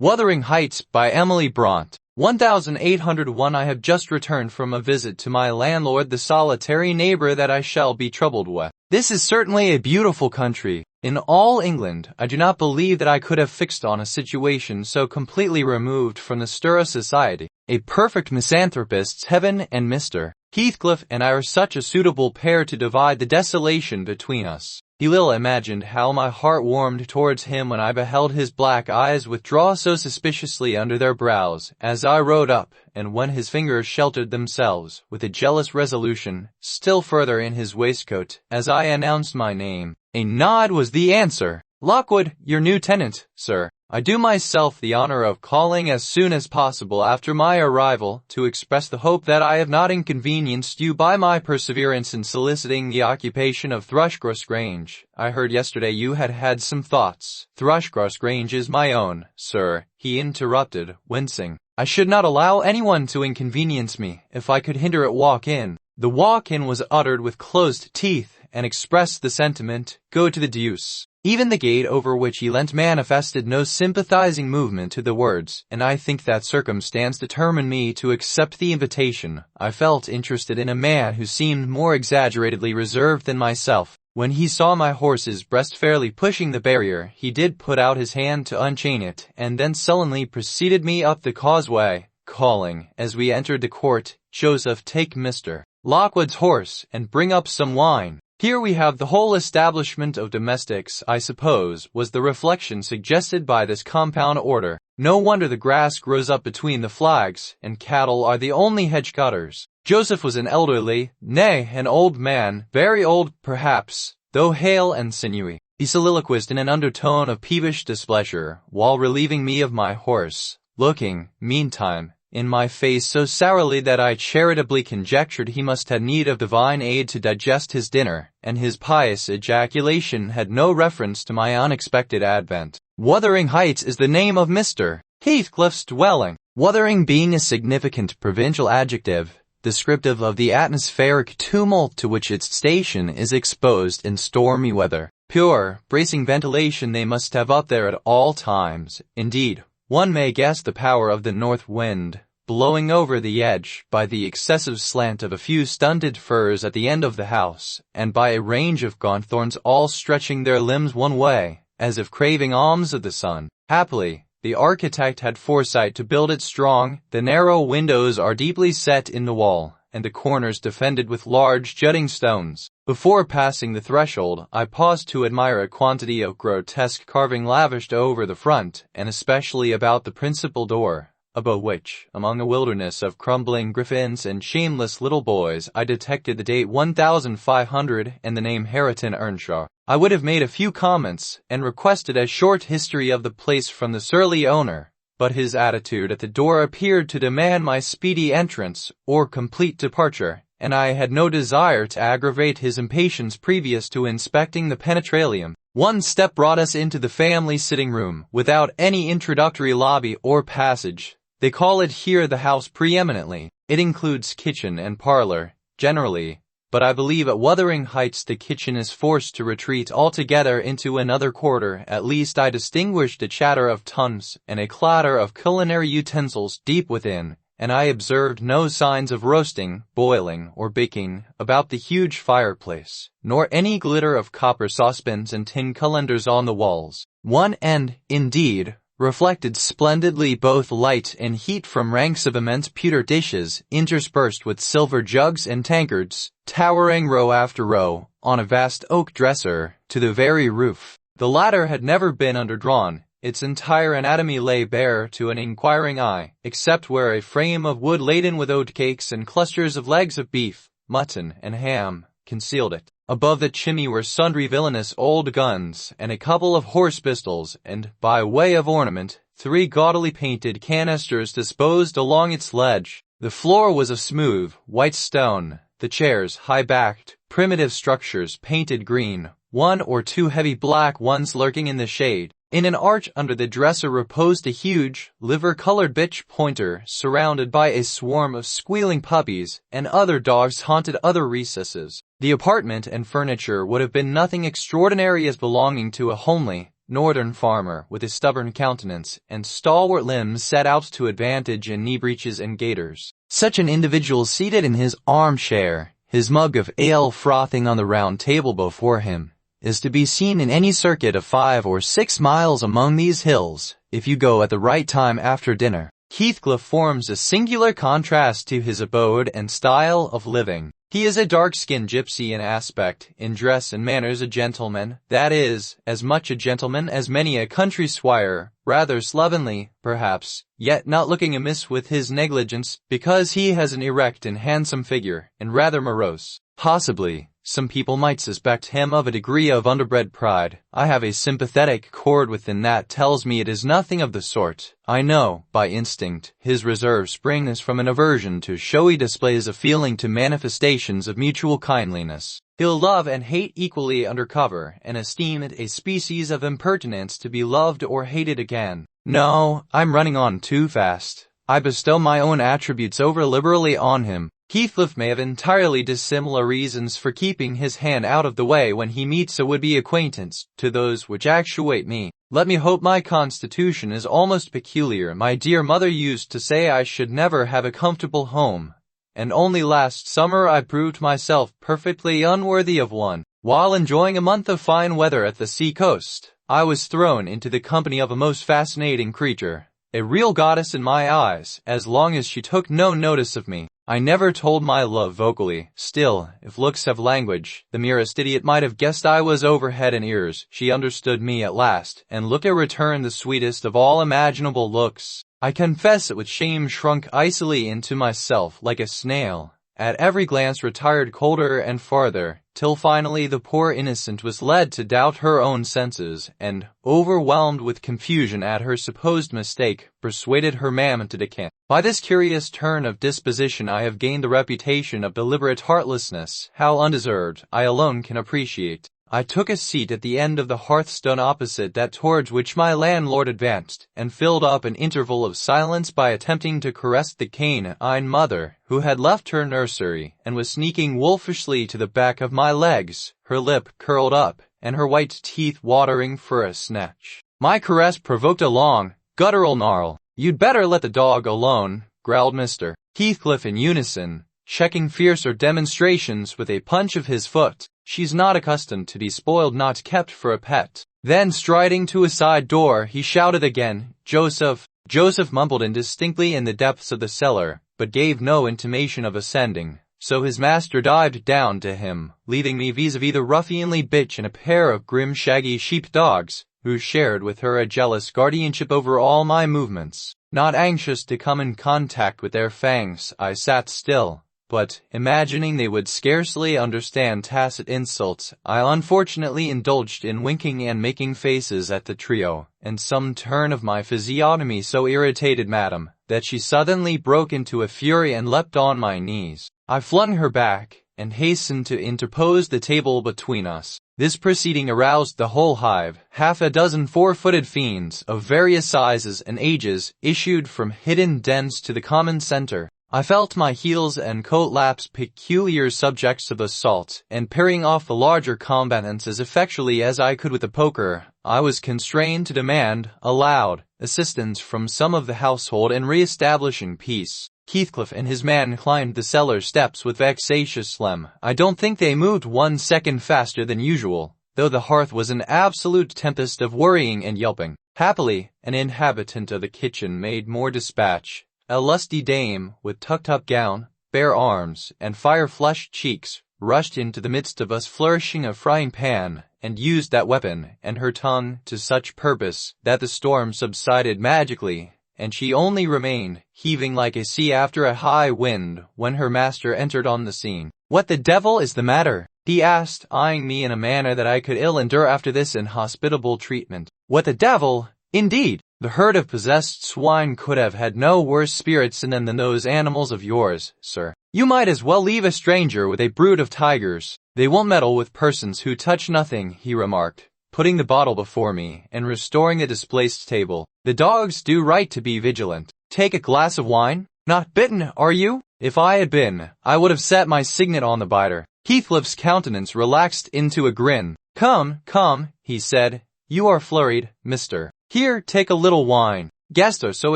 Wuthering Heights by Emily Brontë. 1801 I have just returned from a visit to my landlord, the solitary neighbor that I shall be troubled with. This is certainly a beautiful country. In all England, I do not believe that I could have fixed on a situation so completely removed from the stir of society. A perfect misanthropist's heaven, and Mr. Heathcliff and I are such a suitable pair to divide the desolation between us. He little imagined how my heart warmed towards him when I beheld his black eyes withdraw so suspiciously under their brows as I rode up, and when his fingers sheltered themselves, with a jealous resolution, still further in his waistcoat, as I announced my name. A nod was the answer. "Lockwood, your new tenant, sir. I do myself the honor of calling as soon as possible after my arrival to express the hope that I have not inconvenienced you by my perseverance in soliciting the occupation of Thrushcross Grange. I heard yesterday you had had some thoughts." "Thrushcross Grange is my own, sir," he interrupted, wincing. "I should not allow anyone to inconvenience me if I could hinder it walk-in." The walk-in was uttered with closed teeth and expressed the sentiment, "Go to the deuce." Even the gate over which he leant manifested no sympathizing movement to the words, and I think that circumstance determined me to accept the invitation. I felt interested in a man who seemed more exaggeratedly reserved than myself. When he saw my horse's breast fairly pushing the barrier, he did put out his hand to unchain it, and then sullenly preceded me up the causeway, calling, as we entered the court, "Joseph, take Mr. Lockwood's horse, and bring up some wine." "Here we have the whole establishment of domestics, I suppose," was the reflection suggested by this compound order. "No wonder the grass grows up between the flags, and cattle are the only hedge cutters." Joseph was an elderly, nay, an old man, very old, perhaps, though hale and sinewy. He soliloquized in an undertone of peevish displeasure, while relieving me of my horse, looking, meantime, in my face so sourly that I charitably conjectured he must have need of divine aid to digest his dinner, and his pious ejaculation had no reference to my unexpected advent. "Wuthering Heights is the name of Mr. Heathcliff's dwelling." Wuthering being a significant provincial adjective, descriptive of the atmospheric tumult to which its station is exposed in stormy weather. Pure, bracing ventilation they must have up there at all times. Indeed, one may guess the power of the north wind, blowing over the edge, by the excessive slant of a few stunted firs at the end of the house, and by a range of gaunt-thorns all stretching their limbs one way, as if craving alms of the sun. Happily, the architect had foresight to build it strong. The narrow windows are deeply set in the wall, and the corners defended with large jutting stones. Before passing the threshold, I paused to admire a quantity of grotesque carving lavished over the front, and especially about the principal door, above which, among a wilderness of crumbling griffins and shameless little boys, I detected the date 1500 and the name Hareton Earnshaw. I would have made a few comments, and requested a short history of the place from the surly owner, but his attitude at the door appeared to demand my speedy entrance, or complete departure, and I had no desire to aggravate his impatience previous to inspecting the penetralium. One step brought us into the family sitting room, without any introductory lobby or passage. They call it here the house preeminently. It includes kitchen and parlor, generally, but I believe at Wuthering Heights the kitchen is forced to retreat altogether into another quarter. At least I distinguished a chatter of tongues and a clatter of culinary utensils deep within, and I observed no signs of roasting, boiling, or baking about the huge fireplace, nor any glitter of copper saucepans and tin colanders on the walls. One end, indeed, reflected splendidly both light and heat from ranks of immense pewter dishes, interspersed with silver jugs and tankards, towering row after row, on a vast oak dresser, to the very roof. The latter had never been underdrawn. Its entire anatomy lay bare to an inquiring eye, except where a frame of wood laden with oatcakes and clusters of legs of beef, mutton, and ham concealed it. Above the chimney were sundry villainous old guns, and a couple of horse pistols, and, by way of ornament, 3 gaudily painted canisters disposed along its ledge. The floor was of smooth, white stone, the chairs high-backed, primitive structures painted green, 1 or 2 heavy black ones lurking in the shade. In an arch under the dresser reposed a huge, liver-colored bitch pointer, surrounded by a swarm of squealing puppies, and other dogs haunted other recesses. The apartment and furniture would have been nothing extraordinary as belonging to a homely, northern farmer with a stubborn countenance and stalwart limbs set out to advantage in knee breeches and gaiters. Such an individual seated in his armchair, his mug of ale frothing on the round table before him, is to be seen in any circuit of 5 or 6 miles among these hills, if you go at the right time after dinner. Heathcliff forms a singular contrast to his abode and style of living. He is a dark-skinned gypsy in aspect, in dress and manners a gentleman, that is, as much a gentleman as many a country squire, rather slovenly, perhaps, yet not looking amiss with his negligence, because he has an erect and handsome figure, and rather morose. Possibly, some people might suspect him of a degree of underbred pride. I have a sympathetic chord within that tells me it is nothing of the sort. I know, by instinct, his reserve springs from an aversion to showy displays of feeling, to manifestations of mutual kindliness. He'll love and hate equally under cover, and esteem it a species of impertinence to be loved or hated again. No, I'm running on too fast. I bestow my own attributes over liberally on him. Heathcliff may have entirely dissimilar reasons for keeping his hand out of the way when he meets a would-be acquaintance, to those which actuate me. Let me hope my constitution is almost peculiar. My dear mother used to say I should never have a comfortable home, and only last summer I proved myself perfectly unworthy of one. While enjoying a month of fine weather at the sea-coast, I was thrown into the company of a most fascinating creature, a real goddess in my eyes, as long as she took no notice of me. I never told my love vocally. Still, if looks have language, the merest idiot might have guessed I was over head and ears. She understood me at last, and looked a return the sweetest of all imaginable looks. I confess it with shame shrunk icily into myself like a snail. At every glance retired colder and farther, till finally the poor innocent was led to doubt her own senses, and, overwhelmed with confusion at her supposed mistake, persuaded her mammon to decamp. By this curious turn of disposition I have gained the reputation of deliberate heartlessness, how undeserved, I alone can appreciate. I took a seat at the end of the hearthstone opposite that towards which my landlord advanced, and filled up an interval of silence by attempting to caress the canine mother, who had left her nursery, and was sneaking wolfishly to the back of my legs, her lip curled up, and her white teeth watering for a snatch. My caress provoked a long, guttural snarl. "You'd better let the dog alone," growled Mr. Heathcliff in unison, checking fiercer demonstrations with a punch of his foot. "She's not accustomed to be spoiled, not kept for a pet." Then striding to a side door, he shouted again, "Joseph!" Joseph mumbled indistinctly in the depths of the cellar, but gave no intimation of ascending, so his master dived down to him, leaving me vis-a-vis the ruffianly bitch and a pair of grim shaggy sheep-dogs, who shared with her a jealous guardianship over all my movements. Not anxious to come in contact with their fangs, I sat still. But, imagining they would scarcely understand tacit insults, I unfortunately indulged in winking and making faces at the trio, and some turn of my physiognomy so irritated Madame, that she suddenly broke into a fury and leapt on my knees. I flung her back, and hastened to interpose the table between us. This proceeding aroused the whole hive. Half a dozen four-footed fiends, of various sizes and ages, issued from hidden dens to the common center. I felt my heels and coat laps peculiar subjects of assault, and parrying off the larger combatants as effectually as I could with the poker, I was constrained to demand, aloud, assistance from some of the household in re-establishing peace. Heathcliff and his man climbed the cellar steps with vexatious phlegm. I don't think they moved 1 second faster than usual, though the hearth was an absolute tempest of worrying and yelping. Happily, an inhabitant of the kitchen made more dispatch. A lusty dame, with tucked-up gown, bare arms, and fire-flushed cheeks, rushed into the midst of us flourishing a frying-pan, and used that weapon and her tongue to such purpose that the storm subsided magically, and she only remained, heaving like a sea after a high wind, when her master entered on the scene. "What the devil is the matter?" he asked, eyeing me in a manner that I could ill endure after this inhospitable treatment. "What the devil, indeed? The herd of possessed swine could have had no worse spirits in them than those animals of yours, sir. You might as well leave a stranger with a brood of tigers. They won't meddle with persons who touch nothing," he remarked, putting the bottle before me and restoring the displaced table. "The dogs do right to be vigilant. Take a glass of wine? Not bitten, are you? If I had been, I would have set my signet on the biter." Heathcliff's countenance relaxed into a grin. Come," he said. You are flurried, mister. Here, take a little wine. Guests are so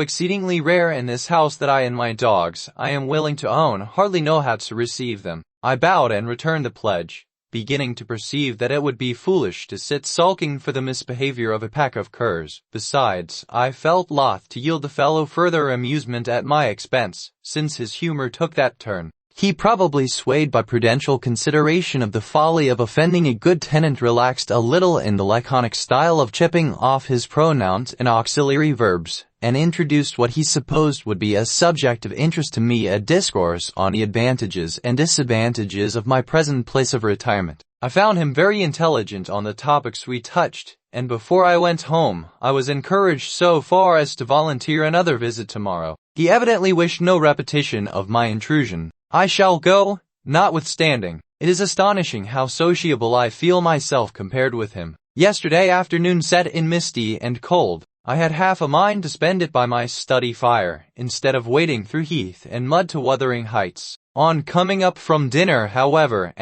exceedingly rare in this house that I and my dogs, I am willing to own, hardly know how to receive them. I bowed and returned the pledge, beginning to perceive that it would be foolish to sit sulking for the misbehavior of a pack of curs. Besides, I felt loth to yield the fellow further amusement at my expense, since his humor took that turn. He, probably swayed by prudential consideration of the folly of offending a good tenant, relaxed a little in the laconic style of chipping off his pronouns and auxiliary verbs, and introduced what he supposed would be a subject of interest to me, a discourse on the advantages and disadvantages of my present place of retirement. I found him very intelligent on the topics we touched, and before I went home, I was encouraged so far as to volunteer another visit tomorrow. He evidently wished no repetition of my intrusion. I shall go, notwithstanding. It is astonishing how sociable I feel myself compared with him. Yesterday afternoon set in misty and cold. I had half a mind to spend it by my study fire, instead of wading through heath and mud to Wuthering Heights. On coming up from dinner, however,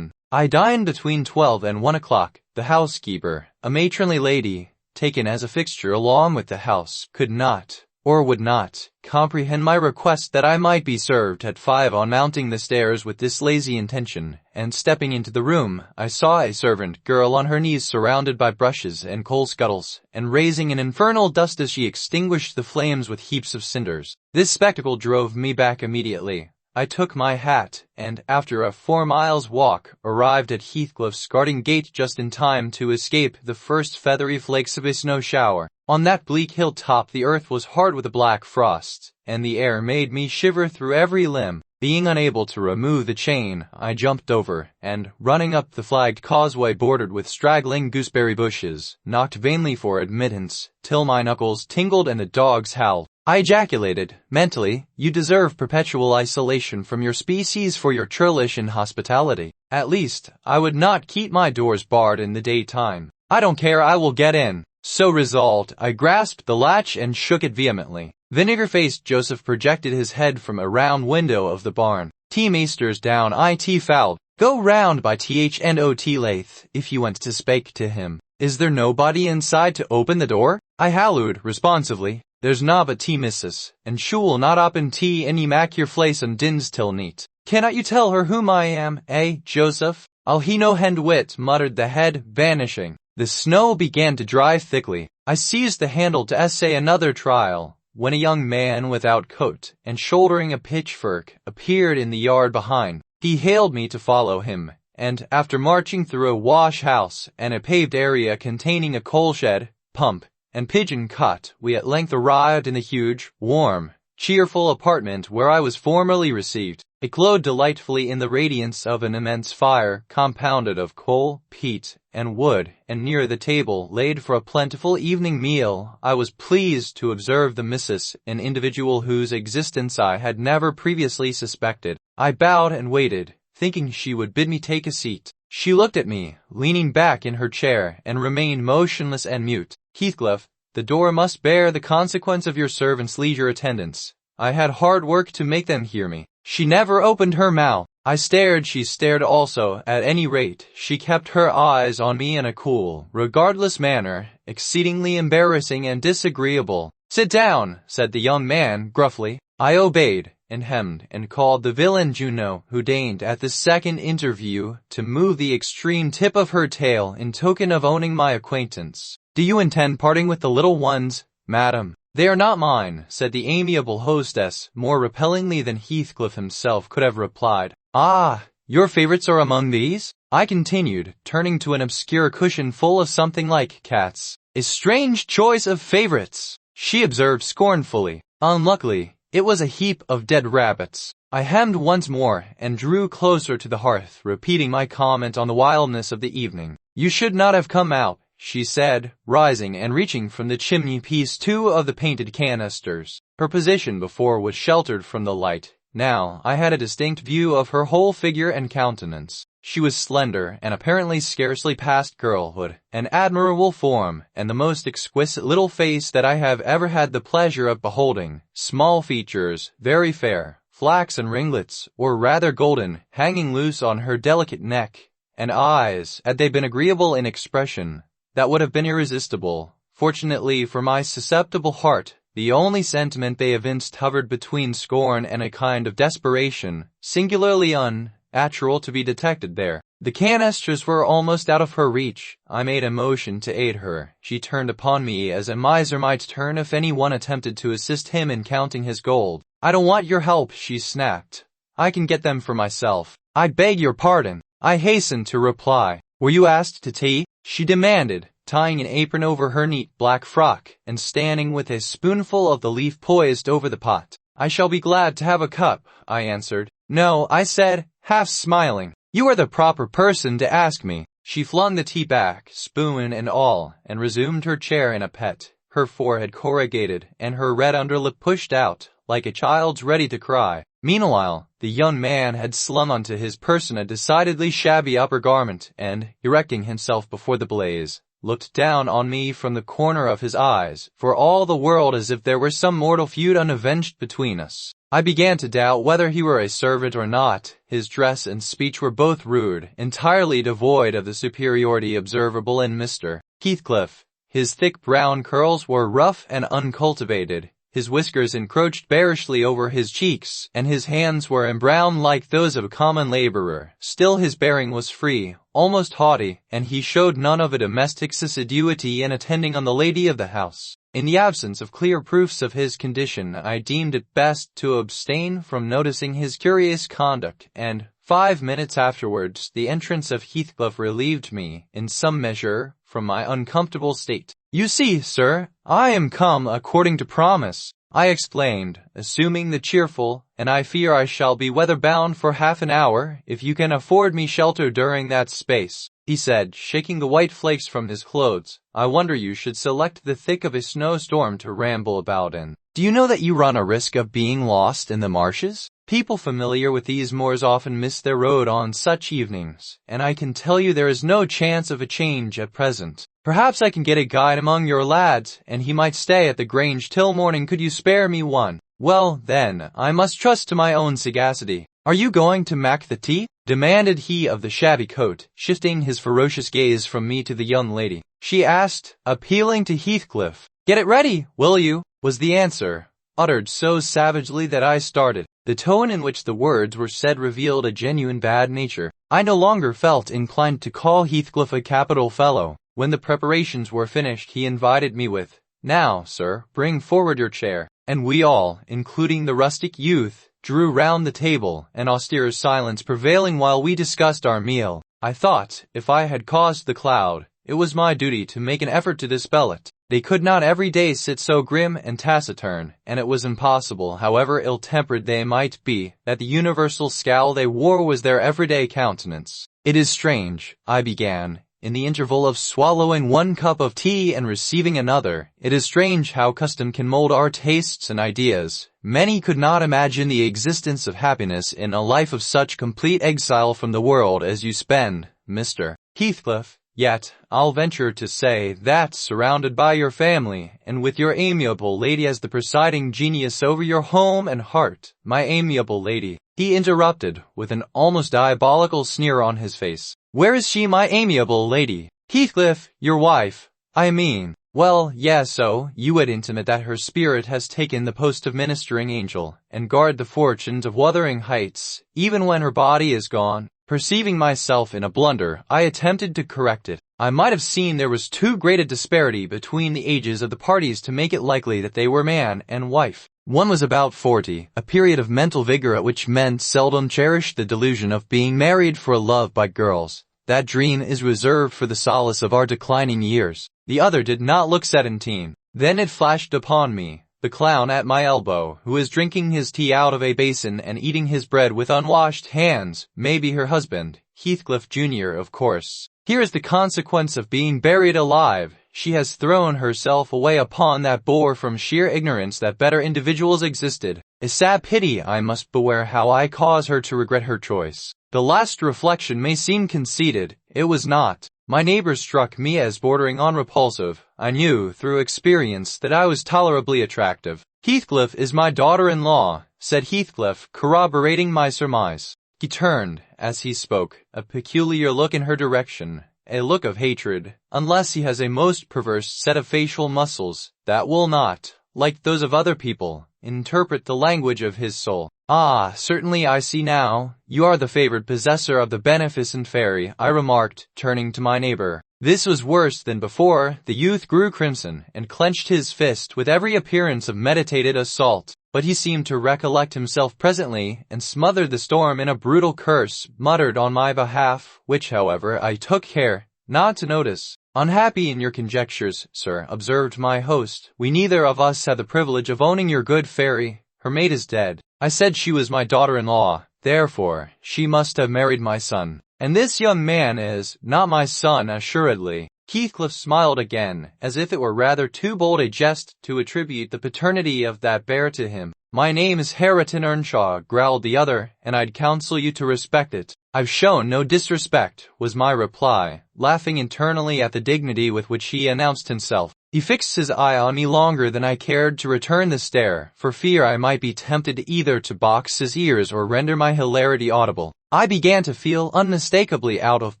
I dined between 12 and 1 o'clock. The housekeeper, a matronly lady, taken as a fixture along with the house, could not, or would not, comprehend my request that I might be served at 5. On mounting the stairs with this lazy intention, and stepping into the room, I saw a servant girl on her knees surrounded by brushes and coal scuttles, and raising an infernal dust as she extinguished the flames with heaps of cinders. This spectacle drove me back immediately. I took my hat, and, after a 4 miles walk, arrived at Heathcliff's garden gate just in time to escape the first feathery flakes of a snow shower. On that bleak hilltop the earth was hard with a black frost, and the air made me shiver through every limb. Being unable to remove the chain, I jumped over, and, running up the flagged causeway bordered with straggling gooseberry bushes, knocked vainly for admittance, till my knuckles tingled and the dogs howled. I ejaculated, mentally, "You deserve perpetual isolation from your species for your churlish inhospitality. At least, I would not keep my doors barred in the daytime. I don't care, I will get in." So resolved, I grasped the latch and shook it vehemently. Vinegar-faced Joseph projected his head from a round window of the barn. "T. Meesters down, it fouled. Go round by Thnot Lath, if you want to spake to him. Is there nobody inside to open the door?" I hallooed responsively. "There's na but T. Missus, and shew'll not open tea any mac your flace and dins till neat." "Cannot you tell her whom I am, Joseph?" "I'll he no hend wit," muttered the head, vanishing. The snow began to dry thickly. I seized the handle to essay another trial, when a young man without coat and shouldering a pitchfork appeared in the yard behind. He hailed me to follow him, and after marching through a wash house and a paved area containing a coal shed, pump, and pigeon cot, we at length arrived in the huge, warm, cheerful apartment where I was formerly received. It glowed delightfully in the radiance of an immense fire compounded of coal, peat, and wood, and near the table, laid for a plentiful evening meal, I was pleased to observe the missus, an individual whose existence I had never previously suspected. I bowed and waited, thinking she would bid me take a seat. She looked at me, leaning back in her chair, and remained motionless and mute. "Heathcliff, the door must bear the consequence of your servant's leisure attendance. I had hard work to make them hear me." She never opened her mouth. I stared, she stared also. At any rate, she kept her eyes on me in a cool, regardless manner, exceedingly embarrassing and disagreeable. "Sit down," said the young man gruffly. I obeyed, and hemmed, and called the villain Juno, who deigned at the second interview to move the extreme tip of her tail in token of owning my acquaintance. "Do you intend parting with the little ones, madam?" "They are not mine," said the amiable hostess, more repellingly than Heathcliff himself could have replied. "Ah, your favorites are among these?" I continued, turning to an obscure cushion full of something like cats. "A strange choice of favorites," she observed scornfully. Unluckily, it was a heap of dead rabbits. I hemmed once more, and drew closer to the hearth, repeating my comment on the wildness of the evening. "You should not have come out," she said, rising and reaching from the chimney-piece 2 of the painted canisters. Her position before was sheltered from the light. Now I had a distinct view of her whole figure and countenance. She was slender and apparently scarcely past girlhood, an admirable form, and the most exquisite little face that I have ever had the pleasure of beholding. Small features, very fair, flaxen ringlets, or rather golden, hanging loose on her delicate neck, and eyes, had they been agreeable in expression, that would have been irresistible. Fortunately for my susceptible heart, the only sentiment they evinced hovered between scorn and a kind of desperation, singularly unnatural to be detected there. The canisters were almost out of her reach. I made a motion to aid her. She turned upon me as a miser might turn if anyone attempted to assist him in counting his gold. "I don't want your help," she snapped. "I can get them for myself." "I beg your pardon," I hastened to reply. "Were you asked to tea?" she demanded, tying an apron over her neat black frock and standing with a spoonful of the leaf poised over the pot. "I shall be glad to have a cup," I answered. "No," I said, half smiling. "You are the proper person to ask me." She flung the tea back, spoon and all, and resumed her chair in a pet, her forehead corrugated and her red underlip pushed out, like a child's ready to cry. Meanwhile, the young man had slung onto his person a decidedly shabby upper garment and, erecting himself before the blaze, looked down on me from the corner of his eyes, for all the world as if there were some mortal feud unavenged between us. I began to doubt whether he were a servant or not. His dress and speech were both rude, entirely devoid of the superiority observable in Mr. Heathcliff. His thick brown curls were rough and uncultivated. His whiskers encroached bearishly over his cheeks, and his hands were embrowned like those of a common laborer. Still his bearing was free, almost haughty, and he showed none of a domestic's assiduity in attending on the lady of the house. In the absence of clear proofs of his condition, I deemed it best to abstain from noticing his curious conduct, and 5 minutes afterwards the entrance of Heathcliff relieved me, in some measure, from my uncomfortable state. "You see, sir, I am come according to promise," I explained, assuming the cheerful, "and I fear I shall be weather-bound for half an hour, if you can afford me shelter during that space," he said, shaking the white flakes from his clothes. "I wonder you should select the thick of a snowstorm to ramble about in. Do you know that you run a risk of being lost in the marshes? People familiar with these moors often miss their road on such evenings, and I can tell you there is no chance of a change at present. Perhaps I can get a guide among your lads, and he might stay at the Grange till morning. Could you spare me one?" "Well, then, I must trust to my own sagacity." "Are you going to mack the tea?" demanded he of the shabby coat, shifting his ferocious gaze from me to the young lady. She asked, appealing to Heathcliff. "Get it ready, will you?" was the answer, uttered so savagely that I started. The tone in which the words were said revealed a genuine bad nature. I no longer felt inclined to call Heathcliff a capital fellow. When the preparations were finished, he invited me with, "Now, sir, bring forward your chair," and we all, including the rustic youth, drew round the table, an austere silence prevailing while we discussed our meal. I thought, if I had caused the cloud, it was my duty to make an effort to dispel it. They could not every day sit so grim and taciturn, and it was impossible, however ill-tempered they might be, that the universal scowl they wore was their everyday countenance. "It is strange," I began, in the interval of swallowing one cup of tea and receiving another, "it is strange how custom can mold our tastes and ideas. Many could not imagine the existence of happiness in a life of such complete exile from the world as you spend, Mr. Heathcliff. Yet, I'll venture to say that, surrounded by your family, and with your amiable lady as the presiding genius over your home and heart—" "My amiable lady," he interrupted, with an almost diabolical sneer on his face. "Where is she, my amiable lady?" "Heathcliff, your wife, I mean." "Well, yes, so you would intimate that her spirit has taken the post of ministering angel, and guard the fortunes of Wuthering Heights, even when her body is gone." Perceiving myself in a blunder, I attempted to correct it. I might have seen there was too great a disparity between the ages of the parties to make it likely that they were man and wife. One was about 40, a period of mental vigor at which men seldom cherish the delusion of being married for love by girls. That dream is reserved for the solace of our declining years. The other did not look 17. Then it flashed upon me. The clown at my elbow, who is drinking his tea out of a basin and eating his bread with unwashed hands, may be her husband, Heathcliff Jr., of course. Here is the consequence of being buried alive. She has thrown herself away upon that boor from sheer ignorance that better individuals existed. A sad pity I must beware how I cause her to regret her choice. The last reflection may seem conceited. It was not. My neighbor struck me as bordering on repulsive. I knew, through experience, that I was tolerably attractive. "Heathcliff is my daughter-in-law," said Heathcliff, corroborating my surmise. He turned, as he spoke, a peculiar look in her direction, a look of hatred, unless he has a most perverse set of facial muscles that will not, like those of other people, interpret the language of his soul. Ah, certainly I see now, you are the favored possessor of the beneficent fairy, I remarked, turning to my neighbor. This was worse than before. The youth grew crimson and clenched his fist with every appearance of meditated assault, but he seemed to recollect himself presently and smothered the storm in a brutal curse muttered on my behalf, which, however, I took care not to notice. Unhappy in your conjectures, sir, observed my host. We neither of us have the privilege of owning your good fairy. Her mate is dead. I said she was my daughter-in-law, therefore she must have married my son. And this young man is not my son, assuredly. Heathcliff smiled again, as if it were rather too bold a jest to attribute the paternity of that bear to him. My name is Hareton Earnshaw, growled the other, and I'd counsel you to respect it. I've shown no disrespect, was my reply, laughing internally at the dignity with which he announced himself. He fixed his eye on me longer than I cared to return the stare, for fear I might be tempted either to box his ears or render my hilarity audible. I began to feel unmistakably out of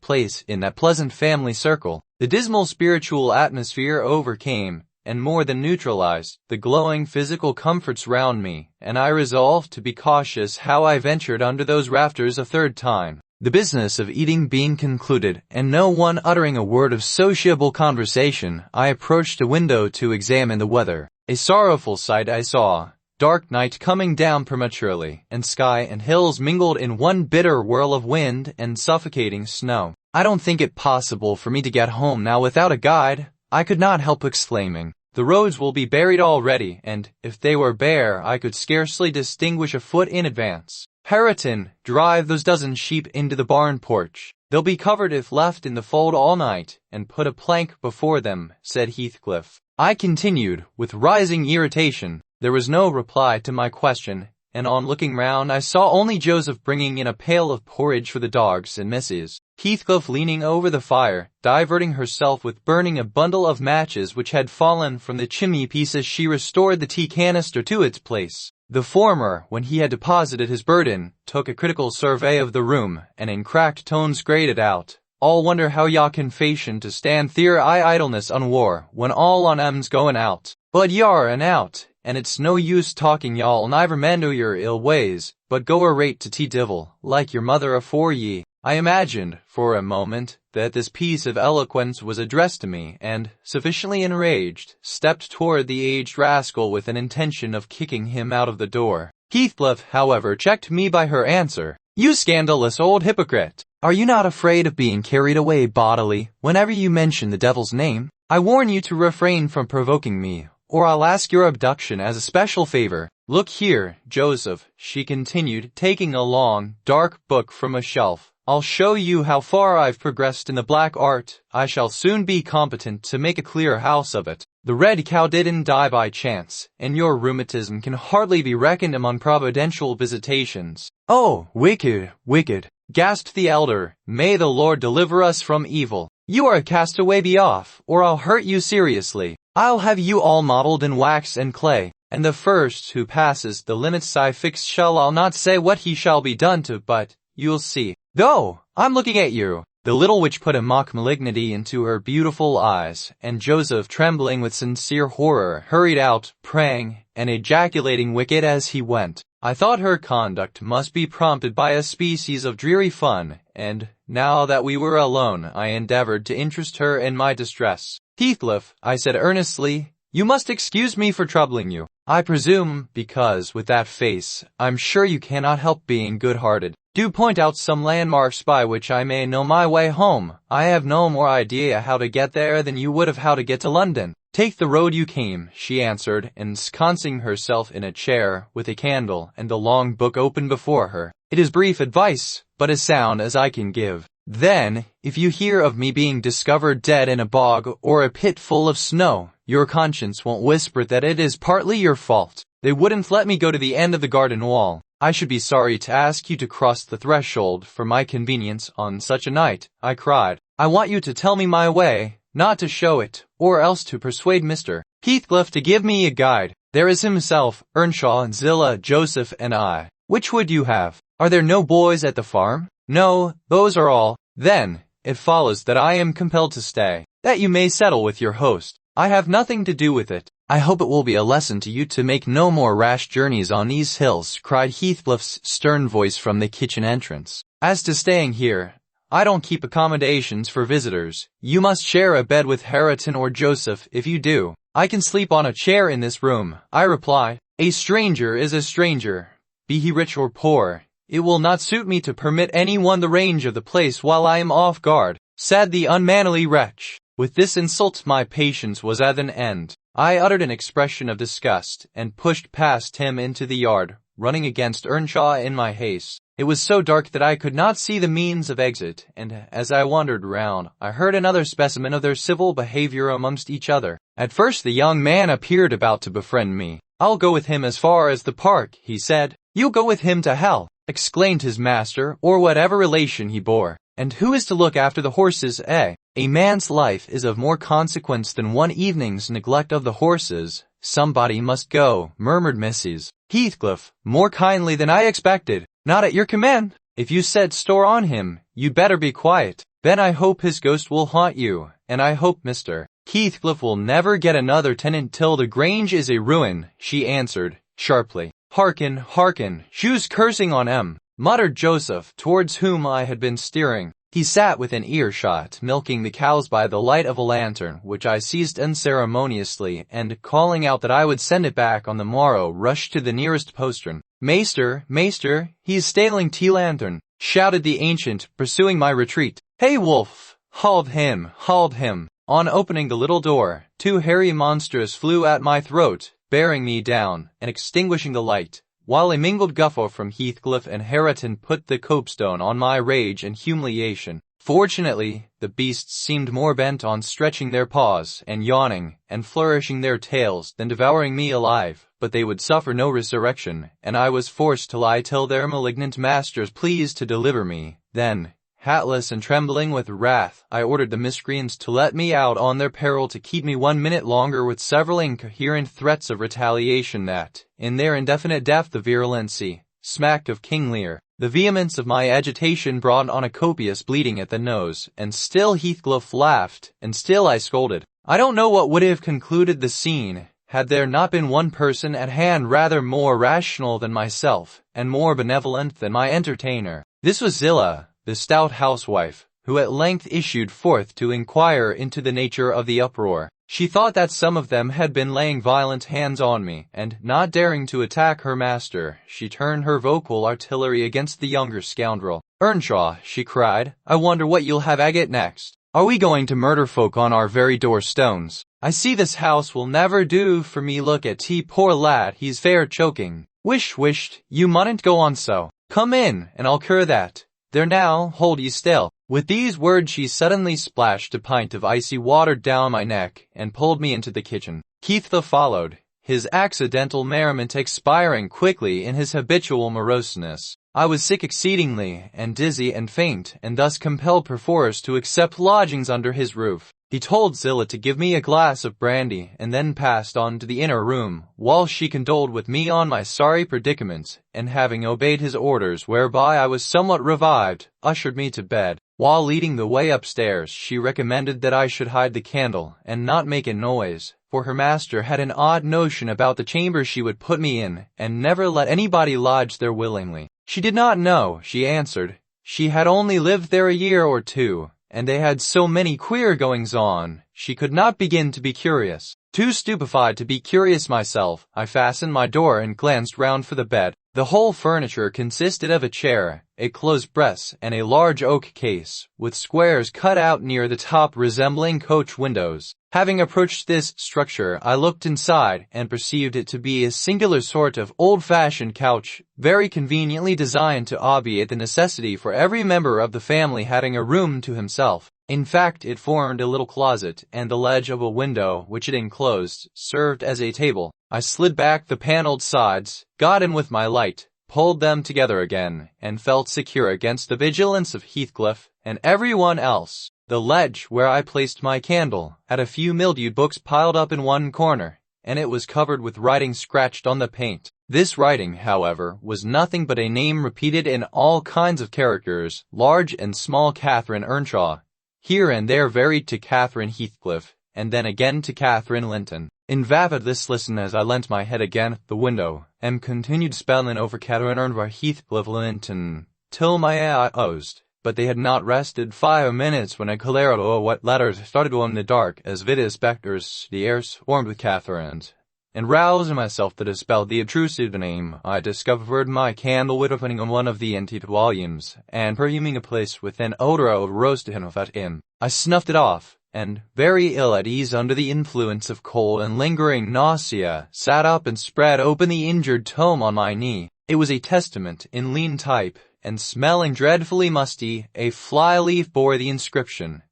place in that pleasant family circle. The dismal spiritual atmosphere overcame, and more than neutralized, the glowing physical comforts round me, and I resolved to be cautious how I ventured under those rafters a third time. The business of eating being concluded, and no one uttering a word of sociable conversation, I approached a window to examine the weather. A sorrowful sight I saw. Dark night coming down prematurely, and sky and hills mingled in one bitter whirl of wind and suffocating snow. I don't think it possible for me to get home now without a guide, I could not help exclaiming. The roads will be buried already, and, if they were bare, I could scarcely distinguish a foot in advance. Hareton, drive those dozen sheep into the barn porch. They'll be covered if left in the fold all night, and put a plank before them, said Heathcliff. I continued, with rising irritation. There was no reply to my question, and on looking round I saw only Joseph bringing in a pail of porridge for the dogs and Mrs. Heathcliff leaning over the fire, diverting herself with burning a bundle of matches which had fallen from the chimney-piece as she restored the tea canister to its place. The former, when he had deposited his burden, took a critical survey of the room, and in cracked tones grated out, "All wonder how ya can fashion to stand theer idleness on war, when all on 'em's goin' out. But y'are an out, and it's no use talking y'all never mend your ill ways, but go arrate to tea divil, like your mother afore ye." I imagined, for a moment, that this piece of eloquence was addressed to me, and, sufficiently enraged, stepped toward the aged rascal with an intention of kicking him out of the door. Heathcliff, however, checked me by her answer. "You scandalous old hypocrite! Are you not afraid of being carried away bodily whenever you mention the devil's name? I warn you to refrain from provoking me, or I'll ask your abduction as a special favor. Look here, Joseph," she continued, taking a long, dark book from a shelf. "I'll show you how far I've progressed in the black art. I shall soon be competent to make a clear house of it. The red cow didn't die by chance, and your rheumatism can hardly be reckoned among providential visitations." "Oh, wicked, wicked," gasped the elder. "May the Lord deliver us from evil. You are a castaway, be off, or I'll hurt you seriously. I'll have you all modeled in wax and clay, and the first who passes the limits I fix shall, I'll not say what he shall be done to, but you'll see. Go, I'm looking at you." The little witch put a mock malignity into her beautiful eyes, and Joseph, trembling with sincere horror, hurried out, praying and ejaculating wicked as he went. I thought her conduct must be prompted by a species of dreary fun, and, now that we were alone, I endeavored to interest her in my distress. "Heathcliff," I said earnestly, "you must excuse me for troubling you. I presume, because, with that face, I'm sure you cannot help being good-hearted. Do point out some landmarks by which I may know my way home. I have no more idea how to get there than you would have how to get to London." "Take the road you came," she answered, ensconcing herself in a chair, with a candle and a long book open before her. "It is brief advice, but as sound as I can give. Then, if you hear of me being discovered dead in a bog or a pit full of snow, your conscience won't whisper that it is partly your fault. They wouldn't let me go to the end of the garden wall. I should be sorry to ask you to cross the threshold for my convenience on such a night," I cried. "I want you to tell me my way, not to show it, or else to persuade Mr. Heathcliff to give me a guide. There is himself, Earnshaw and Zillah, Joseph and I. Which would you have? Are there no boys at the farm?" "No, those are all." "Then, it follows that I am compelled to stay, that you may settle with your host. I have nothing to do with it. I hope it will be a lesson to you to make no more rash journeys on these hills, cried Heathcliff's stern voice from the kitchen entrance. As to staying here, I don't keep accommodations for visitors. You must share a bed with Hareton or Joseph. If you do, I can sleep on a chair in this room, I reply. A stranger is a stranger, be he rich or poor. It will not suit me to permit anyone the range of the place while I am off guard, said the unmannerly wretch. With this insult my patience was at an end. I uttered an expression of disgust and pushed past him into the yard, running against Earnshaw in my haste. It was so dark that I could not see the means of exit, and as I wandered round, I heard another specimen of their civil behavior amongst each other. At first the young man appeared about to befriend me. I'll go with him as far as the park, he said. You'll go with him to hell, exclaimed his master, or whatever relation he bore. And who is to look after the horses, eh? A man's life is of more consequence than one evening's neglect of the horses. Somebody must go, murmured Mrs. Heathcliff, more kindly than I expected. Not at your command. If you set store on him, you'd better be quiet. Then I hope his ghost will haunt you, and I hope Mr. Heathcliff will never get another tenant till the Grange is a ruin, she answered, sharply. Hearken, hearken, shoes cursing on 'em, muttered Joseph, towards whom I had been steering. He sat within earshot, milking the cows by the light of a lantern, which I seized unceremoniously, and, calling out that I would send it back on the morrow, rushed to the nearest postern. Maester, maester, he's stealing tea lantern, shouted the ancient, pursuing my retreat. Hey, wolf! Hold him, hold him! On opening the little door, two hairy monsters flew at my throat, bearing me down, and extinguishing the light, while a mingled guffaw from Heathcliff and Hareton put the copestone on my rage and humiliation. Fortunately, the beasts seemed more bent on stretching their paws, and yawning, and flourishing their tails, than devouring me alive, but they would suffer no resurrection, and I was forced to lie till their malignant masters pleased to deliver me. Then, hatless and trembling with wrath, I ordered the miscreants to let me out on their peril to keep me 1 minute longer with several incoherent threats of retaliation that, in their indefinite depth of virulency, smacked of King Lear. The vehemence of my agitation brought on a copious bleeding at the nose, and still Heathcliff laughed, and still I scolded. I don't know what would have concluded the scene, had there not been one person at hand rather more rational than myself, and more benevolent than my entertainer. This was Zillah, the stout housewife, who at length issued forth to inquire into the nature of the uproar. She thought that some of them had been laying violent hands on me, and, not daring to attack her master, she turned her vocal artillery against the younger scoundrel. Earnshaw, she cried, I wonder what you'll have agate next. Are we going to murder folk on our very door-stones? I see this house will never do for me. Look at he, poor lad, he's fair choking. Wisht, you mustn't go on so. Come in, and I'll cure that. There now, hold ye still. With these words she suddenly splashed a pint of icy water down my neck, and pulled me into the kitchen. Heathcliff followed, his accidental merriment expiring quickly in his habitual moroseness. I was sick exceedingly, and dizzy and faint, and thus compelled perforce to accept lodgings under his roof. He told Zillah to give me a glass of brandy, and then passed on to the inner room, while she condoled with me on my sorry predicament, and having obeyed his orders, whereby I was somewhat revived, ushered me to bed. While leading the way upstairs, she recommended that I should hide the candle, and not make a noise, for her master had an odd notion about the chamber she would put me in, and never let anybody lodge there willingly. She did not know, she answered. She had only lived there a year or two, and they had so many queer goings-on, she could not begin to be curious. Too stupefied to be curious myself, I fastened my door and glanced round for the bed. The whole furniture consisted of a chair, a clothes press, and a large oak case, with squares cut out near the top resembling coach windows. Having approached this structure, I looked inside, and perceived it to be a singular sort of old-fashioned couch, very conveniently designed to obviate the necessity for every member of the family having a room to himself. In fact, it formed a little closet, and the ledge of a window which it enclosed served as a table. I slid back the paneled sides, got in with my light, pulled them together again, and felt secure against the vigilance of Heathcliff and everyone else. The ledge where I placed my candle had a few mildewed books piled up in one corner, and it was covered with writing scratched on the paint. This writing, however, was nothing but a name repeated in all kinds of characters, large and small: Catherine Earnshaw, here and there varied to Catherine Heathcliff, and then again to Catherine Linton. In vapid listen as I leant my head again at the window, and continued spelling over Catherine and Heathcliff Linton, till my eye closed. But they had not rested 5 minutes when a cholera what letters started on the dark as vivid spectres. The air swarmed with Catherines. And rousing myself to dispel the obtrusive name, I discovered my candle with opening on one of the antique volumes, and perfuming a place with an odor of roasted and fat in. I snuffed it off, and, very ill at ease under the influence of cold and lingering nausea, sat up and spread open the injured tome on my knee. It was a testament in lean type, and smelling dreadfully musty. A fly-leaf bore the inscription,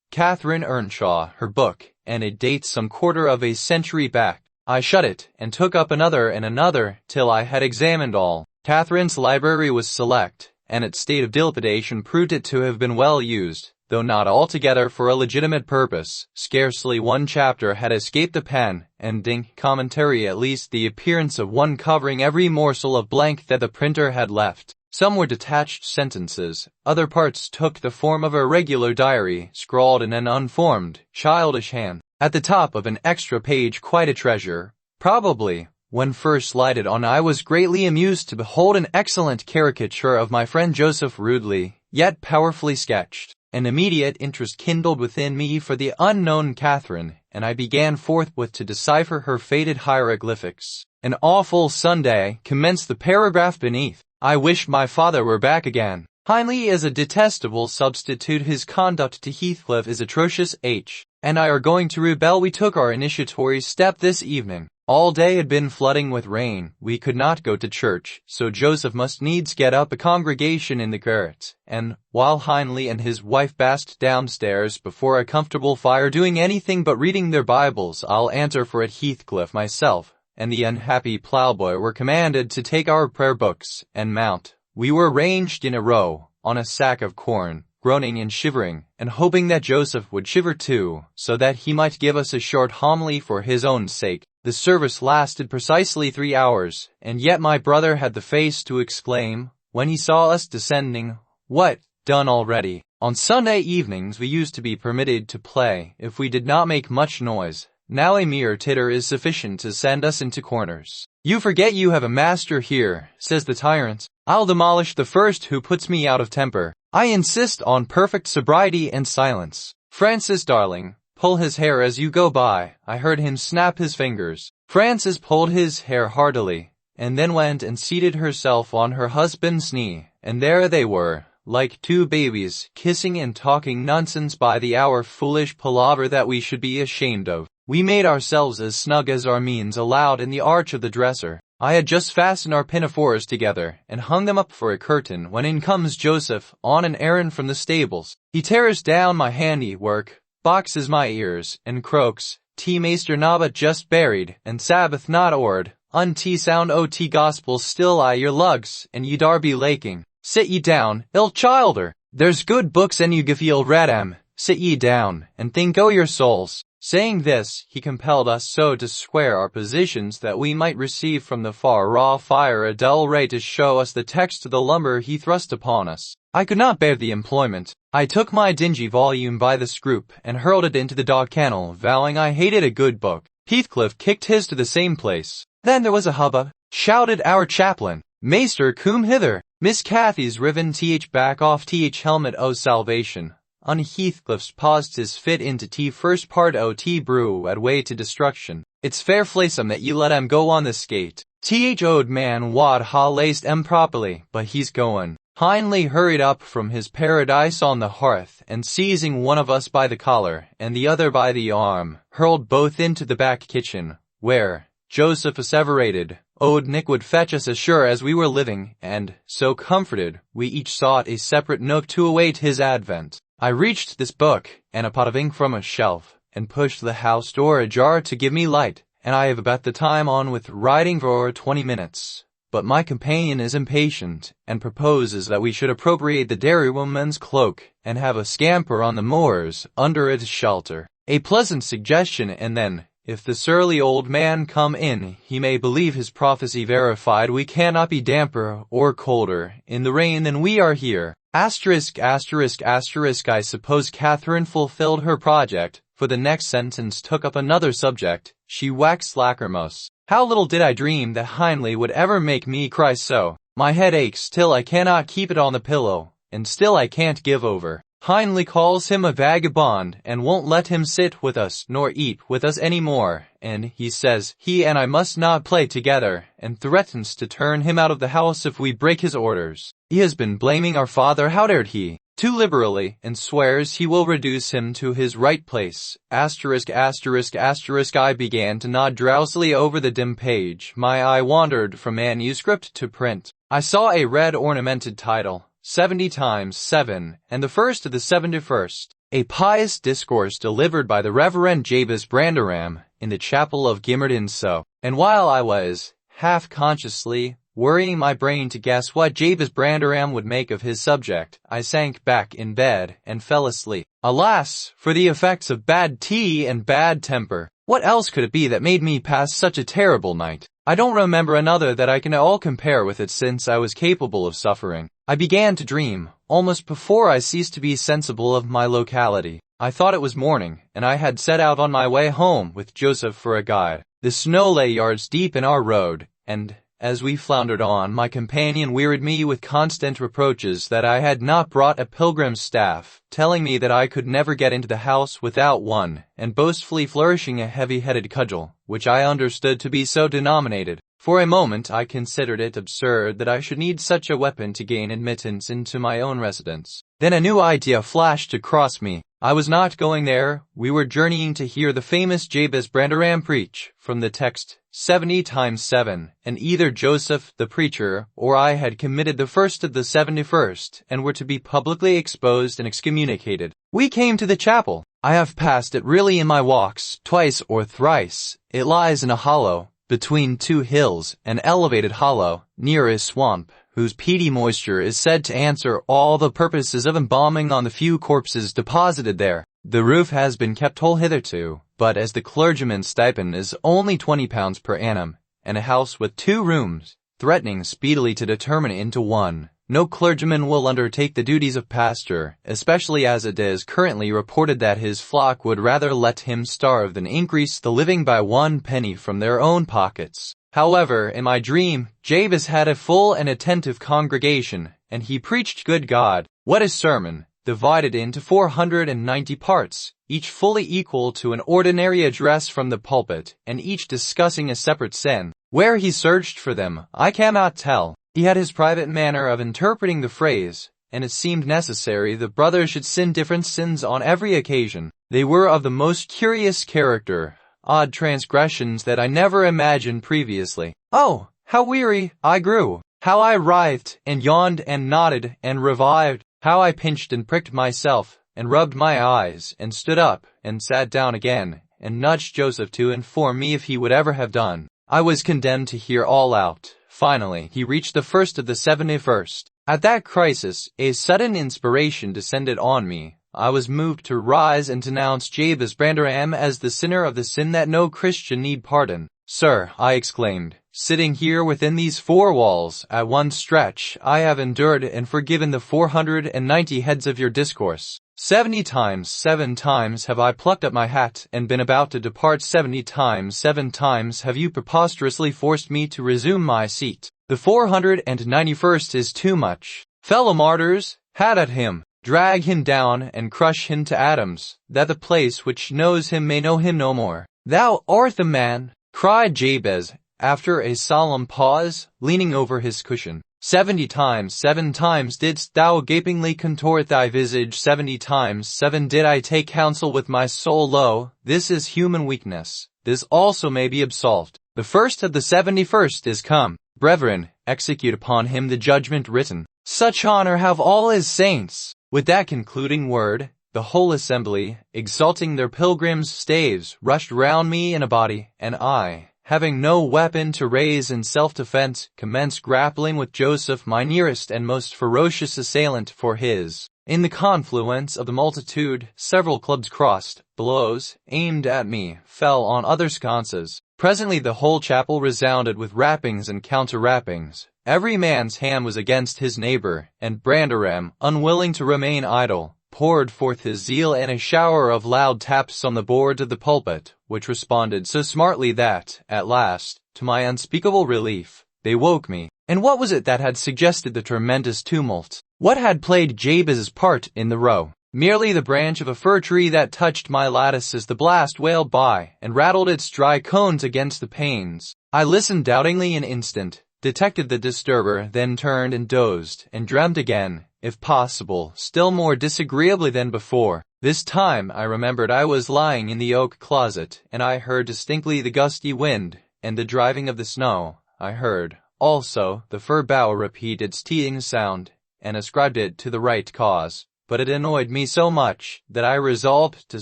Catherine Earnshaw, her book, and it dates some quarter of a century back. I shut it, and took up another and another, till I had examined all. Catherine's library was select, and its state of dilapidation proved it to have been well used, though not altogether for a legitimate purpose. Scarcely one chapter had escaped the pen and ink commentary, at least the appearance of one covering every morsel of blank that the printer had left. Some were detached sentences, other parts took the form of a regular diary, scrawled in an unformed, childish hand. At the top of an extra page quite a treasure. Probably, when first lighted on, I was greatly amused to behold an excellent caricature of my friend Joseph, rudely, yet powerfully sketched. An immediate interest kindled within me for the unknown Catherine, and I began forthwith to decipher her faded hieroglyphics. An awful Sunday commenced the paragraph beneath. I wish my father were back again. Hindley is a detestable substitute. His conduct to Heathcliff is atrocious. H. and I are going to rebel. We took our initiatory step this evening. All day had been flooding with rain. We could not go to church, so Joseph must needs get up a congregation in the garret, and, while Hindley and his wife basked downstairs before a comfortable fire doing anything but reading their Bibles, I'll answer for it, Heathcliff, myself, and the unhappy ploughboy were commanded to take our prayer books and mount. We were ranged in a row, on a sack of corn, groaning and shivering, and hoping that Joseph would shiver too, so that he might give us a short homily for his own sake. The service lasted precisely 3 hours, and yet my brother had the face to exclaim, when he saw us descending, "What, done already?" On Sunday evenings we used to be permitted to play, if we did not make much noise. Now a mere titter is sufficient to send us into corners. "You forget you have a master here," says the tyrant. "I'll demolish the first who puts me out of temper. I insist on perfect sobriety and silence. Francis, darling, pull his hair as you go by." I heard him snap his fingers. Francis pulled his hair heartily, and then went and seated herself on her husband's knee, and there they were, like two babies, kissing and talking nonsense by the hour, foolish palaver that we should be ashamed of. We made ourselves as snug as our means allowed in the arch of the dresser. I had just fastened our pinafores together and hung them up for a curtain when in comes Joseph on an errand from the stables. He tears down my handiwork, boxes my ears, and croaks, "T Maester Nobbat just buried, and Sabbath not ord, unty sound o t gospel still I your lugs, and ye darby laking. Sit ye down, ill childer. There's good books and you gefeel read 'em. Sit ye down, and think o' your souls." Saying this, he compelled us so to square our positions that we might receive from the far raw fire a dull ray to show us the text of the lumber he thrust upon us. I could not bear the employment. I took my dingy volume by the scroop and hurled it into the dog kennel, vowing I hated a good book. Heathcliff kicked his to the same place. Then there was a hubbub. Shouted our chaplain, "Maester, come hither." Miss Cathy's riven th back off th helmet o salvation. On Heathcliff's paused his fit into t first part o t brew at way to destruction. It's fair flaysome that you let em go on the skate. Th old man wad ha laced em properly, but he's goin'. Hindley hurried up from his paradise on the hearth, and seizing one of us by the collar, and the other by the arm, hurled both into the back kitchen, where, Joseph asseverated, old Nick would fetch us as sure as we were living, and, so comforted, we each sought a separate nook to await his advent. I reached this book, and a pot of ink from a shelf, and pushed the house door ajar to give me light, and I have about the time on with writing for 20 minutes. But my companion is impatient, and proposes that we should appropriate the dairywoman's cloak, and have a scamper on the moors, under its shelter. A pleasant suggestion, and then, if the surly old man come in, he may believe his prophecy verified. We cannot be damper or colder in the rain than we are here. Asterisk, asterisk, asterisk. I suppose Catherine fulfilled her project, for the next sentence took up another subject. She waxed lachrymose. How little did I dream that Hindley would ever make me cry so. My head aches, still I cannot keep it on the pillow, and still I can't give over. Hindley calls him a vagabond and won't let him sit with us nor eat with us any more, and he says he and I must not play together, and threatens to turn him out of the house if we break his orders. He has been blaming our father, how dared he, too liberally, and swears he will reduce him to his right place. Asterisk, asterisk, asterisk. I began to nod drowsily over the dim page. My eye wandered from manuscript to print. I saw a red ornamented title, 70 times 7, and the first of the 71st, a pious discourse delivered by the Reverend Jabez Branderham in the chapel of Gimmerden. And while I was, half-consciously, worrying my brain to guess what Jabez Branderham would make of his subject, I sank back in bed and fell asleep. Alas, for the effects of bad tea and bad temper. What else could it be that made me pass such a terrible night? I don't remember another that I can at all compare with it since I was capable of suffering. I began to dream, almost before I ceased to be sensible of my locality. I thought it was morning, and I had set out on my way home with Joseph for a guide. The snow lay yards deep in our road, and, as we floundered on, my companion wearied me with constant reproaches that I had not brought a pilgrim's staff, telling me that I could never get into the house without one, and boastfully flourishing a heavy-headed cudgel, which I understood to be so denominated. For a moment I considered it absurd that I should need such a weapon to gain admittance into my own residence. Then a new idea flashed across me. I was not going there. We were journeying to hear the famous Jabez Branderham preach from the text 70 times 7, and either Joseph, the preacher, or I had committed the first of the 71st, and were to be publicly exposed and excommunicated. We came to the chapel. I have passed it really in my walks, twice or thrice. It lies in a hollow, between two hills, an elevated hollow, near a swamp, whose peaty moisture is said to answer all the purposes of embalming on the few corpses deposited there. The roof has been kept whole hitherto, but as the clergyman's stipend is only £20 per annum, and a house with 2 rooms, threatening speedily to determine into one, no clergyman will undertake the duties of pastor, especially as it is currently reported that his flock would rather let him starve than increase the living by 1 penny from their own pockets. However, in my dream, Jabez had a full and attentive congregation, and he preached good God, what a sermon, divided into 490 parts, each fully equal to an ordinary address from the pulpit, and each discussing a separate sin. Where he searched for them, I cannot tell. He had his private manner of interpreting the phrase, and it seemed necessary the brothers should sin different sins on every occasion. They were of the most curious character, odd transgressions that I never imagined previously. Oh, how weary I grew! How I writhed, and yawned, and nodded, and revived! How I pinched and pricked myself, and rubbed my eyes, and stood up, and sat down again, and nudged Joseph to inform me if he would ever have done. I was condemned to hear all out. Finally, he reached the first of the 71st. At that crisis, a sudden inspiration descended on me. I was moved to rise and denounce Jabez Branderham as the sinner of the sin that no Christian need pardon. Sir, I exclaimed, sitting here within these 4 walls, at one stretch, I have endured and forgiven the 490 heads of your discourse. 70 times 7 times have I plucked up my hat and been about to depart. 70 times 7 times have you preposterously forced me to resume my seat. The 491st is too much. Fellow martyrs, hat at him, drag him down and crush him to atoms, that the place which knows him may know him no more. Thou art the man, cried Jabez, after a solemn pause, leaning over his cushion. 70 times 7 times didst thou gapingly contort thy visage. 70 times 7 did I take counsel with my soul. Lo, this is human weakness. This also may be absolved. The first of the 71st is come. Brethren, execute upon him the judgment written. Such honor have all his saints. With that concluding word, the whole assembly, exalting their pilgrims' staves, rushed round me in a body, and I, having no weapon to raise in self-defense, commenced grappling with Joseph, my nearest and most ferocious assailant, for his. In the confluence of the multitude, several clubs crossed, blows, aimed at me, fell on other sconces. Presently the whole chapel resounded with rappings and counter-rappings. Every man's hand was against his neighbor, and Branderham, unwilling to remain idle, poured forth his zeal in a shower of loud taps on the boards of the pulpit, which responded so smartly that, at last, to my unspeakable relief, they woke me. And what was it that had suggested the tremendous tumult? What had played Jabez's part in the row? Merely the branch of a fir tree that touched my lattice as the blast wailed by and rattled its dry cones against the panes. I listened doubtingly an instant, detected the disturber, then turned and dozed, and dreamt again, if possible, still more disagreeably than before. This time I remembered I was lying in the oak closet, and I heard distinctly the gusty wind and the driving of the snow. I heard, also, the fir bough repeat its teeing sound, and ascribed it to the right cause. But it annoyed me so much that I resolved to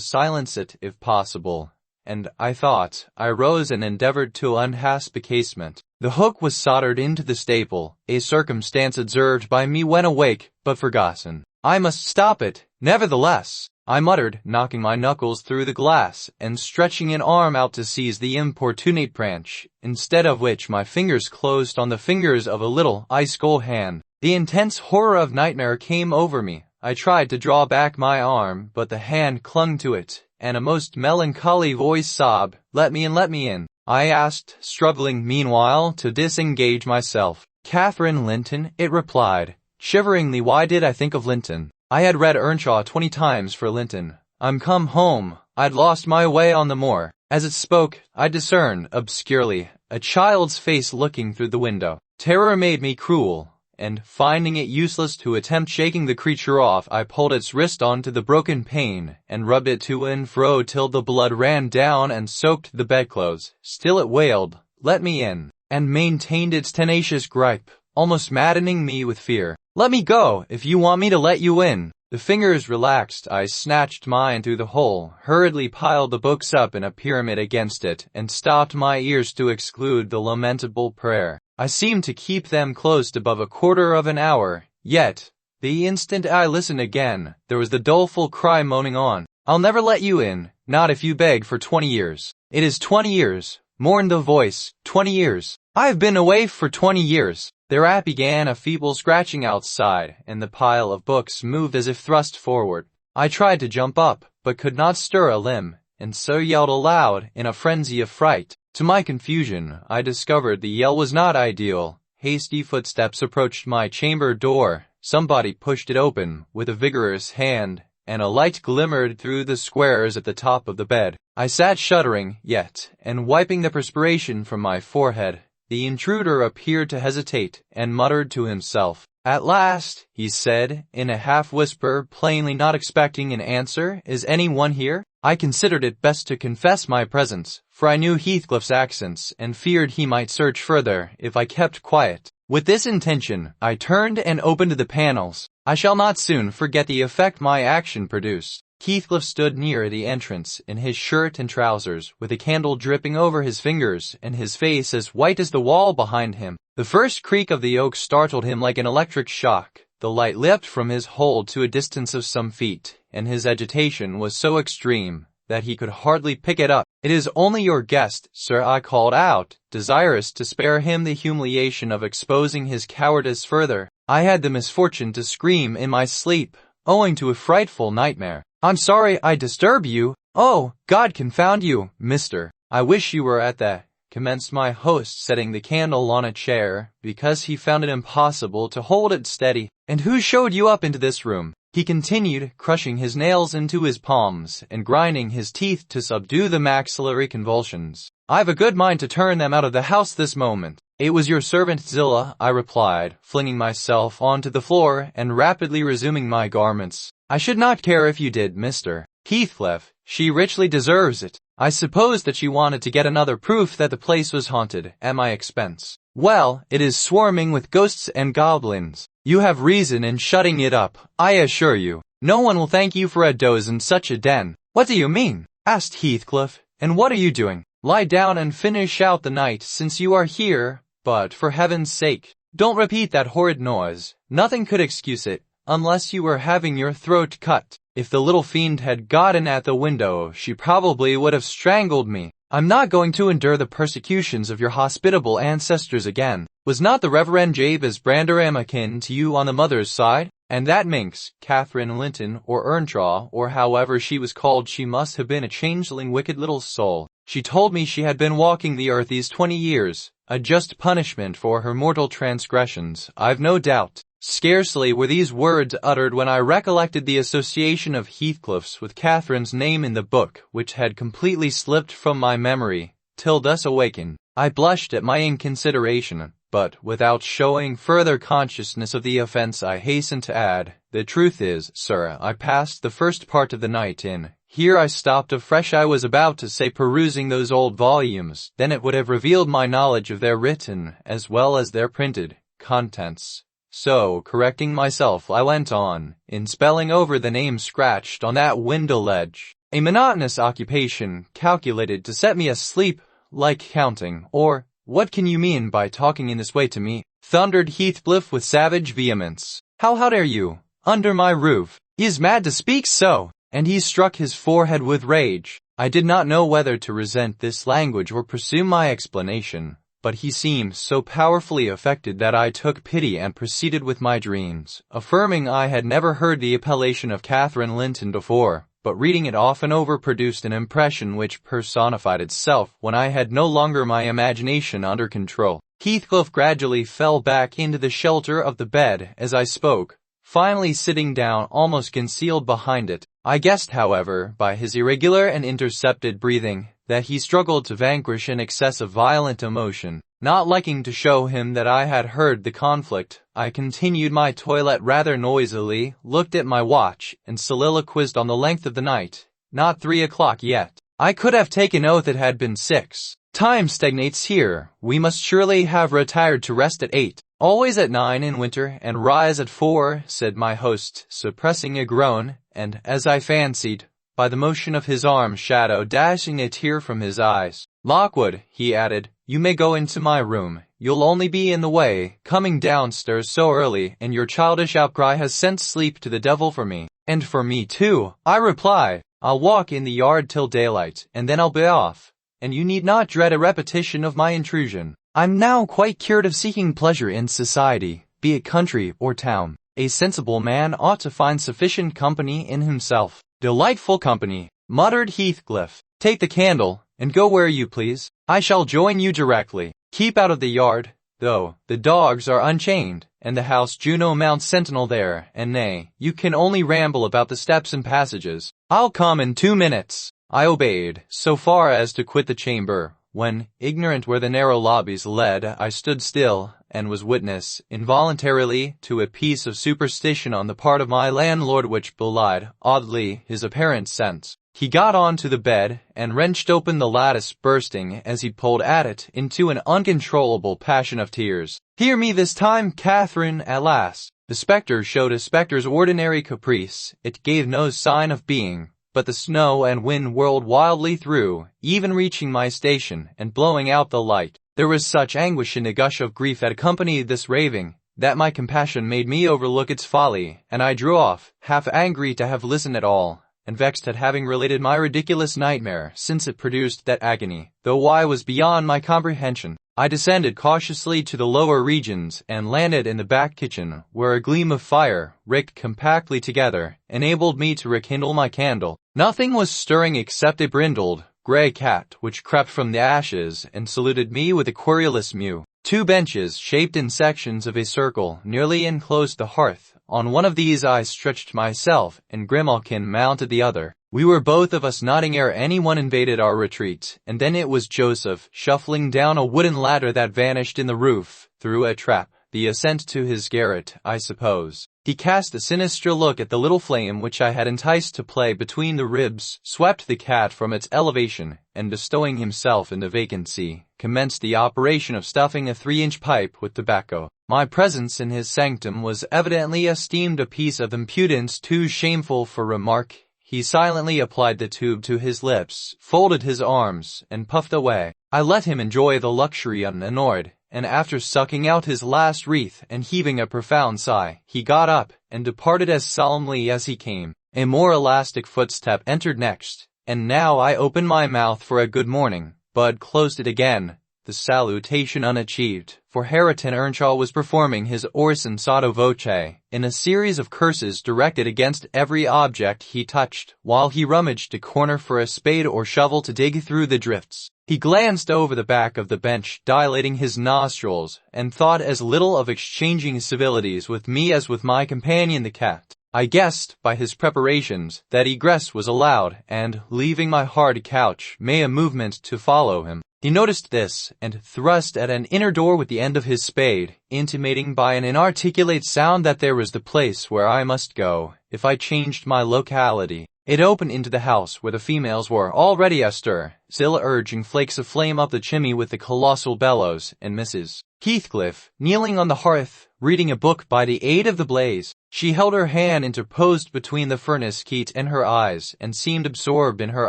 silence it if possible, and I rose and endeavored to unhasp the casement. The hook was soldered into the staple, a circumstance observed by me when awake, but forgotten. I must stop it, nevertheless, I muttered, knocking my knuckles through the glass, and stretching an arm out to seize the importunate branch, instead of which my fingers closed on the fingers of a little ice-cold hand. The intense horror of nightmare came over me. I tried to draw back my arm, but the hand clung to it, and a most melancholy voice sobbed, "Let me in, let me in." I asked, struggling meanwhile to disengage myself. "Catherine Linton," it replied, shiveringly. Why did I think of Linton? I had read Earnshaw 20 times for Linton. I'm come home. I'd lost my way on the moor. As it spoke, I discerned, obscurely, a child's face looking through the window. Terror made me cruel, and, finding it useless to attempt shaking the creature off, I pulled its wrist onto the broken pane, and rubbed it to and fro till the blood ran down and soaked the bedclothes. Still it wailed, "Let me in," and maintained its tenacious gripe, almost maddening me with fear. "Let me go, if you want me to let you in." The fingers relaxed. I snatched mine through the hole, hurriedly piled the books up in a pyramid against it, and stopped my ears to exclude the lamentable prayer. I seemed to keep them closed above a quarter of an hour, yet, the instant I listened again, there was the doleful cry moaning on. "I'll never let you in, not if you beg for 20 years. It is 20 years, mourned the voice, 20 years. I have been away for 20 years. Thereat began a feeble scratching outside, and the pile of books moved as if thrust forward. I tried to jump up, but could not stir a limb, and so yelled aloud in a frenzy of fright. To my confusion, I discovered the yell was not ideal. Hasty footsteps approached my chamber door. Somebody pushed it open with a vigorous hand, and a light glimmered through the squares at the top of the bed. I sat shuddering, yet, and wiping the perspiration from my forehead. The intruder appeared to hesitate, and muttered to himself. "At last," he said, in a half-whisper, plainly not expecting an answer. "Is any one here?" I considered it best to confess my presence, for I knew Heathcliff's accents, and feared he might search further if I kept quiet. With this intention, I turned and opened the panels. I shall not soon forget the effect my action produced. Heathcliff stood near the entrance, in his shirt and trousers, with a candle dripping over his fingers, and his face as white as the wall behind him. The first creak of the oak startled him like an electric shock. The light leapt from his hold to a distance of some feet, and his agitation was so extreme that he could hardly pick it up. "It is only your guest, sir," I called out, desirous to spare him the humiliation of exposing his cowardice further. I had the misfortune to scream in my sleep, owing to a frightful nightmare. "I'm sorry I disturb you." "Oh, God confound you, mister. I wish you were at the," commenced my host, setting the candle on a chair, because he found it impossible to hold it steady. "And who showed you up into this room?" he continued, crushing his nails into his palms, and grinding his teeth to subdue the maxillary convulsions. "I've a good mind to turn them out of the house this moment." "It was your servant Zillah," I replied, flinging myself onto the floor, and rapidly resuming my garments. "I should not care if you did, Mr. Heathcliff. She richly deserves it. I suppose that she wanted to get another proof that the place was haunted, at my expense. Well, it is swarming with ghosts and goblins. You have reason in shutting it up, I assure you. No one will thank you for a doze in such a den." "What do you mean?" asked Heathcliff. "And what are you doing?" "Lie down and finish out the night since you are here, but for heaven's sake, don't repeat that horrid noise. Nothing could excuse it, unless you were having your throat cut. If the little fiend had gotten at the window, she probably would have strangled me." I'm not going to endure the persecutions of your hospitable ancestors again. Was not the Reverend Jabez Branderham akin to you on the mother's side? And that minx, Catherine Linton, or Earnshaw, or however she was called, she must have been a changeling, wicked little soul. She told me she had been walking the earth these 20 years, a just punishment for her mortal transgressions, I've no doubt. Scarcely were these words uttered when I recollected the association of Heathcliff's with Catherine's name in the book, which had completely slipped from my memory, till thus awakened. I blushed at my inconsideration, but, without showing further consciousness of the offence, I hastened to add, the truth is, sir, I passed the first part of the night in. Here I stopped afresh. I was about to say perusing those old volumes, then it would have revealed my knowledge of their written, as well as their printed, contents. So, correcting myself, I went on, in spelling over the name scratched on that window ledge. A monotonous occupation, calculated to set me asleep, like counting, or, what can you mean by talking in this way to me? Thundered Heathcliff with savage vehemence. How dare you, under my roof? He is mad to speak so, and he struck his forehead with rage. I did not know whether to resent this language or pursue my explanation, but he seemed so powerfully affected that I took pity and proceeded with my dreams, affirming I had never heard the appellation of Catherine Linton before, but reading it often over produced an impression which personified itself when I had no longer my imagination under control. Heathcliff gradually fell back into the shelter of the bed as I spoke, finally sitting down almost concealed behind it. I guessed, however, by his irregular and intercepted breathing, that he struggled to vanquish an excess of violent emotion. Not liking to show him that I had heard the conflict, I continued my toilet rather noisily, looked at my watch, and soliloquized on the length of the night. Not 3 o'clock yet. I could have taken oath it had been 6. Time stagnates here. We must surely have retired to rest at 8. Always at 9 in winter, and rise at 4, said my host, suppressing a groan, and, as I fancied, by the motion of his arm shadow dashing a tear from his eyes. Lockwood, he added, you may go into my room. You'll only be in the way, coming downstairs so early, and your childish outcry has sent sleep to the devil for me. And for me too, I replied. I'll walk in the yard till daylight, and then I'll be off, and you need not dread a repetition of my intrusion. I'm now quite cured of seeking pleasure in society, be it country or town. A sensible man ought to find sufficient company in himself. Delightful company, muttered Heathcliff. Take the candle, and go where you please. I shall join you directly. Keep out of the yard, though. The dogs are unchained, and the house Juno mounts sentinel there, and nay, you can only ramble about the steps and passages. I'll come in 2 minutes. I obeyed, so far as to quit the chamber, when, ignorant where the narrow lobbies led, I stood still, and was witness, involuntarily, to a piece of superstition on the part of my landlord which belied, oddly, his apparent sense. He got on to the bed, and wrenched open the lattice, bursting, as he pulled at it, into an uncontrollable passion of tears. Hear me this time, Catherine, at last. The spectre showed a spectre's ordinary caprice. It gave no sign of being, but the snow and wind whirled wildly through, even reaching my station, and blowing out the light. There was such anguish in the gush of grief that accompanied this raving, that my compassion made me overlook its folly, and I drew off, half angry to have listened at all, and vexed at having related my ridiculous nightmare, since it produced that agony, though why was beyond my comprehension. I descended cautiously to the lower regions, and landed in the back kitchen, where a gleam of fire, raked compactly together, enabled me to rekindle my candle. Nothing was stirring except a brindled, grey cat, which crept from the ashes, and saluted me with a querulous mew. 2 benches, shaped in sections of a circle, nearly enclosed the hearth. On one of these I stretched myself, and Grimalkin mounted the other. We were both of us nodding ere anyone invaded our retreat, and then it was Joseph, shuffling down a wooden ladder that vanished in the roof, through a trap, the ascent to his garret, I suppose. He cast a sinister look at the little flame which I had enticed to play between the ribs, swept the cat from its elevation, and bestowing himself in the vacancy, commenced the operation of stuffing a 3-inch pipe with tobacco. My presence in his sanctum was evidently esteemed a piece of impudence too shameful for remark. He silently applied the tube to his lips, folded his arms, and puffed away. I let him enjoy the luxury unannoyed, and after sucking out his last wreath and heaving a profound sigh, he got up and departed as solemnly as he came. A more elastic footstep entered next, and now I opened my mouth for a good morning, but closed it again, the salutation unachieved, for Hareton Earnshaw was performing his orison sotto voce in a series of curses directed against every object he touched, while he rummaged a corner for a spade or shovel to dig through the drifts. He glanced over the back of the bench, dilating his nostrils, and thought as little of exchanging civilities with me as with my companion the cat. I guessed, by his preparations, that egress was allowed, and, leaving my hard couch, made a movement to follow him. He noticed this, and thrust at an inner door with the end of his spade, intimating by an inarticulate sound that there was the place where I must go, if I changed my locality. It opened into the house where the females were already astir, Zillah urging flakes of flame up the chimney with the colossal bellows, and Mrs. Heathcliff, kneeling on the hearth, reading a book by the aid of the blaze. She held her hand interposed between the furnace heat and her eyes, and seemed absorbed in her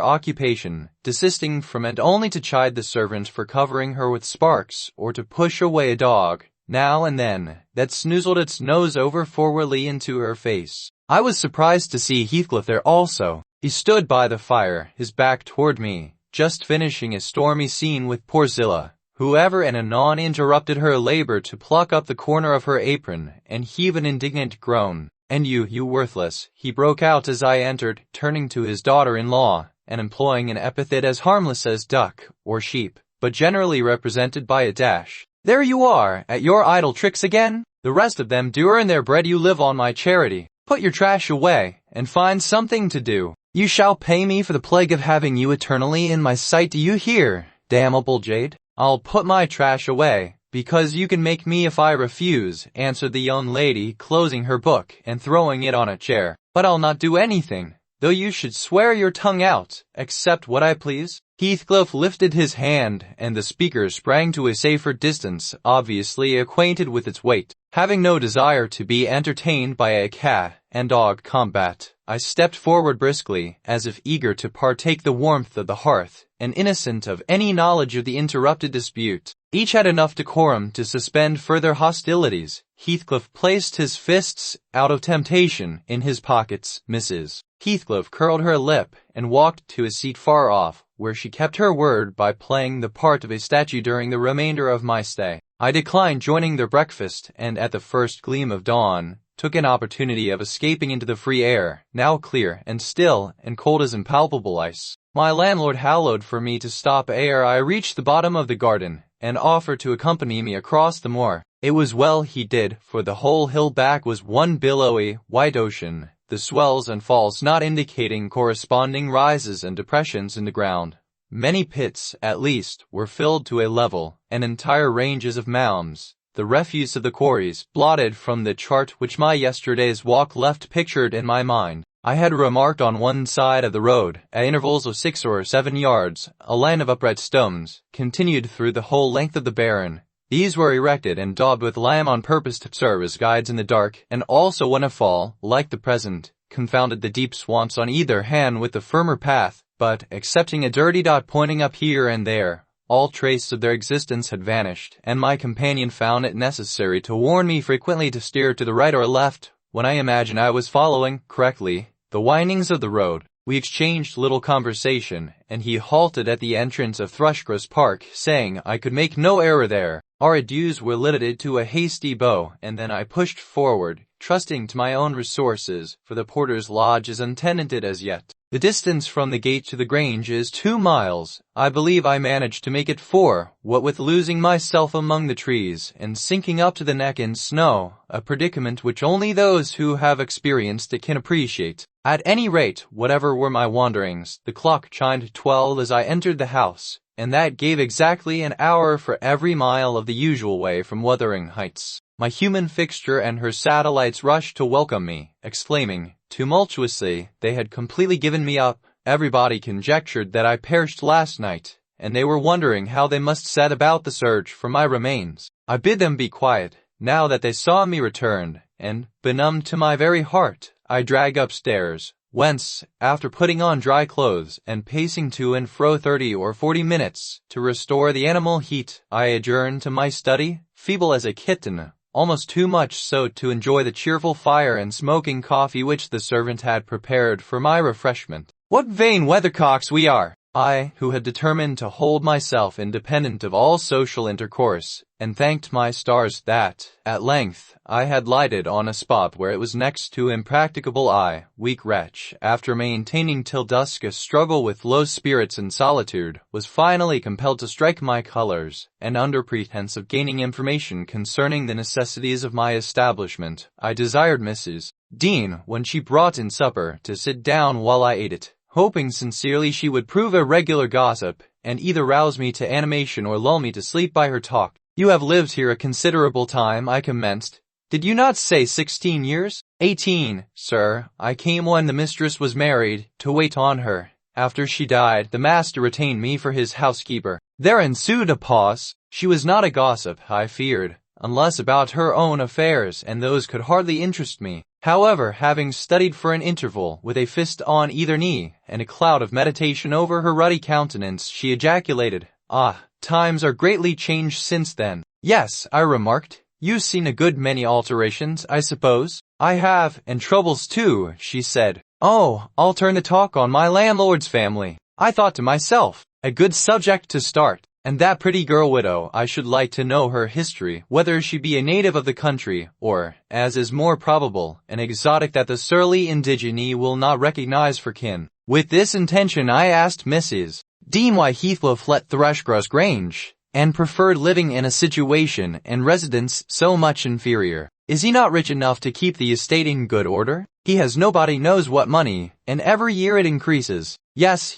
occupation, desisting from it only to chide the servant for covering her with sparks, or to push away a dog, now and then, that snoozled its nose over forwardly into her face. I was surprised to see Heathcliff there also. He stood by the fire, his back toward me, just finishing a stormy scene with poor Zillah, who ever and anon interrupted her labor to pluck up the corner of her apron and heave an indignant groan. "And you worthless," he broke out as I entered, turning to his daughter-in-law, and employing an epithet as harmless as duck or sheep, but generally represented by a dash. "There you are, at your idle tricks again? The rest of them do earn their bread. You live on my charity. Put your trash away, and find something to do. You shall pay me for the plague of having you eternally in my sight. Do you hear, damnable jade?" "I'll put my trash away, because you can make me if I refuse," answered the young lady, closing her book and throwing it on a chair. "But I'll not do anything, though you should swear your tongue out, except what I please." Heathcliff lifted his hand, and the speaker sprang to a safer distance, obviously acquainted with its weight. Having no desire to be entertained by a cat and dog combat, I stepped forward briskly, as if eager to partake the warmth of the hearth, and innocent of any knowledge of the interrupted dispute. Each had enough decorum to suspend further hostilities. Heathcliff placed his fists, out of temptation, in his pockets. Mrs. Heathcliff curled her lip and walked to a seat far off, where she kept her word by playing the part of a statue during the remainder of my stay. I declined joining their breakfast, and at the first gleam of dawn, took an opportunity of escaping into the free air, now clear and still and cold as impalpable ice. My landlord hallooed for me to stop ere I reached the bottom of the garden, and offered to accompany me across the moor. It was well he did, for the whole hill back was one billowy, white ocean, the swells and falls not indicating corresponding rises and depressions in the ground. Many pits, at least, were filled to a level, and entire ranges of mounds, the refuse of the quarries, blotted from the chart which my yesterday's walk left pictured in my mind. I had remarked on one side of the road, at intervals of 6 or 7 yards, a line of upright stones, continued through the whole length of the barren. These were erected and daubed with lime on purpose to serve as guides in the dark, and also when a fall, like the present, confounded the deep swamps on either hand with the firmer path, but, excepting a dirty dot pointing up here and there, all trace of their existence had vanished, and my companion found it necessary to warn me frequently to steer to the right or left, when I imagined I was following, correctly, the windings of the road. We exchanged little conversation, and he halted at the entrance of Thrushcross Park, saying I could make no error there. Our adieus were limited to a hasty bow, and then I pushed forward, trusting to my own resources, for the porter's lodge is untenanted as yet. The distance from the gate to the Grange is 2 miles. I believe I managed to make it 4, what with losing myself among the trees, and sinking up to the neck in snow, a predicament which only those who have experienced it can appreciate. At any rate, whatever were my wanderings, the clock chimed 12 as I entered the house, and that gave exactly an hour for every mile of the usual way from Wuthering Heights. My human fixture and her satellites rushed to welcome me, exclaiming, tumultuously, they had completely given me up. Everybody conjectured that I perished last night, and they were wondering how they must set about the search for my remains. I bid them be quiet, now that they saw me return, and, benumbed to my very heart, I dragged upstairs, whence, after putting on dry clothes and pacing to and fro 30 or 40 minutes, to restore the animal heat, I adjourned to my study, feeble as a kitten, almost too much so to enjoy the cheerful fire and smoking coffee which the servant had prepared for my refreshment. What vain weathercocks we are! I, who had determined to hold myself independent of all social intercourse, and thanked my stars that, at length, I had lighted on a spot where it was next to impracticable. I, weak wretch, after maintaining till dusk a struggle with low spirits and solitude, was finally compelled to strike my colors, and under pretense of gaining information concerning the necessities of my establishment, I desired Mrs. Dean, when she brought in supper, to sit down while I ate it, hoping sincerely she would prove a regular gossip, and either rouse me to animation or lull me to sleep by her talk. "You have lived here a considerable time," I commenced. "Did you not say 16 years? 18, sir. I came when the mistress was married, to wait on her. After she died, the master retained me for his housekeeper." There ensued a pause. She was not a gossip, I feared, unless about her own affairs, and those could hardly interest me. However, having studied for an interval, with a fist on either knee, and a cloud of meditation over her ruddy countenance, she ejaculated, "Ah, times are greatly changed since then." "Yes," I remarked, "you've seen a good many alterations, I suppose?" "I have, and troubles too," she said. "Oh, I'll turn the talk on my landlord's family." I thought to myself, a good subject to start. And that pretty girl widow, I should like to know her history, whether she be a native of the country, or, as is more probable, an exotic that the surly indigene will not recognize for kin. With this intention I asked Mrs. Dean why Heathcliff let Thrushcross Grange, and preferred living in a situation and residence so much inferior. "Is he not rich enough to keep the estate in good order? He has nobody knows what money, and every year it increases." Yes,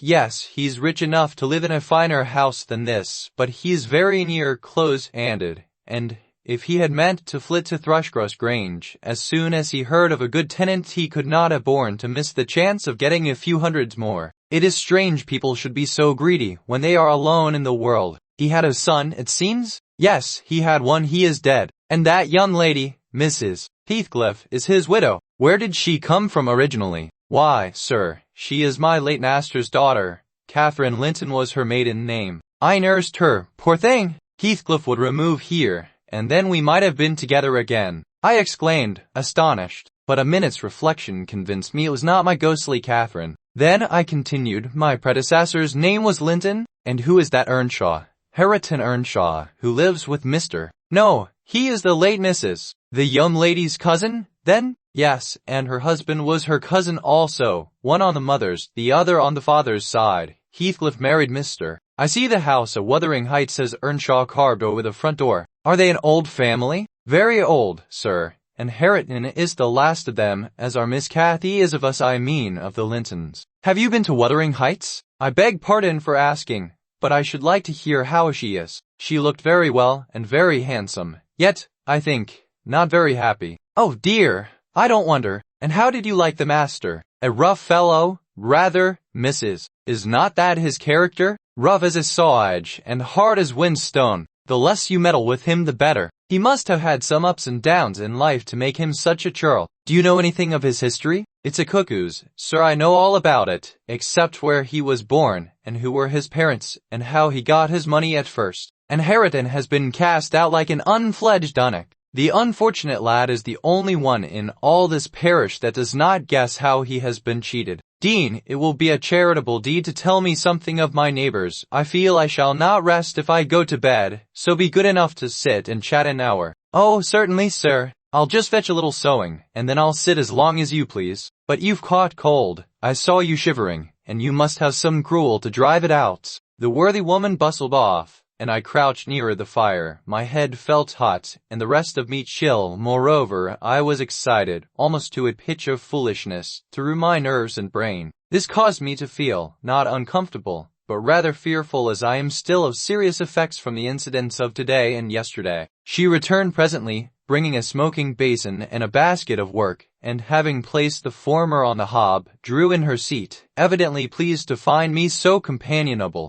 he's rich enough to live in a finer house than this, but he's very near close-handed, and if he had meant to flit to Thrushcross Grange, as soon as he heard of a good tenant he could not have borne to miss the chance of getting a few hundreds more. It is strange people should be so greedy when they are alone in the world. He had a son, it seems? Yes, he had one. He is dead. And that young lady, Mrs. Heathcliff, is his widow. Where did she come from originally? Why, sir, she is my late master's daughter. Catherine Linton was her maiden name. I nursed her, poor thing. Heathcliff would remove here, and then we might have been together again. I exclaimed, astonished, but a minute's reflection convinced me it was not my ghostly Catherine. Then I continued, my predecessor's name was Linton, and who is that Earnshaw? Hareton Earnshaw, who lives with Mr. No, he is the late Mrs. The young lady's cousin, then? Yes, and her husband was her cousin also, one on the mother's, the other on the father's side. Heathcliff married Mr. I see the house at Wuthering Heights says Earnshaw carved over the front door. Are they an old family? Very old, sir, and Hareton is the last of them, as our Miss Cathy is of us, I mean of the Lintons. Have you been to Wuthering Heights? I beg pardon for asking, but I should like to hear how she is. She looked very well and very handsome, yet, I think, not very happy. Oh dear, I don't wonder. And how did you like the master? A rough fellow, rather, Mrs. Is not that his character? Rough as a saw edge and hard as whinstone. The less you meddle with him the better. He must have had some ups and downs in life to make him such a churl. Do you know anything of his history? It's a cuckoo's, sir. I know all about it, except where he was born, and who were his parents, and how he got his money at first. And Hareton has been cast out like an unfledged dunnock. The unfortunate lad is the only one in all this parish that does not guess how he has been cheated. Dean, it will be a charitable deed to tell me something of my neighbors. I feel I shall not rest if I go to bed, so be good enough to sit and chat an hour. Oh, certainly, sir. I'll just fetch a little sewing, and then I'll sit as long as you please. But you've caught cold. I saw you shivering, and you must have some gruel to drive it out. The worthy woman bustled off, and I crouched nearer the fire. My head felt hot, and the rest of me chill. Moreover, I was excited, almost to a pitch of foolishness, through my nerves and brain. This caused me to feel, not uncomfortable, but rather fearful, as I am still of serious effects from the incidents of today and yesterday. She returned presently, bringing a smoking basin and a basket of work, and having placed the former on the hob, drew in her seat, evidently pleased to find me so companionable.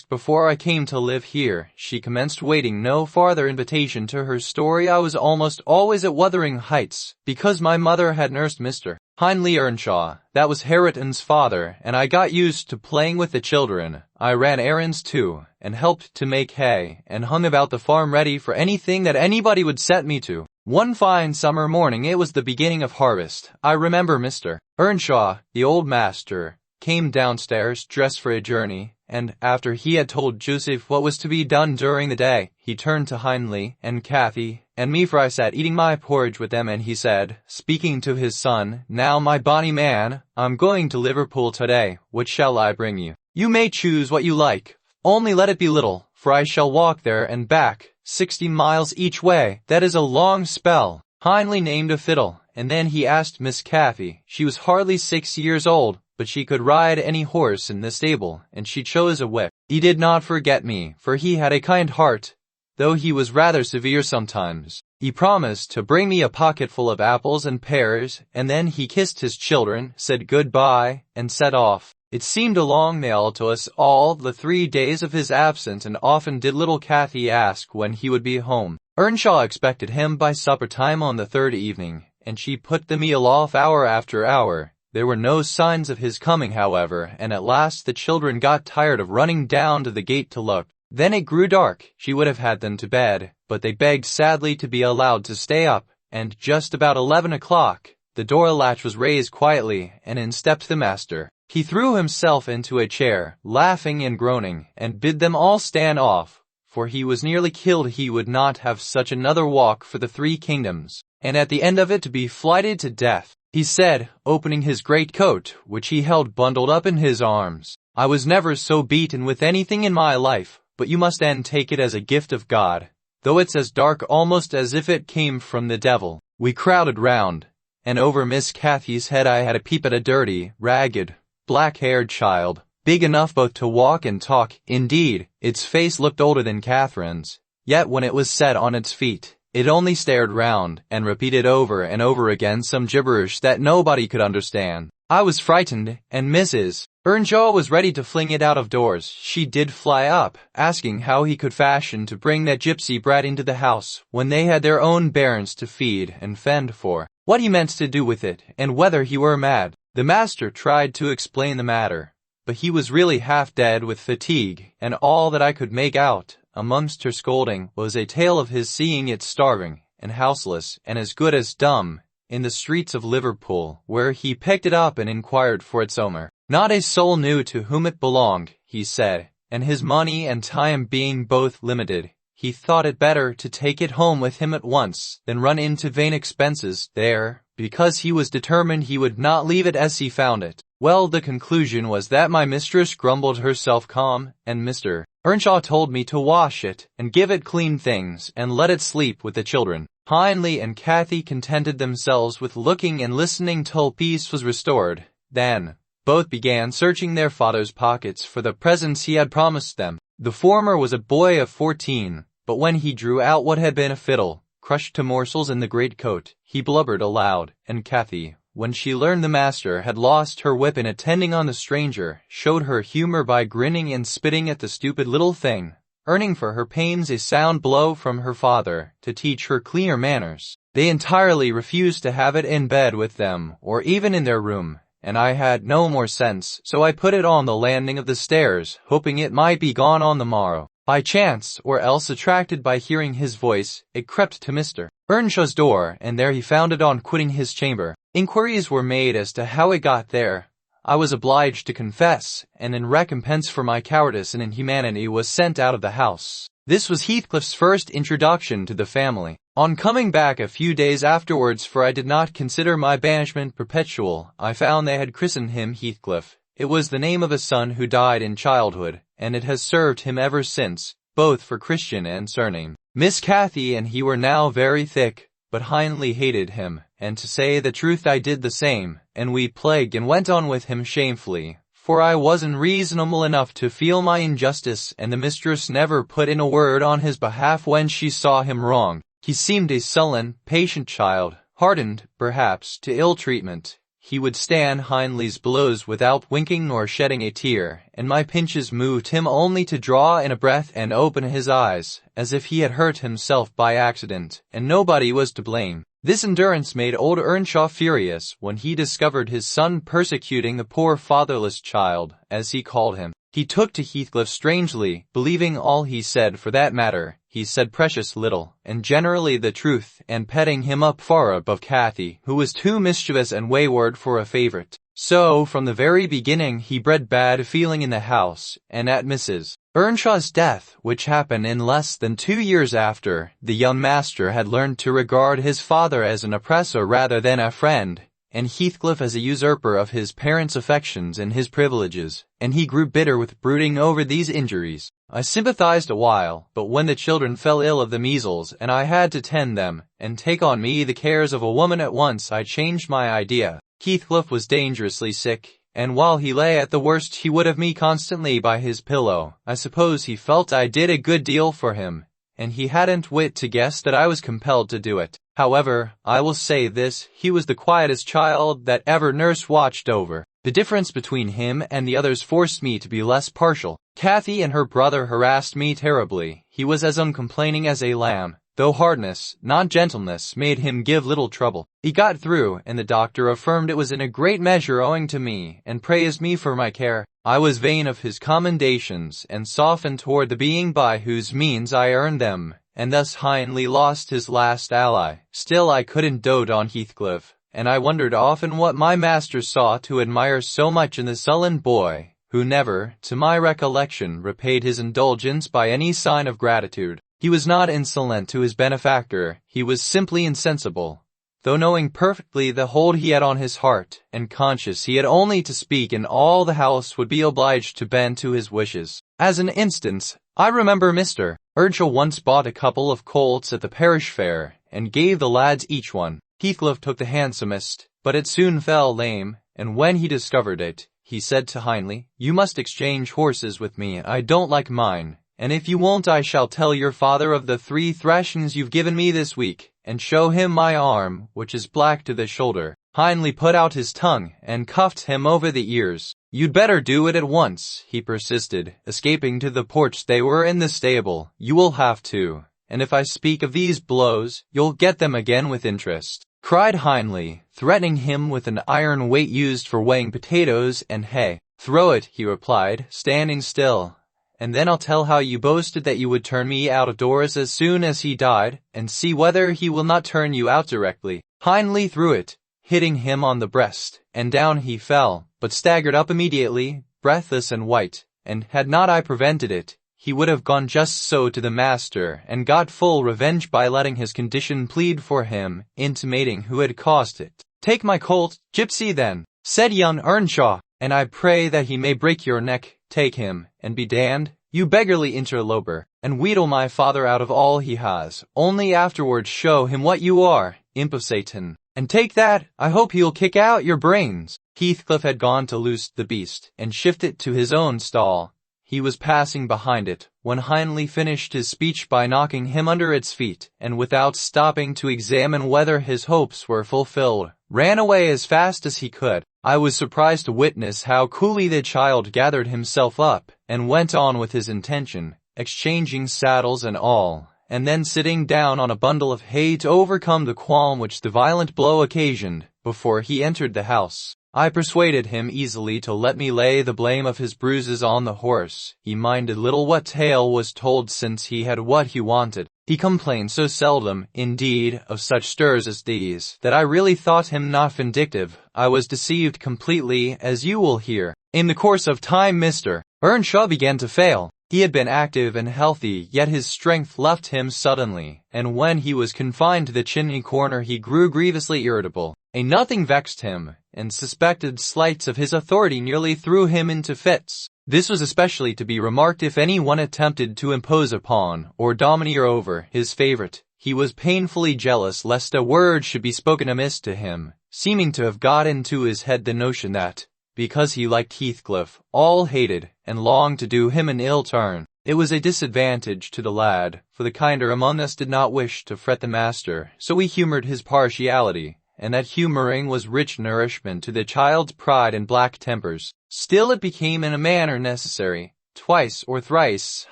Before I came to live here, she commenced, waiting no farther invitation to her story. I was almost always at Wuthering Heights, because my mother had nursed Mr. Hindley Earnshaw, that was Hareton's father, and I got used to playing with the children. I ran errands too, and helped to make hay, and hung about the farm ready for anything that anybody would set me to. One fine summer morning, it was the beginning of harvest, I remember Mr. Earnshaw, the old master, came downstairs dressed for a journey, and, after he had told Joseph what was to be done during the day, he turned to Hindley and Cathy and me, for I sat eating my porridge with them, and he said, speaking to his son, "Now, my bonny man, I'm going to Liverpool today. What shall I bring you? You may choose what you like, only let it be little, for I shall walk there and back, 60 miles each way. That is a long spell." Hindley named a fiddle, and then he asked Miss Cathy. She was hardly 6 years old, but she could ride any horse in the stable, and she chose a whip. He did not forget me, for he had a kind heart, though he was rather severe sometimes. He promised to bring me a pocketful of apples and pears, and then he kissed his children, said good-bye, and set off. It seemed a long mail to us all the 3 days of his absence, and often did little Cathy ask when he would be home. Earnshaw expected him by supper-time on the third evening, and she put the meal off hour after hour. There were no signs of his coming, however, and at last the children got tired of running down to the gate to look. Then it grew dark. She would have had them to bed, but they begged sadly to be allowed to stay up, and just about 11 o'clock, the door latch was raised quietly, and in stepped the master. He threw himself into a chair, laughing and groaning, and bid them all stand off, for he was nearly killed. He would not have such another walk for the 3 kingdoms, and at the end of it to be flighted to death. He said, opening his great coat, which he held bundled up in his arms, "I was never so beaten with anything in my life, but you must take it as a gift of God, though it's as dark almost as if it came from the devil." We crowded round, and over Miss Cathy's head I had a peep at a dirty, ragged, black-haired child, big enough both to walk and talk. Indeed, its face looked older than Catherine's, yet when it was set on its feet, it only stared round and repeated over and over again some gibberish that nobody could understand. I was frightened, and Mrs. Earnshaw was ready to fling it out of doors. She did fly up, asking how he could fashion to bring that gypsy brat into the house, when they had their own bairns to feed and fend for, what he meant to do with it, and whether he were mad. The master tried to explain the matter, but he was really half dead with fatigue, and all that I could make out, amongst her scolding, was a tale of his seeing it starving, and houseless, and as good as dumb, in the streets of Liverpool, where he picked it up and inquired for its owner. Not a soul knew to whom it belonged, he said, and his money and time being both limited, he thought it better to take it home with him at once than run into vain expenses there, because he was determined he would not leave it as he found it. Well, the conclusion was that my mistress grumbled herself calm, and Mr. Earnshaw told me to wash it, and give it clean things, and let it sleep with the children. Hindley and Cathy contented themselves with looking and listening till peace was restored. Then both began searching their father's pockets for the presents he had promised them. The former was a boy of 14, but when he drew out what had been a fiddle, crushed to morsels in the greatcoat, he blubbered aloud, and Cathy, when she learned the master had lost her whip in attending on the stranger, showed her humor by grinning and spitting at the stupid little thing, earning for her pains a sound blow from her father to teach her cleaner manners. They entirely refused to have it in bed with them, or even in their room, and I had no more sense, so I put it on the landing of the stairs, hoping it might be gone on the morrow. By chance, or else attracted by hearing his voice, it crept to Mr. Earnshaw's door, and there he found it on quitting his chamber. Inquiries were made as to how it got there. I was obliged to confess, and in recompense for my cowardice and inhumanity was sent out of the house. This was Heathcliff's first introduction to the family. On coming back a few days afterwards, for I did not consider my banishment perpetual, I found they had christened him Heathcliff. It was the name of a son who died in childhood, and it has served him ever since, both for Christian and surname. Miss Cathy and he were now very thick, but Hindley hated him, and to say the truth I did the same, and we plagued and went on with him shamefully, for I wasn't reasonable enough to feel my injustice, and the mistress never put in a word on his behalf when she saw him wronged. He seemed a sullen, patient child, hardened, perhaps, to ill treatment. He would stand Hindley's blows without winking nor shedding a tear, and my pinches moved him only to draw in a breath and open his eyes, as if he had hurt himself by accident, and nobody was to blame. This endurance made old Earnshaw furious when he discovered his son persecuting the poor fatherless child, as he called him. He took to Heathcliff strangely, believing all he said. For that matter, he said precious little, and generally the truth, and petting him up far above Cathy, who was too mischievous and wayward for a favorite. So, from the very beginning he bred bad feeling in the house, and at Mrs. Earnshaw's death, which happened in less than 2 years after, the young master had learned to regard his father as an oppressor rather than a friend, and Heathcliff as a usurper of his parents' affections and his privileges, and he grew bitter with brooding over these injuries. I sympathized a while, but when the children fell ill of the measles and I had to tend them, and take on me the cares of a woman at once, I changed my idea. Heathcliff was dangerously sick, and while he lay at the worst he would have me constantly by his pillow. I suppose he felt I did a good deal for him, and he hadn't wit to guess that I was compelled to do it. However, I will say this, he was the quietest child that ever nurse watched over. The difference between him and the others forced me to be less partial. Cathy and her brother harassed me terribly. He was as uncomplaining as a lamb, though hardness, not gentleness, made him give little trouble. He got through, and the doctor affirmed it was in a great measure owing to me, and praised me for my care. I was vain of his commendations, and softened toward the being by whose means I earned them, and thus Hindley lost his last ally. Still I couldn't dote on Heathcliff, and I wondered often what my master saw to admire so much in the sullen boy, who never, to my recollection, repaid his indulgence by any sign of gratitude. He was not insolent to his benefactor, he was simply insensible, though knowing perfectly the hold he had on his heart, and conscious he had only to speak and all the house would be obliged to bend to his wishes. As an instance, I remember Mr. Earnshaw once bought a couple of colts at the parish fair, and gave the lads each one. Heathcliff took the handsomest, but it soon fell lame, and when he discovered it, he said to Hindley, "You must exchange horses with me, I don't like mine, and if you won't I shall tell your father of the 3 thrashings you've given me this week, and show him my arm, which is black to the shoulder." Hindley put out his tongue, and cuffed him over the ears. "You'd better do it at once," he persisted, escaping to the porch. "They were in the stable. You will have to, and if I speak of these blows, you'll get them again with interest," cried Hindley, threatening him with an iron weight used for weighing potatoes and hay. "Throw it," he replied, standing still, "and then I'll tell how you boasted that you would turn me out of doors as soon as he died, and see whether he will not turn you out directly." Hindley threw it, hitting him on the breast, and down he fell, but staggered up immediately, breathless and white, and had not I prevented it, he would have gone just so to the master, and got full revenge by letting his condition plead for him, intimating who had caused it. "Take my colt, gypsy then," said young Earnshaw, "and I pray that he may break your neck. Take him, and be damned, you beggarly interloper, and wheedle my father out of all he has, only afterwards show him what you are, imp of Satan. And take that, I hope he'll kick out your brains." Heathcliff had gone to loose the beast, and shift it to his own stall. He was passing behind it, when Hindley finished his speech by knocking him under its feet, and without stopping to examine whether his hopes were fulfilled, ran away as fast as he could. I was surprised to witness how coolly the child gathered himself up, and went on with his intention, exchanging saddles and all, and then sitting down on a bundle of hay to overcome the qualm which the violent blow occasioned, before he entered the house. I persuaded him easily to let me lay the blame of his bruises on the horse. He minded little what tale was told, since he had what he wanted. He complained so seldom, indeed, of such stirs as these, that I really thought him not vindictive. I was deceived completely, as you will hear. In the course of time Mr. Earnshaw began to fail. He had been active and healthy, yet his strength left him suddenly, and when he was confined to the chimney corner he grew grievously irritable. A nothing vexed him, and suspected slights of his authority nearly threw him into fits. This was especially to be remarked if any one attempted to impose upon, or domineer over, his favourite. He was painfully jealous lest a word should be spoken amiss to him, seeming to have got into his head the notion that, because he liked Heathcliff, all hated, and longed to do him an ill turn. It was a disadvantage to the lad, for the kinder among us did not wish to fret the master, so we humoured his partiality, and that humouring was rich nourishment to the child's pride and black tempers. Still it became in a manner necessary. Twice or thrice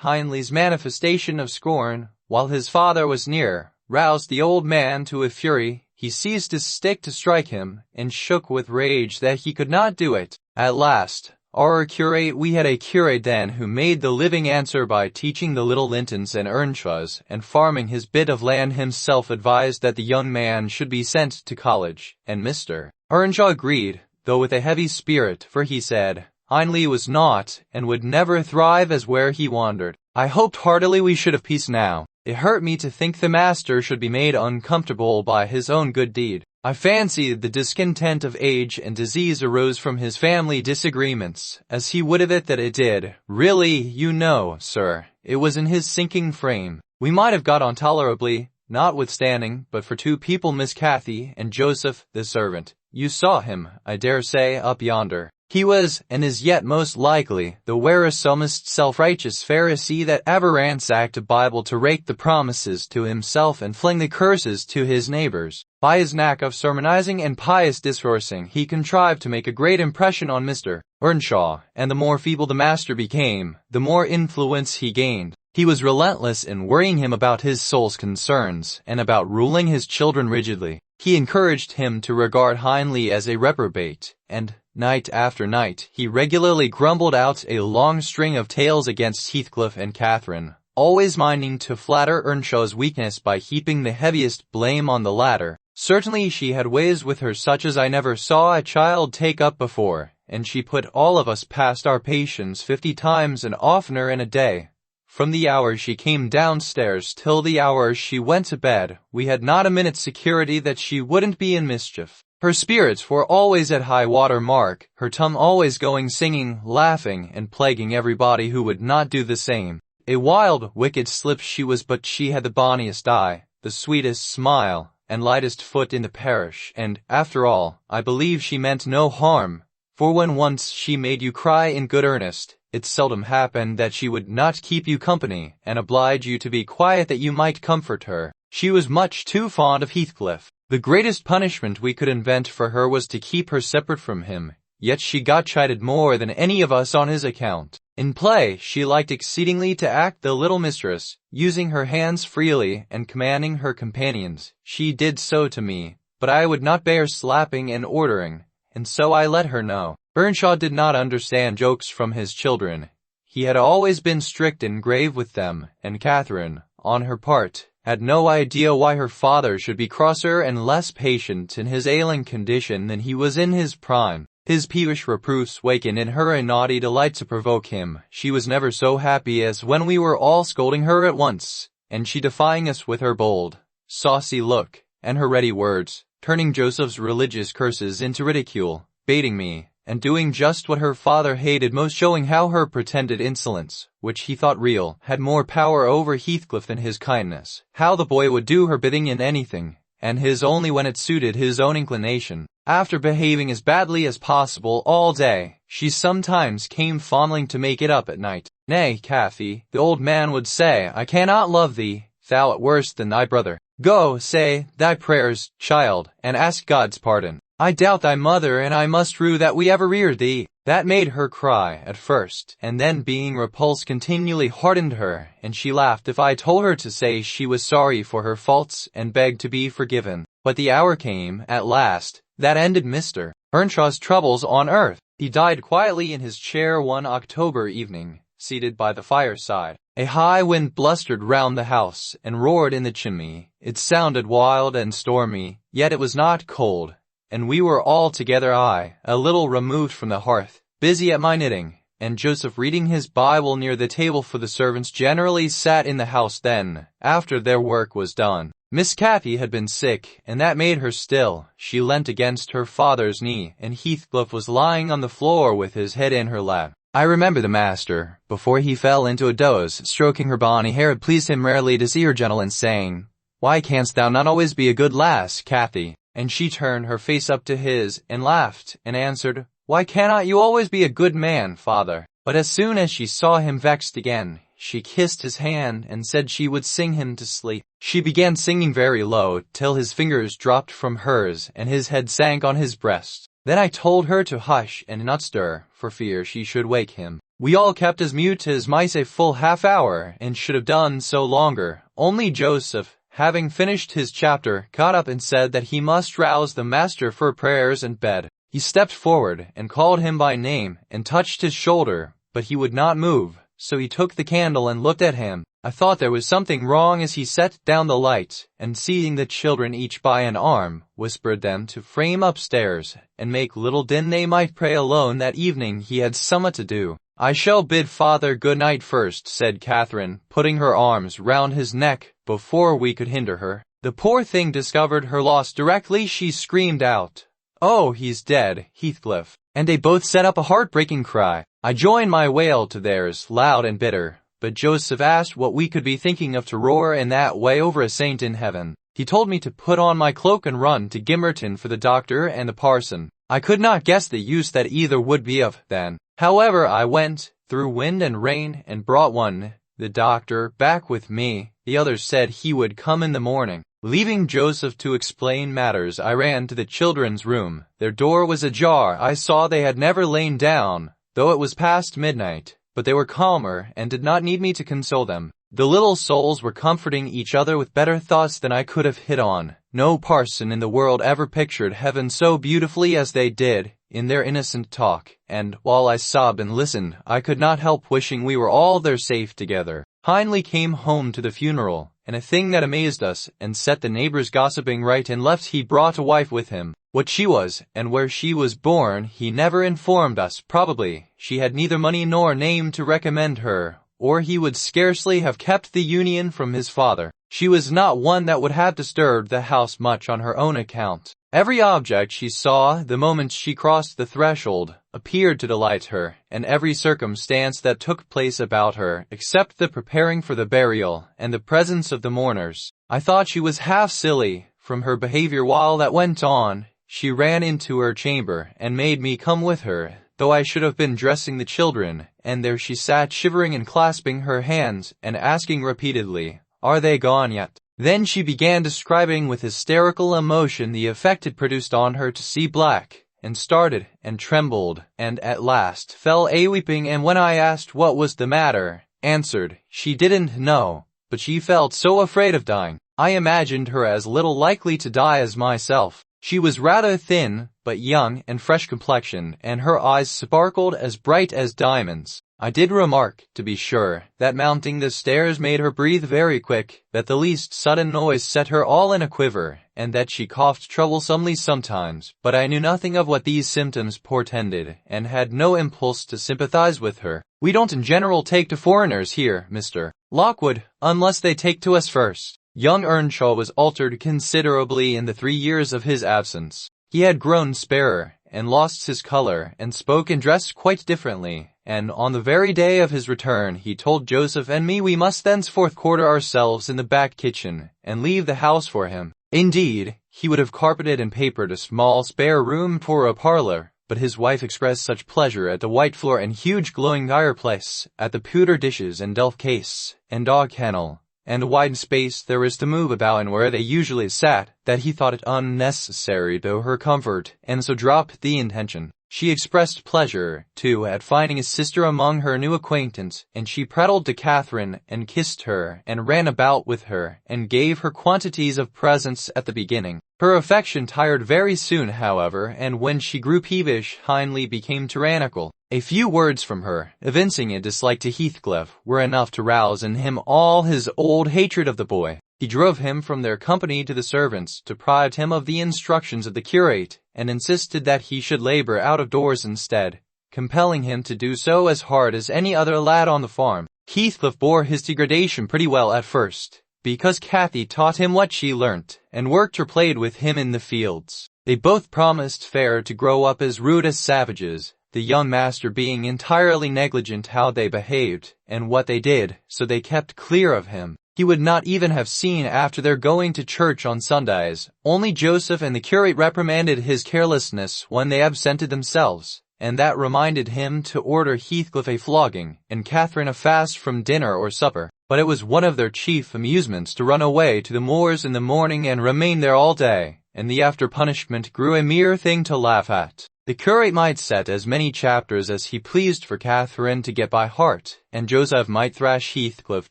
Hindley's manifestation of scorn, while his father was near, roused the old man to a fury. He seized his stick to strike him, and shook with rage that he could not do it. At last, we had a curate then who made the living answer by teaching the little Lintons and Earnshaws, and farming his bit of land himself, advised that the young man should be sent to college, and Mr. Earnshaw agreed, though with a heavy spirit, for he said, Hindley was not, and would never thrive as where he wandered. I hoped heartily we should have peace now. It hurt me to think the master should be made uncomfortable by his own good deed. I fancied the discontent of age and disease arose from his family disagreements, as he would have it that it did. Really, you know, sir, it was in his sinking frame. We might have got on tolerably, notwithstanding, but for two people, Miss Cathy and Joseph, the servant. You saw him, I dare say, up yonder. He was, and is yet most likely, the wearisomest self-righteous Pharisee that ever ransacked a Bible to rake the promises to himself and fling the curses to his neighbors. By his knack of sermonizing and pious discoursing, he contrived to make a great impression on Mr. Earnshaw, and the more feeble the master became, the more influence he gained. He was relentless in worrying him about his soul's concerns, and about ruling his children rigidly. He encouraged him to regard Hindley as a reprobate, and, night after night, he regularly grumbled out a long string of tales against Heathcliff and Catherine, always minding to flatter Earnshaw's weakness by heaping the heaviest blame on the latter. Certainly she had ways with her such as I never saw a child take up before, and she put all of us past our patience 50 times and oftener in a day. From the hour she came downstairs till the hour she went to bed, we had not a minute's security that she wouldn't be in mischief. Her spirits were always at high water mark, her tongue always going singing, laughing, and plaguing everybody who would not do the same. A wild, wicked slip she was, but she had the bonniest eye, the sweetest smile, and lightest foot in the parish, and, after all, I believe she meant no harm, for when once she made you cry in good earnest, it seldom happened that she would not keep you company, and oblige you to be quiet that you might comfort her. She was much too fond of Heathcliff. The greatest punishment we could invent for her was to keep her separate from him, yet she got chided more than any of us on his account. In play, she liked exceedingly to act the little mistress, using her hands freely and commanding her companions. She did so to me, but I would not bear slapping and ordering, and so I let her know. Earnshaw did not understand jokes from his children. He had always been strict and grave with them, and Catherine, on her part, had no idea why her father should be crosser and less patient in his ailing condition than he was in his prime. His peevish reproofs wakened in her a naughty delight to provoke him. She was never so happy as when we were all scolding her at once, and she defying us with her bold, saucy look, and her ready words, turning Joseph's religious curses into ridicule, baiting me, and doing just what her father hated most, showing how her pretended insolence, which he thought real, had more power over Heathcliff than his kindness, how the boy would do her bidding in anything, and his only when it suited his own inclination. After behaving as badly as possible all day, she sometimes came fondling to make it up at night. Nay, Cathy, the old man would say, I cannot love thee, thou art worse than thy brother. Go, say thy prayers, child, and ask God's pardon. I doubt thy mother and I must rue that we ever reared thee. That made her cry at first, and then being repulsed continually hardened her, and she laughed if I told her to say she was sorry for her faults and begged to be forgiven. But the hour came, at last, that ended Mr. Earnshaw's troubles on earth. He died quietly in his chair one October evening, seated by the fireside. A high wind blustered round the house and roared in the chimney. It sounded wild and stormy, yet it was not cold, and we were all together, I, a little removed from the hearth, busy at my knitting, and Joseph reading his Bible near the table, for the servants generally sat in the house then, after their work was done. Miss Cathy had been sick, and that made her still. She leant against her father's knee, and Heathcliff was lying on the floor with his head in her lap. I remember the master, before he fell into a doze, stroking her bonny hair. It pleased him rarely to see her gentle, and saying, Why canst thou not always be a good lass, Cathy? And she turned her face up to his, and laughed, and answered, Why cannot you always be a good man, father? But as soon as she saw him vexed again, she kissed his hand, and said she would sing him to sleep. She began singing very low, till his fingers dropped from hers, and his head sank on his breast. Then I told her to hush and not stir, for fear she should wake him. We all kept as mute as mice a full half-hour, and should have done so longer. Only Joseph, having finished his chapter, got up and said that he must rouse the master for prayers and bed. He stepped forward, and called him by name, and touched his shoulder, but he would not move, so he took the candle and looked at him. I thought there was something wrong as he set down the light, and seizing the children each by an arm, whispered them to frame upstairs, and make little din they might pray alone that evening he had summat to do. "I shall bid father good night first," said Catherine, putting her arms round his neck before we could hinder her. The poor thing discovered her loss directly she screamed out, "Oh, he's dead, Heathcliff," and they both set up a heartbreaking cry. I joined my wail to theirs, loud and bitter, but Joseph asked what we could be thinking of to roar in that way over a saint in heaven. He told me to put on my cloak and run to Gimmerton for the doctor and the parson. I could not guess the use that either would be of then. However, I went, through wind and rain, and brought one, the doctor, back with me. The others said he would come in the morning. Leaving Joseph to explain matters, I ran to the children's room. Their door was ajar. I saw they had never lain down, though it was past midnight, but they were calmer and did not need me to console them. The little souls were comforting each other with better thoughts than I could have hit on. No parson in the world ever pictured heaven so beautifully as they did in their innocent talk, and while I sobbed and listened, I could not help wishing we were all there safe together. Hindley came home to the funeral, and a thing that amazed us and set the neighbors gossiping right and left. He brought a wife with him. What she was, and where she was born, he never informed us. Probably she had neither money nor name to recommend her, or he would scarcely have kept the union from his father. She was not one that would have disturbed the house much on her own account. Every object she saw the moment she crossed the threshold appeared to delight her, and every circumstance that took place about her, except the preparing for the burial and the presence of the mourners. I thought she was half silly from her behavior while that went on. She ran into her chamber and made me come with her, though I should have been dressing the children, and there she sat shivering and clasping her hands and asking repeatedly, "Are they gone yet?" Then she began describing with hysterical emotion the effect it produced on her to see black, and started and trembled, and at last fell a-weeping, and when I asked what was the matter, answered she didn't know, but she felt so afraid of dying. I imagined her as little likely to die as myself. She was rather thin, but young and fresh complexion, and her eyes sparkled as bright as diamonds. I did remark, to be sure, that mounting the stairs made her breathe very quick, that the least sudden noise set her all in a quiver, and that she coughed troublesomely sometimes, but I knew nothing of what these symptoms portended, and had no impulse to sympathize with her. "We don't in general take to foreigners here, Mr. Lockwood, unless they take to us first." Young Earnshaw was altered considerably in the 3 years of his absence. He had grown sparer, and lost his color, and spoke and dressed quite differently, and on the very day of his return he told Joseph and me we must thenceforth quarter ourselves in the back kitchen, and leave the house for him. Indeed, he would have carpeted and papered a small spare room for a parlor, but his wife expressed such pleasure at the white floor and huge glowing fireplace, at the pewter dishes and delf case, and dog kennel, and a wide space there was to move about and where they usually sat, that he thought it unnecessary to her comfort, and so dropped the intention. She expressed pleasure, too, at finding a sister among her new acquaintance, and she prattled to Catherine, and kissed her, and ran about with her, and gave her quantities of presents at the beginning. Her affection tired very soon, however, and when she grew peevish, Hindley became tyrannical. A few words from her, evincing a dislike to Heathcliff, were enough to rouse in him all his old hatred of the boy. He drove him from their company to the servants, deprived him of the instructions of the curate, and insisted that he should labor out of doors instead, compelling him to do so as hard as any other lad on the farm. Heathcliff bore his degradation pretty well at first, because Cathy taught him what she learnt, and worked or played with him in the fields. They both promised fair to grow up as rude as savages, the young master being entirely negligent how they behaved, and what they did, so they kept clear of him. He would not even have seen after their going to church on Sundays. Only Joseph and the curate reprimanded his carelessness when they absented themselves, and that reminded him to order Heathcliff a flogging, and Catherine a fast from dinner or supper. But it was one of their chief amusements to run away to the moors in the morning and remain there all day, and the after punishment grew a mere thing to laugh at. The curate might set as many chapters as he pleased for Catherine to get by heart, and Joseph might thrash Heathcliff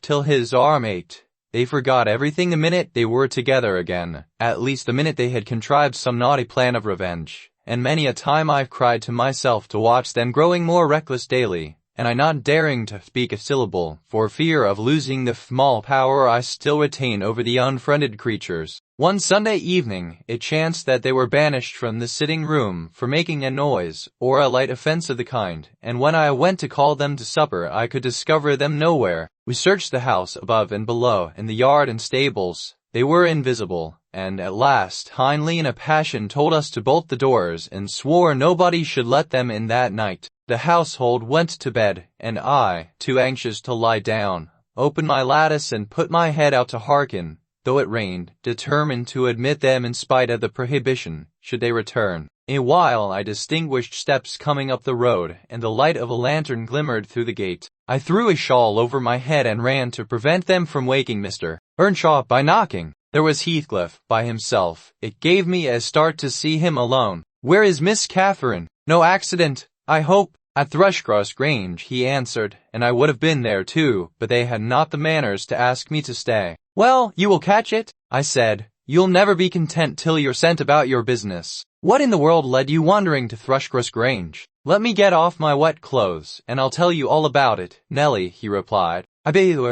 till his arm ached. They forgot everything the minute they were together again, at least the minute they had contrived some naughty plan of revenge, and many a time I've cried to myself to watch them growing more reckless daily, and I not daring to speak a syllable, for fear of losing the small power I still retain over the unfriended creatures. One Sunday evening, it chanced that they were banished from the sitting room for making a noise, or a light offense of the kind, and when I went to call them to supper I could discover them nowhere. We searched the house above and below, in the yard and stables. They were invisible, and at last Hindley in a passion told us to bolt the doors and swore nobody should let them in that night. The household went to bed, and I, too anxious to lie down, opened my lattice and put my head out to hearken, though it rained, determined to admit them in spite of the prohibition, should they return. In a while I distinguished steps coming up the road, and the light of a lantern glimmered through the gate. I threw a shawl over my head and ran to prevent them from waking Mr. Earnshaw by knocking. There was Heathcliff, by himself. It gave me a start to see him alone. "Where is Miss Catherine? No accident, I hope?" "At Thrushcross Grange," he answered, and I would have been there too, but they had not the manners to ask me to stay. "Well, you will catch it," I said. "You'll never be content till you're sent about your business. What in the world led you wandering to Thrushcross Grange?" "Let me get off my wet clothes, and I'll tell you all about it, Nelly," he replied. Do you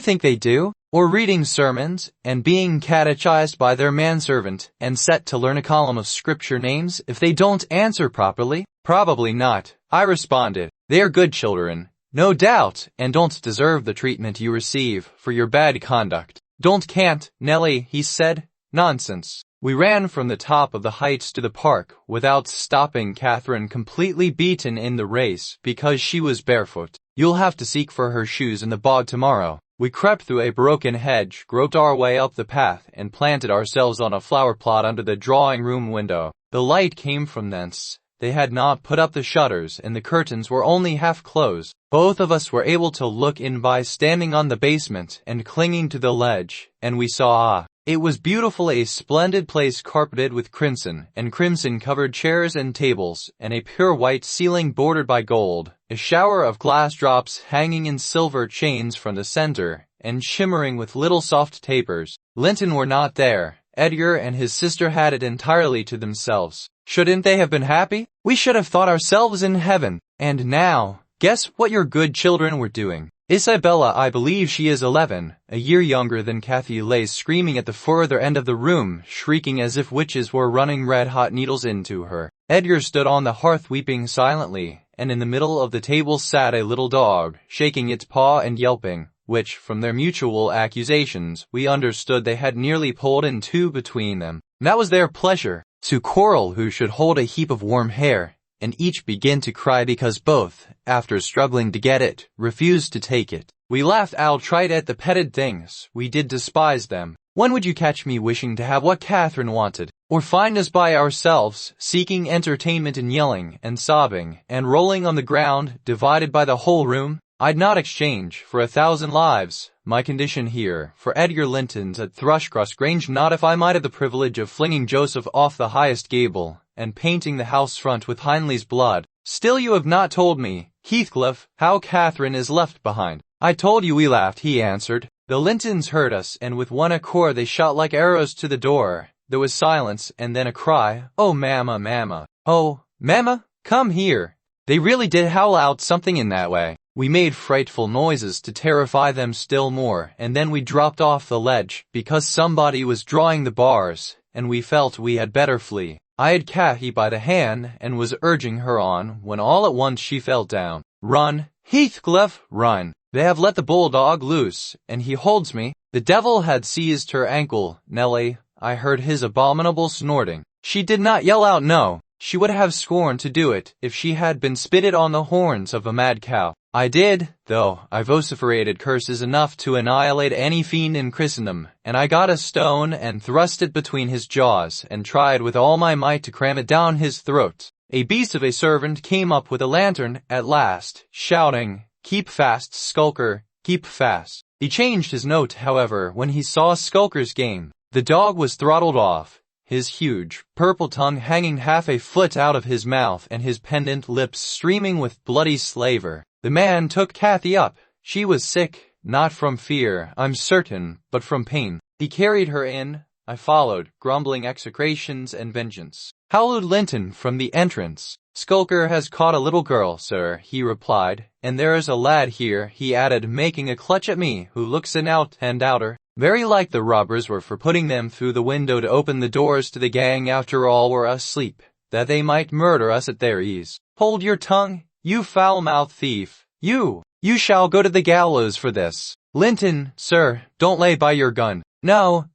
think they do? Or reading sermons, and being catechized by their manservant, and set to learn a column of scripture names if they don't answer properly? Probably not, I responded. They are good children, no doubt, and don't deserve the treatment you receive for your bad conduct. Can't, Nelly, he said. Nonsense. We ran from the top of the heights to the park without stopping, Catherine completely beaten in the race because she was barefoot. You'll have to seek for her shoes in the bog tomorrow. We crept through a broken hedge, groped our way up the path, and planted ourselves on a flower plot under the drawing-room window. The light came from thence. They had not put up the shutters, and the curtains were only half closed. Both of us were able to look in by standing on the basement and clinging to the ledge, and we saw, it was beautiful, a splendid place carpeted with crimson, and crimson-covered chairs and tables, and a pure white ceiling bordered by gold, a shower of glass drops hanging in silver chains from the center, and shimmering with little soft tapers. Linton were not there. Edgar and his sister had it entirely to themselves. Shouldn't they have been happy? We should have thought ourselves in heaven. And now, guess what your good children were doing. Isabella, I believe she is 11, a year younger than Cathy, lay screaming at the further end of the room, shrieking as if witches were running red-hot needles into her. Edgar stood on the hearth weeping silently, and in the middle of the table sat a little dog, shaking its paw and yelping, which, from their mutual accusations, we understood they had nearly pulled in two between them. That was their pleasure, to quarrel who should hold a heap of warm hair, and each begin to cry because both, after struggling to get it, refused to take it. We laughed outright at the petted things. We did despise them. When would you catch me wishing to have what Catherine wanted? Or find us by ourselves, seeking entertainment and yelling, and sobbing, and rolling on the ground, divided by the whole room? I'd not exchange, for 1,000 lives, my condition here, for Edgar Linton's at Thrushcross Grange, not if I might have the privilege of flinging Joseph off the highest gable, and painting the house front with Hindley's blood. Still you have not told me, Heathcliff, how Catherine is left behind. I told you, we laughed, he answered. The Lintons heard us, and with one accord they shot like arrows to the door. There was silence, and then a cry, "Oh, mamma, mamma! Oh, mamma, come here!" They really did howl out something in that way. We made frightful noises to terrify them still more, and then we dropped off the ledge, because somebody was drawing the bars, and we felt we had better flee. I had Cathy by the hand, and was urging her on, when all at once she fell down. "Run, Heathcliff, run! They have let the bulldog loose, and he holds me." The devil had seized her ankle, Nelly. I heard his abominable snorting. She did not yell out no. She would have scorned to do it if she had been spitted on the horns of a mad cow. I did, though. I vociferated curses enough to annihilate any fiend in Christendom, and I got a stone and thrust it between his jaws and tried with all my might to cram it down his throat. A beast of a servant came up with a lantern at last, shouting, "Keep fast, skulker, keep fast." He changed his note, however, when he saw Skulker's game. The dog was throttled off, his huge, purple tongue hanging half a foot out of his mouth and his pendant lips streaming with bloody slaver. The man took Cathy up. She was sick, not from fear, I'm certain, but from pain. He carried her in. I followed, grumbling execrations and vengeance. Howled Linton from the entrance. Skulker has caught a little girl, sir, he replied, and there is a lad here, he added, making a clutch at me, who looks in out and outer. Very like the robbers were for putting them through the window to open the doors to the gang after all were asleep, that they might murder us at their ease. Hold your tongue, you foul-mouthed thief. You shall go to the gallows for this. Linton, sir, don't lay by your gun. No,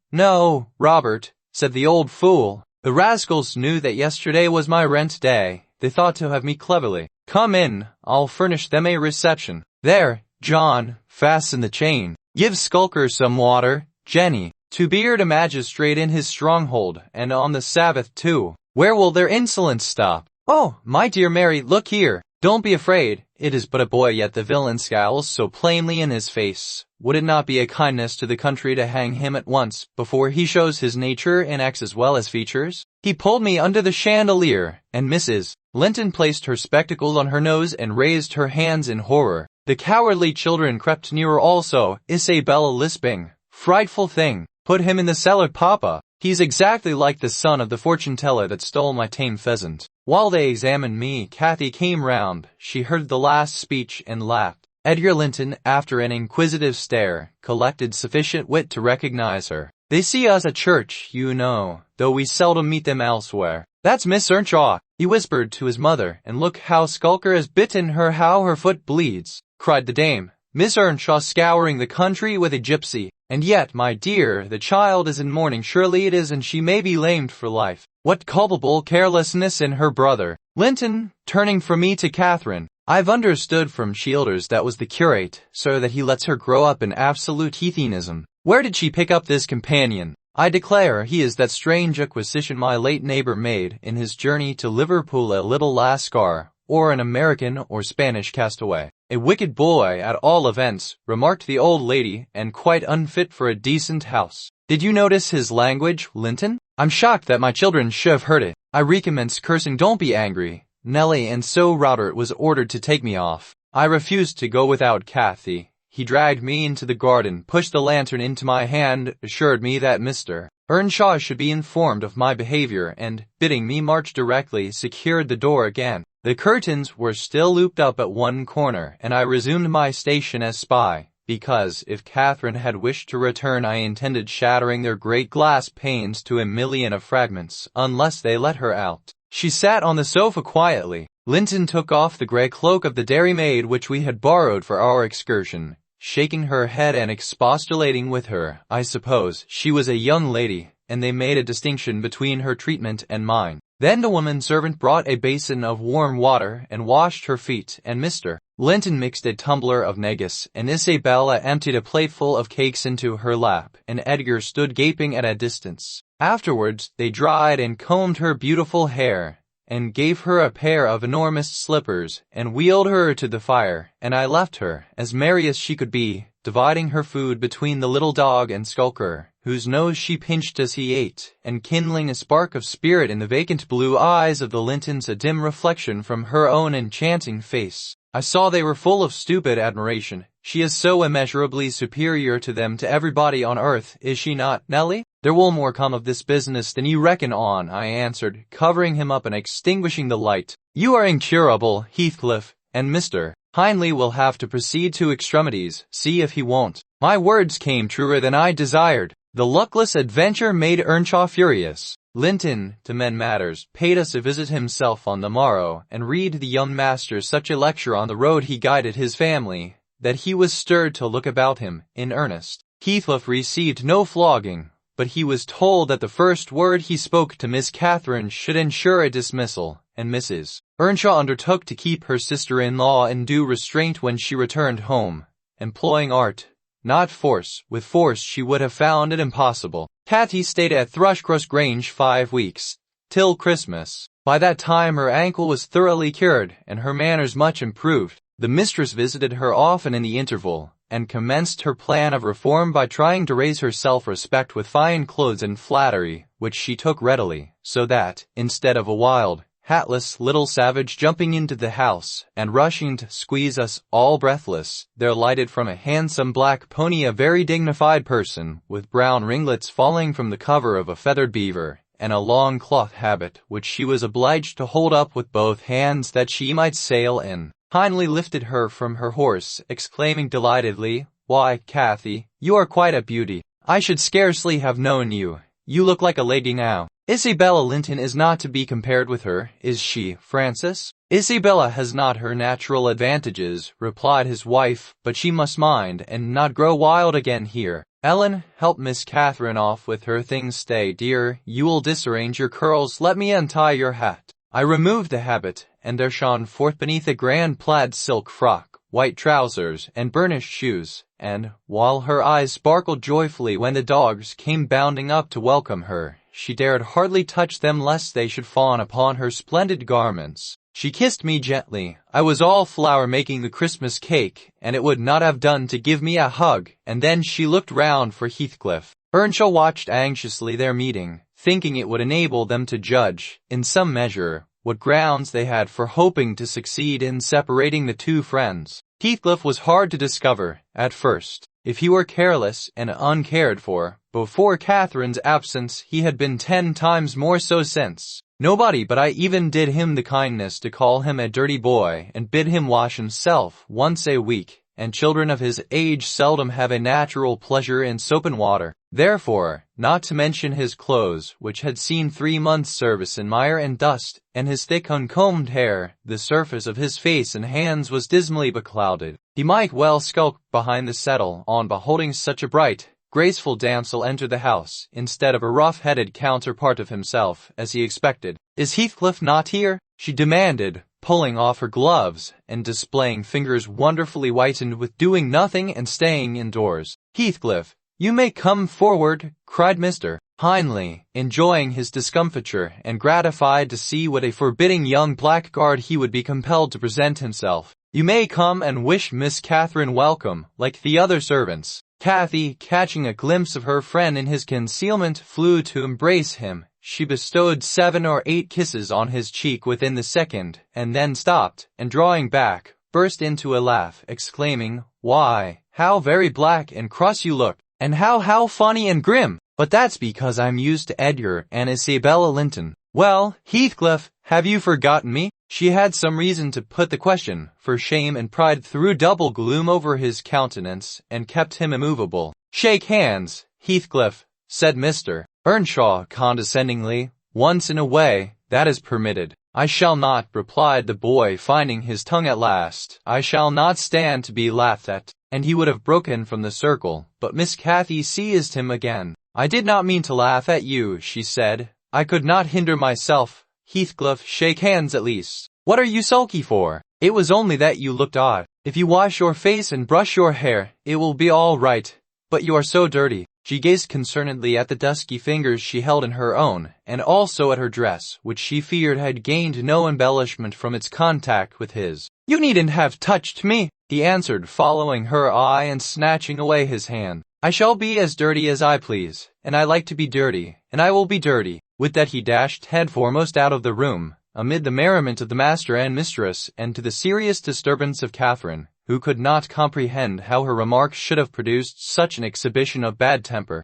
Robert, said the old fool. The rascals knew that yesterday was my rent day. They thought to have me cleverly. Come in, I'll furnish them a reception. There, John, fasten the chain. Give Skulker some water, Jenny. To beard a magistrate in his stronghold, and on the Sabbath too. Where will their insolence stop? Oh, my dear Mary, look here. Don't be afraid. It is but a boy, yet the villain scowls so plainly in his face. Would it not be a kindness to the country to hang him at once, before he shows his nature in acts as well as features? He pulled me under the chandelier, and Mrs. Linton placed her spectacles on her nose and raised her hands in horror. The cowardly children crept nearer also, Isabella lisping, frightful thing, put him in the cellar, papa. He's exactly like the son of the fortune-teller that stole my tame pheasant. While they examined me, Cathy came round. She heard the last speech and laughed. Edgar Linton, after an inquisitive stare, collected sufficient wit to recognize her. They see us at church, you know, though we seldom meet them elsewhere. That's Miss Earnshaw, he whispered to his mother, and look how Skulker has bitten her, how her foot bleeds, cried the dame. Miss Earnshaw scouring the country with a gypsy. And yet, my dear, the child is in mourning, surely it is, and she may be lamed for life. What culpable carelessness in her brother. Linton, turning from me to Catherine, I've understood from Childers that was the curate, sir, that he lets her grow up in absolute heathenism. Where did she pick up this companion? I declare he is that strange acquisition my late neighbor made in his journey to Liverpool, a little Lascar, or an American or Spanish castaway. A wicked boy, at all events, remarked the old lady, and quite unfit for a decent house. Did you notice his language, Linton? I'm shocked that my children should have heard it. I recommenced cursing. Don't be angry, Nellie, and so Robert was ordered to take me off. I refused to go without Cathy. He dragged me into the garden, pushed the lantern into my hand, assured me that Mr. Earnshaw should be informed of my behavior, and, bidding me march directly, secured the door again. The curtains were still looped up at one corner, and I resumed my station as spy, because, if Catherine had wished to return, I intended shattering their great glass panes to a million of fragments, unless they let her out. She sat on the sofa quietly. Linton took off the grey cloak of the dairymaid which we had borrowed for our excursion, shaking her head and expostulating with her. I suppose she was a young lady, and they made a distinction between her treatment and mine. Then the woman servant brought a basin of warm water and washed her feet, and Mr. Linton mixed a tumbler of negus, and Isabella emptied a plateful of cakes into her lap, and Edgar stood gaping at a distance. Afterwards, they dried and combed her beautiful hair, and gave her a pair of enormous slippers, and wheeled her to the fire, and I left her, as merry as she could be, dividing her food between the little dog and Skulker, whose nose she pinched as he ate, and kindling a spark of spirit in the vacant blue eyes of the Lintons, a dim reflection from her own enchanting face. I saw they were full of stupid admiration. She is so immeasurably superior to them, to everybody on earth, is she not, Nellie? There will more come of this business than you reckon on, I answered, covering him up and extinguishing the light. You are incurable, Heathcliff, and Mr. Hindley will have to proceed to extremities, see if he won't. My words came truer than I desired. The luckless adventure made Earnshaw furious. Linton, to mend matters, paid us a visit himself on the morrow, and read the young master such a lecture on the road he guided his family, that he was stirred to look about him, in earnest. Heathcliff received no flogging, but he was told that the first word he spoke to Miss Catherine should ensure a dismissal, and Mrs. Earnshaw undertook to keep her sister-in-law in due restraint when she returned home, employing art, not force. With force she would have found it impossible. Cathy stayed at Thrushcross Grange 5 weeks, till Christmas. By that time her ankle was thoroughly cured, and her manners much improved. The mistress visited her often in the interval, and commenced her plan of reform by trying to raise her self-respect with fine clothes and flattery, which she took readily, so that, instead of a wild, hatless little savage jumping into the house and rushing to squeeze us all breathless. There lighted from a handsome black pony a very dignified person, with brown ringlets falling from the cover of a feathered beaver, and a long cloth habit which she was obliged to hold up with both hands that she might sail in. Hindley lifted her from her horse, exclaiming delightedly, "Why, Cathy, you are quite a beauty. I should scarcely have known you. You look like a lady now." "Isabella Linton is not to be compared with her, is she, Francis?" "Isabella has not her natural advantages," replied his wife, "but she must mind and not grow wild again here. Ellen, help Miss Catherine off with her things. Stay, dear, you will disarrange your curls. Let me untie your hat." I removed the habit, and there shone forth beneath a grand plaid silk frock, white trousers, and burnished shoes, and, while her eyes sparkled joyfully when the dogs came bounding up to welcome her, she dared hardly touch them lest they should fawn upon her splendid garments. She kissed me gently. I was all flour making the Christmas cake, and it would not have done to give me a hug, and then she looked round for Heathcliff. Earnshaw watched anxiously their meeting, thinking it would enable them to judge, in some measure, what grounds they had for hoping to succeed in separating the two friends. Heathcliff was hard to discover, at first. If he were careless and uncared for, before Catherine's absence, he had been 10 times more so since. Nobody but I even did him the kindness to call him a dirty boy and bid him wash himself once a week, and children of his age seldom have a natural pleasure in soap and water. Therefore, not to mention his clothes, which had seen 3 months' service in mire and dust, and his thick uncombed hair, the surface of his face and hands was dismally beclouded. He might well skulk behind the settle on beholding such a bright, graceful damsel enter the house, instead of a rough-headed counterpart of himself, as he expected. "Is Heathcliff not here?" she demanded, pulling off her gloves, and displaying fingers wonderfully whitened with doing nothing and staying indoors. "Heathcliff, you may come forward," cried Mr. Hindley, enjoying his discomfiture and gratified to see what a forbidding young blackguard he would be compelled to present himself. "You may come and wish Miss Catherine welcome, like the other servants." Cathy, catching a glimpse of her friend in his concealment, flew to embrace him. She bestowed 7 or 8 kisses on his cheek within the second, and then stopped, and drawing back, burst into a laugh, exclaiming, "Why, how very black and cross you look, and how funny and grim! But that's because I'm used to Edgar and Isabella Linton. Well, Heathcliff, have you forgotten me?" She had some reason to put the question, for shame and pride threw double gloom over his countenance, and kept him immovable. "Shake hands, Heathcliff," said Mr. Earnshaw condescendingly. "Once in a way, that is permitted." "I shall not," replied the boy, finding his tongue at last. "I shall not stand to be laughed at." And he would have broken from the circle, but Miss Cathy seized him again. "I did not mean to laugh at you," she said. "I could not hinder myself. Heathcliff, shake hands at least. What are you sulky for? It was only that you looked odd. If you wash your face and brush your hair, it will be all right. But you are so dirty." She gazed concernedly at the dusky fingers she held in her own, and also at her dress, which she feared had gained no embellishment from its contact with his. "You needn't have touched me," he answered, following her eye and snatching away his hand. "I shall be as dirty as I please, and I like to be dirty, and I will be dirty." With that he dashed headforemost out of the room, amid the merriment of the master and mistress, and to the serious disturbance of Catherine, who could not comprehend how her remarks should have produced such an exhibition of bad temper.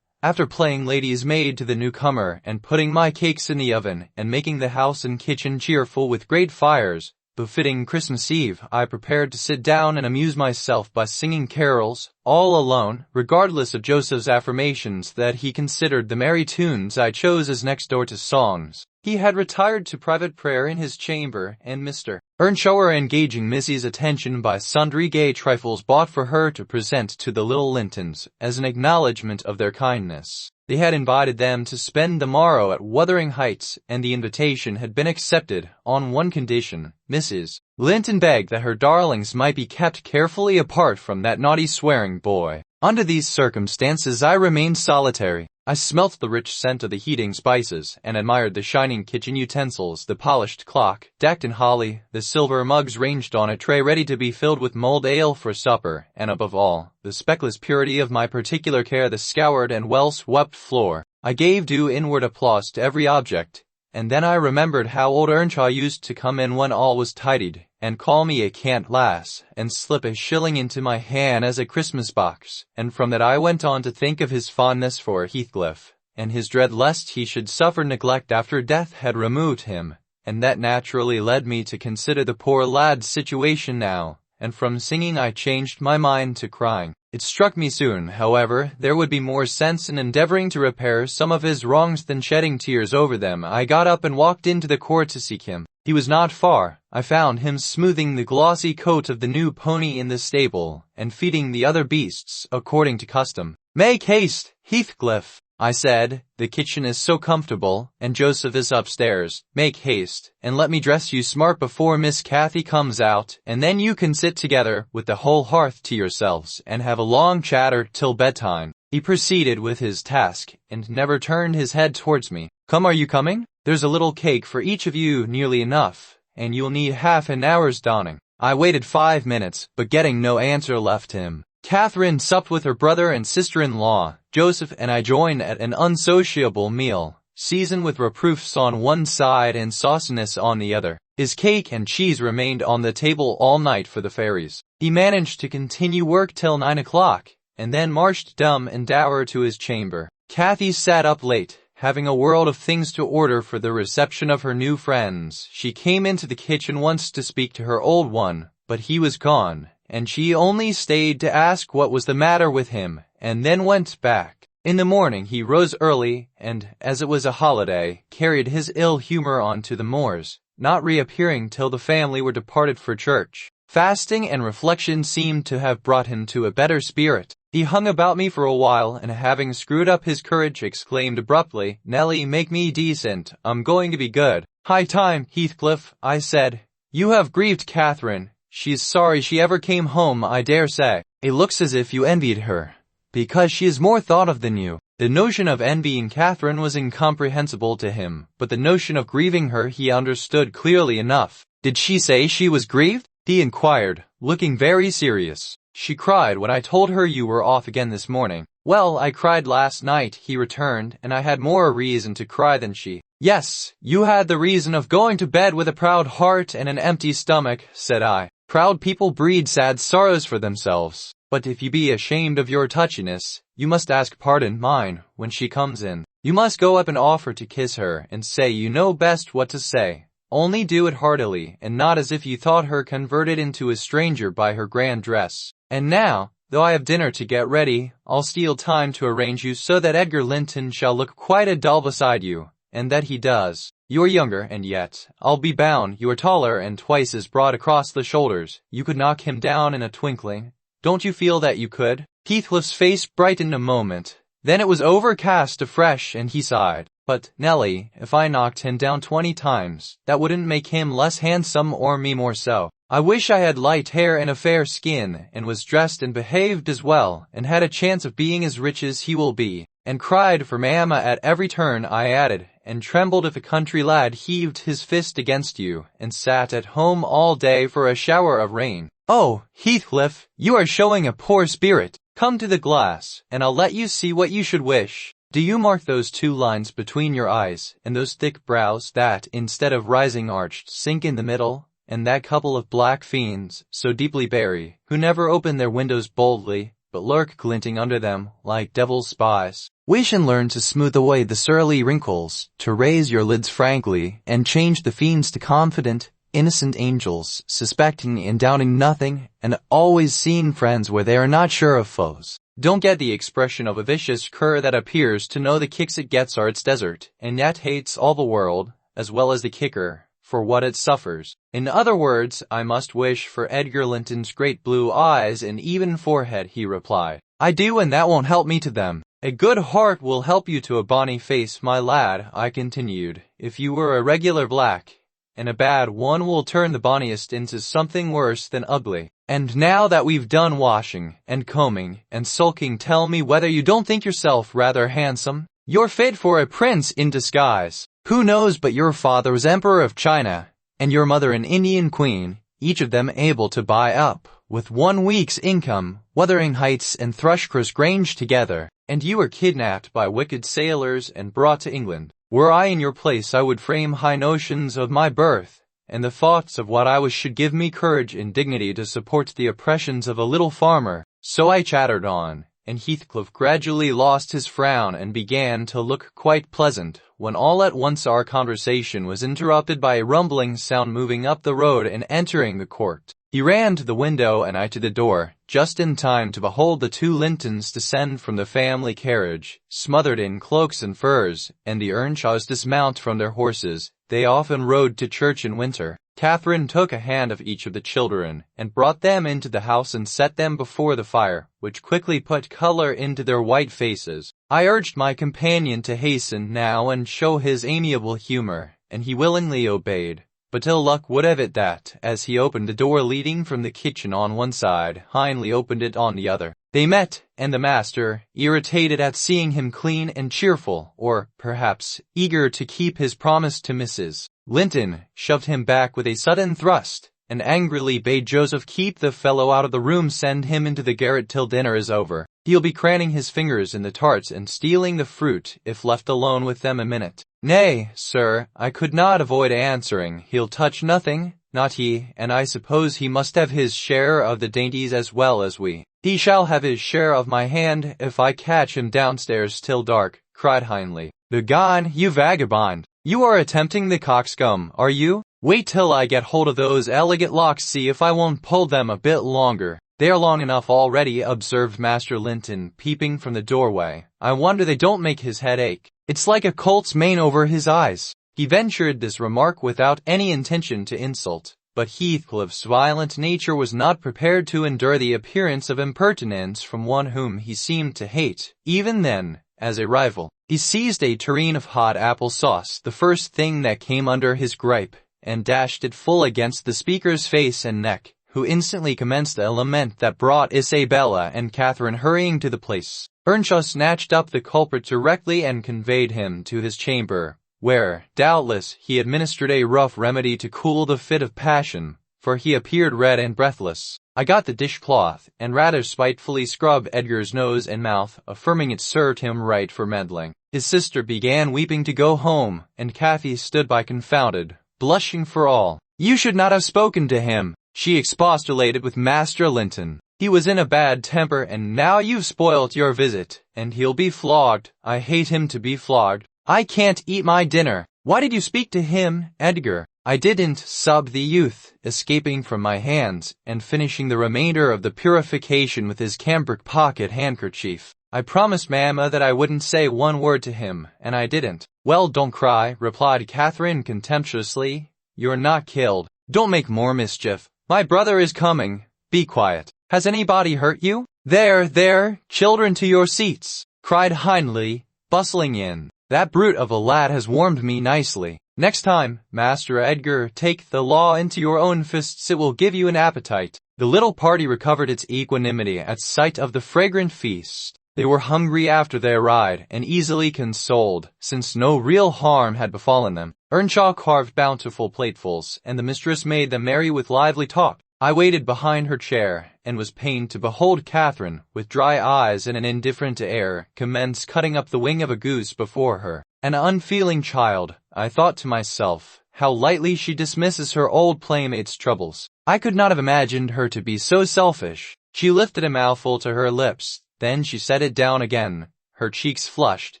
After playing lady's maid to the newcomer, and putting my cakes in the oven, and making the house and kitchen cheerful with great fires, befitting Christmas Eve, I prepared to sit down and amuse myself by singing carols, all alone, regardless of Joseph's affirmations that he considered the merry tunes I chose as next door to songs. He had retired to private prayer in his chamber, and Mr. Earnshaw were engaging Missy's attention by sundry gay trifles bought for her to present to the little Lintons, as an acknowledgment of their kindness. They had invited them to spend the morrow at Wuthering Heights, and the invitation had been accepted, on one condition. Mrs. Linton begged that her darlings might be kept carefully apart from that naughty swearing boy. Under these circumstances I remained solitary. I smelt the rich scent of the heating spices, and admired the shining kitchen utensils, the polished clock, decked in holly, the silver mugs ranged on a tray ready to be filled with mulled ale for supper, and above all, the speckless purity of my particular care, the scoured and well-swept floor. I gave due inward applause to every object, and then I remembered how old Earnshaw used to come in when all was tidied, and call me a cant lass, and slip a shilling into my hand as a Christmas box, and from that I went on to think of his fondness for Heathcliff, and his dread lest he should suffer neglect after death had removed him, and that naturally led me to consider the poor lad's situation now, and from singing I changed my mind to crying. It struck me soon, however, there would be more sense in endeavoring to repair some of his wrongs than shedding tears over them. I got up and walked into the court to seek him. He was not far. I found him smoothing the glossy coat of the new pony in the stable, and feeding the other beasts, according to custom. "Make haste, Heathcliff," I said, "the kitchen is so comfortable, and Joseph is upstairs. Make haste, and let me dress you smart before Miss Cathy comes out, and then you can sit together, with the whole hearth to yourselves, and have a long chatter till bedtime." He proceeded with his task, and never turned his head towards me. "Come, are you coming? There's a little cake for each of you, nearly enough, and you'll need half an hour's donning." I waited 5 minutes, but getting no answer left him. Catherine supped with her brother and sister-in-law. Joseph and I joined at an unsociable meal, seasoned with reproofs on one side and sauciness on the other. His cake and cheese remained on the table all night for the fairies. He managed to continue work till 9 o'clock, and then marched dumb and dour to his chamber. Cathy sat up late, having a world of things to order for the reception of her new friends. She came into the kitchen once to speak to her old one, but he was gone, and she only stayed to ask what was the matter with him, and then went back. In the morning he rose early, and, as it was a holiday, carried his ill humor on to the moors, not reappearing till the family were departed for church. Fasting and reflection seemed to have brought him to a better spirit. He hung about me for a while, and having screwed up his courage, exclaimed abruptly, "Nellie, make me decent. I'm going to be good." "High time, Heathcliff," I said. "You have grieved Catherine. She's sorry she ever came home, I dare say. It looks as if you envied her, because she is more thought of than you." The notion of envying Catherine was incomprehensible to him, but the notion of grieving her he understood clearly enough. "Did she say she was grieved?" he inquired, looking very serious. "She cried when I told her you were off again this morning." "Well, I cried last night," he returned, "and I had more reason to cry than she." "Yes, you had the reason of going to bed with a proud heart and an empty stomach," said I. "Proud people breed sad sorrows for themselves. But if you be ashamed of your touchiness, you must ask pardon mine when she comes in. You must go up and offer to kiss her, and say you know best what to say. Only do it heartily, and not as if you thought her converted into a stranger by her grand dress. And now, though I have dinner to get ready, I'll steal time to arrange you so that Edgar Linton shall look quite a doll beside you, and that he does. You're younger, and yet, I'll be bound, you are taller and twice as broad across the shoulders. You could knock him down in a twinkling. Don't you feel that you could?" Heathcliff's face brightened a moment. Then it was overcast afresh, and he sighed. "But, Nellie, if I knocked him down 20 times, that wouldn't make him less handsome or me more so. I wish I had light hair and a fair skin, and was dressed and behaved as well, and had a chance of being as rich as he will be." "And cried for mamma at every turn," I added, "and trembled if a country lad heaved his fist against you, and sat at home all day for a shower of rain." "Oh, Heathcliff, you are showing a poor spirit. Come to the glass, and I'll let you see what you should wish. Do you mark those 2 lines between your eyes, and those thick brows that, instead of rising arched, sink in the middle, and that couple of black fiends, so deeply buried, who never open their windows boldly, but lurk glinting under them, like devil's spies? Wish and learn to smooth away the surly wrinkles, to raise your lids frankly, and change the fiends to confident, innocent angels, suspecting and doubting nothing, and always seeing friends where they are not sure of foes. Don't get the expression of a vicious cur that appears to know the kicks it gets are its desert, and yet hates all the world, as well as the kicker, for what it suffers. In other words, I must wish for Edgar Linton's great blue eyes and even forehead," he replied. "I do, and that won't help me to them." "A good heart will help you to a bonny face, my lad," I continued, "if you were a regular black, and a bad one will turn the bonniest into something worse than ugly. And now that we've done washing, and combing, and sulking, tell me whether you don't think yourself rather handsome? You're fit for a prince in disguise. Who knows but your father was Emperor of China, and your mother an Indian queen, each of them able to buy up, with 1 week's income, Wuthering Heights and Thrushcross Grange together, and you were kidnapped by wicked sailors and brought to England. Were I in your place I would frame high notions of my birth, and the thoughts of what I was should give me courage and dignity to support the oppressions of a little farmer. So I chattered on, and Heathcliff gradually lost his frown and began to look quite pleasant, when all at once our conversation was interrupted by a rumbling sound moving up the road and entering the court. He ran to the window and I to the door, just in time to behold the two Lintons descend from the family carriage, smothered in cloaks and furs, and the Earnshaws dismount from their horses. They often rode to church in winter. Catherine took a hand of each of the children, and brought them into the house and set them before the fire, which quickly put color into their white faces. I urged my companion to hasten now and show his amiable humor, and he willingly obeyed. But ill luck would have it that, as he opened the door leading from the kitchen on one side, Hindley opened it on the other. They met, and the master, irritated at seeing him clean and cheerful, or, perhaps, eager to keep his promise to Mrs. Linton, shoved him back with a sudden thrust, and angrily bade Joseph keep the fellow out of the room, send him into the garret till dinner is over. He'll be craning his fingers in the tarts and stealing the fruit, if left alone with them a minute. Nay, sir, I could not avoid answering, he'll touch nothing, not he, and I suppose he must have his share of the dainties as well as we. He shall have his share of my hand, if I catch him downstairs till dark, cried Hindley. Begone, you vagabond! You are attempting the coxcomb, are you? Wait till I get hold of those elegant locks, see if I won't pull them a bit longer. They are long enough already, observed Master Linton, peeping from the doorway. I wonder they don't make his head ache. It's like a colt's mane over his eyes. He ventured this remark without any intention to insult, but Heathcliff's violent nature was not prepared to endure the appearance of impertinence from one whom he seemed to hate, even then, as a rival. He seized a tureen of hot apple sauce, the first thing that came under his gripe, and dashed it full against the speaker's face and neck, who instantly commenced a lament that brought Isabella and Catherine hurrying to the place. Earnshaw snatched up the culprit directly and conveyed him to his chamber, where, doubtless, he administered a rough remedy to cool the fit of passion, for he appeared red and breathless. I got the dishcloth, and rather spitefully scrubbed Edgar's nose and mouth, affirming it served him right for meddling. His sister began weeping to go home, and Cathy stood by confounded, blushing for all. You should not have spoken to him, she expostulated with Master Linton. He was in a bad temper, and now you've spoilt your visit, and he'll be flogged. I hate him to be flogged. I can't eat my dinner. Why did you speak to him, Edgar? I didn't, sobbed the youth, escaping from my hands, and finishing the remainder of the purification with his cambric pocket handkerchief. I promised Mamma that I wouldn't say one word to him, and I didn't. Well, don't cry, replied Catherine contemptuously. You're not killed. Don't make more mischief. My brother is coming. Be quiet. Has anybody hurt you? There, children to your seats, cried Hindley, bustling in. That brute of a lad has warmed me nicely. Next time, Master Edgar, take the law into your own fists, it will give you an appetite. The little party recovered its equanimity at sight of the fragrant feast. They were hungry after their ride, and easily consoled, since no real harm had befallen them. Earnshaw carved bountiful platefuls, and the mistress made them merry with lively talk. I waited behind her chair, and was pained to behold Catherine, with dry eyes and an indifferent air, commence cutting up the wing of a goose before her. An unfeeling child, I thought to myself, how lightly she dismisses her old playmate's troubles. I could not have imagined her to be so selfish. She lifted a mouthful to her lips, then she set it down again. Her cheeks flushed,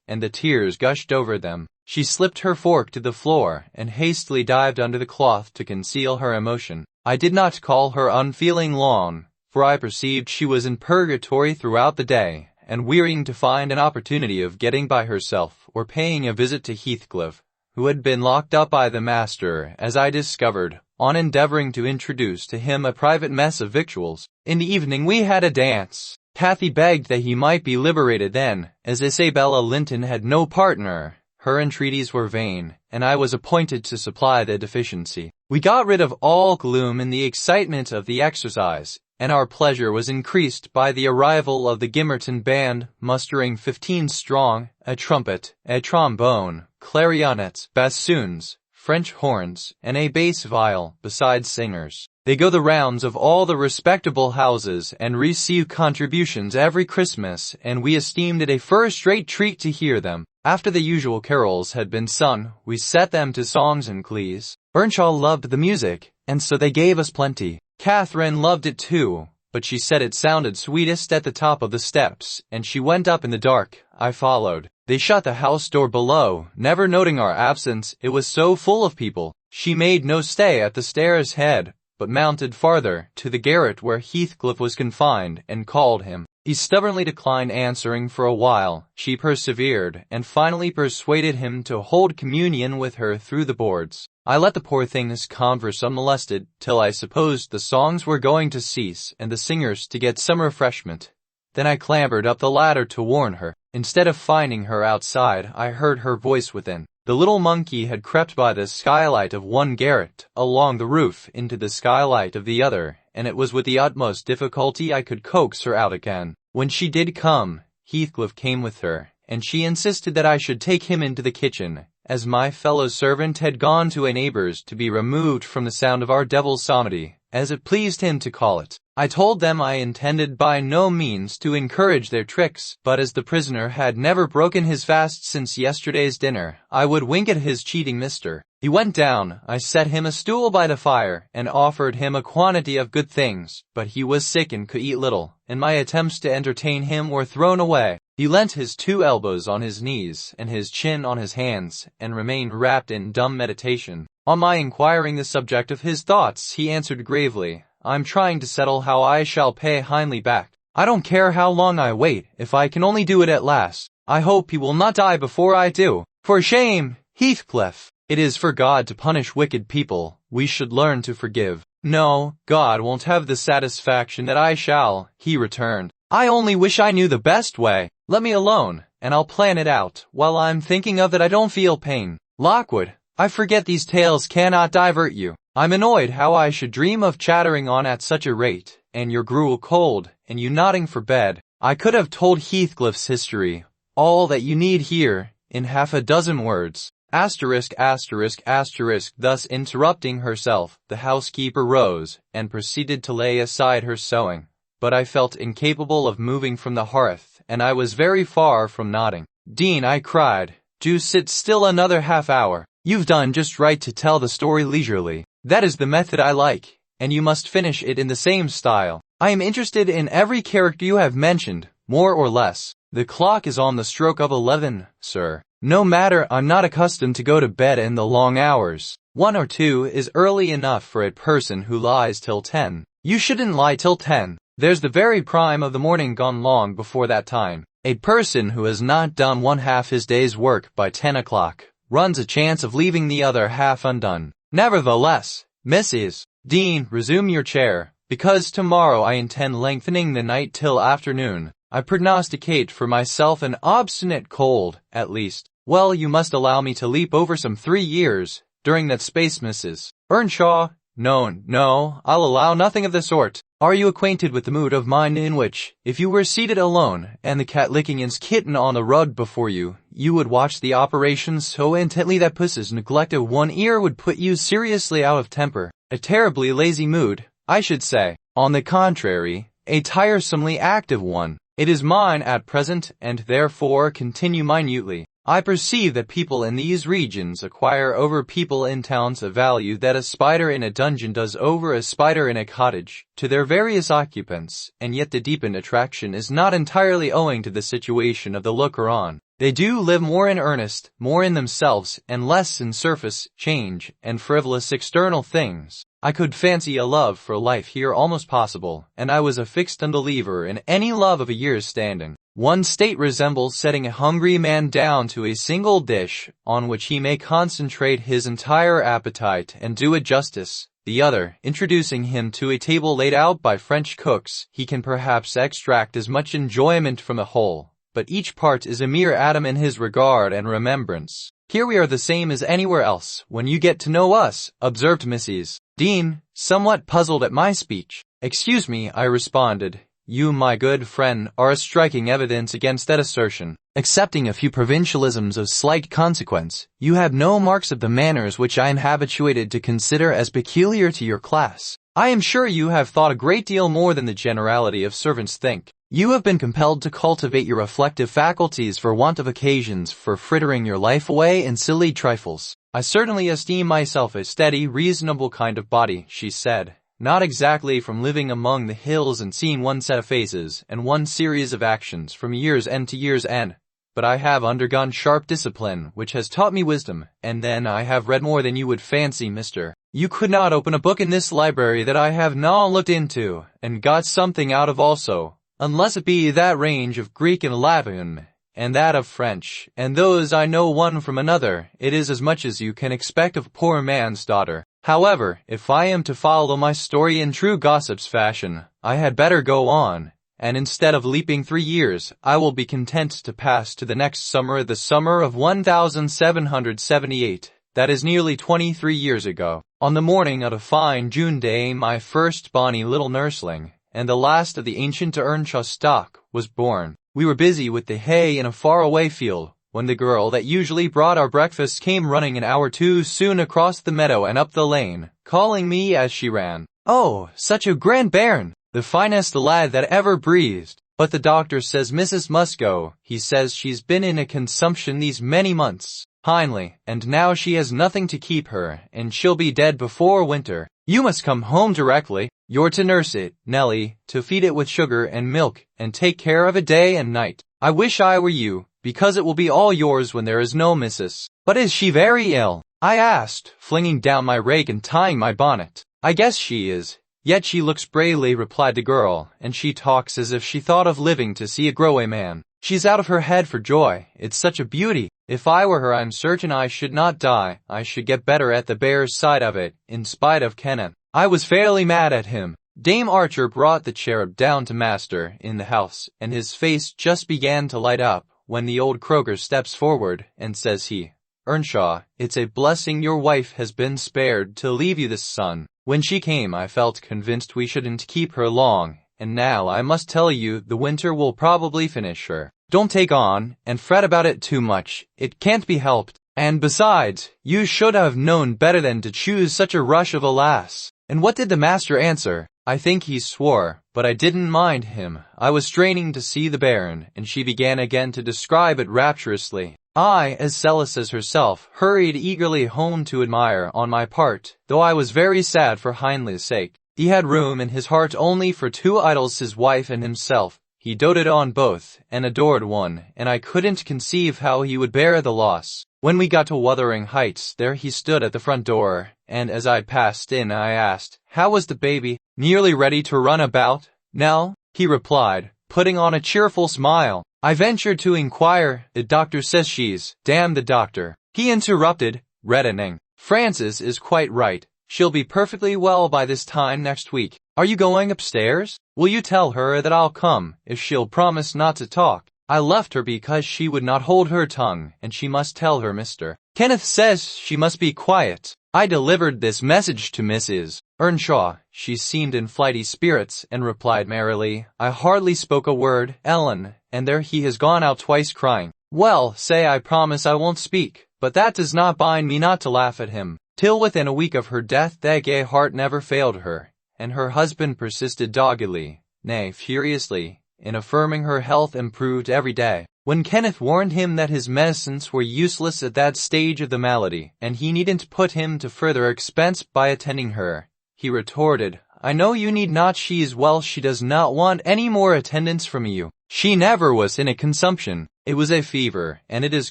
and the tears gushed over them. She slipped her fork to the floor, and hastily dived under the cloth to conceal her emotion. I did not call her unfeeling long, for I perceived she was in purgatory throughout the day, and wearying to find an opportunity of getting by herself, or paying a visit to Heathcliff, who had been locked up by the master, as I discovered, on endeavoring to introduce to him a private mess of victuals. In the evening we had a dance. Cathy begged that he might be liberated then, as Isabella Linton had no partner. Her entreaties were vain, and I was appointed to supply the deficiency. We got rid of all gloom in the excitement of the exercise, and our pleasure was increased by the arrival of the Gimmerton band, mustering 15 strong, a trumpet, a trombone, clarionets, bassoons, French horns, and a bass viol, besides singers. They go the rounds of all the respectable houses and receive contributions every Christmas, and we esteemed it a first-rate treat to hear them. After the usual carols had been sung, we set them to songs and glees. Earnshaw loved the music, and so they gave us plenty. Catherine loved it too, but she said it sounded sweetest at the top of the steps, and she went up in the dark. I followed. They shut the house door below, never noting our absence. It was so full of people. She made no stay at the stairs head, but mounted farther, to the garret where Heathcliff was confined, and called him. He stubbornly declined answering for a while. She persevered, and finally persuaded him to hold communion with her through the boards. I let the poor things converse unmolested, till I supposed the songs were going to cease and the singers to get some refreshment. Then I clambered up the ladder to warn her. Instead of finding her outside, I heard her voice within. The little monkey had crept by the skylight of one garret, along the roof into the skylight of the other, and it was with the utmost difficulty I could coax her out again. When she did come, Heathcliff came with her, and she insisted that I should take him into the kitchen, as my fellow servant had gone to a neighbor's to be removed from the sound of our devil's psalmody, as it pleased him to call it. I told them I intended by no means to encourage their tricks, but as the prisoner had never broken his fast since yesterday's dinner, I would wink at his cheating mister. He went down. I set him a stool by the fire, and offered him a quantity of good things, but he was sick and could eat little, and my attempts to entertain him were thrown away. He leant his 2 elbows on his knees, and his chin on his hands, and remained wrapped in dumb meditation. On my inquiring the subject of his thoughts, he answered gravely, "I'm trying to settle how I shall pay Hindley back. I don't care how long I wait, if I can only do it at last. I hope he will not die before I do." "For shame, Heathcliff! It is for God to punish wicked people. We should learn to forgive." "No, God won't have the satisfaction that I shall," he returned. "I only wish I knew the best way. Let me alone, and I'll plan it out. While I'm thinking of it, I don't feel pain. Lockwood, I forget these tales cannot divert you. I'm annoyed how I should dream of chattering on at such a rate, and your gruel cold, and you nodding for bed. I could have told Heathcliff's history, all that you need hear, in half a dozen words." Asterisk, asterisk, asterisk. Thus interrupting herself, the housekeeper rose, and proceeded to lay aside her sewing. But I felt incapable of moving from the hearth, and I was very far from nodding. "Dean," I cried, "do sit still another half hour. You've done just right to tell the story leisurely. That is the method I like, and you must finish it in the same style. I am interested in every character you have mentioned, more or less. The clock is on the stroke of 11, sir. No matter, I'm not accustomed to go to bed in the long hours. 1 or 2 is early enough for a person who lies till 10. You shouldn't lie till 10. There's the very prime of the morning gone long before that time. A person who has not done one half his day's work by 10 o'clock runs a chance of leaving the other half undone. Nevertheless, Mrs. Dean, resume your chair, because tomorrow I intend lengthening the night till afternoon. I prognosticate for myself an obstinate cold, at least. Well, you must allow me to leap over some 3 years. During that space, Mrs. Earnshaw. No, I'll allow nothing of the sort. Are you acquainted with the mood of mind in which, if you were seated alone, and the cat licking its kitten on the rug before you, you would watch the operations so intently that puss's neglect of one ear would put you seriously out of temper? A terribly lazy mood, I should say. On the contrary, a tiresomely active one. It is mine at present, and therefore continue minutely. I perceive that people in these regions acquire over people in towns a value that a spider in a dungeon does over a spider in a cottage, to their various occupants, and yet the deepened attraction is not entirely owing to the situation of the looker-on. They do live more in earnest, more in themselves, and less in surface, change, and frivolous external things. I could fancy a love for life here almost possible, and I was a fixed unbeliever in any love of a year's standing. One state resembles setting a hungry man down to a single dish, on which he may concentrate his entire appetite and do it justice. The other, introducing him to a table laid out by French cooks, he can perhaps extract as much enjoyment from the whole, but each part is a mere atom in his regard and remembrance. Here we are the same as anywhere else, when you get to know us, observed Mrs. Dean, somewhat puzzled at my speech. "Excuse me," I responded. "You, my good friend, are a striking evidence against that assertion. Excepting a few provincialisms of slight consequence, you have no marks of the manners which I am habituated to consider as peculiar to your class. I am sure you have thought a great deal more than the generality of servants think. You have been compelled to cultivate your reflective faculties for want of occasions for frittering your life away in silly trifles. I certainly esteem myself a steady, reasonable kind of body, she said. Not exactly from living among the hills and seeing one set of faces and one series of actions from year's end to year's end. But I have undergone sharp discipline, which has taught me wisdom, and then I have read more than you would fancy, mister. You could not open a book in this library that I have not looked into, and got something out of also, unless it be that range of Greek and Latin, and that of French, and those I know one from another. It is as much as you can expect of a poor man's daughter. However, if I am to follow my story in true gossip's fashion, I had better go on. And instead of leaping 3 years, I will be content to pass to the next summer, the summer of 1778. That is nearly 23 years ago. On the morning of a fine June day, my first bonny little nursling, and the last of the ancient Earnshaw stock, was born. We were busy with the hay in a far-away field, when the girl that usually brought our breakfast came running an hour too soon across the meadow and up the lane, calling me as she ran. "Oh, such a grand bairn! The finest lad that ever breathed. But the doctor says Mrs. must go. He says she's been in a consumption these many months. Hindley, and now she has nothing to keep her, and she'll be dead before winter. You must come home directly. You're to nurse it, Nellie, to feed it with sugar and milk, and take care of it day and night. I wish I were you, because it will be all yours when there is no missus." "But is she very ill?" I asked, flinging down my rake and tying my bonnet. "I guess she is. Yet she looks bravely," replied the girl, "and she talks as if she thought of living to see a grow a man. She's out of her head for joy. It's such a beauty. If I were her, I'm certain I should not die. I should get better at the bear's side of it, in spite of Kenneth." I was fairly mad at him. Dame Archer brought the cherub down to master in the house, and his face just began to light up, when the old croaker steps forward, and says he, "Earnshaw, it's a blessing your wife has been spared to leave you this son." When she came, I felt convinced we shouldn't keep her long, and now I must tell you the winter will probably finish her. Don't take on and fret about it too much. It can't be helped. And besides, you should have known better than to choose such a rush of a lass. And what did the master answer? I think he swore, but I didn't mind him. I was straining to see the bairn, and she began again to describe it rapturously. I, as zealous as herself, hurried eagerly home to admire on my part, though I was very sad for Hindley's sake. He had room in his heart only for 2 idols, his wife and himself. He doted on both, and adored one, and I couldn't conceive how he would bear the loss. When we got to Wuthering Heights, there he stood at the front door, and as I passed in I asked, "How was the baby? Nearly ready to run about?" "Nell," he replied, putting on a cheerful smile. I ventured to inquire, "The doctor says she's—" "Damn the doctor," he interrupted, reddening. "Frances is quite right. She'll be perfectly well by this time next week. Are you going upstairs? Will you tell her that I'll come, if she'll promise not to talk?" I left her because she would not hold her tongue, and she must tell her Mr. Kenneth says she must be quiet. I delivered this message to Mrs. Earnshaw. She seemed in flighty spirits, and replied merrily, "I hardly spoke a word, Ellen, and there he has gone out twice crying." Well, say I promise I won't speak, but that does not bind me not to laugh at him. Till within a week of her death that gay heart never failed her, and her husband persisted doggedly, nay furiously, in affirming her health improved every day. When Kenneth warned him that his medicines were useless at that stage of the malady, and he needn't put him to further expense by attending her, he retorted, "I know you need not. She is well. She does not want any more attendance from you. She never was in a consumption. It was a fever, and it is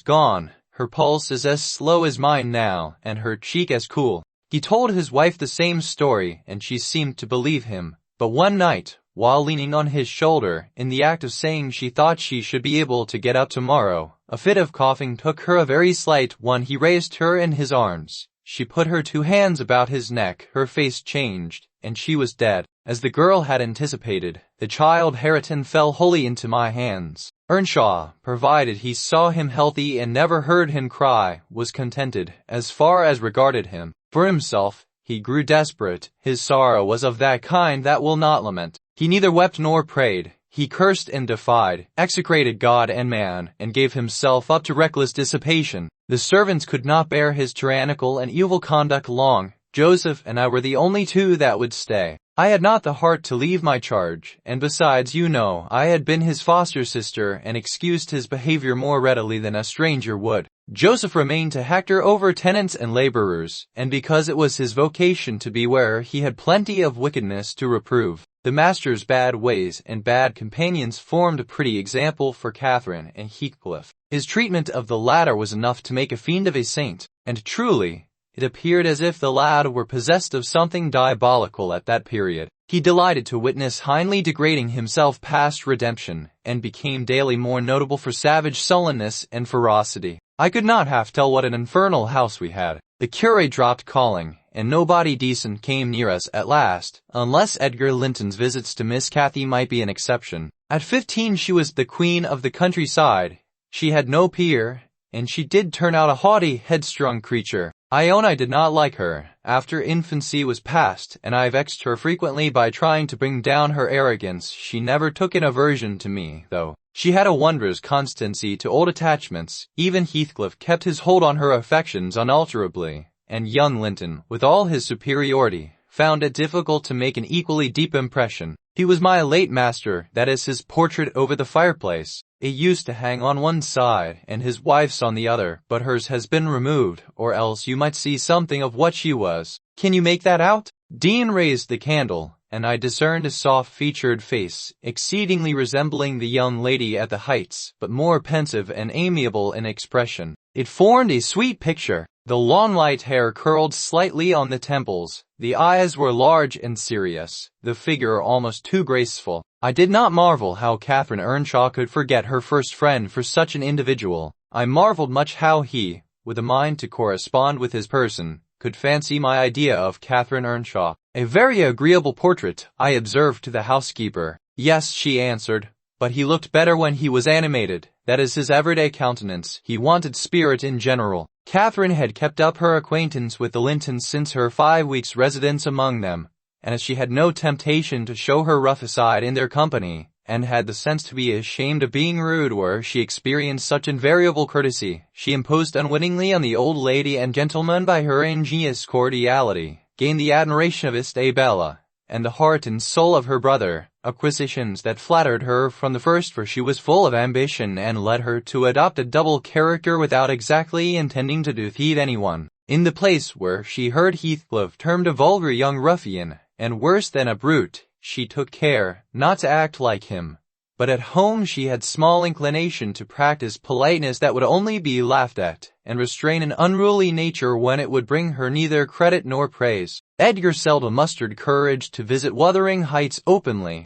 gone. Her pulse is as slow as mine now, and her cheek as cool." He told his wife the same story, and she seemed to believe him. But one night, while leaning on his shoulder, in the act of saying she thought she should be able to get up tomorrow, a fit of coughing took her, a very slight one. He raised her in his arms. She put her 2 hands about his neck, her face changed, and she was dead. As the girl had anticipated, the child Hareton fell wholly into my hands. Earnshaw, provided he saw him healthy and never heard him cry, was contented, as far as regarded him. For himself, he grew desperate. His sorrow was of that kind that will not lament. He neither wept nor prayed. He cursed and defied, execrated God and man, and gave himself up to reckless dissipation. The servants could not bear his tyrannical and evil conduct long. Joseph and I were the only 2 that would stay. I had not the heart to leave my charge, and besides, I had been his foster sister and excused his behavior more readily than a stranger would. Joseph remained to hector over tenants and laborers, and because it was his vocation to beware, he had plenty of wickedness to reprove. The master's bad ways and bad companions formed a pretty example for Catherine and Heathcliff. His treatment of the latter was enough to make a fiend of a saint, and truly, it appeared as if the lad were possessed of something diabolical at that period. He delighted to witness Hindley degrading himself past redemption, and became daily more notable for savage sullenness and ferocity. I could not half tell what an infernal house we had. The curate dropped calling, and nobody decent came near us at last, unless Edgar Linton's visits to Miss Cathy might be an exception. At 15 she was the queen of the countryside. She had no peer, and she did turn out a haughty, headstrong creature. I own I did not like her, after infancy was past, and I vexed her frequently by trying to bring down her arrogance. She never took an aversion to me, though. She had a wondrous constancy to old attachments. Even Heathcliff kept his hold on her affections unalterably, and young Linton, with all his superiority, found it difficult to make an equally deep impression. He was my late master, that is his portrait over the fireplace. It used to hang on one side, and his wife's on the other, but hers has been removed, or else you might see something of what she was. Can you make that out? Dean raised the candle, and I discerned a soft-featured face, exceedingly resembling the young lady at the Heights, but more pensive and amiable in expression. It formed a sweet picture. The long light hair curled slightly on the temples, the eyes were large and serious, the figure almost too graceful. I did not marvel how Catherine Earnshaw could forget her first friend for such an individual. I marveled much how he, with a mind to correspond with his person, could fancy my idea of Catherine Earnshaw. A very agreeable portrait, I observed to the housekeeper. Yes, she answered, but he looked better when he was animated. That is his everyday countenance. He wanted spirit in general. Catherine had kept up her acquaintance with the Lintons since her 5 weeks' residence among them, and as she had no temptation to show her rough side in their company, and had the sense to be ashamed of being rude where she experienced such invariable courtesy, she imposed unwittingly on the old lady and gentleman by her ingenious cordiality, gained the admiration of Isabella, and the heart and soul of her brother, acquisitions that flattered her from the first, for she was full of ambition and led her to adopt a double character without exactly intending to defeat anyone. In the place where she heard Heathcliff termed a vulgar young ruffian, and worse than a brute, she took care not to act like him. But at home she had small inclination to practice politeness that would only be laughed at, and restrain an unruly nature when it would bring her neither credit nor praise. Edgar seldom mustered courage to visit Wuthering Heights openly.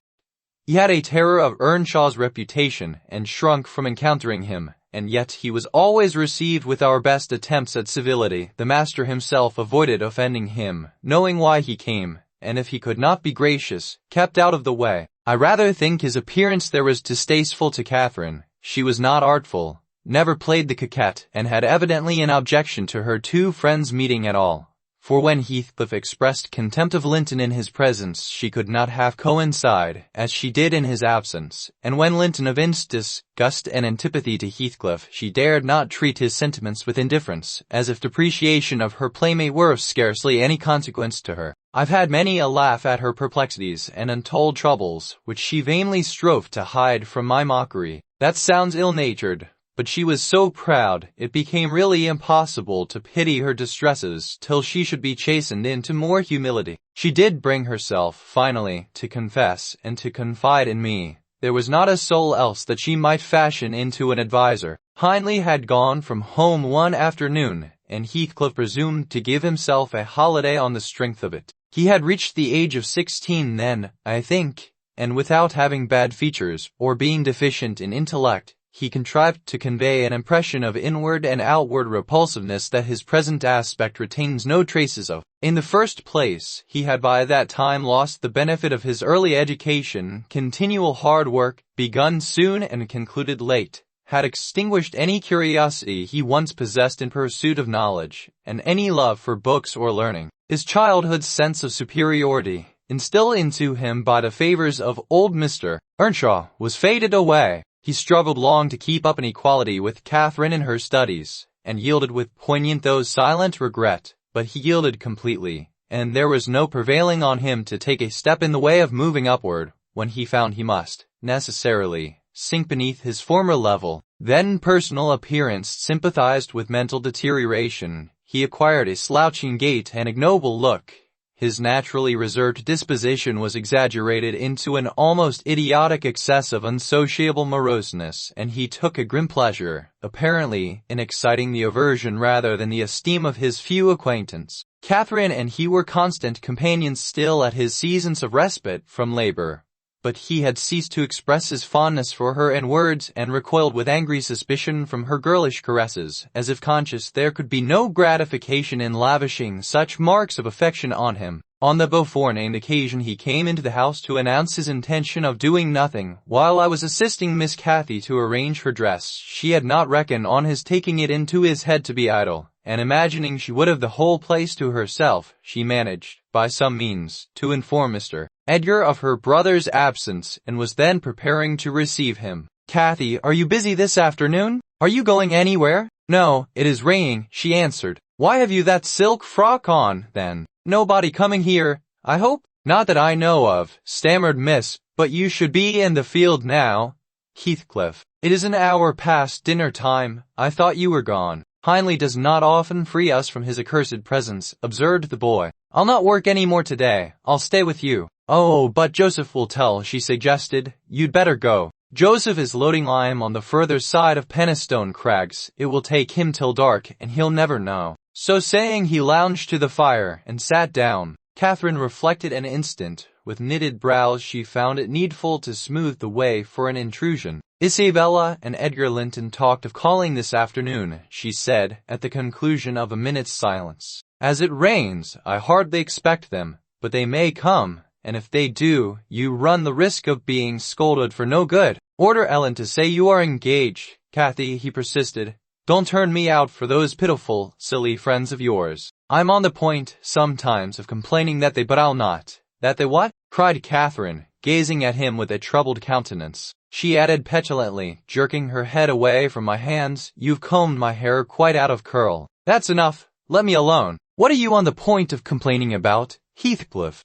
He had a terror of Earnshaw's reputation, and shrunk from encountering him, and yet he was always received with our best attempts at civility. The master himself avoided offending him, knowing why he came, and if he could not be gracious, kept out of the way. I rather think his appearance there was distasteful to Catherine. She was not artful, never played the coquette, and had evidently an objection to her two friends meeting at all. For when Heathcliff expressed contempt of Linton in his presence, she could not half coincide, as she did in his absence, and when Linton evinced disgust and antipathy to Heathcliff, she dared not treat his sentiments with indifference, as if depreciation of her playmate were of scarcely any consequence to her. I've had many a laugh at her perplexities and untold troubles, which she vainly strove to hide from my mockery. That sounds ill-natured, but she was so proud, it became really impossible to pity her distresses till she should be chastened into more humility. She did bring herself, finally, to confess and to confide in me. There was not a soul else that she might fashion into an adviser. Hindley had gone from home one afternoon, and Heathcliff presumed to give himself a holiday on the strength of it. He had reached the age of 16 then, I think, and without having bad features, or being deficient in intellect, he contrived to convey an impression of inward and outward repulsiveness that his present aspect retains no traces of. In the first place, he had by that time lost the benefit of his early education. Continual hard work, begun soon and concluded late, had extinguished any curiosity he once possessed in pursuit of knowledge, and any love for books or learning. His childhood's sense of superiority, instilled into him by the favors of old Mr. Earnshaw, was faded away. He struggled long to keep up an equality with Catherine in her studies, and yielded with poignant though silent regret, but he yielded completely, and there was no prevailing on him to take a step in the way of moving upward, when he found he must, necessarily, sink beneath his former level. Then personal appearance sympathized with mental deterioration. He acquired a slouching gait and ignoble look. His naturally reserved disposition was exaggerated into an almost idiotic excess of unsociable moroseness, and he took a grim pleasure, apparently, in exciting the aversion rather than the esteem of his few acquaintance. Catherine and he were constant companions still at his seasons of respite from labor, but he had ceased to express his fondness for her in words and recoiled with angry suspicion from her girlish caresses, as if conscious there could be no gratification in lavishing such marks of affection on him. On the before-named occasion he came into the house to announce his intention of doing nothing, while I was assisting Miss Cathy to arrange her dress. She had not reckoned on his taking it into his head to be idle, and imagining she would have the whole place to herself, she managed, by some means, to inform Mr. Edgar of her brother's absence, and was then preparing to receive him. "Cathy, are you busy this afternoon? Are you going anywhere?" "No, it is raining," she answered. "Why have you that silk frock on, then? Nobody coming here, I hope?" "Not that I know of," stammered Miss, "but you should be in the field now." "Heathcliff, it is an hour past dinner time. I thought you were gone." "Hindley does not often free us from his accursed presence," observed the boy. "I'll not work any more today. I'll stay with you." "Oh, but Joseph will tell," she suggested. "You'd better go. Joseph is loading lime on the further side of Penistone Crags. It will take him till dark, and he'll never know." So saying, he lounged to the fire and sat down. Catherine reflected an instant. With knitted brows she found it needful to smooth the way for an intrusion. "Isabella and Edgar Linton talked of calling this afternoon," she said, at the conclusion of a minute's silence. "As it rains, I hardly expect them, but they may come, and if they do, you run the risk of being scolded for no good. Order Ellen to say you are engaged, Cathy," he persisted. "Don't turn me out for those pitiful, silly friends of yours. I'm on the point, sometimes, of complaining that they, but I'll not." "That they what?" cried Catherine, gazing at him with a troubled countenance. She added petulantly, jerking her head away from my hands, "You've combed my hair quite out of curl. That's enough. Let me alone. What are you on the point of complaining about, Heathcliff?"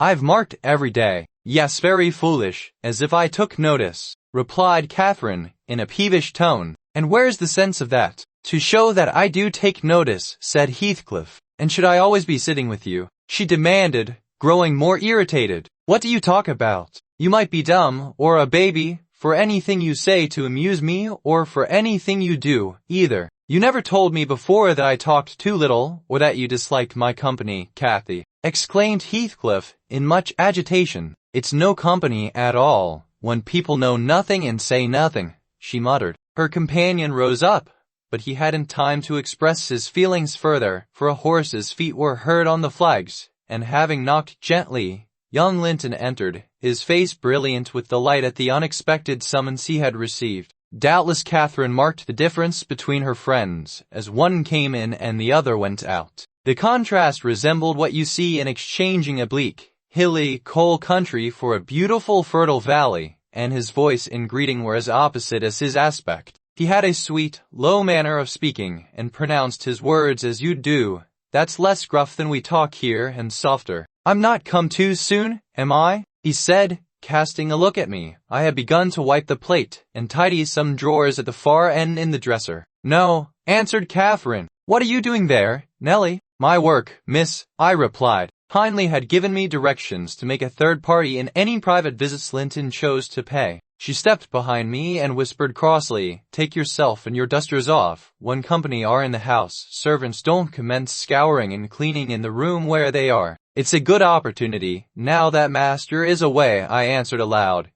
"I've marked every day." "Yes, very foolish, as if I took notice," replied Catherine, in a peevish tone. "And where's the sense of that?" "To show that I do take notice," said Heathcliff. "And should I always be sitting with you?" she demanded, growing more irritated. "What do you talk about? You might be dumb, or a baby, for anything you say to amuse me, or for anything you do, either. You never told me before that I talked too little, or that you disliked my company, Cathy," exclaimed Heathcliff, in much agitation. "It's no company at all, when people know nothing and say nothing," she muttered. Her companion rose up, but he hadn't time to express his feelings further, for a horse's feet were heard on the flags, and having knocked gently, young Linton entered, his face brilliant with delight at the unexpected summons he had received. Doubtless Catherine marked the difference between her friends, as one came in and the other went out. The contrast resembled what you see in exchanging a bleak, hilly, coal country for a beautiful fertile valley, and his voice in greeting were as opposite as his aspect. He had a sweet, low manner of speaking, and pronounced his words as you do. "That's less gruff than we talk here, and softer." "I'm not come too soon, am I?" he said, casting a look at me. I had begun to wipe the plate, and tidy some drawers at the far end in the dresser. "No," answered Catherine. "What are you doing there, Nellie?" "My work, miss," I replied. Hindley had given me directions to make a third party in any private visits Linton chose to pay. She stepped behind me and whispered crossly, "Take yourself and your dusters off. When company are in the house, servants don't commence scouring and cleaning in the room where they are. It's a good opportunity, now that master is away," I answered aloud.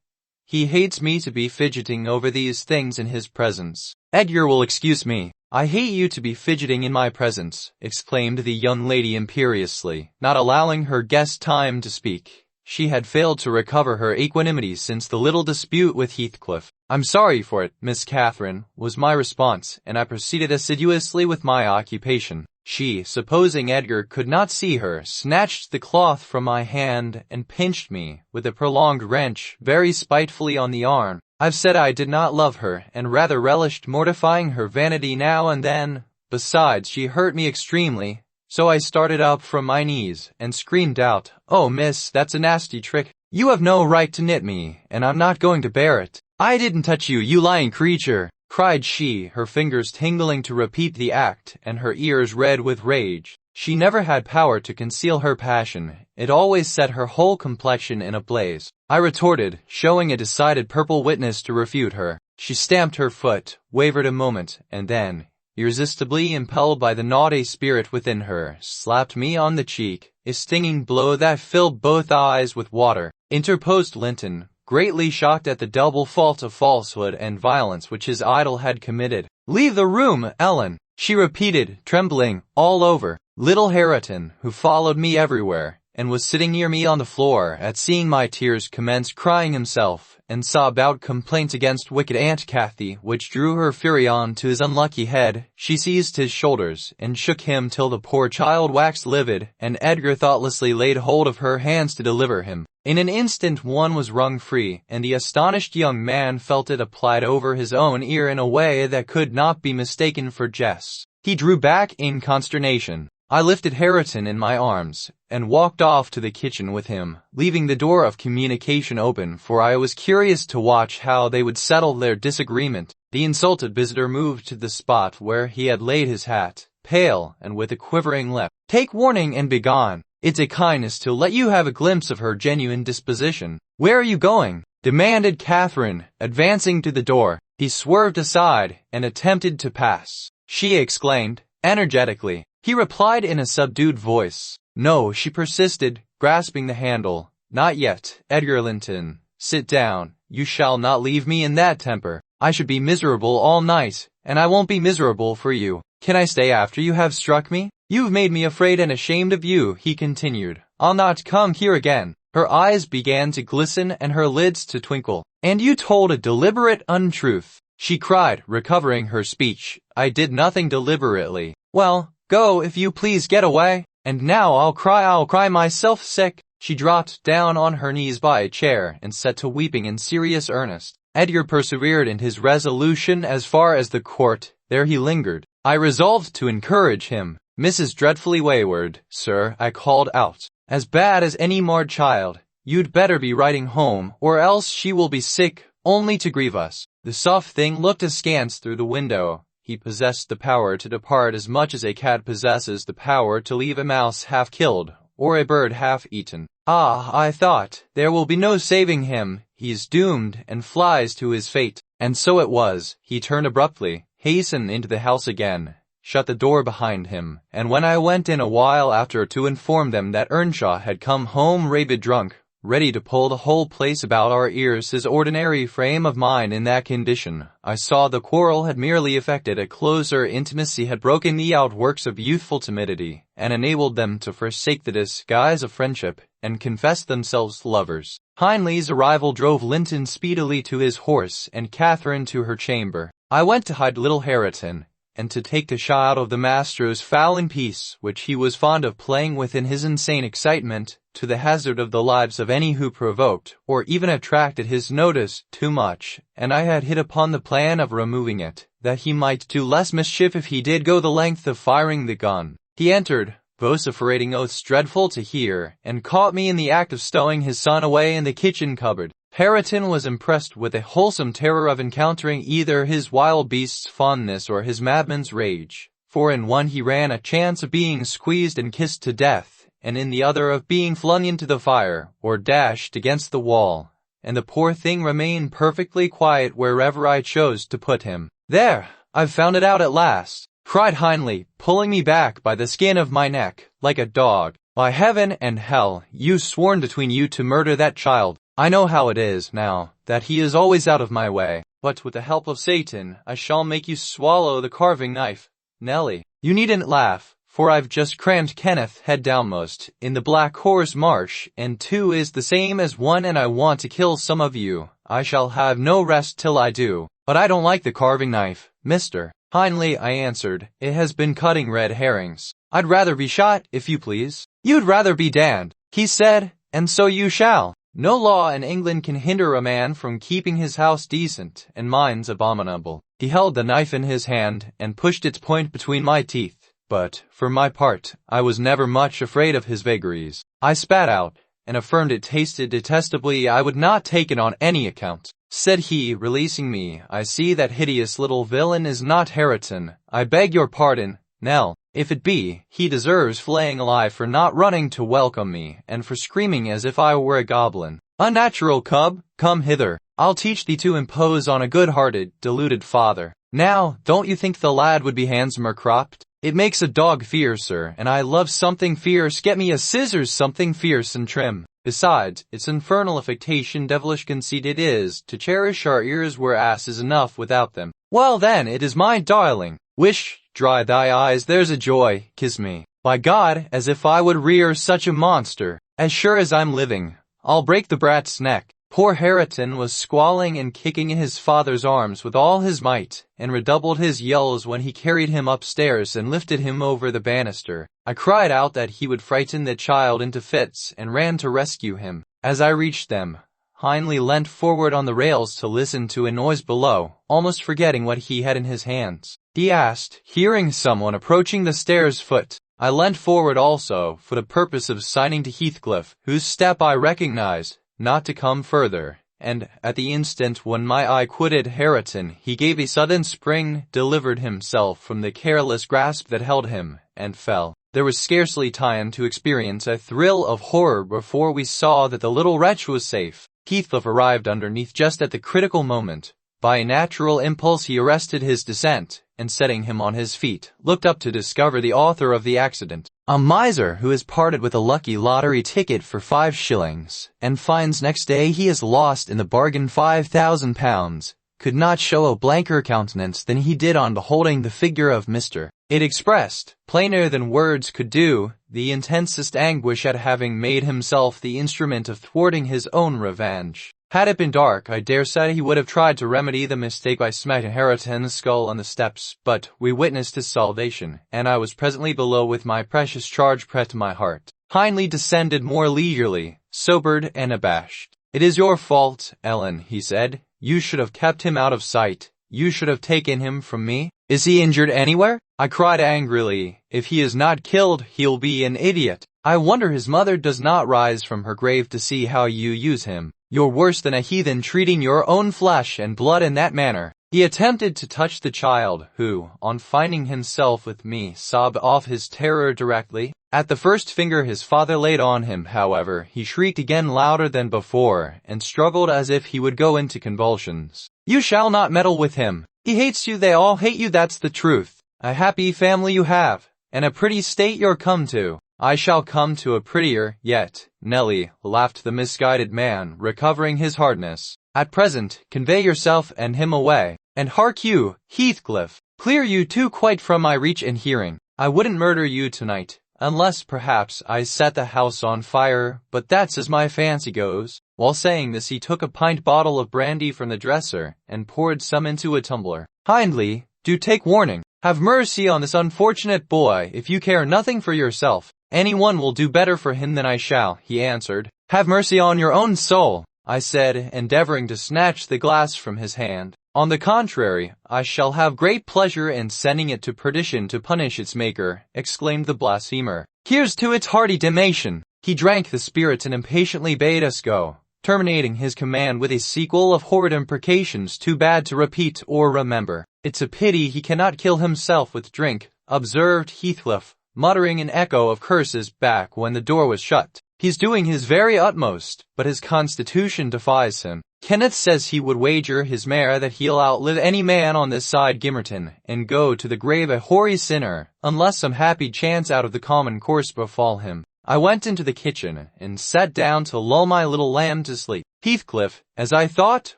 "He hates me to be fidgeting over these things in his presence. Edgar will excuse me." "I hate you to be fidgeting in my presence," exclaimed the young lady imperiously, not allowing her guest time to speak. She had failed to recover her equanimity since the little dispute with Heathcliff. "I'm sorry for it, Miss Catherine," was my response, and I proceeded assiduously with my occupation. She, supposing Edgar could not see her, snatched the cloth from my hand and pinched me, with a prolonged wrench, very spitefully on the arm. I've said I did not love her, and rather relished mortifying her vanity now and then. Besides, she hurt me extremely. So I started up from my knees, and screamed out, "Oh, miss, that's a nasty trick. You have no right to knit me, and I'm not going to bear it." "I didn't touch you, you lying creature," cried she, her fingers tingling to repeat the act, and her ears red with rage. She never had power to conceal her passion. It always set her whole complexion in a blaze. I retorted, showing a decided purple witness to refute her. She stamped her foot, wavered a moment, and then, irresistibly impelled by the naughty spirit within her, slapped me on the cheek, a stinging blow that filled both eyes with water. Interposed Linton, greatly shocked at the double fault of falsehood and violence which his idol had committed. "Leave the room, Ellen," she repeated, trembling all over. Little Hareton, who followed me everywhere, and was sitting near me on the floor, at seeing my tears commenced crying himself, and sobbed out complaints against wicked Aunt Cathy, which drew her fury on to his unlucky head. She seized his shoulders, and shook him till the poor child waxed livid, and Edgar thoughtlessly laid hold of her hands to deliver him. In an instant one was wrung free, and the astonished young man felt it applied over his own ear in a way that could not be mistaken for jest. He drew back in consternation. I lifted Hareton in my arms, and walked off to the kitchen with him, leaving the door of communication open, for I was curious to watch how they would settle their disagreement. The insulted visitor moved to the spot where he had laid his hat, pale and with a quivering lip. "Take warning and begone. It's a kindness to let you have a glimpse of her genuine disposition." "Where are you going?" demanded Catherine, advancing to the door. He swerved aside, and attempted to pass. She exclaimed, energetically. He replied in a subdued voice. "No," she persisted, grasping the handle. "Not yet, Edgar Linton. Sit down. You shall not leave me in that temper. I should be miserable all night, and I won't be miserable for you. Can I stay after you have struck me? You've made me afraid and ashamed of you," he continued. "I'll not come here again." Her eyes began to glisten and her lids to twinkle. "And you told a deliberate untruth," she cried, recovering her speech. "I did nothing deliberately." "Well, go if you please, get away. And now I'll cry myself sick." She dropped down on her knees by a chair and set to weeping in serious earnest. Edgar persevered in his resolution as far as the court. There he lingered. I resolved to encourage him. "Mrs. Dreadfully Wayward, sir," I called out. "As bad as any marred child. You'd better be writing home, or else she will be sick, only to grieve us." The soft thing looked askance through the window. He possessed the power to depart as much as a cat possesses the power to leave a mouse half killed, or a bird half eaten. "Ah," I thought, "there will be no saving him. He's doomed, and flies to his fate." And so it was. He turned abruptly, hastened into the house again, shut the door behind him, and when I went in a while after to inform them that Earnshaw had come home rabid drunk, ready to pull the whole place about our ears, his ordinary frame of mind in that condition, I saw the quarrel had merely effected a closer intimacy, had broken the outworks of youthful timidity, and enabled them to forsake the disguise of friendship, and confess themselves lovers. Hindley's arrival drove Linton speedily to his horse, and Catherine to her chamber. I went to hide little Hareton, and to take the shot out of the master's fowling piece, which he was fond of playing with in his insane excitement, to the hazard of the lives of any who provoked, or even attracted his notice too much, and I had hit upon the plan of removing it, that he might do less mischief if he did go the length of firing the gun. He entered, vociferating oaths dreadful to hear, and caught me in the act of stowing his son away in the kitchen cupboard. Hareton was impressed with a wholesome terror of encountering either his wild beast's fondness or his madman's rage, for in one he ran a chance of being squeezed and kissed to death, and in the other of being flung into the fire, or dashed against the wall, and the poor thing remained perfectly quiet wherever I chose to put him. "There, I've found it out at last," cried Hindley, pulling me back by the skin of my neck, like a dog. "By heaven and hell, you've sworn between you to murder that child. I know how it is, now, that he is always out of my way, but with the help of Satan, I shall make you swallow the carving knife. Nellie, you needn't laugh, for I've just crammed Kenneth head downmost in the Black Horse Marsh, and 2 is the same as 1, and I want to kill some of you. I shall have no rest till I do. But I don't like the carving knife, Mr. Hindley," I answered. "It has been cutting red herrings." "I'd rather be shot, if you please." "You'd rather be damned," he said, "and so you shall. No law in England can hinder a man from keeping his house decent, and mine's abominable. He held the knife in his hand, and pushed its point between my teeth. But, for my part, I was never much afraid of his vagaries. I spat out, and affirmed it tasted detestably. I would not take it on any account. Said he, releasing me, I see that hideous little villain is not Hareton. I beg your pardon, Nell. If it be, he deserves flaying alive for not running to welcome me, and for screaming as if I were a goblin. Unnatural cub, come hither. I'll teach thee to impose on a good-hearted, deluded father. Now, don't you think the lad would be handsomer cropped? It makes a dog fiercer, and I love something fierce. Get me a scissors, something fierce and trim. Besides, it's infernal affectation, devilish conceit it is, to cherish our ears where ass is enough without them. Well then, it is my darling. Wish, dry thy eyes, there's a joy, kiss me. By God, as if I would rear such a monster. As sure as I'm living, I'll break the brat's neck. Poor Hareton was squalling and kicking in his father's arms with all his might, and redoubled his yells when he carried him upstairs and lifted him over the banister. I cried out that he would frighten the child into fits, and ran to rescue him. As I reached them, Hindley leant forward on the rails to listen to a noise below, almost forgetting what he had in his hands. He asked, hearing someone approaching the stairs foot. I leant forward also, for the purpose of signing to Heathcliff, whose step I recognized, not to come further, and, at the instant when my eye quitted Hareton, he gave a sudden spring, delivered himself from the careless grasp that held him, and fell. There was scarcely time to experience a thrill of horror before we saw that the little wretch was safe. Heathcliff arrived underneath just at the critical moment. By a natural impulse he arrested his descent, and setting him on his feet, looked up to discover the author of the accident. A miser who has parted with a lucky lottery ticket for 5 shillings, and finds next day he has lost in the bargain £5,000, could not show a blanker countenance than he did on beholding the figure of Mr. It expressed, plainer than words could do, the intensest anguish at having made himself the instrument of thwarting his own revenge. Had it been dark, I dare say he would have tried to remedy the mistake by smiting Hareton's skull on the steps, but we witnessed his salvation, and I was presently below with my precious charge pressed to my heart. Hindley descended more leisurely, sobered and abashed. It is your fault, Ellen, he said. You should have kept him out of sight. You should have taken him from me. Is he injured anywhere? I cried angrily. If he is not killed, he'll be an idiot. I wonder his mother does not rise from her grave to see how you use him. You're worse than a heathen, treating your own flesh and blood in that manner. He attempted to touch the child, who, on finding himself with me, sobbed off his terror directly. At the first finger his father laid on him, however, he shrieked again louder than before, and struggled as if he would go into convulsions. You shall not meddle with him. He hates you, they all hate you, that's the truth. A happy family you have, and a pretty state you're come to. I shall come to a prettier yet, Nelly, laughed the misguided man, recovering his hardness. At present, convey yourself and him away. And hark you, Heathcliff, clear you two quite from my reach and hearing. I wouldn't murder you tonight, unless perhaps I set the house on fire, but that's as my fancy goes. While saying this he took a pint bottle of brandy from the dresser, and poured some into a tumbler. Hindley, do take warning. Have mercy on this unfortunate boy, if you care nothing for yourself. Anyone will do better for him than I shall, he answered. Have mercy on your own soul, I said, endeavoring to snatch the glass from his hand. On the contrary, I shall have great pleasure in sending it to perdition to punish its maker, exclaimed the blasphemer. Here's to its hearty damnation. He drank the spirits and impatiently bade us go, terminating his command with a sequel of horrid imprecations too bad to repeat or remember. It's a pity he cannot kill himself with drink, observed Heathcliff, muttering an echo of curses back when the door was shut. He's doing his very utmost, but his constitution defies him. Kenneth says he would wager his mare that he'll outlive any man on this side Gimmerton, and go to the grave a hoary sinner, unless some happy chance out of the common course befall him. I went into the kitchen, and sat down to lull my little lamb to sleep. Heathcliff, as I thought,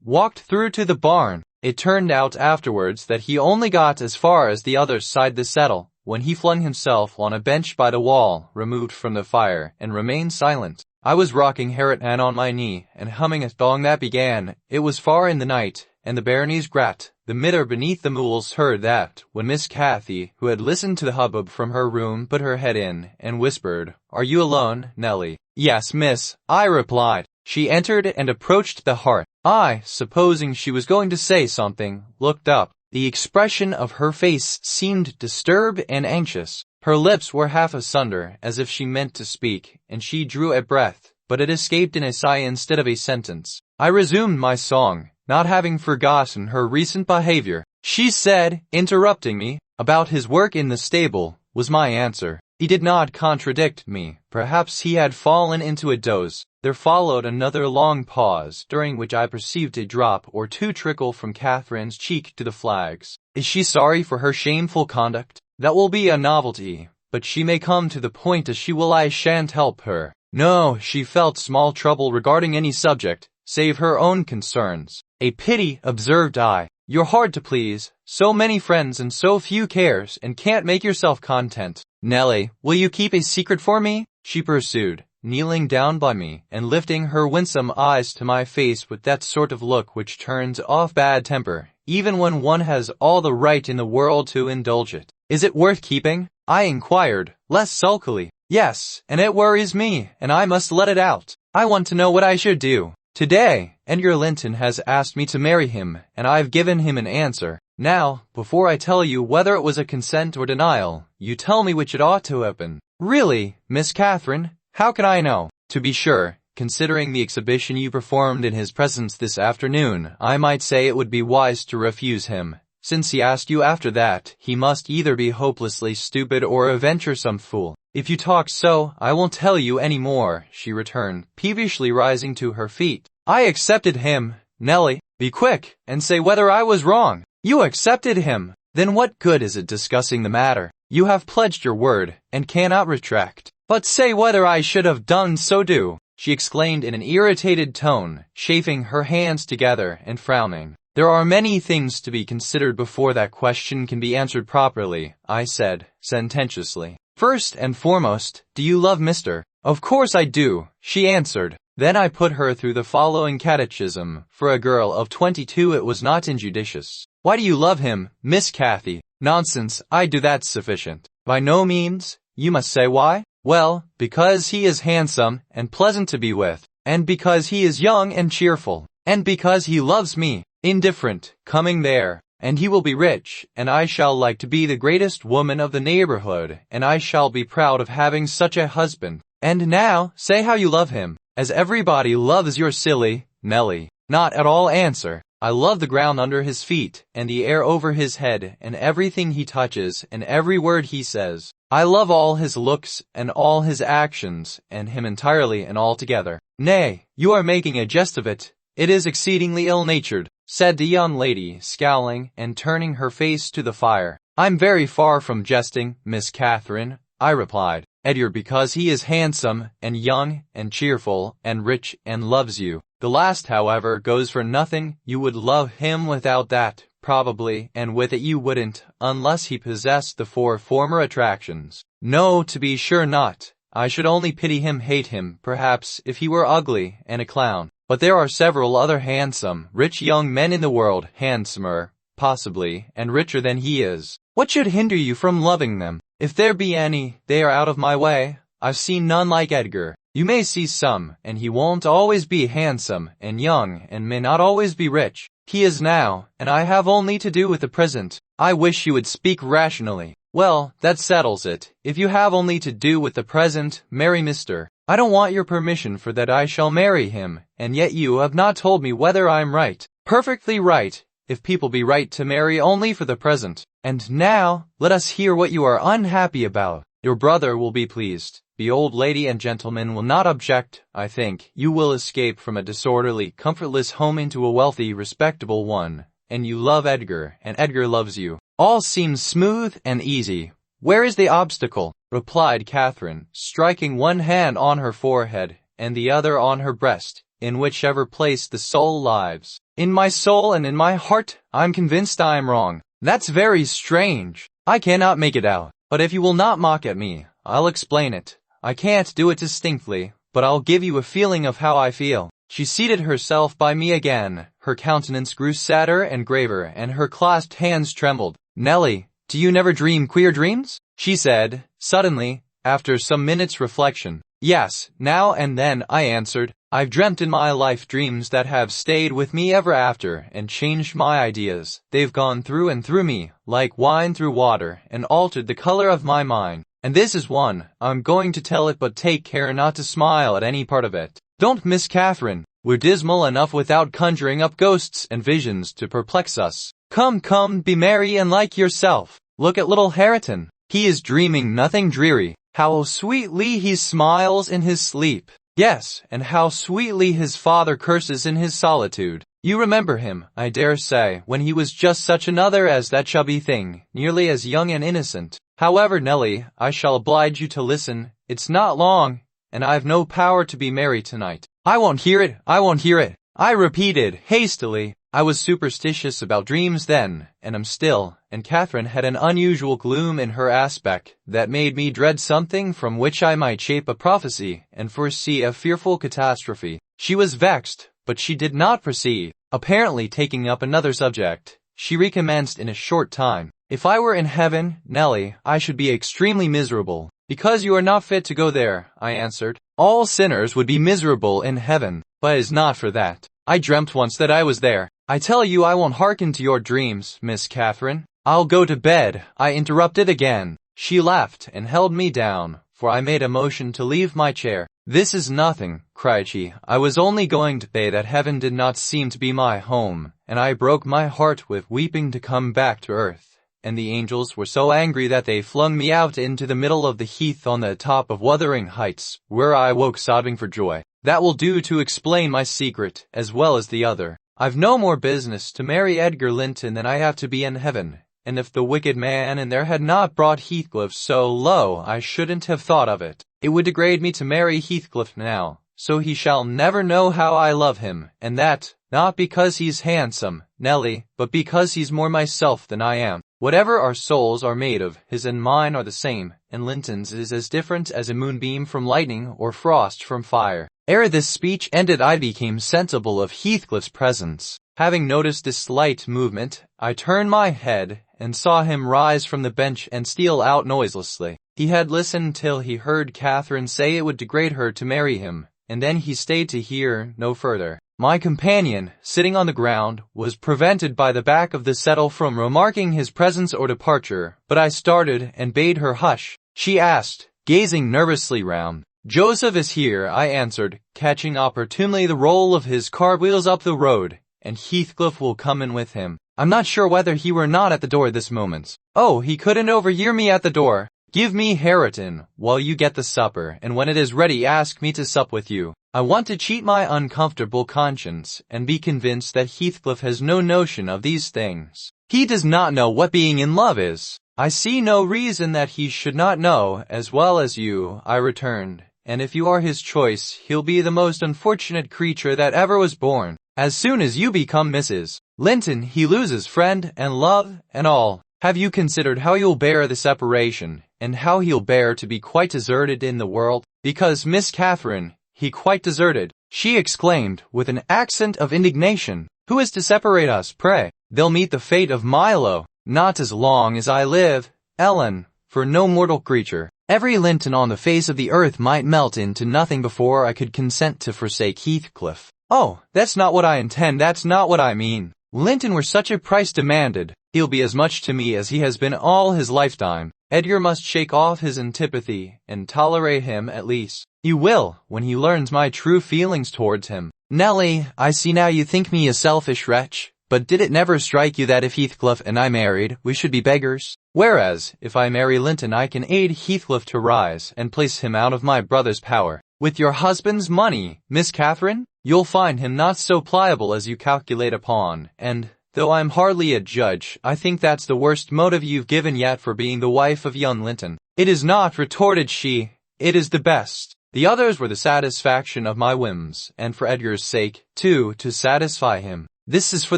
walked through to the barn. It turned out afterwards that he only got as far as the other side the settle, when he flung himself on a bench by the wall, removed from the fire, and remained silent. I was rocking Hareton on my knee, and humming a song that began, "It was far in the night, and the bairnies grat." The midder beneath the mules heard that, when Miss Cathy, who had listened to the hubbub from her room, put her head in, and whispered, "Are you alone, Nelly?" "Yes, miss," I replied. She entered and approached the hearth. I, supposing she was going to say something, looked up. The expression of her face seemed disturbed and anxious. Her lips were half asunder, as if she meant to speak, and she drew a breath, but it escaped in a sigh instead of a sentence. I resumed my song, not having forgotten her recent behavior. She said, interrupting me, about his work in the stable, was my answer. He did not contradict me. Perhaps he had fallen into a doze. There followed another long pause, during which I perceived a drop or two trickle from Catherine's cheek to the flags. Is she sorry for her shameful conduct? That will be a novelty, but she may come to the point as she will. I shan't help her. No, she felt small trouble regarding any subject, save her own concerns. A pity, observed I. You're hard to please, so many friends and so few cares, and can't make yourself content. Nellie, will you keep a secret for me? She pursued, kneeling down by me, and lifting her winsome eyes to my face with that sort of look which turns off bad temper, even when one has all the right in the world to indulge it. Is it worth keeping? I inquired, less sulkily. Yes, and it worries me, and I must let it out. I want to know what I should do. Today, Edgar Linton has asked me to marry him, and I've given him an answer. Now, before I tell you whether it was a consent or denial, you tell me which it ought to have been. Really, Miss Catherine, how can I know? To be sure, considering the exhibition you performed in his presence this afternoon, I might say it would be wise to refuse him. Since he asked you after that, he must either be hopelessly stupid or a venturesome fool. If you talk so, I won't tell you any more, she returned, peevishly rising to her feet. I accepted him. Nellie, be quick, and say whether I was wrong. You accepted him. Then what good is it discussing the matter? You have pledged your word, and cannot retract. But say whether I should have done so do, she exclaimed in an irritated tone, chafing her hands together and frowning. There are many things to be considered before that question can be answered properly, I said, sententiously. First and foremost, do you love Mr.? Of course I do, she answered. Then I put her through the following catechism. For a girl of 22 it was not injudicious. Why do you love him, Miss Cathy? Nonsense, I do, that's sufficient. By no means. You must say why? Well, because he is handsome and pleasant to be with, and because he is young and cheerful, and because he loves me. Indifferent, coming there, and he will be rich, and I shall like to be the greatest woman of the neighborhood, and I shall be proud of having such a husband. And now, say how you love him, as everybody loves your silly Nellie. Not at all answer. I love the ground under his feet, and the air over his head, and everything he touches, and every word he says. I love all his looks, and all his actions, and him entirely and altogether. Nay, you are making a jest of it. It is exceedingly ill-natured, said the young lady, scowling and turning her face to the fire. I'm very far from jesting, Miss Catherine, I replied. Edgar, because he is handsome, and young, and cheerful, and rich, and loves you. The last, however, goes for nothing. You would love him without that, probably, and with it you wouldn't, unless he possessed the four former attractions. No, to be sure not. I should only pity him, hate him, perhaps, if he were ugly, and a clown. But there are several other handsome, rich young men in the world, handsomer, possibly, and richer than he is. What should hinder you from loving them? If there be any, they are out of my way. I've seen none like Edgar. You may see some, and he won't always be handsome and young, and may not always be rich. He is now, and I have only to do with the present. I wish you would speak rationally. Well, that settles it. If you have only to do with the present, marry Mr. I don't want your permission for that. I shall marry him, and yet you have not told me whether I'm right. Perfectly right, if people be right to marry only for the present. And now, let us hear what you are unhappy about. Your brother will be pleased. The old lady and gentleman will not object, I think. You will escape from a disorderly, comfortless home into a wealthy, respectable one. And you love Edgar, and Edgar loves you. All seems smooth and easy. Where is the obstacle? Replied Catherine, striking one hand on her forehead, and the other on her breast, in whichever place the soul lives. In my soul and in my heart, I'm convinced I am wrong. That's very strange. I cannot make it out. But if you will not mock at me, I'll explain it. I can't do it distinctly, but I'll give you a feeling of how I feel. She seated herself by me again. Her countenance grew sadder and graver, and her clasped hands trembled. Nellie, do you never dream queer dreams? She said, suddenly, after some minutes' reflection. Yes, now and then, I answered. I've dreamt in my life dreams that have stayed with me ever after and changed my ideas. They've gone through and through me, like wine through water, and altered the color of my mind. And this is one. I'm going to tell it, but take care not to smile at any part of it. Don't, Miss Catherine. We're dismal enough without conjuring up ghosts and visions to perplex us. Come, come, be merry and like yourself. Look at little Hareton. He is dreaming nothing dreary. How sweetly he smiles in his sleep. Yes, and how sweetly his father curses in his solitude. You remember him, I dare say, when he was just such another as that chubby thing, nearly as young and innocent. However, Nelly, I shall oblige you to listen. It's not long, and I've no power to be merry tonight. I won't hear it, I won't hear it, I repeated hastily. I was superstitious about dreams then, and am still, and Catherine had an unusual gloom in her aspect that made me dread something from which I might shape a prophecy and foresee a fearful catastrophe. She was vexed, but she did not proceed. Apparently taking up another subject, she recommenced in a short time. If I were in heaven, Nelly, I should be extremely miserable. Because you are not fit to go there, I answered. All sinners would be miserable in heaven, but it is not for that. I dreamt once that I was there. I tell you I won't hearken to your dreams, Miss Catherine. I'll go to bed, I interrupted again. She laughed and held me down, for I made a motion to leave my chair. This is nothing, cried she. I was only going to say that heaven did not seem to be my home, and I broke my heart with weeping to come back to earth. And the angels were so angry that they flung me out into the middle of the heath on the top of Wuthering Heights, where I woke sobbing for joy. That will do to explain my secret, as well as the other. I've no more business to marry Edgar Linton than I have to be in heaven, and if the wicked man in there had not brought Heathcliff so low, I shouldn't have thought of it. It would degrade me to marry Heathcliff now, so he shall never know how I love him, and that, not because he's handsome, Nelly, but because he's more myself than I am. Whatever our souls are made of, his and mine are the same, and Linton's is as different as a moonbeam from lightning or frost from fire. Ere this speech ended, I became sensible of Heathcliff's presence. Having noticed this slight movement, I turned my head and saw him rise from the bench and steal out noiselessly. He had listened till he heard Catherine say it would degrade her to marry him, and then he stayed to hear no further. My companion, sitting on the ground, was prevented by the back of the settle from remarking his presence or departure, but I started and bade her hush. She asked, gazing nervously round. Joseph is here, I answered, catching opportunely the roll of his cartwheels up the road, and Heathcliff will come in with him. I'm not sure whether he were not at the door this moment. Oh, he couldn't overhear me at the door. Give me Hareton while you get the supper, and when it is ready ask me to sup with you. I want to cheat my uncomfortable conscience and be convinced that Heathcliff has no notion of these things. He does not know what being in love is. I see no reason that he should not know as well as you, I returned, and if you are his choice, he'll be the most unfortunate creature that ever was born. As soon as you become Mrs. Linton, he loses friend and love and all. Have you considered how you'll bear the separation, and how he'll bear to be quite deserted in the world? Because, Miss Catherine, he quite deserted, she exclaimed with an accent of indignation. Who is to separate us, pray? They'll meet the fate of Milo. Not as long as I live, Ellen, for no mortal creature. Every Linton on the face of the earth might melt into nothing before I could consent to forsake Heathcliff. Oh, that's not what I intend, that's not what I mean. Linton were such a price demanded. He'll be as much to me as he has been all his lifetime. Edgar must shake off his antipathy and tolerate him at least. He will, when he learns my true feelings towards him. Nelly, I see now you think me a selfish wretch, but did it never strike you that if Heathcliff and I married, we should be beggars? Whereas, if I marry Linton I can aid Heathcliff to rise and place him out of my brother's power. With your husband's money, Miss Catherine, you'll find him not so pliable as you calculate upon, and, though I'm hardly a judge, I think that's the worst motive you've given yet for being the wife of young Linton. It is not, retorted she, it is the best. The others were the satisfaction of my whims, and for Edgar's sake, too, to satisfy him. This is for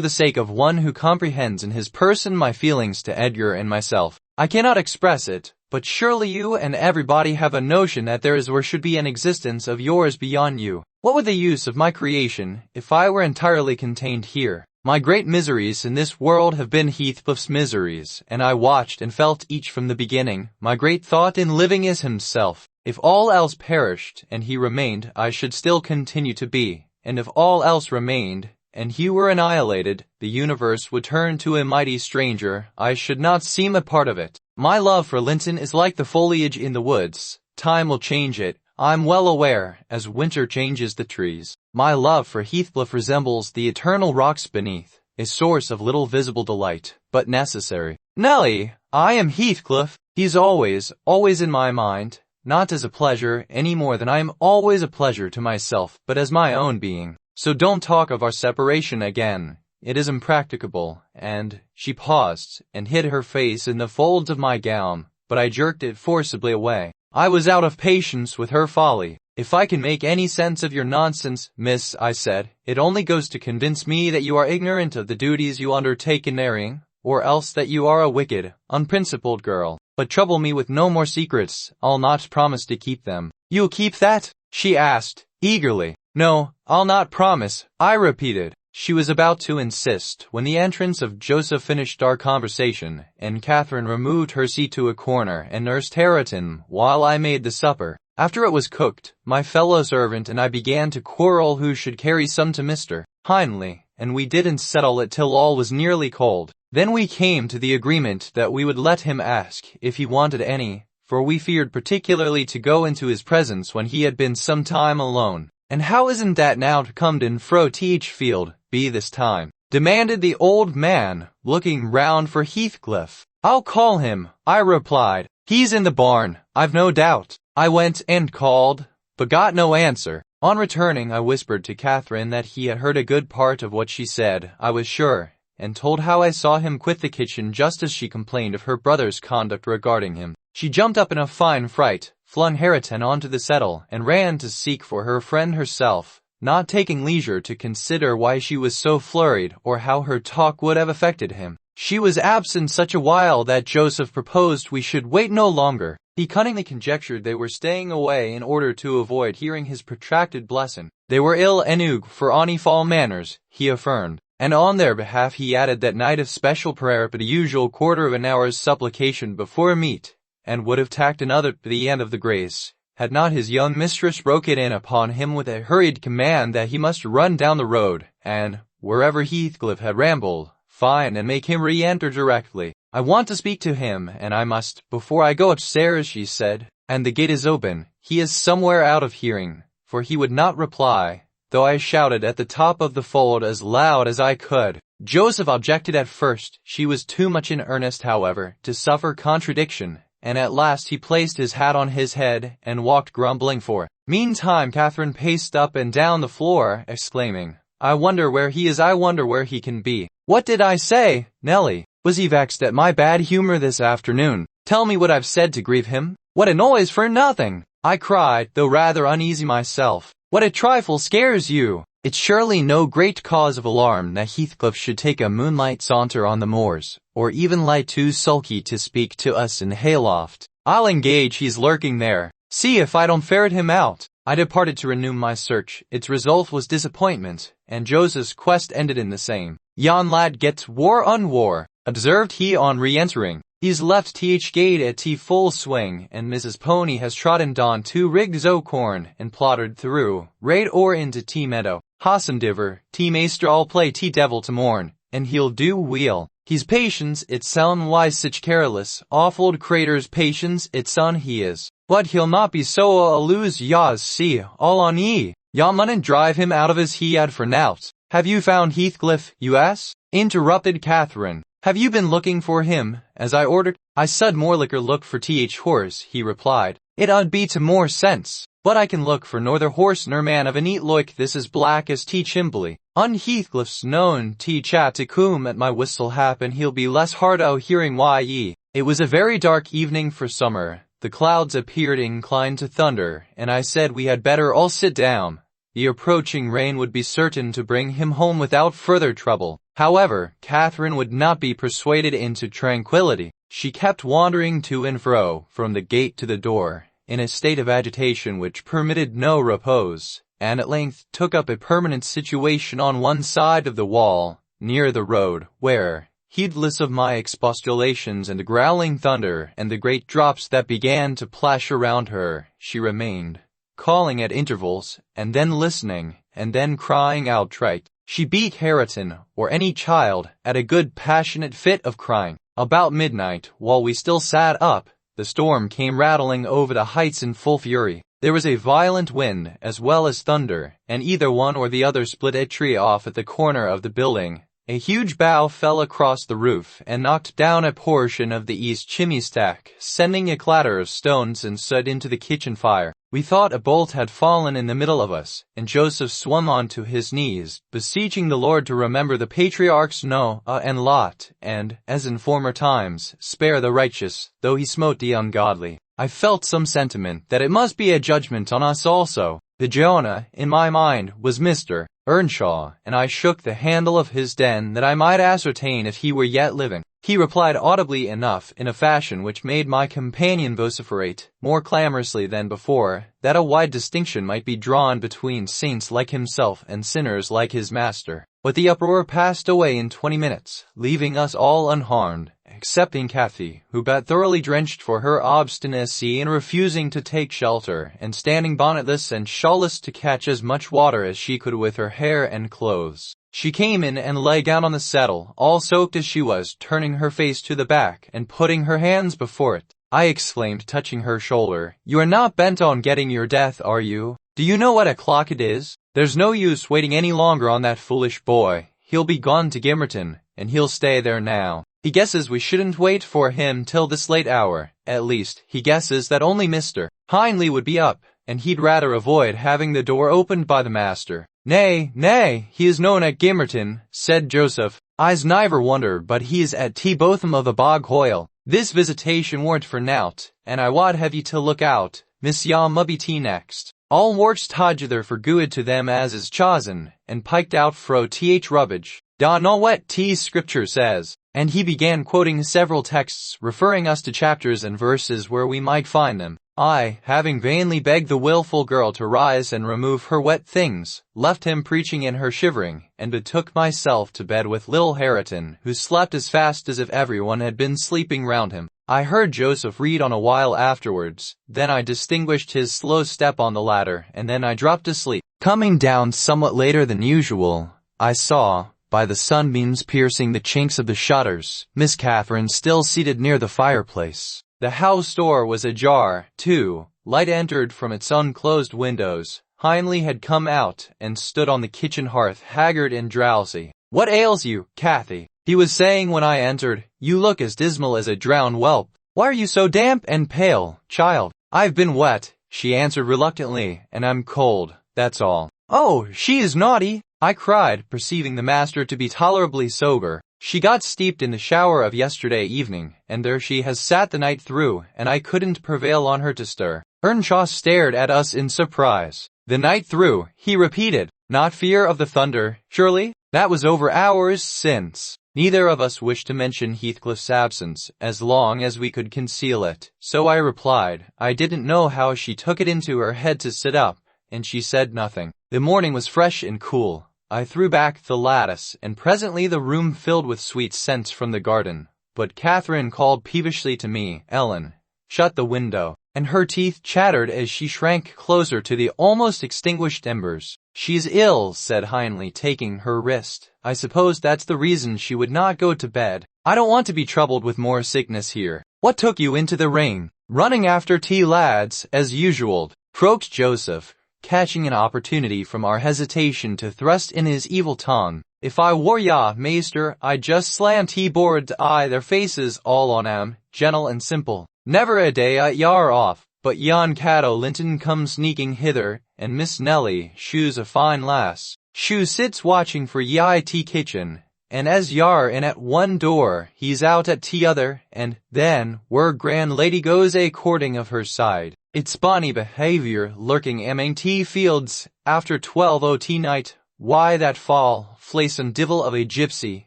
the sake of one who comprehends in his person my feelings to Edgar and myself. I cannot express it, but surely you and everybody have a notion that there is or should be an existence of yours beyond you. What would the use of my creation if I were entirely contained here? My great miseries in this world have been Heathcliff's miseries, and I watched and felt each from the beginning. My great thought in living is himself. If all else perished and he remained, I should still continue to be, and if all else remained, and he were annihilated, the universe would turn to a mighty stranger. I should not seem a part of it. My love for Linton is like the foliage in the woods. Time will change it, I'm well aware, as winter changes the trees. My love for Heathcliff resembles the eternal rocks beneath, a source of little visible delight, but necessary. Nellie, I am Heathcliff. He's always in my mind, not as a pleasure any more than I am always a pleasure to myself, but as my own being. So don't talk of our separation again. It is impracticable, and she paused and hid her face in the folds of my gown, but I jerked it forcibly away. I was out of patience with her folly. If I can make any sense of your nonsense, miss, I said, it only goes to convince me that you are ignorant of the duties you undertake in marrying, or else that you are a wicked, unprincipled girl. But trouble me with no more secrets, I'll not promise to keep them. You'll keep that? She asked, eagerly. No, I'll not promise, I repeated. She was about to insist when the entrance of Joseph finished our conversation, and Catherine removed her seat to a corner and nursed Hareton while I made the supper. After it was cooked, my fellow servant and I began to quarrel who should carry some to Mr. Hindley, and we didn't settle it till all was nearly cold. Then we came to the agreement that we would let him ask if he wanted any, for we feared particularly to go into his presence when he had been some time alone. And how isn't that now to come in fro Teachfield be this time? Demanded the old man, looking round for Heathcliff. I'll call him, I replied. He's in the barn, I've no doubt. I went and called, but got no answer. On returning, I whispered to Catherine that he had heard a good part of what she said, I was sure, and told how I saw him quit the kitchen just as she complained of her brother's conduct regarding him. She jumped up in a fine fright, flung Hareton onto the settle, and ran to seek for her friend herself, not taking leisure to consider why she was so flurried or how her talk would have affected him. She was absent such a while that Joseph proposed we should wait no longer. He cunningly conjectured they were staying away in order to avoid hearing his protracted blessing. They were ill ennuig for ony fall manners, he affirmed, and on their behalf he added that night of special prayer but a usual quarter of an hour's supplication before meat, and would have tacked another to the end of the grace, had not his young mistress broken in upon him with a hurried command that he must run down the road, and, wherever Heathcliff had rambled, find and make him re-enter directly. I want to speak to him, and I must, before I go upstairs, she said, and the gate is open. He is somewhere out of hearing, for he would not reply, though I shouted at the top of the fold as loud as I could. Joseph objected at first. She was too much in earnest, however, to suffer contradiction, and at last he placed his hat on his head and walked grumbling forth. Meantime Catherine paced up and down the floor, exclaiming, I wonder where he is, I wonder where he can be. What did I say, Nellie? Was he vexed at my bad humor this afternoon? Tell me what I've said to grieve him. What a noise for nothing, I cried, though rather uneasy myself. What a trifle scares you. It's surely no great cause of alarm that Heathcliff should take a moonlight saunter on the moors, or even lie too sulky to speak to us in Hayloft. I'll engage he's lurking there. See if I don't ferret him out. I departed to renew my search. Its result was disappointment, and Joseph's quest ended in the same. Yon lad gets war on war, observed he on re-entering. He's left th gate at full swing, and Mrs. Pony has trodden down 2 rigs o' corn, and plottered through, right o'er into meadow. Hossendiver, maester all play devil to morn, and he'll do weel. He's patience, it's son why sich careless, awful craters patience, it's son he is. But he'll not be so a lose yaws see, all on ye. Yaw munn't drive him out of his head for nowt. Have you found Heathcliff, you ass? Interrupted Catherine. Have you been looking for him, as I ordered? I sud more liquor look for horse, he replied. It 'ud be to more sense. But I can look for neither horse nor man of a neat loik this as black as Chimbley. Un Heathcliff's known chat to coom at my whistle happen he'll be less hard o' hearing why ye. It was a very dark evening for summer. The clouds appeared inclined to thunder, and I said we had better all sit down. The approaching rain would be certain to bring him home without further trouble. However, Catherine would not be persuaded into tranquility. She kept wandering to and fro, from the gate to the door, in a state of agitation which permitted no repose, and at length took up a permanent situation on one side of the wall, near the road, where, heedless of my expostulations and growling thunder and the great drops that began to plash around her. She remained, calling at intervals, and then listening, and then crying outright. She beat Hareton, or any child, at a good passionate fit of crying. About midnight, while we still sat up, the storm came rattling over the heights in full fury. There was a violent wind, as well as thunder, and either one or the other split a tree off at the corner of the building. A huge bough fell across the roof and knocked down a portion of the east chimney stack, sending a clatter of stones and soot into the kitchen fire. We thought a bolt had fallen in the middle of us, and Joseph swung on to his knees, beseeching the Lord to remember the patriarchs Noah and Lot, and, as in former times, spare the righteous, though he smote the ungodly. I felt some sentiment that it must be a judgment on us also. The Jonah, in my mind, was Mr. Earnshaw, and I shook the handle of his den that I might ascertain if he were yet living. He replied audibly enough in a fashion which made my companion vociferate, more clamorously than before, that a wide distinction might be drawn between saints like himself and sinners like his master. But the uproar passed away in 20 minutes, leaving us all unharmed, excepting Cathy, who got thoroughly drenched for her obstinacy in refusing to take shelter, and standing bonnetless and shawlless to catch as much water as she could with her hair and clothes. She came in and lay down on the saddle, all soaked as she was, turning her face to the back and putting her hands before it. I exclaimed, touching her shoulder, "You are not bent on getting your death, are you? Do you know what o'clock it is? There's no use waiting any longer on that foolish boy. He'll be gone to Gimmerton, and he'll stay there now. He guesses we shouldn't wait for him till this late hour. At least, he guesses that only Mr. Hindley would be up, and he'd rather avoid having the door opened by the master." "Nay, nay, he is known at Gimmerton," said Joseph. "I's niver wonder but he is at T Botham of a bog hoyle. This visitation warn't for nowt, and I wad have ye to look out, Miss Yaw mubby tea next. All works together for good to them as is chosen, and piked out fro th rubbage. Da know what T's scripture says." And he began quoting several texts, referring us to chapters and verses where we might find them. I, having vainly begged the wilful girl to rise and remove her wet things, left him preaching in her shivering, and betook myself to bed with little Hareton, who slept as fast as if everyone had been sleeping round him. I heard Joseph read on a while afterwards, then I distinguished his slow step on the ladder, and then I dropped asleep. Coming down somewhat later than usual, I saw, by the sunbeams piercing the chinks of the shutters, Miss Catherine still seated near the fireplace. The house door was ajar, too. Light entered from its unclosed windows. Hindley had come out and stood on the kitchen hearth, haggard and drowsy. "What ails you, Cathy?" he was saying when I entered. "You look as dismal as a drowned whelp. Why are you so damp and pale, child?" "I've been wet," she answered reluctantly, "and I'm cold, that's all." "Oh, she is naughty," I cried, perceiving the master to be tolerably sober. "She got steeped in the shower of yesterday evening, and there she has sat the night through, and I couldn't prevail on her to stir." Earnshaw stared at us in surprise. "The night through," he repeated. "Not fear of the thunder, surely? That was over hours since." Neither of us wished to mention Heathcliff's absence, as long as we could conceal it, so I replied, I didn't know how she took it into her head to sit up, and she said nothing. The morning was fresh and cool. I threw back the lattice, and presently the room filled with sweet scents from the garden. But Catherine called peevishly to me, "Ellen, shut the window," and her teeth chattered as she shrank closer to the almost extinguished embers. "She's ill," said Hindley, taking her wrist. "I suppose that's the reason she would not go to bed." "I don't want to be troubled with more sickness here. What took you into the rain?" "Running after tea, lads, as usual," croaked Joseph, catching an opportunity from our hesitation to thrust in his evil tongue. "If I were ya, maester, I'd just slant tea board I their faces all on 'em, gentle and simple. Never a day at yar off, but yon Cato Linton comes sneaking hither, and Miss Nelly, shoe's a fine lass. Shoe sits watching for ye I tea kitchen, and as yar in at one door, he's out at tea other, and then, where grand lady goes a courting of her side. It's bonny behaviour lurking among tea fields after 12 tea night. Why that fall, flason divil of a gypsy,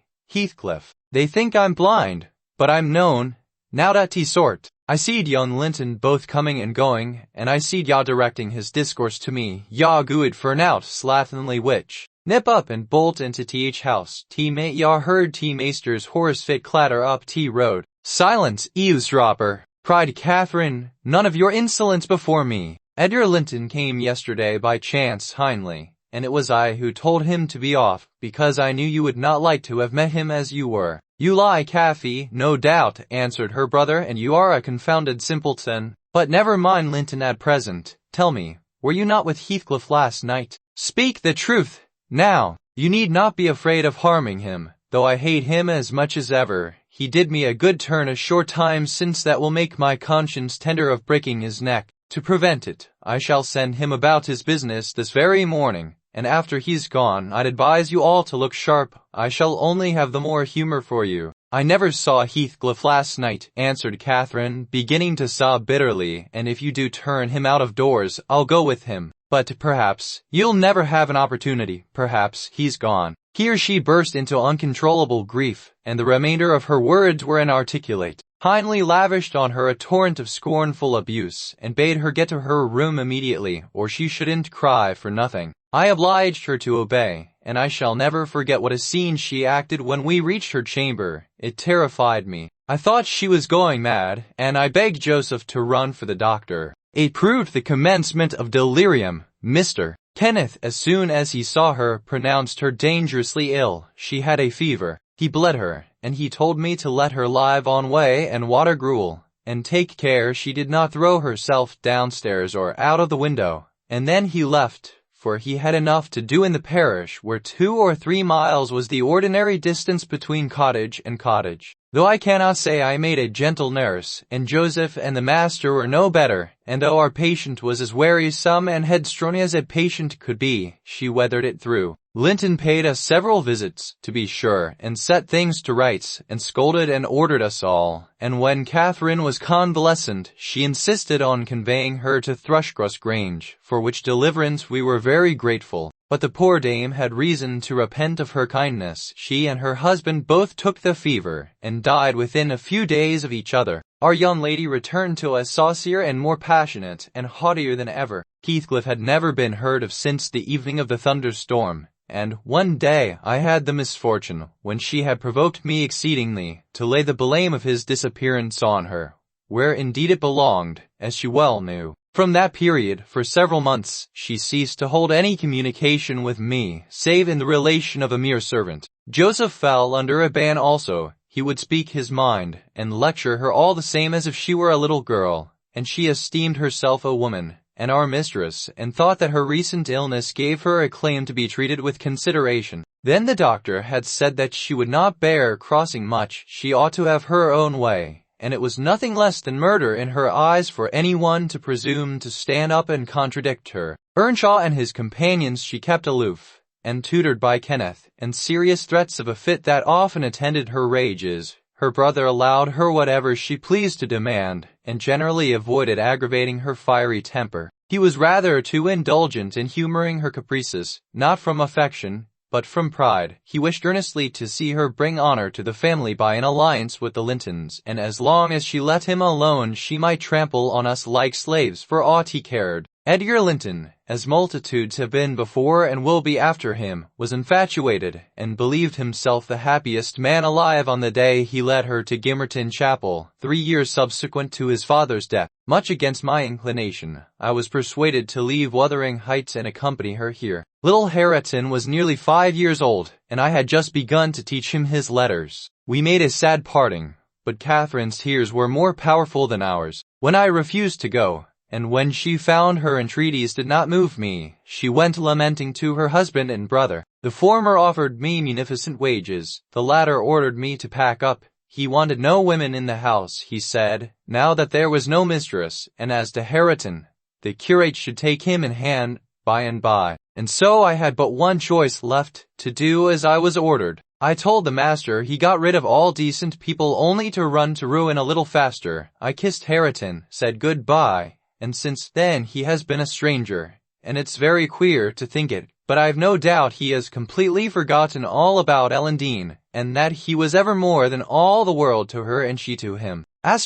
Heathcliff. They think I'm blind, but I'm known, now that tea sort. I seed young Linton both coming and going, and I seed ya directing his discourse to me, ya good for nowt slatternly witch. Nip up and bolt into th house. Mate ya heard master's horse fit clatter up road. Silence, eavesdropper, cried Catherine, none of your insolence before me. Edgar Linton came yesterday by chance Hindley, and it was I who told him to be off, because I knew you would not like to have met him as you were. You lie, Cathy, no doubt, answered her brother, and you are a confounded simpleton. But never mind Linton at present. Tell me, were you not with Heathcliff last night? Speak the truth, now. You need not be afraid of harming him, though I hate him as much as ever. He did me a good turn a short time since that will make my conscience tender of breaking his neck. To prevent it, I shall send him about his business this very morning, and after he's gone I'd advise you all to look sharp. I shall only have the more humor for you. I never saw Heathcliff last night, answered Catherine, beginning to sob bitterly, and if you do turn him out of doors, I'll go with him. But perhaps you'll never have an opportunity. Perhaps he's gone. Here she burst into uncontrollable grief, and the remainder of her words were inarticulate. Hindley lavished on her a torrent of scornful abuse, and bade her get to her room immediately, or she shouldn't cry for nothing. I obliged her to obey, and I shall never forget what a scene she acted when we reached her chamber. It terrified me. I thought she was going mad, and I begged Joseph to run for the doctor. It proved the commencement of delirium. Mr. Kenneth, as soon as he saw her, pronounced her dangerously ill. She had a fever. He bled her, and he told me to let her lie on whey and water gruel, and take care she did not throw herself downstairs or out of the window. And then he left, for he had enough to do in the parish, where 2 or 3 miles was the ordinary distance between cottage and cottage. Though I cannot say I made a gentle nurse, and Joseph and the master were no better, and though our patient was as wearisome and headstrong as a patient could be, she weathered it through. Linton paid us several visits, to be sure, and set things to rights, and scolded and ordered us all, and when Catherine was convalescent, she insisted on conveying her to Thrushcross Grange, for which deliverance we were very grateful. But the poor dame had reason to repent of her kindness. She and her husband both took the fever, and died within a few days of each other. Our young lady returned to us saucier and more passionate and haughtier than ever. Heathcliff had never been heard of since the evening of the thunderstorm, and one day I had the misfortune, when she had provoked me exceedingly, to lay the blame of his disappearance on her, where indeed it belonged, as she well knew. From that period, for several months, she ceased to hold any communication with me, save in the relation of a mere servant. Joseph fell under a ban also. He would speak his mind, and lecture her all the same as if she were a little girl, and she esteemed herself a woman, and our mistress, and thought that her recent illness gave her a claim to be treated with consideration. Then the doctor had said that she would not bear crossing much, she ought to have her own way, and it was nothing less than murder in her eyes for anyone to presume to stand up and contradict her. Earnshaw and his companions she kept aloof, and tutored by Kenneth, and serious threats of a fit that often attended her rages. Her brother allowed her whatever she pleased to demand, and generally avoided aggravating her fiery temper. He was rather too indulgent in humoring her caprices, not from affection, but from pride. He wished earnestly to see her bring honor to the family by an alliance with the Lintons, and as long as she let him alone she might trample on us like slaves for aught he cared. Edgar Linton, as multitudes have been before and will be after him, was infatuated, and believed himself the happiest man alive on the day he led her to Gimmerton Chapel, 3 years subsequent to his father's death. Much against my inclination, I was persuaded to leave Wuthering Heights and accompany her here. Little Hareton was nearly 5 years old, and I had just begun to teach him his letters. We made a sad parting, but Catherine's tears were more powerful than ours. When I refused to go, and when she found her entreaties did not move me, she went lamenting to her husband and brother. The former offered me munificent wages, the latter ordered me to pack up. He wanted no women in the house, he said, now that there was no mistress, and as to Hareton, the curate should take him in hand by and by. And so I had but one choice left, to do as I was ordered. I told the master he got rid of all decent people only to run to ruin a little faster. I kissed Hareton, said good-bye, and since then he has been a stranger, and it's very queer to think it, but I've no doubt he has completely forgotten all about Ellen Dean, and that he was ever more than all the world to her and she to him. At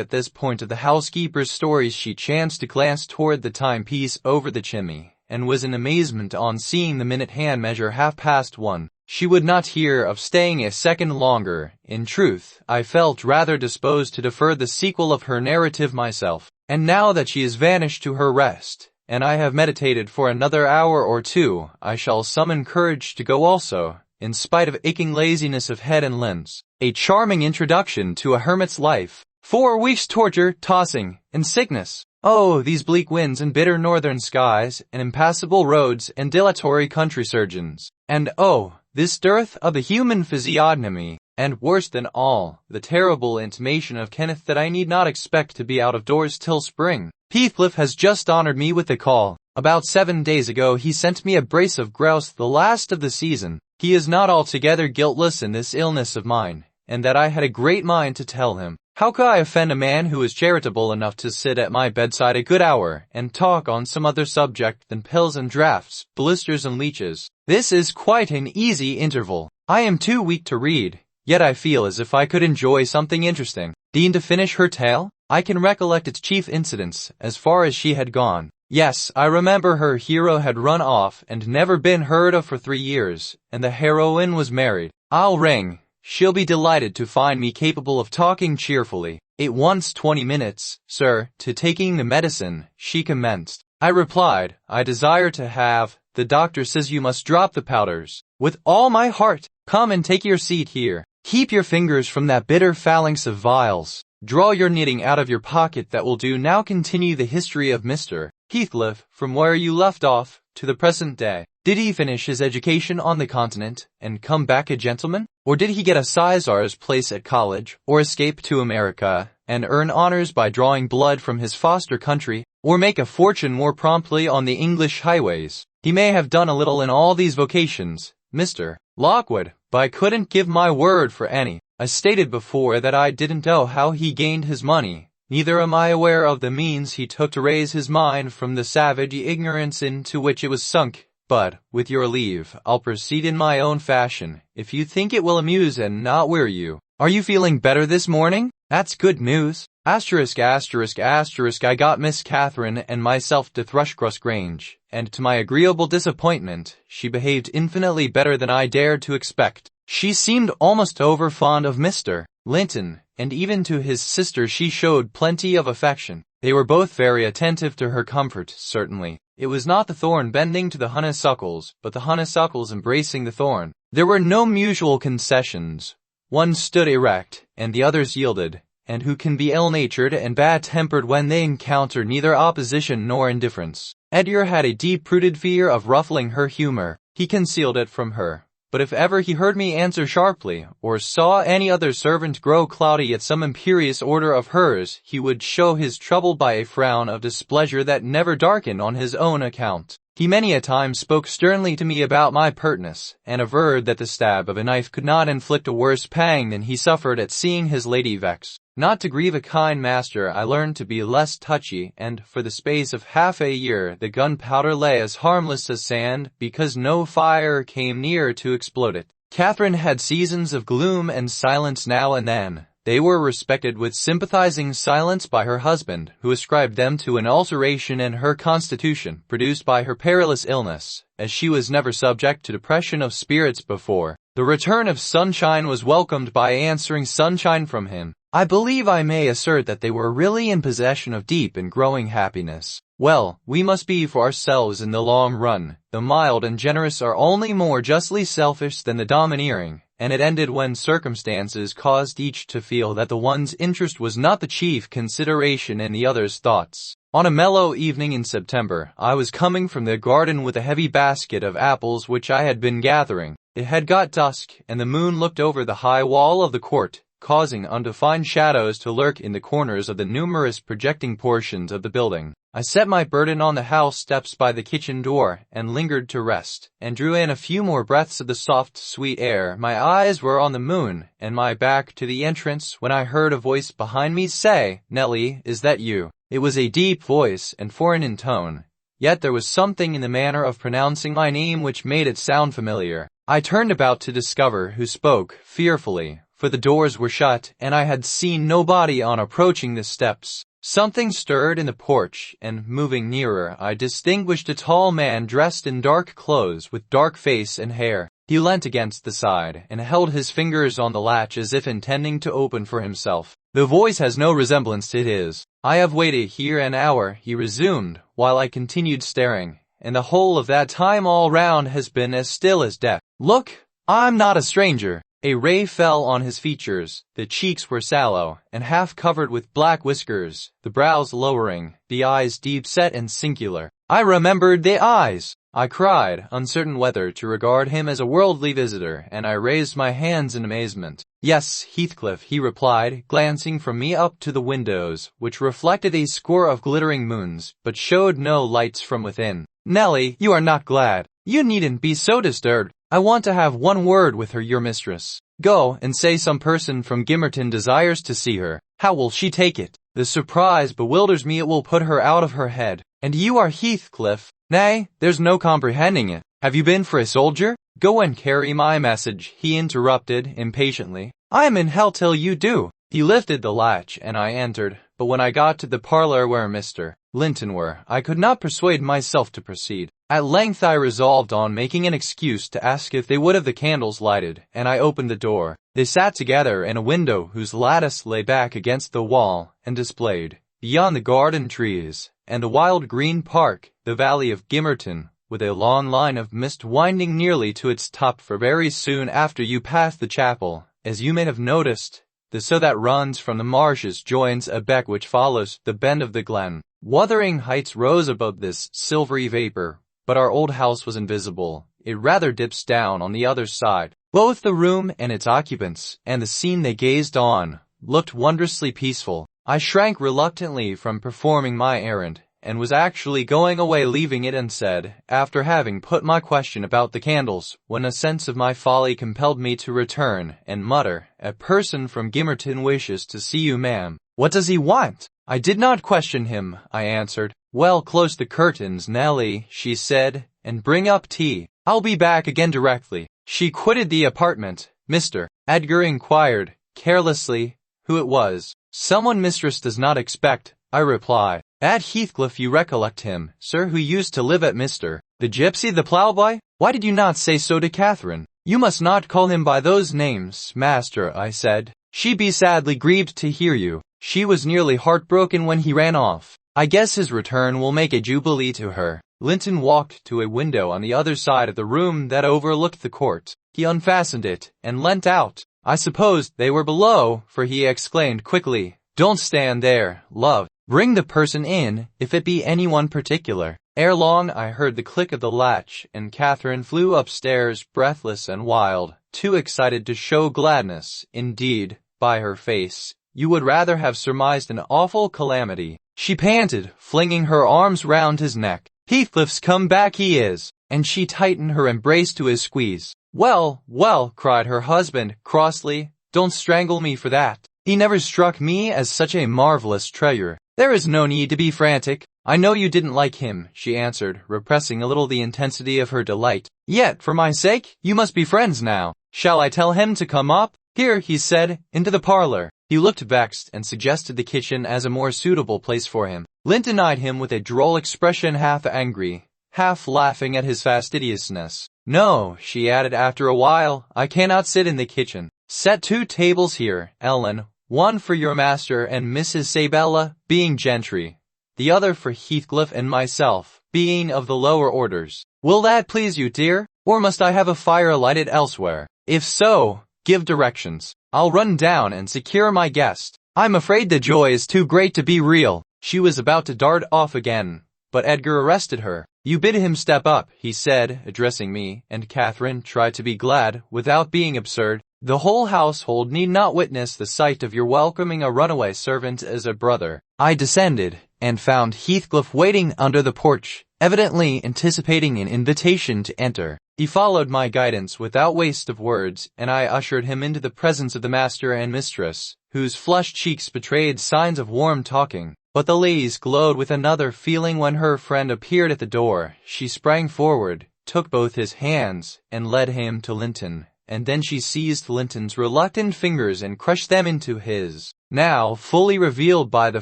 this point of the housekeeper's stories she chanced to glance toward the timepiece over the chimney, and was in amazement on seeing the minute hand measure 1:30. She would not hear of staying a second longer. In truth, I felt rather disposed to defer the sequel of her narrative myself. And now that she is vanished to her rest, and I have meditated for another hour or two, I shall summon courage to go also, in spite of aching laziness of head and limbs. A charming introduction to a hermit's life. 4 weeks torture, tossing, and sickness. Oh, these bleak winds and bitter northern skies, and impassable roads and dilatory country surgeons. And oh, this dearth of the human physiognomy. And worse than all, the terrible intimation of Kenneth that I need not expect to be out of doors till spring. Heathcliff has just honored me with a call. About 7 days ago he sent me a brace of grouse, the last of the season. He is not altogether guiltless in this illness of mine, and that I had a great mind to tell him. How could I offend a man who is charitable enough to sit at my bedside a good hour, and talk on some other subject than pills and draughts, blisters and leeches? This is quite an easy interval. I am too weak to read, yet I feel as if I could enjoy something interesting. Dean to finish her tale? I can recollect its chief incidents, as far as she had gone. Yes, I remember her hero had run off and never been heard of for 3 years, and the heroine was married. I'll ring. She'll be delighted to find me capable of talking cheerfully. It wants 20 minutes, sir, to taking the medicine, she commenced. I replied, I desire to have. The doctor says you must drop the powders. With all my heart. Come and take your seat here. Keep your fingers from that bitter phalanx of vials. Draw your knitting out of your pocket, that will do. Now continue the history of Mr. Heathcliff, from where you left off, to the present day. Did he finish his education on the continent, and come back a gentleman? Or did he get a sizar's place at college, or escape to America, and earn honors by drawing blood from his foster country, or make a fortune more promptly on the English highways? He may have done a little in all these vocations, Mr. Lockwood, but I couldn't give my word for any. I stated before that I didn't know how he gained his money. Neither am I aware of the means he took to raise his mind from the savage ignorance into which it was sunk. But, with your leave, I'll proceed in my own fashion, if you think it will amuse and not weary you. Are you feeling better this morning? That's good news. I got Miss Catherine and myself to Thrushcross Grange, and to my agreeable disappointment, she behaved infinitely better than I dared to expect. She seemed almost over fond of Mr. Linton, and even to his sister she showed plenty of affection. They were both very attentive to her comfort, certainly. It was not the thorn bending to the honeysuckles, but the honeysuckles embracing the thorn. There were no mutual concessions. One stood erect, and the others yielded, and who can be ill-natured and bad-tempered when they encounter neither opposition nor indifference? Edgar had a deep-rooted fear of ruffling her humor. He concealed it from her. But if ever he heard me answer sharply, or saw any other servant grow cloudy at some imperious order of hers, he would show his trouble by a frown of displeasure that never darkened on his own account. He many a time spoke sternly to me about my pertness, and averred that the stab of a knife could not inflict a worse pang than he suffered at seeing his lady vex. Not to grieve a kind master, I learned to be less touchy, and, for the space of half a year, the gunpowder lay as harmless as sand, because no fire came near to explode it. Catherine had seasons of gloom and silence now and then. They were respected with sympathizing silence by her husband, who ascribed them to an alteration in her constitution, produced by her perilous illness, as she was never subject to depression of spirits before. The return of sunshine was welcomed by answering sunshine from him. I believe I may assert that they were really in possession of deep and growing happiness. Well, we must be for ourselves in the long run. The mild and generous are only more justly selfish than the domineering, and it ended when circumstances caused each to feel that the one's interest was not the chief consideration in the other's thoughts. On a mellow evening in September, I was coming from the garden with a heavy basket of apples which I had been gathering. It had got dusk, and the moon looked over the high wall of the court, causing undefined shadows to lurk in the corners of the numerous projecting portions of the building. I set my burden on the house steps by the kitchen door, and lingered to rest, and drew in a few more breaths of the soft, sweet air. My eyes were on the moon, and my back to the entrance, when I heard a voice behind me say, "Nellie, is that you?" It was a deep voice, and foreign in tone, yet there was something in the manner of pronouncing my name which made it sound familiar. I turned about to discover who spoke, fearfully, for the doors were shut, and I had seen nobody on approaching the steps. Something stirred in the porch, and moving nearer, I distinguished a tall man dressed in dark clothes with dark face and hair. He leant against the side and held his fingers on the latch as if intending to open for himself. The voice has no resemblance to his. I have waited here an hour, he resumed, while I continued staring, and the whole of that time all round has been as still as death. Look, I'm not a stranger. A ray fell on his features. The cheeks were sallow and half covered with black whiskers, the brows lowering, the eyes deep-set and singular. I remembered the eyes! I cried, uncertain whether to regard him as a worldly visitor, and I raised my hands in amazement. Yes, Heathcliff, he replied, glancing from me up to the windows, which reflected a score of glittering moons, but showed no lights from within. Nelly, you are not glad. You needn't be so disturbed. I want to have one word with her, your mistress. Go and say some person from Gimmerton desires to see her. How will she take it? The surprise bewilders me, it will put her out of her head. And you are Heathcliff? Nay, there's no comprehending it. Have you been for a soldier? Go and carry my message, he interrupted impatiently. I am in hell till you do. He lifted the latch and I entered, but when I got to the parlor where Mr. Linton were, I could not persuade myself to proceed. At length I resolved on making an excuse to ask if they would have the candles lighted, and I opened the door. They sat together in a window whose lattice lay back against the wall, and displayed, beyond the garden trees, and the wild green park, the valley of Gimmerton, with a long line of mist winding nearly to its top, for very soon after you pass the chapel, as you may have noticed, the so that runs from the marshes joins a beck which follows the bend of the glen. Wuthering Heights rose above this silvery vapor, but our old house was invisible. It rather dips down on the other side. Both the room and its occupants, and the scene they gazed on, looked wondrously peaceful. I shrank reluctantly from performing my errand, and was actually going away, leaving it unsaid, after having put my question about the candles, when a sense of my folly compelled me to return and mutter, "A person from Gimmerton wishes to see you, ma'am." What does he want? I did not question him, I answered. Well, close the curtains, Nelly, she said, and bring up tea. I'll be back again directly. She quitted the apartment. Mr. Edgar inquired, carelessly, who it was. Someone mistress does not expect, I replied. At Heathcliff, you recollect him, sir, who used to live at Mr. The gypsy, the ploughboy? Why did you not say so to Catherine? You must not call him by those names, master, I said. She be sadly grieved to hear you. She was nearly heartbroken when he ran off. I guess his return will make a jubilee to her. Linton walked to a window on the other side of the room that overlooked the court. He unfastened it and leant out. I supposed they were below, for he exclaimed quickly, "Don't stand there, love. Bring the person in, if it be anyone particular." Ere long I heard the click of the latch, and Catherine flew upstairs, breathless and wild, too excited to show gladness. Indeed, by her face, you would rather have surmised an awful calamity. She panted, flinging her arms round his neck. "Heathcliff's come back, he is," and she tightened her embrace to his squeeze. Well, well, cried her husband, crossly, don't strangle me for that. He never struck me as such a marvelous treasure. There is no need to be frantic. I know you didn't like him, she answered, repressing a little the intensity of her delight. Yet, for my sake, you must be friends now. Shall I tell him to come up? Here, he said, into the parlor. He looked vexed and suggested the kitchen as a more suitable place for him. Linton eyed him with a droll expression, half angry, half laughing at his fastidiousness. No, she added after a while, I cannot sit in the kitchen. Set 2 tables here, Ellen, one for your master and Mrs. Sabella, being gentry, the other for Heathcliff and myself, being of the lower orders. Will that please you, dear? Or must I have a fire lighted elsewhere? If so, give directions. I'll run down and secure my guest. I'm afraid the joy is too great to be real. She was about to dart off again, but Edgar arrested her. You bid him step up, he said, addressing me, and Catherine tried to be glad, without being absurd. The whole household need not witness the sight of your welcoming a runaway servant as a brother. I descended, and found Heathcliff waiting under the porch, evidently anticipating an invitation to enter. He followed my guidance without waste of words, and I ushered him into the presence of the master and mistress, whose flushed cheeks betrayed signs of warm talking. But the ladies glowed with another feeling when her friend appeared at the door. She sprang forward, took both his hands, and led him to Linton, and then she seized Linton's reluctant fingers and crushed them into his. Now, fully revealed by the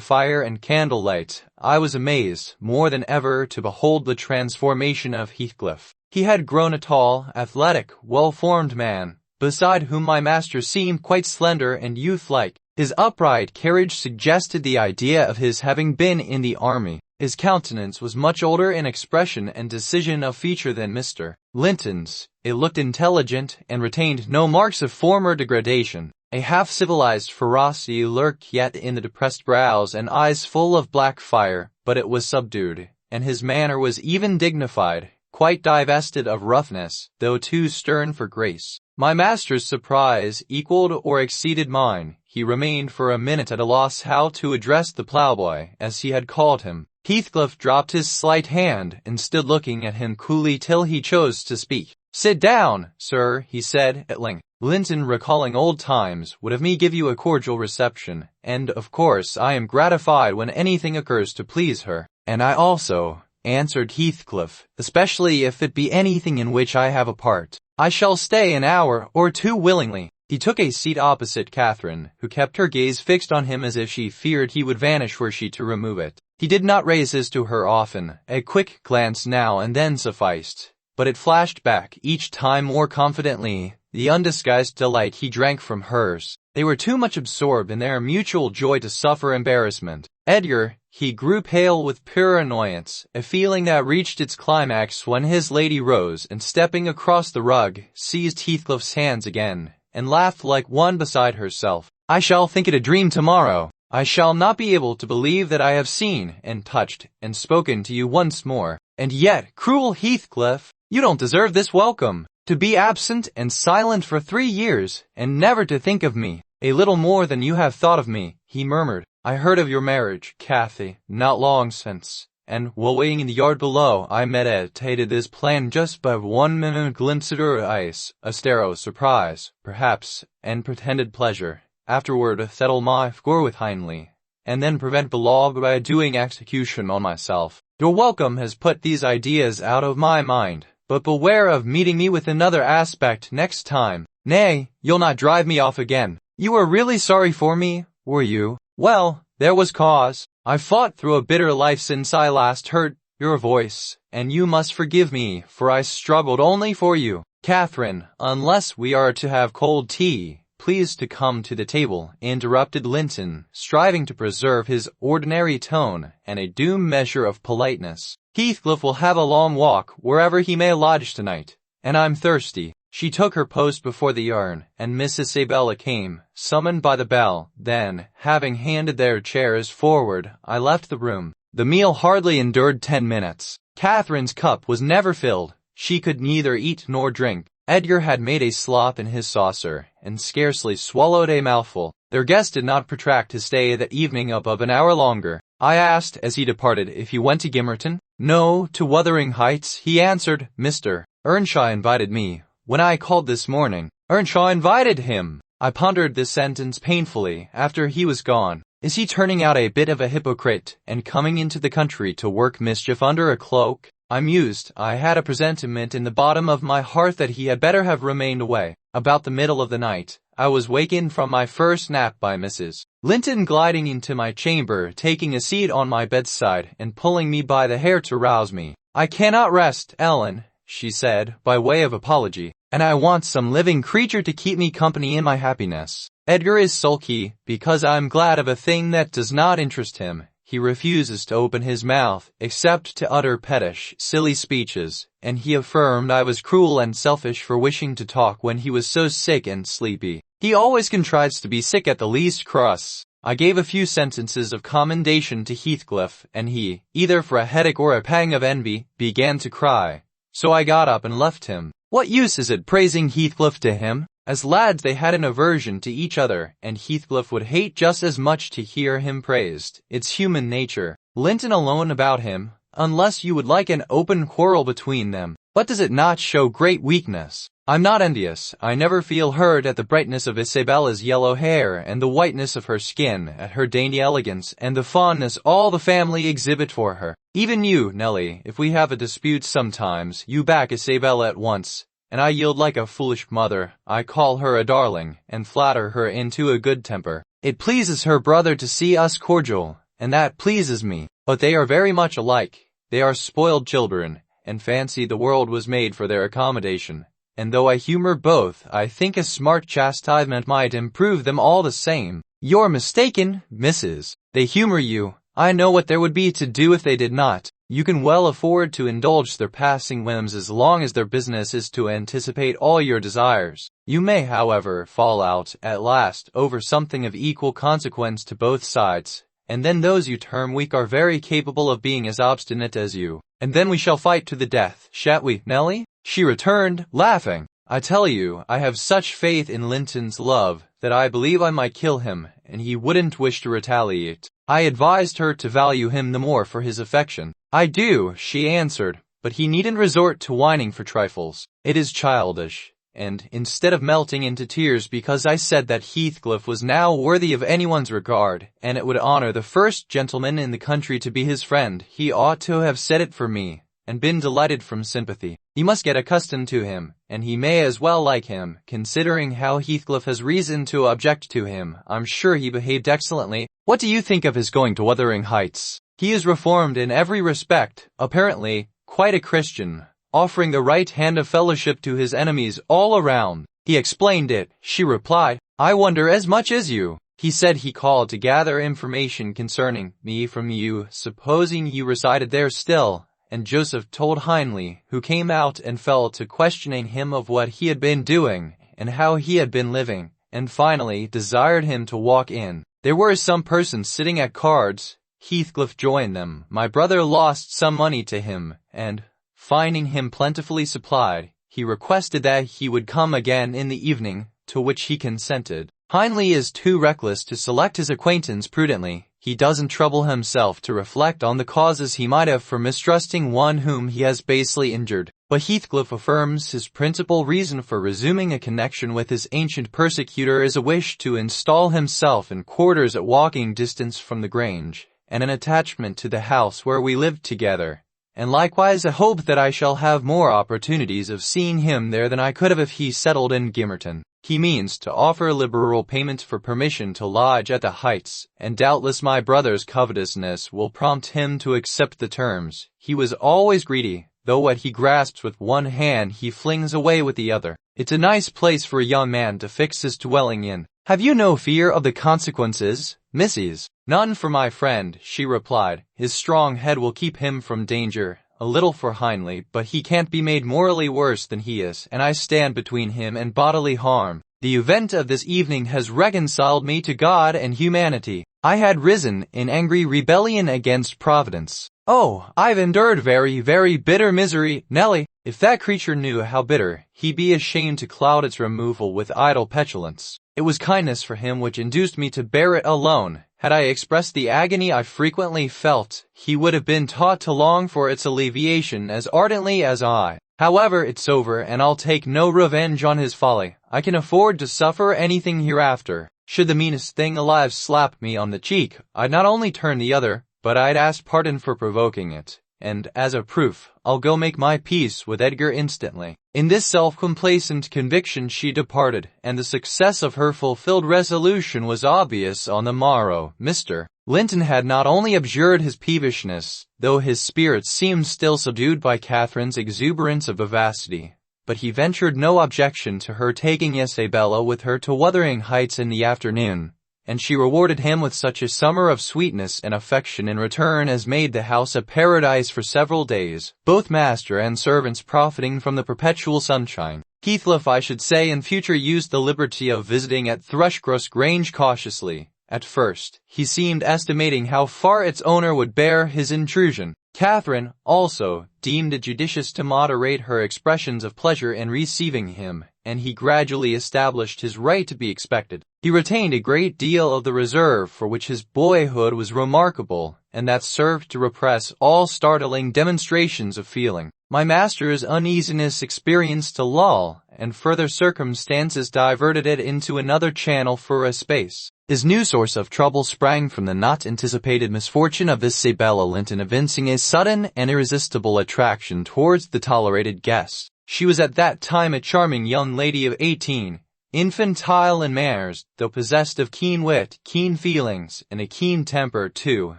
fire and candlelight, I was amazed, more than ever, to behold the transformation of Heathcliff. He had grown a tall, athletic, well-formed man, beside whom my master seemed quite slender and youth-like. His upright carriage suggested the idea of his having been in the army. His countenance was much older in expression and decision of feature than Mr. Linton's. It looked intelligent and retained no marks of former degradation. A half-civilized ferocity lurked yet in the depressed brows and eyes full of black fire, but it was subdued, and his manner was even dignified, quite divested of roughness, though too stern for grace. My master's surprise equaled or exceeded mine. He remained for a minute at a loss how to address the ploughboy, as he had called him. Heathcliff dropped his slight hand and stood looking at him coolly till he chose to speak. "Sit down, sir," he said at length. "Linton, recalling old times, would have me give you a cordial reception, and of course I am gratified when anything occurs to please her." "And I also," answered Heathcliff, "especially if it be anything in which I have a part. I shall stay an hour or two willingly." He took a seat opposite Catherine, who kept her gaze fixed on him as if she feared he would vanish were she to remove it. He did not raise his to her often. A quick glance now and then sufficed, but it flashed back each time more confidently the undisguised delight he drank from hers. They were too much absorbed in their mutual joy to suffer embarrassment. "Edgar," he grew pale with pure annoyance, a feeling that reached its climax when his lady rose and, stepping across the rug, seized Heathcliff's hands again, and laughed like one beside herself. "I shall think it a dream tomorrow. I shall not be able to believe that I have seen, and touched, and spoken to you once more. And yet, cruel Heathcliff, you don't deserve this welcome. To be absent and silent for 3 years, and never to think of me. A little more than you have thought of me," he murmured. "I heard of your marriage, Cathy, not long since, and, while waiting in the yard below, I meditated this plan just by 1 minute glimpse at your eyes, a stare of surprise, perhaps, and pretended pleasure. Afterward, settle my score with Hindley, and then prevent the law by doing execution on myself. Your welcome has put these ideas out of my mind, but beware of meeting me with another aspect next time. Nay, you'll not drive me off again. You were really sorry for me, were you? Well, there was cause. I've fought through a bitter life since I last heard your voice, and you must forgive me, for I struggled only for you. Catherine, unless we are to have cold tea, please to come to the table," interrupted Linton, striving to preserve his ordinary tone and a due measure of politeness. "Heathcliff will have a long walk wherever he may lodge tonight, and I'm thirsty." She took her post before the urn, and Miss Isabella came, summoned by the bell. Then, having handed their chairs forward, I left the room. The meal hardly endured 10 minutes. Catherine's cup was never filled. She could neither eat nor drink. Edgar had made a slop in his saucer, and scarcely swallowed a mouthful. Their guest did not protract his stay that evening above an hour longer. I asked, as he departed, if he went to Gimmerton. "No, to Wuthering Heights," he answered. "Mr. Earnshaw invited me when I called this morning." "Earnshaw invited him!" I pondered this sentence painfully after he was gone. Is he turning out a bit of a hypocrite, and coming into the country to work mischief under a cloak? I mused. I had a presentiment in the bottom of my heart that he had better have remained away. About the middle of the night, I was wakened from my first nap by Mrs. Linton gliding into my chamber, taking a seat on my bedside, and pulling me by the hair to rouse me. "I cannot rest, Ellen," she said, by way of apology, "and I want some living creature to keep me company in my happiness. Edgar is sulky, because I'm glad of a thing that does not interest him. He refuses to open his mouth, except to utter pettish, silly speeches, and he affirmed I was cruel and selfish for wishing to talk when he was so sick and sleepy. He always contrives to be sick at the least cross." I gave a few sentences of commendation to Heathcliff, and he, either for a headache or a pang of envy, began to cry. So I got up and left him. What use is it praising Heathcliff to him? As lads they had an aversion to each other, and Heathcliff would hate just as much to hear him praised. It's human nature. Linton alone about him, unless you would like an open quarrel between them. But does it not show great weakness? I'm not envious. I never feel hurt at the brightness of Isabella's yellow hair and the whiteness of her skin, at her dainty elegance and the fondness all the family exhibit for her. Even you, Nellie, if we have a dispute sometimes, you back Isabella at once, and I yield like a foolish mother. I call her a darling, and flatter her into a good temper. It pleases her brother to see us cordial, and that pleases me. But they are very much alike. They are spoiled children, and fancy the world was made for their accommodation. And though I humor both, I think a smart chastisement might improve them all the same. You're mistaken, Mrs. They humor you. I know what there would be to do if they did not. You can well afford to indulge their passing whims as long as their business is to anticipate all your desires. You may, however, fall out, at last, over something of equal consequence to both sides, and then those you term weak are very capable of being as obstinate as you. And then we shall fight to the death, shan't we, Nellie? She returned, laughing. I tell you, I have such faith in Linton's love, that I believe I might kill him, and he wouldn't wish to retaliate. I advised her to value him the more for his affection. I do, she answered, but he needn't resort to whining for trifles. It is childish. And, instead of melting into tears because I said that Heathcliff was now worthy of anyone's regard, and it would honor the first gentleman in the country to be his friend, he ought to have said it for me, and been delighted from sympathy. He must get accustomed to him, and he may as well like him, considering how Heathcliff has reason to object to him. I'm sure he behaved excellently. What do you think of his going to Wuthering Heights? He is reformed in every respect, apparently, quite a Christian, offering the right hand of fellowship to his enemies all around. He explained it, she replied. I wonder as much as you. He said he called to gather information concerning me from you, supposing you resided there still. And Joseph told Hindley, who came out and fell to questioning him of what he had been doing, and how he had been living, and finally desired him to walk in. There were some persons sitting at cards. Heathcliff joined them. My brother lost some money to him, and, finding him plentifully supplied, he requested that he would come again in the evening, to which he consented. Hindley is too reckless to select his acquaintance prudently. He doesn't trouble himself to reflect on the causes he might have for mistrusting one whom he has basely injured. But Heathcliff affirms his principal reason for resuming a connection with his ancient persecutor is a wish to install himself in quarters at walking distance from the Grange, and an attachment to the house where we lived together, and likewise a hope that I shall have more opportunities of seeing him there than I could have if he settled in Gimmerton. He means to offer liberal payment for permission to lodge at the Heights, and doubtless my brother's covetousness will prompt him to accept the terms. He was always greedy, though what he grasps with one hand he flings away with the other. It's a nice place for a young man to fix his dwelling in. Have you no fear of the consequences, Mrs.? None for my friend, she replied. His strong head will keep him from danger. A little for Hindley, but he can't be made morally worse than he is, and I stand between him and bodily harm. The event of this evening has reconciled me to God and humanity. I had risen in angry rebellion against Providence. Oh, I've endured very, very bitter misery, Nellie. If that creature knew how bitter, he'd be ashamed to cloud its removal with idle petulance. It was kindness for him which induced me to bear it alone. Had I expressed the agony I frequently felt, he would have been taught to long for its alleviation as ardently as I. However, it's over, and I'll take no revenge on his folly. I can afford to suffer anything hereafter. Should the meanest thing alive slap me on the cheek, I'd not only turn the other, but I'd ask pardon for provoking it. And, as a proof, I'll go make my peace with Edgar instantly. In this self-complacent conviction she departed, and the success of her fulfilled resolution was obvious on the morrow. Mr. Linton had not only abjured his peevishness, though his spirits seemed still subdued by Catherine's exuberance of vivacity, but he ventured no objection to her taking Isabella with her to Wuthering Heights in the afternoon, and she rewarded him with such a summer of sweetness and affection in return as made the house a paradise for several days, both master and servants profiting from the perpetual sunshine. Heathcliff, I should say, in future used the liberty of visiting at Thrushcross Grange cautiously. At first, he seemed estimating how far its owner would bear his intrusion. Catherine, also, deemed it judicious to moderate her expressions of pleasure in receiving him, and he gradually established his right to be expected. He retained a great deal of the reserve for which his boyhood was remarkable, and that served to repress all startling demonstrations of feeling. My master's uneasiness experienced a lull, and further circumstances diverted it into another channel for a space. His new source of trouble sprang from the not anticipated misfortune of Isabella Linton evincing a sudden and irresistible attraction towards the tolerated guest. She was at that time a charming young lady of 18, infantile in manners, though possessed of keen wit, keen feelings, and a keen temper too,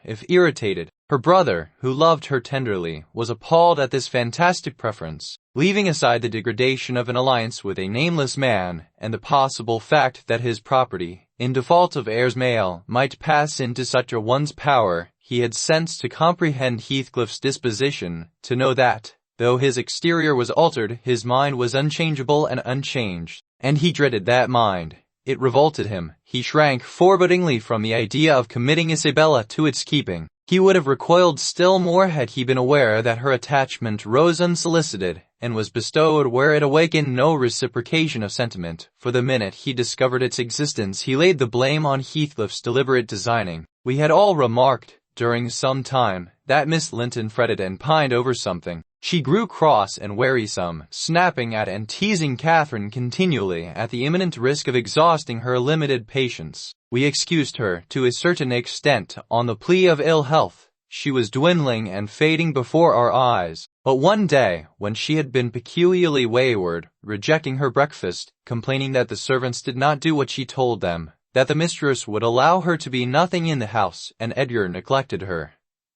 if irritated. Her brother, who loved her tenderly, was appalled at this fantastic preference. Leaving aside the degradation of an alliance with a nameless man, and the possible fact that his property, in default of heirs male, might pass into such a one's power, he had sense to comprehend Heathcliff's disposition, to know that, though his exterior was altered, his mind was unchangeable and unchanged, and he dreaded that mind. It revolted him. He shrank forebodingly from the idea of committing Isabella to its keeping. He would have recoiled still more had he been aware that her attachment rose unsolicited, and was bestowed where it awakened no reciprocation of sentiment. For the minute he discovered its existence, he laid the blame on Heathcliff's deliberate designing. We had all remarked, during some time, that Miss Linton fretted and pined over something. She grew cross and wearisome, snapping at and teasing Catherine continually at the imminent risk of exhausting her limited patience. We excused her, to a certain extent, on the plea of ill health. She was dwindling and fading before our eyes. But one day, when she had been peculiarly wayward, rejecting her breakfast, complaining that the servants did not do what she told them, that the mistress would allow her to be nothing in the house, and Edgar neglected her,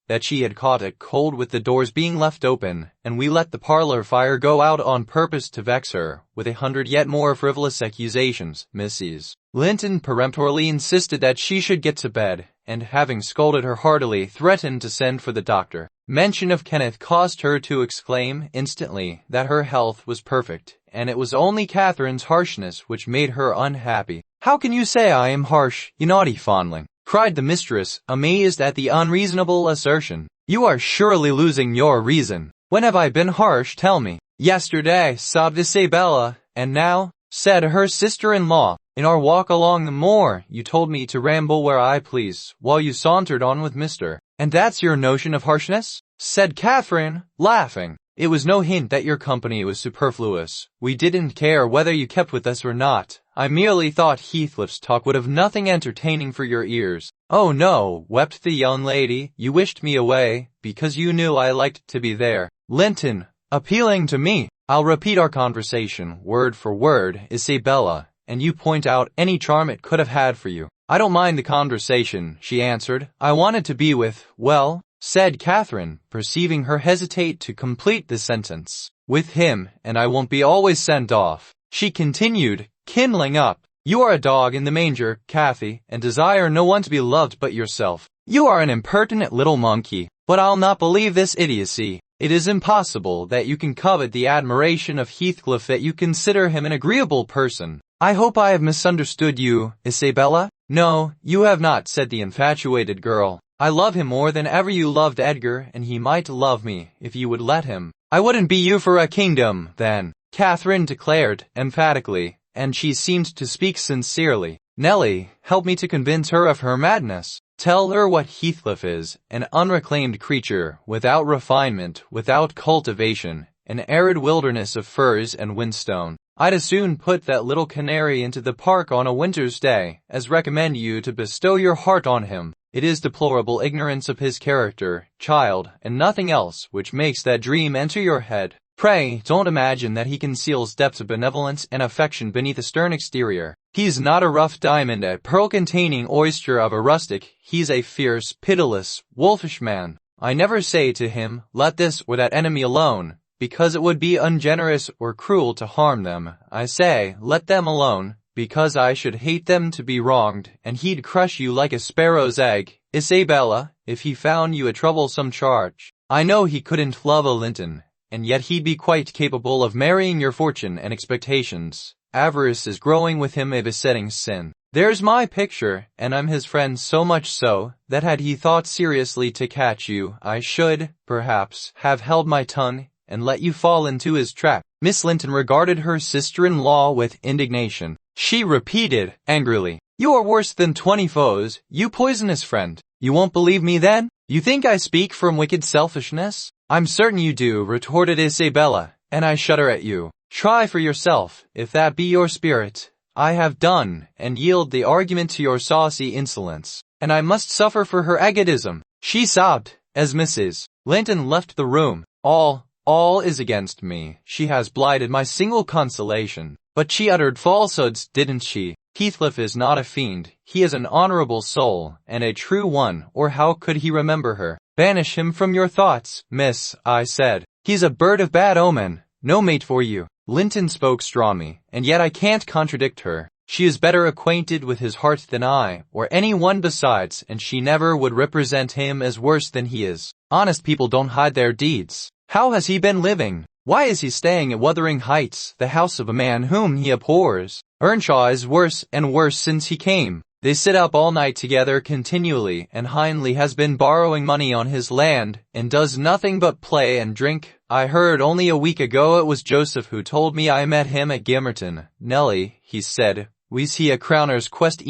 that she had caught a cold with the doors being left open, and we let the parlor fire go out on purpose to vex her, with 100 yet more frivolous accusations, Mrs. Linton peremptorily insisted that she should get to bed, and having scolded her heartily, threatened to send for the doctor. Mention of Kenneth caused her to exclaim instantly that her health was perfect, and it was only Catherine's harshness which made her unhappy. "How can you say I am harsh, you naughty fondling?" cried the mistress, amazed at the unreasonable assertion. "You are surely losing your reason. When have I been harsh, tell me?" "Yesterday," sobbed Isabella. "And now?" said her sister-in-law. "In our walk along the moor, you told me to ramble where I please, while you sauntered on with Mr. And that's your notion of harshness?" said Catherine, laughing. "It was no hint that your company was superfluous. We didn't care whether you kept with us or not. I merely thought Heathcliff's talk would have nothing entertaining for your ears." "Oh no," wept the young lady, "you wished me away, because you knew I liked to be there." Linton, appealing to me, "I'll repeat our conversation, word for word, Isabella, and you point out any charm it could have had for you." "I don't mind the conversation," she answered. "I wanted to be with, well," said Catherine, perceiving her hesitate to complete the sentence, "with him, and I won't be always sent off." She continued, kindling up, "You are a dog in the manger, Cathy, and desire no one to be loved but yourself. You are an impertinent little monkey, but I'll not believe this idiocy. It is impossible that you can covet the admiration of Heathcliff, that you consider him an agreeable person. I hope I have misunderstood you, Isabella?" "No, you have not," said the infatuated girl. "I love him more than ever you loved Edgar, and he might love me, if you would let him." "I wouldn't be you for a kingdom, then," Catherine declared, emphatically, and she seemed to speak sincerely. "Nellie, help me to convince her of her madness. Tell her what Heathcliff is, an unreclaimed creature, without refinement, without cultivation, an arid wilderness of firs and whinstone. I'd as soon put that little canary into the park on a winter's day, as recommend you to bestow your heart on him. It is deplorable ignorance of his character, child, and nothing else, which makes that dream enter your head. Pray, don't imagine that he conceals depths of benevolence and affection beneath a stern exterior. He's not a rough diamond, a pearl-containing oyster of a rustic. He's a fierce, pitiless, wolfish man. I never say to him, let this or that enemy alone, because it would be ungenerous or cruel to harm them. I say, let them alone, because I should hate them to be wronged, and he'd crush you like a sparrow's egg, Isabella, if he found you a troublesome charge. I know he couldn't love a Linton, and yet he'd be quite capable of marrying your fortune and expectations. Avarice is growing with him a besetting sin. There's my picture, and I'm his friend, so much so, that had he thought seriously to catch you, I should, perhaps, have held my tongue, and let you fall into his trap." Miss Linton regarded her sister-in-law with indignation. She repeated, angrily, "You are worse than 20 foes, you poisonous friend. You won't believe me then? You think I speak from wicked selfishness?" "I'm certain you do," retorted Isabella, "and I shudder at you. Try for yourself, if that be your spirit. I have done, and yield the argument to your saucy insolence, and I must suffer for her egotism." She sobbed, as Mrs. Linton left the room. All All is against me. She has blighted my single consolation. But she uttered falsehoods, didn't she? Heathcliff is not a fiend. He is an honorable soul, and a true one, or how could he remember her? Banish him from your thoughts, miss, I said. He's a bird of bad omen. No mate for you. Linton spoke strongly, and yet I can't contradict her. She is better acquainted with his heart than I, or any one besides, and she never would represent him as worse than he is. Honest people don't hide their deeds. How has he been living? Why is he staying at Wuthering Heights, the house of a man whom he abhors? Earnshaw is worse and worse since he came. They sit up all night together continually, and Hindley has been borrowing money on his land, and does nothing but play and drink. I heard only a week ago it was Joseph who told me I met him at Gimmerton. Nelly, he said, we see a crowner's quest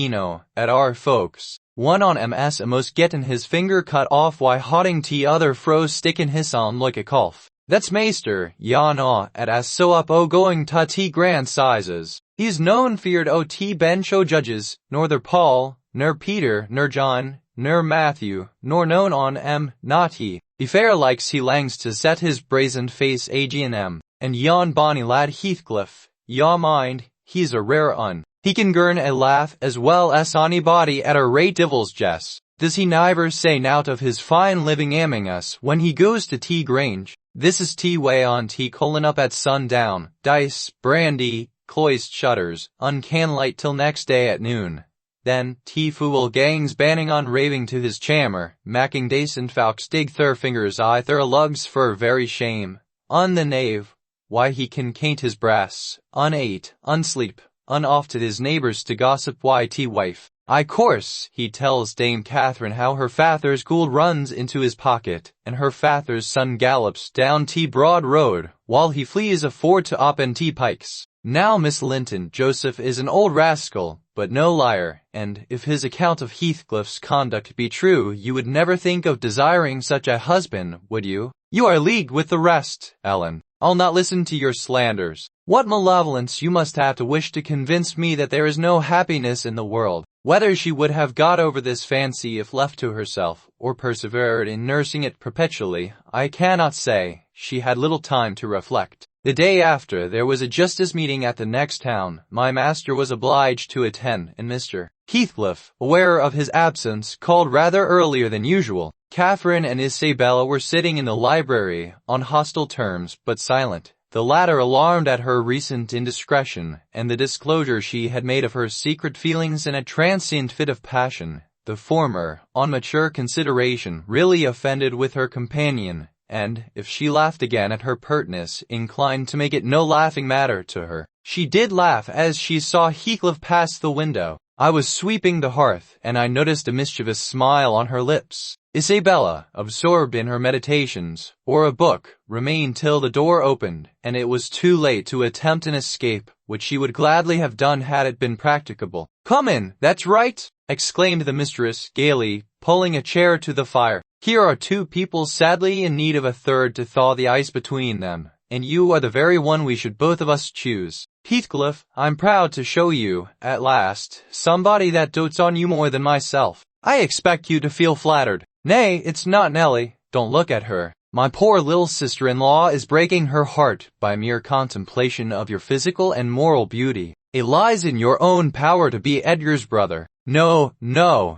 at our folks. One on MS amos gettin' his finger cut off why hotting t'other froze stickin' his on like a cough. That's Maester, yaw at as so up going ta t grand sizes. He's known feared o t bench o judges, norther Paul, ner Peter, ner John, ner Matthew, nor known on not he. He fair likes he langs to set his brazen face ag and yon bonny lad Heathcliff, yaw mind, he's a rare un. He can girn a laugh as well as anybody at a rate divil's jest. Does he never say nout of his fine living among us when he goes to T Grange? This is T way on T colon up at sundown, dice, brandy, cloised shutters, uncan light till next day at noon. Then, T fool gangs banning on raving to his chammer, macking dace and falks dig thir fingers I thir lugs for very shame. On the knave, why he can caint his brass, unate, unsleep, unoff to his neighbors to gossip why T wife. I course, he tells Dame Catherine how her father's gold runs into his pocket, and her father's son gallops down T Broad Road, while he flees afore to op and T Pikes. Now Miss Linton, Joseph is an old rascal, but no liar, and, if his account of Heathcliff's conduct be true, you would never think of desiring such a husband, would you? You are leagued with the rest, Ellen. I'll not listen to your slanders. What malevolence you must have to wish to convince me that there is no happiness in the world. Whether she would have got over this fancy if left to herself, or persevered in nursing it perpetually, I cannot say. She had little time to reflect. The day after, there was a justice meeting at the next town. My master was obliged to attend, and Mr. Heathcliff, aware of his absence, called rather earlier than usual. Catherine and Isabella were sitting in the library, on hostile terms, but silent. The latter alarmed at her recent indiscretion, and the disclosure she had made of her secret feelings in a transient fit of passion. The former, on mature consideration, really offended with her companion, and, if she laughed again at her pertness, inclined to make it no laughing matter to her. She did laugh as she saw Heathcliff pass the window. I was sweeping the hearth, and I noticed a mischievous smile on her lips. Isabella, absorbed in her meditations, or a book, remained till the door opened, and it was too late to attempt an escape, which she would gladly have done had it been practicable. "Come in, that's right!" exclaimed the mistress, gaily, pulling a chair to the fire. "Here are two people sadly in need of a third to thaw the ice between them, and you are the very one we should both of us choose. Heathcliff, I'm proud to show you, at last, somebody that dotes on you more than myself. I expect you to feel flattered. Nay, it's not Nelly. Don't look at her. My poor little sister-in-law is breaking her heart by mere contemplation of your physical and moral beauty. It lies in your own power to be Edgar's brother. No,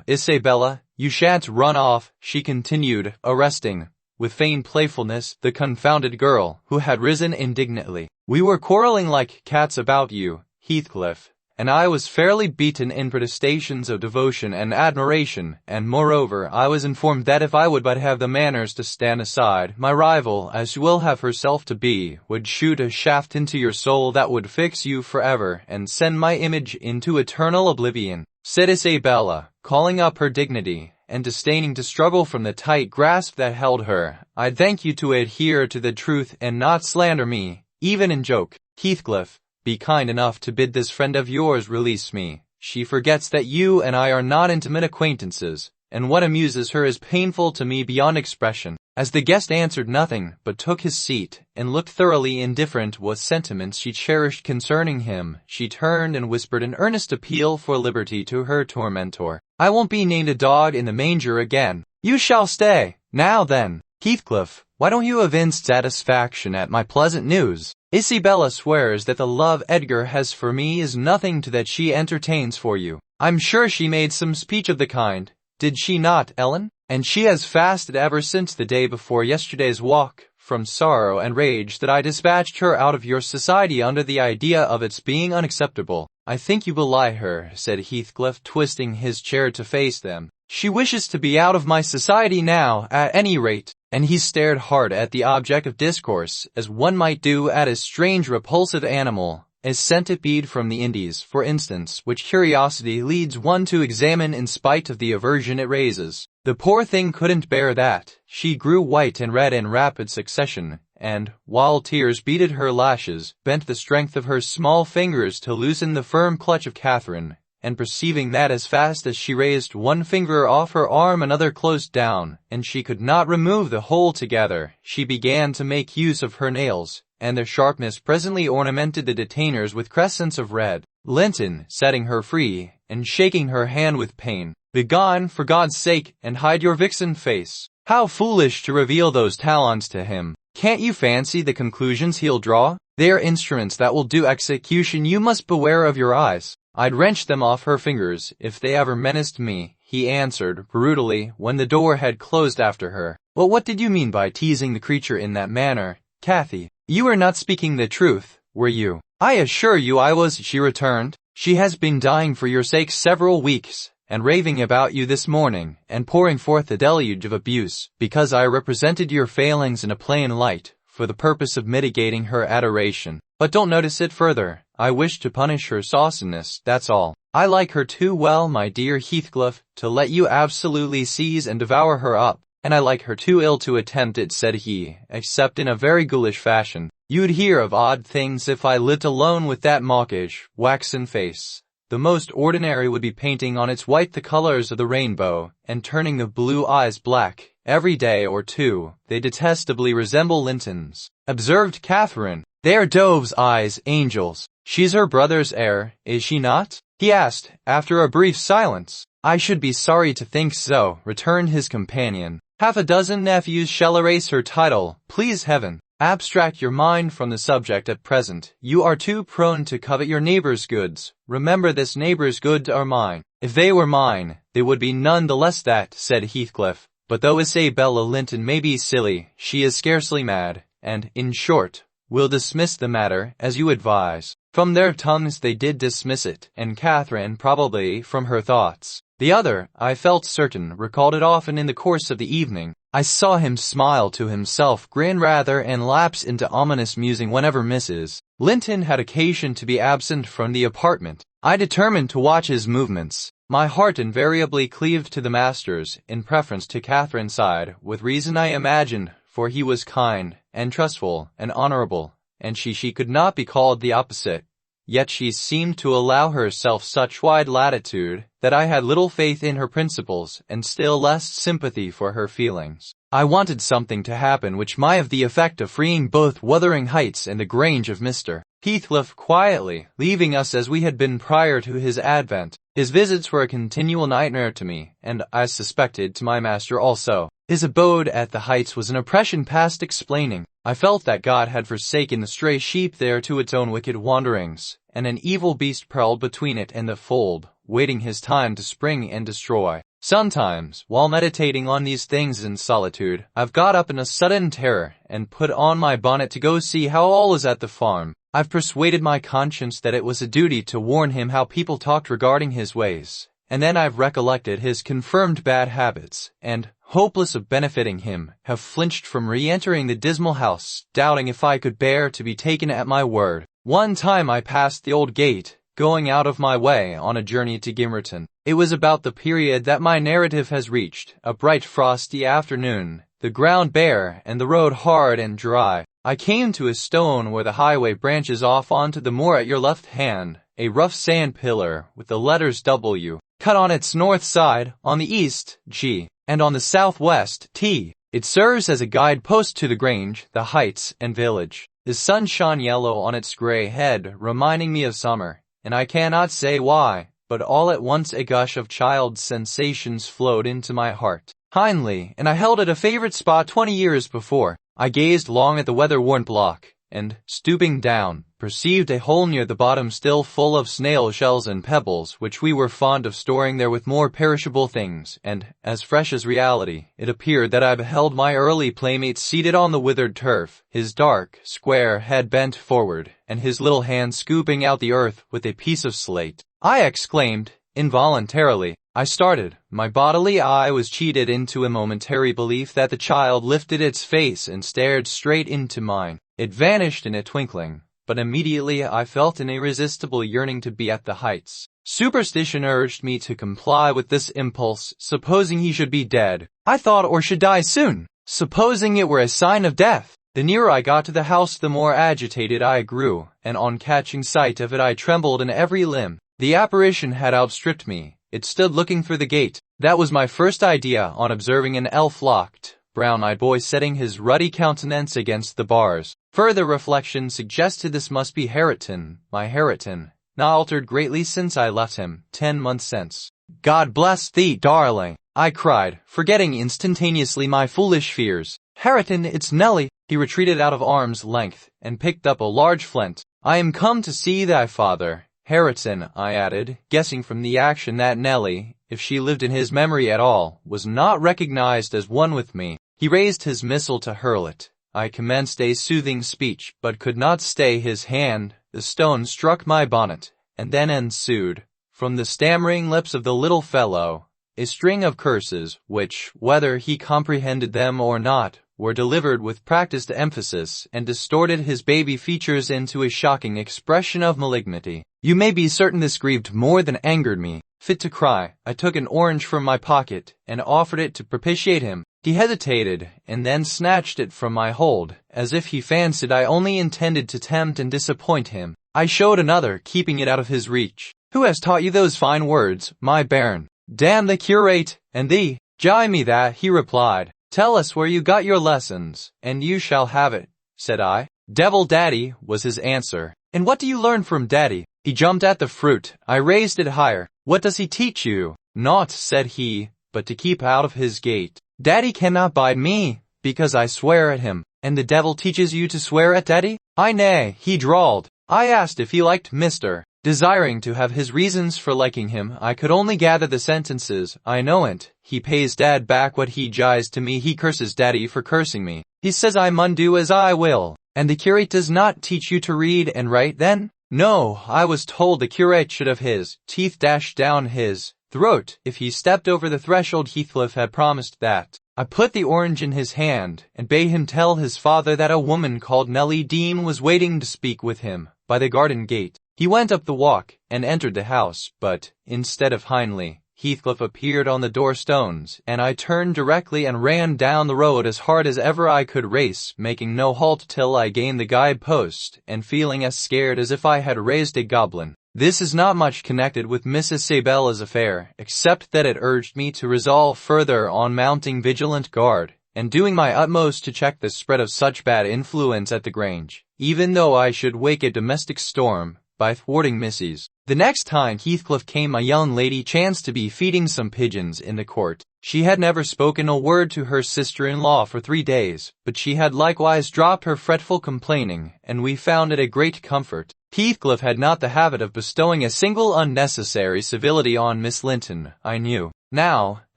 Isabella, you shan't run off," she continued, arresting, with feigned playfulness, the confounded girl, who had risen indignantly. "We were quarreling like cats about you, Heathcliff, and I was fairly beaten in protestations of devotion and admiration, and moreover I was informed that if I would but have the manners to stand aside, my rival, as she will have herself to be, would shoot a shaft into your soul that would fix you forever and send my image into eternal oblivion," said Isabella, calling up her dignity, and disdaining to struggle from the tight grasp that held her. "I'd thank you to adhere to the truth and not slander me, even in joke. Heathcliff, be kind enough to bid this friend of yours release me. She forgets that you and I are not intimate acquaintances, and what amuses her is painful to me beyond expression." As the guest answered nothing, but took his seat, and looked thoroughly indifferent what sentiments she cherished concerning him, she turned and whispered an earnest appeal for liberty to her tormentor. "I won't be named a dog in the manger again. You shall stay. Now then." Heathcliff, why don't you evince satisfaction at my pleasant news? Isabella swears that the love Edgar has for me is nothing to that she entertains for you. I'm sure she made some speech of the kind, did she not, Ellen? And she has fasted ever since the day before yesterday's walk, from sorrow and rage that I dispatched her out of your society under the idea of its being unacceptable. I think you belie her, said Heathcliff, twisting his chair to face them. She wishes to be out of my society now, at any rate. And he stared hard at the object of discourse, as one might do at a strange repulsive animal, a centipede from the Indies, for instance, which curiosity leads one to examine in spite of the aversion it raises. The poor thing couldn't bear that. She grew white and red in rapid succession, and, while tears beaded her lashes, bent the strength of her small fingers to loosen the firm clutch of Catherine, and perceiving that as fast as she raised one finger off her arm another closed down, and she could not remove the whole together, she began to make use of her nails, and their sharpness presently ornamented the detainers with crescents of red. Linton, setting her free, and shaking her hand with pain. Begone, for God's sake, and hide your vixen face. How foolish to reveal those talons to him. Can't you fancy the conclusions he'll draw? They are instruments that will do execution. You must beware of your eyes. I'd wrench them off her fingers if they ever menaced me, he answered brutally when the door had closed after her. Well, what did you mean by teasing the creature in that manner, Cathy? You were not speaking the truth, were you? I assure you I was, she returned. She has been dying for your sake several weeks, and raving about you this morning, and pouring forth a deluge of abuse, because I represented your failings in a plain light, for the purpose of mitigating her adoration. But don't notice it further. I wish to punish her sauciness, that's all. I like her too well, my dear Heathcliff, to let you absolutely seize and devour her up, and I like her too ill to attempt it, said he, except in a very ghoulish fashion. You'd hear of odd things if I lived alone with that mawkish, waxen face. The most ordinary would be painting on its white the colors of the rainbow, and turning the blue eyes black. Every day or two, they detestably resemble Linton's, observed Catherine. They are Dove's eyes, angels. She's her brother's heir, is she not? He asked, after a brief silence. I should be sorry to think so, returned his companion. Half a dozen nephews shall erase her title, please heaven. Abstract your mind from the subject at present. You are too prone to covet your neighbor's goods. Remember, this neighbor's goods are mine. If they were mine, they would be none the less that, said Heathcliff. But though Isabella Linton may be silly, she is scarcely mad, and, in short, will dismiss the matter, as you advise. From their tongues they did dismiss it, and Catherine probably from her thoughts. The other, I felt certain, recalled it often in the course of the evening. I saw him smile to himself, grin rather, and lapse into ominous musing whenever Mrs. Linton had occasion to be absent from the apartment. I determined to watch his movements. My heart invariably cleaved to the master's, in preference to Catherine's side, with reason I imagined, for he was kind, and trustful, and honorable, and she could not be called the opposite. Yet she seemed to allow herself such wide latitude, that I had little faith in her principles, and still less sympathy for her feelings. I wanted something to happen which might have the effect of freeing both Wuthering Heights and the Grange of Mr. Heathcliff quietly, leaving us as we had been prior to his advent. His visits were a continual nightmare to me, and, I suspected, to my master also. His abode at the Heights was an oppression past explaining. I felt that God had forsaken the stray sheep there to its own wicked wanderings, and an evil beast prowled between it and the fold, waiting his time to spring and destroy. Sometimes, while meditating on these things in solitude, I've got up in a sudden terror, and put on my bonnet to go see how all is at the farm. I've persuaded my conscience that it was a duty to warn him how people talked regarding his ways, and then I've recollected his confirmed bad habits, and, hopeless of benefiting him, have flinched from re-entering the dismal house, doubting if I could bear to be taken at my word. One time I passed the old gate, going out of my way on a journey to Gimmerton. It was about the period that my narrative has reached, a bright frosty afternoon, the ground bare and the road hard and dry. I came to a stone where the highway branches off onto the moor at your left hand, a rough sand pillar with the letters W, cut on its north side, on the east, G, and on the southwest, T. It serves as a guidepost to the Grange, the Heights, and village. The sun shone yellow on its gray head, reminding me of summer, and I cannot say why, but all at once a gush of child's sensations flowed into my heart. Hindley, and I held it a favorite spot 20 years before. I gazed long at the weather-worn block, and, stooping down, perceived a hole near the bottom still full of snail shells and pebbles which we were fond of storing there with more perishable things, and, as fresh as reality, it appeared that I beheld my early playmate seated on the withered turf, his dark, square head bent forward, and his little hand scooping out the earth with a piece of slate. I exclaimed, involuntarily. I started. My bodily eye was cheated into a momentary belief that the child lifted its face and stared straight into mine. It vanished in a twinkling, but immediately I felt an irresistible yearning to be at the heights. Superstition urged me to comply with this impulse. Supposing he should be dead, I thought, or should die soon. Supposing it were a sign of death. The nearer I got to the house, the more agitated I grew, and on catching sight of it I trembled in every limb. The apparition had outstripped me. It stood looking through the gate. That was my first idea on observing an elf-locked, brown-eyed boy setting his ruddy countenance against the bars. Further reflection suggested this must be Hareton, my Hareton, not altered greatly since I left him 10 months since. God bless thee, darling, I cried, forgetting instantaneously my foolish fears. Hareton, it's Nelly. He retreated out of arm's length and picked up a large flint. I am come to see thy father. Hareton, I added, guessing from the action that Nelly, if she lived in his memory at all, was not recognized as one with me. He raised his missile to hurl it. I commenced a soothing speech, but could not stay his hand. The stone struck my bonnet, and then ensued, from the stammering lips of the little fellow, a string of curses, which, whether he comprehended them or not, were delivered with practiced emphasis and distorted his baby features into a shocking expression of malignity. You may be certain this grieved more than angered me. Fit to cry, I took an orange from my pocket and offered it to propitiate him. He hesitated and then snatched it from my hold, as if he fancied I only intended to tempt and disappoint him. I showed another, keeping it out of his reach. Who has taught you those fine words, my bairn? Damn the curate, and thee. Jie me that, he replied. Tell us where you got your lessons, and you shall have it, said I. Devil Daddy, was his answer. And what do you learn from Daddy? He jumped at the fruit. I raised it higher. What does he teach you? Naught, said he, but to keep out of his gate. Daddy cannot bite me, because I swear at him. And the devil teaches you to swear at Daddy? I nay, he drawled. I asked if he liked Mr. Desiring to have his reasons for liking him, I could only gather the sentences, I know it. He pays Dad back what he jies to me. He curses Daddy for cursing me. He says I mun do as I will. And the curate does not teach you to read and write then? No, I was told the curate should have his teeth dashed down his throat if he stepped over the threshold. Heathcliff had promised that. I put the orange in his hand and bade him tell his father that a woman called Nelly Dean was waiting to speak with him by the garden gate. He went up the walk and entered the house, but, instead of Hindley, Heathcliff appeared on the door stones, and I turned directly and ran down the road as hard as ever I could race, making no halt till I gained the guide-post, and feeling as scared as if I had raised a goblin. This is not much connected with Mrs. Sabella's affair, except that it urged me to resolve further on mounting vigilant guard, and doing my utmost to check the spread of such bad influence at the Grange, even though I should wake a domestic storm by thwarting Mrs. The next time Heathcliff came, a young lady chanced to be feeding some pigeons in the court. She had never spoken a word to her sister-in-law for 3 days, but she had likewise dropped her fretful complaining, and we found it a great comfort. Heathcliff had not the habit of bestowing a single unnecessary civility on Miss Linton, I knew. Now,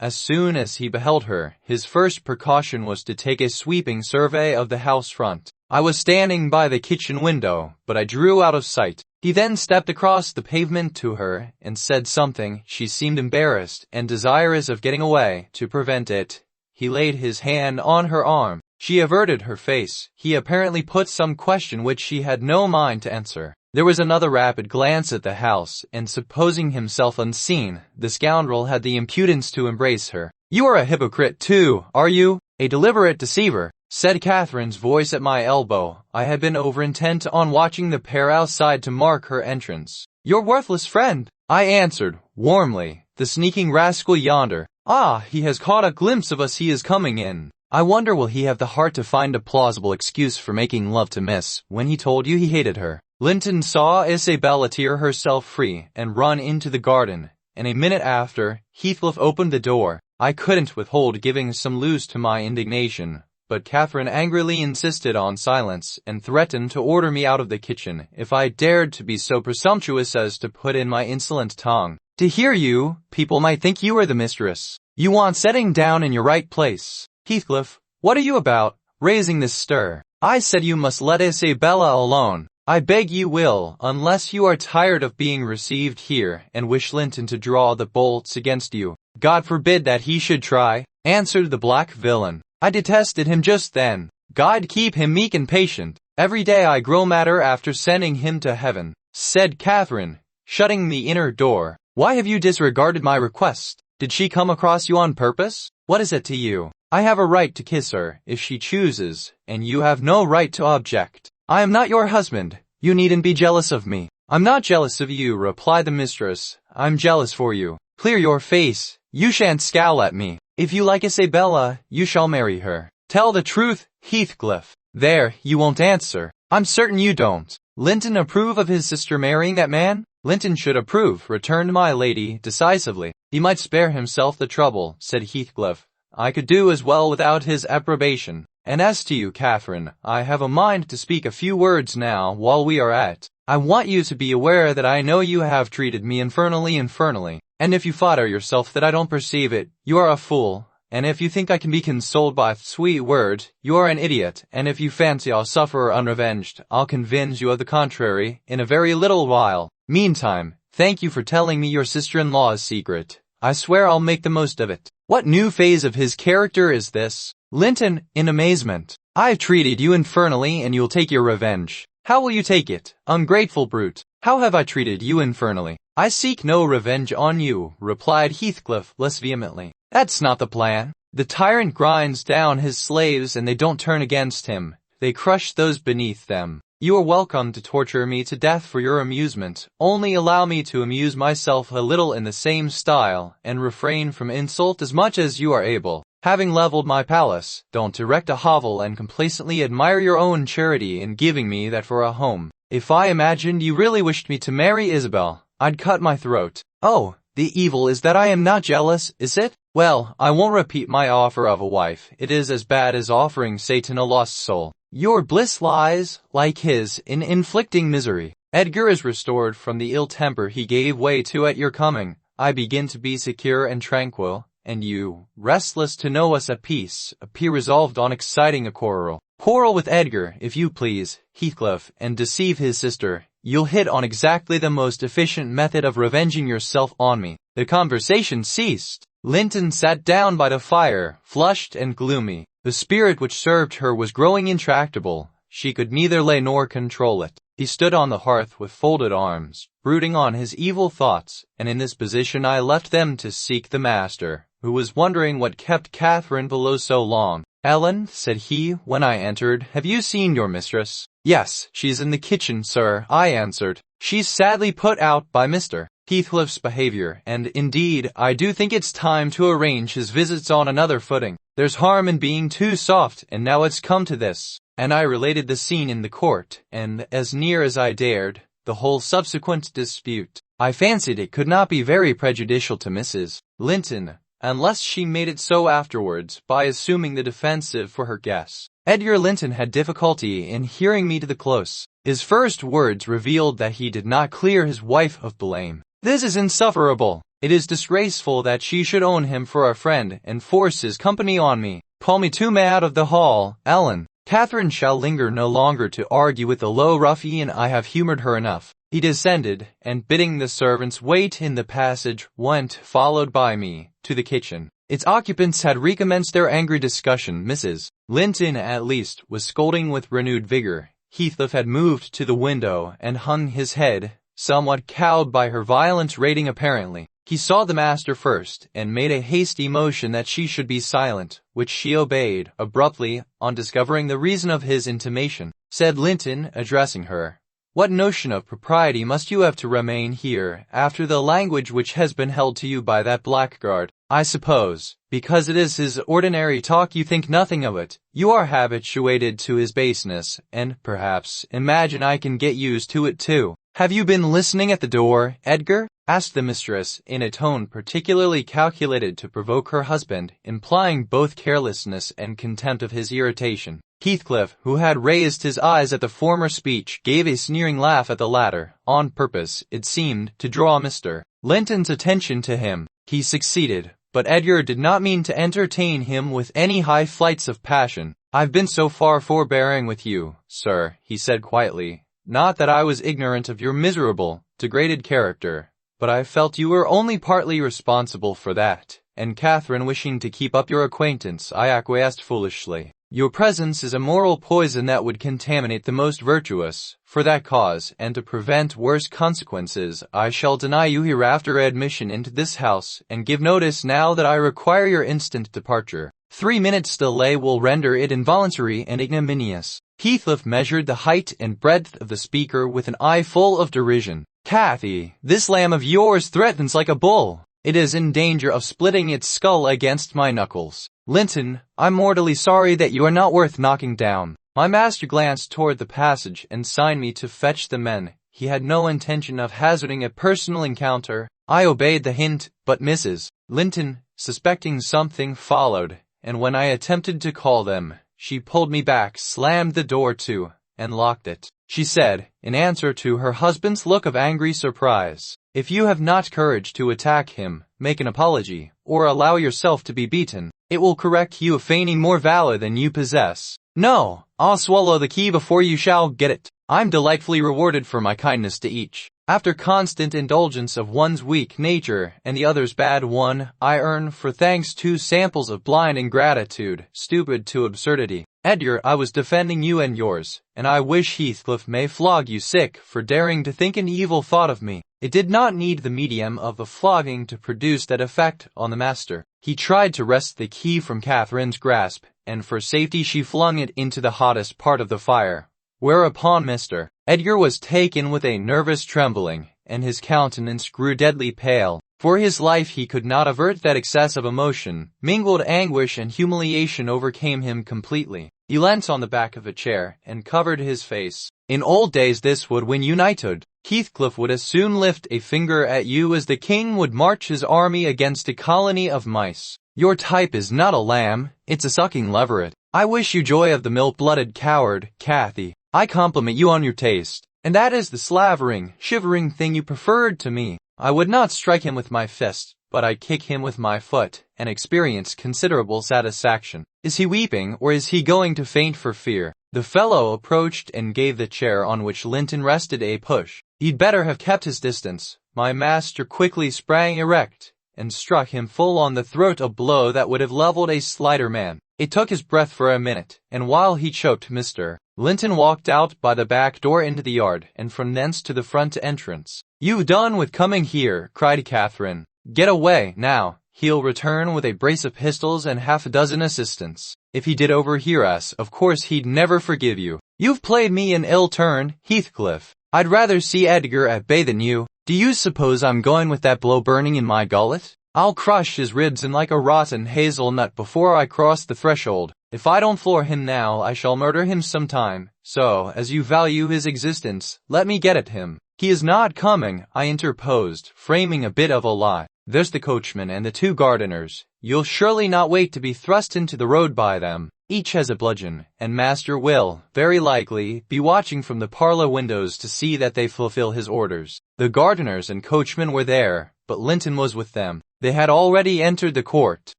as soon as he beheld her, his first precaution was to take a sweeping survey of the house front. I was standing by the kitchen window, but I drew out of sight. He then stepped across the pavement to her and said something. She seemed embarrassed and desirous of getting away. To prevent it, he laid his hand on her arm. She averted her face. He apparently put some question which she had no mind to answer. There was another rapid glance at the house, and supposing himself unseen, the scoundrel had the impudence to embrace her. You are a hypocrite too, are you? A deliberate deceiver, said Catherine's voice at my elbow. I had been over-intent on watching the pair outside to mark her entrance. Your worthless friend, I answered, warmly. The sneaking rascal yonder. Ah, he has caught a glimpse of us. He is coming in. I wonder will he have the heart to find a plausible excuse for making love to Miss, when he told you he hated her. Linton saw Isabella tear herself free and run into the garden, and a minute after, Heathcliff opened the door. I couldn't withhold giving some loose to my indignation, but Catherine angrily insisted on silence and threatened to order me out of the kitchen if I dared to be so presumptuous as to put in my insolent tongue. To hear you, people might think you are the mistress. You want setting down in your right place. Heathcliff, what are you about, raising this stir? I said you must let Isabella alone. I beg you will, unless you are tired of being received here and wish Linton to draw the bolts against you. God forbid that he should try, answered the black villain. I detested him just then. God keep him meek and patient. Every day I grow madder after sending him to heaven, said Catherine, shutting the inner door. Why have you disregarded my request? Did she come across you on purpose? What is it to you? I have a right to kiss her, if she chooses, and you have no right to object. I am not your husband. You needn't be jealous of me. I'm not jealous of you, replied the mistress. I'm jealous for you. Clear your face. You shan't scowl at me. If you like Isabella, you shall marry her. Tell the truth, Heathcliff. There, you won't answer. I'm certain you don't. Linton approve of his sister marrying that man? Linton should approve, returned my lady, decisively. He might spare himself the trouble, said Heathcliff. I could do as well without his approbation. And as to you, Catherine, I have a mind to speak a few words now while we are at. I want you to be aware that I know you have treated me infernally. And if you flatter yourself that I don't perceive it, you are a fool. And if you think I can be consoled by a sweet word, you are an idiot. And if you fancy I'll suffer unrevenged, I'll convince you of the contrary in a very little while. Meantime, thank you for telling me your sister-in-law's secret. I swear I'll make the most of it. What new phase of his character is this? Linton, in amazement. I've treated you infernally and you'll take your revenge. How will you take it, ungrateful brute? How have I treated you infernally? I seek no revenge on you, replied Heathcliff less vehemently. That's not the plan. The tyrant grinds down his slaves and they don't turn against him. They crush those beneath them. You are welcome to torture me to death for your amusement. Only allow me to amuse myself a little in the same style, and refrain from insult as much as you are able. Having leveled my palace, don't erect a hovel and complacently admire your own charity in giving me that for a home. If I imagined you really wished me to marry Isabel, I'd cut my throat. Oh, the evil is that I am not jealous, is it? Well, I won't repeat my offer of a wife. It is as bad as offering Satan a lost soul. Your bliss lies, like his, in inflicting misery. Edgar is restored from the ill temper he gave way to at your coming. I begin to be secure and tranquil, and you, restless to know us at peace, appear resolved on exciting a quarrel. Quarrel with Edgar, if you please, Heathcliff, and deceive his sister. You'll hit on exactly the most efficient method of revenging yourself on me. The conversation ceased. Linton sat down by the fire, flushed and gloomy. The spirit which served her was growing intractable. She could neither lay nor control it. He stood on the hearth with folded arms, brooding on his evil thoughts, and in this position I left them to seek the master, who was wondering what kept Catherine below so long. Ellen, said he, when I entered, have you seen your mistress? Yes, she's in the kitchen, sir, I answered. She's sadly put out by Mr. Heathcliff's behavior, and indeed, I do think it's time to arrange his visits on another footing. There's harm in being too soft, and now it's come to this. And I related the scene in the court, and, as near as I dared, the whole subsequent dispute. I fancied it could not be very prejudicial to Mrs. Linton, unless she made it so afterwards by assuming the defensive for her guests. Edgar Linton had difficulty in hearing me to the close. His first words revealed that he did not clear his wife of blame. This is insufferable. It is disgraceful that she should own him for a friend and force his company on me. Call me to me out of the hall, Ellen. Catherine shall linger no longer to argue with the low ruffian. I have humored her enough. He descended, and bidding the servants wait in the passage, went, followed by me, to the kitchen. Its occupants had recommenced their angry discussion. Mrs. Linton, at least, was scolding with renewed vigor. Heathcliff had moved to the window and hung his head, somewhat cowed by her violent rating apparently. He saw the master first, and made a hasty motion that she should be silent, which she obeyed, abruptly. On discovering the reason of his intimation, said Linton, addressing her, "What notion of propriety must you have to remain here, after the language which has been held to you by that blackguard? I suppose, because it is his ordinary talk, you think nothing of it. You are habituated to his baseness, and, perhaps, imagine I can get used to it too. "Have you been listening at the door, Edgar?" asked the mistress, in a tone particularly calculated to provoke her husband, implying both carelessness and contempt of his irritation. Heathcliff, who had raised his eyes at the former speech, gave a sneering laugh at the latter, on purpose, it seemed, to draw Mr. Linton's attention to him. He succeeded, but Edgar did not mean to entertain him with any high flights of passion. "I've been so far forbearing with you, sir," he said quietly. "Not that I was ignorant of your miserable, degraded character, but I felt you were only partly responsible for that, and Catherine wishing to keep up your acquaintance, I acquiesced foolishly. Your presence is a moral poison that would contaminate the most virtuous. For that cause, and to prevent worse consequences, I shall deny you hereafter admission into this house, and give notice now that I require your instant departure. 3 minutes' delay will render it involuntary and ignominious." Heathcliff measured the height and breadth of the speaker with an eye full of derision. "Cathy, this lamb of yours threatens like a bull. It is in danger of splitting its skull against my knuckles. Linton, I'm mortally sorry that you are not worth knocking down." My master glanced toward the passage and signed me to fetch the men. He had no intention of hazarding a personal encounter. I obeyed the hint, but Mrs. Linton, suspecting something, followed, and when I attempted to call them, she pulled me back, slammed the door to, and locked it. She said, in answer to her husband's look of angry surprise, "If you have not courage to attack him, make an apology, or allow yourself to be beaten. It will correct you of feigning more valor than you possess. No, I'll swallow the key before you shall get it. I'm delightfully rewarded for my kindness to each. After constant indulgence of one's weak nature and the other's bad one, I earn for thanks 2 samples of blind ingratitude, stupid to absurdity. Edgar, I was defending you and yours, and I wish Heathcliff may flog you sick for daring to think an evil thought of me." It did not need the medium of the flogging to produce that effect on the master. He tried to wrest the key from Catherine's grasp, and for safety she flung it into the hottest part of the fire. Whereupon Mr. Edgar was taken with a nervous trembling, and his countenance grew deadly pale. For his life he could not avert that excess of emotion. Mingled anguish and humiliation overcame him completely. He leant on the back of a chair and covered his face. In old days this would win you knighthood. Heathcliff would as soon lift a finger at you as the king would march his army against a colony of mice. Your type is not a lamb, it's a sucking leveret. I wish you joy of the milk-blooded coward, Cathy. I compliment you on your taste. And that is the slavering, shivering thing you preferred to me. I would not strike him with my fist, but I kick him with my foot, and experience considerable satisfaction. Is he weeping, or is he going to faint for fear? The fellow approached and gave the chair on which Linton rested a push. He'd better have kept his distance. My master quickly sprang erect, and struck him full on the throat, a blow that would have leveled a slighter man. It took his breath for a minute, and while he choked, Mr. Linton walked out by the back door into the yard, and from thence to the front entrance. "You've done with coming here," cried Catherine. "Get away, now. He'll return with a brace of pistols and half a dozen assistants. If he did overhear us, of course he'd never forgive you. You've played me an ill turn, Heathcliff. I'd rather see Edgar at bay than you. Do you suppose I'm going with that blow burning in my gullet? I'll crush his ribs in like a rotten hazelnut before I cross the threshold. If I don't floor him now, I shall murder him sometime. So, as you value his existence, let me get at him." "He is not coming," I interposed, framing a bit of a lie. "There's the coachman and the 2 gardeners. You'll surely not wait to be thrust into the road by them. Each has a bludgeon, and master will, very likely, be watching from the parlor windows to see that they fulfill his orders." The gardeners and coachman were there, but Linton was with them. They had already entered the court.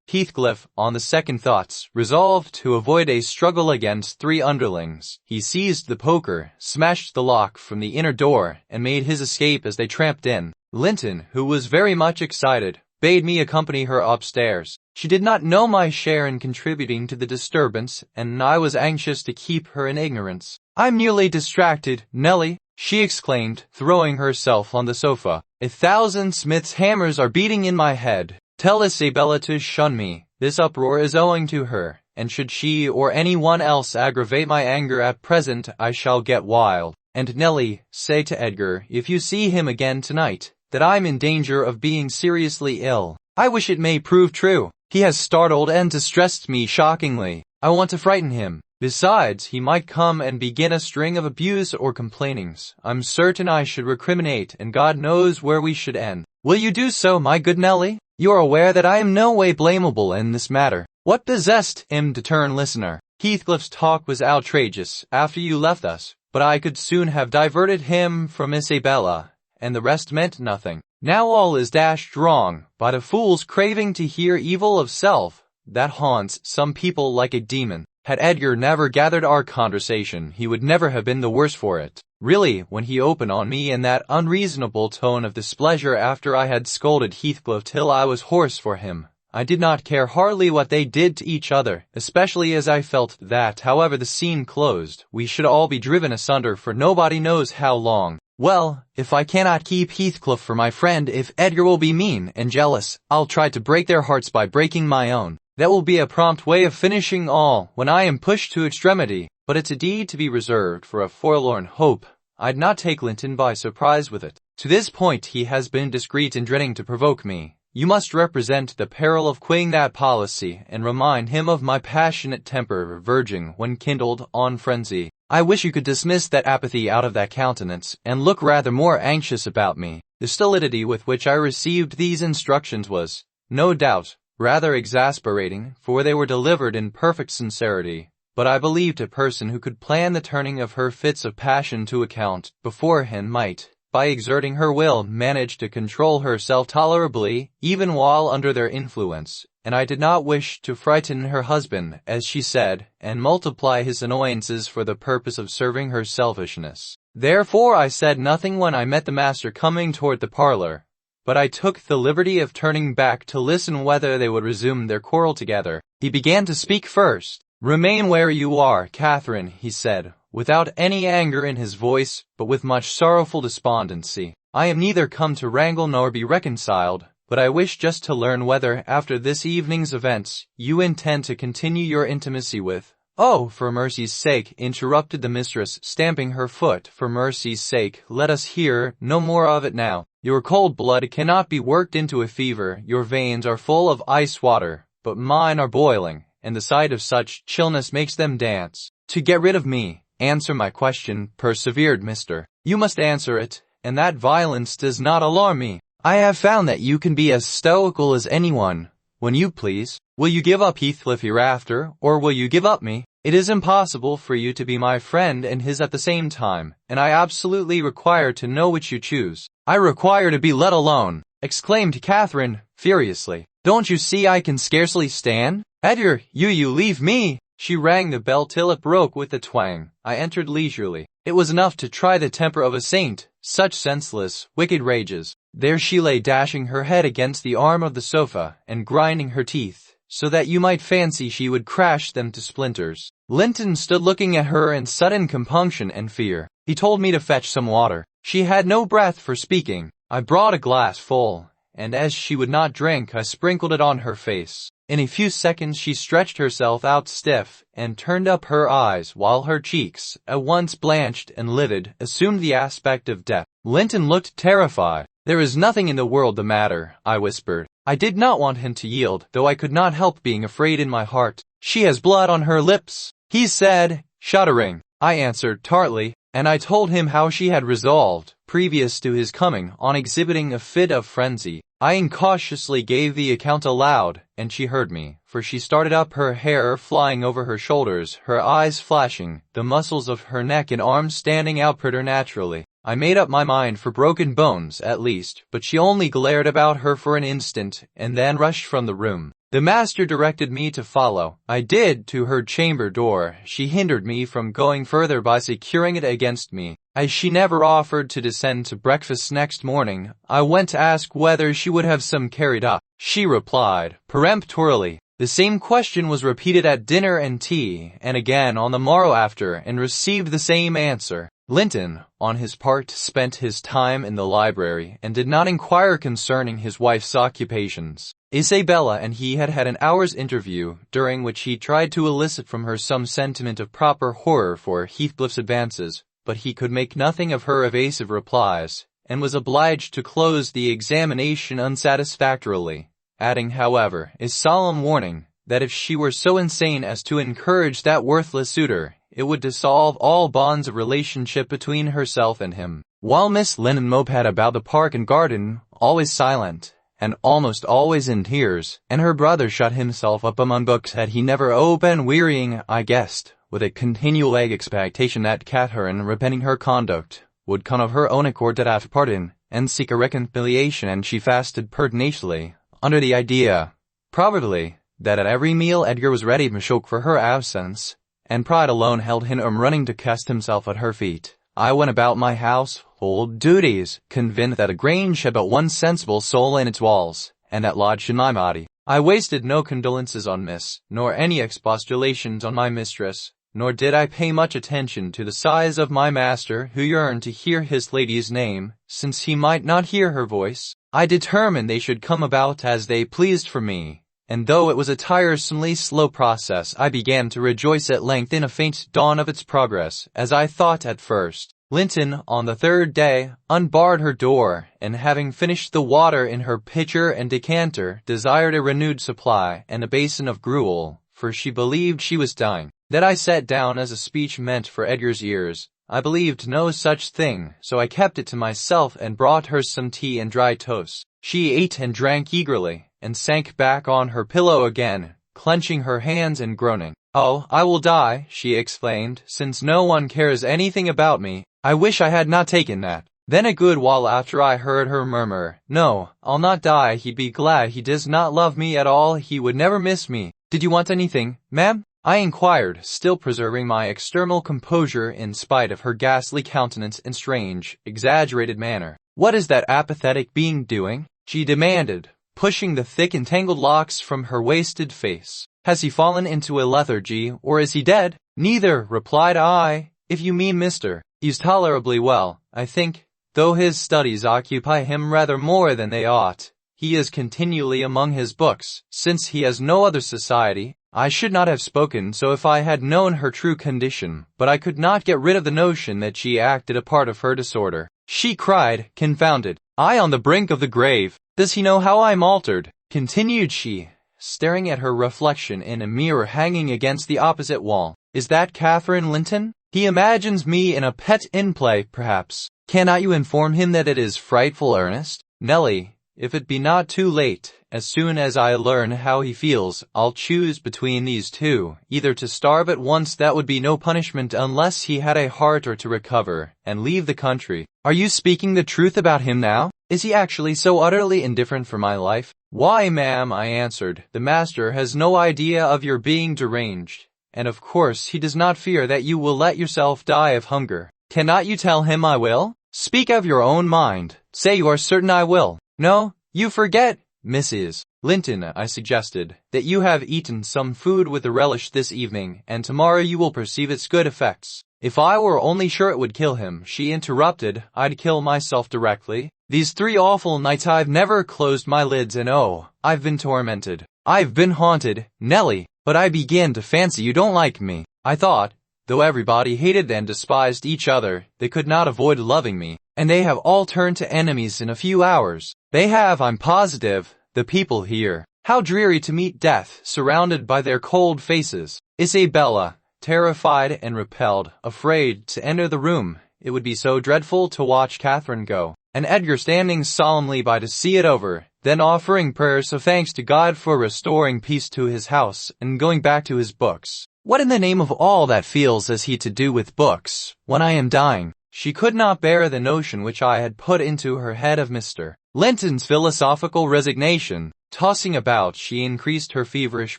Heathcliff, on the second thoughts, resolved to avoid a struggle against 3 underlings. He seized the poker, smashed the lock from the inner door, and made his escape as they tramped in. Linton, who was very much excited, bade me accompany her upstairs. She did not know my share in contributing to the disturbance, and I was anxious to keep her in ignorance. "I'm nearly distracted, Nellie," she exclaimed, throwing herself on the sofa. "1,000 smiths' hammers are beating in my head. Tell Isabella to shun me. This uproar is owing to her, and should she or anyone else aggravate my anger at present, I shall get wild. And Nellie, say to Edgar, if you see him again tonight, that I'm in danger of being seriously ill. I wish it may prove true. He has startled and distressed me shockingly. I want to frighten him. Besides, he might come and begin a string of abuse or complainings. I'm certain I should recriminate, and God knows where we should end. Will you do so, my good Nelly? You are aware that I am no way blamable in this matter. What possessed him to turn listener? Heathcliff's talk was outrageous after you left us, but I could soon have diverted him from Isabella, and the rest meant nothing. Now all is dashed wrong by the fool's craving to hear evil of self that haunts some people like a demon. Had Edgar never gathered our conversation, he would never have been the worse for it. Really, when he opened on me in that unreasonable tone of displeasure after I had scolded Heathcliff till I was hoarse for him, I did not care hardly what they did to each other, especially as I felt that, however the scene closed, we should all be driven asunder for nobody knows how long. Well, if I cannot keep Heathcliff for my friend, if Edgar will be mean and jealous, I'll try to break their hearts by breaking my own. That will be a prompt way of finishing all when I am pushed to extremity, but it's a deed to be reserved for a forlorn hope. I'd not take Linton by surprise with it. To this point he has been discreet in dreading to provoke me. You must represent the peril of quitting that policy, and remind him of my passionate temper verging, when kindled, on frenzy. I wish you could dismiss that apathy out of that countenance, and look rather more anxious about me. The stolidity with which I received these instructions was, no doubt, rather exasperating, for they were delivered in perfect sincerity, but I believed a person who could plan the turning of her fits of passion to account beforehand might, by exerting her will, manage to control herself tolerably, even while under their influence, and I did not wish to frighten her husband, as she said, and multiply his annoyances for the purpose of serving her selfishness. Therefore I said nothing when I met the master coming toward the parlor, but I took the liberty of turning back to listen whether they would resume their quarrel together. He began to speak first. "Remain where you are, Catherine," he said, without any anger in his voice, but with much sorrowful despondency. "I am neither come to wrangle nor be reconciled, but I wish just to learn whether, after this evening's events, you intend to continue your intimacy with—" "Oh, for mercy's sake," interrupted the mistress, stamping her foot, "for mercy's sake, let us hear no more of it now. Your cold blood cannot be worked into a fever, your veins are full of ice water, but mine are boiling, and the sight of such chillness makes them dance. To get rid of me, answer my question," persevered Mr. "You must answer it, and that violence does not alarm me. I have found that you can be as stoical as anyone, when you please. Will you give up Heathcliff hereafter, or will you give up me? It is impossible for you to be my friend and his at the same time, and I absolutely require to know which you choose." "I require to be let alone," exclaimed Catherine, furiously. "Don't you see I can scarcely stand? Edgar, you leave me!" She rang the bell till it broke with a twang. I entered leisurely. It was enough to try the temper of a saint, such senseless, wicked rages. There she lay dashing her head against the arm of the sofa, and grinding her teeth, so that you might fancy she would crash them to splinters. Linton stood looking at her in sudden compunction and fear. He told me to fetch some water. She had no breath for speaking. I brought a glass full, and as she would not drink, I sprinkled it on her face. In a few seconds she stretched herself out stiff, and turned up her eyes, while her cheeks, at once blanched and livid, assumed the aspect of death. Linton looked terrified. "There is nothing in the world the matter," I whispered. I did not want him to yield, though I could not help being afraid in my heart. "She has blood on her lips," he said, shuddering. I answered tartly, and I told him how she had resolved, previous to his coming, on exhibiting a fit of frenzy. I incautiously gave the account aloud, and she heard me, for she started up, her hair flying over her shoulders, her eyes flashing, the muscles of her neck and arms standing out preternaturally. I made up my mind for broken bones, at least, but she only glared about her for an instant, and then rushed from the room. The master directed me to follow. I did, to her chamber door. She hindered me from going further by securing it against me. As she never offered to descend to breakfast next morning, I went to ask whether she would have some carried up. She replied, peremptorily. The same question was repeated at dinner and tea, and again on the morrow after, and received the same answer. Linton, on his part, spent his time in the library, and did not inquire concerning his wife's occupations. Isabella and he had had an hour's interview, during which he tried to elicit from her some sentiment of proper horror for Heathcliff's advances, but he could make nothing of her evasive replies, and was obliged to close the examination unsatisfactorily, adding, however, a solemn warning, that if she were so insane as to encourage that worthless suitor, it would dissolve all bonds of relationship between herself and him. While Miss Lennon moped about the park and garden, always silent, and almost always in tears, and her brother shut himself up among books that he never opened, wearying, I guessed, with a continual expectation that Catherine, repenting her conduct, would come of her own accord to ask pardon, and seek a reconciliation, and she fasted pertinaciously, under the idea, probably, that at every meal Edgar was ready to choke for her absence, and pride alone held him running to cast himself at her feet. I went about my household duties, convinced that a grange had but one sensible soul in its walls, and that lodged in my body. I wasted no condolences on Miss, nor any expostulations on my mistress, nor did I pay much attention to the sighs of my master, who yearned to hear his lady's name, since he might not hear her voice. I determined they should come about as they pleased for me, and though it was a tiresomely slow process, I began to rejoice at length in a faint dawn of its progress, as I thought at first. Linton, on the third day, unbarred her door, and having finished the water in her pitcher and decanter, desired a renewed supply, and a basin of gruel, for she believed she was dying. That I set down as a speech meant for Edgar's ears. I believed no such thing, so I kept it to myself and brought her some tea and dry toast. She ate and drank eagerly, and sank back on her pillow again, clenching her hands and groaning. "Oh, I will die," she exclaimed, "since no one cares anything about me. I wish I had not taken that." Then a good while after I heard her murmur, "No, I'll not die. He'd be glad. He does not love me at all. He would never miss me. Did you want anything, ma'am?" I inquired, still preserving my external composure in spite of her ghastly countenance and strange, exaggerated manner. "What is that apathetic being doing?" she demanded, pushing the thick entangled locks from her wasted face. "Has he fallen into a lethargy, or is he dead?" "Neither," replied I. "If you mean Mr. He's tolerably well, I think, though his studies occupy him rather more than they ought. He is continually among his books, since he has no other society." I should not have spoken so if I had known her true condition, but I could not get rid of the notion that she acted a part of her disorder. She cried, "Confounded! I on the brink of the grave! Does he know how I'm altered?" continued she, staring at her reflection in a mirror hanging against the opposite wall. "Is that Catherine Linton? He imagines me in a pet in play, perhaps. Cannot you inform him that it is frightful earnest? Nelly, if it be not too late, as soon as I learn how he feels, I'll choose between these two, either to starve at once, that would be no punishment unless he had a heart, or to recover, and leave the country." "Are you speaking the truth about him now? Is he actually so utterly indifferent for my life?" "Why, ma'am," I answered, "the master has no idea of your being deranged, and of course he does not fear that you will let yourself die of hunger. Cannot you tell him I will? Speak of your own mind. Say you are certain I will." "No, you forget, Mrs. Linton," I suggested, "that you have eaten some food with a relish this evening, and tomorrow you will perceive its good effects." "If I were only sure it would kill him," she interrupted, "I'd kill myself directly. These 3 awful nights I've never closed my lids, and oh, I've been tormented. I've been haunted, Nelly, but I begin to fancy you don't like me. I thought, though everybody hated and despised each other, they could not avoid loving me, and they have all turned to enemies in a few hours. They have, I'm positive, the people here. How dreary to meet death, surrounded by their cold faces." Isabella, terrified and repelled, afraid to enter the room. It would be so dreadful to watch Catherine go, and Edgar standing solemnly by to see it over, then offering prayers of thanks to God for restoring peace to his house, and going back to his books. "What in the name of all that feels has he to do with books, when I am dying?" She could not bear the notion which I had put into her head of Mr. Linton's philosophical resignation. Tossing about, she increased her feverish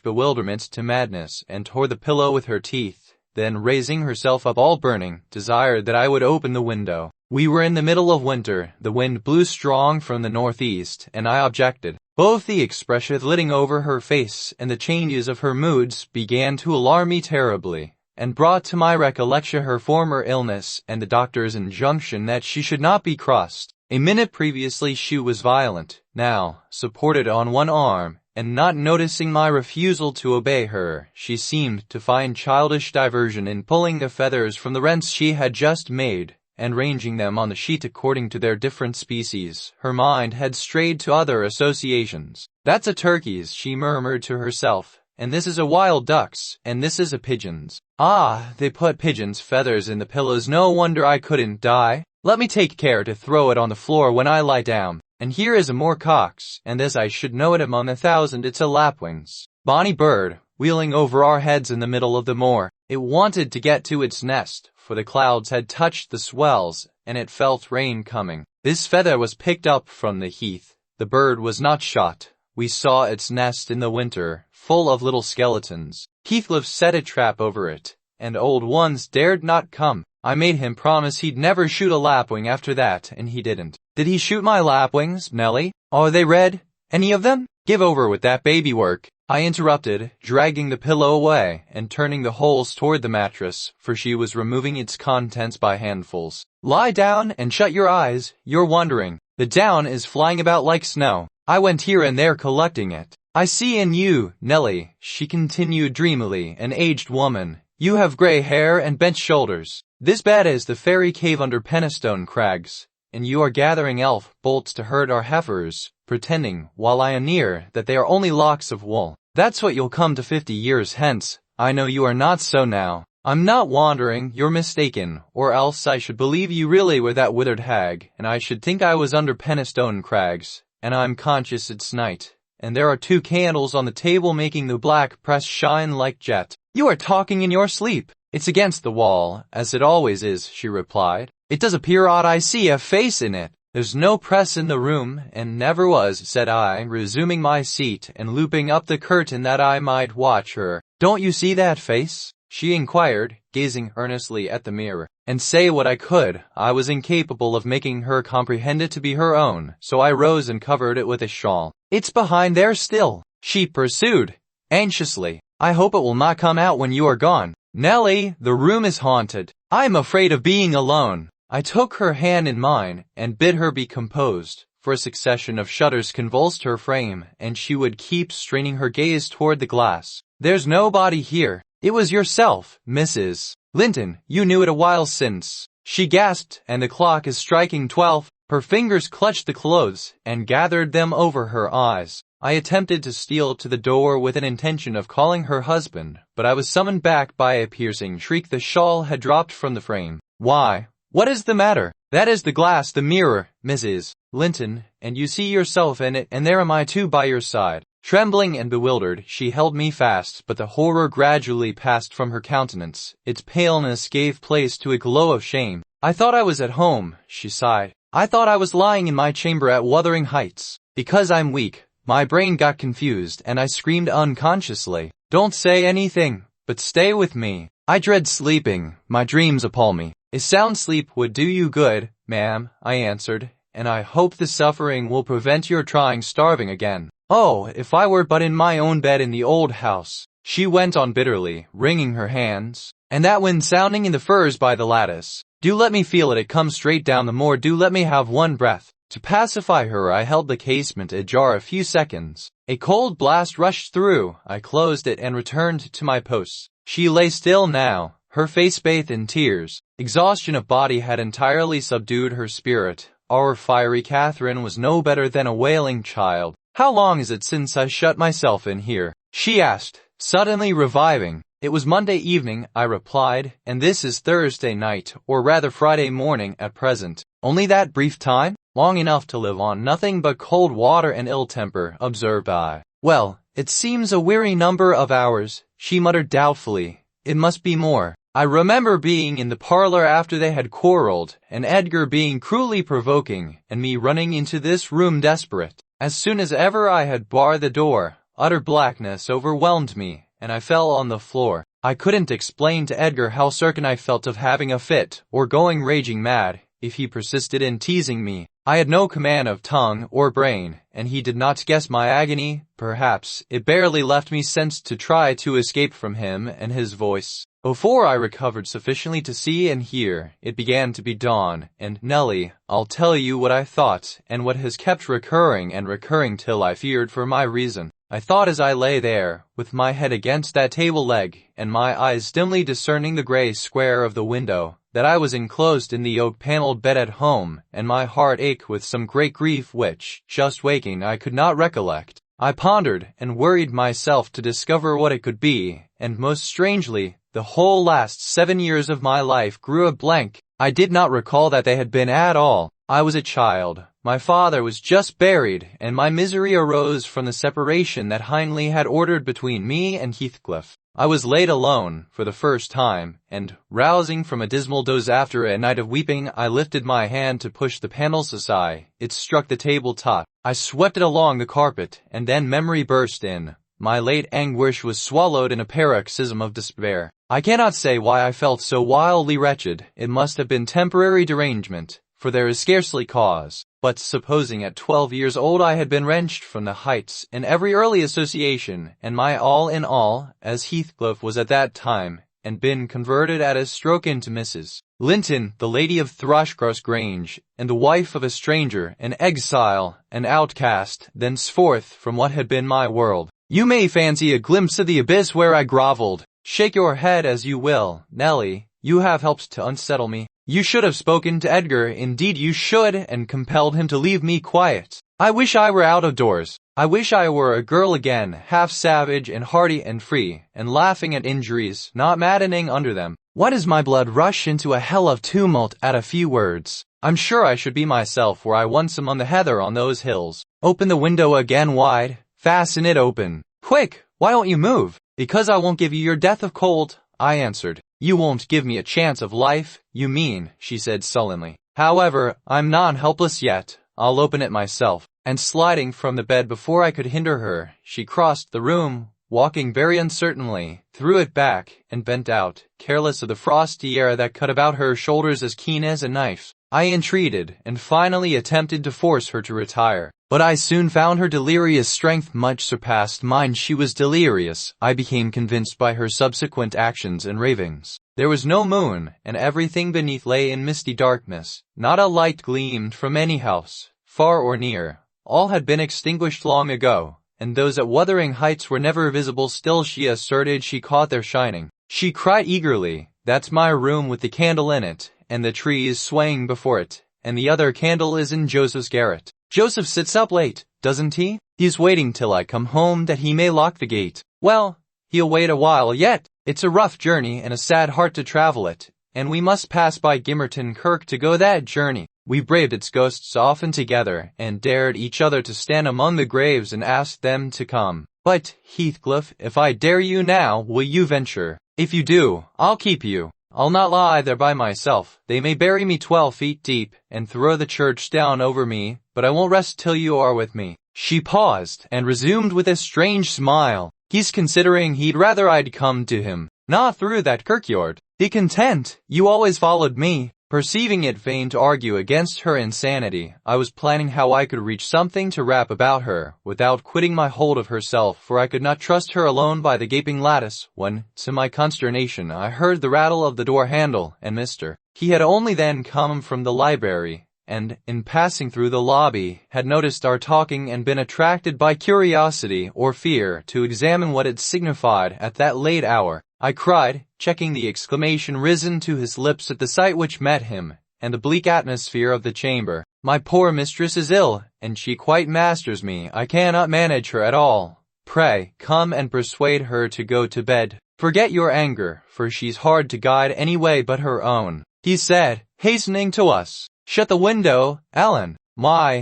bewilderment to madness, and tore the pillow with her teeth, then raising herself up all burning, desired that I would open the window. We were in the middle of winter, the wind blew strong from the northeast, and I objected. Both the expression flitting over her face and the changes of her moods began to alarm me terribly, and brought to my recollection her former illness and the doctor's injunction that she should not be crossed. A minute previously she was violent, now, supported on one arm, and not noticing my refusal to obey her, she seemed to find childish diversion in pulling the feathers from the rents she had just made, and ranging them on the sheet according to their different species. Her mind had strayed to other associations. "That's a turkey's," she murmured to herself, and this is a wild duck's, and this is a pigeon's. Ah, they put pigeons' feathers in the pillows, no wonder I couldn't die. Let me take care to throw it on the floor when I lie down. And here is a moorcock's, and as I should know it among 1,000, it's a lapwing's. Bonny bird, wheeling over our heads in the middle of the moor. It wanted to get to its nest, for the clouds had touched the swells, and it felt rain coming. This feather was picked up from the heath. The bird was not shot. We saw its nest in the winter, full of little skeletons. Heathcliff set a trap over it, and old ones dared not come. I made him promise he'd never shoot a lapwing after that, and he didn't. Did he shoot my lapwings, Nellie? Are they red? Any of them? Give over with that baby work, I interrupted, dragging the pillow away and turning the holes toward the mattress, for she was removing its contents by handfuls. Lie down and shut your eyes, you're wondering. The down is flying about like snow. I went here and there collecting it. I see in you, Nellie, she continued dreamily, an aged woman. You have gray hair and bent shoulders. This bed is the fairy cave under Penistone Crags, and you are gathering elf bolts to herd our heifers, pretending, while I am near, that they are only locks of wool. That's what you'll come to 50 years hence. I know you are not so now. I'm not wandering, you're mistaken, or else I should believe you really were that withered hag, and I should think I was under Penistone Crags, and I'm conscious it's night, and there are 2 candles on the table making the black press shine like jet. You are talking in your sleep. It's against the wall, as it always is, she replied. It does appear odd I see a face in it. There's no press in the room, and never was, said I, resuming my seat and looping up the curtain that I might watch her. Don't you see that face? She inquired, gazing earnestly at the mirror. And say what I could, I was incapable of making her comprehend it to be her own, so I rose and covered it with a shawl. It's behind there still, she pursued, anxiously. I hope it will not come out when you are gone. Nellie, the room is haunted. I am afraid of being alone. I took her hand in mine and bid her be composed, for a succession of shudders convulsed her frame, and she would keep straining her gaze toward the glass. There's nobody here. It was yourself, Mrs. Linton. You knew it a while since. She gasped, and the clock is striking 12. Her fingers clutched the clothes and gathered them over her eyes. I attempted to steal to the door with an intention of calling her husband, but I was summoned back by a piercing shriek. The shawl had dropped from the frame. Why? What is the matter? That is the glass, the mirror, Mrs. Linton, and you see yourself in it, and there am I too by your side. Trembling and bewildered, she held me fast, but the horror gradually passed from her countenance. Its paleness gave place to a glow of shame. I thought I was at home, she sighed. I thought I was lying in my chamber at Wuthering Heights. Because I'm weak, my brain got confused, and I screamed unconsciously. Don't say anything, but stay with me. I dread sleeping. My dreams appall me. A sound sleep would do you good, ma'am, I answered, and I hope the suffering will prevent your trying starving again. Oh, if I were but in my own bed in the old house, she went on bitterly, wringing her hands, and that wind sounding in the firs by the lattice. Do let me feel it come straight down the moor, do let me have one breath. To pacify her I held the casement ajar a few seconds. A cold blast rushed through, I closed it and returned to my post. She lay still now, her face bathed in tears. Exhaustion of body had entirely subdued her spirit. Our fiery Catherine was no better than a wailing child. How long is it since I shut myself in here? She asked, suddenly reviving. It was Monday evening, I replied, and this is Thursday night, or rather Friday morning at present. Only that brief time? Long enough to live on nothing but cold water and ill temper, observed I. Well, it seems a weary number of hours, she muttered doubtfully. It must be more. I remember being in the parlor after they had quarreled, and Edgar being cruelly provoking, and me running into this room desperate. As soon as ever I had barred the door, utter blackness overwhelmed me, and I fell on the floor. I couldn't explain to Edgar how certain I felt of having a fit, or going raging mad, if he persisted in teasing me. I had no command of tongue or brain, and he did not guess my agony. Perhaps it barely left me sense to try to escape from him and his voice. Before I recovered sufficiently to see and hear, it began to be dawn, and, Nellie, I'll tell you what I thought, and what has kept recurring and recurring till I feared for my reason. I thought as I lay there, with my head against that table leg, and my eyes dimly discerning the grey square of the window, that I was enclosed in the oak-panelled bed at home, and my heart ached with some great grief which, just waking, I could not recollect. I pondered and worried myself to discover what it could be, and most strangely, the whole last 7 years of my life grew a blank. I did not recall that they had been at all. I was a child. My father was just buried, and my misery arose from the separation that Hindley had ordered between me and Heathcliff. I was laid alone for the first time, and, rousing from a dismal doze after a night of weeping, I lifted my hand to push the panels aside. It struck the table-top. I swept it along the carpet, and then memory burst in. My late anguish was swallowed in a paroxysm of despair. I cannot say why I felt so wildly wretched. It must have been temporary derangement, for there is scarcely cause. But supposing at 12 years old I had been wrenched from the heights in every early association, and my all in all, as Heathcliff was at that time, and been converted at a stroke into Mrs. Linton, the lady of Thrushcross Grange, and the wife of a stranger, an exile, an outcast, thenceforth from what had been my world. You may fancy a glimpse of the abyss where I grovelled. Shake your head as you will, Nellie, you have helped to unsettle me. You should have spoken to Edgar, indeed you should, and compelled him to leave me quiet. I wish I were out of doors. I wish I were a girl again, half savage and hearty and free, and laughing at injuries, not maddening under them. Why does my blood rush into a hell of tumult at a few words? I'm sure I should be myself were I once among the heather on those hills. Open the window again wide. Fasten it open. Quick! Why don't you move? Because I won't give you your death of cold, I answered. You won't give me a chance of life, you mean, she said sullenly. However, I'm not helpless yet. I'll open it myself. And sliding from the bed before I could hinder her, she crossed the room, walking very uncertainly, threw it back, and bent out, careless of the frosty air that cut about her shoulders as keen as a knife. I entreated, and finally attempted to force her to retire. But I soon found her delirious strength much surpassed mine. She was delirious, I became convinced by her subsequent actions and ravings. There was no moon, and everything beneath lay in misty darkness. Not a light gleamed from any house, far or near. All had been extinguished long ago, and those at Wuthering Heights were never visible. Still she asserted she caught their shining. She cried eagerly, "That's my room with the candle in it, and the tree is swaying before it, and the other candle is in Joseph's garret. Joseph sits up late, doesn't he? He's waiting till I come home that he may lock the gate. Well, he'll wait a while yet. It's a rough journey and a sad heart to travel it, and we must pass by Gimmerton Kirk to go that journey. We braved its ghosts often together, and dared each other to stand among the graves and ask them to come. But, Heathcliff, if I dare you now, will you venture? If you do, I'll keep you. I'll not lie there by myself. They may bury me 12 feet deep, and throw the church down over me, but I won't rest till you are with me." She paused, and resumed with a strange smile. "He's considering he'd rather I'd come to him, not through that kirkyard. Be content, you always followed me." Perceiving it vain to argue against her insanity, I was planning how I could reach something to wrap about her, without quitting my hold of herself, for I could not trust her alone by the gaping lattice, when, to my consternation, I heard the rattle of the door handle, and Mr. He had only then come from the library, and, in passing through the lobby, had noticed our talking and been attracted by curiosity or fear to examine what it signified at that late hour. I cried, checking the exclamation risen to his lips at the sight which met him, and the bleak atmosphere of the chamber. "My poor mistress is ill, and she quite masters me. I cannot manage her at all. Pray, come and persuade her to go to bed. Forget your anger, for she's hard to guide any way but her own," he said, hastening to us. "Shut the window, Ellen."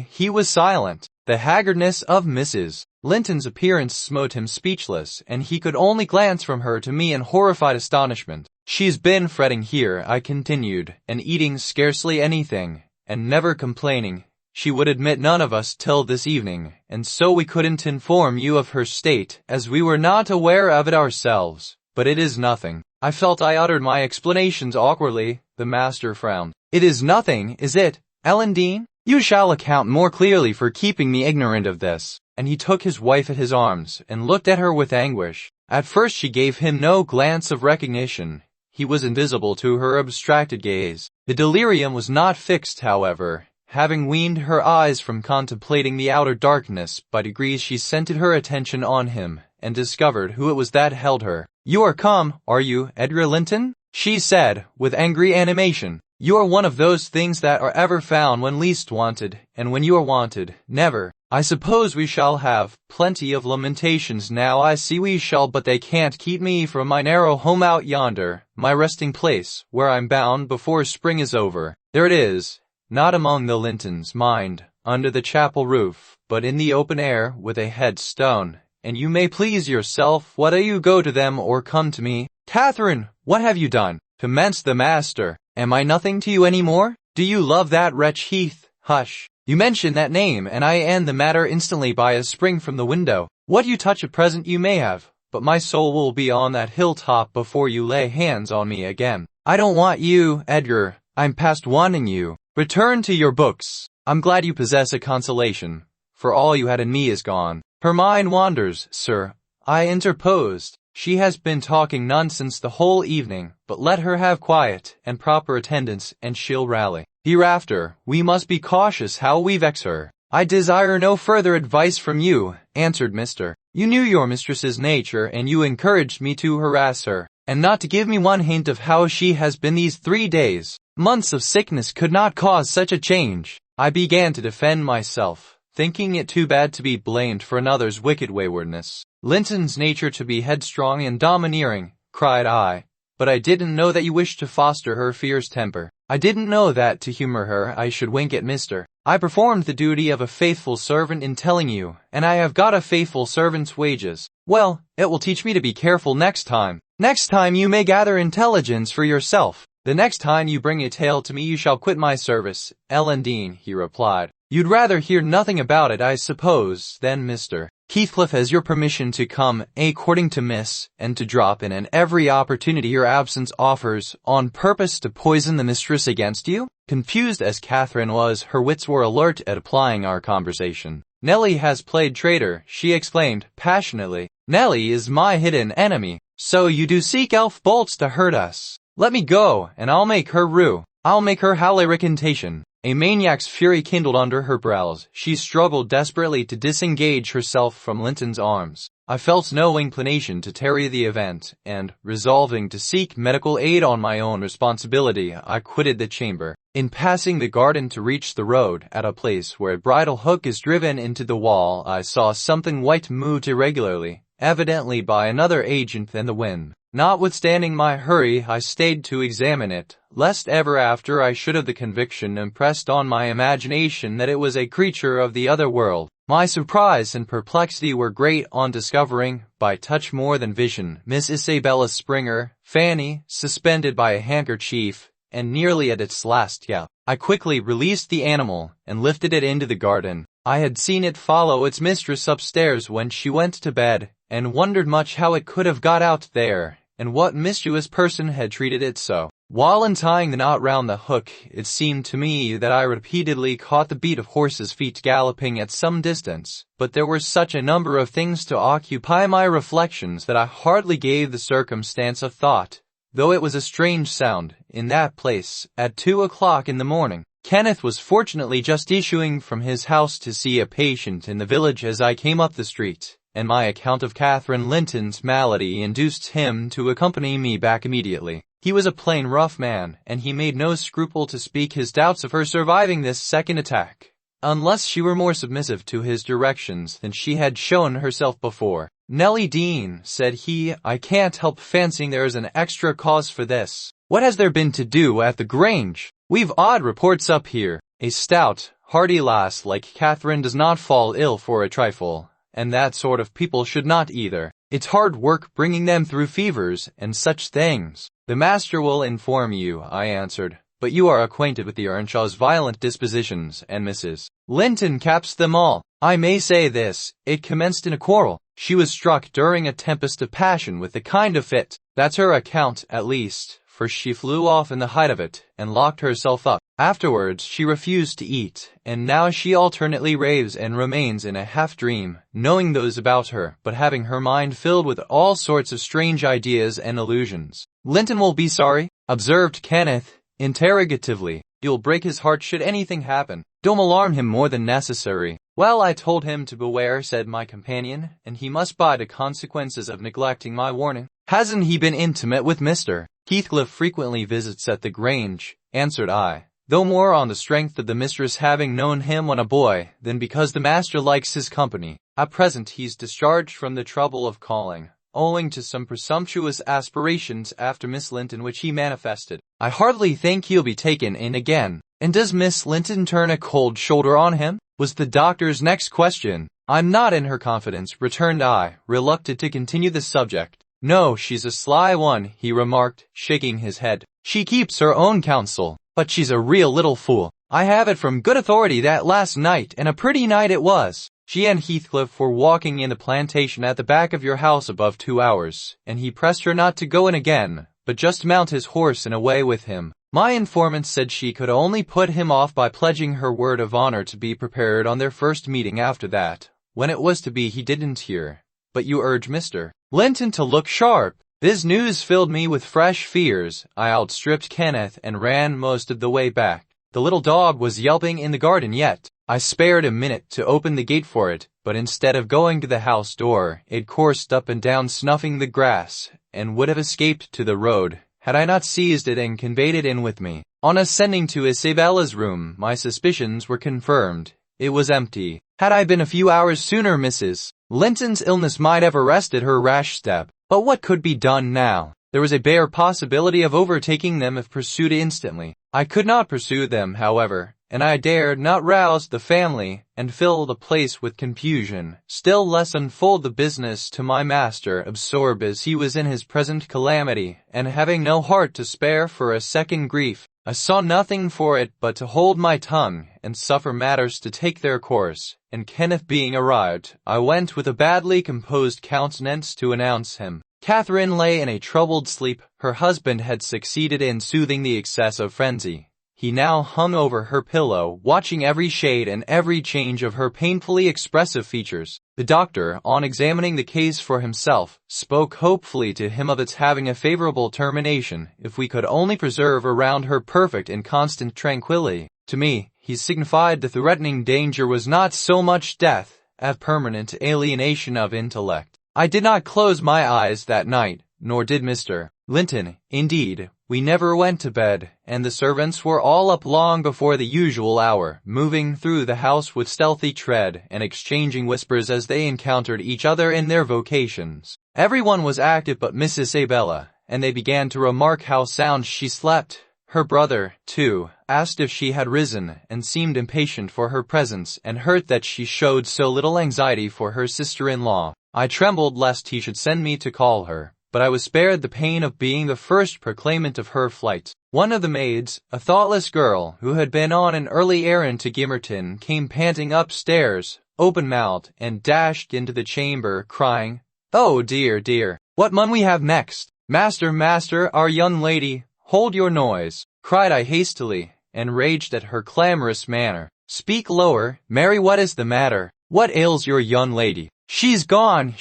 He was silent. The haggardness of Mrs. Linton's appearance smote him speechless, and he could only glance from her to me in horrified astonishment. "She's been fretting here," I continued, "and eating scarcely anything, and never complaining. She would admit none of us till this evening, and so we couldn't inform you of her state, as we were not aware of it ourselves. But it is nothing." I felt I uttered my explanations awkwardly. The master frowned. "It is nothing, is it, Ellen Dean? You shall account more clearly for keeping me ignorant of this." And he took his wife at his arms, and looked at her with anguish. At first she gave him no glance of recognition. He was invisible to her abstracted gaze. The delirium was not fixed, however. Having weaned her eyes from contemplating the outer darkness, by degrees she centered her attention on him, and discovered who it was that held her. "You are come, are you, Edgar Linton?" she said, with angry animation. "You are one of those things that are ever found when least wanted, and when you are wanted, never. I suppose we shall have plenty of lamentations now. I see we shall, but they can't keep me from my narrow home out yonder, my resting place, where I'm bound before spring is over. There it is, not among the lintons, mind, under the chapel roof, but in the open air, with a headstone, and you may please yourself whether you go to them or come to me. Catherine, what have you done? Commenced the master. Am I nothing to you any more? Do you love that wretch Heath? Hush. You mention that name, and I end the matter instantly by a spring from the window. What you touch at present you may have, but my soul will be on that hilltop before you lay hands on me again. I don't want you, Edgar. I'm past wanting you. Return to your books. I'm glad you possess a consolation, for all you had in me is gone. Her mind wanders, sir, I interposed. She has been talking nonsense the whole evening, but let her have quiet and proper attendance, and she'll rally. Hereafter, we must be cautious how we vex her. I desire no further advice from you, answered Mr. You knew your mistress's nature, and you encouraged me to harass her, and not to give me one hint of how she has been these 3 days. Months of sickness could not cause such a change. I began to defend myself, thinking it too bad to be blamed for another's wicked waywardness. Linton's nature to be headstrong and domineering, cried I. But I didn't know that you wished to foster her fierce temper. I didn't know that to humor her I should wink at Mr. I performed the duty of a faithful servant in telling you, and I have got a faithful servant's wages. Well, it will teach me to be careful next time. Next time you may gather intelligence for yourself. The next time you bring a tale to me you shall quit my service, Ellen Dean, he replied. You'd rather hear nothing about it, I suppose, then Mr. Heathcliff has your permission to come, according to Miss, and to drop in at every opportunity your absence offers, on purpose to poison the mistress against you? Confused as Catherine was, her wits were alert at applying our conversation. Nellie has played traitor, she exclaimed, passionately. Nellie is my hidden enemy. So you do seek elf bolts to hurt us. Let me go, and I'll make her rue. I'll make her howl a recantation. A maniac's fury kindled under her brows. She struggled desperately to disengage herself from Linton's arms. I felt no inclination to tarry the event, and, resolving to seek medical aid on my own responsibility, I quitted the chamber. In passing the garden to reach the road, at a place where a bridle hook is driven into the wall, I saw something white moved irregularly, evidently by another agent than the wind. Notwithstanding my hurry, I stayed to examine it, lest ever after I should have the conviction impressed on my imagination that it was a creature of the other world. My surprise and perplexity were great on discovering, by touch more than vision, Miss Isabella Springer, Fanny, suspended by a handkerchief, and nearly at its last yelp. I quickly released the animal, and lifted it into the garden. I had seen it follow its mistress upstairs when she went to bed, and wondered much how it could have got out there, and what mischievous person had treated it so. While untying the knot round the hook, it seemed to me that I repeatedly caught the beat of horses' feet galloping at some distance, but there were such a number of things to occupy my reflections that I hardly gave the circumstance a thought, though it was a strange sound, in that place, at 2 o'clock in the morning. Kenneth was fortunately just issuing from his house to see a patient in the village as I came up the street, and my account of Catherine Linton's malady induced him to accompany me back immediately. He was a plain rough man, and he made no scruple to speak his doubts of her surviving this second attack, unless she were more submissive to his directions than she had shown herself before. Nellie Dean, said he, I can't help fancying there is an extra cause for this. What has there been to do at the Grange? We've odd reports up here. A stout, hearty lass like Catherine does not fall ill for a trifle, and that sort of people should not either. It's hard work bringing them through fevers and such things. The master will inform you, I answered, but you are acquainted with the Earnshaw's violent dispositions, and Mrs. Linton caps them all. I may say this, it commenced in a quarrel. She was struck during a tempest of passion with a kind of fit. That's her account, at least, for she flew off in the height of it, and locked herself up. Afterwards she refused to eat, and now she alternately raves and remains in a half-dream, knowing those about her, but having her mind filled with all sorts of strange ideas and illusions. Linton will be sorry, observed Kenneth, interrogatively. You'll break his heart should anything happen. Don't alarm him more than necessary. Well, I told him to beware, said my companion, and he must bide the consequences of neglecting my warning. Hasn't he been intimate with Mr. Heathcliff? Frequently visits at the Grange, answered I. though more on the strength of the mistress having known him when a boy than because the master likes his company. At present he's discharged from the trouble of calling, owing to some presumptuous aspirations after Miss Linton which he manifested. I hardly think he'll be taken in again. And does Miss Linton turn a cold shoulder on him? Was the doctor's next question. I'm not in her confidence, returned I, reluctant to continue the subject. No, she's a sly one, he remarked, shaking his head. She keeps her own counsel, but she's a real little fool. I have it from good authority that last night, and a pretty night it was, she and Heathcliff were walking in the plantation at the back of your house above 2 hours, and he pressed her not to go in again, but just mount his horse and away with him. My informant said she could only put him off by pledging her word of honor to be prepared on their first meeting after that. When it was to be he didn't hear. But you urge Mr. Linton to look sharp. This news filled me with fresh fears. I outstripped Kenneth and ran most of the way back. The little dog was yelping in the garden yet. I spared a minute to open the gate for it, but instead of going to the house door, it coursed up and down snuffing the grass, and would have escaped to the road, had I not seized it and conveyed it in with me. On ascending to Isabella's room, my suspicions were confirmed. It was empty. Had I been a few hours sooner, Mrs. Linton's illness might have arrested her rash step. But what could be done now? There was a bare possibility of overtaking them if pursued instantly. I could not pursue them, however, and I dared not rouse the family and fill the place with confusion, still less unfold the business to my master, absorbed as he was in his present calamity, and having no heart to spare for a second grief. I saw nothing for it but to hold my tongue and suffer matters to take their course, and Kenneth being arrived, I went with a badly composed countenance to announce him. Catherine lay in a troubled sleep. Her husband had succeeded in soothing the excess of frenzy. He now hung over her pillow, watching every shade and every change of her painfully expressive features. The doctor, on examining the case for himself, spoke hopefully to him of its having a favorable termination, if we could only preserve around her perfect and constant tranquillity. To me, he signified the threatening danger was not so much death, as permanent alienation of intellect. I did not close my eyes that night, nor did Mr. Linton. Indeed, we never went to bed, and the servants were all up long before the usual hour, moving through the house with stealthy tread and exchanging whispers as they encountered each other in their vocations. Everyone was active but Miss Isabella, and they began to remark how sound she slept. Her brother, too, asked if she had risen, and seemed impatient for her presence, and hurt that she showed so little anxiety for her sister-in-law. I trembled lest he should send me to call her, but I was spared the pain of being the first proclaimant of her flight. One of the maids, a thoughtless girl who had been on an early errand to Gimmerton, came panting upstairs, open-mouthed, and dashed into the chamber, crying, "Oh dear, dear, what mun we have next? Master, master, our young lady, hold your noise," cried I hastily, enraged at her clamorous manner. "Speak lower, Mary, what is the matter? What ails your young lady?" She's gone,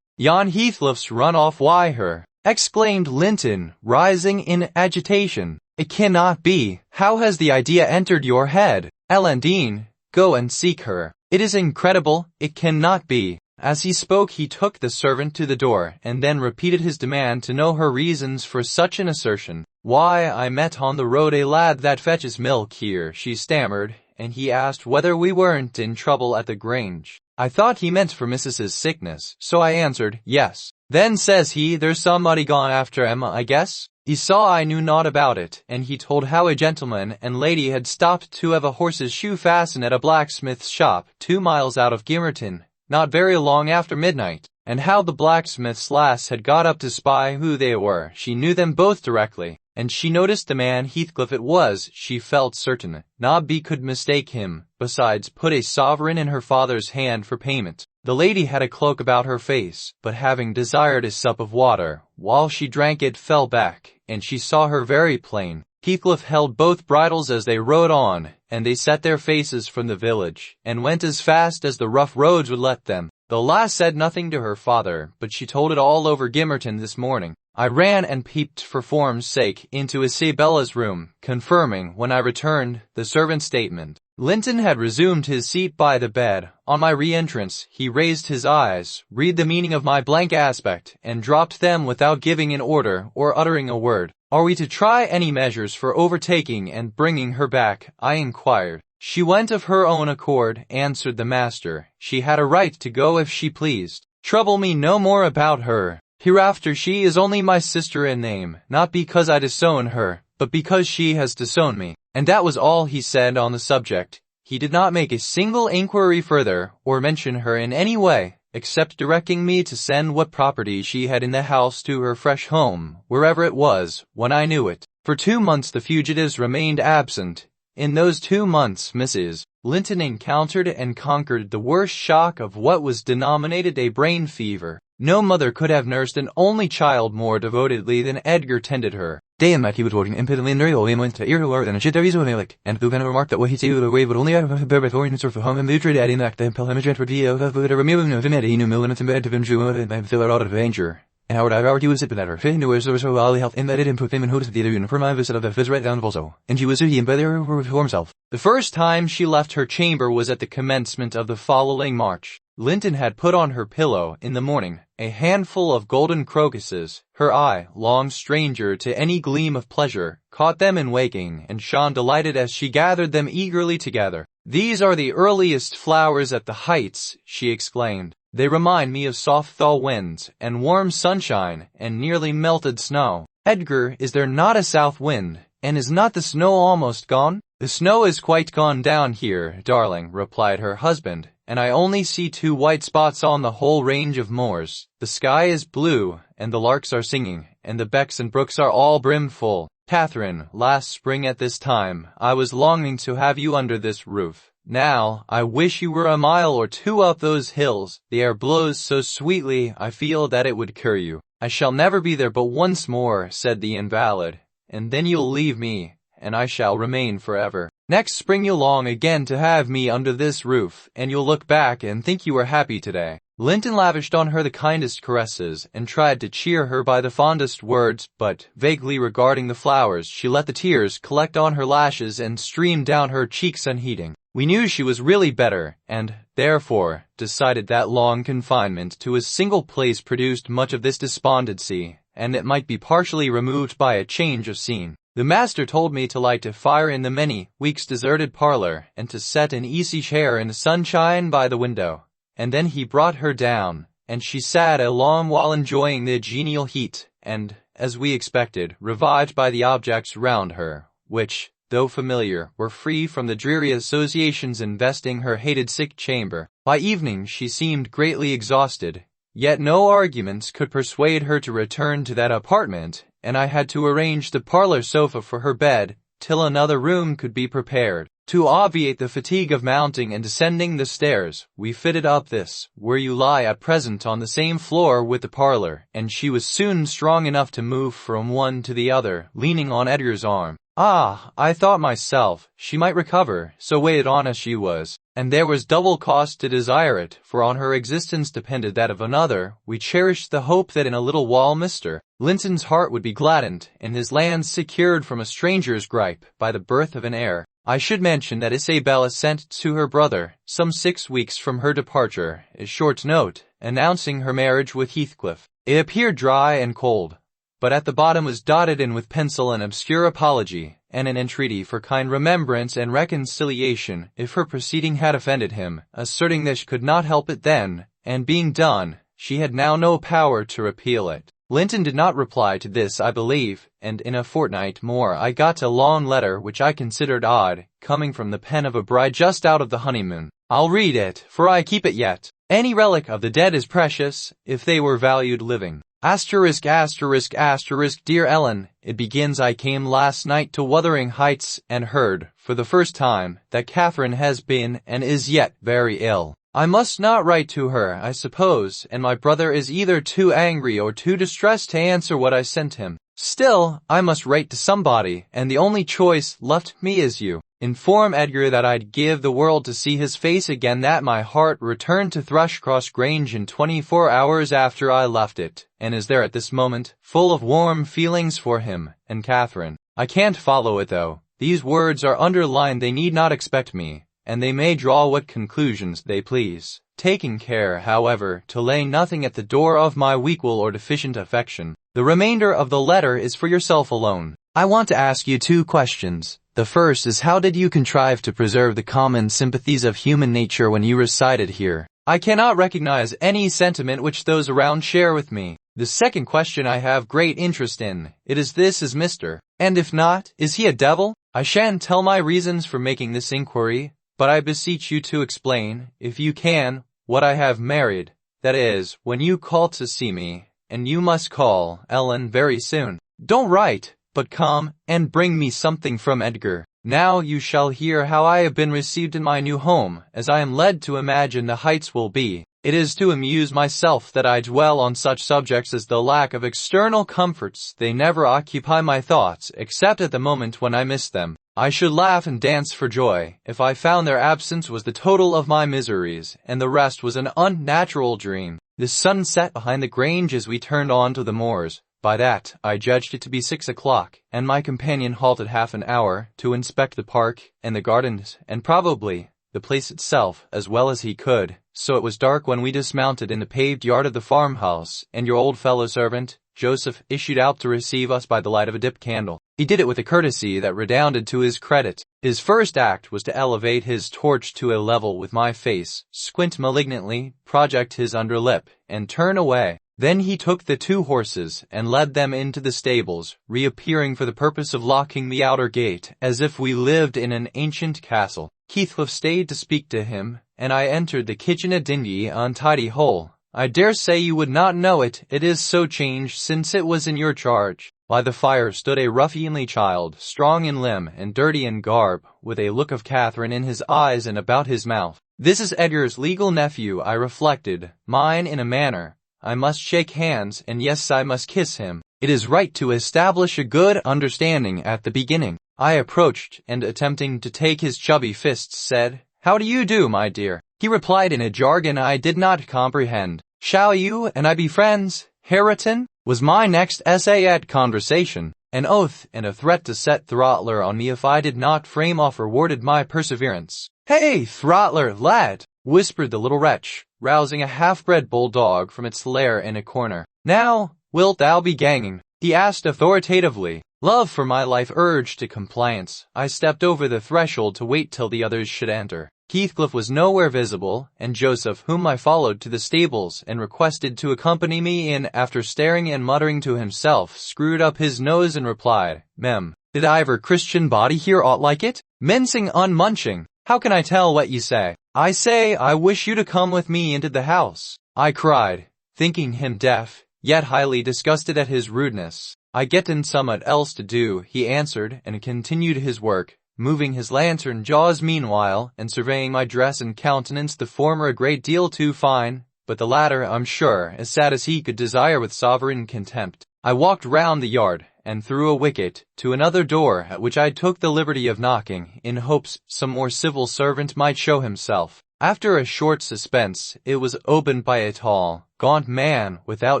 yon Heathcliff's run off. Why her?" exclaimed Linton, rising in agitation. "It cannot be. How has the idea entered your head? Elendine, go and seek her. It is incredible, it cannot be." As he spoke he took the servant to the door, and then repeated his demand to know her reasons for such an assertion. "Why, I met on the road a lad that fetches milk here," she stammered, "and he asked whether we weren't in trouble at the Grange. I thought he meant for Mrs.'s sickness, so I answered, yes. Then says he, there's somebody gone after Emma, I guess. He saw I knew naught about it, and he told how a gentleman and lady had stopped to have a horse's shoe fastened at a blacksmith's shop 2 miles out of Gimmerton, not very long after midnight, and how the blacksmith's lass had got up to spy who they were. She knew them both directly, and she noticed the man Heathcliff it was. She felt certain Nobby could mistake him, besides put a sovereign in her father's hand for payment. The lady had a cloak about her face, but having desired a sup of water, while she drank it fell back, and she saw her very plain. Heathcliff held both bridles as they rode on, and they set their faces from the village, and went as fast as the rough roads would let them. The lass said nothing to her father, but she told it all over Gimmerton this morning. I ran and peeped for form's sake into Isabella's room, confirming, when I returned, the servant's statement. Linton had resumed his seat by the bed. On my re-entrance, he raised his eyes, read the meaning of my blank aspect, and dropped them without giving an order or uttering a word. "Are we to try any measures for overtaking and bringing her back?" I inquired. "She went of her own accord," answered the master. "She had a right to go if she pleased. Trouble me no more about her. Hereafter she is only my sister in name, not because I disown her, but because she has disowned me." And that was all he said on the subject. He did not make a single inquiry further, or mention her in any way, except directing me to send what property she had in the house to her fresh home, wherever it was, when I knew it. For 2 months the fugitives remained absent. In those 2 months Mrs. Linton encountered and conquered the worst shock of what was denominated a brain fever. No mother could have nursed an only child more devotedly than Edgar tended her. Day and night he was working impotently and very old, went to ear to ear, and a shit there like, and the venom remarked that what he said would away, but only out of a bear before he sort of home and mutually adding that the impel him a transferred via of a removing of him, he knew millions in bed to him, and fill out of danger. And Howard I've used it better. Finn knew so all health embedded in put him and who the other uniform I visit of the visit right down also. And she was he and better for himself. The first time she left her chamber was at the commencement of the following March. Linton had put on her pillow in the morning a handful of golden crocuses. Her eye, long stranger to any gleam of pleasure, caught them in waking and shone delighted as she gathered them eagerly together. "These are the earliest flowers at the Heights," she exclaimed. "They remind me of soft thaw winds, and warm sunshine, and nearly melted snow. Edgar, is there not a south wind, and is not the snow almost gone?" "The snow is quite gone down here, darling," replied her husband, "and I only see 2 white spots on the whole range of moors. The sky is blue, and the larks are singing, and the becks and brooks are all brimful. Catherine, last spring at this time, I was longing to have you under this roof. Now, I wish you were a mile or 2 up those hills. The air blows so sweetly, I feel that it would cure you." "I shall never be there but once more," said the invalid, "and then you'll leave me, and I shall remain forever. Next spring you'll long again to have me under this roof, and you'll look back and think you were happy today." Linton lavished on her the kindest caresses, and tried to cheer her by the fondest words, but, vaguely regarding the flowers, she let the tears collect on her lashes and stream down her cheeks unheeding. We knew she was really better, and, therefore, decided that long confinement to a single place produced much of this despondency, and it might be partially removed by a change of scene. The master told me to light a fire in the many weeks deserted parlor, and to set an easy chair in the sunshine by the window. And then he brought her down, and she sat a long while enjoying the genial heat, and, as we expected, revived by the objects round her, which, though familiar, were free from the dreary associations investing her hated sick chamber. By evening she seemed greatly exhausted, yet no arguments could persuade her to return to that apartment, and I had to arrange the parlor sofa for her bed, till another room could be prepared. To obviate the fatigue of mounting and descending the stairs, we fitted up this, where you lie at present on the same floor with the parlor, and she was soon strong enough to move from one to the other, leaning on Edgar's arm. Ah, I thought myself, she might recover, so weighted on as she was, and there was double cause to desire it, for on her existence depended that of another. We cherished the hope that in a little while Mr. Linton's heart would be gladdened, and his lands secured from a stranger's gripe, by the birth of an heir. I should mention that Isabella sent to her brother, some 6 weeks from her departure, a short note, announcing her marriage with Heathcliff. It appeared dry and cold, but at the bottom was dotted in with pencil an obscure apology, and an entreaty for kind remembrance and reconciliation if her proceeding had offended him, asserting that she could not help it then, and being done, she had now no power to repeal it. Linton did not reply to this, I believe, and in a fortnight more I got a long letter which I considered odd, coming from the pen of a bride just out of the honeymoon. I'll read it, for I keep it yet. "Any relic of the dead is precious, if they were valued living. Asterisk, asterisk, asterisk, dear Ellen, it begins I came last night to Wuthering Heights and heard, for the first time, that Catherine has been and is yet very ill. I must not write to her, I suppose, and my brother is either too angry or too distressed to answer what I sent him. Still, I must write to somebody, and the only choice left me is you. Inform Edgar that I'd give the world to see his face again, that my heart returned to Thrushcross Grange in 24 hours after I left it, and is there at this moment, full of warm feelings for him and Catherine. I can't follow it though. These words are underlined, they need not expect me. and they may draw what conclusions they please, taking care, however, to lay nothing at the door of my weak will or deficient affection. The remainder of the letter is for yourself alone. I want to ask you 2 questions. The first is, how did you contrive to preserve the common sympathies of human nature when you resided here? I cannot recognize any sentiment which those around share with me. The second question I have great interest in. It is this: is Mr. And if not, is he a devil? I shan't tell my reasons for making this inquiry, but I beseech you to explain, if you can, what I have married. That is, when you call to see me, and you must call, Ellen, very soon. Don't write, but come, and bring me something from Edgar. Now you shall hear how I have been received in my new home, as I am led to imagine the Heights will be. It is to amuse myself that I dwell on such subjects as the lack of external comforts. They never occupy my thoughts, except at the moment when I miss them. I should laugh and dance for joy, if I found their absence was the total of my miseries, and the rest was an unnatural dream. The sun set behind the grange as we turned on to the moors. By that, I judged it to be 6 o'clock, and my companion halted half an hour to inspect the park and the gardens, and probably the place itself as well as he could. So it was dark when we dismounted in the paved yard of the farmhouse, and your old fellow servant, Joseph, issued out to receive us by the light of a dip candle. He did it with a courtesy that redounded to his credit. His first act was to elevate his torch to a level with my face, squint malignantly, project his underlip, and turn away. Then he took the 2 horses and led them into the stables, reappearing for the purpose of locking the outer gate, as if we lived in an ancient castle. Heathcliff stayed to speak to him, and I entered the kitchen, a dingy, untidy hole. I dare say you would not know it, it is so changed since it was in your charge. By the fire stood a ruffianly child, strong in limb and dirty in garb, with a look of Catherine in his eyes and about his mouth. This is Edgar's legal nephew, I reflected, mine in a manner. I must shake hands, and yes, I must kiss him. It is right to establish a good understanding at the beginning. I approached, and attempting to take his chubby fists, said, "How do you do, my dear?" He replied in a jargon I did not comprehend. "Shall you and I be friends, Hareton?" was my next essay at conversation. An oath and a threat to set Throttler on me if I did not frame off rewarded my perseverance. "Hey, Throttler, lad!" whispered the little wretch, rousing a half-bred bulldog from its lair in a corner. "Now, wilt thou be ganging?" he asked authoritatively. Love for my life urged to compliance. I stepped over the threshold to wait till the others should enter. Heathcliff was nowhere visible, and Joseph, whom I followed to the stables and requested to accompany me in, after staring and muttering to himself, screwed up his nose and replied, "Mem, did ever Christian body hear aught like it? Mincing unmunching. How can I tell what ye say?" "I say, I wish you to come with me into the house," I cried, thinking him deaf, yet highly disgusted at his rudeness. "I getten summat else to do," he answered, and continued his work, moving his lantern jaws meanwhile, and surveying my dress and countenance, the former a great deal too fine, but the latter, I'm sure, as sad as he could desire with sovereign contempt. I walked round the yard, and through a wicket, to another door at which I took the liberty of knocking, in hopes some more civil servant might show himself. After a short suspense, it was opened by a tall, gaunt man without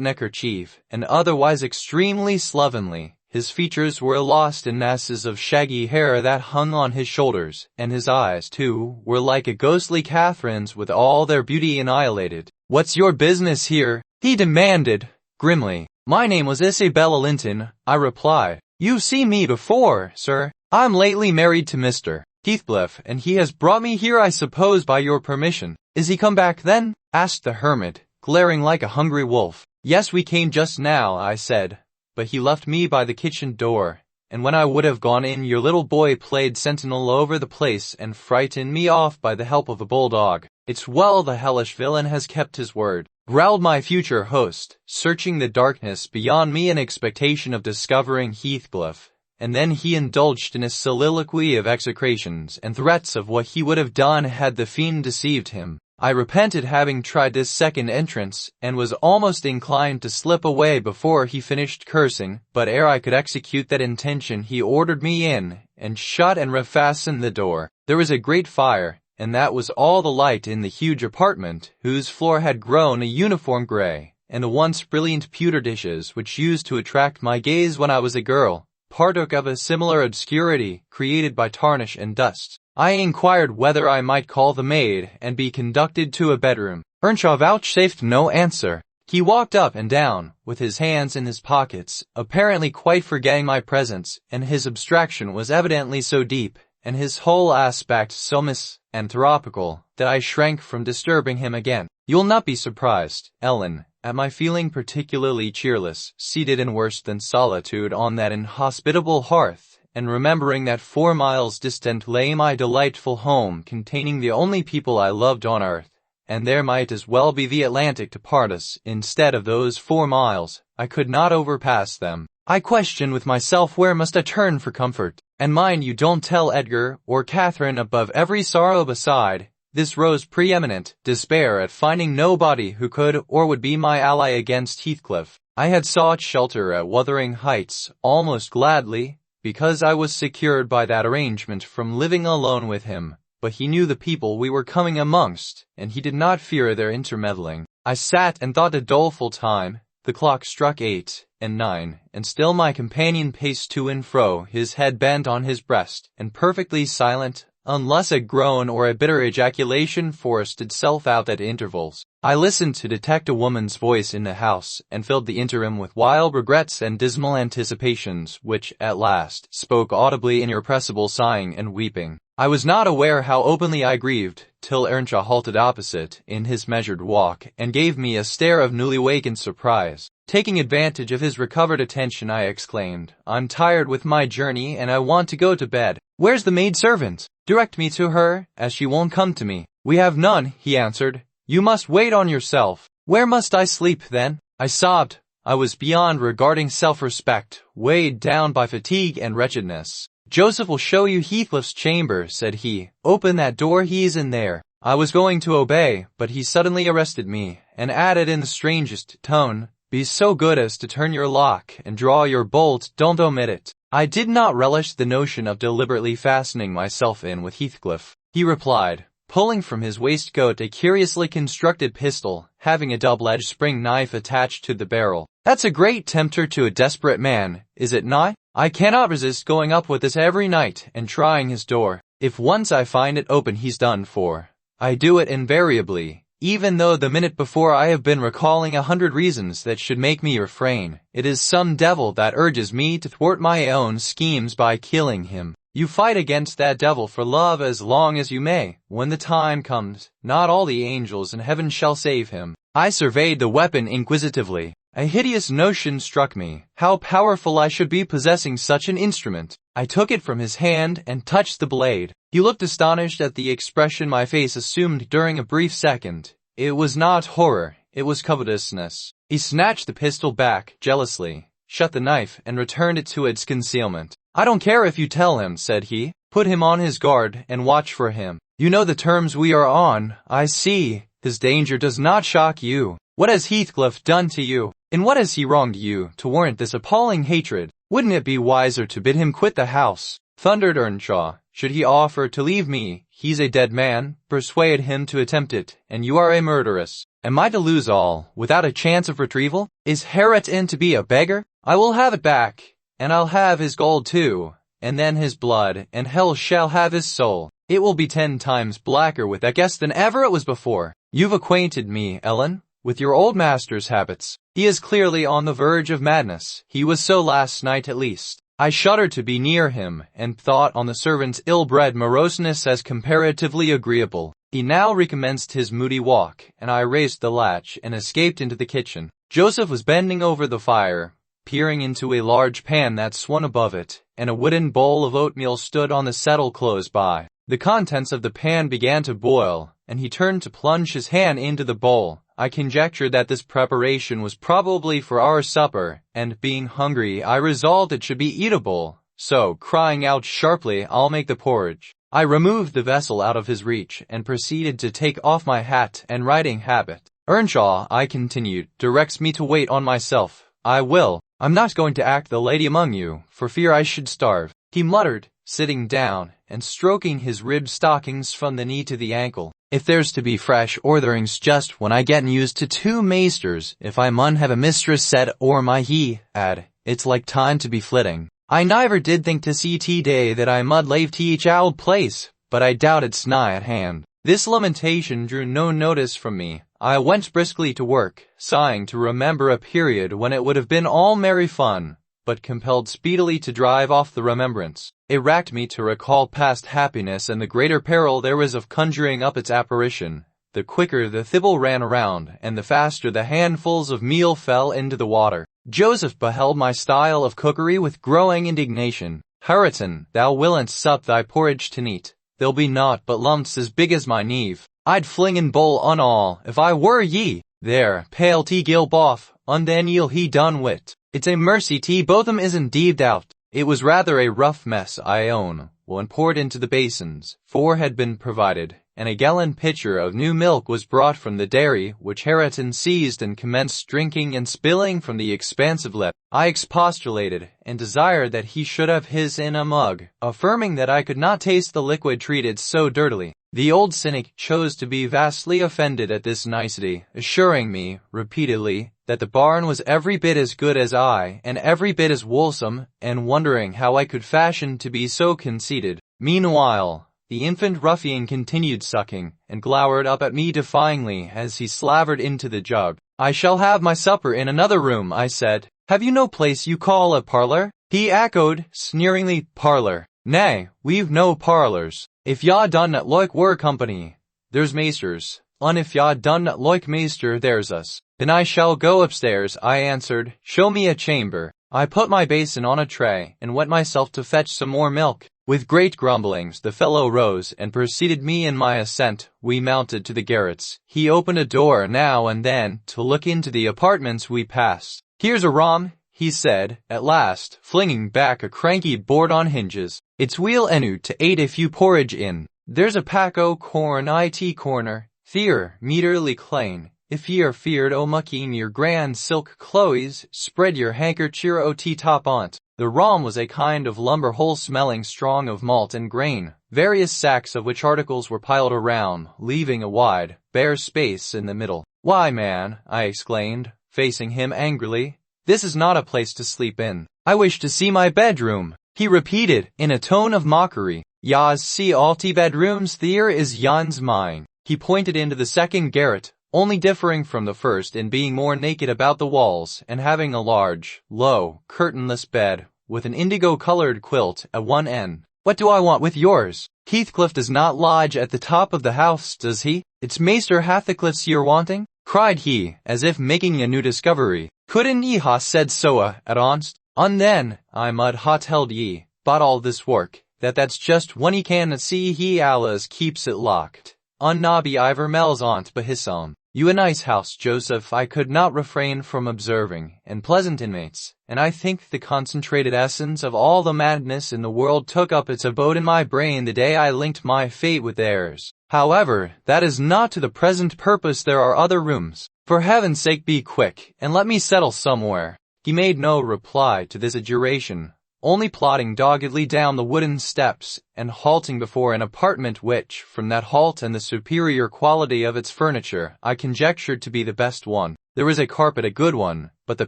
neckerchief, and otherwise extremely slovenly. His features were lost in masses of shaggy hair that hung on his shoulders, and his eyes, too, were like a ghostly Catherine's with all their beauty annihilated. "What's your business here?" he demanded, grimly. "My name was Isabella Linton," I replied. "You've seen me before, sir. I'm lately married to Mr. Heathcliff, and he has brought me here, I suppose, by your permission." "Is he come back, then?" asked the hermit, glaring like a hungry wolf. "Yes, we came just now," I said, "but he left me by the kitchen door, and when I would have gone in, your little boy played sentinel over the place and frightened me off by the help of a bulldog. It's well the hellish villain has kept his word," growled my future host, searching the darkness beyond me in expectation of discovering Heathcliff. And then he indulged in a soliloquy of execrations and threats of what he would have done had the fiend deceived him. I repented having tried this second entrance, and was almost inclined to slip away before he finished cursing, but ere I could execute that intention he ordered me in, and shut and refastened the door. There was a great fire, and that was all the light in the huge apartment, whose floor had grown a uniform gray, and the once brilliant pewter dishes which used to attract my gaze when I was a girl partook of a similar obscurity created by tarnish and dust. I inquired whether I might call the maid and be conducted to a bedroom. Earnshaw vouchsafed no answer. He walked up and down, with his hands in his pockets, apparently quite forgetting my presence, and his abstraction was evidently so deep, and his whole aspect so misanthropical, that I shrank from disturbing him again. You'll not be surprised, Ellen, at my feeling particularly cheerless, seated in worse than solitude on that inhospitable hearth, and remembering that 4 miles distant lay my delightful home containing the only people I loved on earth, and there might as well be the Atlantic to part us. Instead of those 4 miles, I could not overpass them. I questioned with myself where must I turn for comfort. And mind you don't tell Edgar or Catherine above every sorrow beside. This rose preeminent despair at finding nobody who could or would be my ally against Heathcliff. I had sought shelter at Wuthering Heights almost gladly, because I was secured by that arrangement from living alone with him. But he knew the people we were coming amongst, and he did not fear their intermeddling. I sat and thought a doleful time. The clock struck 8 and 9, and still my companion paced to and fro, his head bent on his breast, and perfectly silent, unless a groan or a bitter ejaculation forced itself out at intervals. I listened to detect a woman's voice in the house, and filled the interim with wild regrets and dismal anticipations, which, at last, spoke audibly in irrepressible sighing and weeping. I was not aware how openly I grieved, till Earnshaw halted opposite, in his measured walk, and gave me a stare of newly awakened surprise. Taking advantage of his recovered attention, I exclaimed, I'm tired with my journey, and I want to go to bed. Where's the maid-servant? Direct me to her, as she won't come to me. We have none, he answered. You must wait on yourself. Where must I sleep, then? I sobbed. I was beyond regarding self-respect, weighed down by fatigue and wretchedness. Joseph will show you Heathcliff's chamber, said he. Open that door, he's in there. I was going to obey, but he suddenly arrested me, and added in the strangest tone, Be so good as to turn your lock, and draw your bolt, don't omit it. I did not relish the notion of deliberately fastening myself in with Heathcliff. He replied, pulling from his waistcoat a curiously constructed pistol, having a double-edged spring knife attached to the barrel. That's a great tempter to a desperate man, is it not? I cannot resist going up with this every night and trying his door. If once I find it open, he's done for. I do it invariably, even though the minute before I have been recalling 100 reasons that should make me refrain. It is some devil that urges me to thwart my own schemes by killing him. You fight against that devil for love as long as you may. When the time comes, not all the angels in heaven shall save him. I surveyed the weapon inquisitively. A hideous notion struck me, how powerful I should be possessing such an instrument. I took it from his hand and touched the blade. He looked astonished at the expression my face assumed during a brief second. It was not horror, it was covetousness. He snatched the pistol back, jealously, shut the knife, and returned it to its concealment. I don't care if you tell him, said he. Put him on his guard and watch for him. You know the terms we are on, I see. His danger does not shock you. What has Heathcliff done to you? In what has he wronged you to warrant this appalling hatred? Wouldn't it be wiser to bid him quit the house? Thundered Earnshaw. Should he offer to leave me, he's a dead man. Persuade him to attempt it, and you are a murderess. Am I to lose all, without a chance of retrieval? Is Harriet to be a beggar? I will have it back, and I'll have his gold too, and then his blood, and hell shall have his soul. It will be 10 times blacker with that guess than ever it was before. You've acquainted me, Ellen, with your old master's habits. He is clearly on the verge of madness. He was so last night at least. I shuddered to be near him, and thought on the servant's ill-bred moroseness as comparatively agreeable. He now recommenced his moody walk, and I raised the latch and escaped into the kitchen. Joseph was bending over the fire, peering into a large pan that swung above it, and a wooden bowl of oatmeal stood on the settle close by. The contents of the pan began to boil, and he turned to plunge his hand into the bowl. I conjectured that this preparation was probably for our supper, and being hungry, I resolved it should be eatable. So, crying out sharply, I'll make the porridge, I removed the vessel out of his reach, and proceeded to take off my hat and riding habit. Earnshaw, I continued, directs me to wait on myself. I will. I'm not going to act the lady among you, for fear I should starve. He muttered, sitting down, and stroking his ribbed stockings from the knee to the ankle. If there's to be fresh ortherings just when I gettin' used to 2 maisters, if I mun have a mistress said or my he, ad, it's like time to be flitting. I niver did think to see day that I mud lave to each ould place, but I doubt it's nigh at hand. This lamentation drew no notice from me. I went briskly to work, sighing to remember a period when it would have been all merry fun, but compelled speedily to drive off the remembrance. It racked me to recall past happiness and the greater peril there was of conjuring up its apparition. The quicker the thimble ran around, and the faster the handfuls of meal fell into the water. Joseph beheld my style of cookery with growing indignation. "Hareton, thou willn't sup thy porridge to neat. There'll be naught but lumps as big as my kneve. I'd fling and bowl on all, if I were ye. There, pale tea gilb off, and then ye'll he done wit. It's a mercy tea bothom isn't deaved out." It was rather a rough mess, I own, when poured into the basins. 4 had been provided, and a gallon pitcher of new milk was brought from the dairy, which Hareton seized and commenced drinking and spilling from the expansive lip. I expostulated, and desired that he should have his in a mug, affirming that I could not taste the liquid treated so dirtily. The old cynic chose to be vastly offended at this nicety, assuring me, repeatedly, that the barn was every bit as good as I, and every bit as wholesome, and wondering how I could fashion to be so conceited. Meanwhile, the infant ruffian continued sucking, and glowered up at me defyingly as he slavered into the jug. "I shall have my supper in another room," I said. "Have you no place you call a parlour?" He echoed, sneeringly, "Parlour? Nay, we've no parlours. If ya done not loike were company, there's maisters, and if ya done not loike maister, there's us." "Then I shall go upstairs," I answered. "Show me a chamber." I put my basin on a tray, and went myself to fetch some more milk. With great grumblings the fellow rose, and preceded me in my ascent. We mounted to the garrets. He opened a door now and then, to look into the apartments we passed. "Here's a rom," he said, at last, flinging back a cranky board on hinges. "It's weel enough to ate a few porridge in. There's a pack o' corn it corner. Theer, meterly clane. If ye are feared o' mucking your grand silk clothes, spread your handkerchief o' tea top on't." The rom was a kind of lumber hole smelling strong of malt and grain, various sacks of which articles were piled around, leaving a wide, bare space in the middle. "Why, man," I exclaimed, facing him angrily, "this is not a place to sleep in. I wish to see my bedroom." He repeated, in a tone of mockery, "Yas see all te bedrooms theer is yon's mine." He pointed into the second garret, only differing from the first in being more naked about the walls, and having a large, low, curtainless bed, with an indigo-colored quilt at one end. "What do I want with yours? Heathcliff does not lodge at the top of the house, does he? It's Maester Heathcliff's you're wanting?" cried he, as if making a new discovery. "Couldn't ye ha' said so at onst? And then, I mud ha' telled ye, but all this work, that's just when he canna see he allus keeps it locked. On nobby iver mel's on't but his own. You a nice house, Joseph," I could not refrain from observing, "and pleasant inmates, and I think the concentrated essence of all the madness in the world took up its abode in my brain the day I linked my fate with theirs. However, that is not to the present purpose. There are other rooms. For heaven's sake be quick, and let me settle somewhere." He made no reply to this adjuration, only plodding doggedly down the wooden steps, and halting before an apartment which, from that halt and the superior quality of its furniture, I conjectured to be the best one. There was a carpet, a good one, but the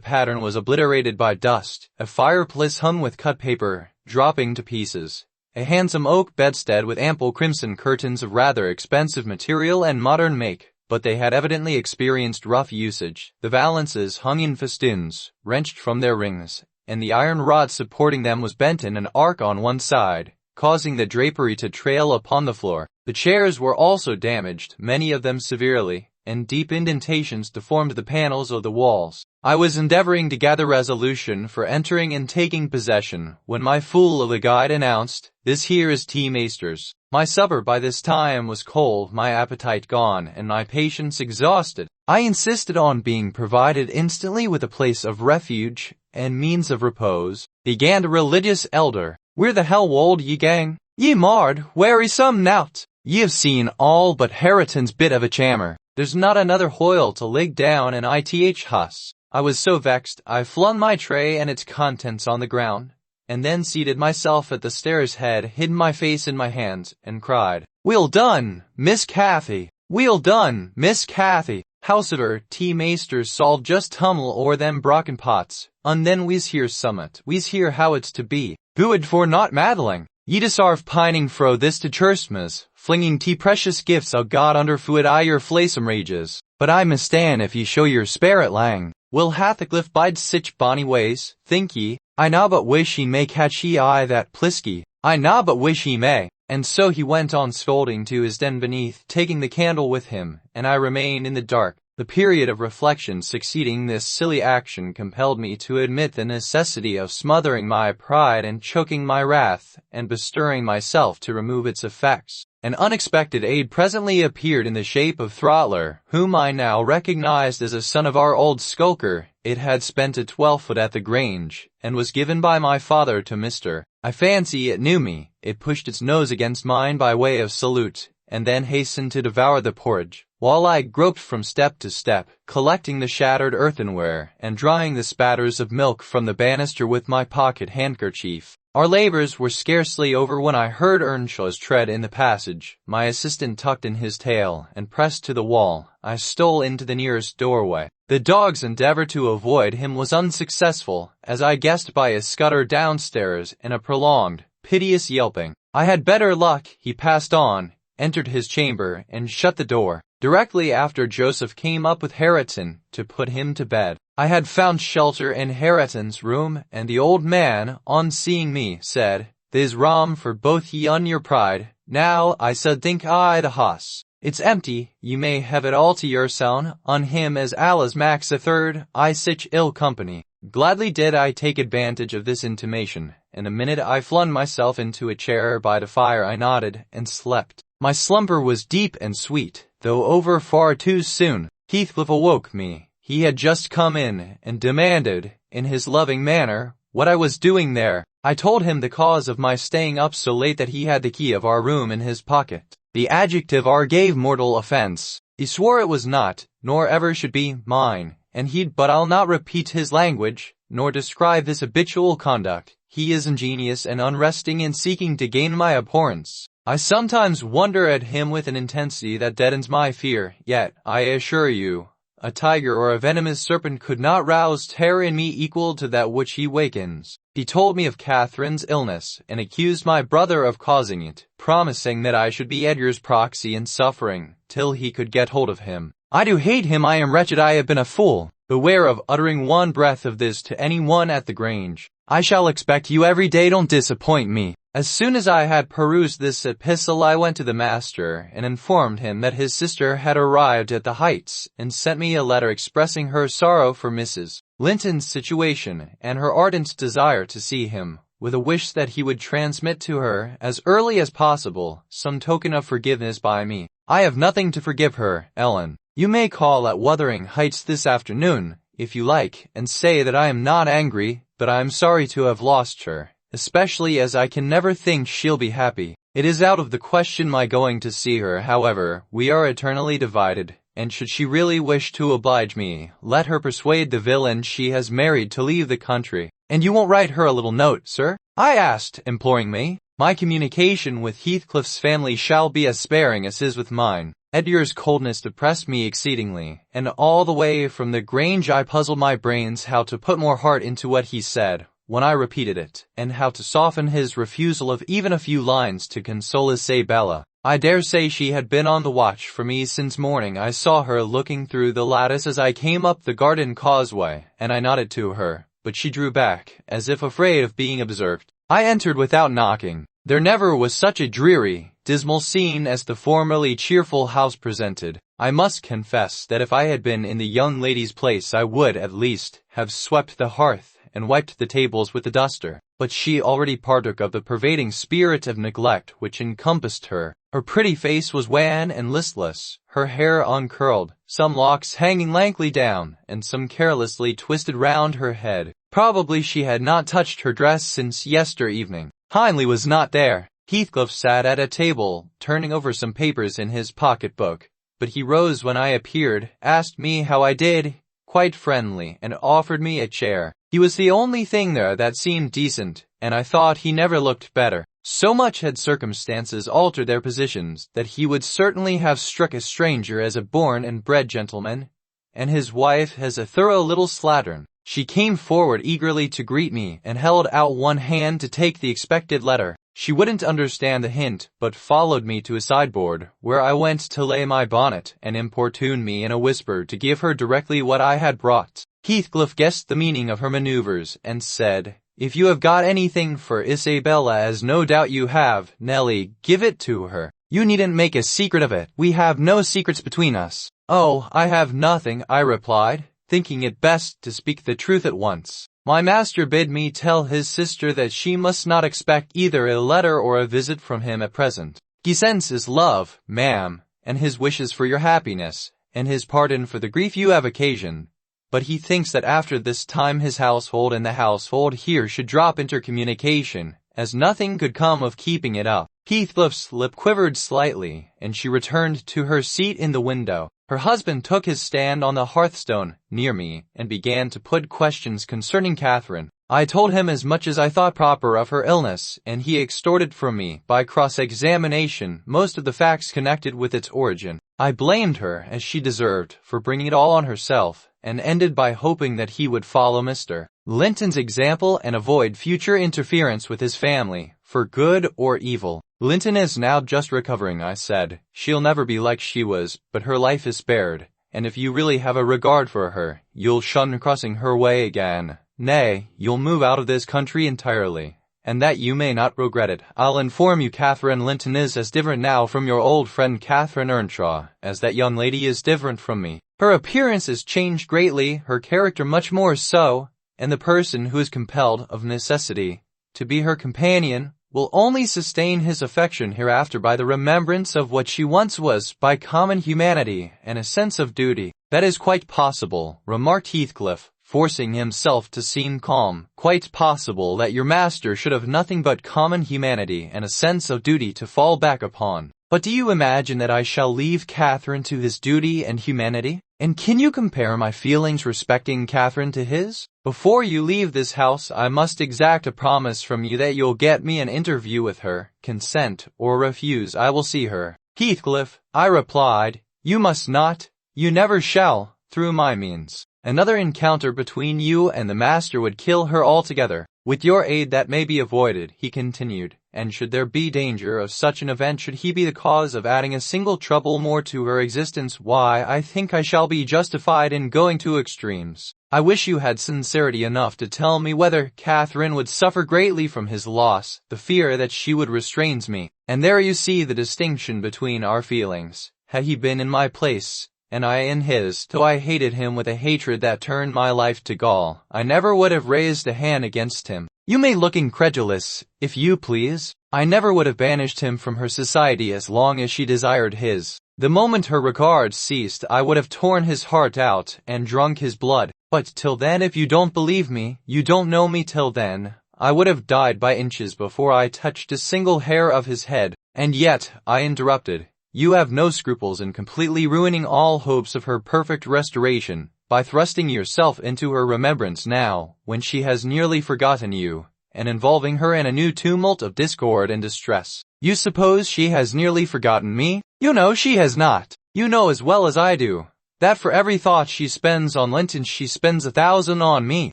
pattern was obliterated by dust, a fireplace hung with cut paper, dropping to pieces, a handsome oak bedstead with ample crimson curtains of rather expensive material and modern make, but they had evidently experienced rough usage. The valances hung in festoons, wrenched from their rings, and the iron rod supporting them was bent in an arc on one side, causing the drapery to trail upon the floor. The chairs were also damaged, many of them severely, and deep indentations deformed the panels of the walls. I was endeavoring to gather resolution for entering and taking possession, when my fool of a guide announced, "This here is tea maister's." My supper by this time was cold, my appetite gone, and my patience exhausted. I insisted on being provided instantly with a place of refuge and means of repose. Began the religious elder, "Where the hell wold ye gang? Ye marred, wary some nout. Ye have seen all but Hareton's bit of a chammer. There's not another hoyle to lig down in ith hus." I was so vexed, I flung my tray and its contents on the ground, and then seated myself at the stairs head, hid my face in my hands, and cried, "Weel done, Miss Cathy! Weel done, Miss Cathy! Howsoever, tea maisters sall just tumble o'er them brocken pots, and then we's hear summat. We's hear how it's to be. Good for not maddling." Ye'd sarve pining fro this to Christmas, flinging te precious gifts o' God under foot I your flaysome rages. But I mistan if ye show your spirit lang. Will Heathcliff bide sich bonny ways, think ye? I na but wish he may catch ye eye that plisky. I na but wish he may. And so he went on scolding to his den beneath, taking the candle with him, and I remained in the dark. The period of reflection succeeding this silly action compelled me to admit the necessity of smothering my pride and choking my wrath, and bestirring myself to remove its effects. An unexpected aid presently appeared in the shape of Throttler, whom I now recognized as a son of our old skulker. It had spent a 12-foot at the Grange, and was given by my father to Mr. I fancy it knew me. It pushed its nose against mine by way of salute, and then hastened to devour the porridge, while I groped from step to step, collecting the shattered earthenware, and drying the spatters of milk from the banister with my pocket handkerchief. Our labors were scarcely over when I heard Earnshaw's tread in the passage. My assistant tucked in his tail, and pressed to the wall. I stole into the nearest doorway. The dog's endeavor to avoid him was unsuccessful, as I guessed by his scutter downstairs and a prolonged, piteous yelping. I had better luck. He passed on, entered his chamber, and shut the door. Directly after Joseph came up with Hareton, to put him to bed. I had found shelter in Hareton's room, and the old man, on seeing me, said, "There's rum for both ye on your pride." Now, I said, think I the hoss. It's empty, ye may have it all to yourseln, on him as Allah's Max a third, I sich ill company. Gladly did I take advantage of this intimation, and the minute I flung myself into a chair by the fire I nodded, and slept. My slumber was deep and sweet, though over far too soon. Heathcliff awoke me. He had just come in, and demanded, in his loving manner, what I was doing there. I told him the cause of my staying up so late, that he had the key of our room in his pocket. The adjective "our" gave mortal offense. He swore it was not, nor ever should be, mine, and but I'll not repeat his language, nor describe his habitual conduct. He is ingenious and unresting in seeking to gain my abhorrence. I sometimes wonder at him with an intensity that deadens my fear, yet, I assure you, a tiger or a venomous serpent could not rouse terror in me equal to that which he wakens. He told me of Catherine's illness, and accused my brother of causing it, promising that I should be Edgar's proxy in suffering, till he could get hold of him. I do hate him. I am wretched. I have been a fool. Beware of uttering one breath of this to any one at the Grange. I shall expect you every day. Don't disappoint me. As soon as I had perused this epistle, I went to the master, and informed him that his sister had arrived at the Heights, and sent me a letter expressing her sorrow for Mrs. Linton's situation, and her ardent desire to see him, with a wish that he would transmit to her, as early as possible, some token of forgiveness by me. I have nothing to forgive her, Ellen. You may call at Wuthering Heights this afternoon, if you like, and say that I am not angry, but I am sorry to have lost her, especially as I can never think she'll be happy. It is out of the question my going to see her, however. We are eternally divided, and should she really wish to oblige me, let her persuade the villain she has married to leave the country. And you won't write her a little note, sir? I asked, imploringly. My communication with Heathcliff's family shall be as sparing as his with mine. Edgar's coldness depressed me exceedingly, and all the way from the Grange I puzzled my brains how to put more heart into what he said when I repeated it, and how to soften his refusal of even a few lines to console Isabella. I dare say she had been on the watch for me since morning. I saw her looking through the lattice as I came up the garden causeway, and I nodded to her, but she drew back, as if afraid of being observed. I entered without knocking. There never was such a dreary, dismal scene as the formerly cheerful house presented. I must confess that if I had been in the young lady's place I would, at least, have swept the hearth and wiped the tables with the duster. But she already partook of the pervading spirit of neglect which encompassed her. Her pretty face was wan and listless, her hair uncurled, some locks hanging lankly down, and some carelessly twisted round her head. Probably she had not touched her dress since yester evening. Hindley was not there. Heathcliff sat at a table, turning over some papers in his pocket-book, but he rose when I appeared, asked me how I did, quite friendly, and offered me a chair. He was the only thing there that seemed decent, and I thought he never looked better. So much had circumstances altered their positions that he would certainly have struck a stranger as a born and bred gentleman, and his wife as a thorough little slattern. She came forward eagerly to greet me, and held out one hand to take the expected letter. She wouldn't understand the hint, but followed me to a sideboard, where I went to lay my bonnet, and importuned me in a whisper to give her directly what I had brought. Heathcliff guessed the meaning of her manoeuvres, and said, "If you have got anything for Isabella, as no doubt you have, Nelly, give it to her. You needn't make a secret of it. We have no secrets between us." "Oh, I have nothing," I replied, thinking it best to speak the truth at once. "My master bid me tell his sister that she must not expect either a letter or a visit from him at present. He sends his love, ma'am, and his wishes for your happiness, and his pardon for the grief you have occasioned. But he thinks that after this time his household and the household here should drop into communication, as nothing could come of keeping it up." Heathcliff's lip quivered slightly, and she returned to her seat in the window. Her husband took his stand on the hearthstone, near me, and began to put questions concerning Catherine. I told him as much as I thought proper of her illness, and he extorted from me, by cross-examination, most of the facts connected with its origin. I blamed her, as she deserved, for bringing it all on herself, and ended by hoping that he would follow Mr. Linton's example and avoid future interference with his family, for good or evil. "Linton is now just recovering," I said. "She'll never be like she was, but her life is spared, and if you really have a regard for her, you'll shun crossing her way again. Nay, you'll move out of this country entirely, and that you may not regret it. I'll inform you Catherine Linton is as different now from your old friend Catherine Earnshaw, as that young lady is different from me. Her appearance has changed greatly, her character much more so, and the person who is compelled, of necessity, to be her companion, will only sustain his affection hereafter by the remembrance of what she once was, by common humanity, and a sense of duty." "That is quite possible," remarked Heathcliff, forcing himself to seem calm. "Quite possible that your master should have nothing but common humanity and a sense of duty to fall back upon. But do you imagine that I shall leave Catherine to his duty and humanity? And can you compare my feelings respecting Catherine to his? Before you leave this house, I must exact a promise from you that you'll get me an interview with her. Consent or refuse, I will see her." "Heathcliff," I replied, "you must not, you never shall, through my means. Another encounter between you and the master would kill her altogether. With your aid that may be avoided," he continued, "and should there be danger of such an event, should he be the cause of adding a single trouble more to her existence, why, I think I shall be justified in going to extremes. I wish you had sincerity enough to tell me whether Catherine would suffer greatly from his loss. The fear that she would restrains me, and there you see the distinction between our feelings. Had he been in my place, and I in his, though I hated him with a hatred that turned my life to gall, I never would have raised a hand against him. You may look incredulous, if you please. I never would have banished him from her society as long as she desired his. The moment her regard ceased, I would have torn his heart out and drunk his blood. But till then, if you don't believe me, you don't know me till then, I would have died by inches before I touched a single hair of his head. And yet," I interrupted, "you have no scruples in completely ruining all hopes of her perfect restoration, by thrusting yourself into her remembrance now, when she has nearly forgotten you, and involving her in a new tumult of discord and distress. You suppose she has nearly forgotten me? You know she has not. You know as well as I do, that for every thought she spends on Linton she spends 1,000 on me.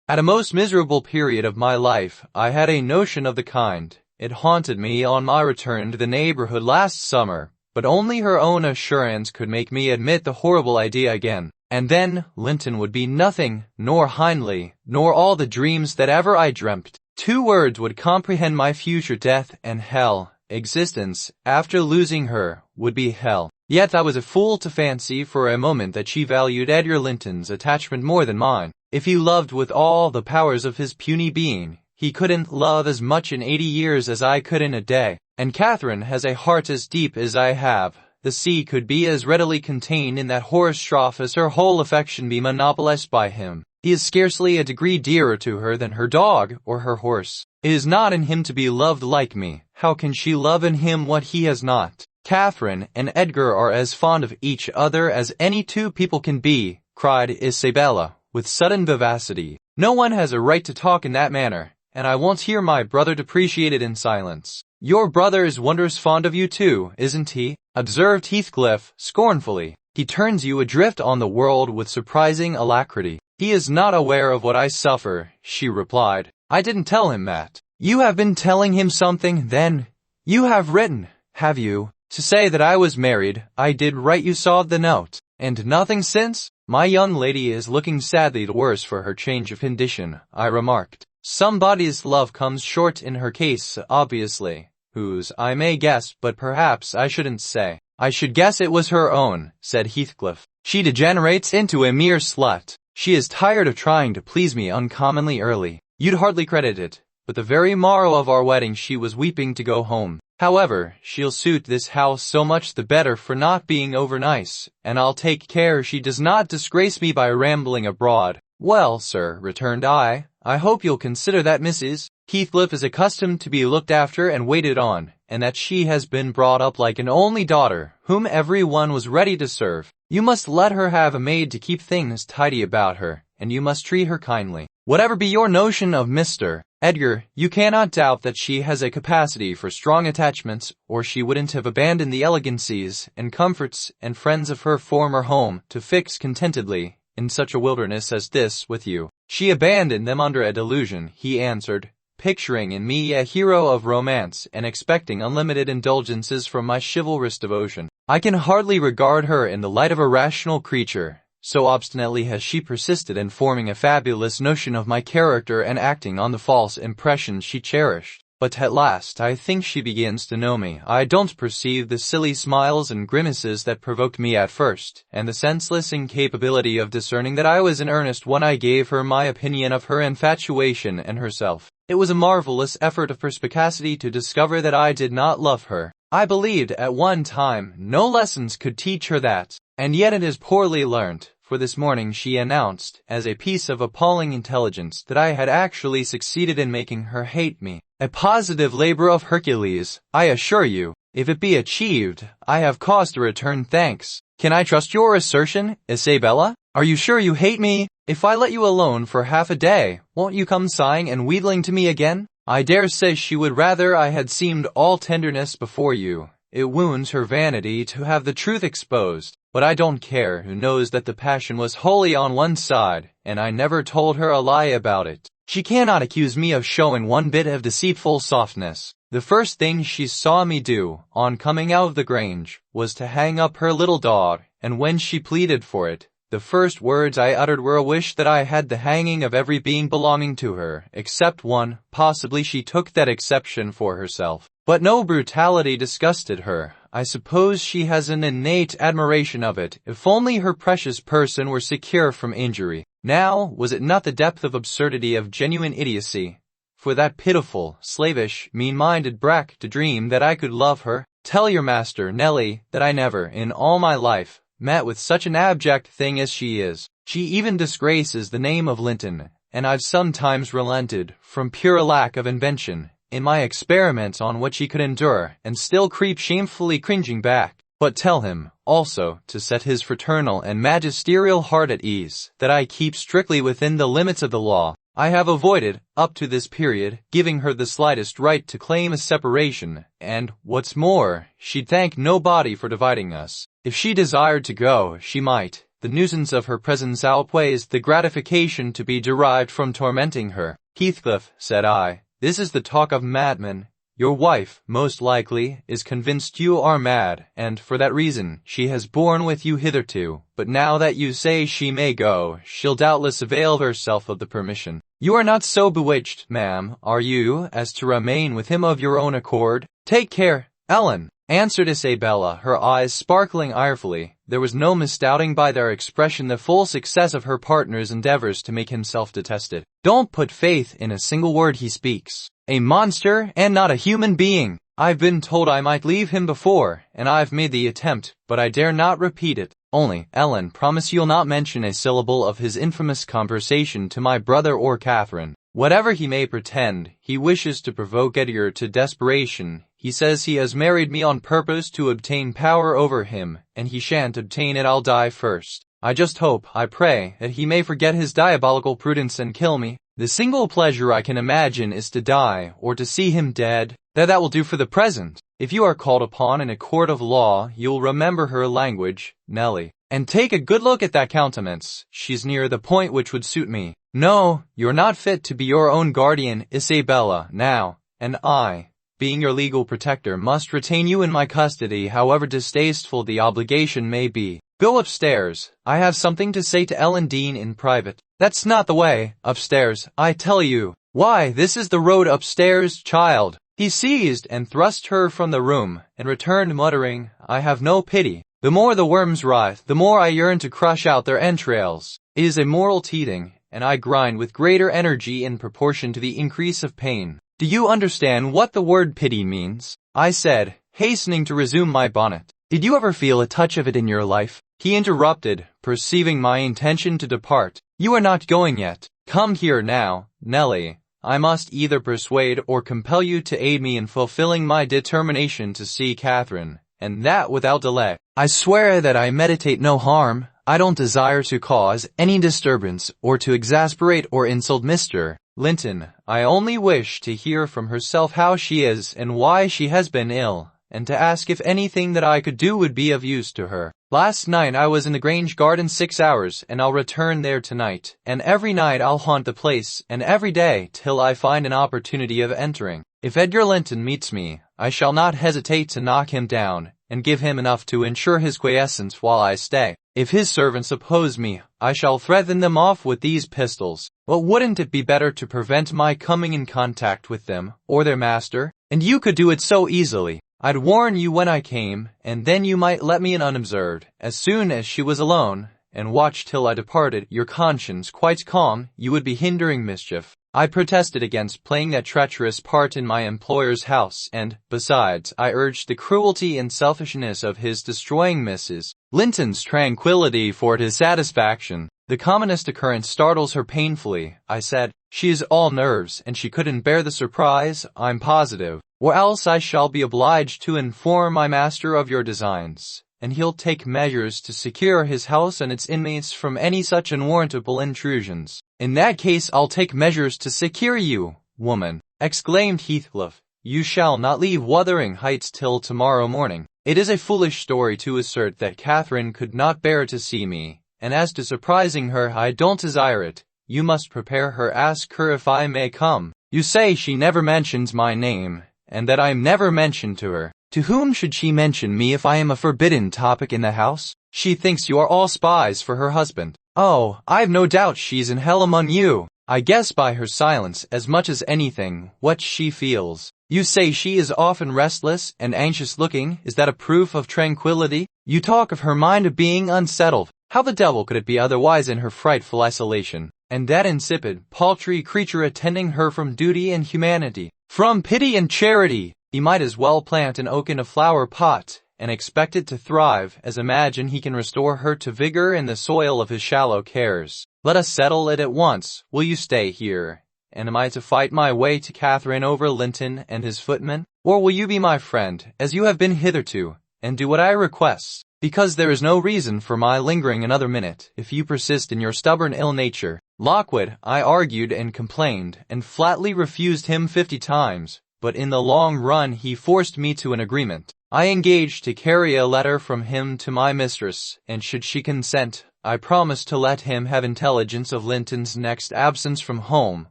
At a most miserable period of my life, I had a notion of the kind. It haunted me on my return to the neighborhood last summer, but only her own assurance could make me admit the horrible idea again. And then, Linton would be nothing, nor Hindley, nor all the dreams that ever I dreamt. 2 words would comprehend my future death and hell. Existence, after losing her, would be hell. Yet I was a fool to fancy for a moment that she valued Edgar Linton's attachment more than mine. If he loved with all the powers of his puny being, he couldn't love as much in 80 years as I could in a day. And Catherine has a heart as deep as I have. The sea could be as readily contained in that horse trough as her whole affection be monopolized by him. He is scarcely a degree dearer to her than her dog or her horse. It is not in him to be loved like me. How can she love in him what he has not? Catherine and Edgar are as fond of each other as any 2 people can be," cried Isabella, with sudden vivacity. "No one has a right to talk in that manner, and I won't hear my brother depreciated in silence." "Your brother is wondrous fond of you too, isn't he?" observed Heathcliff, scornfully. "He turns you adrift on the world with surprising alacrity." "He is not aware of what I suffer," she replied. "I didn't tell him that. You have been telling him something, then? You have written, have you, to say that I was married? I did write, you saw the note. And nothing since? My young lady is looking sadly the worse for her change of condition, I remarked. Somebody's love comes short in her case, obviously. Whose, I may guess, but perhaps I shouldn't say. I should guess it was her own, said Heathcliff. She degenerates into a mere slut. She is tired of trying to please me uncommonly early. You'd hardly credit it, but the very morrow of our wedding she was weeping to go home. However, she'll suit this house so much the better for not being over nice, and I'll take care she does not disgrace me by rambling abroad. Well, sir, returned I hope you'll consider that Mrs. Heathcliff is accustomed to be looked after and waited on, and that she has been brought up like an only daughter, whom every one was ready to serve. You must let her have a maid to keep things tidy about her, and you must treat her kindly. Whatever be your notion of Mr. Edgar, you cannot doubt that she has a capacity for strong attachments, or she wouldn't have abandoned the elegancies and comforts and friends of her former home to fix contentedly in such a wilderness as this with you. She abandoned them under a delusion, he answered, picturing in me a hero of romance and expecting unlimited indulgences from my chivalrous devotion. I can hardly regard her in the light of a rational creature, so obstinately has she persisted in forming a fabulous notion of my character and acting on the false impressions she cherished. But at last I think she begins to know me. I don't perceive the silly smiles and grimaces that provoked me at first, and the senseless incapability of discerning that I was in earnest when I gave her my opinion of her infatuation and herself. It was a marvelous effort of perspicacity to discover that I did not love her. I believed at one time no lessons could teach her that, and yet it is poorly learnt, for this morning she announced, as a piece of appalling intelligence, that I had actually succeeded in making her hate me. A positive labor of Hercules, I assure you. If it be achieved, I have cause to return thanks. Can I trust your assertion, Isabella? Are you sure you hate me? If I let you alone for half a day, won't you come sighing and wheedling to me again? I dare say she would rather I had seemed all tenderness before you. It wounds her vanity to have the truth exposed, but I don't care who knows that the passion was wholly on one side, and I never told her a lie about it. She cannot accuse me of showing one bit of deceitful softness. The first thing she saw me do, on coming out of the Grange, was to hang up her little dog, and when she pleaded for it, the first words I uttered were a wish that I had the hanging of every being belonging to her, except one. Possibly she took that exception for herself. But no brutality disgusted her. I suppose she has an innate admiration of it, if only her precious person were secure from injury. Now, was it not the depth of absurdity of genuine idiocy for that pitiful, slavish, mean-minded brat to dream that I could love her? Tell your master, Nelly, that I never, in all my life, met with such an abject thing as she is. She even disgraces the name of Linton, and I've sometimes relented, from pure lack of invention, in my experiments on what she could endure, and still creep shamefully cringing back. But tell him, also, to set his fraternal and magisterial heart at ease, that I keep strictly within the limits of the law. I have avoided, up to this period, giving her the slightest right to claim a separation, and, what's more, she'd thank nobody for dividing us. If she desired to go, she might. The nuisance of her presence outweighs the gratification to be derived from tormenting her. Heathcliff, said I, this is the talk of madmen. Your wife, most likely, is convinced you are mad, and for that reason she has borne with you hitherto. But now that you say she may go, she'll doubtless avail herself of the permission. You are not so bewitched, ma'am, are you, as to remain with him of your own accord? Take care, Ellen, answered Isabella, her eyes sparkling irefully. There was no misdoubting by their expression the full success of her partner's endeavors to make himself detested. Don't put faith in a single word he speaks. A monster, and not a human being. I've been told I might leave him before, and I've made the attempt, but I dare not repeat it. Only, Ellen, promise you'll not mention a syllable of his infamous conversation to my brother or Catherine. Whatever he may pretend, he wishes to provoke Edgar to desperation. He says he has married me on purpose to obtain power over him, and he shan't obtain it. I'll die first. I just hope, I pray, that he may forget his diabolical prudence and kill me. The single pleasure I can imagine is to die, or to see him dead. That will do for the present. If you are called upon in a court of law, you'll remember her language, Nelly. and take a good look at that countenance. She's near the point which would suit me. No, you're not fit to be your own guardian, Isabella, now, and I, being your legal protector, must retain you in my custody however distasteful the obligation may be. Go upstairs. I have something to say to Ellen Dean in private. That's not the way. Upstairs, I tell you. Why, this is the road upstairs, child. He seized and thrust her from the room, and returned muttering, I have no pity. The more the worms writhe, the more I yearn to crush out their entrails. It is a moral teething, and I grind with greater energy in proportion to the increase of pain. Do you understand what the word pity means? I said, hastening to resume my bonnet. Did you ever feel a touch of it in your life? He interrupted, perceiving my intention to depart. You are not going yet. Come here now, Nellie. I must either persuade or compel you to aid me in fulfilling my determination to see Catherine, and that without delay. I swear that I meditate no harm. I don't desire to cause any disturbance or to exasperate or insult Mr. Linton. I only wish to hear from herself how she is and why she has been ill, and to ask if anything that I could do would be of use to her. Last night I was in the Grange garden 6 hours, and I'll return there tonight, and every night I'll haunt the place, and every day till I find an opportunity of entering. If Edgar Linton meets me, I shall not hesitate to knock him down, and give him enough to ensure his quiescence while I stay. If his servants oppose me, I shall threaten them off with these pistols. But wouldn't it be better to prevent my coming in contact with them, or their master? And you could do it so easily. I'd warn you when I came, and then you might let me in unobserved, as soon as she was alone, and watch till I departed, your conscience quite calm. You would be hindering mischief. I protested against playing that treacherous part in my employer's house, and, besides, I urged the cruelty and selfishness of his destroying Mrs. Linton's tranquility for his satisfaction. The commonest occurrence startles her painfully, I said. She is all nerves, and she couldn't bear the surprise, I'm positive. Or else I shall be obliged to inform my master of your designs, and he'll take measures to secure his house and its inmates from any such unwarrantable intrusions. In that case I'll take measures to secure you, woman, exclaimed Heathcliff. You shall not leave Wuthering Heights till tomorrow morning. It is a foolish story to assert that Catherine could not bear to see me, and as to surprising her, I don't desire it. You must prepare her. Ask her if I may come. You say she never mentions my name, and that I'm never mentioned to her. To whom should she mention me if I am a forbidden topic in the house? She thinks you are all spies for her husband. Oh, I've no doubt she's in hell among you. I guess by her silence as much as anything what she feels. You say she is often restless and anxious looking. Is that a proof of tranquility? You talk of her mind being unsettled. How the devil could it be otherwise in her frightful isolation? And that insipid, paltry creature attending her from duty and humanity, from pity and charity. He might as well plant an oak in a flower pot, and expect it to thrive, as imagine he can restore her to vigor in the soil of his shallow cares. Let us settle it at once. Will you stay here? And am I to fight my way to Catherine over Linton and his footman? Or will you be my friend, as you have been hitherto, and do what I request? Because there is no reason for my lingering another minute, if you persist in your stubborn ill nature. Lockwood, I argued and complained, and flatly refused him 50 times, but in the long run he forced me to an agreement. I engaged to carry a letter from him to my mistress, and should she consent, I promised to let him have intelligence of Linton's next absence from home,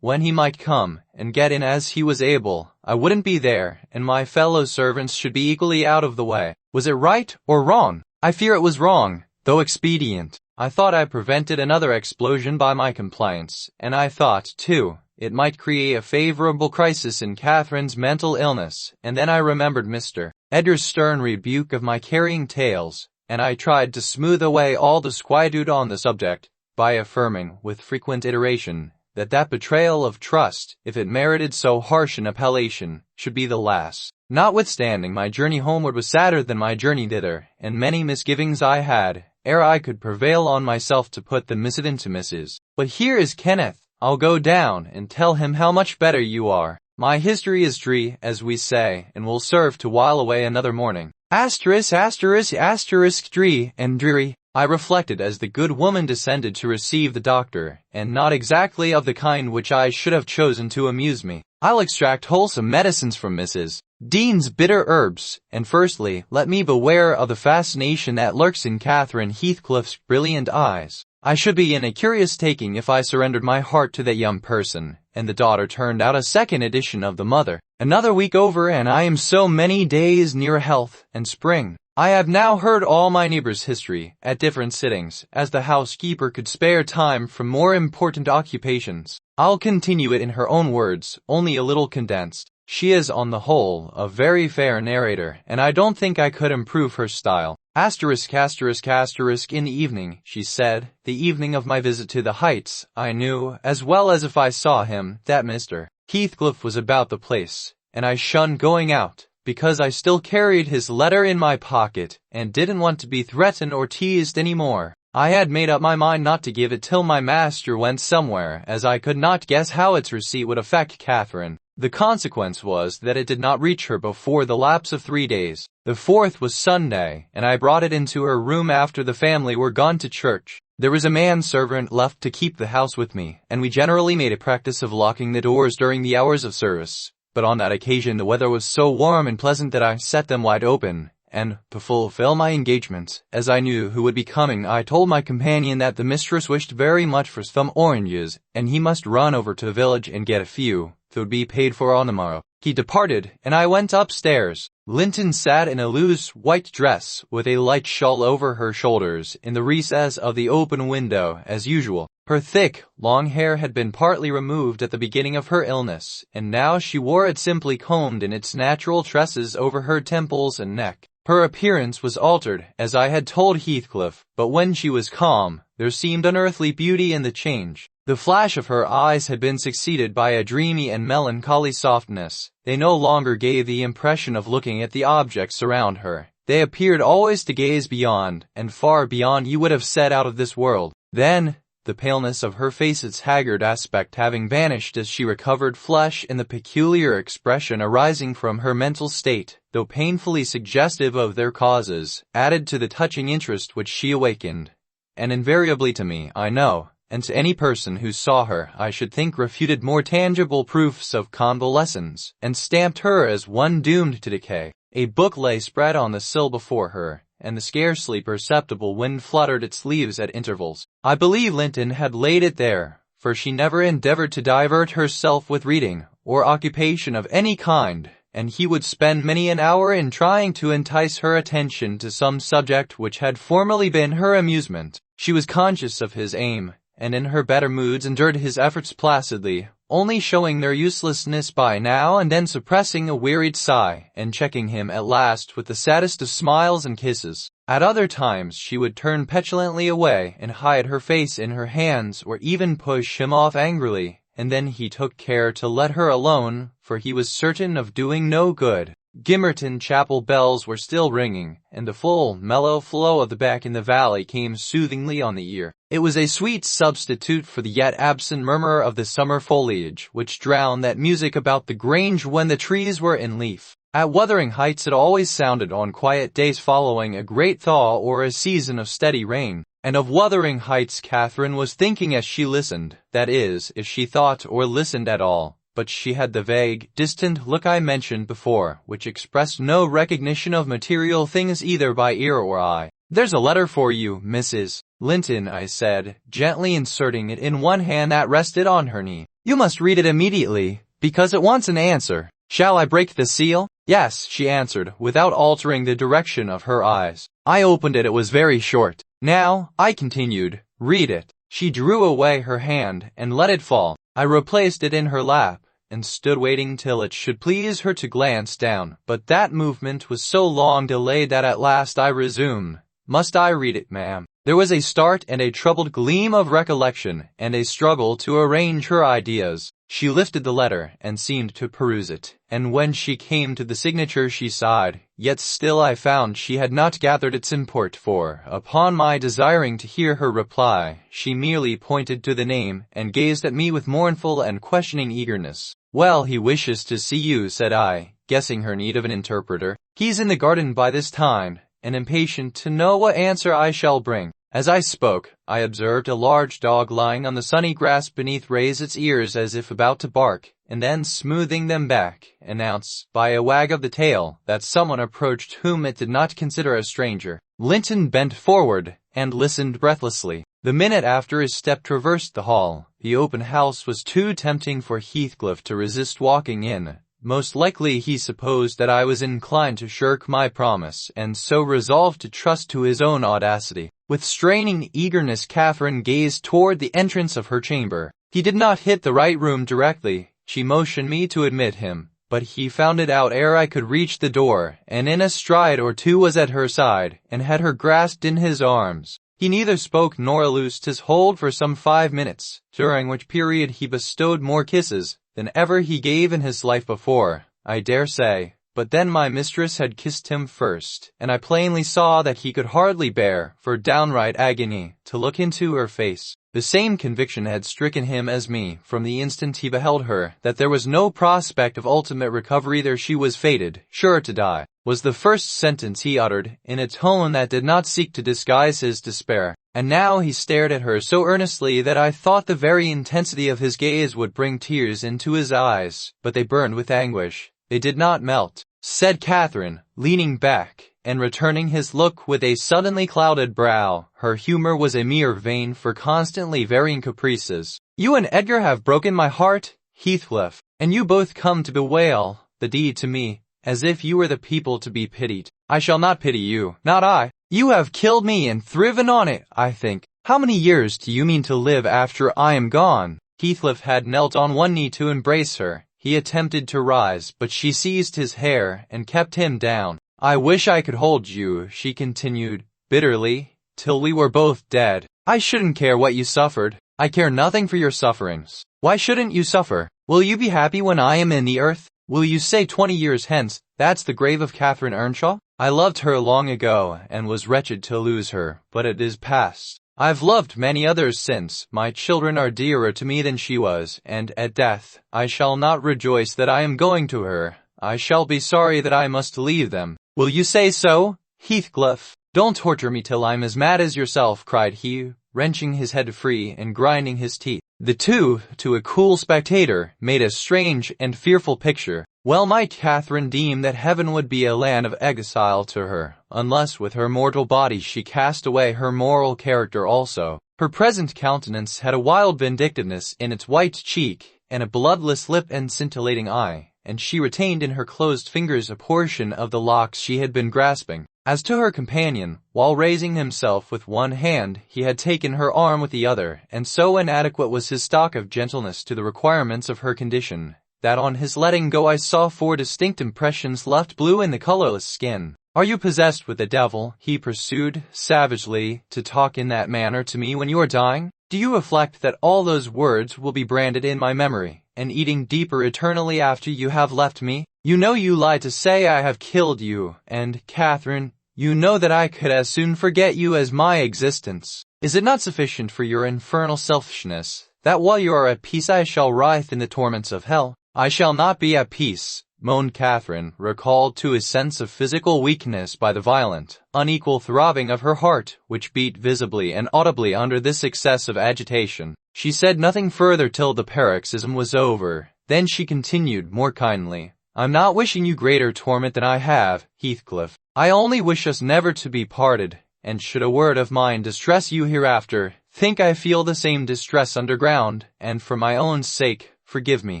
when he might come, and get in as he was able. I wouldn't be there, and my fellow servants should be equally out of the way. Was it right or wrong? I fear it was wrong, though expedient. I thought I prevented another explosion by my compliance, and I thought, too, it might create a favorable crisis in Catherine's mental illness, and then I remembered Mr. Edgar's stern rebuke of my carrying tales, and I tried to smooth away all disquietude on the subject, by affirming, with frequent iteration, that betrayal of trust, if it merited so harsh an appellation, should be the last. Notwithstanding, my journey homeward was sadder than my journey thither, and many misgivings I had, ere I could prevail on myself to put the missive into Mrs. But here is Kenneth. I'll go down and tell him how much better you are. My history is dree, as we say, and will serve to while away another morning. Asterisk, asterisk, asterisk, dree and dreary, I reflected as the good woman descended to receive the doctor, and not exactly of the kind which I should have chosen to amuse me. I'll extract wholesome medicines from Mrs. Dean's bitter herbs, and firstly, let me beware of the fascination that lurks in Catherine Heathcliff's brilliant eyes. I should be in a curious taking if I surrendered my heart to that young person, and the daughter turned out a second edition of the mother. Another week over and I am so many days near health and spring. I have now heard all my neighbor's history, at different sittings, as the housekeeper could spare time from more important occupations. I'll continue it in her own words, only a little condensed. She is, on the whole, a very fair narrator, and I don't think I could improve her style. In the evening, she said, the evening of my visit to the Heights, I knew, as well as if I saw him, that Mr. Heathcliff was about the place, and I shunned going out, because I still carried his letter in my pocket, and didn't want to be threatened or teased any more. I had made up my mind not to give it till my master went somewhere, as I could not guess how its receipt would affect Catherine. The consequence was that it did not reach her before the lapse of 3 days. The 4th was Sunday, and I brought it into her room after the family were gone to church. There was a manservant left to keep the house with me, and we generally made a practice of locking the doors during the hours of service. But on that occasion the weather was so warm and pleasant that I set them wide open, and, to fulfill my engagement, as I knew who would be coming, I told my companion that the mistress wished very much for some oranges, and he must run over to the village and get a few, that would be paid for on the morrow. He departed, and I went upstairs. Linton sat in a loose white dress, with a light shawl over her shoulders, in the recess of the open window, as usual. Her thick, long hair had been partly removed at the beginning of her illness, and now she wore it simply combed in its natural tresses over her temples and neck. Her appearance was altered, as I had told Heathcliff, but when she was calm, there seemed unearthly beauty in the change. The flash of her eyes had been succeeded by a dreamy and melancholy softness. They no longer gave the impression of looking at the objects around her. They appeared always to gaze beyond, and far beyond you would have said out of this world. Then, the paleness of her face, its haggard aspect having vanished as she recovered flesh, and the peculiar expression arising from her mental state, though painfully suggestive of their causes, added to the touching interest which she awakened. And invariably to me, I know, and to any person who saw her, I should think refuted more tangible proofs of convalescence, and stamped her as one doomed to decay. A book lay spread on the sill before her, and the scarcely perceptible wind fluttered its leaves at intervals. I believe Linton had laid it there, for she never endeavored to divert herself with reading, or occupation of any kind, and he would spend many an hour in trying to entice her attention to some subject which had formerly been her amusement. She was conscious of his aim, and in her better moods endured his efforts placidly, only showing their uselessness by now and then suppressing a wearied sigh, and checking him at last with the saddest of smiles and kisses. At other times she would turn petulantly away and hide her face in her hands, or even push him off angrily, and then he took care to let her alone, for he was certain of doing no good. Gimmerton chapel bells were still ringing, and the full, mellow flow of the beck in the valley came soothingly on the ear. It was a sweet substitute for the yet absent murmur of the summer foliage, which drowned that music about the grange when the trees were in leaf. At Wuthering Heights it always sounded on quiet days following a great thaw or a season of steady rain. And of Wuthering Heights Catherine was thinking as she listened, that is, if she thought or listened at all. But she had the vague, distant look I mentioned before, which expressed no recognition of material things either by ear or eye. "There's a letter for you, Mrs. Linton," I said, gently inserting it in one hand that rested on her knee. "You must read it immediately, because it wants an answer. Shall I break the seal?" "Yes," she answered, without altering the direction of her eyes. I opened it. It was very short. "Now," I continued, "read it." She drew away her hand and let it fall. I replaced it in her lap, and stood waiting till it should please her to glance down, but that movement was so long delayed that at last I resumed. "Must I read it, ma'am?" There was a start and a troubled gleam of recollection, and a struggle to arrange her ideas. She lifted the letter, and seemed to peruse it, and when she came to the signature she sighed, yet still I found she had not gathered its import, for, upon my desiring to hear her reply, she merely pointed to the name, and gazed at me with mournful and questioning eagerness. "Well, he wishes to see you," said I, guessing her need of an interpreter. "He's in the garden by this time, and impatient to know what answer I shall bring." As I spoke, I observed a large dog lying on the sunny grass beneath raise its ears as if about to bark, and then smoothing them back, announced, by a wag of the tail, that someone approached whom it did not consider a stranger. Linton bent forward, and listened breathlessly. The minute after his step traversed the hall, the open house was too tempting for Heathcliff to resist walking in. Most likely he supposed that I was inclined to shirk my promise, and so resolved to trust to his own audacity. With straining eagerness Catherine gazed toward the entrance of her chamber. He did not hit the right room directly. She motioned me to admit him, but he found it out ere I could reach the door, and in a stride or two was at her side, and had her grasped in his arms. He neither spoke nor loosed his hold for some 5 minutes, during which period he bestowed more kisses than ever he gave in his life before, I dare say. But then my mistress had kissed him first, and I plainly saw that he could hardly bear, for downright agony, to look into her face. The same conviction had stricken him as me, from the instant he beheld her, that there was no prospect of ultimate recovery, there she was fated, sure to die, was the first sentence he uttered, in a tone that did not seek to disguise his despair. And now he stared at her so earnestly that I thought the very intensity of his gaze would bring tears into his eyes, but they burned with anguish. They did not melt, said Catherine, leaning back, and returning his look with a suddenly clouded brow. Her humor was a mere vein for constantly varying caprices. You and Edgar have broken my heart, Heathcliff, and you both come to bewail the deed to me, as if you were the people to be pitied. I shall not pity you, not I. You have killed me and thriven on it, I think. How many years do you mean to live after I am gone? Heathcliff had knelt on one knee to embrace her. He attempted to rise, but she seized his hair and kept him down. I wish I could hold you, she continued, bitterly, till we were both dead. I shouldn't care what you suffered. I care nothing for your sufferings. Why shouldn't you suffer? Will you be happy when I am in the earth? Will you say 20 years hence, that's the grave of Catherine Earnshaw? I loved her long ago, and was wretched to lose her, but it is past. I've loved many others since. My children are dearer to me than she was, and at death, I shall not rejoice that I am going to her. I shall be sorry that I must leave them. Will you say so, Heathcliff? Don't torture me till I'm as mad as yourself, cried he, wrenching his head free and grinding his teeth. The two, to a cool spectator, made a strange and fearful picture. Well might Catherine deem that heaven would be a land of exile to her, unless with her mortal body she cast away her moral character also. Her present countenance had a wild vindictiveness in its white cheek, and a bloodless lip and scintillating eye, and she retained in her closed fingers a portion of the locks she had been grasping. As to her companion, while raising himself with one hand, he had taken her arm with the other, and so inadequate was his stock of gentleness to the requirements of her condition, that on his letting go I saw 4 distinct impressions left blue in the colorless skin. Are you possessed with the devil, he pursued, savagely, to talk in that manner to me when you are dying? Do you reflect that all those words will be branded in my memory, and eating deeper eternally after you have left me? You know you lie to say I have killed you, and, Catherine, you know that I could as soon forget you as my existence. Is it not sufficient for your infernal selfishness, that while you are at peace I shall writhe in the torments of hell? I shall not be at peace, moaned Catherine, recalled to a sense of physical weakness by the violent, unequal throbbing of her heart, which beat visibly and audibly under this excess of agitation. She said nothing further till the paroxysm was over. Then she continued more kindly, I'm not wishing you greater torment than I have, Heathcliff. I only wish us never to be parted, and should a word of mine distress you hereafter, think I feel the same distress underground, and for my own sake, forgive me.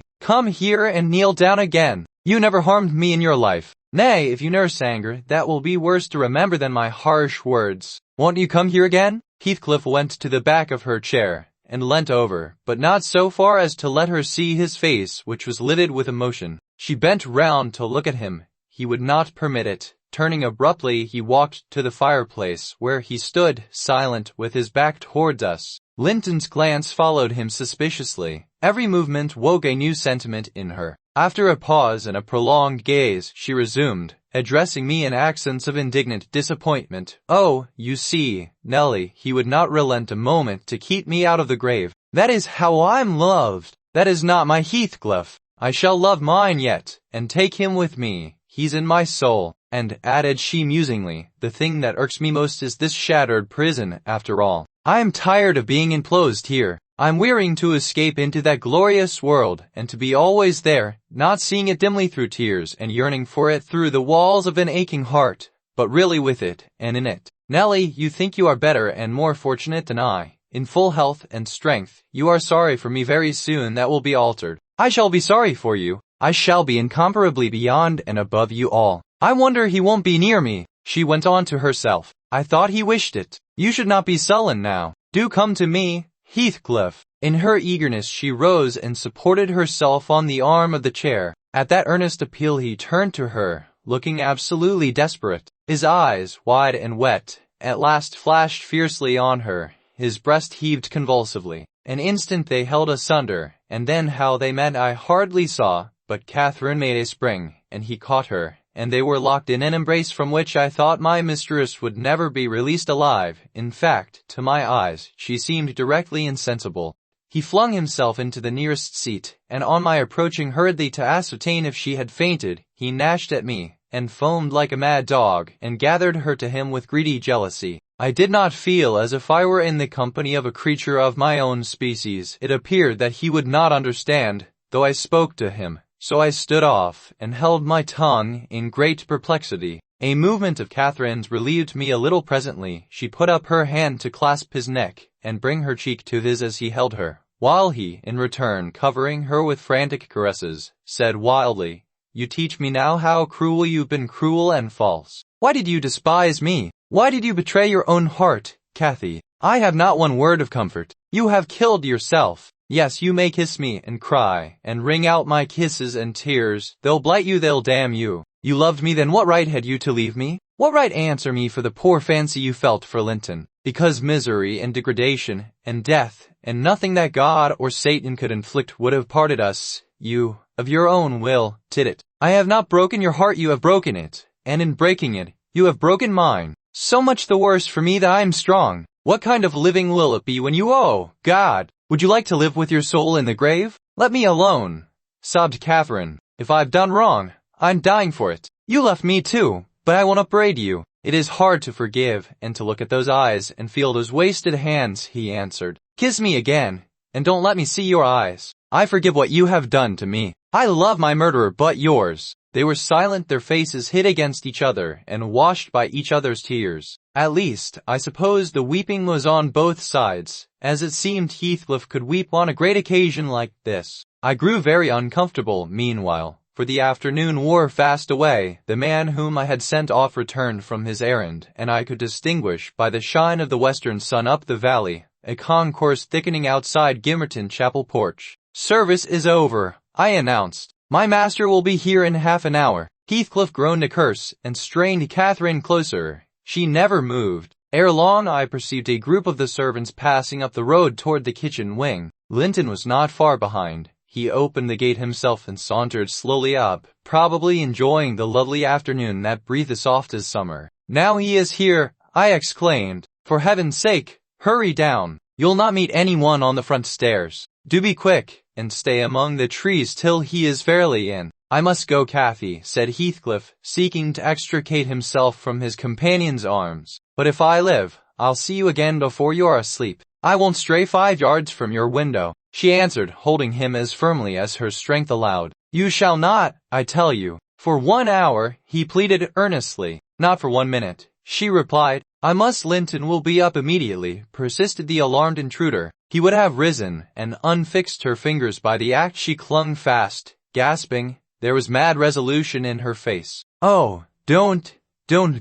Come here and kneel down again. You never harmed me in your life. Nay, if you nurse anger, that will be worse to remember than my harsh words. Won't you come here again? Heathcliff went to the back of her chair, and leant over, but not so far as to let her see his face, which was livid with emotion. She bent round to look at him. He would not permit it. Turning abruptly, he walked to the fireplace, where he stood, silent, with his back towards us. Linton's glance followed him suspiciously. Every movement woke a new sentiment in her. After a pause and a prolonged gaze, she resumed, addressing me in accents of indignant disappointment. Oh, you see, Nellie, he would not relent a moment to keep me out of the grave. That is how I'm loved. That is not my Heathcliff. I shall love mine yet, and take him with me. He's in my soul. And, added she musingly, the thing that irks me most is this shattered prison, after all. I am tired of being enclosed here. I'm wearying to escape into that glorious world, and to be always there, not seeing it dimly through tears, and yearning for it through the walls of an aching heart, but really with it, and in it. Nellie, you think you are better and more fortunate than I. In full health and strength, you are sorry for me. Very soon that will be altered. I shall be sorry for you. I shall be incomparably beyond and above you all. I wonder he won't be near me, she went on to herself. I thought he wished it. You should not be sullen now. Do come to me, Heathcliff. In her eagerness she rose and supported herself on the arm of the chair. At that earnest appeal he turned to her, looking absolutely desperate. His eyes, wide and wet, at last flashed fiercely on her. His breast heaved convulsively. An instant they held asunder, and then how they met I hardly saw, but Catherine made a spring, and he caught her, and they were locked in an embrace from which I thought my mistress would never be released alive. In fact, to my eyes, she seemed directly insensible. He flung himself into the nearest seat, and on my approaching hurriedly to ascertain if she had fainted, he gnashed at me, and foamed like a mad dog, and gathered her to him with greedy jealousy. I did not feel as if I were in the company of a creature of my own species. It appeared that he would not understand, though I spoke to him, so I stood off, and held my tongue in great perplexity. A movement of Catherine's relieved me a little presently. She put up her hand to clasp his neck, and bring her cheek to his as he held her, while he, in return, covering her with frantic caresses, said wildly, "You teach me now how cruel you've been, cruel and false. Why did you despise me? Why did you betray your own heart, Cathy? I have not one word of comfort. You have killed yourself. Yes, you may kiss me and cry, and wring out my kisses and tears. They'll blight you, they'll damn you. You loved me, then what right had you to leave me? What right answer me for the poor fancy you felt for Linton? Because misery and degradation and death and nothing that God or Satan could inflict would have parted us, you, of your own will, did it. I have not broken your heart, you have broken it, and in breaking it, you have broken mine. So much the worse for me that I am strong. What kind of living will it be when you, oh, God, would you like to live with your soul in the grave? Let me alone, sobbed Catherine. If I've done wrong, I'm dying for it. You left me too, but I won't upbraid you. It is hard to forgive and to look at those eyes and feel those wasted hands, he answered. Kiss me again, and don't let me see your eyes. I forgive what you have done to me. I love my murderer, but yours. They were silent, their faces hid against each other and washed by each other's tears. At least, I suppose the weeping was on both sides, as it seemed Heathcliff could weep on a great occasion like this. I grew very uncomfortable, meanwhile, for the afternoon wore fast away. The man whom I had sent off returned from his errand, and I could distinguish, by the shine of the western sun up the valley, a concourse thickening outside Gimmerton Chapel porch. Service is over, I announced. My master will be here in half an hour. Heathcliff groaned a curse and strained Catherine closer. She never moved. Ere long I perceived a group of the servants passing up the road toward the kitchen wing. Linton was not far behind. He opened the gate himself and sauntered slowly up, probably enjoying the lovely afternoon that breathed soft as summer. Now he is here, I exclaimed. For heaven's sake, hurry down. You'll not meet anyone on the front stairs. Do be quick, and stay among the trees till he is fairly in. I must go, Cathy, said Heathcliff, seeking to extricate himself from his companion's arms. But if I live, I'll see you again before you are asleep. I won't stray 5 yards from your window, she answered, holding him as firmly as her strength allowed. You shall not, I tell you. For 1 hour, he pleaded earnestly. Not for 1 minute, she replied. I must. Linton will be up immediately, persisted the alarmed intruder. He would have risen and unfixed her fingers by the act she clung fast, gasping. There was mad resolution in her face. Oh, don't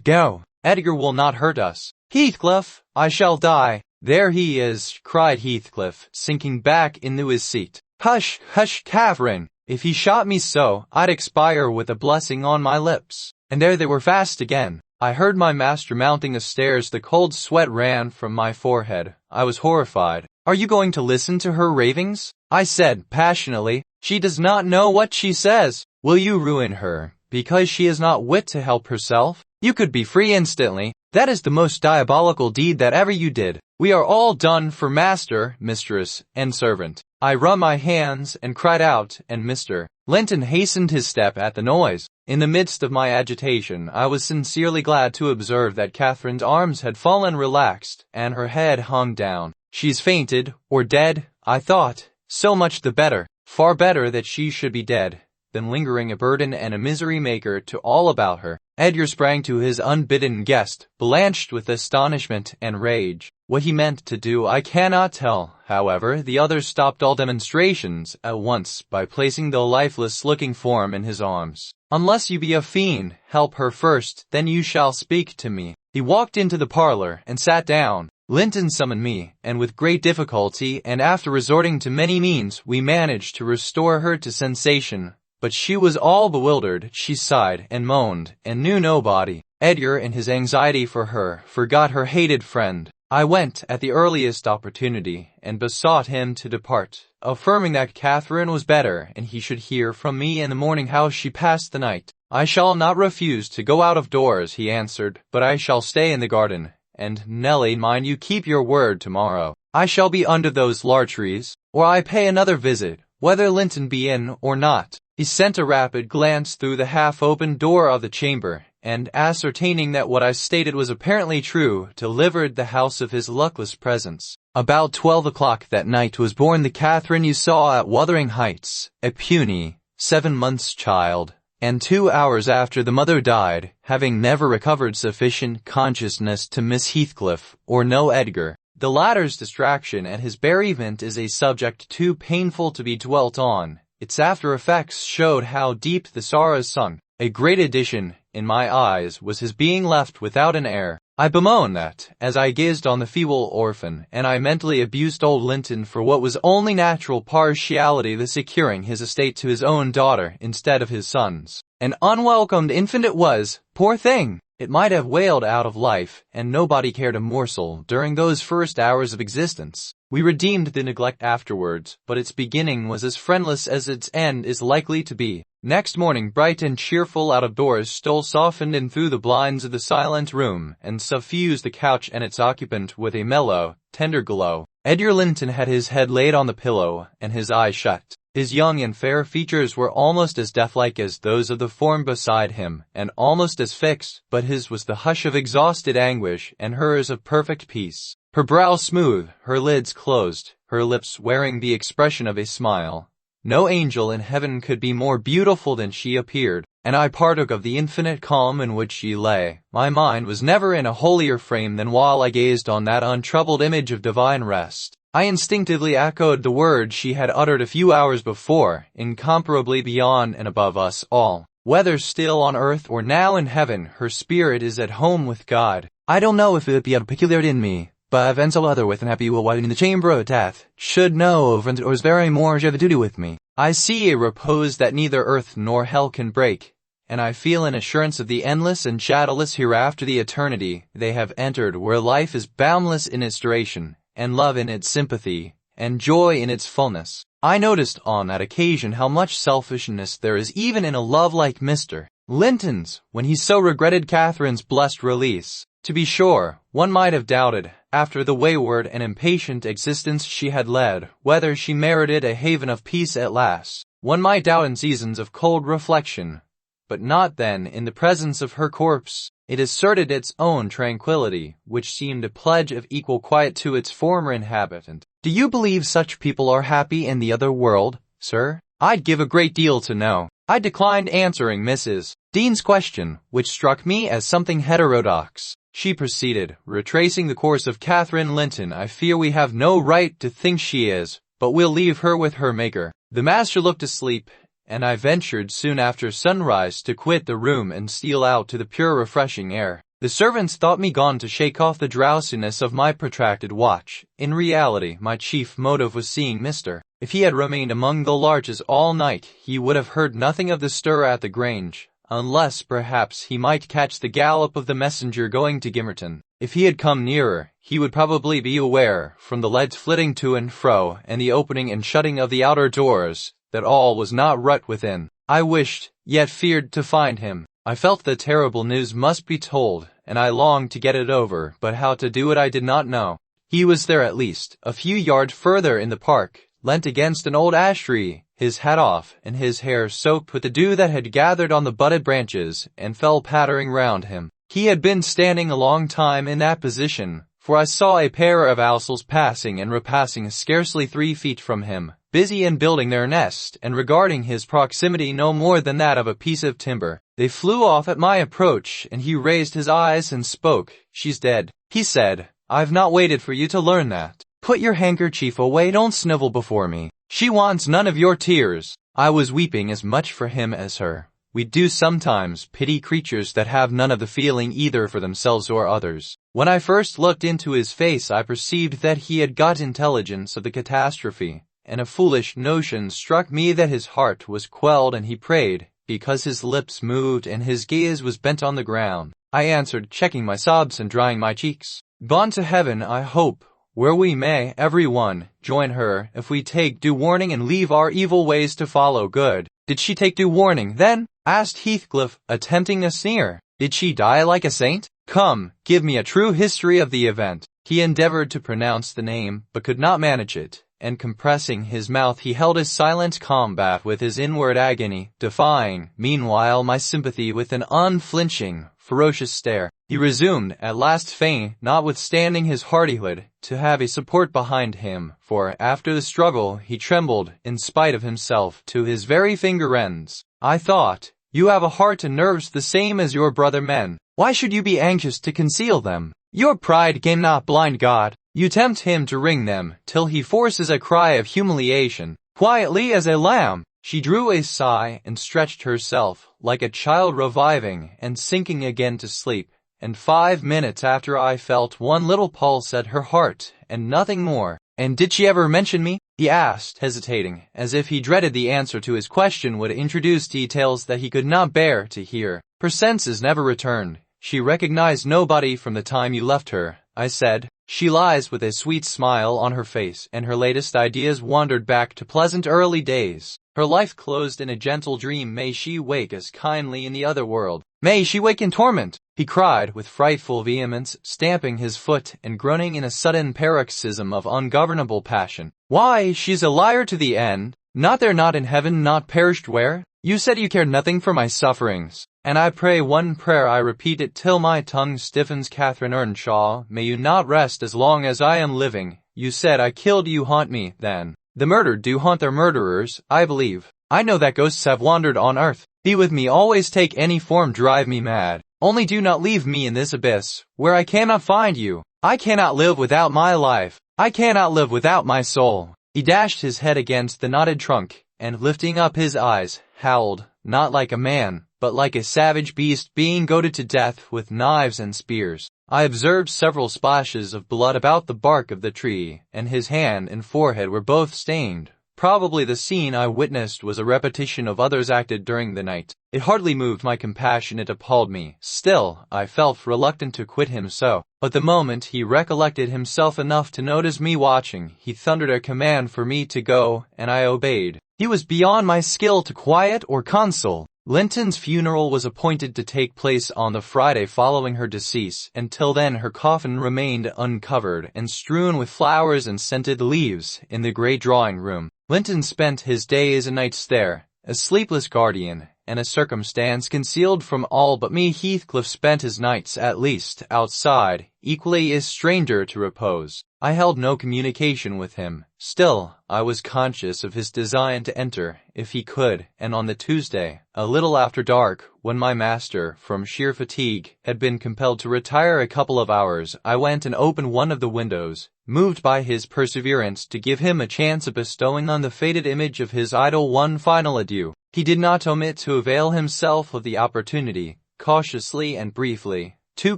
go. Edgar will not hurt us. Heathcliff, I shall die. There he is, cried Heathcliff, sinking back into his seat. Hush, hush, Catherine. If he shot me so, I'd expire with a blessing on my lips. And there they were fast again. I heard my master mounting the stairs. The cold sweat ran from my forehead. I was horrified. Are you going to listen to her ravings? I said passionately. She does not know what she says. Will you ruin her, because she has not wit to help herself? You could be free instantly. That is the most diabolical deed that ever you did. We are all done for master, mistress, and servant. I wrung my hands and cried out, and Mr. Linton hastened his step at the noise. In the midst of my agitation, I was sincerely glad to observe that Catherine's arms had fallen relaxed, and her head hung down. She's fainted, or dead, I thought, so much the better, far better that she should be dead, than lingering a burden and a misery maker to all about her. Edgar sprang to his unbidden guest, blanched with astonishment and rage. What he meant to do I cannot tell. However, the others stopped all demonstrations at once by placing the lifeless-looking form in his arms. "Unless you be a fiend, help her first, then you shall speak to me." He walked into the parlor and sat down. Linton summoned me, and with great difficulty and after resorting to many means, we managed to restore her to sensation. But she was all bewildered, she sighed and moaned, and knew nobody. Edgar, in his anxiety for her, forgot her hated friend. I went at the earliest opportunity, and besought him to depart, affirming that Catherine was better, and he should hear from me in the morning how she passed the night. "I shall not refuse to go out of doors," he answered, "but I shall stay in the garden. And, Nelly, mind you keep your word tomorrow. I shall be under those large trees, or I pay another visit, whether Linton be in or not." He sent a rapid glance through the half-open door of the chamber, and ascertaining that what I stated was apparently true, delivered the house of his luckless presence. About 12 o'clock that night was born the Catherine you saw at Wuthering Heights, a puny, 7 months child, and 2 hours after the mother died, having never recovered sufficient consciousness to miss Heathcliff or know Edgar. The latter's distraction at his bereavement is a subject too painful to be dwelt on. Its after effects showed how deep the sorrows sunk. A great addition, in my eyes, was his being left without an heir. I bemoan that, as I gazed on the feeble orphan, and I mentally abused old Linton for what was only natural partiality, the securing his estate to his own daughter instead of his son's. An unwelcomed infant it was, poor thing! It might have wailed out of life, and nobody cared a morsel during those first hours of existence. We redeemed the neglect afterwards, but its beginning was as friendless as its end is likely to be. Next morning, bright and cheerful out of doors stole softened in through the blinds of the silent room, and suffused the couch and its occupant with a mellow, tender glow. Edgar Linton had his head laid on the pillow, and his eyes shut. His young and fair features were almost as deathlike as those of the form beside him, and almost as fixed, but his was the hush of exhausted anguish, and hers of perfect peace. Her brow smooth, her lids closed, her lips wearing the expression of a smile. No angel in heaven could be more beautiful than she appeared, and I partook of the infinite calm in which she lay. My mind was never in a holier frame than while I gazed on that untroubled image of divine rest. I instinctively echoed the words she had uttered a few hours before, incomparably beyond and above us all. Whether still on earth or now in heaven, her spirit is at home with God. I don't know if it be a peculiarity in me, but I've been so other with and happy will while in the chamber of death, should know of or is very more have a duty with me. I see a repose that neither earth nor hell can break, and I feel an assurance of the endless and shadowless hereafter, the eternity they have entered, where life is boundless in its duration, and love in its sympathy, and joy in its fullness. I noticed on that occasion how much selfishness there is even in a love like Mr. Linton's, when he so regretted Catherine's blessed release. To be sure, one might have doubted, after the wayward and impatient existence she had led, whether she merited a haven of peace at last. One might doubt in seasons of cold reflection, but not then in the presence of her corpse. It asserted its own tranquility, which seemed a pledge of equal quiet to its former inhabitant. Do you believe such people are happy in the other world, sir? I'd give a great deal to know. I declined answering Mrs. Dean's question, which struck me as something heterodox. She proceeded, retracing the course of Catherine Linton. I fear we have no right to think she is, but we'll leave her with her Maker. The master looked asleep, and I ventured soon after sunrise to quit the room and steal out to the pure refreshing air. The servants thought me gone to shake off the drowsiness of my protracted watch. In reality, my chief motive was seeing Mr. If he had remained among the larches all night, he would have heard nothing of the stir at the Grange, unless perhaps he might catch the gallop of the messenger going to Gimmerton. If he had come nearer, he would probably be aware, from the lights flitting to and fro, and the opening and shutting of the outer doors, that all was not right within. I wished, yet feared to find him. I felt the terrible news must be told, and I longed to get it over, but how to do it I did not know. He was there at least, a few yards further in the park, leant against an old ash tree, his hat off, and his hair soaked with the dew that had gathered on the budded branches and fell pattering round him. He had been standing a long time in that position, for I saw a pair of owls passing and repassing scarcely 3 feet from him, busy in building their nest and regarding his proximity no more than that of a piece of timber. They flew off at my approach, and he raised his eyes and spoke. "She's dead," he said. "I've not waited for you to learn that. Put your handkerchief away, don't snivel before me. She wants none of your tears." I was weeping as much for him as her. We do sometimes pity creatures that have none of the feeling either for themselves or others. When I first looked into his face, I perceived that he had got intelligence of the catastrophe, and a foolish notion struck me that his heart was quelled and he prayed, because his lips moved and his gaze was bent on the ground. I answered, checking my sobs and drying my cheeks, "Gone to heaven, I hope, where we may, every one, join her, if we take due warning and leave our evil ways to follow good." "Did she take due warning, then?" asked Heathcliff, attempting a sneer. "Did she die like a saint? Come, give me a true history of the event." He endeavored to pronounce the name, but could not manage it, and compressing his mouth he held a silent combat with his inward agony, defying, meanwhile, my sympathy with an unflinching, ferocious stare. He resumed, at last feigning, notwithstanding his hardihood, to have a support behind him, for, after the struggle, he trembled, in spite of himself, to his very finger ends. "I thought, you have a heart and nerves the same as your brother men. Why should you be anxious to conceal them? Your pride can not blind God. You tempt him to wring them, till he forces a cry of humiliation, quietly as a lamb." She drew a sigh and stretched herself, like a child reviving and sinking again to sleep, and 5 minutes after I felt one little pulse at her heart, and nothing more. "And did she ever mention me?" he asked, hesitating, as if he dreaded the answer to his question would introduce details that he could not bear to hear. "Her senses never returned. She recognized nobody from the time you left her," I said. "She lies with a sweet smile on her face, and her latest ideas wandered back to pleasant early days. Her life closed in a gentle dream. May she wake as kindly in the other world. May she wake in torment," he cried with frightful vehemence, stamping his foot and groaning in a sudden paroxysm of ungovernable passion. "Why, she's a liar to the end. Not there, not in heaven, not perished where? You said you cared nothing for my sufferings, and I pray one prayer, I repeat it till my tongue stiffens. Catherine Earnshaw, may you not rest as long as I am living. You said I killed you. Haunt me, then. The murdered do haunt their murderers, I believe. I know that ghosts have wandered on earth. Be with me always, take any form, drive me mad. Only do not leave me in this abyss, where I cannot find you. I cannot live without my life. I cannot live without my soul." He dashed his head against the knotted trunk, and lifting up his eyes, howled, not like a man, but like a savage beast being goaded to death with knives and spears. I observed several splashes of blood about the bark of the tree, and his hand and forehead were both stained. Probably the scene I witnessed was a repetition of others acted during the night. It hardly moved my compassion, it appalled me. Still, I felt reluctant to quit him so. But the moment he recollected himself enough to notice me watching, he thundered a command for me to go, and I obeyed. He was beyond my skill to quiet or console. Linton's funeral was appointed to take place on the Friday following her decease. Until then her coffin remained uncovered and strewn with flowers and scented leaves in the great drawing room. Linton spent his days and nights there, a sleepless guardian, and a circumstance concealed from all but me. Heathcliff spent his nights, at least, outside, equally a stranger to repose. I held no communication with him. Still, I was conscious of his design to enter, if he could, and on the Tuesday, a little after dark, when my master, from sheer fatigue, had been compelled to retire a couple of hours, I went and opened one of the windows, moved by his perseverance to give him a chance of bestowing on the faded image of his idol one final adieu. He did not omit to avail himself of the opportunity, cautiously and briefly, too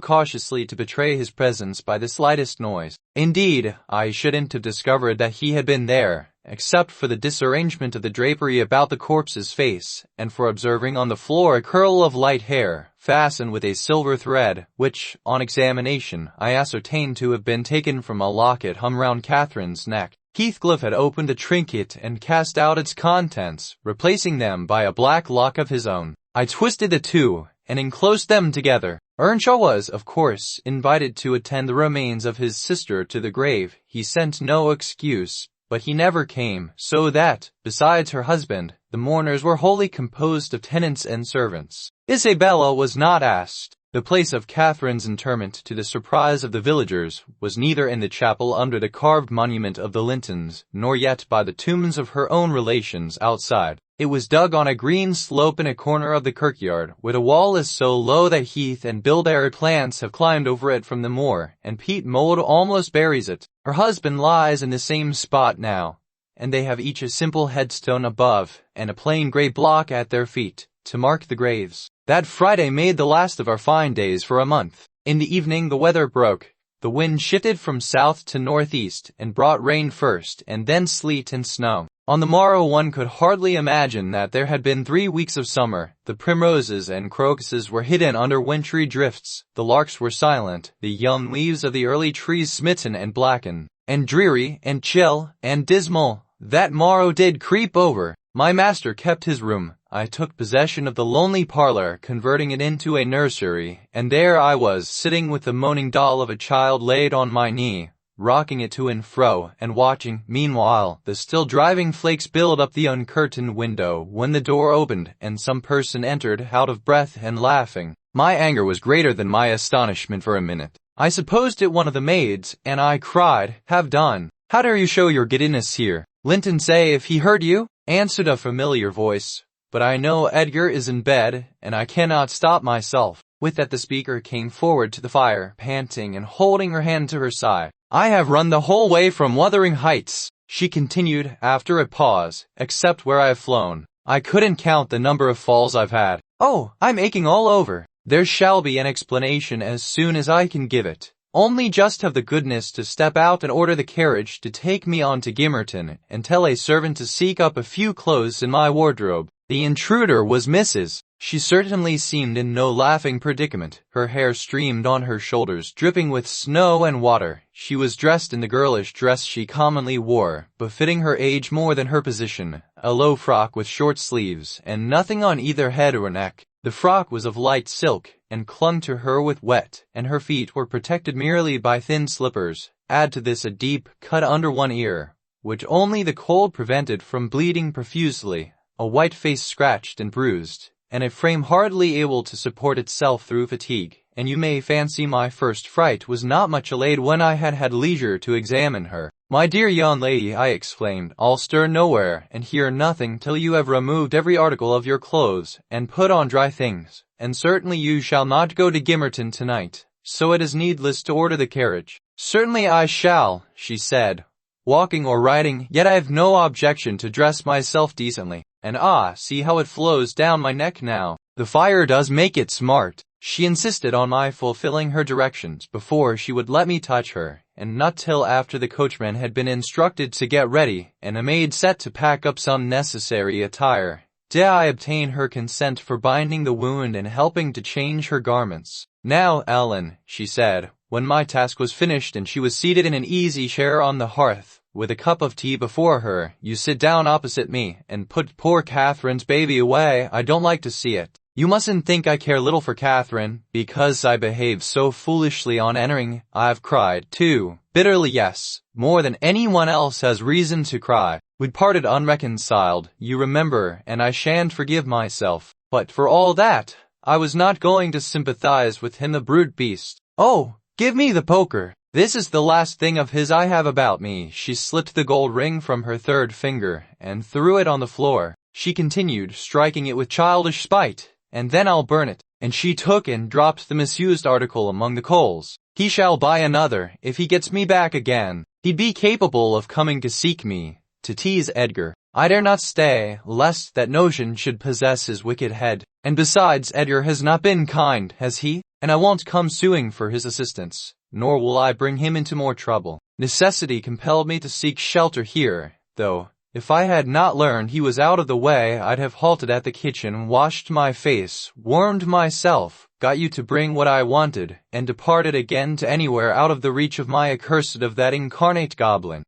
cautiously to betray his presence by the slightest noise. Indeed, I shouldn't have discovered that he had been there, except for the disarrangement of the drapery about the corpse's face, and for observing on the floor a curl of light hair, fastened with a silver thread, which, on examination, I ascertained to have been taken from a locket hung round Catherine's neck. Heathcliff had opened the trinket and cast out its contents, replacing them by a black lock of his own. I twisted the two, and enclosed them together. Earnshaw was, of course, invited to attend the remains of his sister to the grave. He sent no excuse, but he never came, so that, besides her husband, the mourners were wholly composed of tenants and servants. Isabella was not asked. The place of Catherine's interment, to the surprise of the villagers, was neither in the chapel under the carved monument of the Lintons, nor yet by the tombs of her own relations outside. It was dug on a green slope in a corner of the kirkyard, where the wall is so low that heath and bilberry plants have climbed over it from the moor, and peat mold almost buries it. Her husband lies in the same spot now, and they have each a simple headstone above, and a plain grey block at their feet, to mark the graves. That Friday made the last of our fine days for a month. In the evening the weather broke. The wind shifted from south to northeast, and brought rain first, and then sleet and snow. On the morrow one could hardly imagine that there had been 3 weeks of summer. The primroses and crocuses were hidden under wintry drifts, the larks were silent, the young leaves of the early trees smitten and blackened, and dreary, and chill, and dismal. That morrow did creep over. My master kept his room. I took possession of the lonely parlor, converting it into a nursery, and there I was, sitting with the moaning doll of a child laid on my knee, rocking it to and fro, and watching, meanwhile, the still driving flakes build up the uncurtained window, when the door opened, and some person entered, out of breath and laughing. My anger was greater than my astonishment for a minute. I supposed it one of the maids, and I cried, "Have done! How dare you show your giddiness here?" "Linton say if he heard you," answered a familiar voice. "But I know Edgar is in bed, and I cannot stop myself." With that the speaker came forward to the fire, panting and holding her hand to her side. "I have run the whole way from Wuthering Heights," she continued after a pause, "except where I have flown. I couldn't count the number of falls I've had. Oh, I'm aching all over. There shall be an explanation as soon as I can give it. Only just have the goodness to step out and order the carriage to take me on to Gimmerton, and tell a servant to seek up a few clothes in my wardrobe." The intruder was Mrs. She certainly seemed in no laughing predicament. Her hair streamed on her shoulders, dripping with snow and water. She was dressed in the girlish dress she commonly wore, befitting her age more than her position, a low frock with short sleeves, and nothing on either head or neck. The frock was of light silk, and clung to her with wet, and her feet were protected merely by thin slippers. Add to this a deep cut under one ear, which only the cold prevented from bleeding profusely, a white face scratched and bruised, and a frame hardly able to support itself through fatigue, and you may fancy my first fright was not much allayed when I had had leisure to examine her. "My dear young lady," I exclaimed, "I'll stir nowhere, and hear nothing till you have removed every article of your clothes, and put on dry things, and certainly you shall not go to Gimmerton tonight, so it is needless to order the carriage." "Certainly I shall," she said, "walking or riding, yet I have no objection to dress myself decently. And see how it flows down my neck now. The fire does make it smart." She insisted on my fulfilling her directions before she would let me touch her, and not till after the coachman had been instructed to get ready, and a maid set to pack up some necessary attire, did I obtain her consent for binding the wound and helping to change her garments. "Now, Ellen," she said, when my task was finished and she was seated in an easy chair on the hearth, with a cup of tea before her, "you sit down opposite me, and put poor Catherine's baby away. I don't like to see it. You mustn't think I care little for Catherine, because I behaved so foolishly on entering. I've cried, too, bitterly, yes, more than anyone else has reason to cry. We'd parted unreconciled, you remember, and I shan't forgive myself. But for all that, I was not going to sympathize with him, the brute beast. Oh, give me the poker. This is the last thing of his I have about me." She slipped the gold ring from her third finger, and threw it on the floor. She continued, striking it with childish spite, "And then I'll burn it." And she took and dropped the misused article among the coals. "He shall buy another, if he gets me back again. He'd be capable of coming to seek me, to tease Edgar. I dare not stay, lest that notion should possess his wicked head. And besides, Edgar has not been kind, has he? And I won't come suing for his assistance, nor will I bring him into more trouble. Necessity compelled me to seek shelter here, though, if I had not learned he was out of the way, I'd have halted at the kitchen, washed my face, warmed myself, got you to bring what I wanted, and departed again to anywhere out of the reach of my accursed of that incarnate goblin.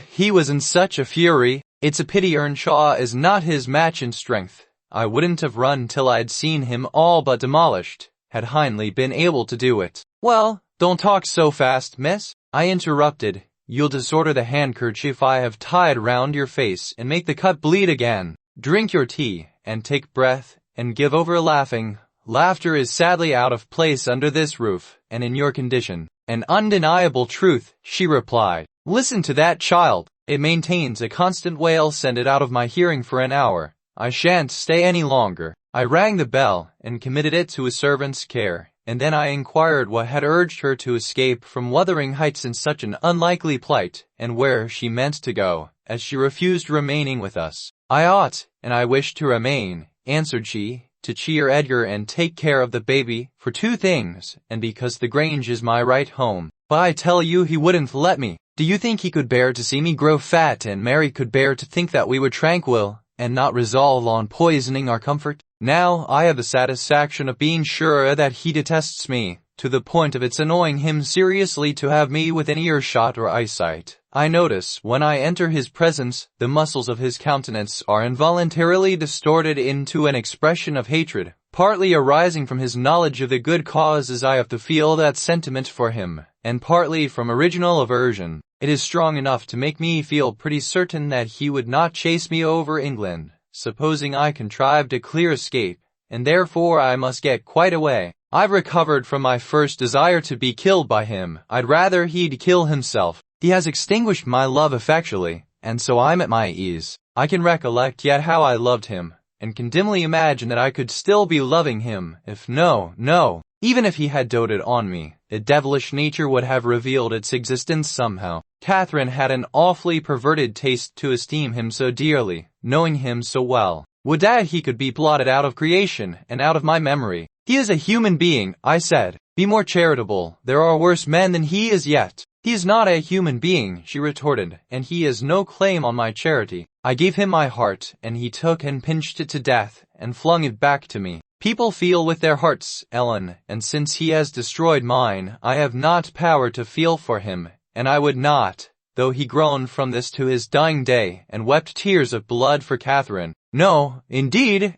He was in such a fury. It's a pity Earnshaw is not his match in strength. I wouldn't have run till I'd seen him all but demolished, had Hindley been able to do it." "Well, don't talk so fast, miss," I interrupted. "You'll disorder the handkerchief I have tied round your face and make the cut bleed again. Drink your tea, and take breath, and give over laughing. laughter is sadly out of place under this roof, and in your condition. An undeniable truth, she replied. Listen to that child. It maintains a constant wail. Send it out of my hearing for an hour. I shan't stay any longer. I rang the bell, and committed it to a servant's care, and then I inquired what had urged her to escape from Wuthering Heights in such an unlikely plight, and where she meant to go, as she refused remaining with us. I ought, and I wish to remain, answered she, to cheer Edgar and take care of the baby, for 2 things, and because the Grange is my right home. But I tell you he wouldn't let me. Do you think he could bear to see me grow fat, and Mary could bear to think that we were tranquil, and not resolve on poisoning our comfort? Now I have the satisfaction of being sure that he detests me, to the point of its annoying him seriously to have me within earshot or eyesight. I notice, when I enter his presence, the muscles of his countenance are involuntarily distorted into an expression of hatred, partly arising from his knowledge of the good causes I have to feel that sentiment for him, and partly from original aversion. It is strong enough to make me feel pretty certain that he would not chase me over England, supposing I contrived a clear escape, and therefore I must get quite away. I've recovered from my first desire to be killed by him. I'd rather he'd kill himself. He has extinguished my love effectually, and so I'm at my ease. I can recollect yet how I loved him, and can dimly imagine that I could still be loving him, if even if he had doted on me, a devilish nature would have revealed its existence somehow. Catherine had an awfully perverted taste to esteem him so dearly, knowing him so well. Would that he could be blotted out of creation, and out of my memory. He is a human being, I said. Be more charitable, there are worse men than he is yet. He is not a human being, she retorted, and he has no claim on my charity. I gave him my heart, and he took and pinched it to death, and flung it back to me. People feel with their hearts, Ellen, and since he has destroyed mine, I have not power to feel for him, and I would not, though he groaned from this to his dying day, and wept tears of blood for Catherine. No, indeed,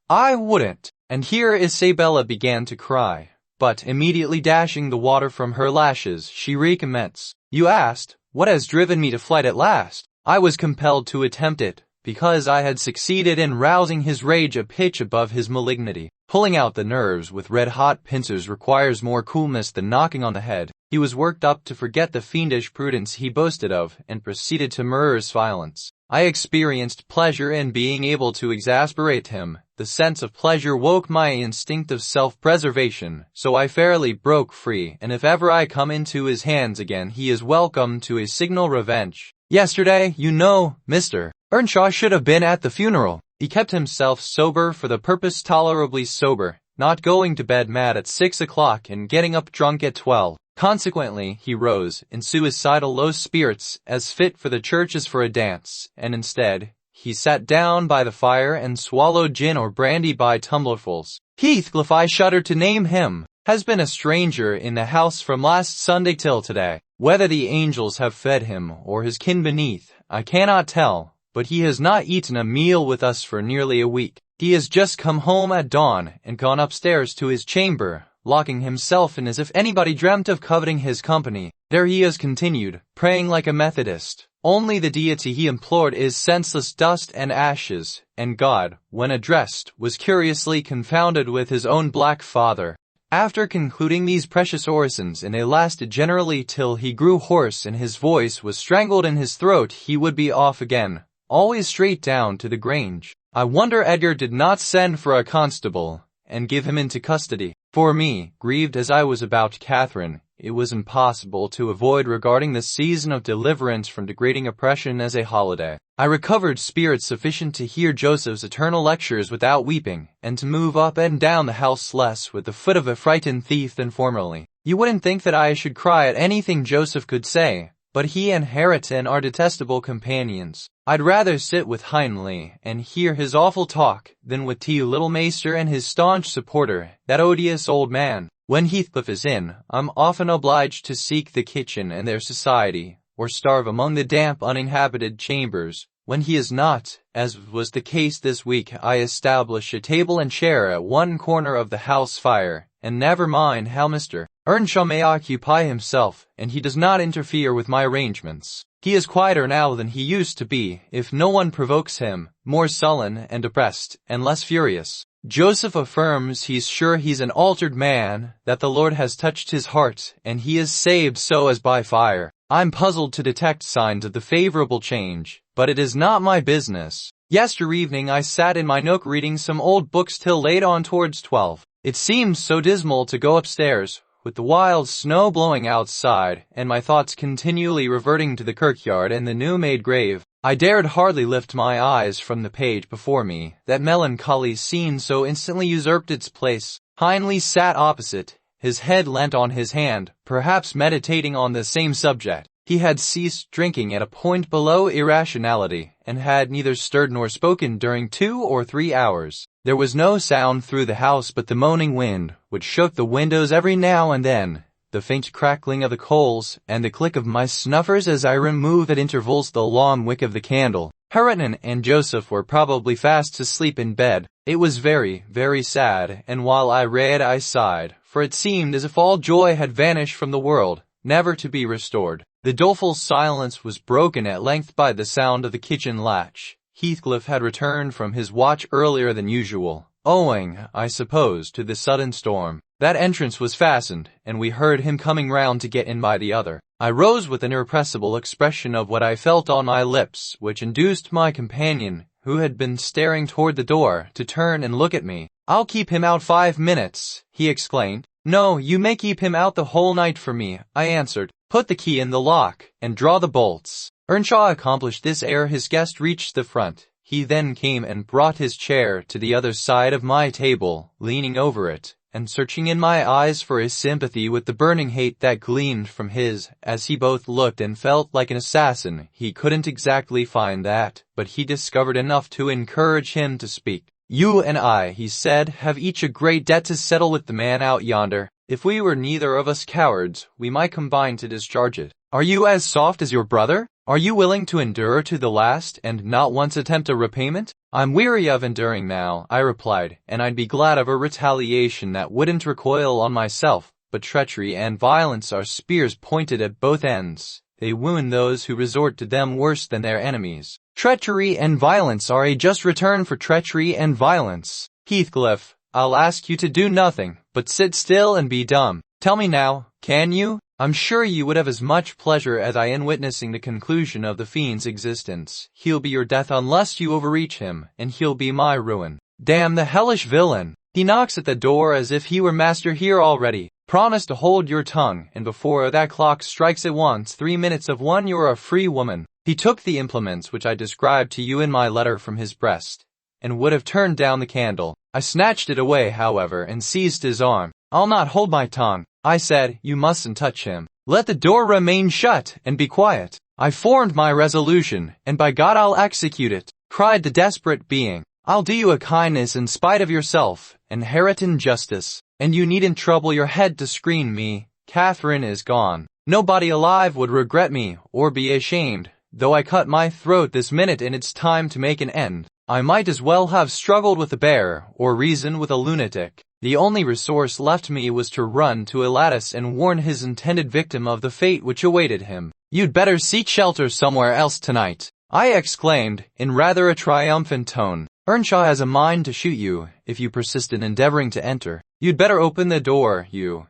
I wouldn't. And here Isabella began to cry, but immediately dashing the water from her lashes, she recommenced. You asked, what has driven me to flight at last? I was compelled to attempt it, because I had succeeded in rousing his rage a pitch above his malignity. Pulling out the nerves with red-hot pincers requires more coolness than knocking on the head. He was worked up to forget the fiendish prudence he boasted of, and proceeded to murderous violence. I experienced pleasure in being able to exasperate him. The sense of pleasure woke my instinct of self-preservation, so I fairly broke free, and if ever I come into his hands again he is welcome to a signal revenge. Yesterday, you know, Mr. Earnshaw should have been at the funeral. He kept himself sober for the purpose, tolerably sober, not going to bed mad at 6 o'clock and getting up drunk at 12. Consequently, he rose, in suicidal low spirits, as fit for the church as for a dance, and instead, he sat down by the fire and swallowed gin or brandy by tumblerfuls. Heathcliff, I shudder to name him, has been a stranger in the house from last Sunday till today. Whether the angels have fed him, or his kin beneath, I cannot tell, but he has not eaten a meal with us for nearly a week. He has just come home at dawn, and gone upstairs to his chamber, locking himself in as if anybody dreamt of coveting his company. There he has continued, praying like a Methodist. Only the deity he implored is senseless dust and ashes, and God, when addressed, was curiously confounded with his own black father. After concluding these precious orisons, and they lasted generally till he grew hoarse and his voice was strangled in his throat, he would be off again, always straight down to the Grange. I wonder Edgar did not send for a constable, and give him into custody. For me, grieved as I was about Catherine, it was impossible to avoid regarding this season of deliverance from degrading oppression as a holiday. I recovered spirits sufficient to hear Joseph's eternal lectures without weeping, and to move up and down the house less with the foot of a frightened thief than formerly. You wouldn't think that I should cry at anything Joseph could say, but he and Hareton are detestable companions. I'd rather sit with Hindley and hear his awful talk than with T. Little Maester and his staunch supporter, that odious old man. When Heathcliff is in, I'm often obliged to seek the kitchen and their society, or starve among the damp uninhabited chambers. When he is not, as was the case this week, I establish a table and chair at one corner of the house fire, and never mind how Mr. Earnshaw may occupy himself, and he does not interfere with my arrangements. He is quieter now than he used to be, if no one provokes him, more sullen and depressed, and less furious. Joseph affirms he's sure he's an altered man, that the Lord has touched his heart, and he is saved so as by fire. I'm puzzled to detect signs of the favorable change, but it is not my business. Yester evening I sat in my nook reading some old books till late on towards 12. It seemed so dismal to go upstairs, with the wild snow blowing outside, and my thoughts continually reverting to the kirkyard and the new-made grave. I dared hardly lift my eyes from the page before me. That melancholy scene so instantly usurped its place. Hindley sat opposite, his head leant on his hand, perhaps meditating on the same subject. He had ceased drinking at a point below irrationality, and had neither stirred nor spoken during 2 or 3 hours. There was no sound through the house but the moaning wind, which shook the windows every now and then, the faint crackling of the coals, and the click of my snuffers as I removed at intervals the long wick of the candle. Hareton and Joseph were probably fast asleep in bed. It was very, very sad, and while I read I sighed, for it seemed as if all joy had vanished from the world, never to be restored. The doleful silence was broken at length by the sound of the kitchen latch. Heathcliff had returned from his watch earlier than usual, owing, I suppose, to the sudden storm. That entrance was fastened, and we heard him coming round to get in by the other. I rose with an irrepressible expression of what I felt on my lips, which induced my companion, who had been staring toward the door, to turn and look at me. "I'll keep him out 5 minutes," he exclaimed. "No, you may keep him out the whole night for me," I answered. "Put the key in the lock, and draw the bolts." Earnshaw accomplished this ere his guest reached the front. He then came and brought his chair to the other side of my table, leaning over it, and searching in my eyes for his sympathy with the burning hate that gleamed from his, as he both looked and felt like an assassin. He couldn't exactly find that, but he discovered enough to encourage him to speak. "You and I," he said, "have each a great debt to settle with the man out yonder. If we were neither of us cowards, we might combine to discharge it. Are you as soft as your brother? Are you willing to endure to the last, and not once attempt a repayment?" "I'm weary of enduring now," I replied, "and I'd be glad of a retaliation that wouldn't recoil on myself, but treachery and violence are spears pointed at both ends. They wound those who resort to them worse than their enemies. Treachery and violence are a just return for treachery and violence. Heathcliff, I'll ask you to do nothing, but sit still and be dumb. Tell me now, can you? I'm sure you would have as much pleasure as I in witnessing the conclusion of the fiend's existence. He'll be your death unless you overreach him, and he'll be my ruin. Damn the hellish villain! He knocks at the door as if he were master here already. Promise to hold your tongue, and before that clock strikes at once 3 minutes of 1 you're a free woman." He took the implements which I described to you in my letter from his breast, and would have turned down the candle. I snatched it away, however, and seized his arm. "I'll not hold my tongue," I said. "You mustn't touch him. Let the door remain shut, and be quiet." "I formed my resolution, and by God I'll execute it," cried the desperate being. "I'll do you a kindness in spite of yourself, and Hareton justice, and you needn't trouble your head to screen me. Catherine is gone. Nobody alive would regret me, or be ashamed, though I cut my throat this minute, and it's time to make an end. I might as well have struggled with a bear, or reasoned with a lunatic. The only resource left me was to run to a lattice and warn his intended victim of the fate which awaited him. You'd better seek shelter somewhere else tonight," I exclaimed, in rather a triumphant tone. "Earnshaw has a mind to shoot you, if you persist in endeavoring to enter. You'd better open the door,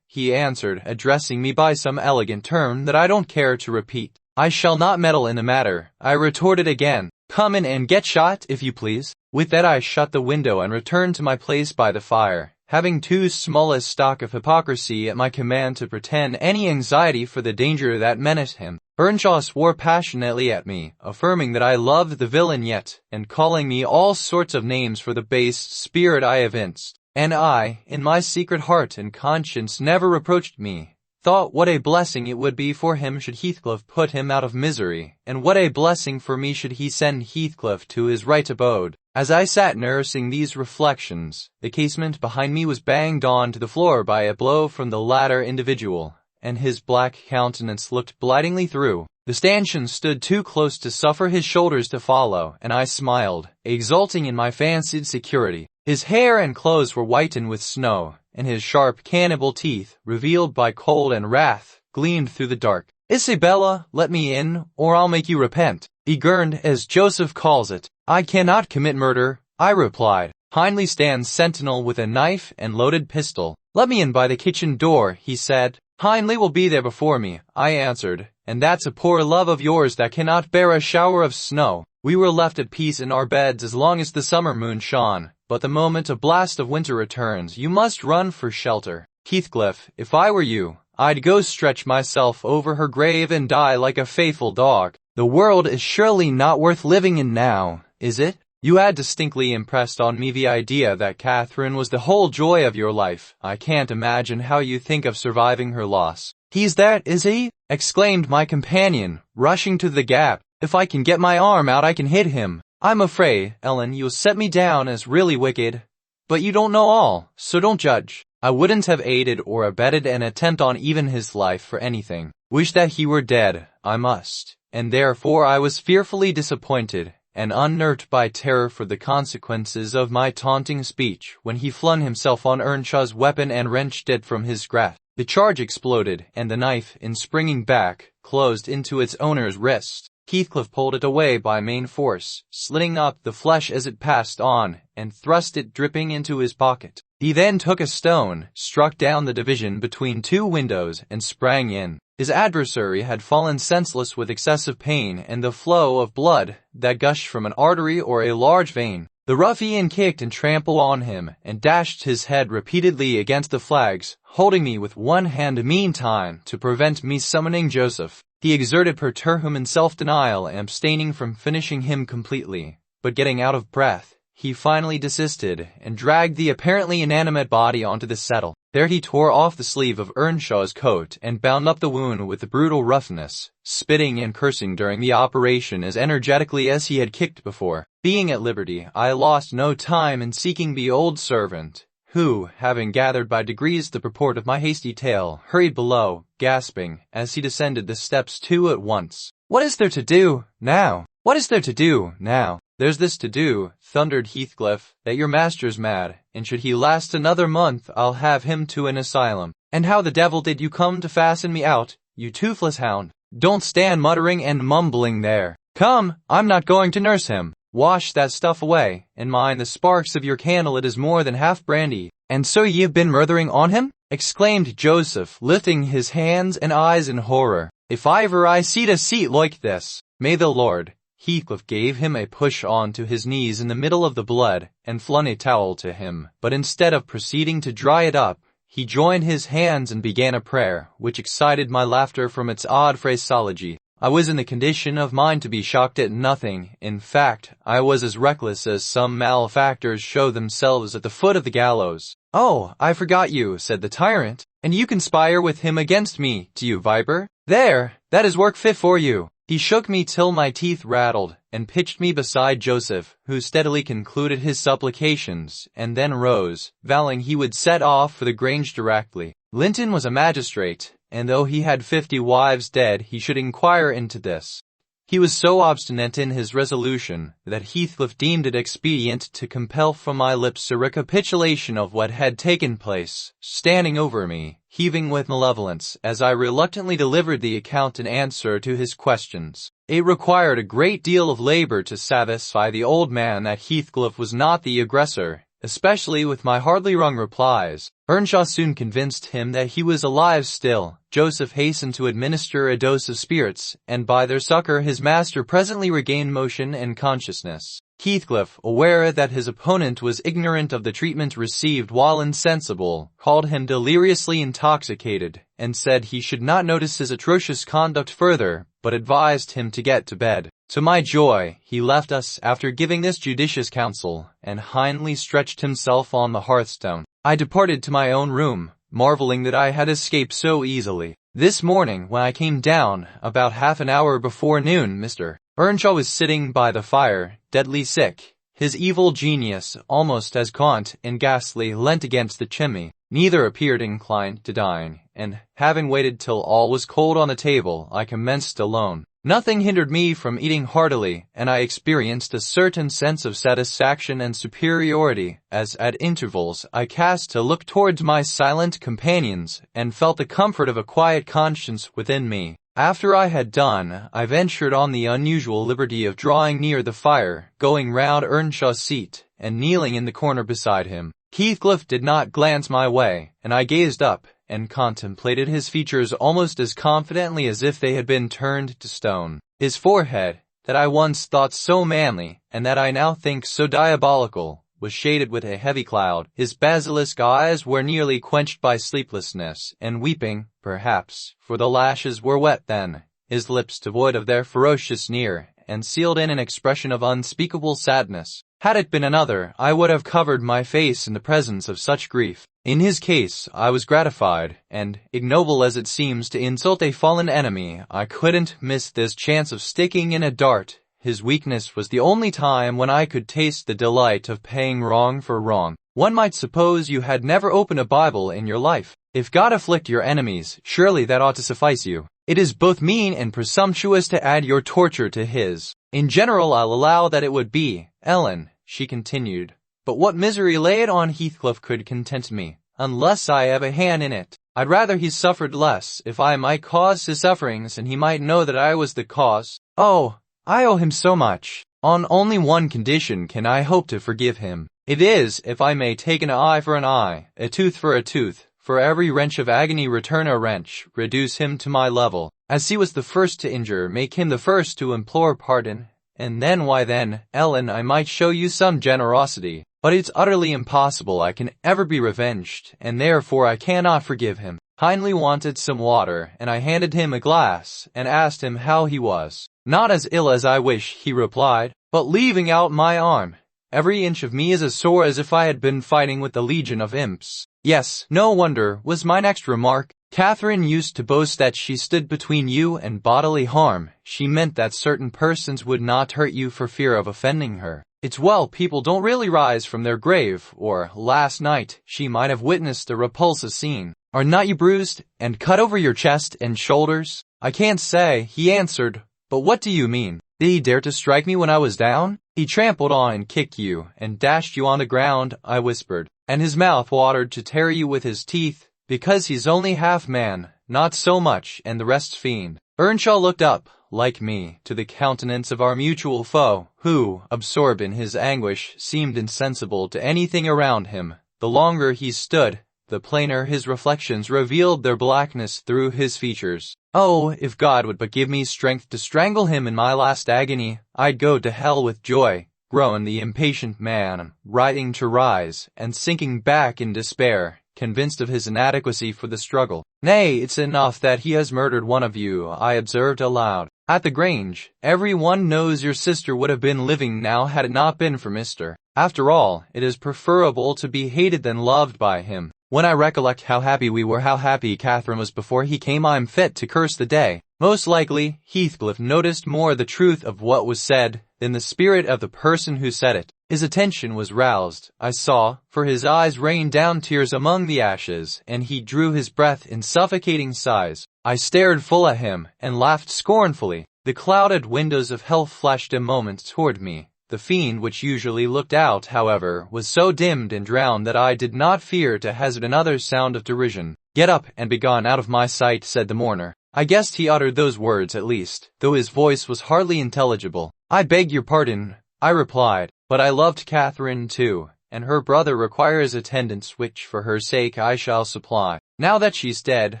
he answered, addressing me by some elegant term that I don't care to repeat. "I shall not meddle in the matter," I retorted again. "Come in and get shot, if you please." With that I shut the window and returned to my place by the fire, having too small a stock of hypocrisy at my command to pretend any anxiety for the danger that menaced him. Earnshaw swore passionately at me, affirming that I loved the villain yet, and calling me all sorts of names for the base spirit I evinced. And I, in my secret heart and conscience, never reproached me. Thought what a blessing it would be for him should Heathcliff put him out of misery, and what a blessing for me should he send Heathcliff to his right abode. As I sat nursing these reflections, the casement behind me was banged on to the floor by a blow from the latter individual, and his black countenance looked blightingly through. The stanchion stood too close to suffer his shoulders to follow, and I smiled, exulting in my fancied security. His hair and clothes were whitened with snow, and his sharp cannibal teeth, revealed by cold and wrath, gleamed through the dark. "Isabella, let me in, or I'll make you repent," he gurned, as Joseph calls it. "I cannot commit murder," I replied. Hindley stands sentinel with a knife and loaded pistol. "Let me in by the kitchen door," he said. "Hindley will be there before me," I answered, "and that's a poor love of yours that cannot bear a shower of snow." We were left at peace in our beds as long as the summer moon shone, but the moment a blast of winter returns, you must run for shelter. Heathcliff, if I were you, I'd go stretch myself over her grave and die like a faithful dog. The world is surely not worth living in now, is it? You had distinctly impressed on me the idea that Catherine was the whole joy of your life. I can't imagine how you think of surviving her loss. "He's that, is he?" exclaimed my companion, rushing to the gap. "If I can get my arm out I can hit him." "I'm afraid, Ellen, you'll set me down as really wicked. But you don't know all, so don't judge. I wouldn't have aided or abetted an attempt on even his life for anything. Wish that he were dead, I must. And therefore I was fearfully disappointed and unnerved by terror for the consequences of my taunting speech when he flung himself on Earnshaw's weapon and wrenched it from his grasp. The charge exploded, and the knife, in springing back, closed into its owner's wrist. Heathcliff pulled it away by main force, slitting up the flesh as it passed on, and thrust it dripping into his pocket. He then took a stone, struck down the division between two windows, and sprang in. His adversary had fallen senseless with excessive pain and the flow of blood that gushed from an artery or a large vein. The ruffian kicked and trampled on him, and dashed his head repeatedly against the flags, holding me with one hand meantime to prevent me summoning Joseph. He exerted perturbation self-denial and abstaining from finishing him completely, but getting out of breath, he finally desisted and dragged the apparently inanimate body onto the settle. There he tore off the sleeve of Earnshaw's coat and bound up the wound with brutal roughness, spitting and cursing during the operation as energetically as he had kicked before. Being at liberty, I lost no time in seeking the old servant, who, having gathered by degrees the purport of my hasty tale, hurried below, gasping, as he descended the steps two at once. "What is there to do, now? What is there to do, now?" "There's this to do," thundered Heathcliff, "that your master's mad, and should he last another month I'll have him to an asylum." "And how the devil did you come to fasten me out, you toothless hound? Don't stand muttering and mumbling there. Come, I'm not going to nurse him. Wash that stuff away, and mind the sparks of your candle, it is more than half brandy." "And so ye've been murthering on him?" exclaimed Joseph, lifting his hands and eyes in horror. "If ever I seed a seat like this, may the Lord—" Heathcliff gave him a push on to his knees in the middle of the blood, and flung a towel to him, but instead of proceeding to dry it up, he joined his hands and began a prayer, which excited my laughter from its odd phraseology. I was in the condition of mind to be shocked at nothing. In fact, I was as reckless as some malefactors show themselves at the foot of the gallows. "Oh, I forgot you," said the tyrant, "and you conspire with him against me, do you, viper? There, that is work fit for you." He shook me till my teeth rattled, and pitched me beside Joseph, who steadily concluded his supplications, and then rose, vowing he would set off for the Grange directly. Linton was a magistrate, and though he had 50 wives dead, he should inquire into this. He was so obstinate in his resolution that Heathcliff deemed it expedient to compel from my lips a recapitulation of what had taken place, standing over me, heaving with malevolence, as I reluctantly delivered the account in answer to his questions. It required a great deal of labor to satisfy the old man that Heathcliff was not the aggressor, especially with my hardly wrung replies. Earnshaw soon convinced him that he was alive still. Joseph hastened to administer a dose of spirits, and by their succor his master presently regained motion and consciousness. Heathcliff, aware that his opponent was ignorant of the treatment received while insensible, called him deliriously intoxicated, and said he should not notice his atrocious conduct further, but advised him to get to bed. To my joy, he left us after giving this judicious counsel, and Hindley stretched himself on the hearthstone. I departed to my own room, marveling that I had escaped so easily. This morning, when I came down, about half an hour before noon, Mr. Earnshaw was sitting by the fire, deadly sick. His evil genius, almost as gaunt and ghastly, leant against the chimney. Neither appeared inclined to dine, and, having waited till all was cold on the table, I commenced alone. Nothing hindered me from eating heartily, and I experienced a certain sense of satisfaction and superiority, as at intervals I cast a look towards my silent companions, and felt the comfort of a quiet conscience within me. After I had done, I ventured on the unusual liberty of drawing near the fire, going round Earnshaw's seat, and kneeling in the corner beside him. Heathcliff did not glance my way, and I gazed up and contemplated his features almost as confidently as if they had been turned to stone. His forehead, that I once thought so manly, and that I now think so diabolical, was shaded with a heavy cloud. His basilisk eyes were nearly quenched by sleeplessness and weeping, perhaps, for the lashes were wet then, his lips devoid of their ferocious sneer, and sealed in an expression of unspeakable sadness. Had it been another, I would have covered my face in the presence of such grief. In his case, I was gratified, and, ignoble as it seems to insult a fallen enemy, I couldn't miss this chance of sticking in a dart. His weakness was the only time when I could taste the delight of paying wrong for wrong. One might suppose you had never opened a Bible in your life. If God afflict your enemies, surely that ought to suffice you. It is both mean and presumptuous to add your torture to his. In general, I'll allow that it would be, Ellen, she continued, but what misery laid on Heathcliff could content me, unless I have a hand in it. I'd rather he suffered less, if I might cause his sufferings and he might know that I was the cause. Oh, I owe him so much. On only one condition can I hope to forgive him. It is, if I may take an eye for an eye, a tooth for a tooth, for every wrench of agony return a wrench, reduce him to my level. As he was the first to injure, make him the first to implore pardon. And then, why then, Ellen, I might show you some generosity. But it's utterly impossible I can ever be revenged, and therefore I cannot forgive him. Hindley wanted some water, and I handed him a glass, and asked him how he was. Not as ill as I wish, he replied, but leaving out my arm. Every inch of me is as sore as if I had been fighting with the legion of imps. Yes, no wonder, was my next remark. Catherine used to boast that she stood between you and bodily harm. She meant that certain persons would not hurt you for fear of offending her. It's well people don't really rise from their grave, or, last night, she might have witnessed a repulsive scene. Are not you bruised, and cut over your chest and shoulders? I can't say, he answered, but what do you mean? Did he dare to strike me when I was down? He trampled on and kicked you, and dashed you on the ground, I whispered, and his mouth watered to tear you with his teeth, because he's only half man, not so much, and the rest's fiend. Earnshaw looked up, like me, to the countenance of our mutual foe, who, absorbed in his anguish, seemed insensible to anything around him. The longer he stood, the plainer his reflections revealed their blackness through his features. Oh, if God would but give me strength to strangle him in my last agony, I'd go to hell with joy, groaned the impatient man, writing to rise, and sinking back in despair, convinced of his inadequacy for the struggle. Nay, it's enough that he has murdered one of you, I observed aloud. At the Grange, every one knows your sister would have been living now had it not been for Mr. After all, it is preferable to be hated than loved by him. When I recollect how happy we were, how happy Catherine was before he came, I'm fit to curse the day. Most likely, Heathcliff noticed more the truth of what was said than the spirit of the person who said it. His attention was roused, I saw, for his eyes rained down tears among the ashes, and he drew his breath in suffocating sighs. I stared full at him, and laughed scornfully. The clouded windows of hell flashed a moment toward me. The fiend which usually looked out, however, was so dimmed and drowned that I did not fear to hazard another sound of derision. Get up and begone out of my sight, said the mourner. I guessed he uttered those words at least, though his voice was hardly intelligible. I beg your pardon, I replied, but I loved Catherine too, and her brother requires attendance which for her sake I shall supply. Now that she's dead,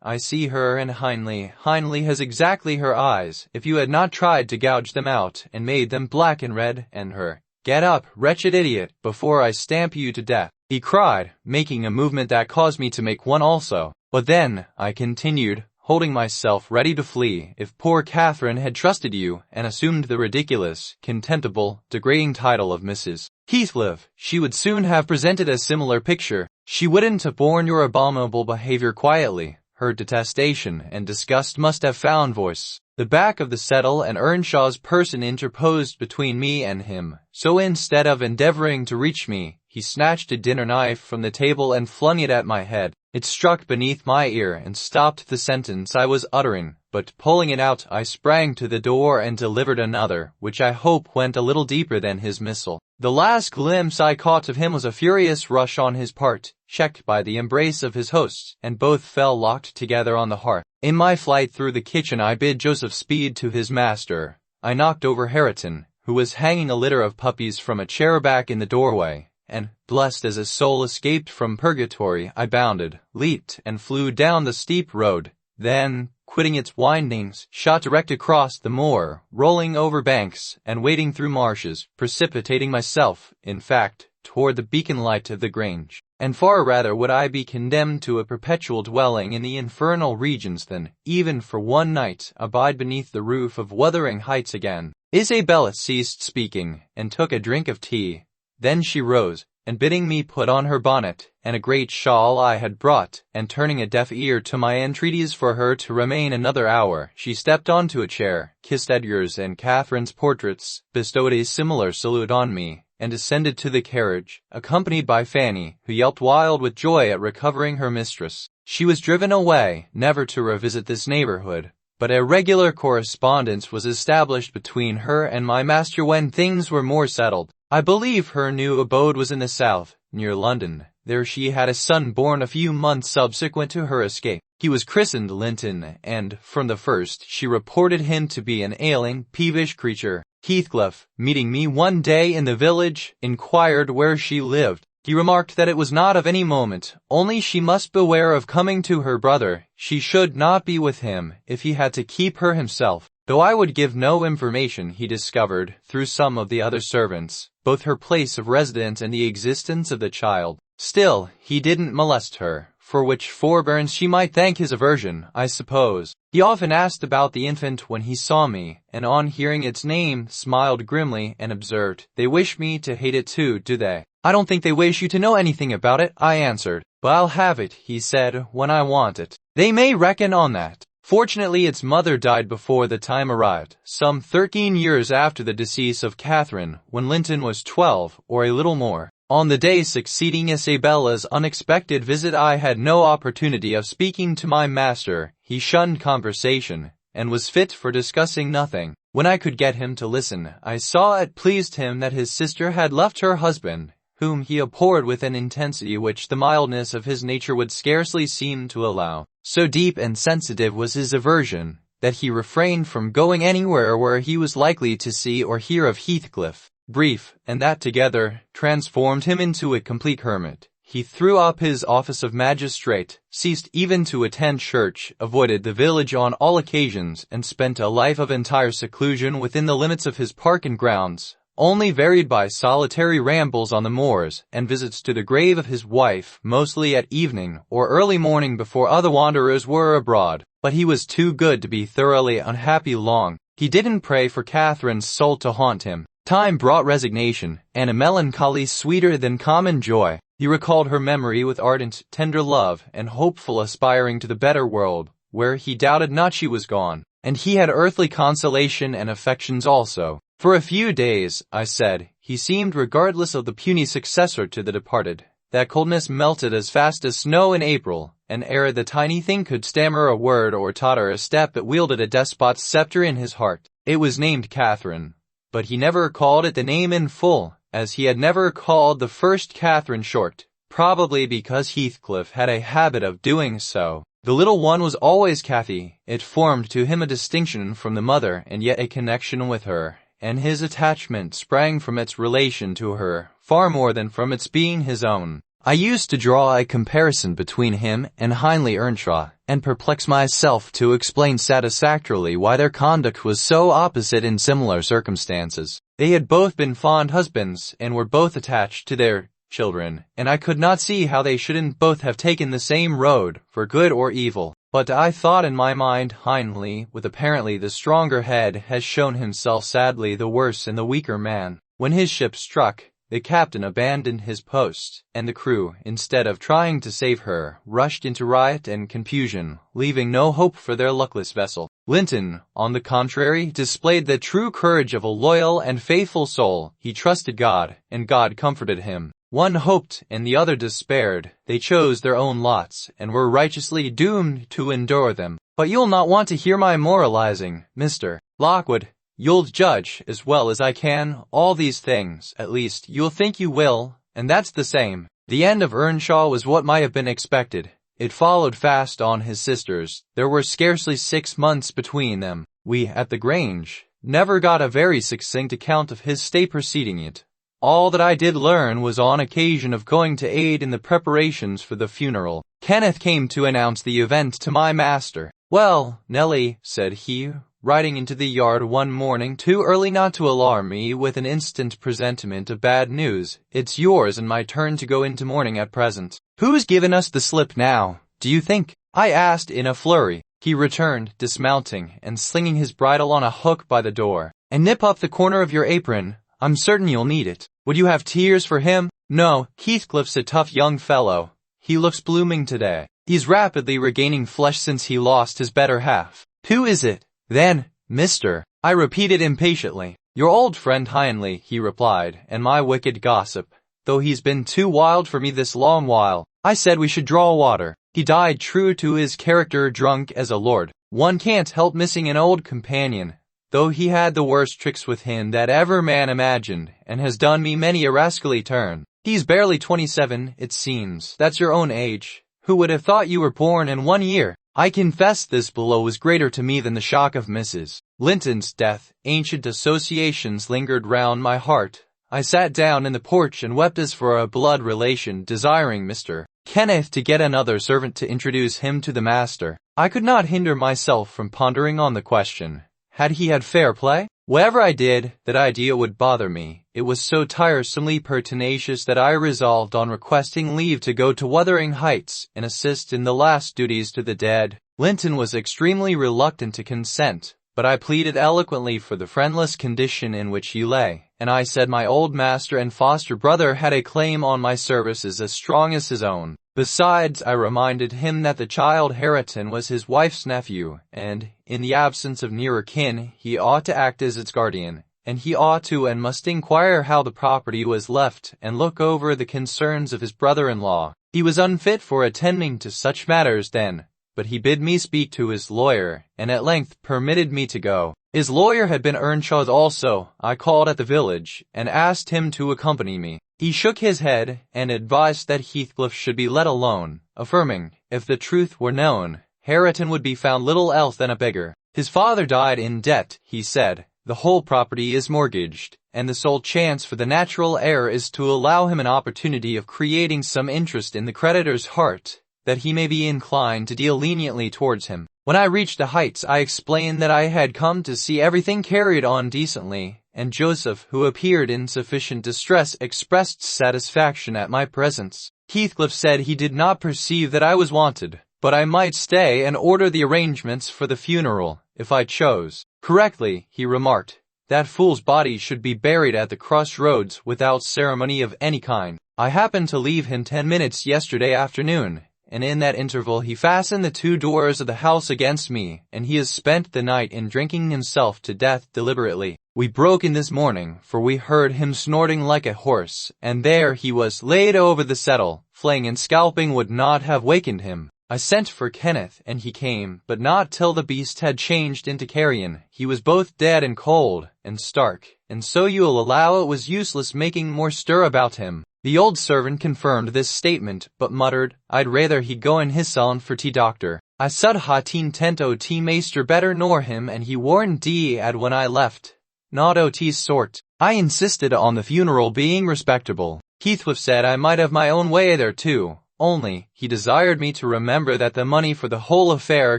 I see her and Hindley has exactly her eyes, if you had not tried to gouge them out and made them black and red, and her. Get up, wretched idiot, before I stamp you to death, he cried, making a movement that caused me to make one also. But then, I continued, holding myself ready to flee, if poor Catherine had trusted you and assumed the ridiculous, contemptible, degrading title of Mrs. Heathcliff, she would soon have presented a similar picture. She wouldn't have borne your abominable behavior quietly. Her detestation and disgust must have found voice. The back of the settle and Earnshaw's person interposed between me and him, so instead of endeavoring to reach me, he snatched a dinner knife from the table and flung it at my head. It struck beneath my ear and stopped the sentence I was uttering, but pulling it out I sprang to the door and delivered another, which I hope went a little deeper than his missile. The last glimpse I caught of him was a furious rush on his part, checked by the embrace of his hosts, and both fell locked together on the hearth. In my flight through the kitchen I bid Joseph speed to his master. I knocked over Hareton, who was hanging a litter of puppies from a chair back in the doorway, and, blessed as a soul escaped from purgatory, I bounded, leaped, and flew down the steep road, then, quitting its windings, shot direct across the moor, rolling over banks, and wading through marshes, precipitating myself, in fact, toward the beacon light of the Grange. And far rather would I be condemned to a perpetual dwelling in the infernal regions than, even for one night, abide beneath the roof of Wuthering Heights again. Isabella ceased speaking, and took a drink of tea. Then she rose, and bidding me put on her bonnet, and a great shawl I had brought, and turning a deaf ear to my entreaties for her to remain another hour, she stepped onto a chair, kissed Edgar's and Catherine's portraits, bestowed a similar salute on me, and descended to the carriage, accompanied by Fanny, who yelped wild with joy at recovering her mistress. She was driven away, never to revisit this neighborhood, but a regular correspondence was established between her and my master when things were more settled. I believe her new abode was in the south, near London. There she had a son born a few months subsequent to her escape. He was christened Linton, and, from the first, she reported him to be an ailing, peevish creature. Heathcliff, meeting me one day in the village, inquired where she lived. He remarked that it was not of any moment, only she must beware of coming to her brother. She should not be with him, if he had to keep her himself. Though I would give no information, he discovered, through some of the other servants, both her place of residence and the existence of the child. Still, he didn't molest her, for which forbearance she might thank his aversion, I suppose. He often asked about the infant when he saw me, and on hearing its name, smiled grimly and observed, "They wish me to hate it too, do they?" "I don't think they wish you to know anything about it," I answered. "But I'll have it," he said, "when I want it. They may reckon on that." Fortunately, its mother died before the time arrived, some 13 years after the decease of Catherine, when Linton was 12, or a little more. On the day succeeding Isabella's unexpected visit, I had no opportunity of speaking to my master. He shunned conversation, and was fit for discussing nothing. When I could get him to listen, I saw it pleased him that his sister had left her husband, whom he abhorred with an intensity which the mildness of his nature would scarcely seem to allow. So deep and sensitive was his aversion, that he refrained from going anywhere where he was likely to see or hear of Heathcliff. Brief, and that together, transformed him into a complete hermit. He threw up his office of magistrate, ceased even to attend church, avoided the village on all occasions, and spent a life of entire seclusion within the limits of his park and grounds, only varied by solitary rambles on the moors, and visits to the grave of his wife, mostly at evening or early morning before other wanderers were abroad. But he was too good to be thoroughly unhappy long. He didn't pray for Catherine's soul to haunt him. Time brought resignation, and a melancholy sweeter than common joy. He recalled her memory with ardent, tender love, and hopeful aspiring to the better world, where he doubted not she was gone. And he had earthly consolation and affections also. For a few days, I said, he seemed regardless of the puny successor to the departed. That coldness melted as fast as snow in April, and ere the tiny thing could stammer a word or totter a step, it wielded a despot's scepter in his heart. It was named Catherine, but he never called it the name in full, as he had never called the first Catherine short, probably because Heathcliff had a habit of doing so. The little one was always Cathy. It formed to him a distinction from the mother and yet a connection with her, and his attachment sprang from its relation to her, far more than from its being his own. I used to draw a comparison between him and Hindley Earnshaw, and perplex myself to explain satisfactorily why their conduct was so opposite in similar circumstances. They had both been fond husbands, and were both attached to their children, and I could not see how they shouldn't both have taken the same road, for good or evil. But I thought in my mind, Hindley, with apparently the stronger head, has shown himself sadly the worse and the weaker man. When his ship struck, the captain abandoned his post, and the crew, instead of trying to save her, rushed into riot and confusion, leaving no hope for their luckless vessel. Linton, on the contrary, displayed the true courage of a loyal and faithful soul. He trusted God, and God comforted him. One hoped and the other despaired. They chose their own lots, and were righteously doomed to endure them. But you'll not want to hear my moralizing, Mr. Lockwood. You'll judge, as well as I can, all these things. At least, you'll think you will, and that's the same. The end of Earnshaw was what might have been expected. It followed fast on his sister's. There were scarcely 6 months between them. We, at the Grange, never got a very succinct account of his stay preceding it. All that I did learn was on occasion of going to aid in the preparations for the funeral. Kenneth came to announce the event to my master. "Well, Nellie," said he, riding into the yard one morning too early not to alarm me with an instant presentiment of bad news, "it's yours and my turn to go into mourning at present." "Who's given us the slip now, do you think?" I asked in a flurry. He returned, dismounting and slinging his bridle on a hook by the door. "And nip up the corner of your apron. I'm certain you'll need it. Would you have tears for him?" "No, Heathcliff's a tough young fellow. He looks blooming today. He's rapidly regaining flesh since he lost his better half." "Who is it, then, mister?" I repeated impatiently. "Your old friend Hindley," he replied, "and my wicked gossip, though he's been too wild for me this long while. I said we should draw water. He died true to his character, drunk as a lord. One can't help missing an old companion, though he had the worst tricks with him that ever man imagined, and has done me many a rascally turn. He's barely 27, it seems. That's your own age. Who would have thought you were born in 1 year?" I confess this blow was greater to me than the shock of Mrs. Linton's death. Ancient associations lingered round my heart. I sat down in the porch and wept as for a blood relation, desiring Mr. Kenneth to get another servant to introduce him to the master. I could not hinder myself from pondering on the question. Had he had fair play? Whatever I did, that idea would bother me. It was so tiresomely pertinacious that I resolved on requesting leave to go to Wuthering Heights and assist in the last duties to the dead. Linton was extremely reluctant to consent, but I pleaded eloquently for the friendless condition in which he lay, and I said my old master and foster brother had a claim on my services as strong as his own. Besides, I reminded him that the child Hareton was his wife's nephew, and, in the absence of nearer kin, he ought to act as its guardian, and he ought to and must inquire how the property was left and look over the concerns of his brother-in-law. He was unfit for attending to such matters then, but he bid me speak to his lawyer, and at length permitted me to go. His lawyer had been Earnshaw's also. I called at the village, and asked him to accompany me. He shook his head, and advised that Heathcliff should be let alone, affirming, if the truth were known, Hareton would be found little else than a beggar. His father died in debt, he said. The whole property is mortgaged, and the sole chance for the natural heir is to allow him an opportunity of creating some interest in the creditor's heart, that he may be inclined to deal leniently towards him. When I reached the Heights, I explained that I had come to see everything carried on decently, and Joseph, who appeared in sufficient distress, expressed satisfaction at my presence. Heathcliff said he did not perceive that I was wanted, but I might stay and order the arrangements for the funeral, if I chose. "Correctly," he remarked. "That fool's body should be buried at the crossroads without ceremony of any kind. I happened to leave him 10 minutes yesterday afternoon, and in that interval he fastened the 2 doors of the house against me, and he has spent the night in drinking himself to death deliberately. We broke in this morning, for we heard him snorting like a horse, and there he was, laid over the settle. Flaying and scalping would not have wakened him. I sent for Kenneth, and he came, but not till the beast had changed into carrion. He was both dead and cold, and stark, and so you'll allow it was useless making more stir about him." The old servant confirmed this statement, but muttered, "I'd rather he'd go in hisseln for tea, doctor. I sud ha teen tent o tea maester better nor him, and he warned dee ad when I left. Not o tea's sort." I insisted on the funeral being respectable. Heathcliff said I might have my own way there too, only, he desired me to remember that the money for the whole affair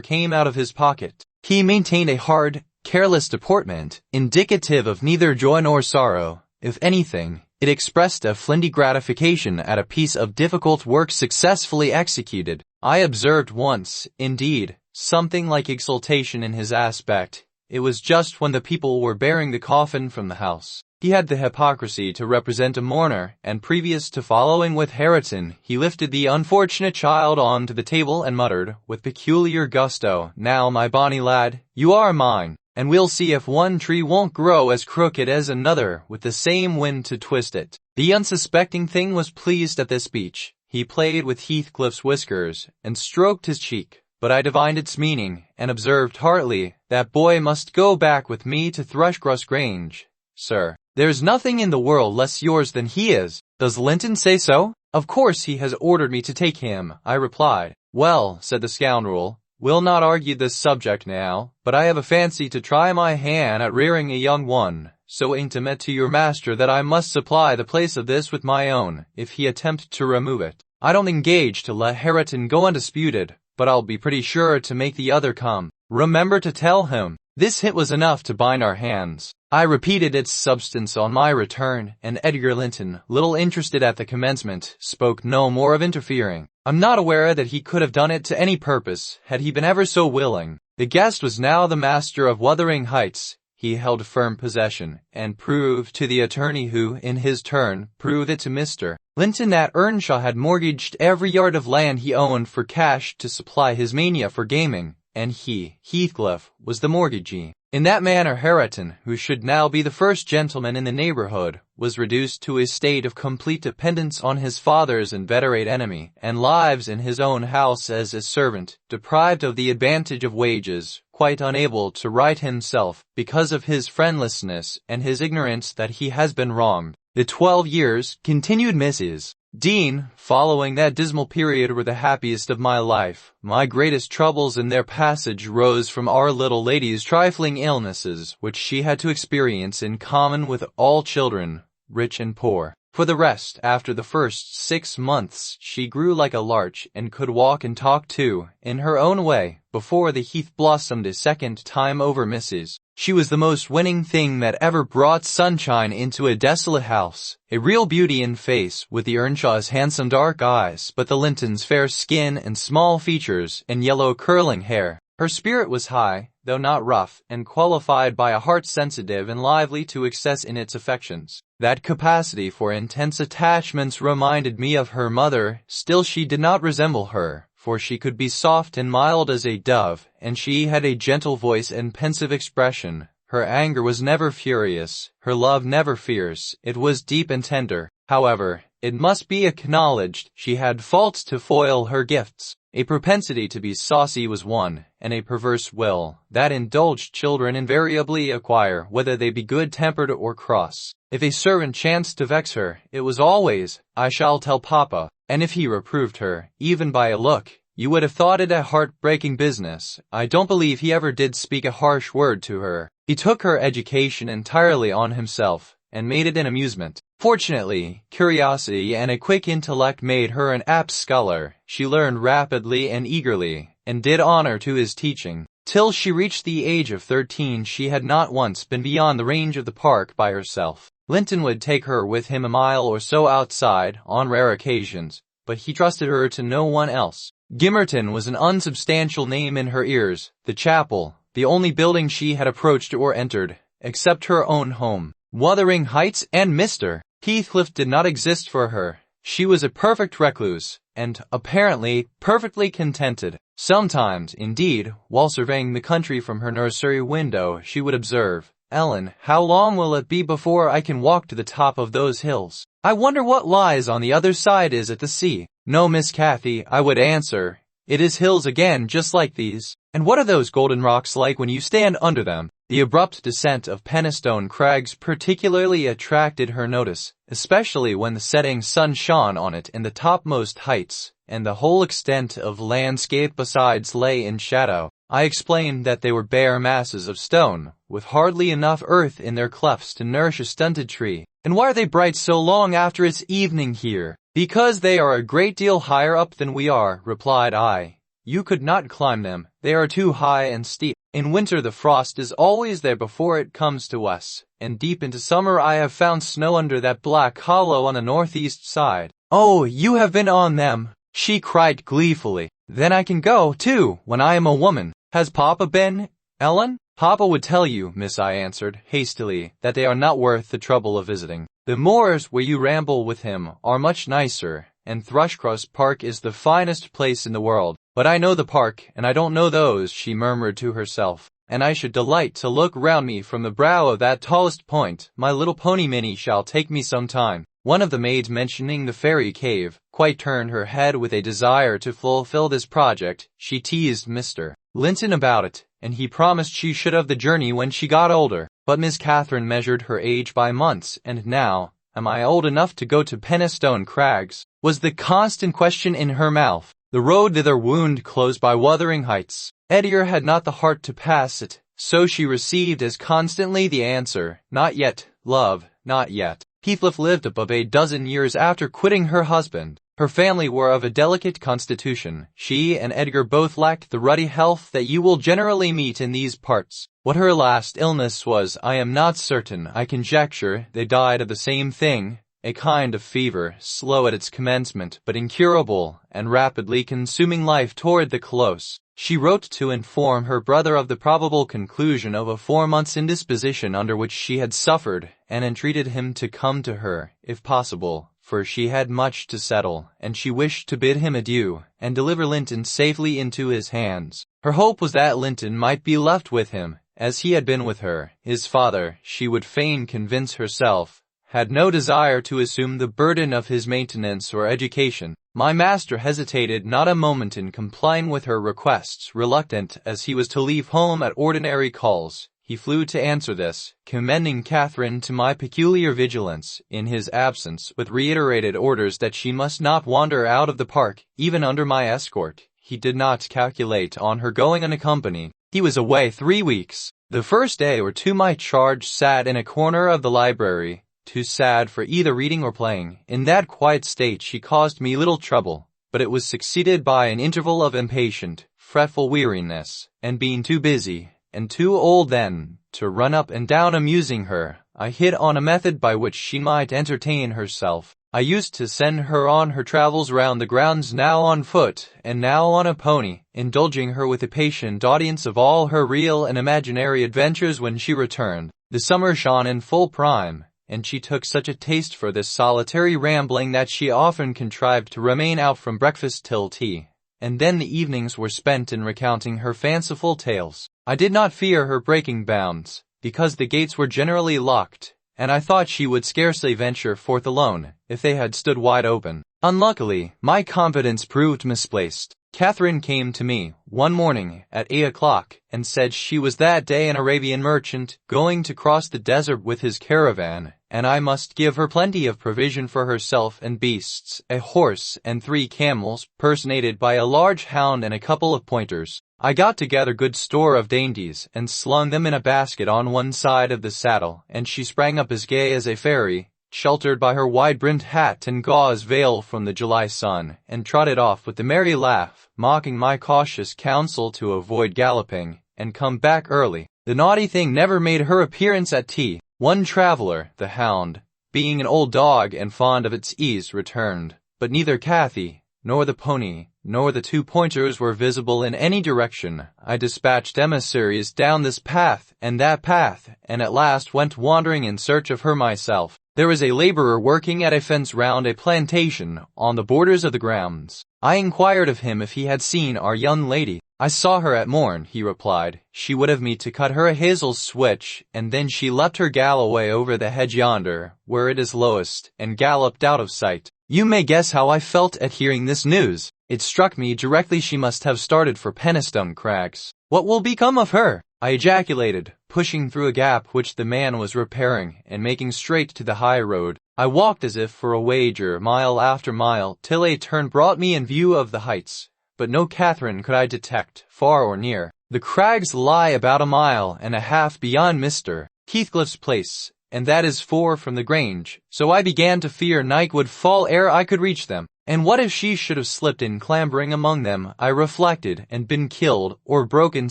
came out of his pocket. He maintained a hard, careless deportment, indicative of neither joy nor sorrow. If anything, it expressed a flinty gratification at a piece of difficult work successfully executed. I observed once, indeed, something like exultation in his aspect. It was just when the people were bearing the coffin from the house. He had the hypocrisy to represent a mourner, and previous to following with Hareton, he lifted the unfortunate child on to the table and muttered, with peculiar gusto, "Now, my bonny lad, you are mine, and we'll see if one tree won't grow as crooked as another with the same wind to twist it." The unsuspecting thing was pleased at this speech. He played with Heathcliff's whiskers, and stroked his cheek, but I divined its meaning, and observed heartily, "That boy must go back with me to Thrushcross Grange, sir. There's nothing in the world less yours than he is." "Does Linton say so?" "Of course he has ordered me to take him," I replied. "Well," said the scoundrel, will not argue this subject now, but I have a fancy to try my hand at rearing a young one, so intimate to your master that I must supply the place of this with my own, if he attempt to remove it. I don't engage to let Hareton go undisputed, but I'll be pretty sure to make the other come. Remember to tell him." This hint was enough to bind our hands. I repeated its substance on my return, and Edgar Linton, little interested at the commencement, spoke no more of interfering. I'm not aware that he could have done it to any purpose, had he been ever so willing. The guest was now the master of Wuthering Heights. He held firm possession, and proved to the attorney who, in his turn, proved it to Mr. Linton that Earnshaw had mortgaged every yard of land he owned for cash to supply his mania for gaming, and he, Heathcliff, was the mortgagee. In that manner Hareton, who should now be the first gentleman in the neighbourhood, was reduced to a state of complete dependence on his father's inveterate enemy, and lives in his own house as a servant, deprived of the advantage of wages, quite unable to right himself, because of his friendlessness and his ignorance that he has been wronged. The 12 years, continued Mrs. Dean, following that dismal period were the happiest of my life. My greatest troubles in their passage rose from our little lady's trifling illnesses, which she had to experience in common with all children, rich and poor. For the rest, after the first 6 months, she grew like a larch and could walk and talk too, in her own way. Before the heath blossomed a second time over Mrs. She was the most winning thing that ever brought sunshine into a desolate house, a real beauty in face, with the Earnshaw's handsome dark eyes, but the Lintons' fair skin and small features and yellow curling hair. Her spirit was high, though not rough, and qualified by a heart sensitive and lively to excess in its affections. That capacity for intense attachments reminded me of her mother. Still she did not resemble her, for she could be soft and mild as a dove, and she had a gentle voice and pensive expression. Her anger was never furious, her love never fierce, it was deep and tender. However, it must be acknowledged, she had faults to foil her gifts. A propensity to be saucy was one, and a perverse will, that indulged children invariably acquire, whether they be good-tempered or cross. If a servant chanced to vex her, it was always, "I shall tell Papa," and if he reproved her, even by a look, you would have thought it a heart-breaking business. I don't believe he ever did speak a harsh word to her. He took her education entirely on himself, and made it an amusement. Fortunately, curiosity and a quick intellect made her an apt scholar. She learned rapidly and eagerly, and did honor to his teaching. Till she reached the age of 13 she had not once been beyond the range of the park by herself. Linton would take her with him a mile or so outside, on rare occasions, but he trusted her to no one else. Gimmerton was an unsubstantial name in her ears, the chapel, the only building she had approached or entered, except her own home. Wuthering Heights and Mr. Heathcliff did not exist for her. She was a perfect recluse, and, apparently, perfectly contented. Sometimes, indeed, while surveying the country from her nursery window, she would observe, "Ellen, how long will it be before I can walk to the top of those hills? I wonder what lies on the other side is at the sea." "No, Miss Cathy," I would answer, "it is hills again just like these." "And what are those golden rocks like when you stand under them?" The abrupt descent of Penistone Crags particularly attracted her notice, especially when the setting sun shone on it and the topmost heights, and the whole extent of landscape besides lay in shadow. I explained that they were bare masses of stone, with hardly enough earth in their clefts to nourish a stunted tree. "And why are they bright so long after it's evening here?" "Because they are a great deal higher up than we are," replied I. "You could not climb them, they are too high and steep. In winter the frost is always there before it comes to us, and deep into summer I have found snow under that black hollow on the northeast side." "Oh, you have been on them!" she cried gleefully. "Then I can go, too, when I am a woman. Has Papa been, Ellen?" "Papa would tell you," Miss I answered, hastily, "that they are not worth the trouble of visiting. The moors where you ramble with him are much nicer, and Thrushcross Park is the finest place in the world. But I know the park, and I don't know those," she murmured to herself, "and I should delight to look round me from the brow of that tallest point. My little pony Minnie shall take me some time." One of the maids mentioning the fairy cave, quite turned her head with a desire to fulfill this project. She teased Mr. Linton about it, and he promised she should have the journey when she got older. But Miss Catherine measured her age by months, and now, "Am I old enough to go to Penistone Crags?" was the constant question in her mouth. The road thither wound close by Wuthering Heights. Edgar had not the heart to pass it, so she received as constantly the answer, "Not yet, love, not yet." Heathcliff lived above a dozen years after quitting her husband. Her family were of a delicate constitution. She and Edgar both lacked the ruddy health that you will generally meet in these parts. What her last illness was, I am not certain. I conjecture they died of the same thing, a kind of fever, slow at its commencement, but incurable, and rapidly consuming life toward the close. She wrote to inform her brother of the probable conclusion of a 4 months' indisposition under which she had suffered, and entreated him to come to her, if possible, for she had much to settle, and she wished to bid him adieu, and deliver Linton safely into his hands. Her hope was that Linton might be left with him, as he had been with her. His father, she would fain convince herself, had no desire to assume the burden of his maintenance or education. My master hesitated not a moment in complying with her requests. Reluctant as he was to leave home at ordinary calls, he flew to answer this, commending Catherine to my peculiar vigilance in his absence, with reiterated orders that she must not wander out of the park, even under my escort. He did not calculate on her going unaccompanied. He was away 3 weeks. The first day or two my charge sat in a corner of the library, too sad for either reading or playing. In that quiet state she caused me little trouble, but it was succeeded by an interval of impatient, fretful weariness, and being too busy, and too old then, to run up and down amusing her, I hit on a method by which she might entertain herself. I used to send her on her travels round the grounds, now on foot, and now on a pony, indulging her with a patient audience of all her real and imaginary adventures. When she returned, the summer shone in full prime, and she took such a taste for this solitary rambling that she often contrived to remain out from breakfast till tea, and then the evenings were spent in recounting her fanciful tales. I did not fear her breaking bounds, because the gates were generally locked, and I thought she would scarcely venture forth alone, if they had stood wide open. Unluckily, my confidence proved misplaced. Catherine came to me one morning at 8 o'clock and said she was that day an Arabian merchant going to cross the desert with his caravan, and I must give her plenty of provision for herself and beasts, a horse and 3 camels, personated by a large hound and a couple of pointers. I got together good store of dainties and slung them in a basket on one side of the saddle, and she sprang up as gay as a fairy, sheltered by her wide-brimmed hat and gauze veil from the July sun, and trotted off with a merry laugh, mocking my cautious counsel to avoid galloping, and come back early. The naughty thing never made her appearance at tea. One traveller, the hound, being an old dog and fond of its ease, returned, but neither Cathy, nor the pony, nor the 2 pointers were visible in any direction. I dispatched emissaries down this path and that path, and at last went wandering in search of her myself. There was a laborer working at a fence round a plantation on the borders of the grounds. I inquired of him if he had seen our young lady. I saw her at morn, he replied. She would have me to cut her a hazel switch, and then she leapt her galloway over the hedge yonder, where it is lowest, and galloped out of sight. You may guess how I felt at hearing this news. It struck me directly she must have started for Penistone Crags. What will become of her? I ejaculated, pushing through a gap which the man was repairing, and making straight to the high road. I walked as if for a wager, mile after mile, till a turn brought me in view of the heights, but no Catherine could I detect, far or near. The crags lie about 1.5 miles beyond Mr. Heathcliff's place, and that is 4 from the Grange, so I began to fear night would fall ere I could reach them. And what if she should have slipped in clambering among them, I reflected, and been killed, or broken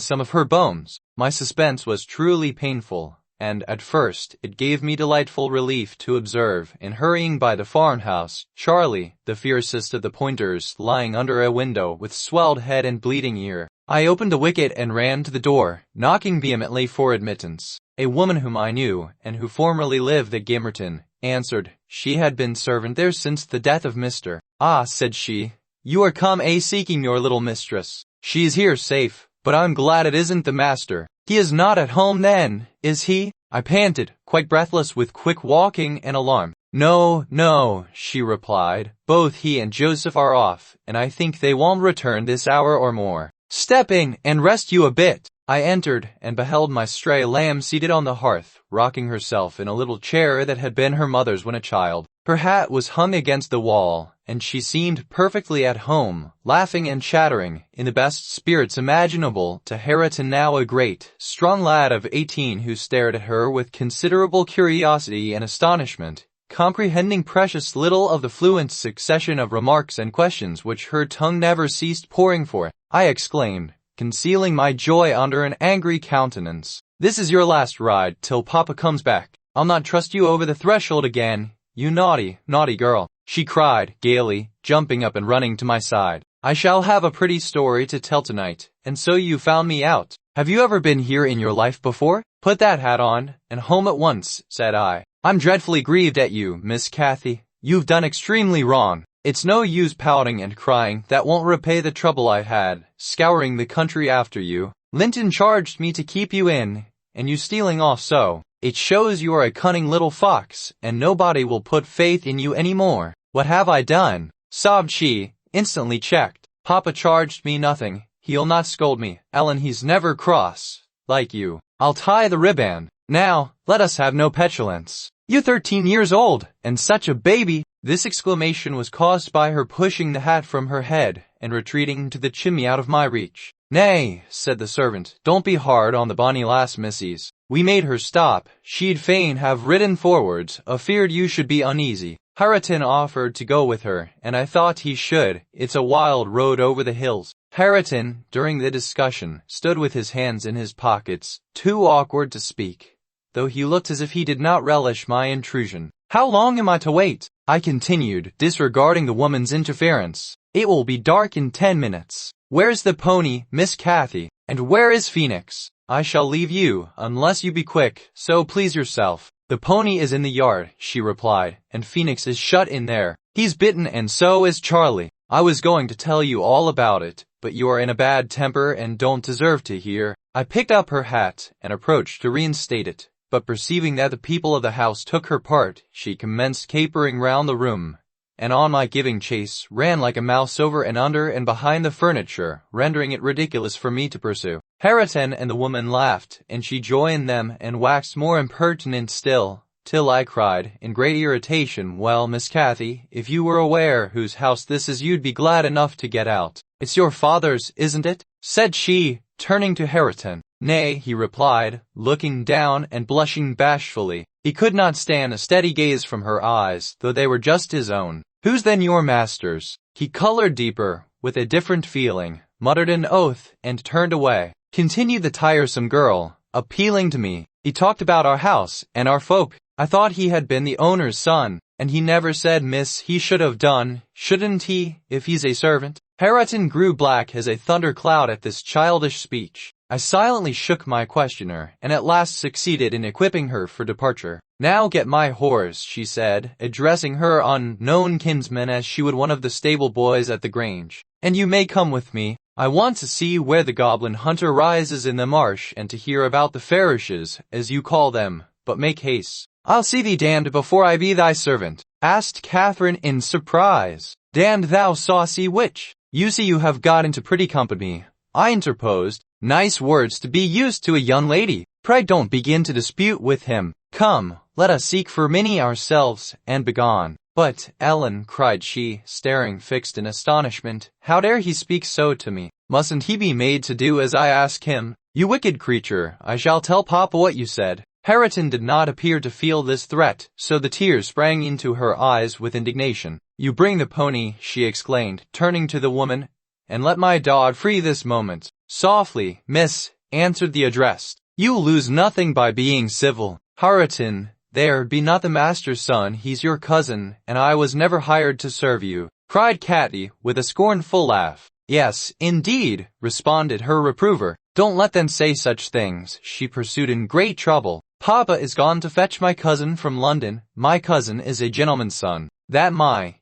some of her bones? My suspense was truly painful, and at first it gave me delightful relief to observe, in hurrying by the farmhouse, Charlie, the fiercest of the pointers, lying under a window with swelled head and bleeding ear. I opened the wicket and ran to the door, knocking vehemently for admittance. A woman whom I knew, and who formerly lived at Gimmerton, answered. She had been servant there since the death of Mr. Ah, said she, you are come seeking your little mistress. She is here safe, but I'm glad it isn't the master. He is not at home then, is he? I panted, quite breathless with quick walking and alarm. No, no, she replied. Both he and Joseph are off, and I think they won't return this hour or more. Step in and rest you a bit. I entered and beheld my stray lamb seated on the hearth, rocking herself in a little chair that had been her mother's when a child. Her hat was hung against the wall, and she seemed perfectly at home, laughing and chattering, in the best spirits imaginable, to Hareton, now a great, strong lad of 18, who stared at her with considerable curiosity and astonishment, comprehending precious little of the fluent succession of remarks and questions which her tongue never ceased pouring forth. I exclaimed, concealing my joy under an angry countenance, "This is your last ride till Papa comes back. I'll not trust you over the threshold again, you naughty, naughty girl," she cried, gaily, jumping up and running to my side. "I shall have a pretty story to tell tonight, and so you found me out. Have you ever been here in your life before? Put that hat on, and home at once," said I. "I'm dreadfully grieved at you, Miss Cathy. You've done extremely wrong. It's no use pouting and crying, that won't repay the trouble I had, scouring the country after you. Linton charged me to keep you in, and you stealing off so. It shows you are a cunning little fox, and nobody will put faith in you any more." "What have I done?" sobbed she, instantly checked. "Papa charged me nothing. He'll not scold me, Ellen. He's never cross, like you. I'll tie the ribband. Now, let us have no petulance. You 13 years old, and such a baby!" This exclamation was caused by her pushing the hat from her head and retreating to the chimney out of my reach. "Nay," said the servant, "don't be hard on the bonny lass, missies. We made her stop. She'd fain have ridden forwards, afeard you should be uneasy. Hareton offered to go with her, and I thought he should. It's a wild road over the hills." Hareton, during the discussion, stood with his hands in his pockets, too awkward to speak, though he looked as if he did not relish my intrusion. "How long am I to wait?" I continued, disregarding the woman's interference. "It will be dark in 10 minutes. Where's the pony, Miss Cathy? And where is Phoenix?" "I shall leave you, unless you be quick, so please yourself." "The pony is in the yard," she replied, "and Phoenix is shut in there. He's bitten, and so is Charlie. I was going to tell you all about it, but you are in a bad temper and don't deserve to hear." I picked up her hat and approached to reinstate it, but perceiving that the people of the house took her part, she commenced capering round the room, and on my giving chase, ran like a mouse over and under and behind the furniture, rendering it ridiculous for me to pursue. Hareton and the woman laughed, and she joined them and waxed more impertinent still, till I cried, in great irritation, "Well, Miss Cathy, if you were aware whose house this is, you'd be glad enough to get out." "It's your father's, isn't it?" said she, turning to Hareton. "Nay," he replied, looking down and blushing bashfully. He could not stand a steady gaze from her eyes, though they were just his own. "Who's then your master's?" He colored deeper, with a different feeling, muttered an oath, and turned away. Continued the tiresome girl, appealing to me. "He talked about our house and our folk. I thought he had been the owner's son, and he never said, miss, he should have done, shouldn't he, if he's a servant?" Hareton grew black as a thundercloud at this childish speech. I silently shook my questioner, and at last succeeded in equipping her for departure. "Now get my horse," she said, addressing her unknown kinsman as she would one of the stable boys at the Grange, "and you may come with me. I want to see where the goblin hunter rises in the marsh, and to hear about the Farishes, as you call them, but make haste." "I'll see thee damned before I be thy servant," asked Catherine in surprise. "Damned, thou saucy witch! You see you have got into pretty company," I interposed. "Nice words to be used to a young lady. Pray don't begin to dispute with him. Come, let us seek for Minnie ourselves, and begone." "But, Ellen," cried she, staring fixed in astonishment, "how dare he speak so to me? Mustn't he be made to do as I ask him?" "You wicked creature, I shall tell Papa what you said." Hareton did not appear to feel this threat, so the tears sprang into her eyes with indignation. "You bring the pony," she exclaimed, turning to the woman, "and let my dog free this moment." "Softly, miss," answered the addressed. "You lose nothing by being civil. Hareton, there, be not the master's son, he's your cousin, and I was never hired to serve you," cried Cathy, with a scornful laugh. "Yes, indeed," responded her reprover. "Don't let them say such things," she pursued in great trouble. "Papa is gone to fetch my cousin from London. My cousin is a gentleman's son.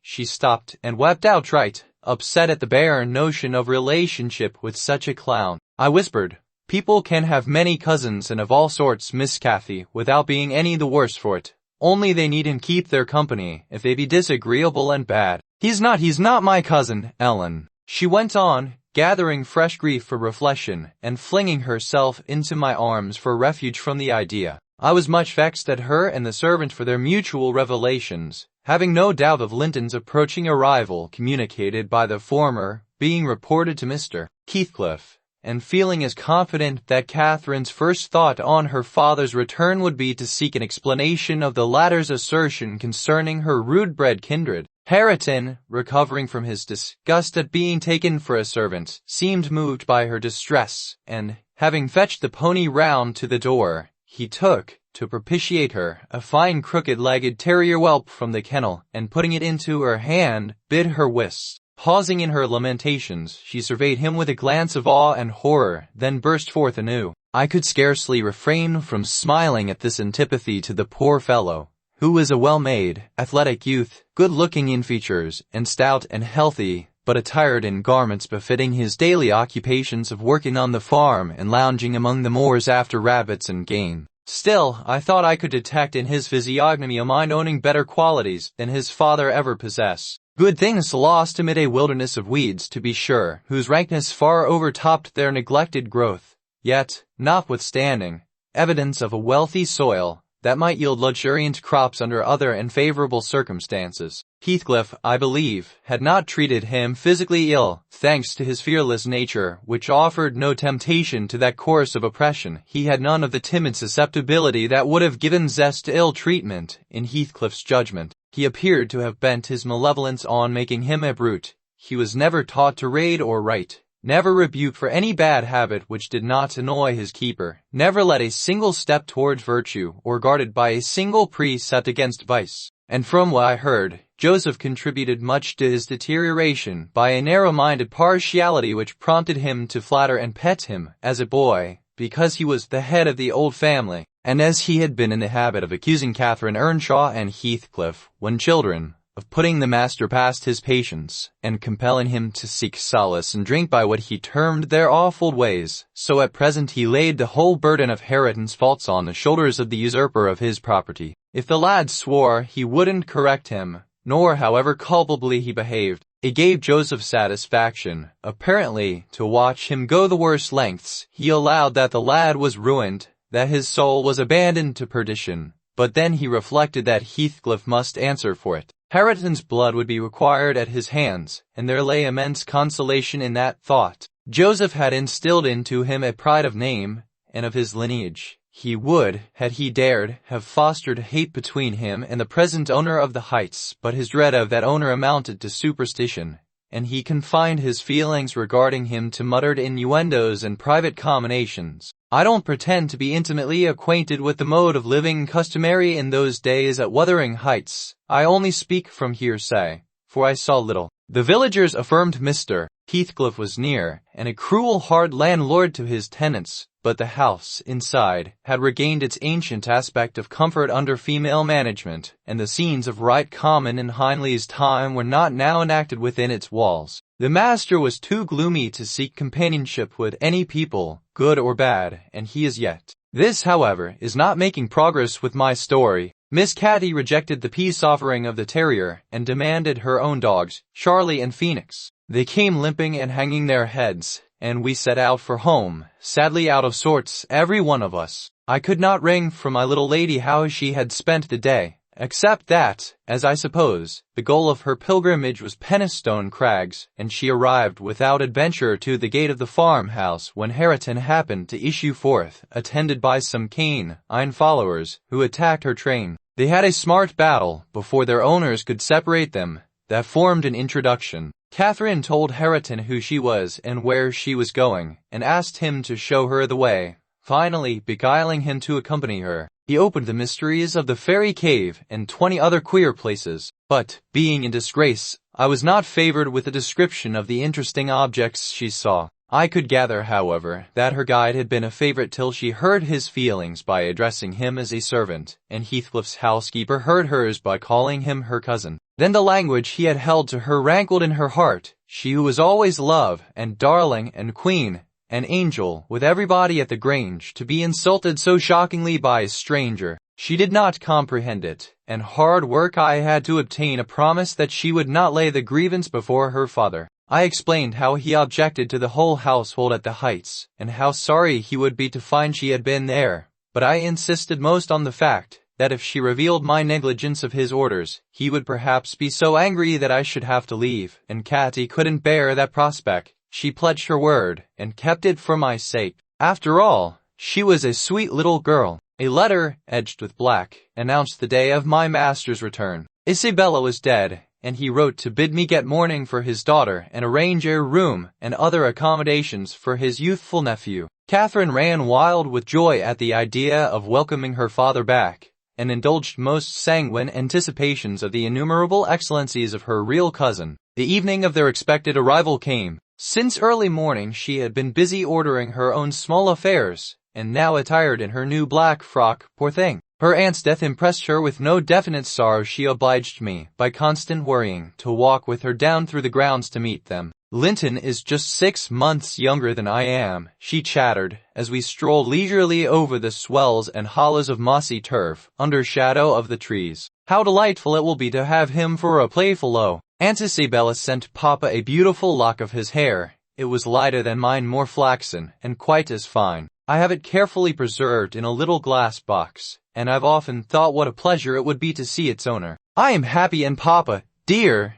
She stopped and wept outright, upset at the bare notion of relationship with such a clown. I whispered, "People can have many cousins and of all sorts, Miss Cathy, without being any the worse for it. Only they needn't keep their company if they be disagreeable and bad. He's not my cousin, Ellen," she went on, gathering fresh grief for reflection, and flinging herself into my arms for refuge from the idea. I was much vexed at her and the servant for their mutual revelations, having no doubt of Linton's approaching arrival communicated by the former being reported to Mr. Heathcliff, and feeling as confident that Catherine's first thought on her father's return would be to seek an explanation of the latter's assertion concerning her rude-bred kindred, Hareton, recovering from his disgust at being taken for a servant, seemed moved by her distress, and, having fetched the pony round to the door, he took, to propitiate her, a fine crooked-legged terrier whelp from the kennel, and putting it into her hand, bid her whist. Pausing in her lamentations, she surveyed him with a glance of awe and horror, then burst forth anew. I could scarcely refrain from smiling at this antipathy to the poor fellow, who was a well-made, athletic youth, good-looking in features, and stout and healthy, but attired in garments befitting his daily occupations of working on the farm and lounging among the moors after rabbits and game. Still, I thought I could detect in his physiognomy a mind owning better qualities than his father ever possessed. Good things lost amid a wilderness of weeds, to be sure, whose rankness far overtopped their neglected growth, yet, notwithstanding, evidence of a wealthy soil that might yield luxuriant crops under other and favorable circumstances. Heathcliff, I believe, had not treated him physically ill, thanks to his fearless nature, which offered no temptation to that course of oppression. He had none of the timid susceptibility that would have given zest to ill treatment, in Heathcliff's judgment. He appeared to have bent his malevolence on making him a brute. He was never taught to read or write, never rebuked for any bad habit which did not annoy his keeper, never led a single step towards virtue, or guarded by a single precept against vice. And from what I heard, Joseph contributed much to his deterioration by a narrow-minded partiality which prompted him to flatter and pet him as a boy, because he was the head of the old family, and as he had been in the habit of accusing Catherine Earnshaw and Heathcliff, when children, of putting the master past his patience, and compelling him to seek solace and drink by what he termed their awful ways, so at present he laid the whole burden of Hareton's faults on the shoulders of the usurper of his property. If the lad swore, he wouldn't correct him, nor however culpably he behaved. It gave Joseph satisfaction, apparently, to watch him go the worst lengths. He allowed that the lad was ruined, that his soul was abandoned to perdition, but then he reflected that Heathcliff must answer for it. Hareton's blood would be required at his hands, and there lay immense consolation in that thought. Joseph had instilled into him a pride of name, and of his lineage. He would, had he dared, have fostered hate between him and the present owner of the Heights, but his dread of that owner amounted to superstition, and he confined his feelings regarding him to muttered innuendos and private comminations. I don't pretend to be intimately acquainted with the mode of living customary in those days at Wuthering Heights. I only speak from hearsay, for I saw little. The villagers affirmed Mr. Heathcliff was near, and a cruel hard landlord to his tenants, but the house, inside, had regained its ancient aspect of comfort under female management, and the scenes of right common in Hindley's time were not now enacted within its walls. The master was too gloomy to seek companionship with any people, good or bad, and he is yet. This, however, is not making progress with my story. Miss Catty rejected the peace offering of the terrier, and demanded her own dogs, Charlie and Phoenix. They came limping and hanging their heads, and we set out for home, sadly out of sorts, every one of us. I could not wring from my little lady how she had spent the day, except that, as I suppose, the goal of her pilgrimage was Penistone Crags, and she arrived without adventure to the gate of the farmhouse when Hareton happened to issue forth, attended by some canine followers, who attacked her train. They had a smart battle, before their owners could separate them, that formed an introduction. Catherine told Hareton who she was and where she was going, and asked him to show her the way. Finally, beguiling him to accompany her, he opened the mysteries of the fairy cave and 20 other queer places. But, being in disgrace, I was not favored with a description of the interesting objects she saw. I could gather, however, that her guide had been a favorite till she hurt his feelings by addressing him as a servant, and Heathcliff's housekeeper hurt hers by calling him her cousin. Then the language he had held to her rankled in her heart, she who was always love, and darling, and queen, and angel, with everybody at the Grange, to be insulted so shockingly by a stranger. She did not comprehend it, and hard work I had to obtain a promise that she would not lay the grievance before her father. I explained how he objected to the whole household at the Heights, and how sorry he would be to find she had been there, but I insisted most on the fact that if she revealed my negligence of his orders, he would perhaps be so angry that I should have to leave, and Cathy couldn't bear that prospect. She pledged her word, and kept it for my sake. After all, she was a sweet little girl. A letter, edged with black, announced the day of my master's return. Isabella was dead, and he wrote to bid me get mourning for his daughter and arrange a room and other accommodations for his youthful nephew. Catherine ran wild with joy at the idea of welcoming her father back, and indulged most sanguine anticipations of the innumerable excellencies of her real cousin. The evening of their expected arrival came. Since early morning she had been busy ordering her own small affairs, and now attired in her new black frock, poor thing. Her aunt's death impressed her with no definite sorrow. She obliged me, by constant worrying, to walk with her down through the grounds to meet them. Linton is just 6 months younger than I am, she chattered, as we strolled leisurely over the swells and hollows of mossy turf, under shadow of the trees. How delightful it will be to have him for a playfellow. Aunt Isabella sent Papa a beautiful lock of his hair. It was lighter than mine, more flaxen, and quite as fine. I have it carefully preserved in a little glass box, and I've often thought what a pleasure it would be to see its owner. I am happy in Papa, dear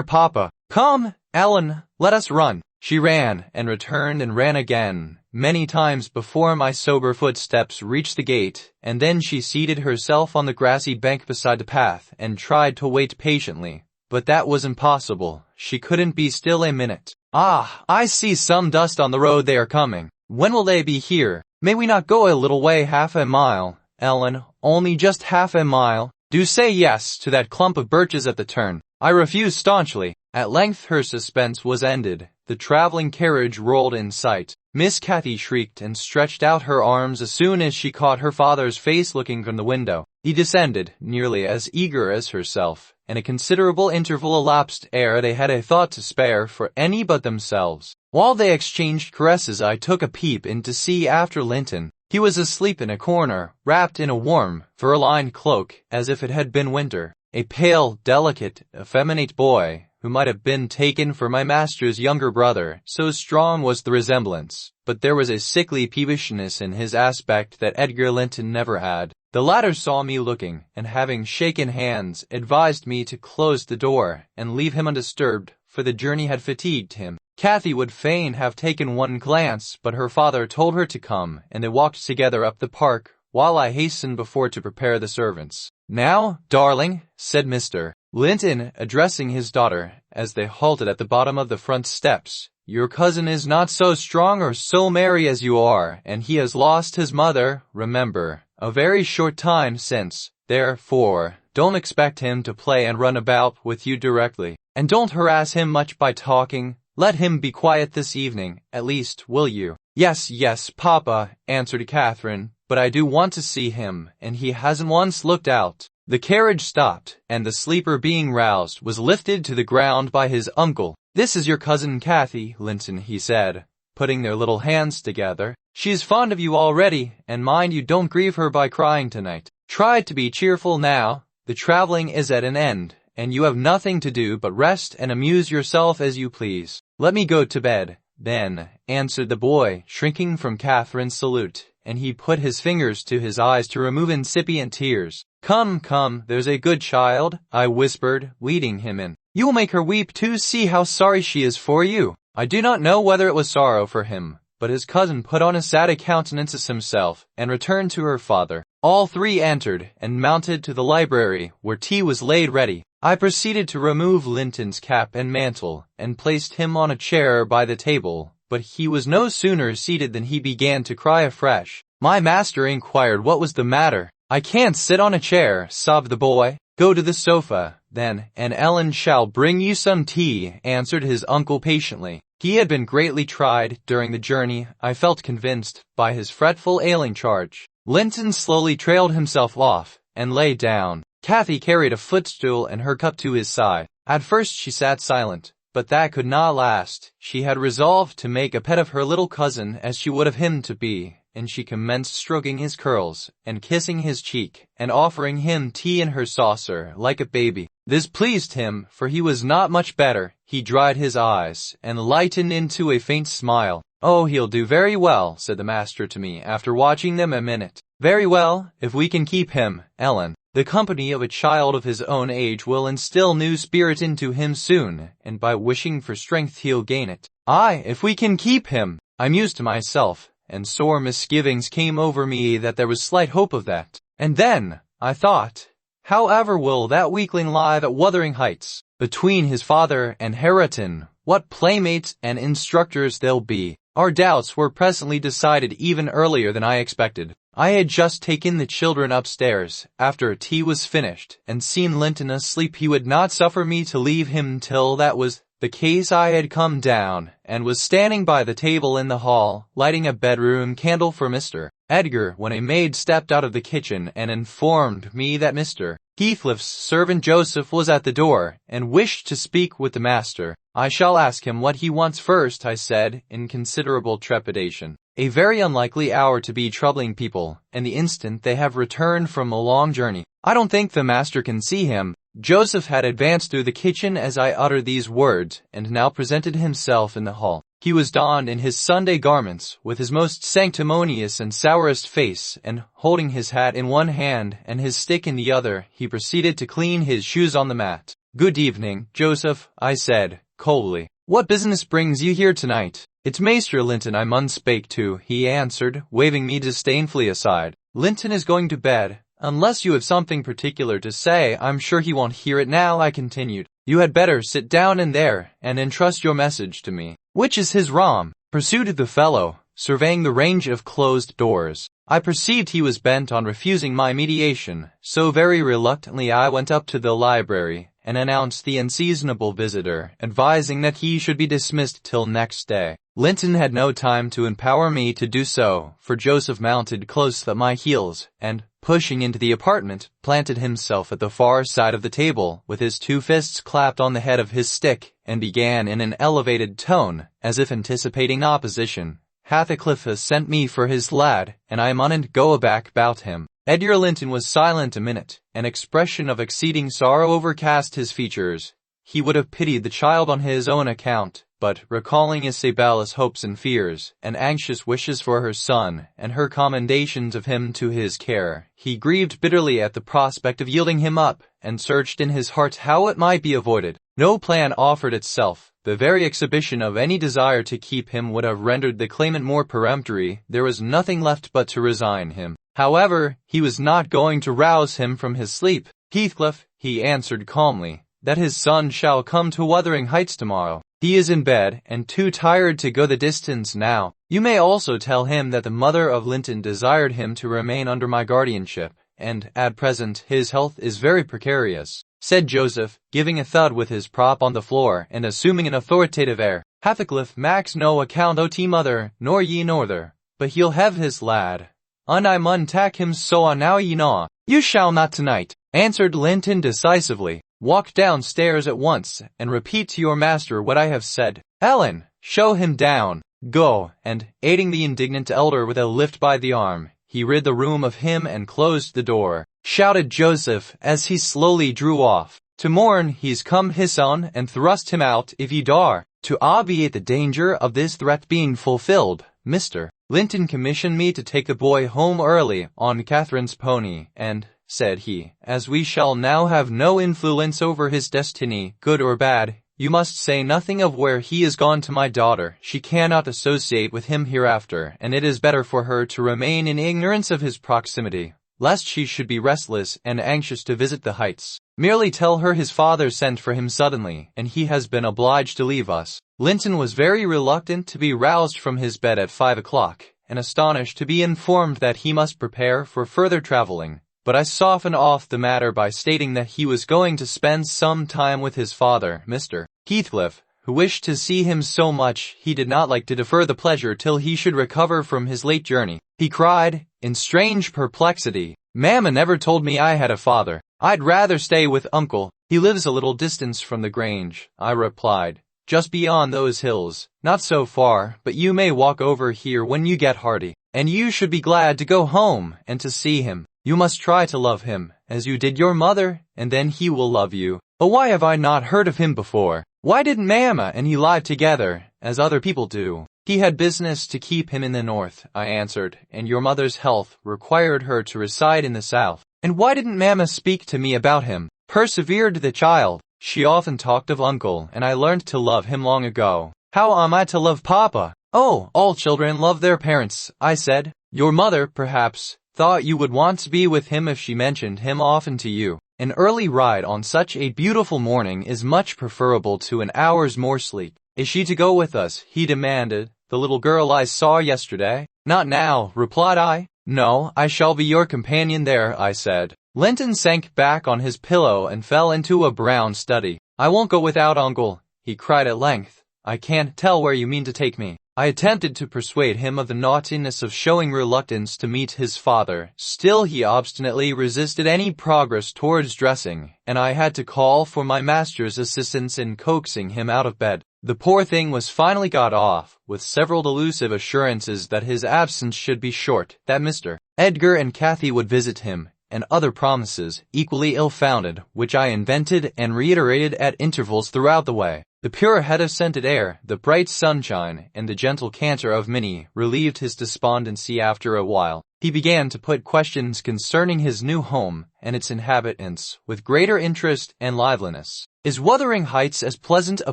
Papa. Come, Ellen, let us run. She ran, and returned and ran again, many times before my sober footsteps reached the gate, and then she seated herself on the grassy bank beside the path, and tried to wait patiently. But that was impossible. She couldn't be still a minute. Ah, I see some dust on the road. They are coming. When will they be here? May we not go a little way, half a mile, Ellen, only just half a mile? Do say yes to that clump of birches at the turn. I refuse staunchly. At length her suspense was ended. The traveling carriage rolled in sight. Miss Cathy shrieked and stretched out her arms as soon as she caught her father's face looking from the window. He descended, nearly as eager as herself, and a considerable interval elapsed ere they had a thought to spare for any but themselves. While they exchanged caresses, I took a peep in to see after Linton. He was asleep in a corner, wrapped in a warm, fur-lined cloak, as if it had been winter. A pale, delicate, effeminate boy, who might have been taken for my master's younger brother, so strong was the resemblance. But there was a sickly peevishness in his aspect that Edgar Linton never had. The latter saw me looking, and having shaken hands, advised me to close the door, and leave him undisturbed, for the journey had fatigued him. Cathy would fain have taken one glance, but her father told her to come, and they walked together up the park, while I hastened before to prepare the servants. Now, darling, said Mr. Linton, addressing his daughter, as they halted at the bottom of the front steps, your cousin is not so strong or so merry as you are, and he has lost his mother, remember, a very short time since. Therefore, don't expect him to play and run about with you directly, and don't harass him much by talking. Let him be quiet this evening, at least, will you? Yes, Papa, answered Catherine, but I do want to see him, and he hasn't once looked out. The carriage stopped, and the sleeper, being roused, was lifted to the ground by his uncle. This is your cousin Cathy, Linton, he said, putting their little hands together. She is fond of you already, and mind you don't grieve her by crying tonight. Try to be cheerful now. The traveling is at an end, and you have nothing to do but rest and amuse yourself as you please. Let me go to bed, then, answered the boy, shrinking from Catherine's salute, and he put his fingers to his eyes to remove incipient tears. Come, there's a good child, I whispered, leading him in. You will make her weep too. See how sorry she is for you. I do not know whether it was sorrow for him, but his cousin put on a sad countenance as himself, and returned to her father. All three entered, and mounted to the library, where tea was laid ready. I proceeded to remove Linton's cap and mantle, and placed him on a chair by the table, but he was no sooner seated than he began to cry afresh. My master inquired what was the matter. I can't sit on a chair, sobbed the boy. Go to the sofa, then, and Ellen shall bring you some tea, answered his uncle patiently. He had been greatly tried during the journey, I felt convinced, by his fretful ailing charge. Linton slowly trailed himself off, and lay down. Cathy carried a footstool and her cup to his side. At first she sat silent, but that could not last. She had resolved to make a pet of her little cousin as she would have him to be, and she commenced stroking his curls, and kissing his cheek, and offering him tea in her saucer, like a baby. This pleased him, for he was not much better. He dried his eyes, and lightened into a faint smile. Oh, he'll do very well, said the master to me, after watching them a minute. Very well, if we can keep him, Ellen. The company of a child of his own age will instill new spirit into him soon, and by wishing for strength he'll gain it. Aye, if we can keep him, I mused to myself, and sore misgivings came over me that there was slight hope of that. And then, I thought, however will that weakling live at Wuthering Heights? Between his father and Hareton, what playmates and instructors they'll be. Our doubts were presently decided even earlier than I expected. I had just taken the children upstairs, after tea was finished, and seen Linton asleep. He would not suffer me to leave him till that was the case. I had come down, and was standing by the table in the hall, lighting a bedroom candle for Mr. Edgar, when a maid stepped out of the kitchen and informed me that Mr. Heathcliff's servant Joseph was at the door, and wished to speak with the master. I shall ask him what he wants first, I said, in considerable trepidation. A very unlikely hour to be troubling people, and the instant they have returned from a long journey. I don't think the master can see him. Joseph had advanced through the kitchen as I uttered these words, and now presented himself in the hall. He was donned in his Sunday garments, with his most sanctimonious and sourest face, and holding his hat in one hand and his stick in the other, he proceeded to clean his shoes on the mat. Good evening, Joseph, I said, coldly. What business brings you here tonight? It's Maester Linton I mun spake to, he answered, waving me disdainfully aside. Linton is going to bed. Unless you have something particular to say, I'm sure he won't hear it now, I continued. You had better sit down in there, and entrust your message to me. Which is his room? Pursued the fellow, surveying the range of closed doors. I perceived he was bent on refusing my mediation, so very reluctantly I went up to the library, and announced the unseasonable visitor, advising that he should be dismissed till next day. Linton had no time to empower me to do so, for Joseph mounted close at my heels, and, pushing into the apartment, planted himself at the far side of the table, with his two fists clapped on the head of his stick, and began in an elevated tone, as if anticipating opposition. Heathcliff has sent me for his lad, and I mun't go aback about him. Edgar Linton was silent a minute. An expression of exceeding sorrow overcast his features. He would have pitied the child on his own account, but, recalling Isabella's hopes and fears, and anxious wishes for her son, and her commendations of him to his care, he grieved bitterly at the prospect of yielding him up, and searched in his heart how it might be avoided. No plan offered itself. The very exhibition of any desire to keep him would have rendered the claimant more peremptory. There was nothing left but to resign him. However, he was not going to rouse him from his sleep. Heathcliff, he answered calmly, that his son shall come to Wuthering Heights tomorrow. He is in bed, and too tired to go the distance now. You may also tell him that the mother of Linton desired him to remain under my guardianship, and, at present, his health is very precarious, said Joseph, giving a thud with his prop on the floor, and assuming an authoritative air. Heathcliff makes no account o' t mother, nor ye norther, but he'll have his lad. And I mun tak him so on now ye know. You shall not tonight, answered Linton decisively. Walk downstairs at once, and repeat to your master what I have said. Ellen, show him down. Go, and, aiding the indignant elder with a lift by the arm, he rid the room of him and closed the door. Shouted Joseph, as he slowly drew off. To morn he's come his own, and thrust him out if ye dar. To obviate the danger of this threat being fulfilled, Mr. Linton commissioned me to take the boy home early on Catherine's pony, and, said he, as we shall now have no influence over his destiny, good or bad, you must say nothing of where he is gone to my daughter. She cannot associate with him hereafter, and it is better for her to remain in ignorance of his proximity, lest she should be restless and anxious to visit the Heights. Merely tell her his father sent for him suddenly, and he has been obliged to leave us. Linton was very reluctant to be roused from his bed at 5 o'clock, and astonished to be informed that he must prepare for further traveling. But I softened off the matter by stating that he was going to spend some time with his father, Mr. Heathcliff, who wished to see him so much he did not like to defer the pleasure till he should recover from his late journey. He cried, in strange perplexity, Mamma never told me I had a father. I'd rather stay with Uncle. He lives a little distance from the Grange, I replied, just beyond those hills. Not so far, but you may walk over here when you get hearty. And you should be glad to go home and to see him. You must try to love him, as you did your mother, and then he will love you. But why have I not heard of him before? Why didn't Mamma and he live together, as other people do? He had business to keep him in the north, I answered, and your mother's health required her to reside in the south. And why didn't Mamma speak to me about him? Persevered the child. She often talked of uncle, and I learned to love him long ago. How am I to love Papa? Oh, all children love their parents, I said. Your mother, perhaps, thought you would want to be with him if she mentioned him often to you. An early ride on such a beautiful morning is much preferable to an hour's more sleep. Is she to go with us? He demanded. The little girl I saw yesterday? Not now, replied I. No, I shall be your companion there, I said. Linton sank back on his pillow and fell into a brown study. I won't go without Uncle, he cried at length. I can't tell where you mean to take me. I attempted to persuade him of the naughtiness of showing reluctance to meet his father. Still he obstinately resisted any progress towards dressing, and I had to call for my master's assistance in coaxing him out of bed. The poor thing was finally got off, with several delusive assurances that his absence should be short, that Mr. Edgar and Cathy would visit him, and other promises, equally ill-founded, which I invented and reiterated at intervals throughout the way. The pure heather-scented air, the bright sunshine, and the gentle canter of Minnie relieved his despondency after a while. He began to put questions concerning his new home and its inhabitants with greater interest and liveliness. Is Wuthering Heights as pleasant a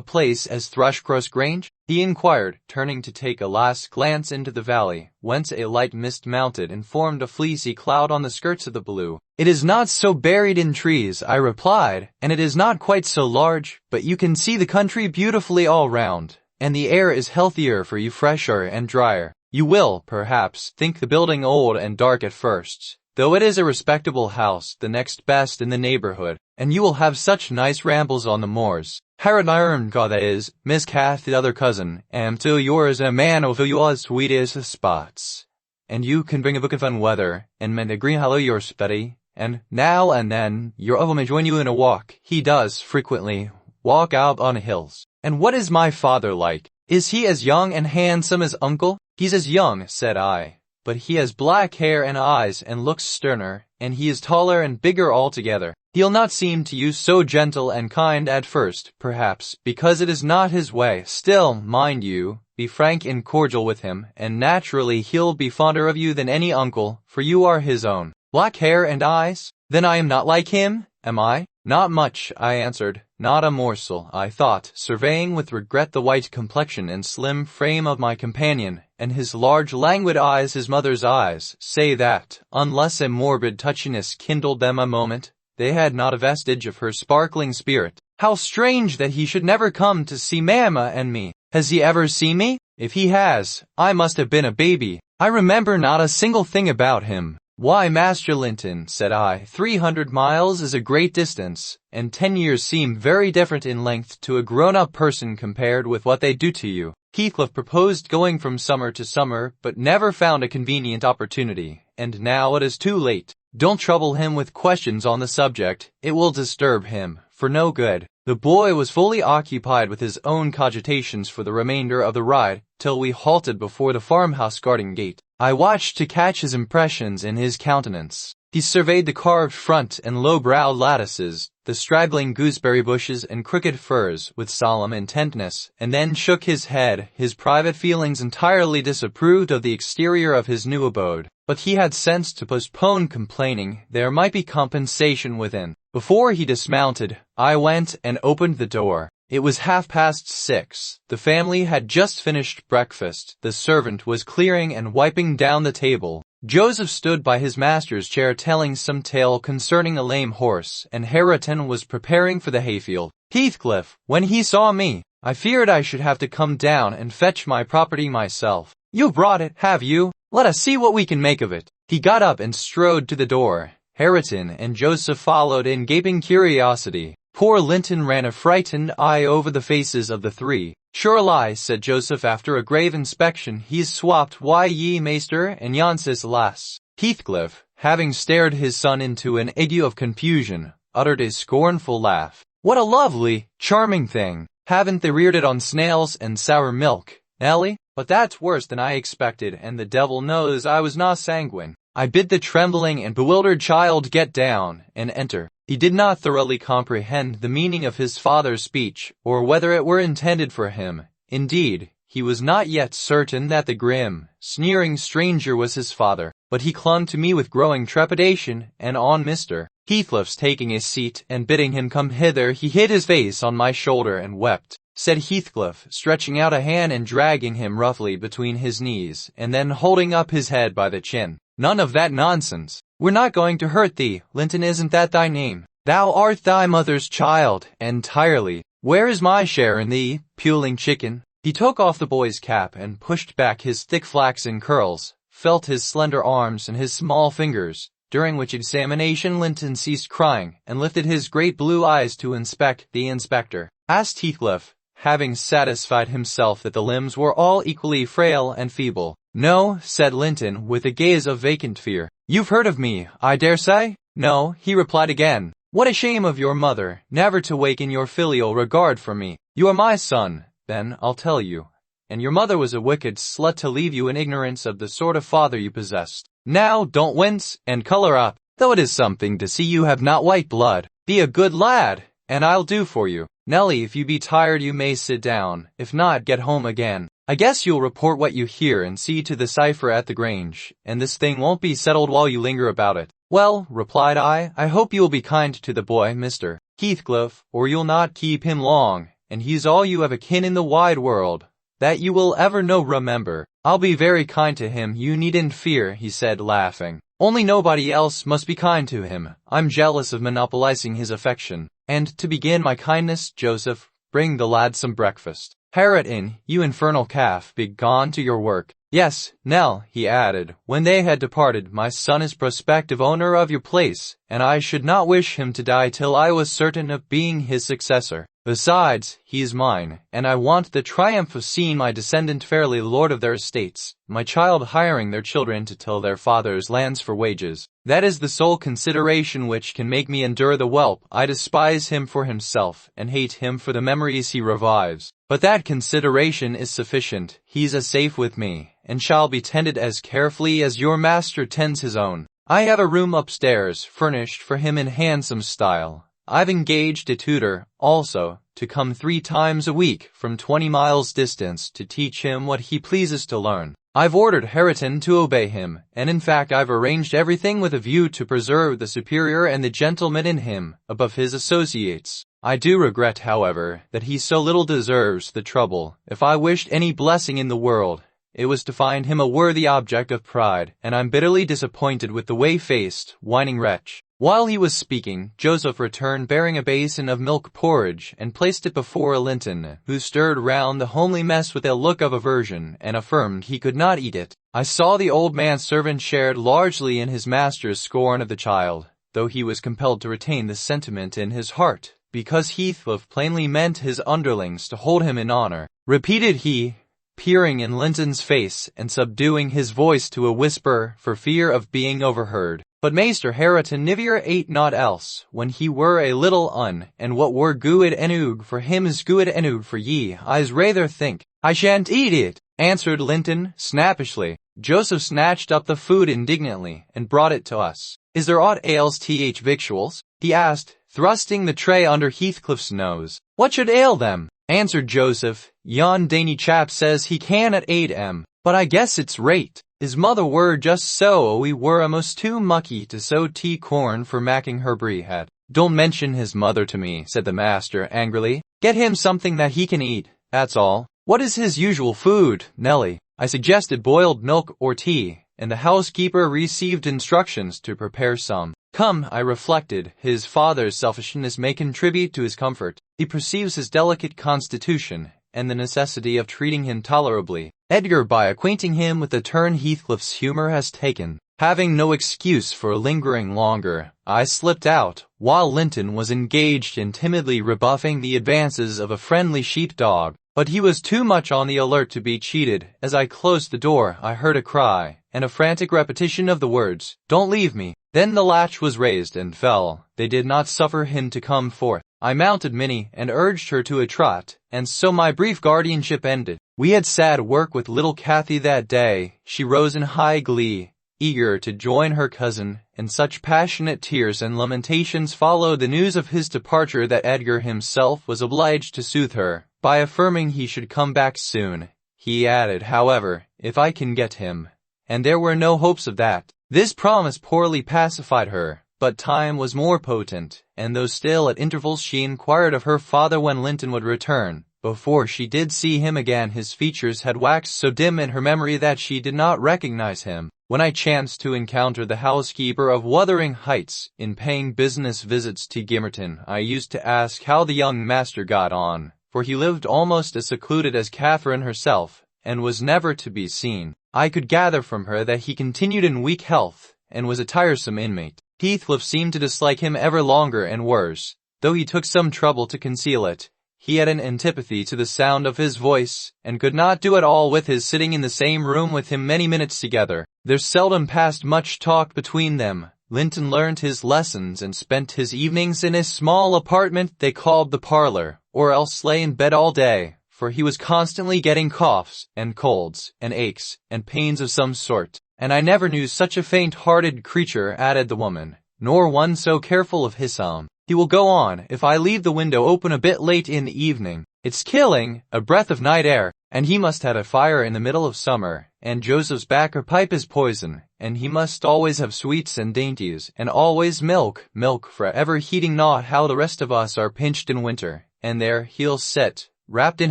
place as Thrushcross Grange? He inquired, turning to take a last glance into the valley, whence a light mist mounted and formed a fleecy cloud on the skirts of the blue. It is not so buried in trees, I replied, and it is not quite so large, but you can see the country beautifully all round, and the air is healthier for you, fresher and drier. You will, perhaps, think the building old and dark at first, though it is a respectable house, the next best in the neighborhood, and you will have such nice rambles on the moors. That is, Miss Cath, the other cousin, am to yours a man of your sweetest spots, and you can bring a book of fun weather, and mend a green hollow your study, and now and then your uncle may join you in a walk. He does, frequently, walk out on hills. And what is my father like? Is he as young and handsome as Uncle? He's as young, said I, but he has black hair and eyes and looks sterner, and he is taller and bigger altogether. He'll not seem to you so gentle and kind at first, perhaps, because it is not his way. Still, mind you, be frank and cordial with him, and naturally he'll be fonder of you than any uncle, for you are his own. Black hair and eyes? Then I am not like him, am I? Not much, I answered. Not a morsel, I thought, surveying with regret the white complexion and slim frame of my companion, and his large languid eyes, his mother's eyes, say that, unless a morbid touchiness kindled them a moment, they had not a vestige of her sparkling spirit. How strange that he should never come to see Mamma and me. Has he ever seen me? If he has, I must have been a baby. I remember not a single thing about him. Why, Master Linton, said I, 300 miles is a great distance, and 10 years seem very different in length to a grown-up person compared with what they do to you. Heathcliff proposed going from summer to summer, but never found a convenient opportunity, and now it is too late. Don't trouble him with questions on the subject, it will disturb him, for no good. The boy was fully occupied with his own cogitations for the remainder of the ride, till we halted before the farmhouse garden gate. I watched to catch his impressions in his countenance. He surveyed the carved front and low-browed lattices, the straggling gooseberry bushes and crooked firs, with solemn intentness, and then shook his head. His private feelings entirely disapproved of the exterior of his new abode, but he had sense to postpone complaining. There might be compensation within. Before he dismounted, I went and opened the door. It was 6:30. The family had just finished breakfast. The servant was clearing and wiping down the table. Joseph stood by his master's chair telling some tale concerning a lame horse, and Hareton was preparing for the hayfield. Heathcliff, when he saw me, I feared I should have to come down and fetch my property myself. You brought it, have you? Let us see what we can make of it. He got up and strode to the door. Hareton and Joseph followed in gaping curiosity. Poor Linton ran a frightened eye over the faces of the three. Sure lie, said Joseph after a grave inspection. He's swapped ye maester and Jancis lass. Heathcliff, having stared his son into an ague of confusion, uttered a scornful laugh. What a lovely, charming thing. Haven't they reared it on snails and sour milk, Nellie? But that's worse than I expected, and the devil knows I was not sanguine. I bid the trembling and bewildered child get down and enter. He did not thoroughly comprehend the meaning of his father's speech, or whether it were intended for him. Indeed, He was not yet certain that the grim, sneering stranger was his father, but he clung to me with growing trepidation, and on Mr. Heathcliff's taking his seat and bidding him come hither, he hid his face on my shoulder and wept, said Heathcliff, stretching out a hand and dragging him roughly between his knees, and then holding up his head by the chin. None of that nonsense. We're not going to hurt thee, Linton, isn't that thy name? Thou art thy mother's child, entirely. Where is my share in thee, puling chicken? He took off the boy's cap and pushed back his thick flaxen curls, felt his slender arms and his small fingers, during which examination Linton ceased crying and lifted his great blue eyes to inspect the inspector. Asked Heathcliff, having satisfied himself that the limbs were all equally frail and feeble. No, said Linton with a gaze of vacant fear. You've heard of me, I dare say? No, he replied again. What a shame of your mother, never to waken your filial regard for me. You are my son, then, I'll tell you. And your mother was a wicked slut to leave you in ignorance of the sort of father you possessed. Now, don't wince, and color up, though it is something to see you have not white blood. Be a good lad, and I'll do for you. Nelly, if you be tired you may sit down, if not, get home again. I guess you'll report what you hear and see to the cipher at the Grange, and this thing won't be settled while you linger about it. Well, replied I hope you'll be kind to the boy, Mr. Heathcliff, or you'll not keep him long, and he's all you have a kin in the wide world, that you will ever know. Remember, I'll be very kind to him, you needn't fear, he said, laughing. Only nobody else must be kind to him. I'm jealous of monopolizing his affection. And to begin my kindness, Joseph, bring the lad some breakfast. Harriton, you infernal calf, be gone to your work. Yes, Nell, he added, when they had departed, my son is prospective owner of your place, and I should not wish him to die till I was certain of being his successor. Besides, he is mine, and I want the triumph of seeing my descendant fairly lord of their estates, my child hiring their children to till their father's lands for wages. That is the sole consideration which can make me endure the whelp. I despise him for himself, and hate him for the memories he revives. But that consideration is sufficient. He's as safe with me, and shall be tended as carefully as your master tends his own. I have a room upstairs, furnished for him in handsome style. I've engaged a tutor, also, to come 3 times a week from 20 miles distance to teach him what he pleases to learn. I've ordered Harriton to obey him, and in fact I've arranged everything with a view to preserve the superior and the gentleman in him, above his associates. I do regret, however, that he so little deserves the trouble. If I wished any blessing in the world, it was to find him a worthy object of pride, and I'm bitterly disappointed with the way-faced, whining wretch. While he was speaking, Joseph returned bearing a basin of milk porridge and placed it before Linton, who stirred round the homely mess with a look of aversion and affirmed he could not eat it. I saw the old man's servant shared largely in his master's scorn of the child, though he was compelled to retain this sentiment in his heart, because Heathcliff plainly meant his underlings to hold him in honor. Repeated he, peering in Linton's face and subduing his voice to a whisper for fear of being overheard. But Maester Harriton niver ate naught else, when he were a little un, and what were good enough for him is good enough for ye. I's rather think I shan't eat it, answered Linton, snappishly. Joseph snatched up the food indignantly, and brought it to us. Is there aught ails victuals? He asked, thrusting the tray under Heathcliff's nose. What should ail them? Answered Joseph, yon dainty chap says he can at 8 but I guess it's rate. His mother were just so we were a'most too mucky to sow tea corn for macking her brie head. Don't mention his mother to me, said the master angrily. Get him something that he can eat, that's all. What is his usual food, Nelly? I suggested boiled milk or tea, and the housekeeper received instructions to prepare some. Come, I reflected, his father's selfishness may contribute to his comfort. He perceives his delicate constitution, and the necessity of treating him tolerably. Edgar, by acquainting him with the turn Heathcliff's humor has taken. Having no excuse for lingering longer, I slipped out, while Linton was engaged in timidly rebuffing the advances of a friendly sheepdog. But he was too much on the alert to be cheated. As I closed the door, I heard a cry, and a frantic repetition of the words, "Don't leave me." Then the latch was raised and fell. They did not suffer him to come forth. I mounted Minnie and urged her to a trot, and so my brief guardianship ended. We had sad work with little Cathy that day. She rose in high glee, eager to join her cousin, and such passionate tears and lamentations followed the news of his departure that Edgar himself was obliged to soothe her, by affirming he should come back soon. he added, however, if I can get him. And there were no hopes of that. This promise poorly pacified her, but time was more potent, and though still at intervals she inquired of her father when Linton would return, before she did see him again his features had waxed so dim in her memory that she did not recognize him. When I chanced to encounter the housekeeper of Wuthering Heights, in paying business visits to Gimmerton, I used to ask how the young master got on, for he lived almost as secluded as Catherine herself, and was never to be seen. I could gather from her that he continued in weak health, and was a tiresome inmate. Heathcliff seemed to dislike him ever longer and worse, though he took some trouble to conceal it. He had an antipathy to the sound of his voice, and could not do it all with his sitting in the same room with him many minutes together. There seldom passed much talk between them. Linton learned his lessons and spent his evenings in his small apartment they called the parlor, or else lay in bed all day, for he was constantly getting coughs, and colds, and aches, and pains of some sort. And I never knew such a faint-hearted creature, added the woman, nor one so careful of his own. He will go on if I leave the window open a bit late in the evening. It's killing, a breath of night air, and he must have a fire in the middle of summer, and Joseph's backer pipe is poison, and he must always have sweets and dainties, and always milk for ever heeding not how the rest of us are pinched in winter. And there he'll sit, wrapped in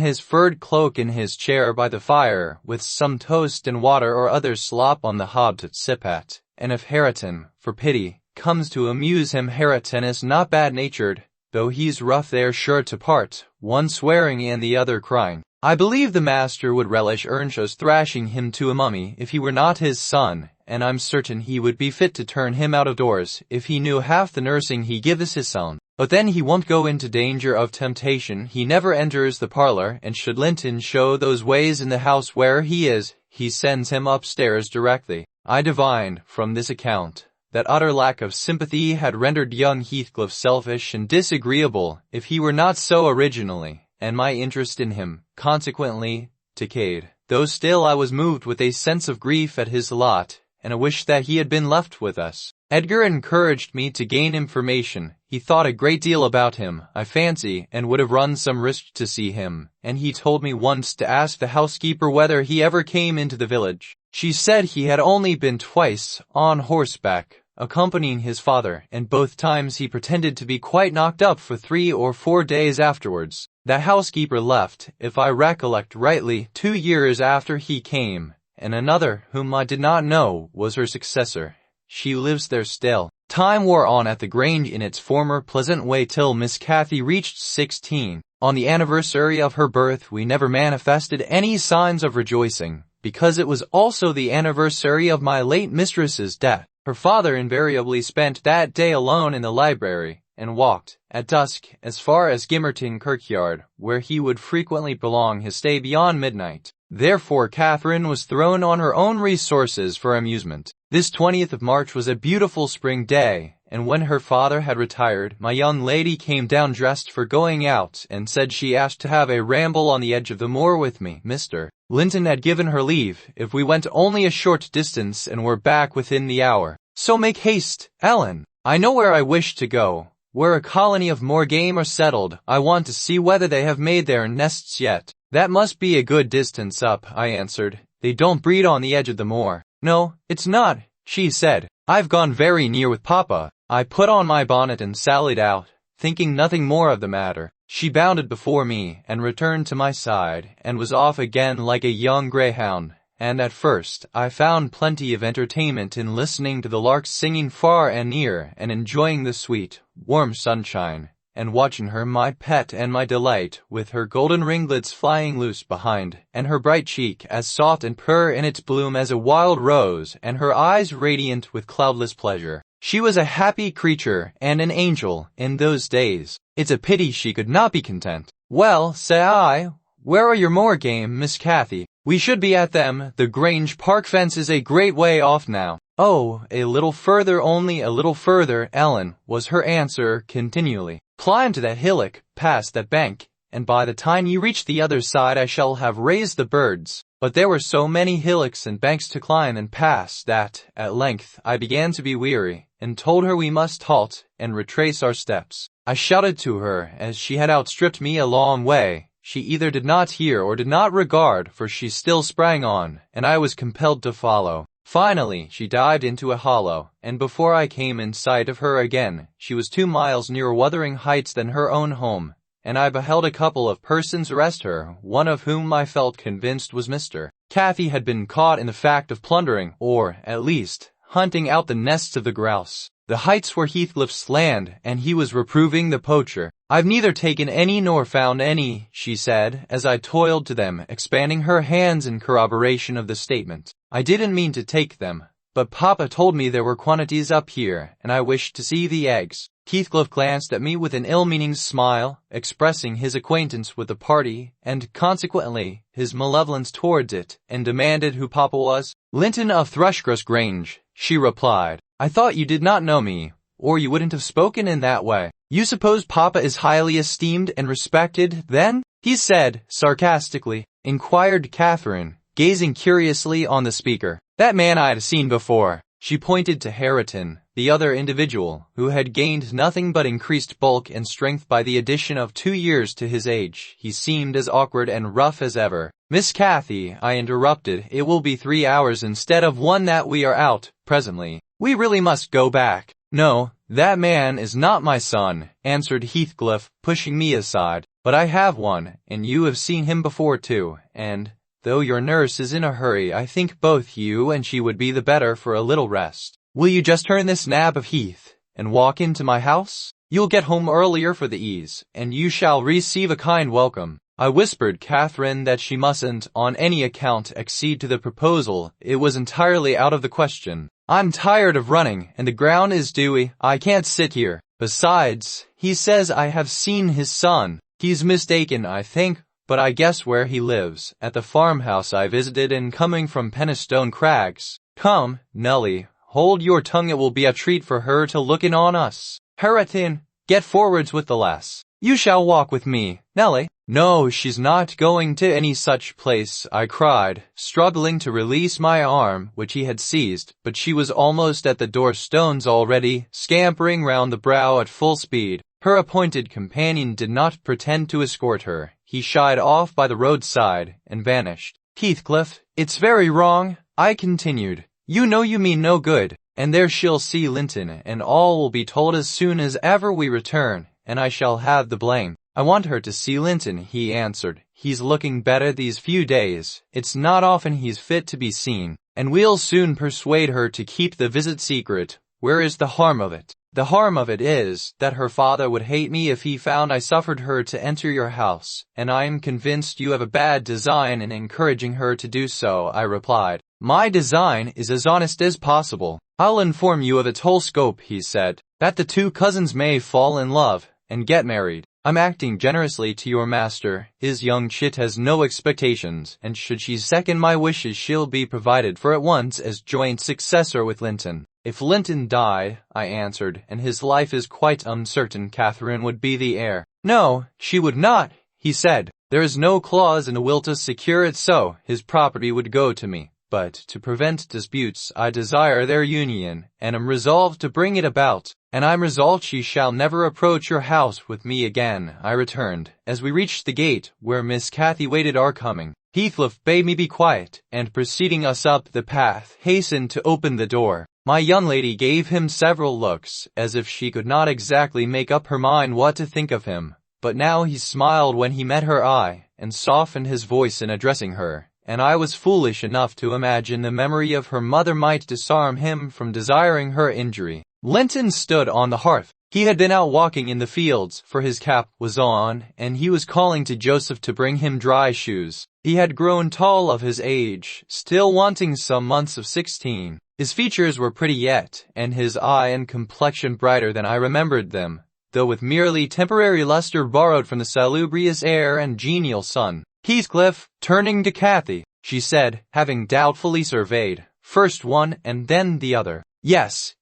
his furred cloak in his chair by the fire, with some toast and water or other slop on the hob to sip at. And if Hareton, for pity, comes to amuse him, Hareton is not bad-natured, though he's rough, they're sure to part, one swearing and the other crying. I believe the master would relish Earnsshaw's thrashing him to a mummy if he were not his son, and I'm certain he would be fit to turn him out of doors if he knew half the nursing he gives his son. But then he won't go into danger of temptation, he never enters the parlor, and should Linton show those ways in the house where he is, he sends him upstairs directly. I divined, from this account, that utter lack of sympathy had rendered young Heathcliff selfish and disagreeable, if he were not so originally, and my interest in him, consequently, decayed. Though still I was moved with a sense of grief at his lot, and a wish that he had been left with us. Edgar encouraged me to gain information. He thought a great deal about him, I fancy, and would have run some risk to see him, and he told me once to ask the housekeeper whether he ever came into the village. She said he had only been twice, on horseback, accompanying his father, and both times he pretended to be quite knocked up for 3 or 4 days afterwards. The housekeeper left, if I recollect rightly, 2 years after he came, and another, whom I did not know, was her successor. She lives there still. Time wore on at the Grange in its former pleasant way till Miss Cathy reached 16. On the anniversary of her birth we never manifested any signs of rejoicing, because it was also the anniversary of my late mistress's death. Her father invariably spent that day alone in the library, and walked, at dusk, as far as Gimmerton kirkyard, where he would frequently prolong his stay beyond midnight. Therefore Catherine was thrown on her own resources for amusement. This 20th of March was a beautiful spring day, and when her father had retired, my young lady came down dressed for going out, and said she asked to have a ramble on the edge of the moor with me. Mr. Linton had given her leave, if we went only a short distance and were back within the hour. So make haste, Ellen. I know where I wish to go, where a colony of moor game are settled. I want to see whether they have made their nests yet. That must be a good distance up, I answered. They don't breed on the edge of the moor. No, it's not, she said. I've gone very near with Papa. I put on my bonnet and sallied out, thinking nothing more of the matter. She bounded before me and returned to my side, and was off again like a young greyhound. And at first I found plenty of entertainment in listening to the larks singing far and near, and enjoying the sweet, warm sunshine, and watching her, my pet and my delight, with her golden ringlets flying loose behind, and her bright cheek as soft and pure in its bloom as a wild rose, and her eyes radiant with cloudless pleasure. She was a happy creature and an angel in those days. It's a pity she could not be content. Well, say I, where are your moor game, Miss Cathy? We should be at them. The Grange Park fence is a great way off now. Oh, a little further, only a little further, Ellen, was her answer continually. Climb to that hillock, past that bank, and by the time you reach the other side I shall have raised the birds. But there were so many hillocks and banks to climb and pass that, at length, I began to be weary, and told her we must halt and retrace our steps. I shouted to her, as she had outstripped me a long way, she either did not hear or did not regard, for she still sprang on, and I was compelled to follow. Finally, she dived into a hollow, and before I came in sight of her again, she was 2 miles nearer Wuthering Heights than her own home, and I beheld a couple of persons arrest her, one of whom I felt convinced was Mr. Cathy had been caught in the fact of plundering, or, at least, hunting out the nests of the grouse. The heights were Heathcliff's land, and he was reproving the poacher. "I've neither taken any nor found any," she said, as I toiled to them, expanding her hands in corroboration of the statement. "I didn't mean to take them, but Papa told me there were quantities up here, and I wished to see the eggs." Heathcliff glanced at me with an ill-meaning smile, expressing his acquaintance with the party, and consequently his malevolence towards it, and demanded who Papa was. "Linton of Thrushcross Grange," she replied. "I thought you did not know me, or you wouldn't have spoken in that way." "You suppose Papa is highly esteemed and respected, then?" he said, sarcastically. Inquired Catherine, gazing curiously on the speaker. "That man I had seen before." She pointed to Hareton, the other individual, who had gained nothing but increased bulk and strength by the addition of 2 years to his age. He seemed as awkward and rough as ever. "Miss Cathy," I interrupted, "it will be 3 hours instead of 1 that we are out, presently. We really must go back." "No, that man is not my son," answered Heathcliff, pushing me aside. "But I have one, and you have seen him before too, and, though your nurse is in a hurry, I think both you and she would be the better for a little rest. Will you just turn this nab of heath, and walk into my house? You'll get home earlier for the ease, and you shall receive a kind welcome." I whispered Catherine that she mustn't, on any account, accede to the proposal. It was entirely out of the question. "I'm tired of running, and the ground is dewy. I can't sit here. Besides, he says I have seen his son. He's mistaken, I think, but I guess where he lives, at the farmhouse I visited in coming from Penistone Crags. Come, Nelly, hold your tongue. It will be a treat for her to look in on us. Hareton, get forwards with the lass. You shall walk with me, Nelly." "No, she's not going to any such place," I cried, struggling to release my arm, which he had seized, but she was almost at the door stones already, scampering round the brow at full speed. Her appointed companion did not pretend to escort her. He shied off by the roadside, and vanished. "Heathcliff, it's very wrong," I continued. "You know you mean no good, and there she'll see Linton, and all will be told as soon as ever we return, and I shall have the blame." "I want her to see Linton," he answered. "He's looking better these few days. It's not often he's fit to be seen, and we'll soon persuade her to keep the visit secret. Where is the harm of it?" "The harm of it is that her father would hate me if he found I suffered her to enter your house, and I am convinced you have a bad design in encouraging her to do so," I replied. "My design is as honest as possible. I'll inform you of its whole scope," he said, "that the 2 cousins may fall in love and get married. I'm acting generously to your master. His young chit has no expectations, and should she second my wishes she'll be provided for at once as joint successor with Linton." "If Linton died," I answered, "and his life is quite uncertain, Catherine would be the heir." "No, she would not," he said. "There is no clause in the will to secure it, so his property would go to me. But to prevent disputes, I desire their union, and am resolved to bring it about. And I'm resolved she shall never approach your house with me again," I returned, as we reached the gate, where Miss Cathy waited our coming. Heathcliff bade me be quiet, and preceding us up the path, hastened to open the door. My young lady gave him several looks, as if she could not exactly make up her mind what to think of him, but now he smiled when he met her eye, and softened his voice in addressing her, and I was foolish enough to imagine the memory of her mother might disarm him from desiring her injury. Linton stood on the hearth. He had been out walking in the fields, for his cap was on, and he was calling to Joseph to bring him dry shoes. He had grown tall of his age, still wanting some months of 16. His features were pretty yet, and his eye and complexion brighter than I remembered them, though with merely temporary luster borrowed from the salubrious air and genial sun. "Heathcliff," turning to Cathy, she said, having doubtfully surveyed, first one and then the other. Yes,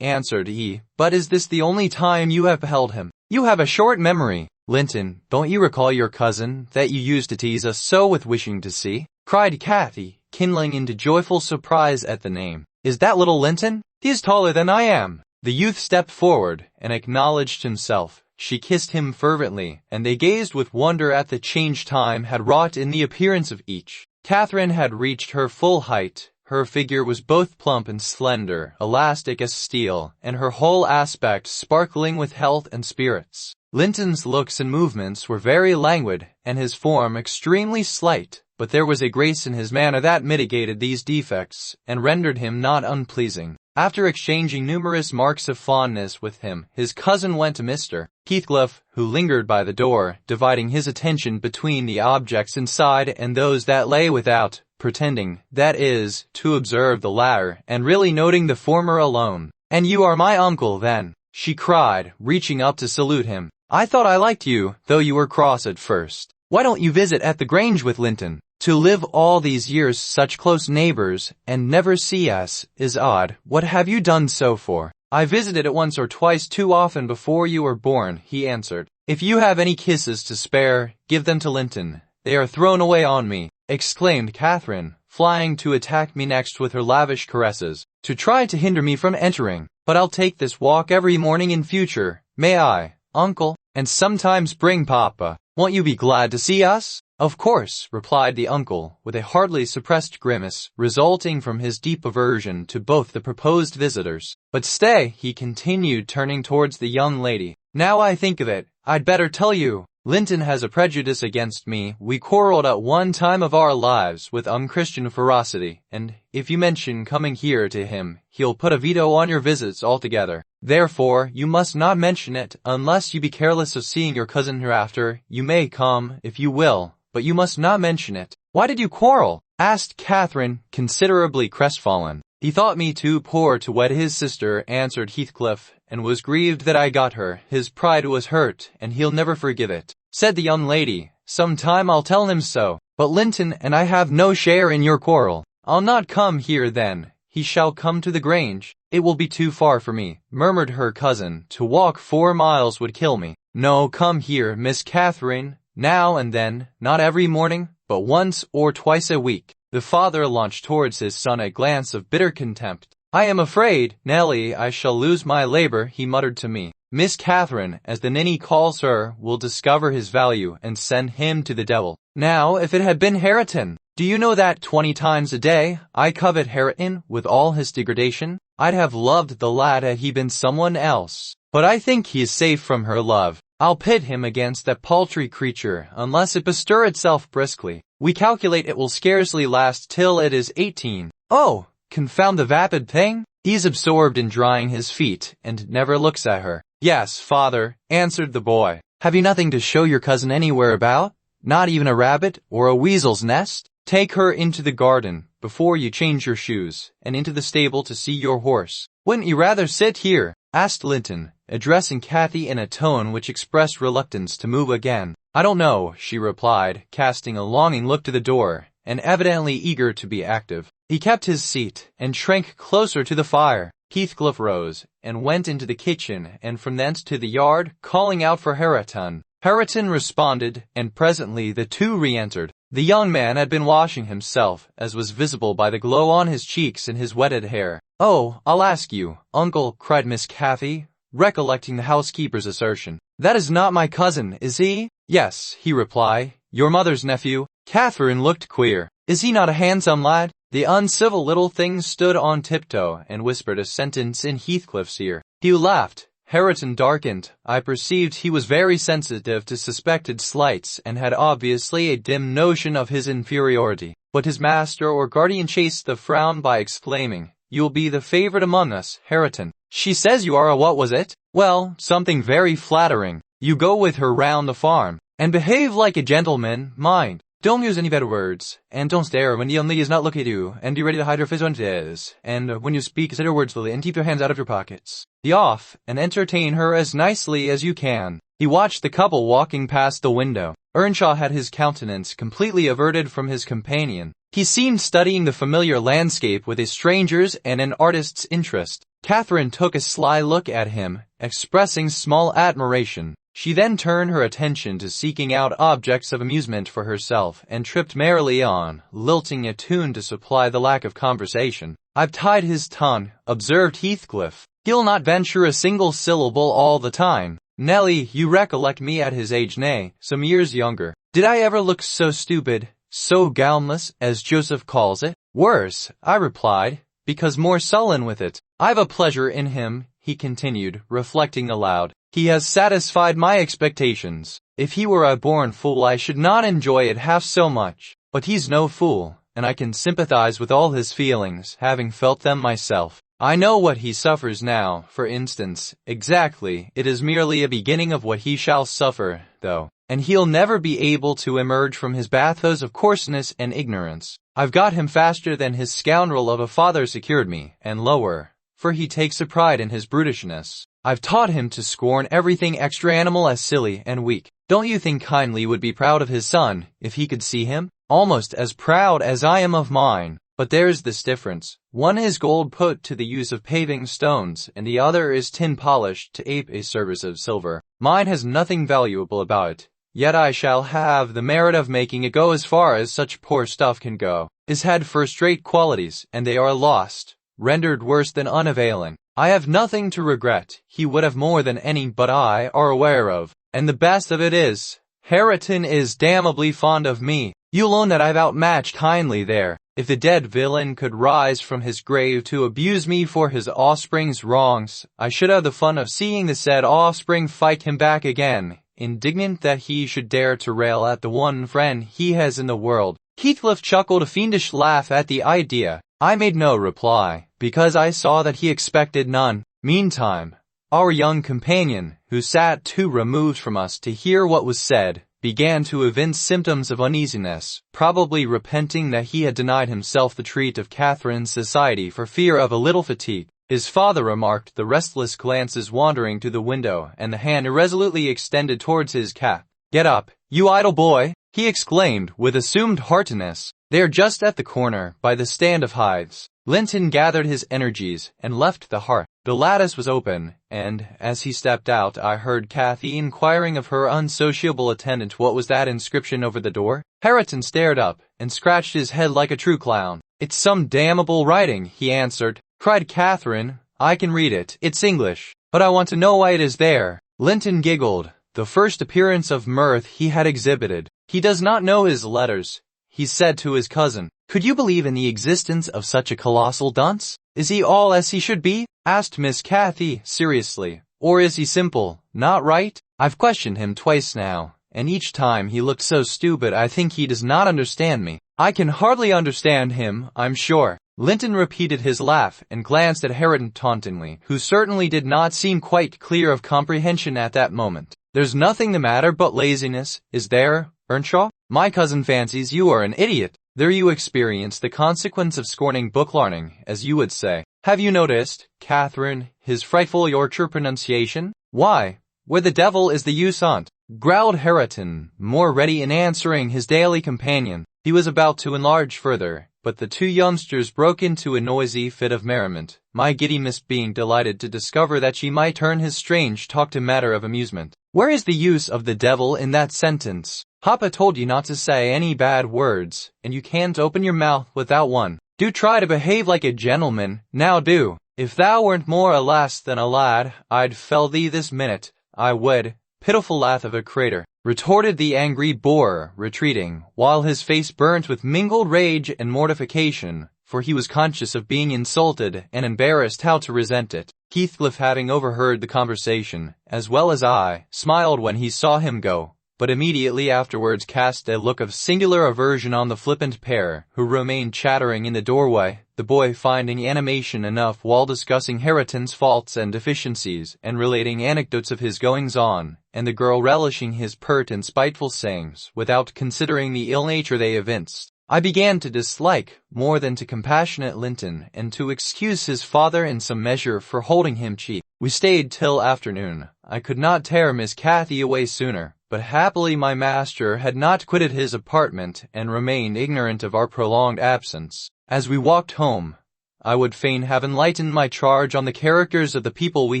answered he, "but is this the only time you have beheld him? You have a short memory. Linton, don't you recall your cousin, that you used to tease us so with wishing to see?" cried Cathy, kindling into joyful surprise at the name. "Is that little Linton? He is taller than I am." The youth stepped forward, and acknowledged himself. She kissed him fervently, and they gazed with wonder at the change time had wrought in the appearance of each. Catherine had reached her full height. Her figure was both plump and slender, elastic as steel, and her whole aspect sparkling with health and spirits. Linton's looks and movements were very languid, and his form extremely slight, but there was a grace in his manner that mitigated these defects, and rendered him not unpleasing. After exchanging numerous marks of fondness with him, his cousin went to Mr. Heathcliff, who lingered by the door, dividing his attention between the objects inside and those that lay without, pretending, that is, to observe the latter, and really noting the former alone. "And you are my uncle, then?" she cried, reaching up to salute him. "I thought I liked you, though you were cross at first. Why don't you visit at the Grange with Linton? To live all these years such close neighbors, and never see us, is odd. What have you done so for?" "I visited it once or twice too often before you were born," he answered. "If you have any kisses to spare, give them to Linton. They are thrown away on me," exclaimed Catherine, flying to attack me next with her lavish caresses, "to try to hinder me from entering. But I'll take this walk every morning in future. May I, uncle? And sometimes bring papa. Won't you be glad to see us?" "Of course," replied the uncle, with a hardly suppressed grimace, resulting from his deep aversion to both the proposed visitors. "But stay," he continued, turning towards the young lady. "Now I think of it, I'd better tell you. Linton has a prejudice against me. We quarreled at one time of our lives with unchristian ferocity, and if you mention coming here to him, he'll put a veto on your visits altogether. Therefore, you must not mention it, unless you be careless of seeing your cousin hereafter. You may come, if you will, but you must not mention it." "Why did you quarrel?" asked Catherine, considerably crestfallen. "He thought me too poor to wed his sister," answered Heathcliff, "and was grieved that I got her. His pride was hurt, and he'll never forgive it," said the young lady. "Some time I'll tell him so. But Linton and I have no share in your quarrel." "I'll not come here then. He shall come to the Grange." "It will be too far for me," murmured her cousin. "To walk 4 miles would kill me." "No, come here, Miss Catherine, now and then, not every morning, but once or twice a week." The father launched towards his son a glance of bitter contempt. "I am afraid, Nellie, I shall lose my labor," he muttered to me. "Miss Catherine, as the ninny calls her, will discover his value and send him to the devil." Now, if it had been Hareton, do you know that 20 times a day I covet Hareton with all his degradation? I'd have loved the lad had he been someone else, but I think he is safe from her love. I'll pit him against that paltry creature, unless it bestir itself briskly. We calculate it will scarcely last till it is 18. Oh, confound the vapid thing! He's absorbed in drying his feet, and never looks at her. "Yes, father," answered the boy. "Have you nothing to show your cousin anywhere about? Not even a rabbit or a weasel's nest? Take her into the garden before you change your shoes, and into the stable to see your horse." "Wouldn't you rather sit here?" asked Linton, addressing Cathy in a tone which expressed reluctance to move again. "I don't know," she replied, casting a longing look to the door, and evidently eager to be active. He kept his seat, and shrank closer to the fire. Heathcliff rose, and went into the kitchen, and from thence to the yard, calling out for Hareton. Hareton responded, and presently the two re-entered. The young man had been washing himself, as was visible by the glow on his cheeks and his wetted hair. "Oh, I'll ask you, uncle," cried Miss Cathy, recollecting the housekeeper's assertion. "That is not my cousin, is he?" "Yes," he replied, "your mother's nephew." Catherine looked queer. "Is he not a handsome lad?" The uncivil little thing stood on tiptoe and whispered a sentence in Heathcliff's ear. Hugh laughed. Hareton darkened. I perceived he was very sensitive to suspected slights and had obviously a dim notion of his inferiority. But his master or guardian chased the frown by exclaiming, "You'll be the favorite among us, Hareton. She says you are a what was it? Well, something very flattering. You go with her round the farm, and behave like a gentleman, mind. Don't use any better words, and don't stare when the young lady is not looking at you, and be ready to hide her face when it is, and when you speak, consider words slowly, and keep your hands out of your pockets. Be off, and entertain her as nicely as you can." He watched the couple walking past the window. Earnshaw had his countenance completely averted from his companion. He seemed studying the familiar landscape with a stranger's and an artist's interest. Catherine took a sly look at him, expressing small admiration. She then turned her attention to seeking out objects of amusement for herself and tripped merrily on, lilting a tune to supply the lack of conversation. "I've tied his tongue," observed Heathcliff. "He'll not venture a single syllable all the time." Nelly, you recollect me at his age, nay, some years younger. Did I ever look so stupid, so gownless, as Joseph calls it? Worse, I replied, because more sullen with it. I've a pleasure in him, he continued, reflecting aloud. He has satisfied my expectations. If he were a born fool I should not enjoy it half so much. But he's no fool, and I can sympathize with all his feelings, having felt them myself. I know what he suffers now, for instance, exactly. It is merely a beginning of what he shall suffer, though, and he'll never be able to emerge from his bathos of coarseness and ignorance. I've got him faster than his scoundrel of a father secured me, and lower, for he takes a pride in his brutishness. I've taught him to scorn everything extra-animal as silly and weak. Don't you think Kindly would be proud of his son, if he could see him? Almost as proud as I am of mine. But there's this difference. One is gold put to the use of paving stones, and the other is tin polished to ape a service of silver. Mine has nothing valuable about it, yet I shall have the merit of making it go as far as such poor stuff can go. His had first-rate qualities, and they are lost, rendered worse than unavailing. I have nothing to regret. He would have more than any but I are aware of. And the best of it is, Hareton is damnably fond of me. You'll own that I've outmatched Hindley there. If the dead villain could rise from his grave to abuse me for his offspring's wrongs, I should have the fun of seeing the said offspring fight him back again, indignant that he should dare to rail at the one friend he has in the world. Heathcliff chuckled a fiendish laugh at the idea. I made no reply, because I saw that he expected none. Meantime, our young companion, who sat too removed from us to hear what was said, began to evince symptoms of uneasiness, probably repenting that he had denied himself the treat of Catherine's society for fear of a little fatigue. His father remarked the restless glances wandering to the window and the hand irresolutely extended towards his cap. "Get up, you idle boy!" he exclaimed with assumed heartiness. "They're just at the corner, by the stand of hides." Linton gathered his energies and left the hearth. The lattice was open, and, as he stepped out, I heard Cathy inquiring of her unsociable attendant what was that inscription over the door. Hareton stared up, and scratched his head like a true clown. "It's some damnable writing," he answered. Cried Catherine, "I can read it, it's English, but I want to know why it is there." Linton giggled, the first appearance of mirth he had exhibited. "He does not know his letters," he said to his cousin. "Could you believe in the existence of such a colossal dunce? Is he all as he should be?" asked Miss Cathy, seriously. "Or is he simple, not right? I've questioned him twice now, and each time he looked so stupid I think he does not understand me." "I can hardly understand him, I'm sure." Linton repeated his laugh and glanced at Hareton tauntingly, who certainly did not seem quite clear of comprehension at that moment. "There's nothing the matter but laziness, is there, Earnshaw? My cousin fancies you are an idiot. There you experience the consequence of scorning book-learning, as you would say. Have you noticed, Catherine, his frightful Yorkshire pronunciation? Why, where the devil is the use on't?" growled Hareton, more ready in answering his daily companion. He was about to enlarge further, but the two youngsters broke into a noisy fit of merriment, my giddy miss being delighted to discover that she might turn his strange talk to matter of amusement. "Where is the use of the devil in that sentence? Papa told you not to say any bad words, and you can't open your mouth without one. Do try to behave like a gentleman, now do. If thou weren't more a lass than a lad, I'd fell thee this minute, I would." "Pitiful laugh of a crater," retorted the angry boor, retreating, while his face burnt with mingled rage and mortification, for he was conscious of being insulted and embarrassed how to resent it. Heathcliff, having overheard the conversation, as well as I, smiled when he saw him go, but immediately afterwards cast a look of singular aversion on the flippant pair, who remained chattering in the doorway, the boy finding animation enough while discussing Hareton's faults and deficiencies, and relating anecdotes of his goings-on, and the girl relishing his pert and spiteful sayings, without considering the ill nature they evinced. I began to dislike, more than to compassionate Linton, and to excuse his father in some measure for holding him cheap. We stayed till afternoon. I could not tear Miss Cathy away sooner, but happily my master had not quitted his apartment and remained ignorant of our prolonged absence. As we walked home, I would fain have enlightened my charge on the characters of the people we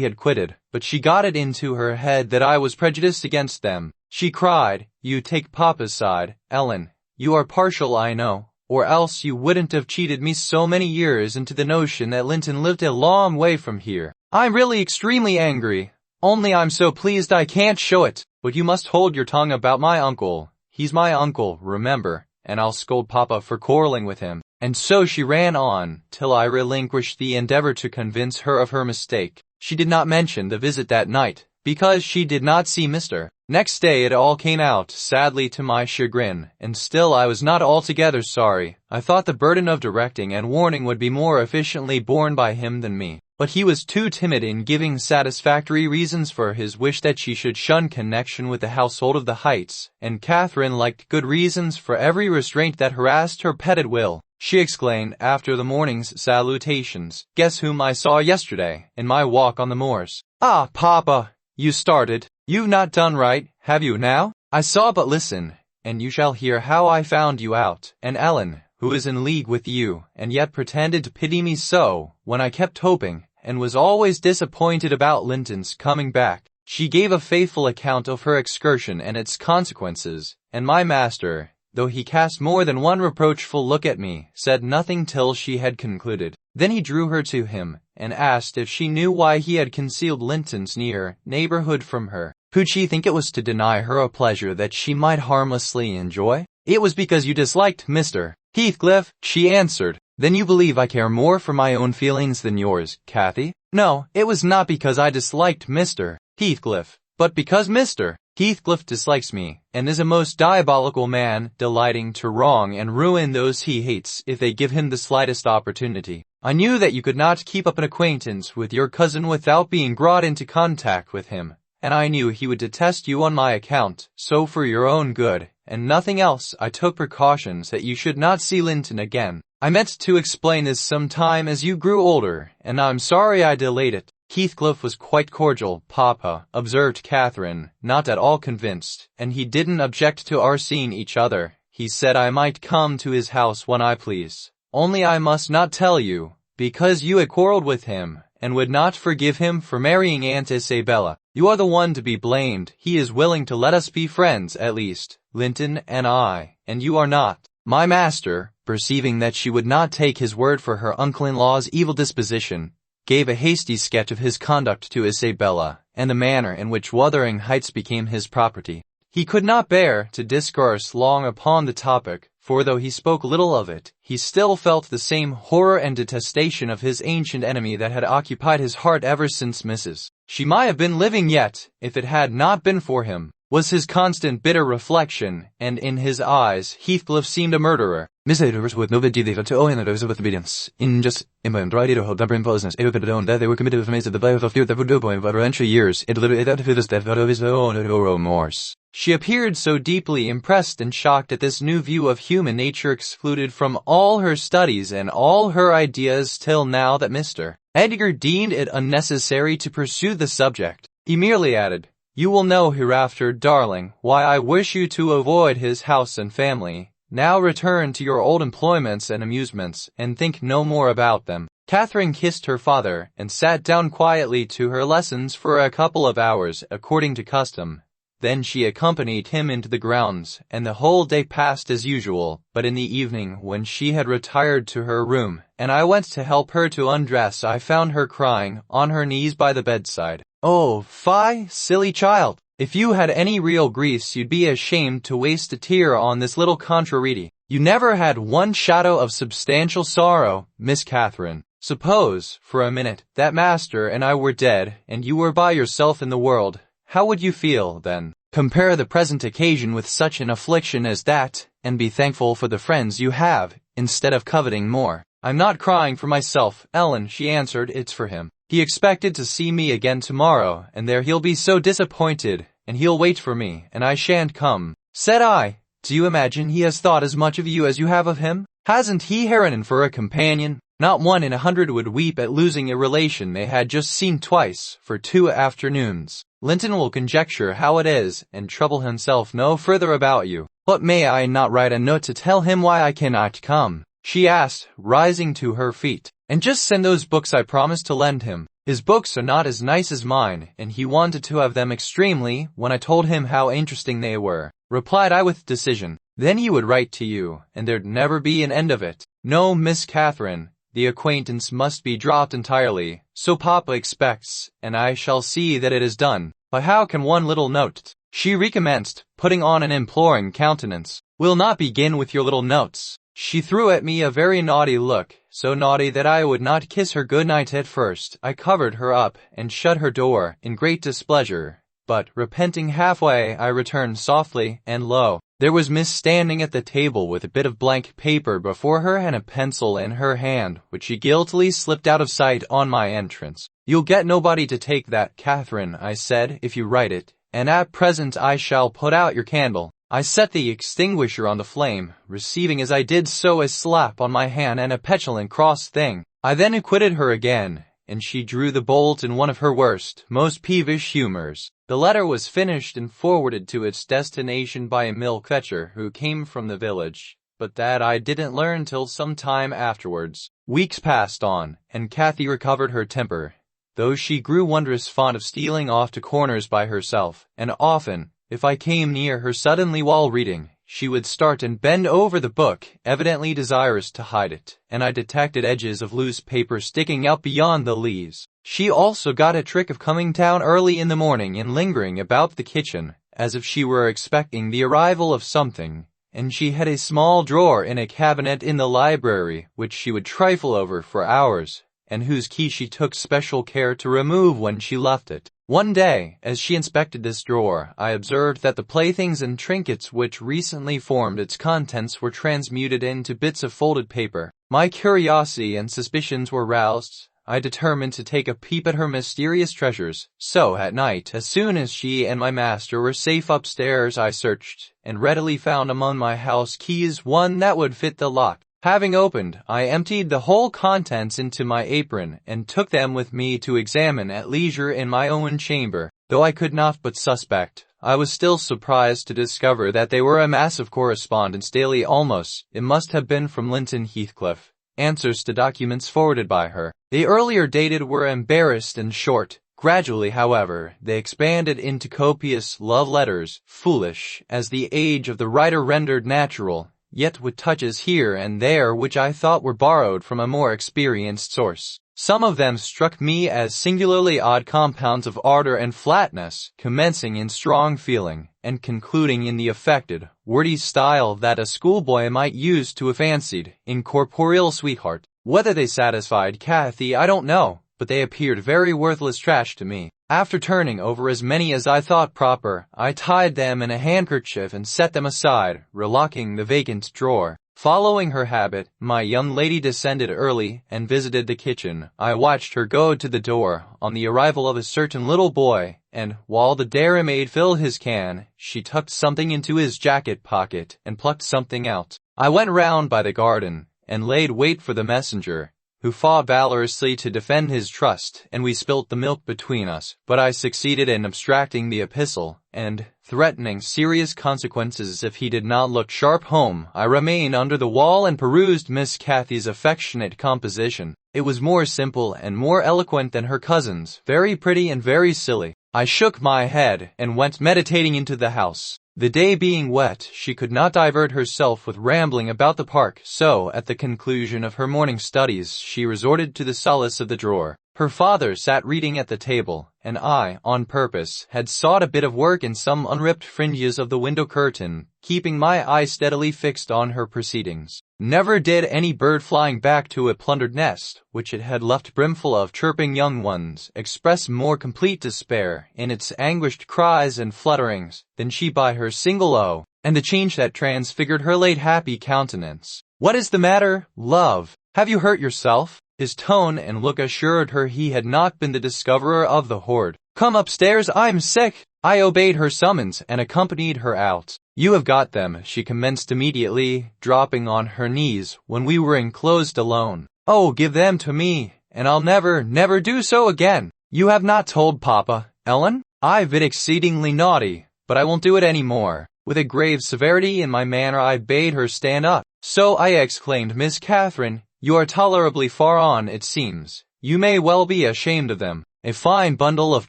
had quitted, but she got it into her head that I was prejudiced against them. She cried, "You take Papa's side, Ellen. You are partial, I know, or else you wouldn't have cheated me so many years into the notion that Linton lived a long way from here. I'm really extremely angry. Only I'm so pleased I can't show it. But you must hold your tongue about my uncle. He's my uncle, remember, and I'll scold Papa for quarreling with him. And so she ran on, till I relinquished the endeavor to convince her of her mistake. She did not mention the visit that night, because she did not see Mr. Next day it all came out, sadly to my chagrin, and still I was not altogether sorry. I thought the burden of directing and warning would be more efficiently borne by him than me. But he was too timid in giving satisfactory reasons for his wish that she should shun connection with the household of the Heights, and Catherine liked good reasons for every restraint that harassed her petted will. She exclaimed after the morning's salutations, "Guess whom I saw yesterday, in my walk on the moors?" "Ah, Papa," you started. "You've not done right, have you now?" "I saw, but listen, and you shall hear how I found you out, and Ellen, who is in league with you, and yet pretended to pity me so, when I kept hoping, and was always disappointed about Linton's coming back. She gave a faithful account of her excursion and its consequences, and my master, though he cast more than one reproachful look at me, said nothing till she had concluded. Then he drew her to him, and asked if she knew why he had concealed Linton's near neighborhood from her. Could she think it was to deny her a pleasure that she might harmlessly enjoy? "It was because you disliked Mr. Heathcliff," she answered. "Then you believe I care more for my own feelings than yours, Cathy?" "No, it was not because I disliked Mr. Heathcliff, but because Mr. Heathcliff dislikes me, and is a most diabolical man, delighting to wrong and ruin those he hates if they give him the slightest opportunity. I knew that you could not keep up an acquaintance with your cousin without being brought into contact with him, and I knew he would detest you on my account, so for your own good, and nothing else, I took precautions that you should not see Linton again. I meant to explain this some time as you grew older, and I'm sorry I delayed it." "Heathcliff was quite cordial, Papa," observed Catherine, not at all convinced, "and he didn't object to our seeing each other. He said I might come to his house when I please. Only I must not tell you, because you had quarreled with him, and would not forgive him for marrying Aunt Isabella. You are the one to be blamed. He is willing to let us be friends, at least, Linton and I, and you are not." My master, perceiving that she would not take his word for her uncle-in-law's evil disposition, gave a hasty sketch of his conduct to Isabella, and the manner in which Wuthering Heights became his property. He could not bear to discourse long upon the topic, for though he spoke little of it, he still felt the same horror and detestation of his ancient enemy that had occupied his heart ever since Mrs. She might have been living yet, if it had not been for him, was his constant bitter reflection, and in his eyes Heathcliff seemed a murderer. Misdemeanors with no vigilance to own those with obedience. Injustice, impunity to hold number impulses, evident that they were committed with amazed at the value of fear that would do by eventual years. It literally identified as that of his own remorse. She appeared so deeply impressed and shocked at this new view of human nature excluded from all her studies and all her ideas till now that Mr. Edgar deemed it unnecessary to pursue the subject. He merely added, "You will know hereafter, darling, why I wish you to avoid his house and family. Now return to your old employments and amusements, and think no more about them." Catherine kissed her father, and sat down quietly to her lessons for a couple of hours, according to custom. Then she accompanied him into the grounds, and the whole day passed as usual, but in the evening, when she had retired to her room, and I went to help her to undress, I found her crying, on her knees by the bedside. "Oh, fie, silly child! If you had any real griefs you'd be ashamed to waste a tear on this little contrariety. You never had one shadow of substantial sorrow, Miss Catherine. Suppose, for a minute, that master and I were dead, and you were by yourself in the world. How would you feel, then? Compare the present occasion with such an affliction as that, and be thankful for the friends you have, instead of coveting more." "I'm not crying for myself, Ellen," she answered, "it's for him. He expected to see me again tomorrow, and there he'll be so disappointed, and he'll wait for me, and I shan't come." Said I, "Do you imagine he has thought as much of you as you have of him? Hasn't he Heronin for a companion? Not 1 in 100 would weep at losing a relation they had just seen twice, for 2 afternoons. Linton will conjecture how it is, and trouble himself no further about you. But may I not write a note to tell him why I cannot come?" she asked, rising to her feet. "And just send those books I promised to lend him. His books are not as nice as mine, and he wanted to have them extremely when I told him how interesting they were," replied I with decision. "Then he would write to you, and there'd never be an end of it." "No, Miss Catherine, the acquaintance must be dropped entirely, so Papa expects, and I shall see that it is done. But how can one little note?" She recommenced, putting on an imploring countenance. "Will not begin with your little notes." She threw at me a very naughty look, so naughty that I would not kiss her good night at first. I covered her up and shut her door in great displeasure, but, repenting halfway, I returned softly, and lo, there was Miss standing at the table with a bit of blank paper before her and a pencil in her hand, which she guiltily slipped out of sight on my entrance. "You'll get nobody to take that, Catherine," I said, "if you write it, and at present I shall put out your candle." I set the extinguisher on the flame, receiving as I did so a slap on my hand and a petulant cross thing. I then acquitted her again, and she drew the bolt in one of her worst, most peevish humors. The letter was finished and forwarded to its destination by a milk fetcher who came from the village, but that I didn't learn till some time afterwards. Weeks passed on, and Cathy recovered her temper, though she grew wondrous fond of stealing off to corners by herself, and often, if I came near her suddenly while reading, she would start and bend over the book, evidently desirous to hide it, and I detected edges of loose paper sticking out beyond the leaves. She also got a trick of coming down early in the morning and lingering about the kitchen, as if she were expecting the arrival of something, and she had a small drawer in a cabinet in the library which she would trifle over for hours, and whose key she took special care to remove when she left it. One day, as she inspected this drawer, I observed that the playthings and trinkets which recently formed its contents were transmuted into bits of folded paper. My curiosity and suspicions were roused. I determined to take a peep at her mysterious treasures, so at night, as soon as she and my master were safe upstairs, I searched, and readily found among my house keys one that would fit the lock. Having opened, I emptied the whole contents into my apron, and took them with me to examine at leisure in my own chamber. Though I could not but suspect, I was still surprised to discover that they were a mass of correspondence daily almost. It must have been from Linton Heathcliff, answers to documents forwarded by her. The earlier dated were embarrassed and short. Gradually, however, they expanded into copious love letters, foolish, as the age of the writer rendered natural, yet with touches here and there which I thought were borrowed from a more experienced source. Some of them struck me as singularly odd compounds of ardor and flatness, commencing in strong feeling, and concluding in the affected, wordy style that a schoolboy might use to a fancied, incorporeal sweetheart. Whether they satisfied Cathy I don't know, but they appeared very worthless trash to me. After turning over as many as I thought proper, I tied them in a handkerchief and set them aside, relocking the vacant drawer. Following her habit, my young lady descended early and visited the kitchen. I watched her go to the door on the arrival of a certain little boy, and, while the dairymaid filled his can, she tucked something into his jacket pocket and plucked something out. I went round by the garden, and laid wait for the messenger, who fought valorously to defend his trust, and we spilt the milk between us, but I succeeded in abstracting the epistle, and, threatening serious consequences if he did not look sharp home, I remained under the wall and perused Miss Cathy's affectionate composition. It was more simple and more eloquent than her cousin's, very pretty and very silly. I shook my head, and went meditating into the house. The day being wet, she could not divert herself with rambling about the park, so, at the conclusion of her morning studies, she resorted to the solace of the drawer. Her father sat reading at the table, and I, on purpose, had sought a bit of work in some unripped fringes of the window curtain, keeping my eye steadily fixed on her proceedings. Never did any bird flying back to a plundered nest, which it had left brimful of chirping young ones, express more complete despair, in its anguished cries and flutterings, than she by her single O, and the change that transfigured her late happy countenance. "What is the matter, love? Have you hurt yourself?" His tone and look assured her he had not been the discoverer of the hoard. "Come upstairs, I'm sick." I obeyed her summons and accompanied her out. "You have got them," she commenced immediately, dropping on her knees when we were enclosed alone. "Oh, give them to me, and I'll never do so again." "You have not told Papa, Ellen?" "I've been exceedingly naughty, but I won't do it any more." With a grave severity in my manner I bade her stand up. "So," I exclaimed, "Miss Catherine, you are tolerably far on, it seems. You may well be ashamed of them. A fine bundle of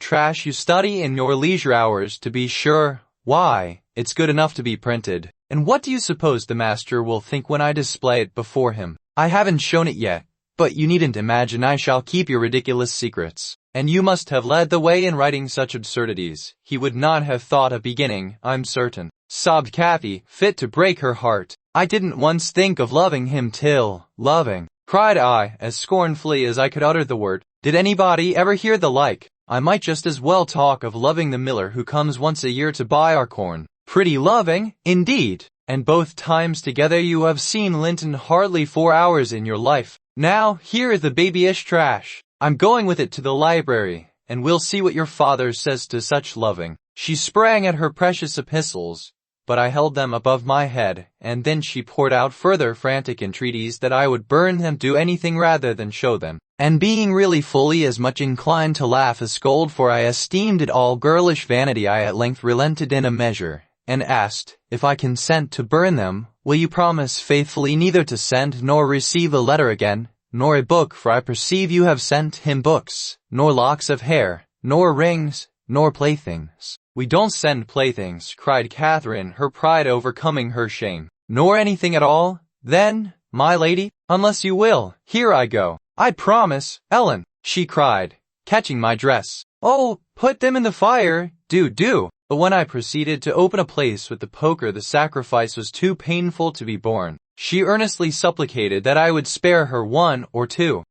trash you study in your leisure hours, to be sure. Why, it's good enough to be printed. And what do you suppose the master will think when I display it before him? I haven't shown it yet, But you needn't imagine I shall keep your ridiculous secrets. And you must have led the way in writing such absurdities. He would not have thought of beginning, I'm certain," sobbed Kathy, fit to break her heart. "I didn't once think of loving him till—" "Loving," cried I, as scornfully as I could utter the word. "Did anybody ever hear the like? I might just as well talk of loving the miller who comes once a year to buy our corn. Pretty loving, indeed! And both times together you have seen Linton hardly 4 hours in your life. Now, here is the babyish trash. I'm going with it to the library, and we'll see what your father says to such loving." She sprang at her precious epistles, but I held them above my head, and then she poured out further frantic entreaties that I would burn them, do anything rather than show them. And being really fully as much inclined to laugh as scold, for I esteemed it all girlish vanity, I at length relented in a measure, and asked, "If I consent to burn them, will you promise faithfully neither to send nor receive a letter again, nor a book, for I perceive you have sent him books, nor locks of hair, nor rings, nor playthings." "We don't send playthings," cried Catherine, her pride overcoming her shame. "Nor anything at all, then, my lady? Unless you will, here I go." "I promise, Ellen," she cried, catching my dress. "Oh, put them in the fire, do. But when I proceeded to open a place with the poker, the sacrifice was too painful to be borne. She earnestly supplicated that I would spare her one or two,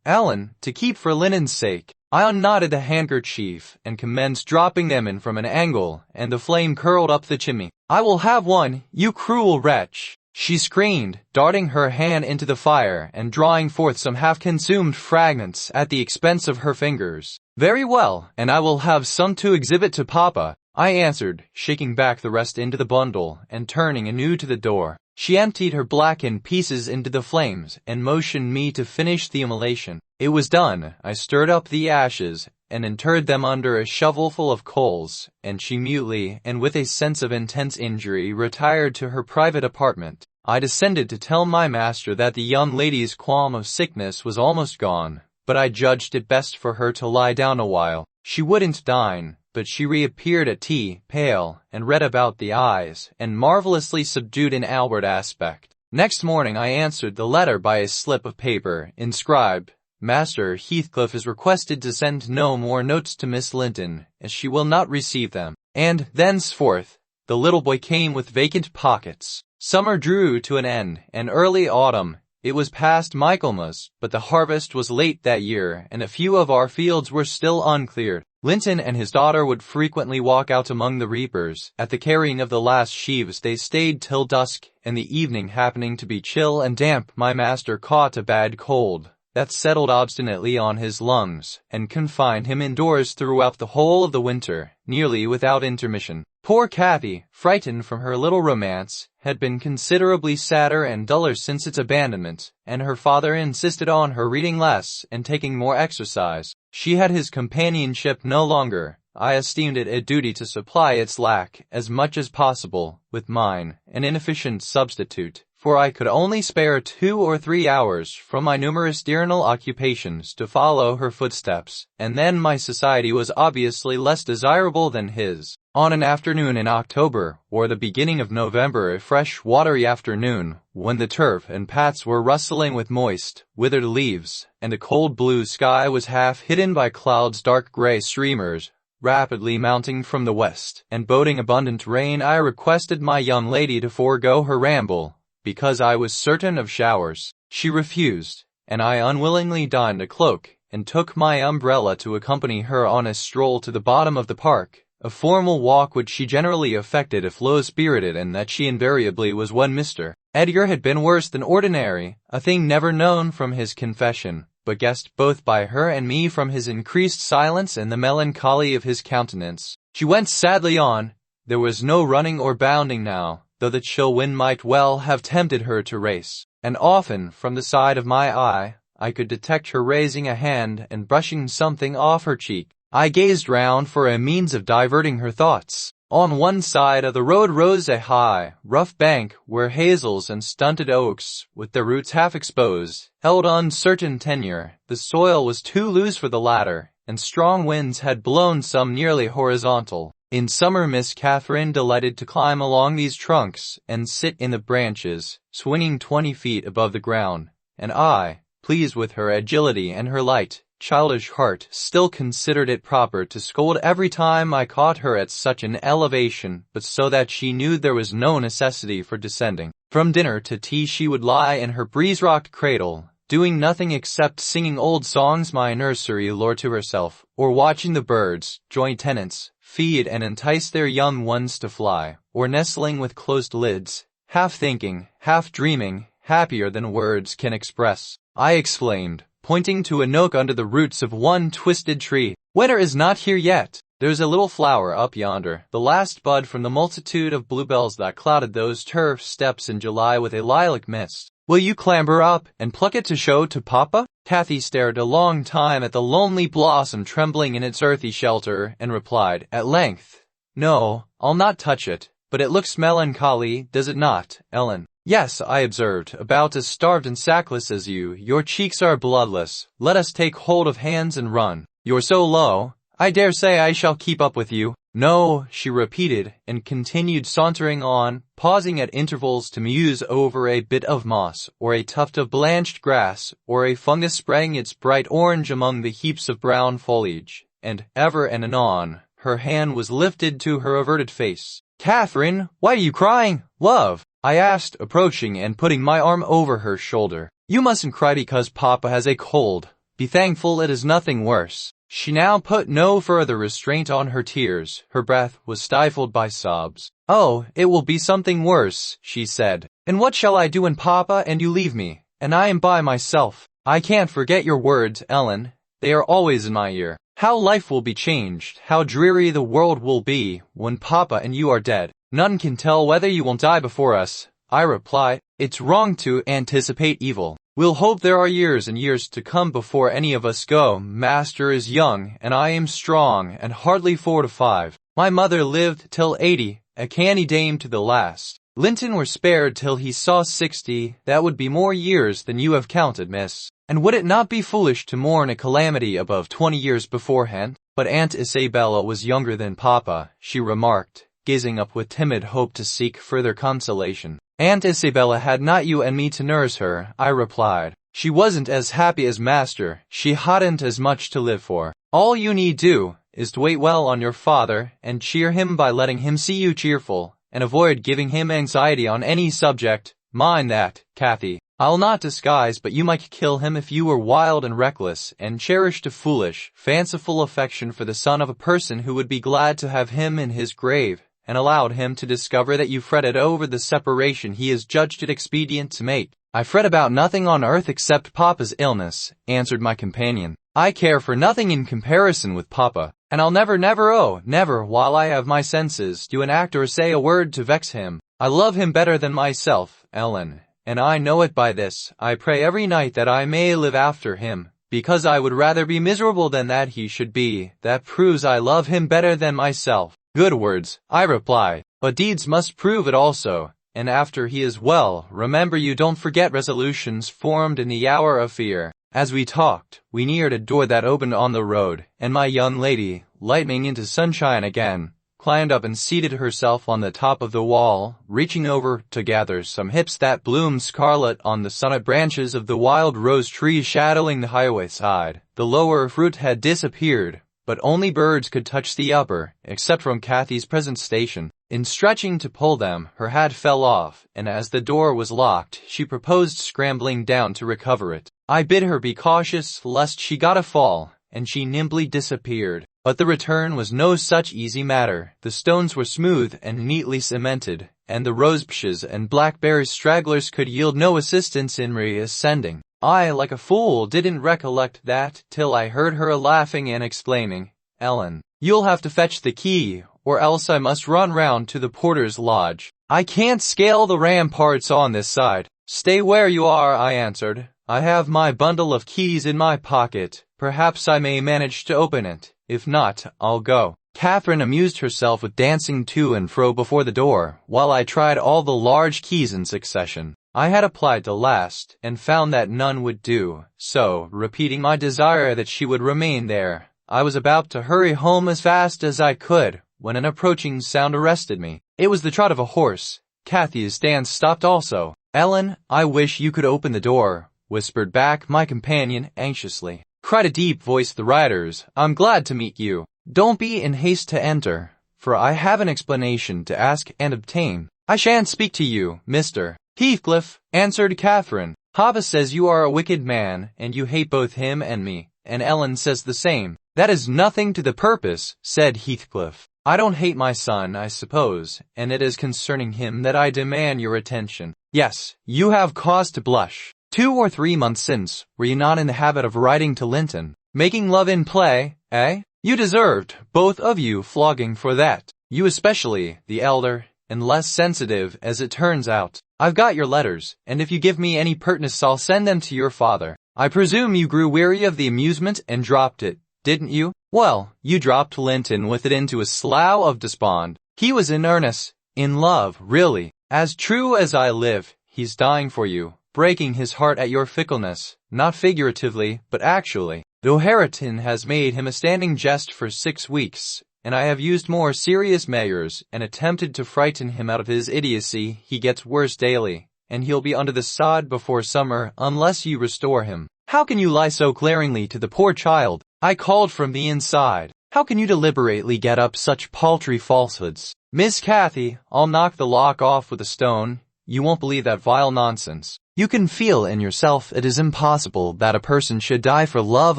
Ellen, to keep for linen's sake. I unknotted the handkerchief and commenced dropping them in from an angle, and the flame curled up the chimney. "I will have one, you cruel wretch!" she screamed, darting her hand into the fire and drawing forth some half-consumed fragments at the expense of her fingers. "Very well, and I will have some to exhibit to Papa," I answered, shaking back the rest into the bundle and turning anew to the door. She emptied her blackened pieces into the flames and motioned me to finish the immolation. It was done. I stirred up the ashes and interred them under a shovelful of coals, and she mutely, and with a sense of intense injury, retired to her private apartment. I descended to tell my master that the young lady's qualm of sickness was almost gone, but I judged it best for her to lie down a while. She wouldn't dine, but she reappeared at tea, pale, and red about the eyes, and marvelously subdued in outward aspect. Next morning I answered the letter by a slip of paper, inscribed, "Master Heathcliff is requested to send no more notes to Miss Linton, as she will not receive them." And, thenceforth, the little boy came with vacant pockets. Summer drew to an end, and early autumn. It was past Michaelmas, but the harvest was late that year, and a few of our fields were still uncleared. Linton and his daughter would frequently walk out among the reapers. At the carrying of the last sheaves they stayed till dusk, and the evening happening to be chill and damp, my master caught a bad cold that settled obstinately on his lungs, and confined him indoors throughout the whole of the winter, nearly without intermission. Poor Cathy, frightened from her little romance, had been considerably sadder and duller since its abandonment, and her father insisted on her reading less and taking more exercise. She had his companionship no longer. I esteemed it a duty to supply its lack, as much as possible, with mine, an inefficient substitute, for I could only spare 2 or 3 hours from my numerous diurnal occupations to follow her footsteps, and then my society was obviously less desirable than his. On an afternoon in October, or the beginning of November, a fresh, watery afternoon, when the turf and paths were rustling with moist, withered leaves, and a cold blue sky was half hidden by clouds, dark gray streamers, rapidly mounting from the west, and boding abundant rain, I requested my young lady to forego her ramble, because I was certain of showers. She refused, and I unwillingly donned a cloak, and took my umbrella to accompany her on a stroll to the bottom of the park, a formal walk which she generally affected if low-spirited, and that she invariably was when Mr. Edgar had been worse than ordinary, a thing never known from his confession, but guessed both by her and me from his increased silence and the melancholy of his countenance. She went sadly on. There was no running or bounding now, though the chill wind might well have tempted her to race, and often, from the side of my eye, I could detect her raising a hand and brushing something off her cheek. I gazed round for a means of diverting her thoughts. On one side of the road rose a high, rough bank where hazels and stunted oaks, with their roots half exposed, held uncertain tenure. The soil was too loose for the latter, and strong winds had blown some nearly horizontal. In summer Miss Catherine delighted to climb along these trunks and sit in the branches, swinging 20 feet above the ground, and I, pleased with her agility and her light, childish heart, still considered it proper to scold every time I caught her at such an elevation, but so that she knew there was no necessity for descending. From dinner to tea she would lie in her breeze-rocked cradle, doing nothing except singing old songs my nursery lore to herself, or watching the birds, joint tenants, feed and entice their young ones to fly, or nestling with closed lids, half thinking, half dreaming, happier than words can express. I exclaimed, pointing to a nook under the roots of one twisted tree. Winter is not here yet. There's a little flower up yonder, the last bud from the multitude of bluebells that clouded those turf steps in July with a lilac mist. Will you clamber up and pluck it to show to Papa? Cathy stared a long time at the lonely blossom trembling in its earthy shelter, and replied, at length, No, I'll not touch it, but it looks melancholy, does it not, Ellen? Yes, I observed, about as starved and sackless as you. Your cheeks are bloodless. Let us take hold of hands and run. You're so low. I dare say I shall keep up with you. No, she repeated, and continued sauntering on, pausing at intervals to muse over a bit of moss, or a tuft of blanched grass, or a fungus spraying its bright orange among the heaps of brown foliage, and, ever and anon, her hand was lifted to her averted face. Catherine, why are you crying, love? I asked, approaching and putting my arm over her shoulder. You mustn't cry because Papa has a cold. Be thankful it is nothing worse. She now put no further restraint on her tears. Her breath was stifled by sobs. Oh, it will be something worse, she said. And what shall I do when Papa and you leave me, and I am by myself? I can't forget your words, Ellen. They are always in my ear. How life will be changed, how dreary the world will be, when Papa and you are dead. None can tell whether you won't die before us. I reply, it's wrong to anticipate evil. We'll hope there are years and years to come before any of us go. Master is young, and I am strong, and hardly 45. My mother lived till 80, a canny dame to the last. Linton were spared till he saw 60. That would be more years than you have counted, miss. And would it not be foolish to mourn a calamity above 20 years beforehand? But Aunt Isabella was younger than Papa, she remarked, gazing up with timid hope to seek further consolation. Aunt Isabella had not you and me to nurse her, I replied. She wasn't as happy as Master, she hadn't as much to live for. All you need do, is to wait well on your father, and cheer him by letting him see you cheerful, and avoid giving him anxiety on any subject. Mind that, Cathy. I'll not disguise, but you might kill him if you were wild and reckless, and cherished a foolish, fanciful affection for the son of a person who would be glad to have him in his grave, and allowed him to discover that you fretted over the separation he has judged it expedient to make. I fret about nothing on earth except Papa's illness, answered my companion. I care for nothing in comparison with Papa, and I'll never, never, while I have my senses, do an act or say a word to vex him. I love him better than myself, Ellen, and I know it by this. I pray every night that I may live after him, because I would rather be miserable than that he should be. That proves I love him better than myself. Good words, I reply, but deeds must prove it also, and after he is well, remember you don't forget resolutions formed in the hour of fear. As we talked, we neared a door that opened on the road, and my young lady, lightening into sunshine again, climbed up and seated herself on the top of the wall, reaching over to gather some hips that bloomed scarlet on the summit branches of the wild rose tree shadowing the highway side. The lower fruit had disappeared, but only birds could touch the upper, except from Cathy's present station. In stretching to pull them, her hat fell off, and as the door was locked, she proposed scrambling down to recover it. I bid her be cautious lest she got a fall, and she nimbly disappeared. But the return was no such easy matter. The stones were smooth and neatly cemented, and the rosebushes and blackberry stragglers could yield no assistance in reascending. I, like a fool, didn't recollect that till I heard her laughing and exclaiming, Ellen, you'll have to fetch the key, or else I must run round to the porter's lodge. I can't scale the ramparts on this side. Stay where you are, I answered. I have my bundle of keys in my pocket. Perhaps I may manage to open it. If not, I'll go. Catherine amused herself with dancing to and fro before the door, while I tried all the large keys in succession. I had applied the last, and found that none would do, so, repeating my desire that she would remain there, I was about to hurry home as fast as I could, when an approaching sound arrested me. It was the trot of a horse. Cathy's dance stopped also. Ellen, I wish you could open the door, whispered back my companion anxiously. Cried a deep voice the rider's. I'm glad to meet you. Don't be in haste to enter, for I have an explanation to ask and obtain. I shan't speak to you, Mr. Heathcliff, answered Catherine. Papa says you are a wicked man, and you hate both him and me, and Ellen says the same. That is nothing to the purpose, said Heathcliff. I don't hate my son, I suppose, and it is concerning him that I demand your attention. Yes, you have cause to blush. 2 or 3 months since, were you not in the habit of writing to Linton, making love in play, eh? You deserved, both of you, flogging for that. You especially, the elder, and less sensitive as it turns out. I've got your letters, and if you give me any pertness I'll send them to your father. I presume you grew weary of the amusement and dropped it, didn't you? Well, you dropped Linton with it into a slough of despond. He was in earnest, in love, really. As true as I live, he's dying for you, breaking his heart at your fickleness, not figuratively, but actually. Though Hareton has made him a standing jest for 6 weeks, and I have used more serious measures and attempted to frighten him out of his idiocy, he gets worse daily, and he'll be under the sod before summer unless you restore him. How can you lie so glaringly to the poor child? I called from the inside. How can you deliberately get up such paltry falsehoods? Miss Cathy, I'll knock the lock off with a stone. You won't believe that vile nonsense. You can feel in yourself it is impossible that a person should die for love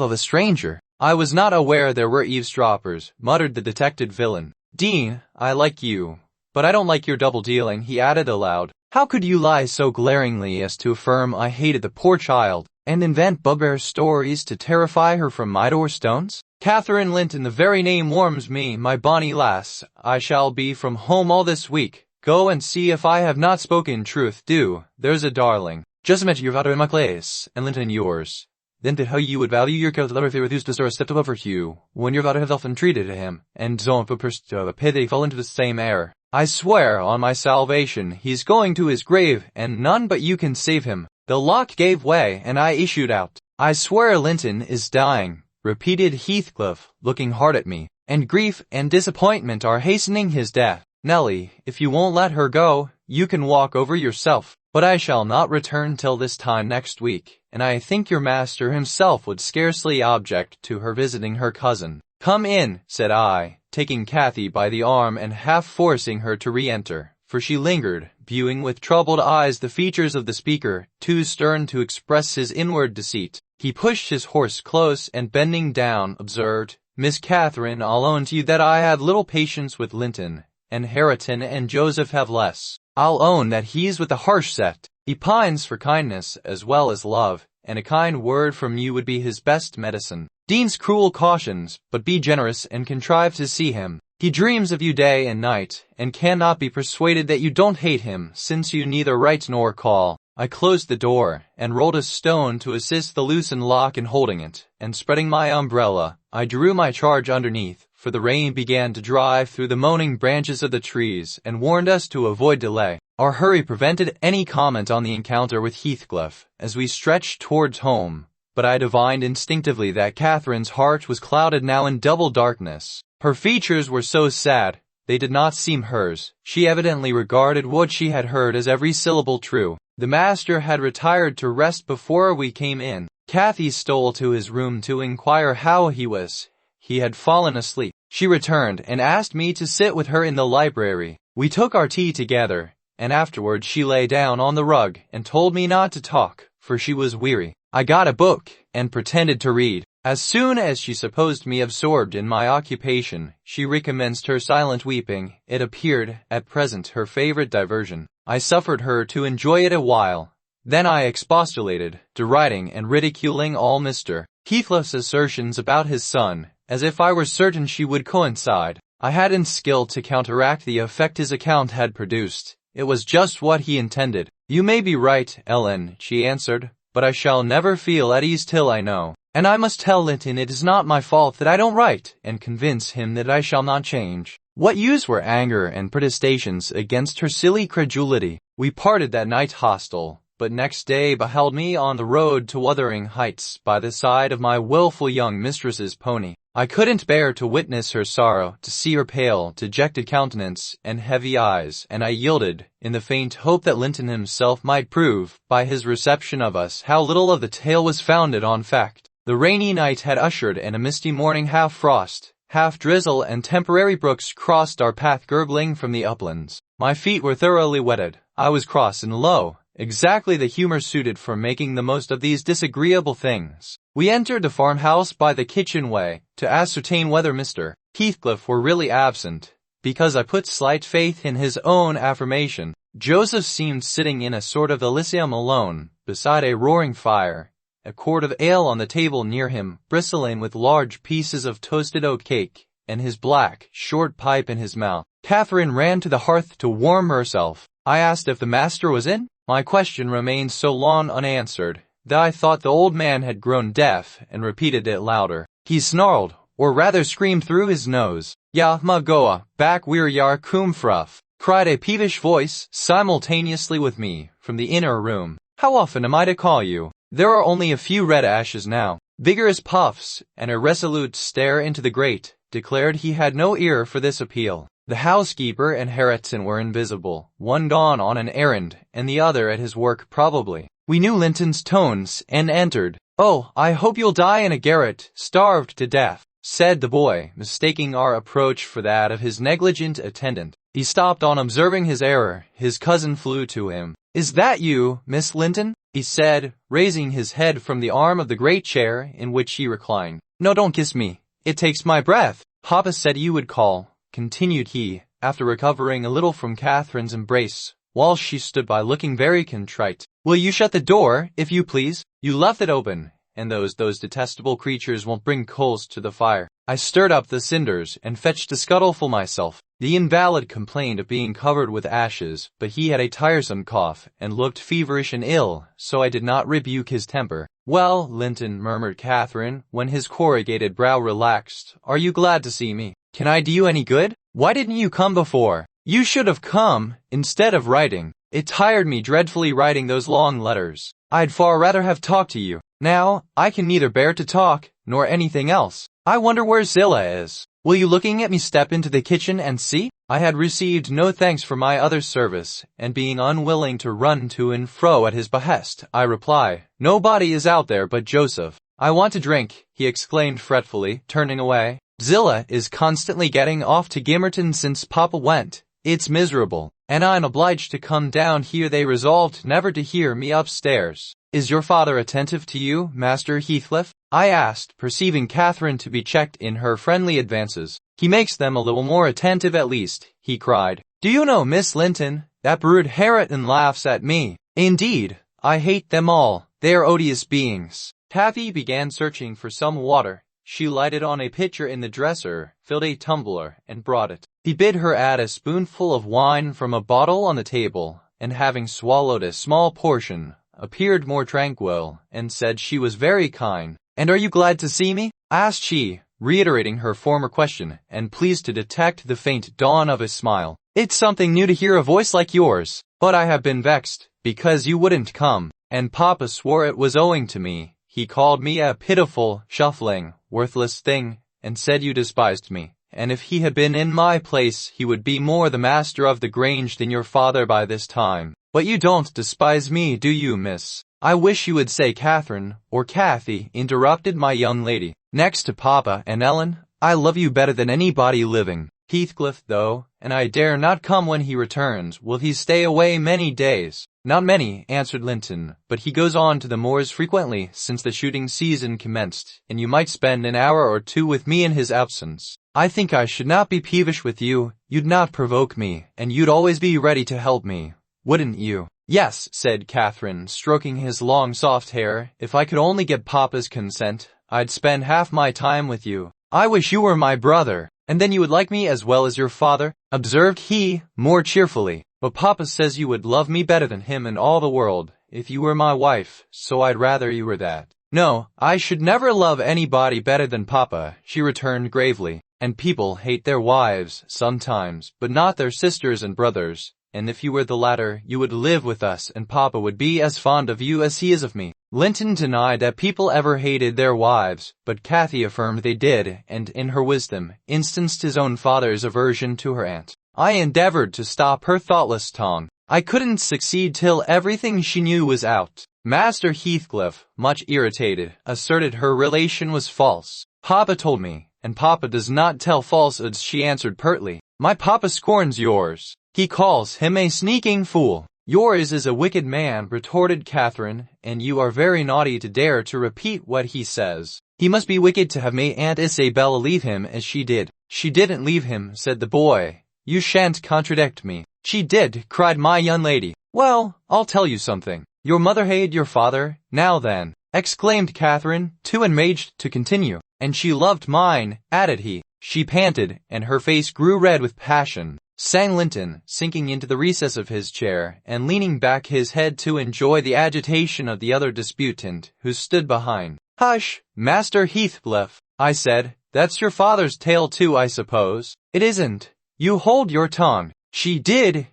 of a stranger. I was not aware there were eavesdroppers, muttered the detected villain. Dean, I like you, but I don't like your double-dealing, he added aloud. How could you lie so glaringly as to affirm I hated the poor child, and invent bugbear stories to terrify her from my door-stones? Catherine Linton, the very name warms me, my bonny lass. I shall be from home all this week. Go and see if I have not spoken truth, do, there's a darling. Just met your father in my place, and Linton yours. Then to how you would value your child if they refused to stir a step above you, when your father has often treated him, and don't purpose to pity fall into the same error. I swear on my salvation he's going to his grave, and none but you can save him. The lock gave way, and I issued out. I swear Linton is dying, repeated Heathcliff, looking hard at me, and grief and disappointment are hastening his death. Nelly, if you won't let her go, you can walk over yourself. But I shall not return till this time next week, and I think your master himself would scarcely object to her visiting her cousin. Come in, said I, taking Cathy by the arm and half forcing her to re-enter, for she lingered, viewing with troubled eyes the features of the speaker, too stern to express his inward deceit. He pushed his horse close and bending down, observed, Miss Catherine, I'll own to you that I have little patience with Linton, and Hareton and Joseph have less. I'll own that he's with the harsh set. He pines for kindness as well as love, and a kind word from you would be his best medicine. Dean's cruel cautions, but be generous and contrive to see him. He dreams of you day and night, and cannot be persuaded that you don't hate him, since you neither write nor call. I closed the door, and rolled a stone to assist the loosened lock in holding it, and spreading my umbrella, I drew my charge underneath, for the rain began to drive through the moaning branches of the trees, and warned us to avoid delay. Our hurry prevented any comment on the encounter with Heathcliff, as we stretched towards home, but I divined instinctively that Catherine's heart was clouded now in double darkness. Her features were so sad, they did not seem hers. She evidently regarded what she had heard as every syllable true. The master had retired to rest before we came in. Cathy stole to his room to inquire how he was. He had fallen asleep. She returned and asked me to sit with her in the library. We took our tea together, and afterwards she lay down on the rug and told me not to talk, for she was weary. I got a book and pretended to read. As soon as she supposed me absorbed in my occupation, she recommenced her silent weeping. It appeared, at present, her favorite diversion. I suffered her to enjoy it a while. Then I expostulated, deriding and ridiculing all Mr. Heathcliff's assertions about his son, as if I were certain she would coincide. I hadn't skill to counteract the effect his account had produced. It was just what he intended. You may be right, Ellen, she answered, but I shall never feel at ease till I know. And I must tell Linton it is not my fault that I don't write, and convince him that I shall not change. What use were anger and protestations against her silly credulity? We parted that night hostile, but next day beheld me on the road to Wuthering Heights by the side of my wilful young mistress's pony. I couldn't bear to witness her sorrow, to see her pale, dejected countenance, and heavy eyes, and I yielded, in the faint hope that Linton himself might prove, by his reception of us, how little of the tale was founded on fact. The rainy night had ushered in a misty morning, half frost, half drizzle, and temporary brooks crossed our path gurgling from the uplands. My feet were thoroughly wetted. I was cross and low, exactly the humor suited for making the most of these disagreeable things. We entered the farmhouse by the kitchen way, to ascertain whether Mr. Heathcliff were really absent, because I put slight faith in his own affirmation. Joseph seemed sitting in a sort of elysium alone, beside a roaring fire, a quart of ale on the table near him, bristling with large pieces of toasted oat cake, and his black, short pipe in his mouth. Catherine ran to the hearth to warm herself. I asked if the master was in. My question remained so long unanswered that I thought the old man had grown deaf and repeated it louder. He snarled, or rather screamed through his nose. "Ya ma goa, back wir yar cum fruff," cried a peevish voice simultaneously with me from the inner room. "How often am I to call you? There are only a few red ashes now." Vigorous puffs and a resolute stare into the grate declared he had no ear for this appeal. The housekeeper and Harriton were invisible, one gone on an errand, and the other at his work probably. We knew Linton's tones, and entered. "Oh, I hope you'll die in a garret, starved to death," said the boy, mistaking our approach for that of his negligent attendant. He stopped on observing his error. His cousin flew to him. "Is that you, Miss Linton?" he said, raising his head from the arm of the great chair in which he reclined. "No, don't kiss me. It takes my breath." "Papa said you would call," continued he, after recovering a little from Catherine's embrace, while she stood by looking very contrite. "Will you shut the door, if you please? You left it open, and those detestable creatures won't bring coals to the fire." I stirred up the cinders and fetched a scuttleful myself. The invalid complained of being covered with ashes, but he had a tiresome cough and looked feverish and ill, so I did not rebuke his temper. "Well, Linton," murmured Catherine, when his corrugated brow relaxed, "are you glad to see me? Can I do you any good? Why didn't you come before? You should have come, instead of writing. It tired me dreadfully writing those long letters. I'd far rather have talked to you. Now, I can neither bear to talk, nor anything else. I wonder where Zillah is. Will you looking at me step into the kitchen and see?" I had received no thanks for my other service, and being unwilling to run to and fro at his behest, I reply, "Nobody is out there but Joseph." "I want to drink," he exclaimed fretfully, turning away. "Zillah is constantly getting off to Gimmerton since Papa went. It's miserable, and I'm obliged to come down here." They resolved never to hear me upstairs. "Is your father attentive to you, Master Heathcliff?" I asked, perceiving Catherine to be checked in her friendly advances. "He makes them a little more attentive at least," he cried. "Do you know, Miss Linton, that brute Harriton laughs at me. Indeed, I hate them all. They are odious beings." Cathy began searching for some water. She lighted on a pitcher in the dresser, filled a tumbler, and brought it. He bid her add a spoonful of wine from a bottle on the table, and having swallowed a small portion, appeared more tranquil, and said she was very kind. "And are you glad to see me?" asked she, reiterating her former question, and pleased to detect the faint dawn of a smile. "It's something new to hear a voice like yours, but I have been vexed, because you wouldn't come, and Papa swore it was owing to me. He called me a pitiful, shuffling, worthless thing, and said you despised me, and if he had been in my place he would be more the master of the Grange than your father by this time. But you don't despise me, do you, miss?" "I wish you would say Catherine, or Cathy," interrupted my young lady. "Next to Papa and Ellen, I love you better than anybody living. Heathcliff, though, and I dare not come when he returns. Will he stay away many days?" "Not many," answered Linton, "but he goes on to the moors frequently since the shooting season commenced, and you might spend an hour or two with me in his absence. I think I should not be peevish with you. You'd not provoke me, and you'd always be ready to help me, wouldn't you?" "Yes," said Catherine, stroking his long soft hair. "If I could only get Papa's consent, I'd spend half my time with you." "I wish you were my brother, and then you would like me as well as your father," observed he, more cheerfully. "But Papa says you would love me better than him and all the world, if you were my wife, so I'd rather you were that." "No, I should never love anybody better than Papa," she returned gravely. "And people hate their wives, sometimes, but not their sisters and brothers. And if you were the latter, you would live with us and Papa would be as fond of you as he is of me." Linton denied that people ever hated their wives, but Cathy affirmed they did, and in her wisdom, instanced his own father's aversion to her aunt. I endeavored to stop her thoughtless tongue. I couldn't succeed till everything she knew was out. Master Heathcliff, much irritated, asserted her relation was false. Papa told me, and Papa does not tell falsehoods, she answered pertly. My papa scorns yours. He calls him a sneaking fool. Yours is a wicked man, retorted Catherine, and you are very naughty to dare to repeat what he says. He must be wicked to have made Aunt Isabella leave him as she did. She didn't leave him, said the boy. You shan't contradict me. She did, cried my young lady. Well, I'll tell you something. Your mother hated your father, now then, exclaimed Catherine, too enraged to continue. And she loved mine, added he. She panted, and her face grew red with passion. Sang Linton, sinking into the recess of his chair, and leaning back his head to enjoy the agitation of the other disputant, who stood behind. Hush, Master Heathcliff, I said. That's your father's tale too, I suppose. It isn't. You hold your tongue. She did,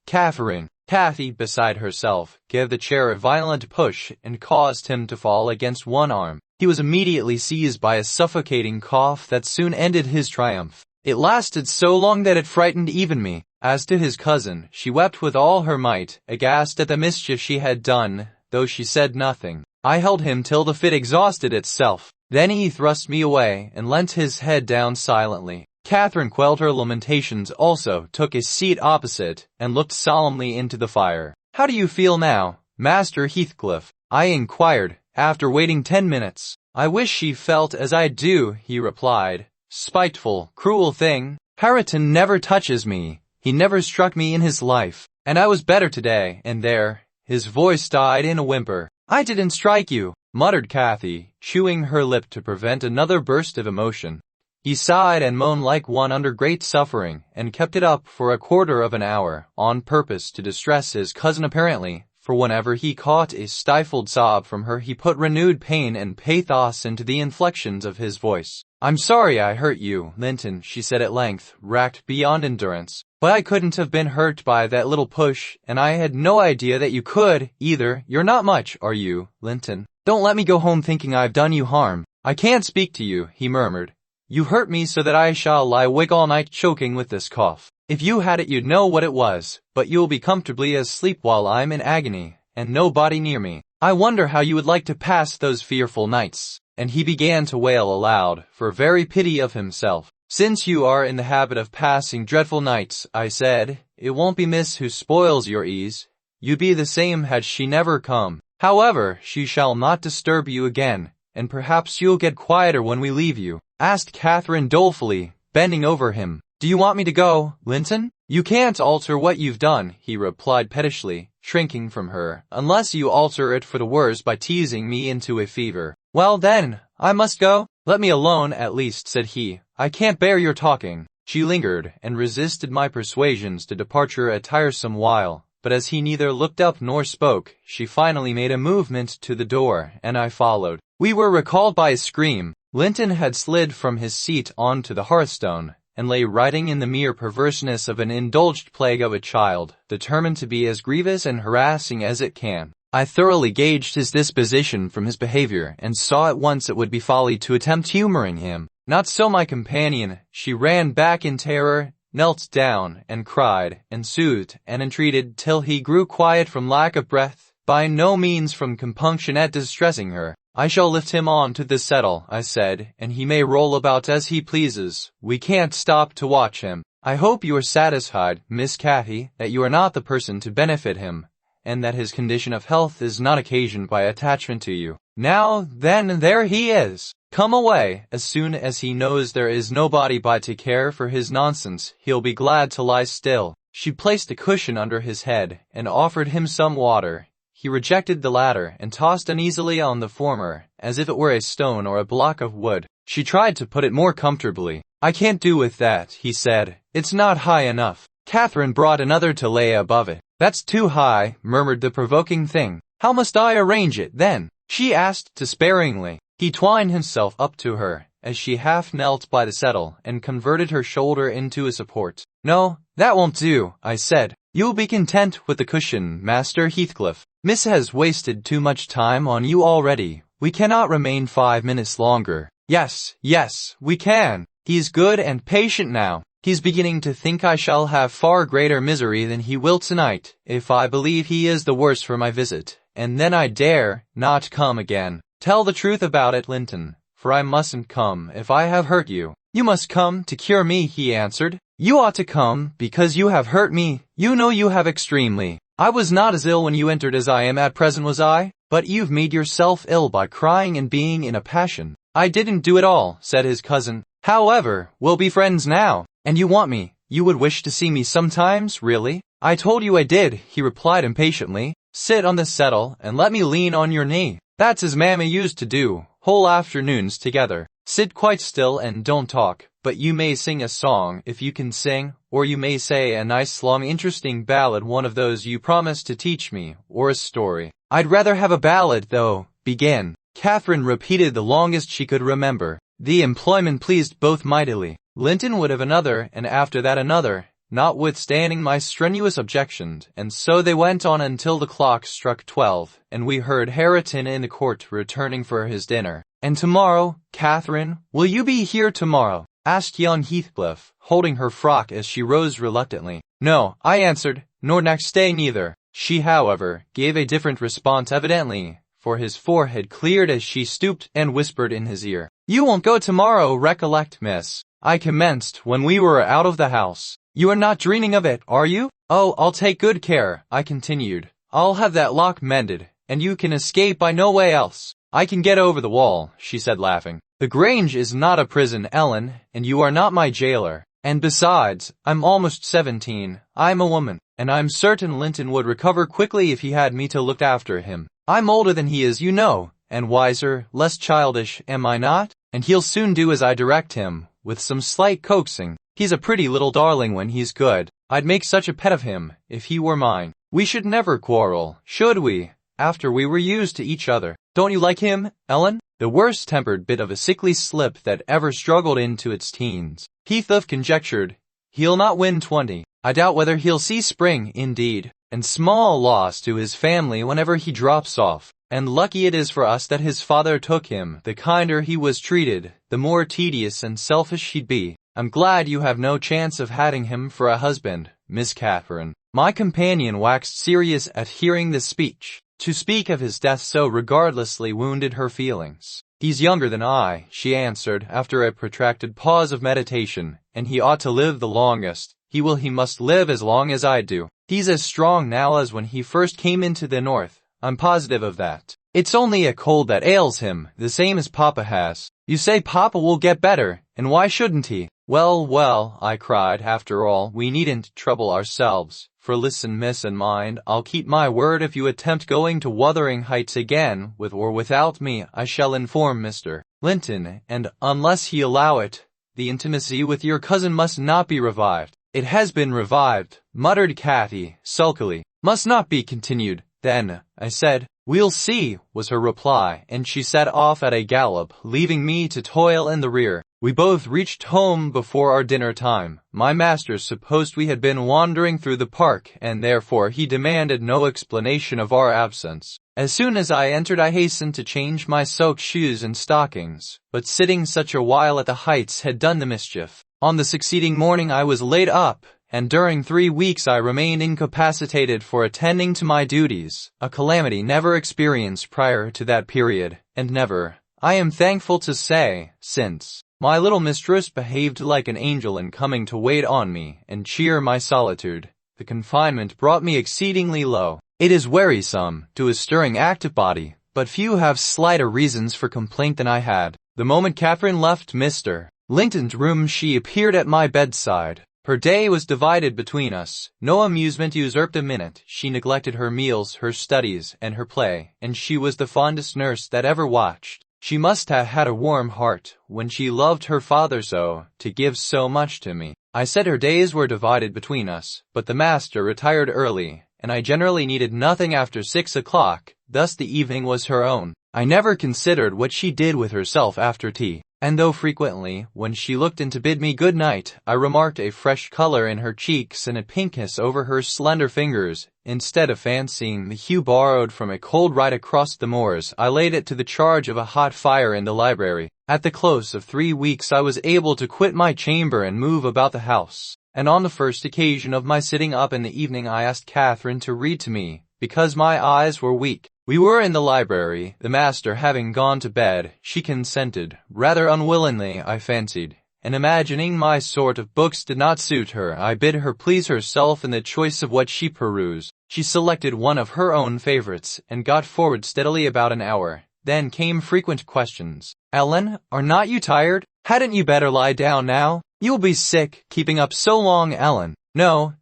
Catherine. Cathy, beside herself, gave the chair a violent push and caused him to fall against one arm. He was immediately seized by a suffocating cough that soon ended his triumph. It lasted so long that it frightened even me. As to his cousin, she wept with all her might, aghast at the mischief she had done, though she said nothing. I held him till the fit exhausted itself. Then he thrust me away and leant his head down silently. Catherine quelled her lamentations also, took a seat opposite, and looked solemnly into the fire. How do you feel now, Master Heathcliff? I inquired, after waiting 10 minutes. I wish she felt as I do, he replied. Spiteful, cruel thing. Hareton never touches me. He never struck me in his life. And I was better today, and there. His voice died in a whimper. I didn't strike you, muttered Cathy, chewing her lip to prevent another burst of emotion. He sighed and moaned like one under great suffering, and kept it up for a quarter of an hour, on purpose to distress his cousin apparently, for whenever he caught a stifled sob from her he put renewed pain and pathos into the inflections of his voice. I'm sorry I hurt you, Linton, she said at length, racked beyond endurance. But I couldn't have been hurt by that little push, and I had no idea that you could, either. You're not much, are you, Linton? Don't let me go home thinking I've done you harm. I can't speak to you, he murmured. You hurt me so that I shall lie awake all night choking with this cough. If you had it you'd know what it was, but you'll be comfortably asleep while I'm in agony, and nobody near me. I wonder how you would like to pass those fearful nights. And he began to wail aloud, for very pity of himself. Since you are in the habit of passing dreadful nights, I said, it won't be Miss who spoils your ease. You'd be the same had she never come. However, she shall not disturb you again, and perhaps you'll get quieter when we leave you, asked Catherine dolefully, bending over him. Do you want me to go, Linton? You can't alter what you've done, he replied pettishly, shrinking from her, unless you alter it for the worse by teasing me into a fever. Well then, I must go. Let me alone at least, said he. I can't bear your talking. She lingered, and resisted my persuasions to departure a tiresome while, but as he neither looked up nor spoke, she finally made a movement to the door, and I followed. We were recalled by a scream. Linton had slid from his seat on to the hearthstone, and lay writhing in the mere perverseness of an indulged plague of a child, determined to be as grievous and harassing as it can. I thoroughly gauged his disposition from his behavior, and saw at once it would be folly to attempt humoring him. Not so my companion. She ran back in terror, knelt down, and cried, and soothed, and entreated, till he grew quiet from lack of breath, by no means from compunction at distressing her. I shall lift him on to the settle, I said, and he may roll about as he pleases. We can't stop to watch him. I hope you are satisfied, Miss Cathy, that you are not the person to benefit him, and that his condition of health is not occasioned by attachment to you. Now, then, there he is. Come away. As soon as he knows there is nobody by to care for his nonsense, he'll be glad to lie still. She placed a cushion under his head, and offered him some water. He rejected the latter, and tossed uneasily on the former, as if it were a stone or a block of wood. She tried to put it more comfortably. I can't do with that, he said. It's not high enough. Catherine brought another to lay above it. That's too high, murmured the provoking thing. How must I arrange it, then? She asked despairingly. He twined himself up to her, as she half knelt by the settle, and converted her shoulder into a support. No, that won't do, I said. You'll be content with the cushion, Master Heathcliff. Miss has wasted too much time on you already. We cannot remain 5 minutes longer. Yes, we can. He's good and patient now. He's beginning to think I shall have far greater misery than he will tonight, if I believe he is the worse for my visit, and then I dare not come again. Tell the truth about it, Linton, for I mustn't come if I have hurt you. You must come to cure me, he answered. You ought to come because you have hurt me. You know you have extremely. I was not as ill when you entered as I am at present, was I? But you've made yourself ill by crying and being in a passion. I didn't do it all, said his cousin. However, we'll be friends now. And you want me? You would wish to see me sometimes, really? I told you I did, he replied impatiently. Sit on the settle and let me lean on your knee. That's as Mamma used to do, whole afternoons together. Sit quite still and don't talk, but you may sing a song if you can sing, or you may say a nice long interesting ballad, one of those you promised to teach me, or a story. I'd rather have a ballad, though. Begin. Catherine repeated the longest she could remember. The employment pleased both mightily. Linton would have another, and after that another, notwithstanding my strenuous objections, and so they went on until the clock struck 12, and we heard Hareton in the court returning for his dinner. And tomorrow, Catherine, will you be here tomorrow? Asked young Heathcliff, holding her frock as she rose reluctantly. No, I answered, nor next day neither. She, however, gave a different response evidently, for his forehead cleared as she stooped and whispered in his ear. You won't go tomorrow, recollect, miss. I commenced when we were out of the house. You are not dreaming of it, are you? Oh, I'll take good care, I continued. I'll have that lock mended, and you can escape by no way else. I can get over the wall, she said laughing. The Grange is not a prison, Ellen, and you are not my jailer. And besides, I'm almost 17, I'm a woman, and I'm certain Linton would recover quickly if he had me to look after him. I'm older than he is, you know, and wiser, less childish, am I not? And he'll soon do as I direct him, with some slight coaxing. He's a pretty little darling when he's good. I'd make such a pet of him, if he were mine. We should never quarrel, should we, after we were used to each other. Don't you like him, Ellen? The worst-tempered bit of a sickly slip that ever struggled into its teens. Heathcliff conjectured, he'll not win 20. I doubt whether he'll see spring, indeed, and small loss to his family whenever he drops off. And lucky it is for us that his father took him. The kinder he was treated, the more tedious and selfish he'd be. I'm glad you have no chance of having him for a husband, Miss Catherine. My companion waxed serious at hearing this speech. To speak of his death so regardlessly wounded her feelings. He's younger than I, she answered after a protracted pause of meditation, and he ought to live the longest. He must live as long as I do. He's as strong now as when he first came into the north. I'm positive of that. It's only a cold that ails him, the same as Papa has. You say Papa will get better, and why shouldn't he? Well, I cried, after all, we needn't trouble ourselves. For listen, miss, and mind, I'll keep my word if you attempt going to Wuthering Heights again, with or without me, I shall inform Mr. Linton, and, unless he allow it, the intimacy with your cousin must not be revived. It has been revived, muttered Cathy, sulkily. Must not be continued, then, I said. We'll see, was her reply, and she set off at a gallop, leaving me to toil in the rear. We both reached home before our dinner time. My master supposed we had been wandering through the park, and therefore he demanded no explanation of our absence. As soon as I entered I hastened to change my soaked shoes and stockings, but sitting such a while at the Heights had done the mischief. On the succeeding morning I was laid up, and during 3 weeks I remained incapacitated for attending to my duties, a calamity never experienced prior to that period, and never, I am thankful to say, since. My little mistress behaved like an angel in coming to wait on me and cheer my solitude. The confinement brought me exceedingly low. It is wearisome to a stirring active body, but few have slighter reasons for complaint than I had. The moment Catherine left Mr. Linton's room she appeared at my bedside. Her day was divided between us. No amusement usurped a minute. She neglected her meals, her studies, and her play, and she was the fondest nurse that ever watched. She must have had a warm heart, when she loved her father so, to give so much to me. I said her days were divided between us, but the master retired early, and I generally needed nothing after 6 o'clock, thus the evening was her own. I never considered what she did with herself after tea. and though frequently, when she looked in to bid me good night, I remarked a fresh color in her cheeks and a pinkness over her slender fingers, instead of fancying the hue borrowed from a cold ride across the moors, I laid it to the charge of a hot fire in the library. At the close of 3 weeks I was able to quit my chamber and move about the house, and on the first occasion of my sitting up in the evening I asked Catherine to read to me, because my eyes were weak. We were in the library, the master having gone to bed. She consented, rather unwillingly, I fancied, and imagining my sort of books did not suit her, I bid her please herself in the choice of what she perused. She selected one of her own favorites, and got forward steadily about an hour. Then came frequent questions. "Ellen, are not you tired? Hadn't you better lie down now? You'll be sick, keeping up so long, Ellen." "No,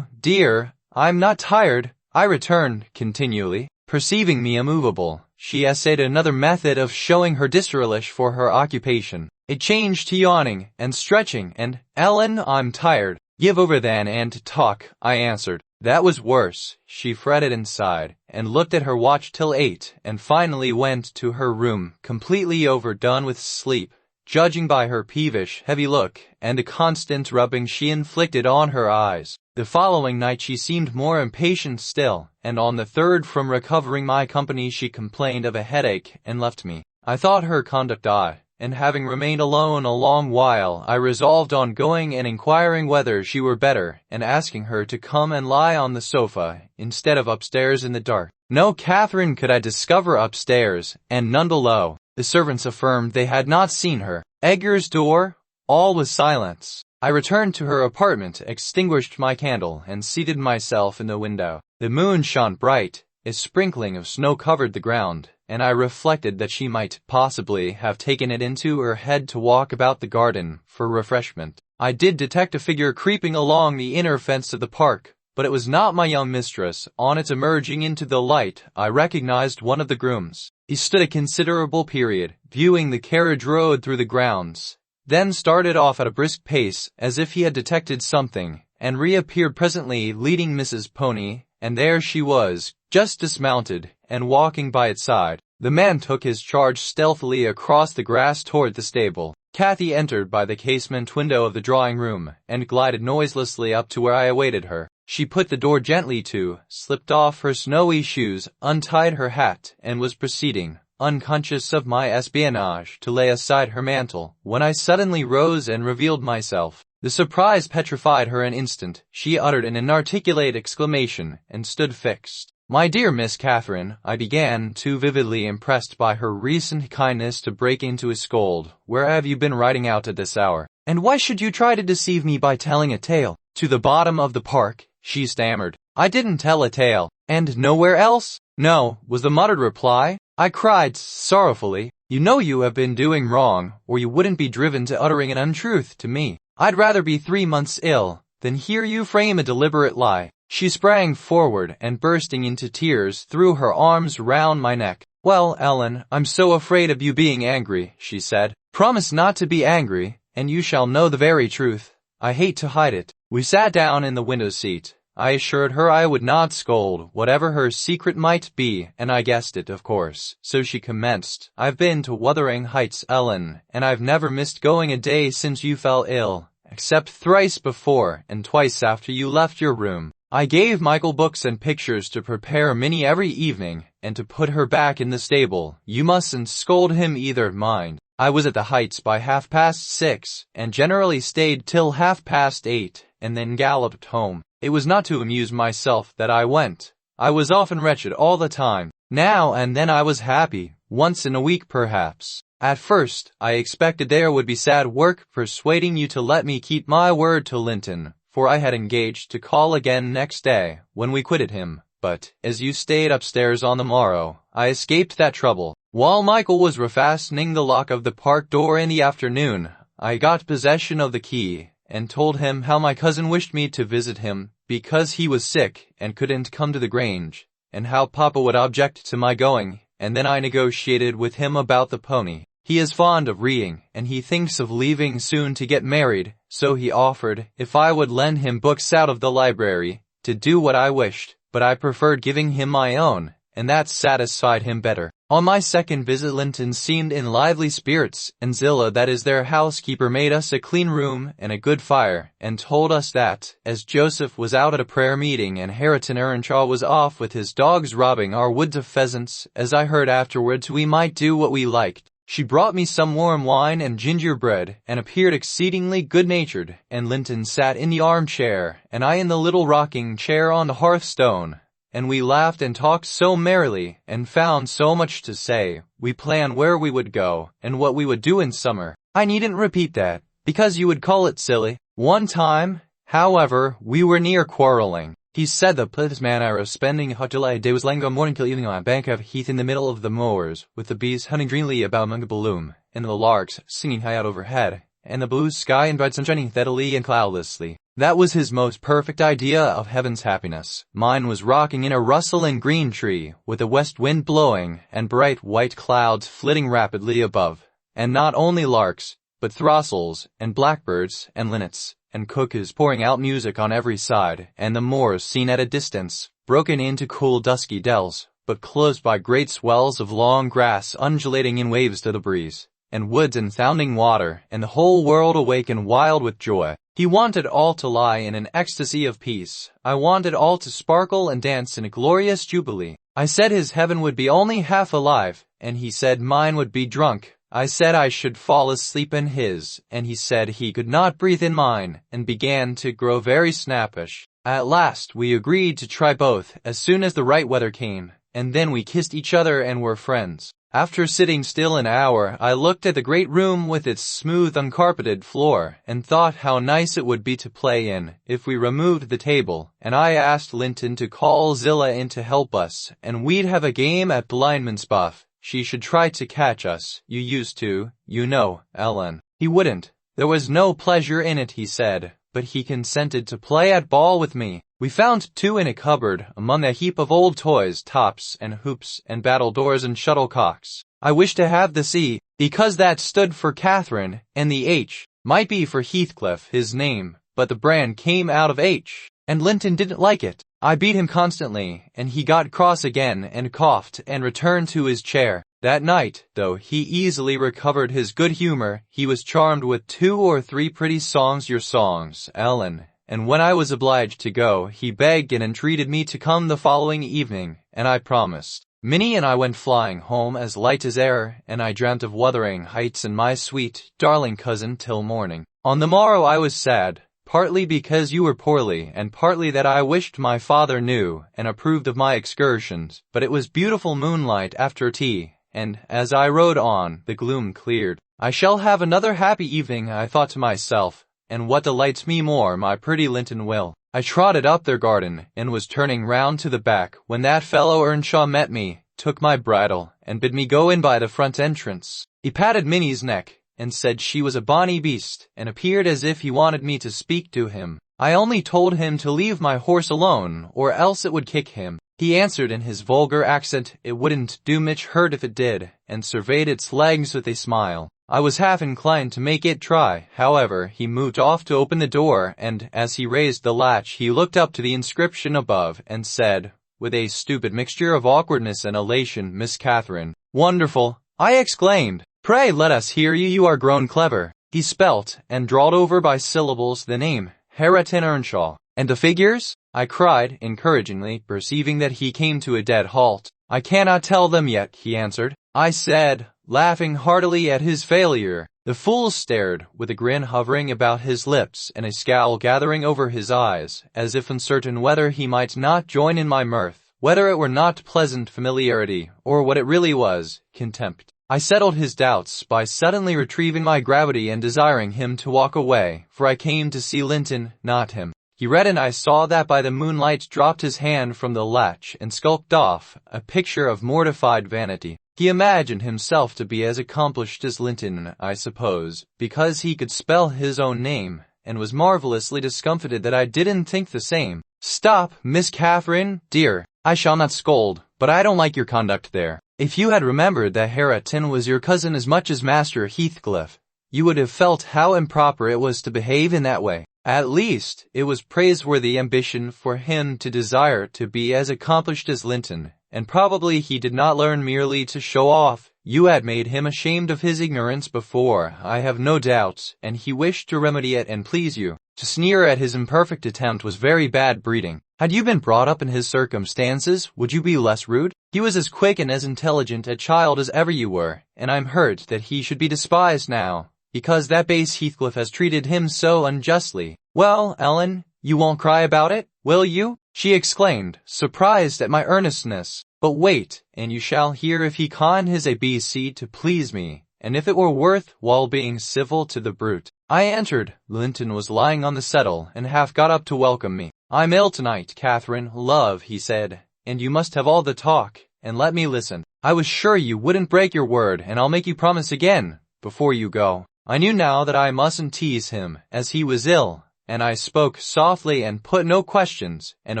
dear, I'm not tired," I returned, continually. Perceiving me immovable, she essayed another method of showing her disrelish for her occupation. It changed to yawning and stretching and, "Ellen, I'm tired." "Give over then and talk," I answered. That was worse. She fretted and sighed, and looked at her watch till 8, and finally went to her room, completely overdone with sleep, judging by her peevish, heavy look, and the constant rubbing she inflicted on her eyes. The following night she seemed more impatient still, and on the 3rd from recovering my company she complained of a headache and left me. I thought her conduct odd, and having remained alone a long while, I resolved on going and inquiring whether she were better, and asking her to come and lie on the sofa, instead of upstairs in the dark. No Catherine could I discover upstairs, and none below. The servants affirmed they had not seen her. Edgar's door, all was silence. I returned to her apartment, extinguished my candle, and seated myself in the window. The moon shone bright, a sprinkling of snow covered the ground, and I reflected that she might possibly have taken it into her head to walk about the garden for refreshment. I did detect a figure creeping along the inner fence of the park, but it was not my young mistress. On its emerging into the light, I recognized one of the grooms. He stood a considerable period, viewing the carriage road through the grounds, then started off at a brisk pace, as if he had detected something, and reappeared presently leading Mrs. Pony, and there she was, just dismounted, and walking by its side. The man took his charge stealthily across the grass toward the stable. Cathy entered by the casement window of the drawing-room, and glided noiselessly up to where I awaited her. She put the door gently to, slipped off her snowy shoes, untied her hat, and was proceeding, unconscious of my espionage, to lay aside her mantle, when I suddenly rose and revealed myself. The surprise petrified her an instant. She uttered an inarticulate exclamation, and stood fixed. "My dear Miss Catherine," I began, too vividly impressed by her recent kindness to break into a scold, "where have you been riding out at this hour? And why should you try to deceive me by telling a tale?" "To the bottom of the park," she stammered. "I didn't tell a tale." "And nowhere else?" "No," was the muttered reply. I cried sorrowfully, "You know you have been doing wrong, or you wouldn't be driven to uttering an untruth to me. I'd rather be 3 months ill than hear you frame a deliberate lie." She sprang forward and, bursting into tears, threw her arms round my neck. "Well, Ellen, I'm so afraid of you being angry," she said. "Promise not to be angry, and you shall know the very truth. I hate to hide it." We sat down in the window seat. I assured her I would not scold, whatever her secret might be, and I guessed it, of course. So she commenced. "I've been to Wuthering Heights, Ellen, and I've never missed going a day since you fell ill, except thrice before, and twice after you left your room. I gave Michael books and pictures to prepare Minnie every evening, and to put her back in the stable. You mustn't scold him either, mind. I was at the Heights by 6:30, and generally stayed till 8:30, and then galloped home. It was not to amuse myself that I went. I was often wretched all the time. Now and then I was happy, once in a week perhaps. At first, I expected there would be sad work persuading you to let me keep my word to Linton, for I had engaged to call again next day, when we quitted him. But, as you stayed upstairs on the morrow, I escaped that trouble. While Michael was refastening the lock of the park door in the afternoon, I got possession of the key, and told him how my cousin wished me to visit him, because he was sick and couldn't come to the Grange, and how Papa would object to my going, and then I negotiated with him about the pony. He is fond of reading, and he thinks of leaving soon to get married, so he offered, if I would lend him books out of the library, to do what I wished, but I preferred giving him my own, and that satisfied him better. On my second visit Linton seemed in lively spirits, and Zillah, that is their housekeeper, made us a clean room and a good fire, and told us that, as Joseph was out at a prayer meeting and Hareton Earnshaw was off with his dogs robbing our woods of pheasants, as I heard afterwards, we might do what we liked. She brought me some warm wine and gingerbread, and appeared exceedingly good-natured, and Linton sat in the armchair, and I in the little rocking chair on the hearthstone. And we laughed and talked so merrily, and found so much to say. We planned where we would go, and what we would do in summer. I needn't repeat that, because you would call it silly. One time, however, we were near quarreling. He said the pleasant manner of spending hot July day was lying one morning till evening on a bank of heath in the middle of the moors, with the bees hunting dreamily about among the bloom, and the larks singing high out overhead, and the blue sky and bright sun shining steadily and cloudlessly. That was his most perfect idea of heaven's happiness. Mine was rocking in a rustling green tree, with a west wind blowing, and bright white clouds flitting rapidly above, and not only larks, but throstles, and blackbirds, and linnets, and cuckoos pouring out music on every side, and the moors seen at a distance, broken into cool dusky dells, but closed by great swells of long grass undulating in waves to the breeze, and woods and sounding water, and the whole world awake and wild with joy. He wanted all to lie in an ecstasy of peace. I wanted all to sparkle and dance in a glorious jubilee. I said his heaven would be only half alive, and he said mine would be drunk. I said I should fall asleep in his, and he said he could not breathe in mine, and began to grow very snappish. At last we agreed to try both as soon as the right weather came, and then we kissed each other and were friends. After sitting still an hour, I looked at the great room with its smooth uncarpeted floor, and thought how nice it would be to play in, if we removed the table, and I asked Linton to call Zillah in to help us, and we'd have a game at blindman's buff. She should try to catch us. You used to, you know, Ellen. He wouldn't. There was no pleasure in it, he said, but he consented to play at ball with me. We found two in a cupboard, among a heap of old toys, tops and hoops and battledores and shuttlecocks. I wished to have the C, because that stood for Catherine, and the H might be for Heathcliff, his name, but the brand came out of H, and Linton didn't like it. I beat him constantly, and he got cross again and coughed and returned to his chair. That night, though he easily recovered his good humor, he was charmed with 2 or 3 pretty songs, your songs, Ellen, and when I was obliged to go, he begged and entreated me to come the following evening, and I promised. Minnie and I went flying home as light as air, and I dreamt of Wuthering Heights and my sweet, darling cousin till morning. On the morrow I was sad, partly because you were poorly, and partly that I wished my father knew and approved of my excursions, but it was beautiful moonlight after tea, and, as I rode on, the gloom cleared. I shall have another happy evening, I thought to myself, and what delights me more, my pretty Linton will. I trotted up their garden, and was turning round to the back, when that fellow Earnshaw met me, took my bridle, and bid me go in by the front entrance. He patted Minnie's neck, and said she was a bonny beast, and appeared as if he wanted me to speak to him. I only told him to leave my horse alone, or else it would kick him. He answered in his vulgar accent it wouldn't do much hurt if it did, and surveyed its legs with a smile. I was half inclined to make it try. However, he moved off to open the door, and, as he raised the latch, he looked up to the inscription above, and said, with a stupid mixture of awkwardness and elation, Miss Catherine. Wonderful! I exclaimed. Pray let us hear you, you are grown clever. He spelt, and drawled over by syllables the name, Hareton Earnshaw. And the figures? I cried, encouragingly, perceiving that he came to a dead halt. I cannot tell them yet, he answered. I said, laughing heartily at his failure. The fool stared, with a grin hovering about his lips and a scowl gathering over his eyes, as if uncertain whether he might not join in my mirth, whether it were not pleasant familiarity, or what it really was, contempt. I settled his doubts by suddenly retrieving my gravity and desiring him to walk away, for I came to see Linton, not him. He read, and I saw that by the moonlight, dropped his hand from the latch and skulked off, a picture of mortified vanity. He imagined himself to be as accomplished as Linton, I suppose, because he could spell his own name, and was marvelously discomfited that I didn't think the same. Stop, Miss Catherine, dear. I shall not scold, but I don't like your conduct there. If you had remembered that Hareton was your cousin as much as Master Heathcliff, you would have felt how improper it was to behave in that way. At least, it was praiseworthy ambition for him to desire to be as accomplished as Linton, and probably he did not learn merely to show off. You had made him ashamed of his ignorance before, I have no doubt, and he wished to remedy it and please you. To sneer at his imperfect attempt was very bad breeding. Had you been brought up in his circumstances, would you be less rude? He was as quick and as intelligent a child as ever you were, and I'm hurt that he should be despised now, because that base Heathcliff has treated him so unjustly. Well, Ellen, you won't cry about it, will you? She exclaimed, surprised at my earnestness. But wait, and you shall hear if he conned his ABC to please me, and if it were worth while being civil to the brute. I entered. Linton was lying on the settle, and half got up to welcome me. I'm ill tonight, Catherine, love, he said, and you must have all the talk, and let me listen. I was sure you wouldn't break your word, and I'll make you promise again, before you go. I knew now that I mustn't tease him, as he was ill, and I spoke softly and put no questions, and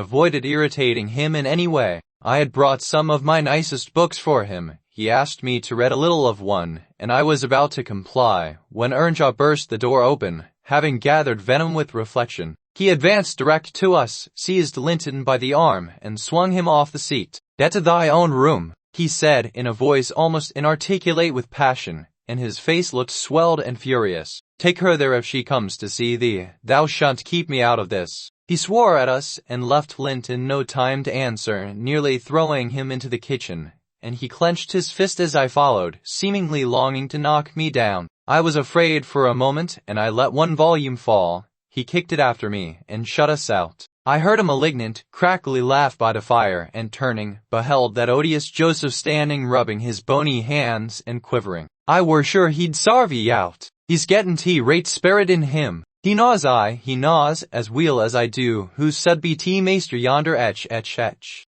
avoided irritating him in any way. I had brought some of my nicest books for him. He asked me to read a little of one, and I was about to comply, when Earnshaw burst the door open, having gathered venom with reflection. He advanced direct to us, seized Linton by the arm, and swung him off the seat. "Get to thy own room," he said in a voice almost inarticulate with passion, and his face looked swelled and furious. "Take her there if she comes to see thee. Thou shan't keep me out of this." He swore at us and left Linton no time to answer, nearly throwing him into the kitchen, and he clenched his fist as I followed, seemingly longing to knock me down. I was afraid for a moment, and I let one volume fall. He kicked it after me, and shut us out. I heard a malignant, crackly laugh by the fire, and turning, beheld that odious Joseph standing rubbing his bony hands and quivering. I were sure he'd sarve ye out. He's gettin' rate spirit in him. He gnaws as weel as I do, who sud be maester yonder etch.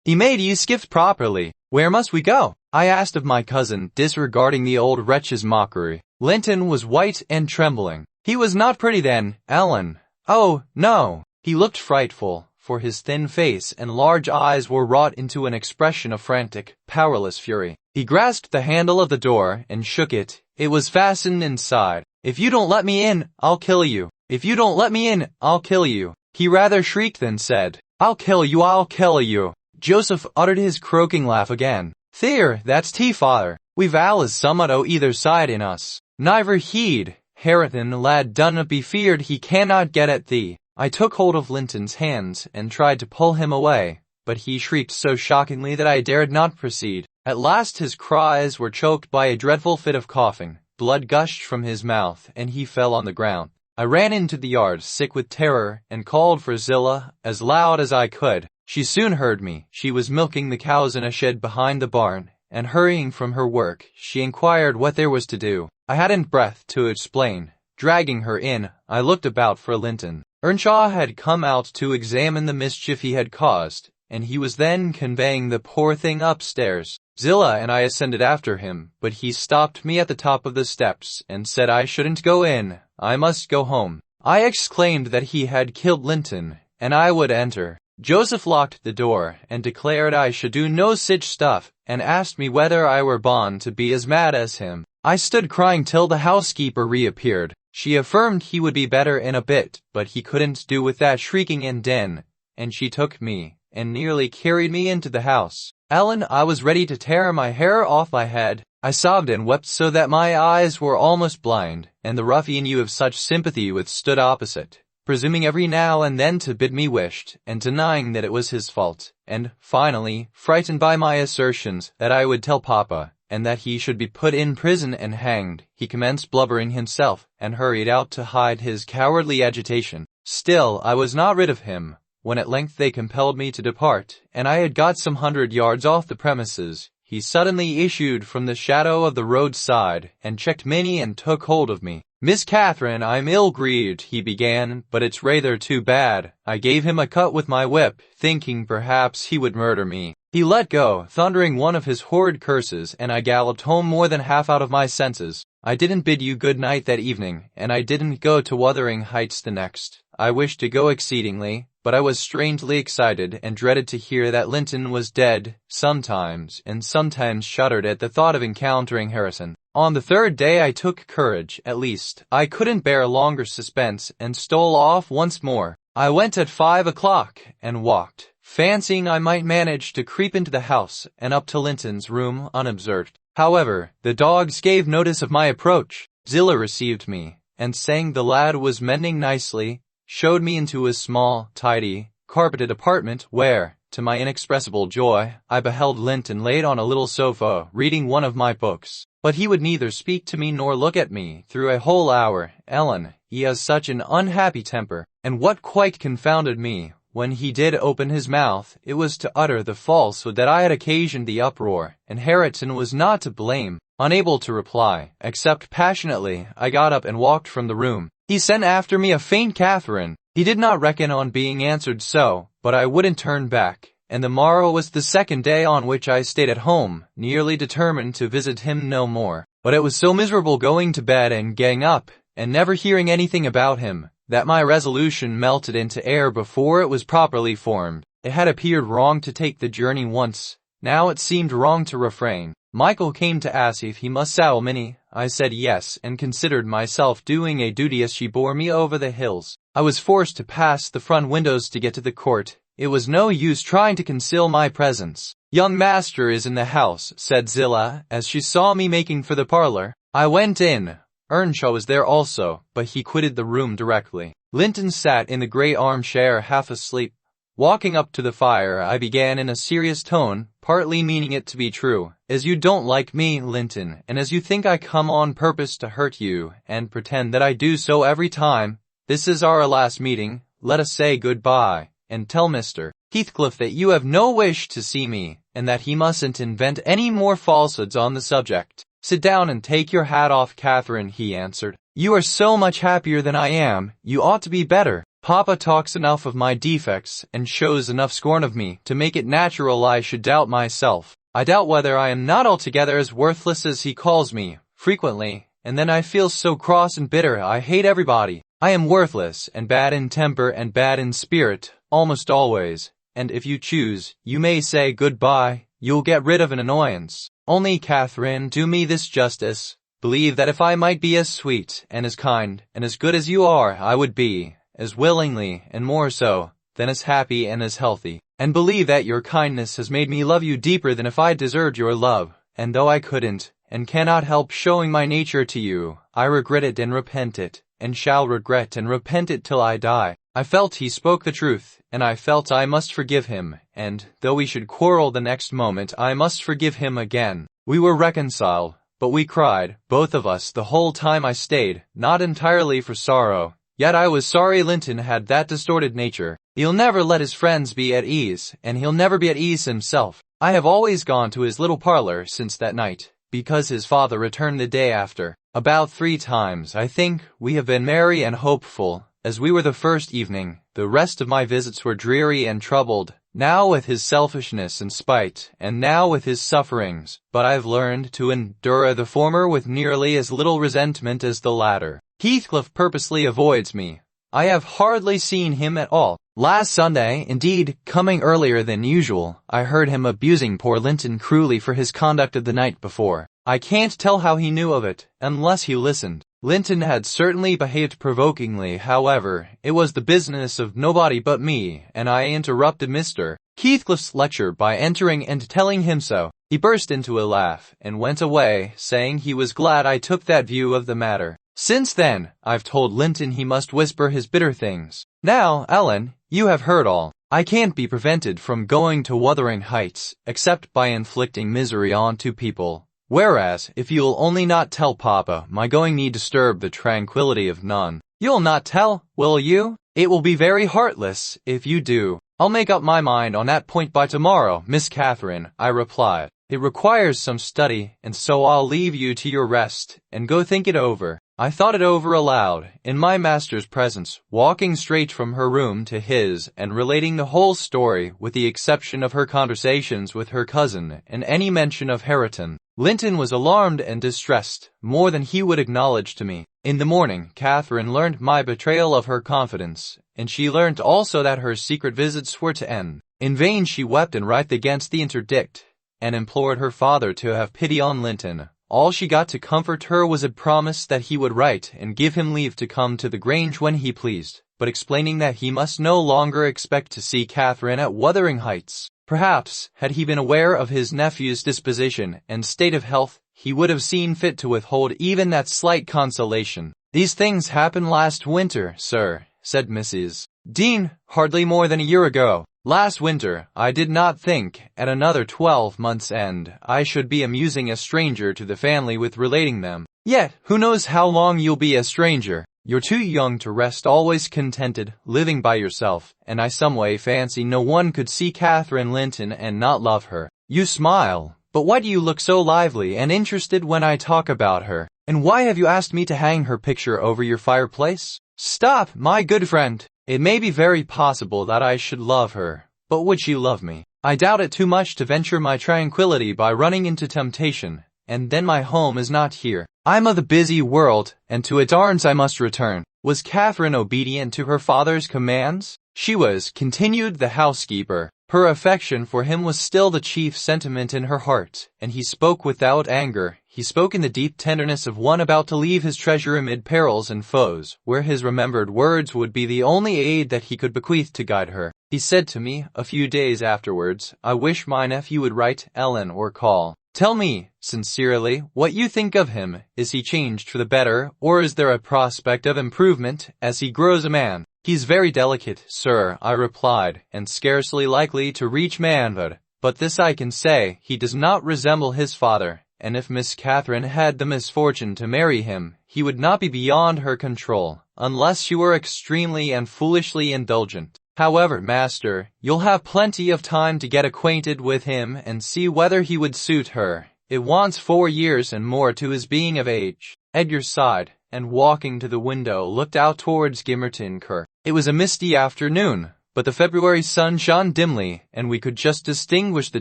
He made ye skift properly. Where must we go? I asked of my cousin, disregarding the old wretch's mockery. Linton was white and trembling. He was not pretty then, Ellen. Oh, no. He looked frightful, for his thin face and large eyes were wrought into an expression of frantic, powerless fury. He grasped the handle of the door and shook it. It was fastened inside. "If you don't let me in, I'll kill you. If you don't let me in, I'll kill you." He rather shrieked than said, I'll kill you, I'll kill you." Joseph uttered his croaking laugh again. "Theer, that's father. We've allas summat o' either side in us. Niver heed, Hareton lad dunnot be feared he cannot get at thee." I took hold of Linton's hands and tried to pull him away, but he shrieked so shockingly that I dared not proceed. At last his cries were choked by a dreadful fit of coughing. Blood gushed from his mouth, and he fell on the ground. I ran into the yard, sick with terror, and called for Zillah as loud as I could. She soon heard me. She was milking the cows in a shed behind the barn, and hurrying from her work, she inquired what there was to do. I hadn't breath to explain. Dragging her in, I looked about for Linton. Earnshaw had come out to examine the mischief he had caused, and he was then conveying the poor thing upstairs. Zillah and I ascended after him, but he stopped me at the top of the steps and said I shouldn't go in. I must go home. I exclaimed that he had killed Linton, and I would enter. Joseph locked the door and declared I should do no sich stuff, and asked me whether I were bound to be as mad as him. I stood crying till the housekeeper reappeared. She affirmed he would be better in a bit, but he couldn't do with that shrieking and din, and she took me, and nearly carried me into the house. Ellen, I was ready to tear my hair off my head. I sobbed and wept so that my eyes were almost blind, and the ruffian you have such sympathy with stood opposite, presuming every now and then to bid me wished, and denying that it was his fault, and, finally, frightened by my assertions that I would tell Papa, and that he should be put in prison and hanged, he commenced blubbering himself, and hurried out to hide his cowardly agitation. Still, I was not rid of him. When at length they compelled me to depart, and I had got some 100 yards off the premises, he suddenly issued from the shadow of the roadside, and checked Minnie and took hold of me. "Miss Catherine, I'm ill-grieved," he began, "but it's rather too bad." I gave him a cut with my whip, thinking perhaps he would murder me. He let go, thundering one of his horrid curses, and I galloped home more than half out of my senses. I didn't bid you good night that evening, and I didn't go to Wuthering Heights the next. I wished to go exceedingly, but I was strangely excited and dreaded to hear that Linton was dead, and sometimes shuddered at the thought of encountering Harrison. On the third day I took courage, at least. I couldn't bear longer suspense, and stole off once more. I went at 5 o'clock, and walked, fancying I might manage to creep into the house and up to Linton's room unobserved. However, the dogs gave notice of my approach. Zillah received me, and saying the lad was mending nicely, showed me into a small, tidy, carpeted apartment where, to my inexpressible joy, I beheld Linton laid on a little sofa reading one of my books. But he would neither speak to me nor look at me through a whole hour. Ellen, he has such an unhappy temper, and what quite confounded me, when he did open his mouth, it was to utter the falsehood that I had occasioned the uproar, and Hareton was not to blame. Unable to reply, except passionately, I got up and walked from the room. He sent after me a faint Catherine. He did not reckon on being answered so, but I wouldn't turn back, and the morrow was the second day on which I stayed at home, nearly determined to visit him no more. But it was so miserable going to bed and getting up, and never hearing anything about him, that my resolution melted into air before it was properly formed. It had appeared wrong to take the journey once, now it seemed wrong to refrain. Michael came to ask if he must saddle Minnie. I said yes, and considered myself doing a duty as she bore me over the hills. I was forced to pass the front windows to get to the court. It was no use trying to conceal my presence. "Young master is in the house," said Zillah, as she saw me making for the parlor. I went in. Earnshaw was there also, but he quitted the room directly. Linton sat in the great armchair half asleep. Walking up to the fire, I began in a serious tone, partly meaning it to be true. "As you don't like me, Linton, and as you think I come on purpose to hurt you, and pretend that I do so every time, this is our last meeting. Let us say good-bye, and tell Mr. Heathcliff that you have no wish to see me, and that he mustn't invent any more falsehoods on the subject." "Sit down and take your hat off, Catherine," he answered. "You are so much happier than I am, you ought to be better. Papa talks enough of my defects, and shows enough scorn of me, to make it natural I should doubt myself. I doubt whether I am not altogether as worthless as he calls me, frequently, and then I feel so cross and bitter I hate everybody. I am worthless, and bad in temper and bad in spirit, almost always, and if you choose, you may say good-bye. You'll get rid of an annoyance. Only, Catherine, do me this justice. Believe that if I might be as sweet, and as kind, and as good as you are, I would be, as willingly, and more so, than as happy and as healthy. And believe that your kindness has made me love you deeper than if I deserved your love, and though I couldn't, and cannot help showing my nature to you, I regret it and repent it, and shall regret and repent it till I die." I felt he spoke the truth, and I felt I must forgive him, and, though we should quarrel the next moment, I must forgive him again. We were reconciled, but we cried, both of us, the whole time I stayed, not entirely for sorrow. Yet I was sorry Linton had that distorted nature. He'll never let his friends be at ease, and he'll never be at ease himself. I have always gone to his little parlor since that night, because his father returned the day after. About 3 times, I think, we have been merry and hopeful, as we were the first evening. The rest of my visits were dreary and troubled, now with his selfishness and spite, and now with his sufferings, but I've learned to endure the former with nearly as little resentment as the latter. Heathcliff purposely avoids me. I have hardly seen him at all. Last Sunday, indeed, coming earlier than usual, I heard him abusing poor Linton cruelly for his conduct of the night before. I can't tell how he knew of it, unless he listened. Linton had certainly behaved provokingly. However, it was the business of nobody but me, and I interrupted Mr. Heathcliff's lecture by entering and telling him so. He burst into a laugh, and went away, saying he was glad I took that view of the matter. Since then, I've told Linton he must whisper his bitter things. Now, Ellen, you have heard all. I can't be prevented from going to Wuthering Heights, except by inflicting misery on 2 people. Whereas, if you'll only not tell Papa, my going need disturb the tranquility of none. You'll not tell, will you? It will be very heartless, if you do. I'll make up my mind on that point by tomorrow, Miss Catherine, I replied. It requires some study, and so I'll leave you to your rest, and go think it over. I thought it over aloud, in my master's presence, walking straight from her room to his, and relating the whole story, with the exception of her conversations with her cousin, and any mention of Hareton. Linton was alarmed and distressed, more than he would acknowledge to me. In the morning, Catherine learned my betrayal of her confidence, and she learnt also that her secret visits were to end. In vain she wept and writhed against the interdict, and implored her father to have pity on Linton. All she got to comfort her was a promise that he would write and give him leave to come to the Grange when he pleased. but explaining that he must no longer expect to see Catherine at Wuthering Heights. Perhaps, had he been aware of his nephew's disposition and state of health, he would have seen fit to withhold even that slight consolation. "These things happened last winter, sir," said Mrs. Dean, "hardly more than a year ago. Last winter, I did not think, at another 12 months' end, I should be amusing a stranger to the family with relating them. Yet, who knows how long you'll be a stranger? You're too young to rest always contented, living by yourself, and I someway fancy no one could see Catherine Linton and not love her. You smile, but why do you look so lively and interested when I talk about her? And why have you asked me to hang her picture over your fireplace? Stop, my good friend. It may be very possible that I should love her, but would she love me? I doubt it too much to venture my tranquility by running into temptation, and then my home is not here. I'm of the busy world, and to its arms I must return." Was Catherine obedient to her father's commands? She was, continued the housekeeper. Her affection for him was still the chief sentiment in her heart, and he spoke without anger. He spoke in the deep tenderness of one about to leave his treasure amid perils and foes, where his remembered words would be the only aid that he could bequeath to guide her. He said to me, a few days afterwards, "I wish my nephew would write Ellen or call. Tell me, sincerely, what you think of him. Is he changed for the better, or is there a prospect of improvement as he grows a man?" "He's very delicate, sir," I replied, "and scarcely likely to reach manhood. But this I can say, he does not resemble his father, and if Miss Catherine had the misfortune to marry him, he would not be beyond her control, unless she were extremely and foolishly indulgent. However, master, you'll have plenty of time to get acquainted with him and see whether he would suit her. It wants 4 years and more to his being of age." Edgar sighed, and walking to the window looked out towards Gimmerton Kirk. It was a misty afternoon, but the February sun shone dimly, and we could just distinguish the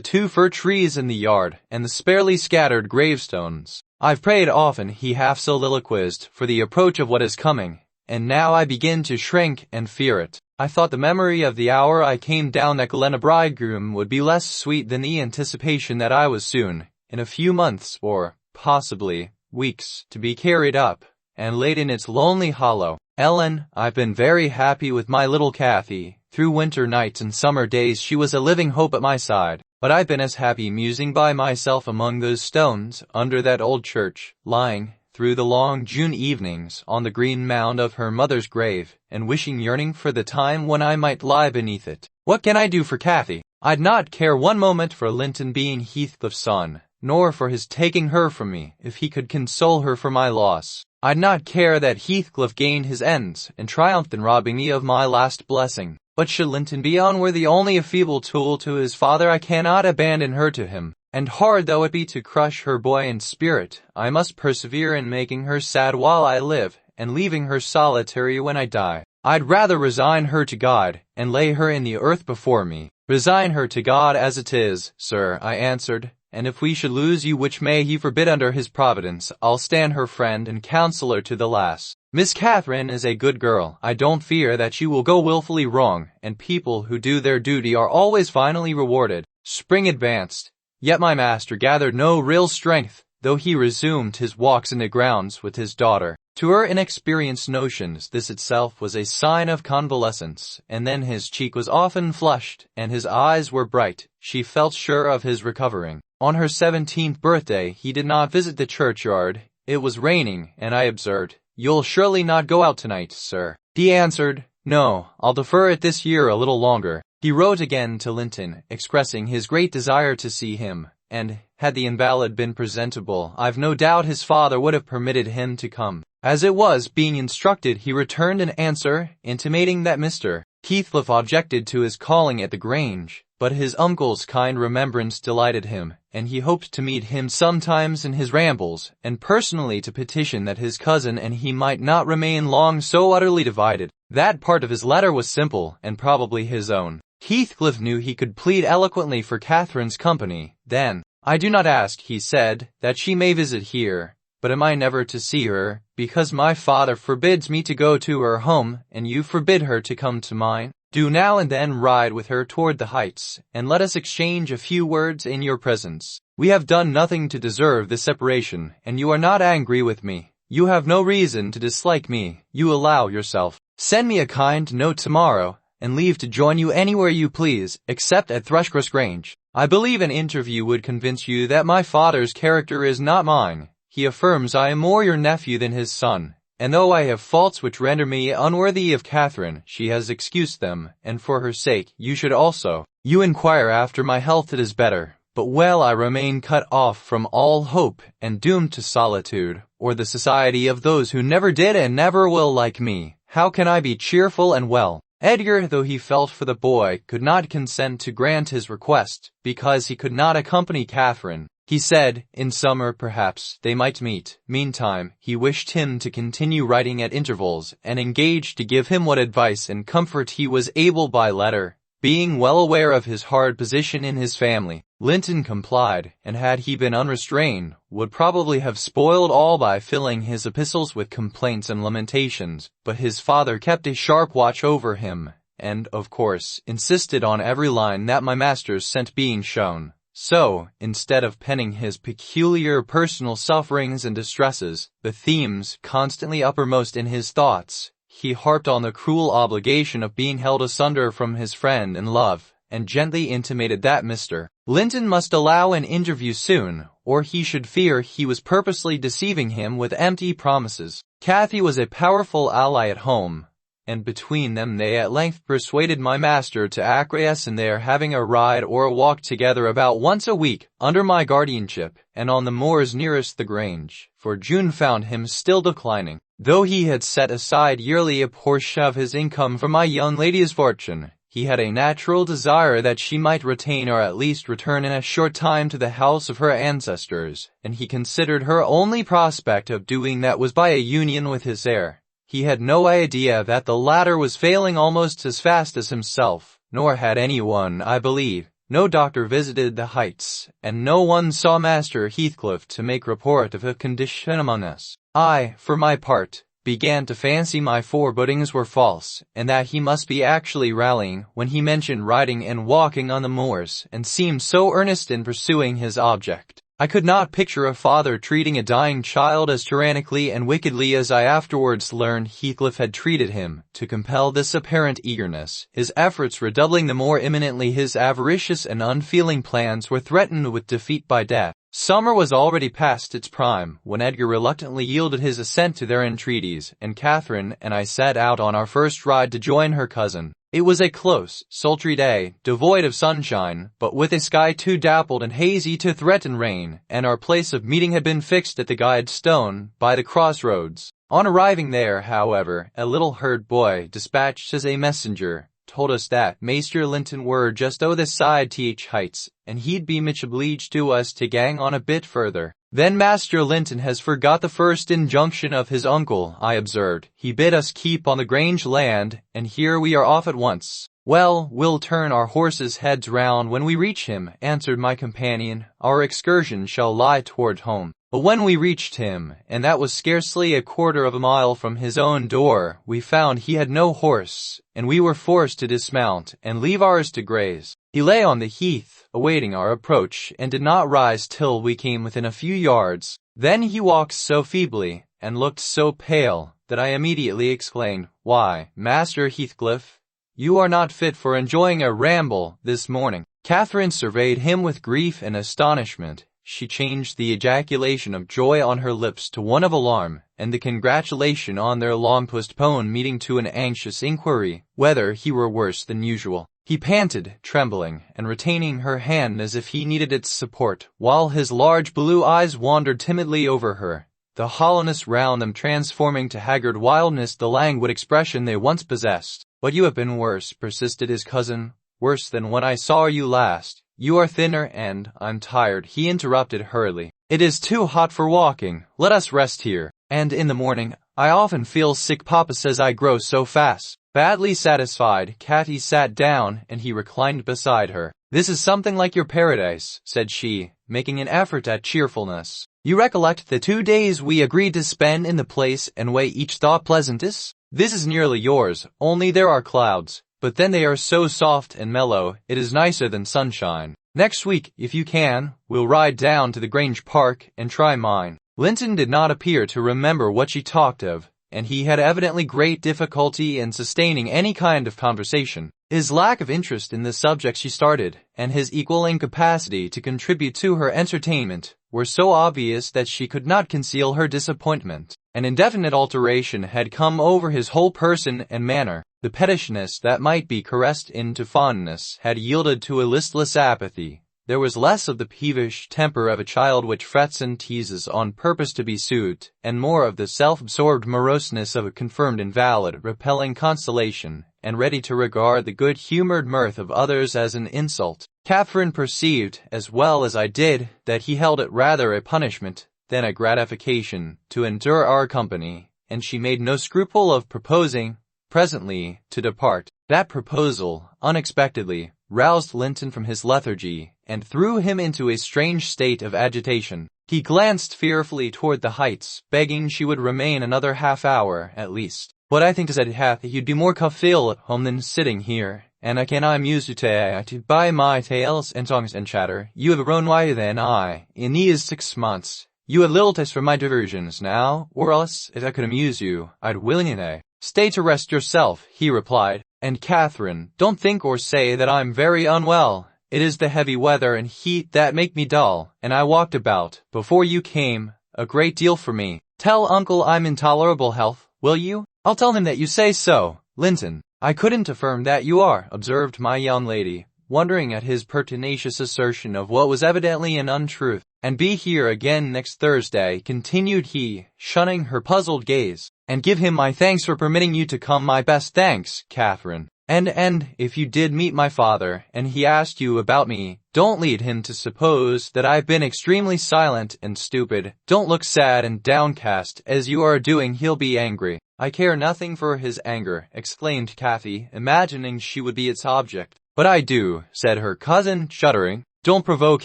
2 fir trees in the yard and the sparely scattered gravestones. "I've prayed often," he half soliloquized, "for the approach of what is coming, and now I begin to shrink and fear it. I thought the memory of the hour I came down at Glen a bridegroom would be less sweet than the anticipation that I was soon, in a few months, or, possibly, weeks, to be carried up and laid in its lonely hollow. Ellen, I've been very happy with my little Cathy. Through winter nights and summer days she was a living hope at my side. But I've been as happy musing by myself among those stones, under that old church, lying, through the long June evenings, on the green mound of her mother's grave, and yearning for the time when I might lie beneath it. What can I do for Cathy? I'd not care one moment for Linton being Heathcliff's son, nor for his taking her from me, if he could console her for my loss. I'd not care that Heathcliff gained his ends, and triumphed in robbing me of my last blessing. But should Linton be unworthy only a feeble tool to his father, I cannot abandon her to him. And hard though it be to crush her buoyant spirit, I must persevere in making her sad while I live, and leaving her solitary when I die. I'd rather resign her to God, and lay her in the earth before me. Resign her to God as it is, sir, I answered, and if we should lose you, which may he forbid under his providence, I'll stand her friend and counselor to the last. Miss Catherine is a good girl. I don't fear that she will go wilfully wrong, and people who do their duty are always finally rewarded. Spring advanced, yet my master gathered no real strength, though he resumed his walks in the grounds with his daughter. To her inexperienced notions this itself was a sign of convalescence, and then his cheek was often flushed, and his eyes were bright. She felt sure of his recovering. On her 17th birthday he did not visit the churchyard. It was raining, and I observed, "You'll surely not go out tonight, sir." He answered, "No, I'll defer it this year a little longer." He wrote again to Linton, expressing his great desire to see him, and, had the invalid been presentable, I've no doubt his father would have permitted him to come. As it was, being instructed, he returned an answer, intimating that Mr. Heathcliff objected to his calling at the Grange, but his uncle's kind remembrance delighted him, and he hoped to meet him sometimes in his rambles, and personally to petition that his cousin and he might not remain long so utterly divided. That part of his letter was simple, and probably his own. Heathcliff knew he could plead eloquently for Catherine's company. Then, "I do not ask," he said, "that she may visit here, but am I never to see her, because my father forbids me to go to her home, and you forbid her to come to mine? Do now and then ride with her toward the heights, and let us exchange a few words in your presence. We have done nothing to deserve this separation, and you are not angry with me. You have no reason to dislike me. You allow yourself Send me a kind note tomorrow, and leave to join you anywhere you please, except at Thrushcross Grange. I believe an interview would convince you that my father's character is not mine. He affirms I am more your nephew than his son, and though I have faults which render me unworthy of Catherine, she has excused them, and for her sake you should also. You inquire after my health. It is better, but while I remain cut off from all hope and doomed to solitude, or the society of those who never did and never will like me, how can I be cheerful and well? Edgar, though he felt for the boy, could not consent to grant his request, because he could not accompany Catherine. He said, in summer perhaps, they might meet. Meantime, he wished him to continue writing at intervals, and engaged to give him what advice and comfort he was able by letter, being well aware of his hard position in his family. Linton complied, and had he been unrestrained, would probably have spoiled all by filling his epistles with complaints and lamentations, but his father kept a sharp watch over him, and, of course, insisted on every line that my masters sent being shown. So, instead of penning his peculiar personal sufferings and distresses, the themes constantly uppermost in his thoughts, he harped on the cruel obligation of being held asunder from his friend and love, and gently intimated that Mr. Linton must allow an interview soon, or he should fear he was purposely deceiving him with empty promises. Cathy was a powerful ally at home, and between them they at length persuaded my master to acquiesce in their having a ride or a walk together about once a week, under my guardianship, and on the moors nearest the Grange, for June found him still declining. Though he had set aside yearly a portion of his income for my young lady's fortune, he had a natural desire that she might retain or at least return in a short time to the house of her ancestors, and he considered her only prospect of doing that was by a union with his heir. He had no idea that the latter was failing almost as fast as himself, nor had anyone, I believe. No doctor visited the Heights, and no one saw Master Heathcliff to make report of a condition among us. I, for my part, began to fancy my forebodings were false, and that he must be actually rallying when he mentioned riding and walking on the moors, and seemed so earnest in pursuing his object. I could not picture a father treating a dying child as tyrannically and wickedly as I afterwards learned Heathcliff had treated him. To compel this apparent eagerness, his efforts redoubling the more imminently his avaricious and unfeeling plans were threatened with defeat by death. Summer was already past its prime, when Edgar reluctantly yielded his assent to their entreaties, and Catherine and I set out on our first ride to join her cousin. It was a close, sultry day, devoid of sunshine, but with a sky too dappled and hazy to threaten rain, and our place of meeting had been fixed at the guide stone, by the crossroads. On arriving there, however, a little herd boy, dispatched as a messenger, told us that Maester Linton were just o' this side th Heights, and he'd be much obleeged to us to gang on a bit further. Then Master Linton has forgot the first injunction of his uncle, I observed. He bid us keep on the Grange land, and here we are off at once. Well, we'll turn our horses' heads round when we reach him, answered my companion. Our excursion shall lie toward home. But when we reached him, and that was scarcely a quarter of a mile from his own door, we found he had no horse, and we were forced to dismount and leave ours to graze. He lay on the heath, awaiting our approach, and did not rise till we came within a few yards. Then he walked so feebly, and looked so pale, that I immediately exclaimed, "Why, Master Heathcliff, you are not fit for enjoying a ramble this morning." Catherine surveyed him with grief and astonishment. She changed the ejaculation of joy on her lips to one of alarm, and the congratulation on their long-postponed meeting to an anxious inquiry whether he were worse than usual. He panted, trembling, and retaining her hand as if he needed its support, while his large blue eyes wandered timidly over her, the hollowness round them transforming to haggard wildness the languid expression they once possessed. "But you have been worse," persisted his cousin, "worse than when I saw you last. You are thinner and, I'm tired," he interrupted hurriedly. "It is too hot for walking. Let us rest here. And in the morning, I often feel sick. Papa says I grow so fast." Badly satisfied, Cathy sat down, and he reclined beside her. "This is something like your paradise," said she, making an effort at cheerfulness. "You recollect the 2 days we agreed to spend in the place and way each thought pleasantest? This is nearly yours, only there are clouds. But then they are so soft and mellow, it is nicer than sunshine. Next week, if you can, we'll ride down to the Grange Park and try mine." Linton did not appear to remember what she talked of, and he had evidently great difficulty in sustaining any kind of conversation. His lack of interest in the subject she started, and his equal incapacity to contribute to her entertainment, were so obvious that she could not conceal her disappointment. An indefinite alteration had come over his whole person and manner. The pettishness that might be caressed into fondness had yielded to a listless apathy. There was less of the peevish temper of a child which frets and teases on purpose to be soothed, and more of the self-absorbed moroseness of a confirmed invalid, repelling consolation, and ready to regard the good-humored mirth of others as an insult. Catherine perceived, as well as I did, that he held it rather a punishment than a gratification to endure our company, and she made no scruple of proposing, presently, to depart. That proposal, unexpectedly, roused Linton from his lethargy, and threw him into a strange state of agitation. He glanced fearfully toward the heights, begging she would remain another half-hour, at least. "What I think is that you'd be more comfortable at home than sitting here, and I can amuse you to by my tales and songs and chatter. You have grown wiser than I, in these 6 months. You have little taste for my diversions now, or else, if I could amuse you, I'd willingly stay to rest yourself," he replied. "And Catherine, don't think or say that I'm very unwell. It is the heavy weather and heat that make me dull, and I walked about, before you came, a great deal for me. Tell uncle I'm in tolerable health, will you?" "I'll tell him that you say so, Linton." "I couldn't affirm that you are," observed my young lady, wondering at his pertinacious assertion of what was evidently an untruth. "And be here again next Thursday," continued he, shunning her puzzled gaze. "And give him my thanks for permitting you to come. My best thanks, Catherine. And if you did meet my father, and he asked you about me, don't lead him to suppose that I've been extremely silent and stupid. Don't look sad and downcast as you are doing. He'll be angry." "I care nothing for his anger," exclaimed Cathy, imagining she would be its object. "But I do," said her cousin, shuddering. "Don't provoke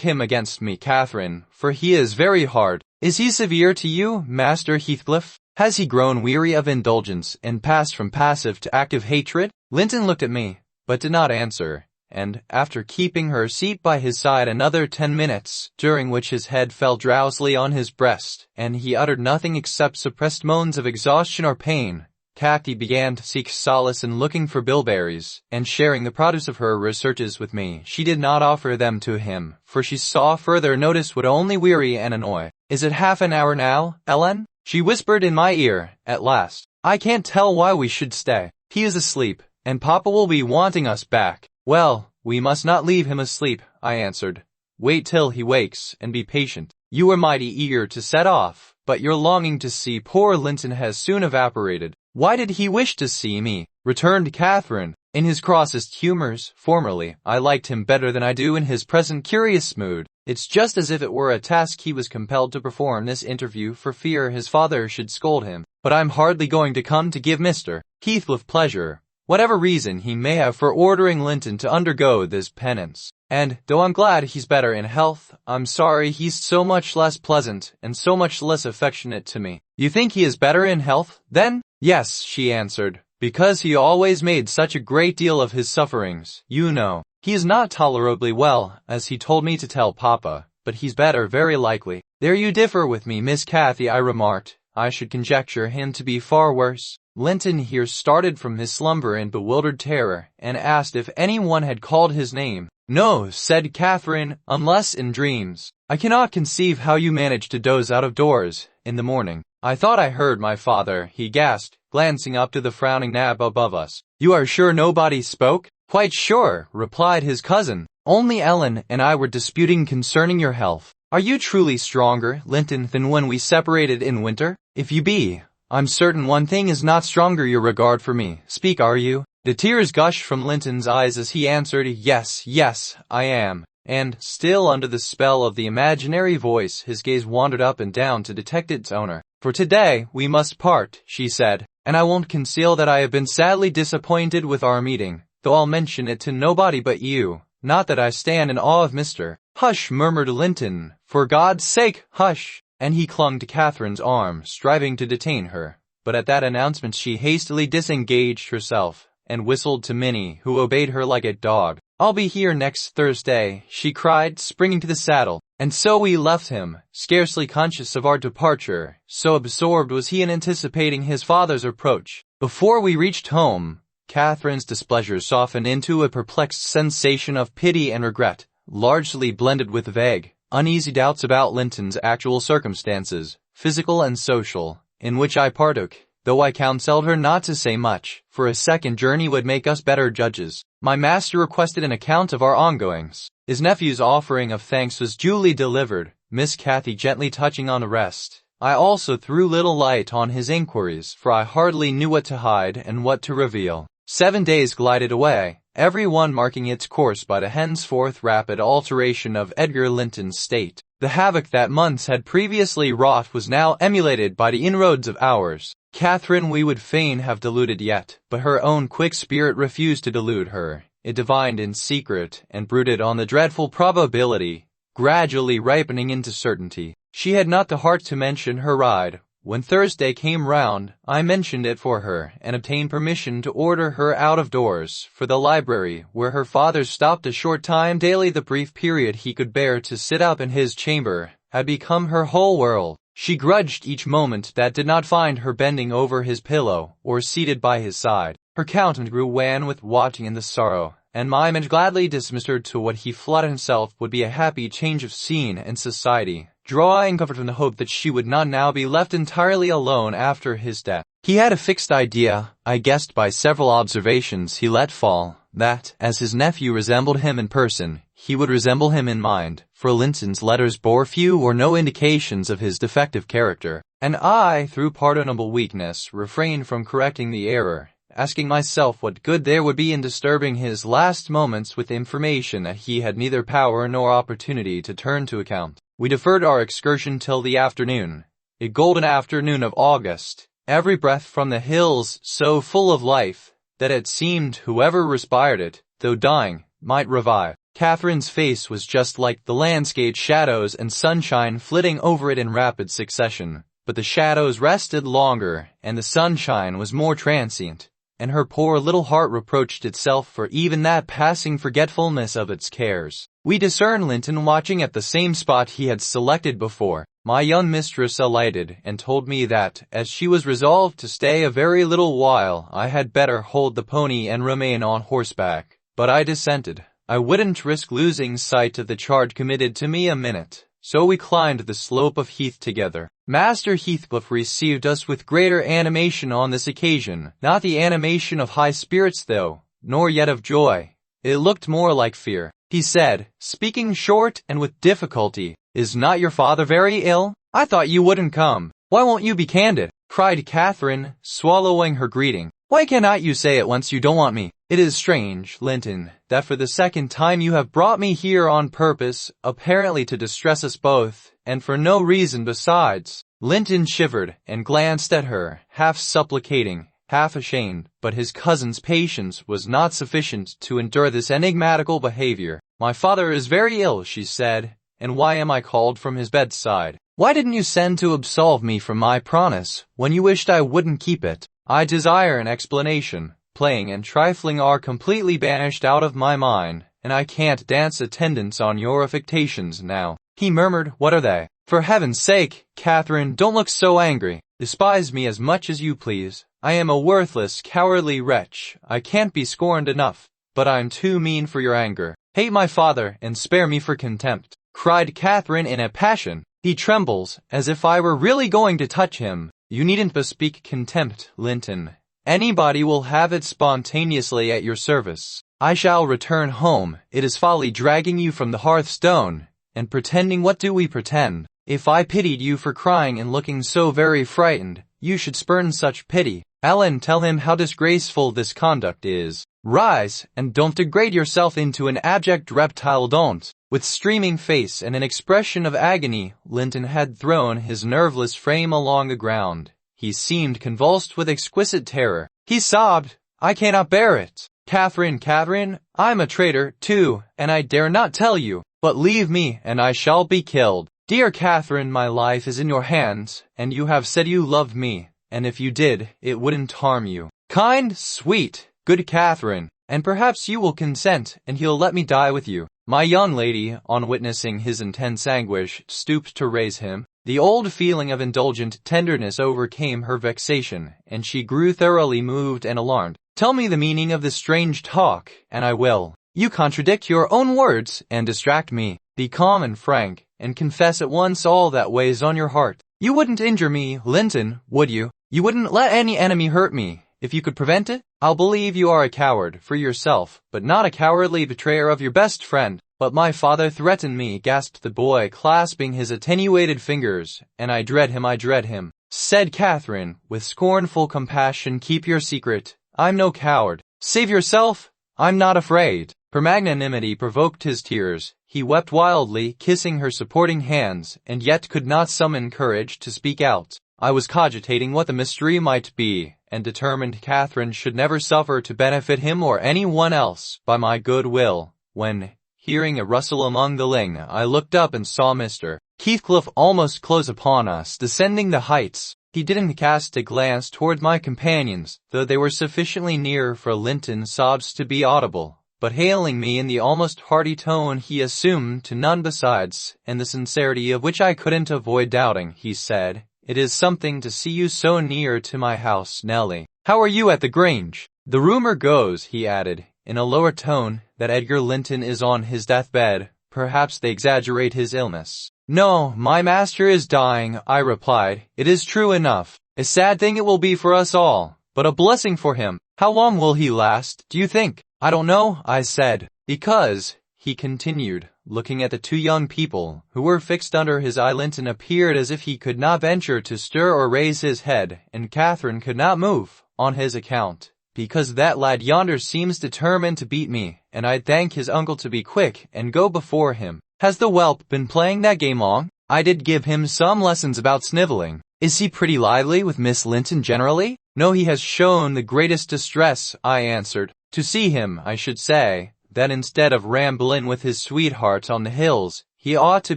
him against me, Catherine, for he is very hard." "Is he severe to you, Master Heathcliff? Has he grown weary of indulgence and passed from passive to active hatred?" Linton looked at me, but did not answer, and, after keeping her seat by his side another 10 minutes, during which his head fell drowsily on his breast, and he uttered nothing except suppressed moans of exhaustion or pain, Cathy began to seek solace in looking for bilberries, and sharing the produce of her researches with me. She did not offer them to him, for she saw further notice would only weary and annoy. "Is it half an hour now, Ellen?" she whispered in my ear, at last. "I can't tell why we should stay. He is asleep, and Papa will be wanting us back." "Well, we must not leave him asleep," I answered. "Wait till he wakes, and be patient. You were mighty eager to set off, but your longing to see poor Linton has soon evaporated." "Why did he wish to see me?" returned Catherine. "In his crossest humors, formerly, I liked him better than I do in his present curious mood. It's just as if it were a task he was compelled to perform this interview for fear his father should scold him. But I'm hardly going to come to give Mr. Heathcliff pleasure, whatever reason he may have for ordering Linton to undergo this penance. And, though I'm glad he's better in health, I'm sorry he's so much less pleasant and so much less affectionate to me." "You think he is better in health, then?" "Yes," she answered, "because he always made such a great deal of his sufferings, you know. He is not tolerably well, as he told me to tell Papa, but he's better very likely." "There you differ with me, Miss Cathy," I remarked. "I should conjecture him to be far worse." Linton here started from his slumber in bewildered terror, and asked if anyone had called his name. "No," said Catherine, "unless in dreams. I cannot conceive how you manage to doze out of doors in the morning." "I thought I heard my father," he gasped, glancing up to the frowning nab above us. "You are sure nobody spoke?" "Quite sure," replied his cousin. "Only Ellen and I were disputing concerning your health. Are you truly stronger, Linton, than when we separated in winter? If you be, I'm certain one thing is not stronger, your regard for me. Speak, are you?" The tears gushed from Linton's eyes as he answered, Yes, I am." And, still under the spell of the imaginary voice, his gaze wandered up and down to detect its owner. "For today, we must part," she said, "and I won't conceal that I have been sadly disappointed with our meeting, though I'll mention it to nobody but you. Not that I stand in awe of Mr. "Hush," murmured Linton, "for God's sake, hush!" And he clung to Catherine's arm, striving to detain her. But at that announcement she hastily disengaged herself, and whistled to Minnie, who obeyed her like a dog. "I'll be here next Thursday," she cried, springing to the saddle. And so we left him, scarcely conscious of our departure, so absorbed was he in anticipating his father's approach. Before we reached home, Catherine's displeasure softened into a perplexed sensation of pity and regret, largely blended with vague, uneasy doubts about Linton's actual circumstances, physical and social, in which I partook, though I counselled her not to say much, for a second journey would make us better judges. My master requested an account of our ongoings. His nephew's offering of thanks was duly delivered, Miss Cathy gently touching on the rest. I also threw little light on his inquiries, for I hardly knew what to hide and what to reveal. 7 days glided away, every one marking its course by the henceforth rapid alteration of Edgar Linton's state. The havoc that months had previously wrought was now emulated by the inroads of hours. Catherine we would fain have deluded yet, but her own quick spirit refused to delude her. It divined in secret and brooded on the dreadful probability, gradually ripening into certainty. She had not the heart to mention her ride. When Thursday came round, I mentioned it for her, and obtained permission to order her out of doors, for the library, where her father stopped a short time daily. The brief period he could bear to sit up in his chamber had become her whole world. She grudged each moment that did not find her bending over his pillow, or seated by his side. Her countenance grew wan with watching and the sorrow, and my image gladly dismissed her to what he flattered himself would be a happy change of scene and society, drawing comfort from the hope that she would not now be left entirely alone after his death. He had a fixed idea, I guessed by several observations he let fall, that, as his nephew resembled him in person, he would resemble him in mind, for Linton's letters bore few or no indications of his defective character, and I, through pardonable weakness, refrained from correcting the error, asking myself what good there would be in disturbing his last moments with information that he had neither power nor opportunity to turn to account. We deferred our excursion till the afternoon, a golden afternoon of August, every breath from the hills so full of life that it seemed whoever respired it, though dying, might revive. Catherine's face was just like the landscape, shadows and sunshine flitting over it in rapid succession, but the shadows rested longer and the sunshine was more transient, and her poor little heart reproached itself for even that passing forgetfulness of its cares. We discerned Linton watching at the same spot he had selected before. My young mistress alighted and told me that, as she was resolved to stay a very little while, I had better hold the pony and remain on horseback. But I dissented. I wouldn't risk losing sight of the charge committed to me a minute. So we climbed the slope of heath together. Master Heathcliff received us with greater animation on this occasion, not the animation of high spirits though, nor yet of joy. It looked more like fear. He said, speaking short and with difficulty, "Is not your father very ill? I thought you wouldn't come. Why won't you be candid?" cried Catherine, swallowing her greeting. "Why cannot you say at once you don't want me? It is strange, Linton, that for the second time you have brought me here on purpose, apparently to distress us both, and for no reason besides." Linton shivered and glanced at her, half supplicating, half ashamed, but his cousin's patience was not sufficient to endure this enigmatical behavior. "My father is very ill," she said, "and why am I called from his bedside? Why didn't you send to absolve me from my promise, when you wished I wouldn't keep it? I desire an explanation. Playing and trifling are completely banished out of my mind, and I can't dance attendance on your affectations now." He murmured, "What are they?" "For heaven's sake, Catherine, don't look so angry. Despise me as much as you please. I am a worthless, cowardly wretch. I can't be scorned enough, but I'm too mean for your anger. Hate my father and spare me for contempt," cried Catherine in a passion. "He trembles, as if I were really going to touch him." "You needn't bespeak contempt, Linton. Anybody will have it spontaneously at your service. I shall return home. It is folly dragging you from the hearthstone, and pretending. What do we pretend? If I pitied you for crying and looking so very frightened, you should spurn such pity. Ellen, tell him how disgraceful this conduct is. Rise, and don't degrade yourself into an abject reptile, don't." With streaming face and an expression of agony, Linton had thrown his nerveless frame along the ground. He seemed convulsed with exquisite terror. He sobbed, "I cannot bear it. Catherine, I'm a traitor, too, and I dare not tell you, but leave me and I shall be killed. Dear Catherine, my life is in your hands, and you have said you loved me, and if you did, it wouldn't harm you. Kind, sweet, good Catherine, and perhaps you will consent and he'll let me die with you." My young lady, on witnessing his intense anguish, stooped to raise him. The old feeling of indulgent tenderness overcame her vexation, and she grew thoroughly moved and alarmed. Tell me the meaning of this strange talk, and I will. You contradict your own words, and distract me. Be calm and frank, and confess at once all that weighs on your heart. You wouldn't injure me, Linton, would you? You wouldn't let any enemy hurt me, if you could prevent it? I'll believe you are a coward, for yourself, but not a cowardly betrayer of your best friend. But my father threatened me, gasped the boy, clasping his attenuated fingers, and I dread him, said Catherine, with scornful compassion. Keep your secret. I'm no coward. Save yourself. I'm not afraid. Her magnanimity provoked his tears. He wept wildly, kissing her supporting hands, and yet could not summon courage to speak out. I was cogitating what the mystery might be, and determined Catherine should never suffer to benefit him or anyone else by my good will, when, hearing a rustle among the ling, I looked up and saw Mr. Heathcliff almost close upon us, descending the heights. He didn't cast a glance toward my companions, though they were sufficiently near for Linton's sobs to be audible, but hailing me in the almost hearty tone he assumed to none besides, and the sincerity of which I couldn't avoid doubting, he said, "It is something to see you so near to my house, Nelly. How are you at the Grange? The rumor goes," he added, in a lower tone, "that Edgar Linton is on his deathbed. Perhaps they exaggerate his illness." "No, my master is dying," I replied. "It is true enough. A sad thing it will be for us all, but a blessing for him. How long will he last, do you think?" "I don't know," I said. "Because," he continued, looking at the two young people, who were fixed under his eye, "Linton appeared as if he could not venture to stir or raise his head, and Catherine could not move, on his account. Because that lad yonder seems determined to beat me, and I'd thank his uncle to be quick and go before him. Has the whelp been playing that game long? I did give him some lessons about snivelling. Is he pretty lively with Miss Linton generally?" "No, he has shown the greatest distress," I answered. "To see him, I should say, that instead of ramblin' with his sweetheart on the hills, he ought to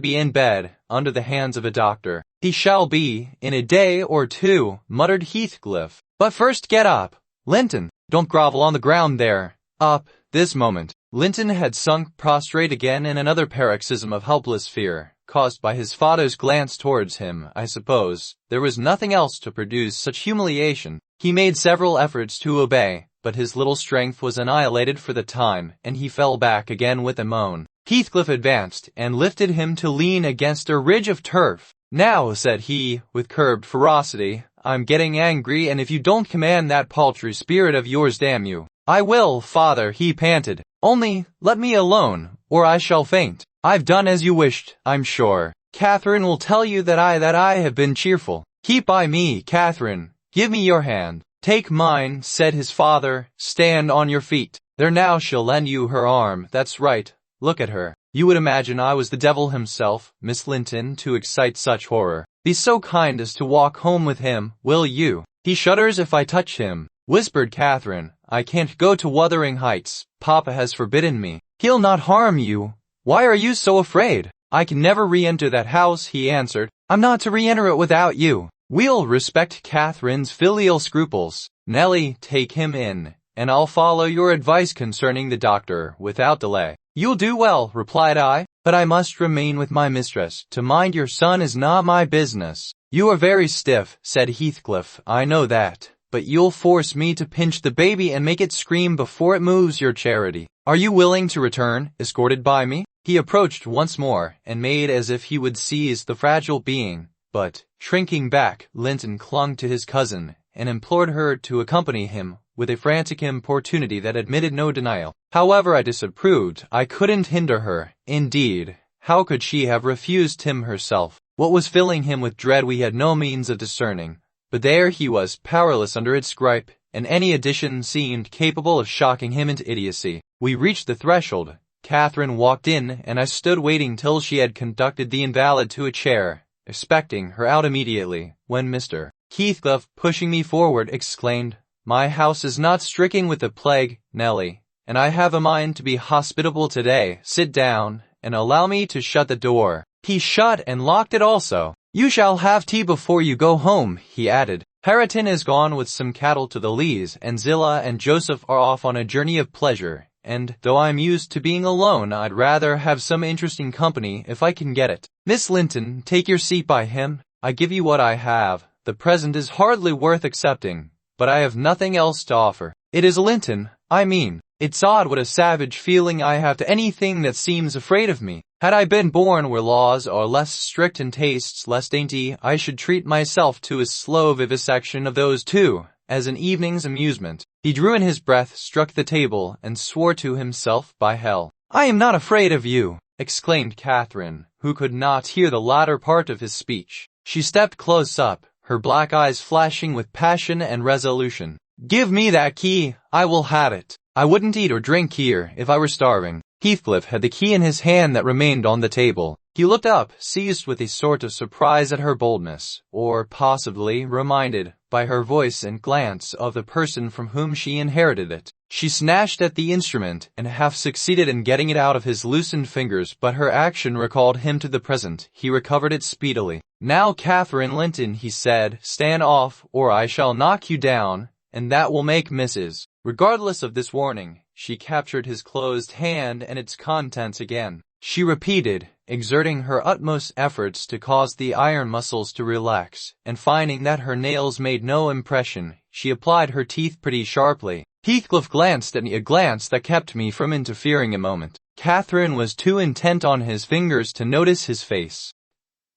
be in bed, under the hands of a doctor." "He shall be, in a day or two," muttered Heathcliff. "But first get up. Linton, don't grovel on the ground there. Up, this moment." Linton had sunk prostrate again in another paroxysm of helpless fear, caused by his father's glance towards him, I suppose. There was nothing else to produce such humiliation. He made several efforts to obey, but his little strength was annihilated for the time, and he fell back again with a moan. Heathcliff advanced, and lifted him to lean against a ridge of turf. "Now," said he, with curbed ferocity, "I'm getting angry, and if you don't command that paltry spirit of yours, damn you." "I will, father," he panted. "Only, let me alone, or I shall faint. I've done as you wished, I'm sure. Catherine will tell you that I have been cheerful. Keep by me, Catherine. Give me your hand." "Take mine," said his father. "Stand on your feet. There now, she'll lend you her arm. That's right. Look at her. You would imagine I was the devil himself, Miss Linton, to excite such horror. Be so kind as to walk home with him, will you? He shudders if I touch him," whispered Catherine. "I can't go to Wuthering Heights. Papa has forbidden me." "He'll not harm you. Why are you so afraid?" "I can never re-enter that house," he answered. "I'm not to re-enter it without you. We'll respect Catherine's filial scruples. Nelly, take him in, and I'll follow your advice concerning the doctor without delay." "You'll do well," replied I, "but I must remain with my mistress. To mind your son is not my business." "You are very stiff," said Heathcliff. "I know that, but you'll force me to pinch the baby and make it scream before it moves your charity. Are you willing to return, escorted by me?" He approached once more, and made as if he would seize the fragile being, but, shrinking back, Linton clung to his cousin, and implored her to accompany him, with a frantic importunity that admitted no denial. However I disapproved, I couldn't hinder her. Indeed, how could she have refused him herself? What was filling him with dread we had no means of discerning, but there he was, powerless under its gripe, and any addition seemed capable of shocking him into idiocy. We reached the threshold. Catherine walked in, and I stood waiting till she had conducted the invalid to a chair, expecting her out immediately, when Mr. Heathcliff, pushing me forward, exclaimed, "My house is not stricken with the plague, Nelly, and I have a mind to be hospitable today. Sit down, and allow me to shut the door." He shut and locked it also. "You shall have tea before you go home," he added. "Hareton is gone with some cattle to the Leas, and Zillah and Joseph are off on a journey of pleasure, and though I'm used to being alone, I'd rather have some interesting company if I can get it. Miss Linton, take your seat by him. I give you what I have. The present is hardly worth accepting, but I have nothing else to offer. It is Linton, I mean. It's odd what a savage feeling I have to anything that seems afraid of me. Had I been born where laws are less strict and tastes less dainty, I should treat myself to a slow vivisection of those two, as an evening's amusement. He drew in his breath, struck the table, and swore to himself by hell. I am not afraid of you, exclaimed Catherine, who could not hear the latter part of his speech. She stepped close up, her black eyes flashing with passion and resolution. Give me that key, I will have it. I wouldn't eat or drink here if I were starving. Heathcliff had the key in his hand that remained on the table. He looked up, seized with a sort of surprise at her boldness, or possibly reminded, by her voice and glance, of the person from whom she inherited it. She snatched at the instrument, and half succeeded in getting it out of his loosened fingers, but her action recalled him to the present. He recovered it speedily. Now, Catherine Linton, he said, stand off, or I shall knock you down, and that will make Mrs. Regardless of this warning, she captured his closed hand and its contents again. She repeated, exerting her utmost efforts to cause the iron muscles to relax, and finding that her nails made no impression, she applied her teeth pretty sharply. Heathcliff glanced at me, a glance that kept me from interfering a moment. Catherine was too intent on his fingers to notice his face.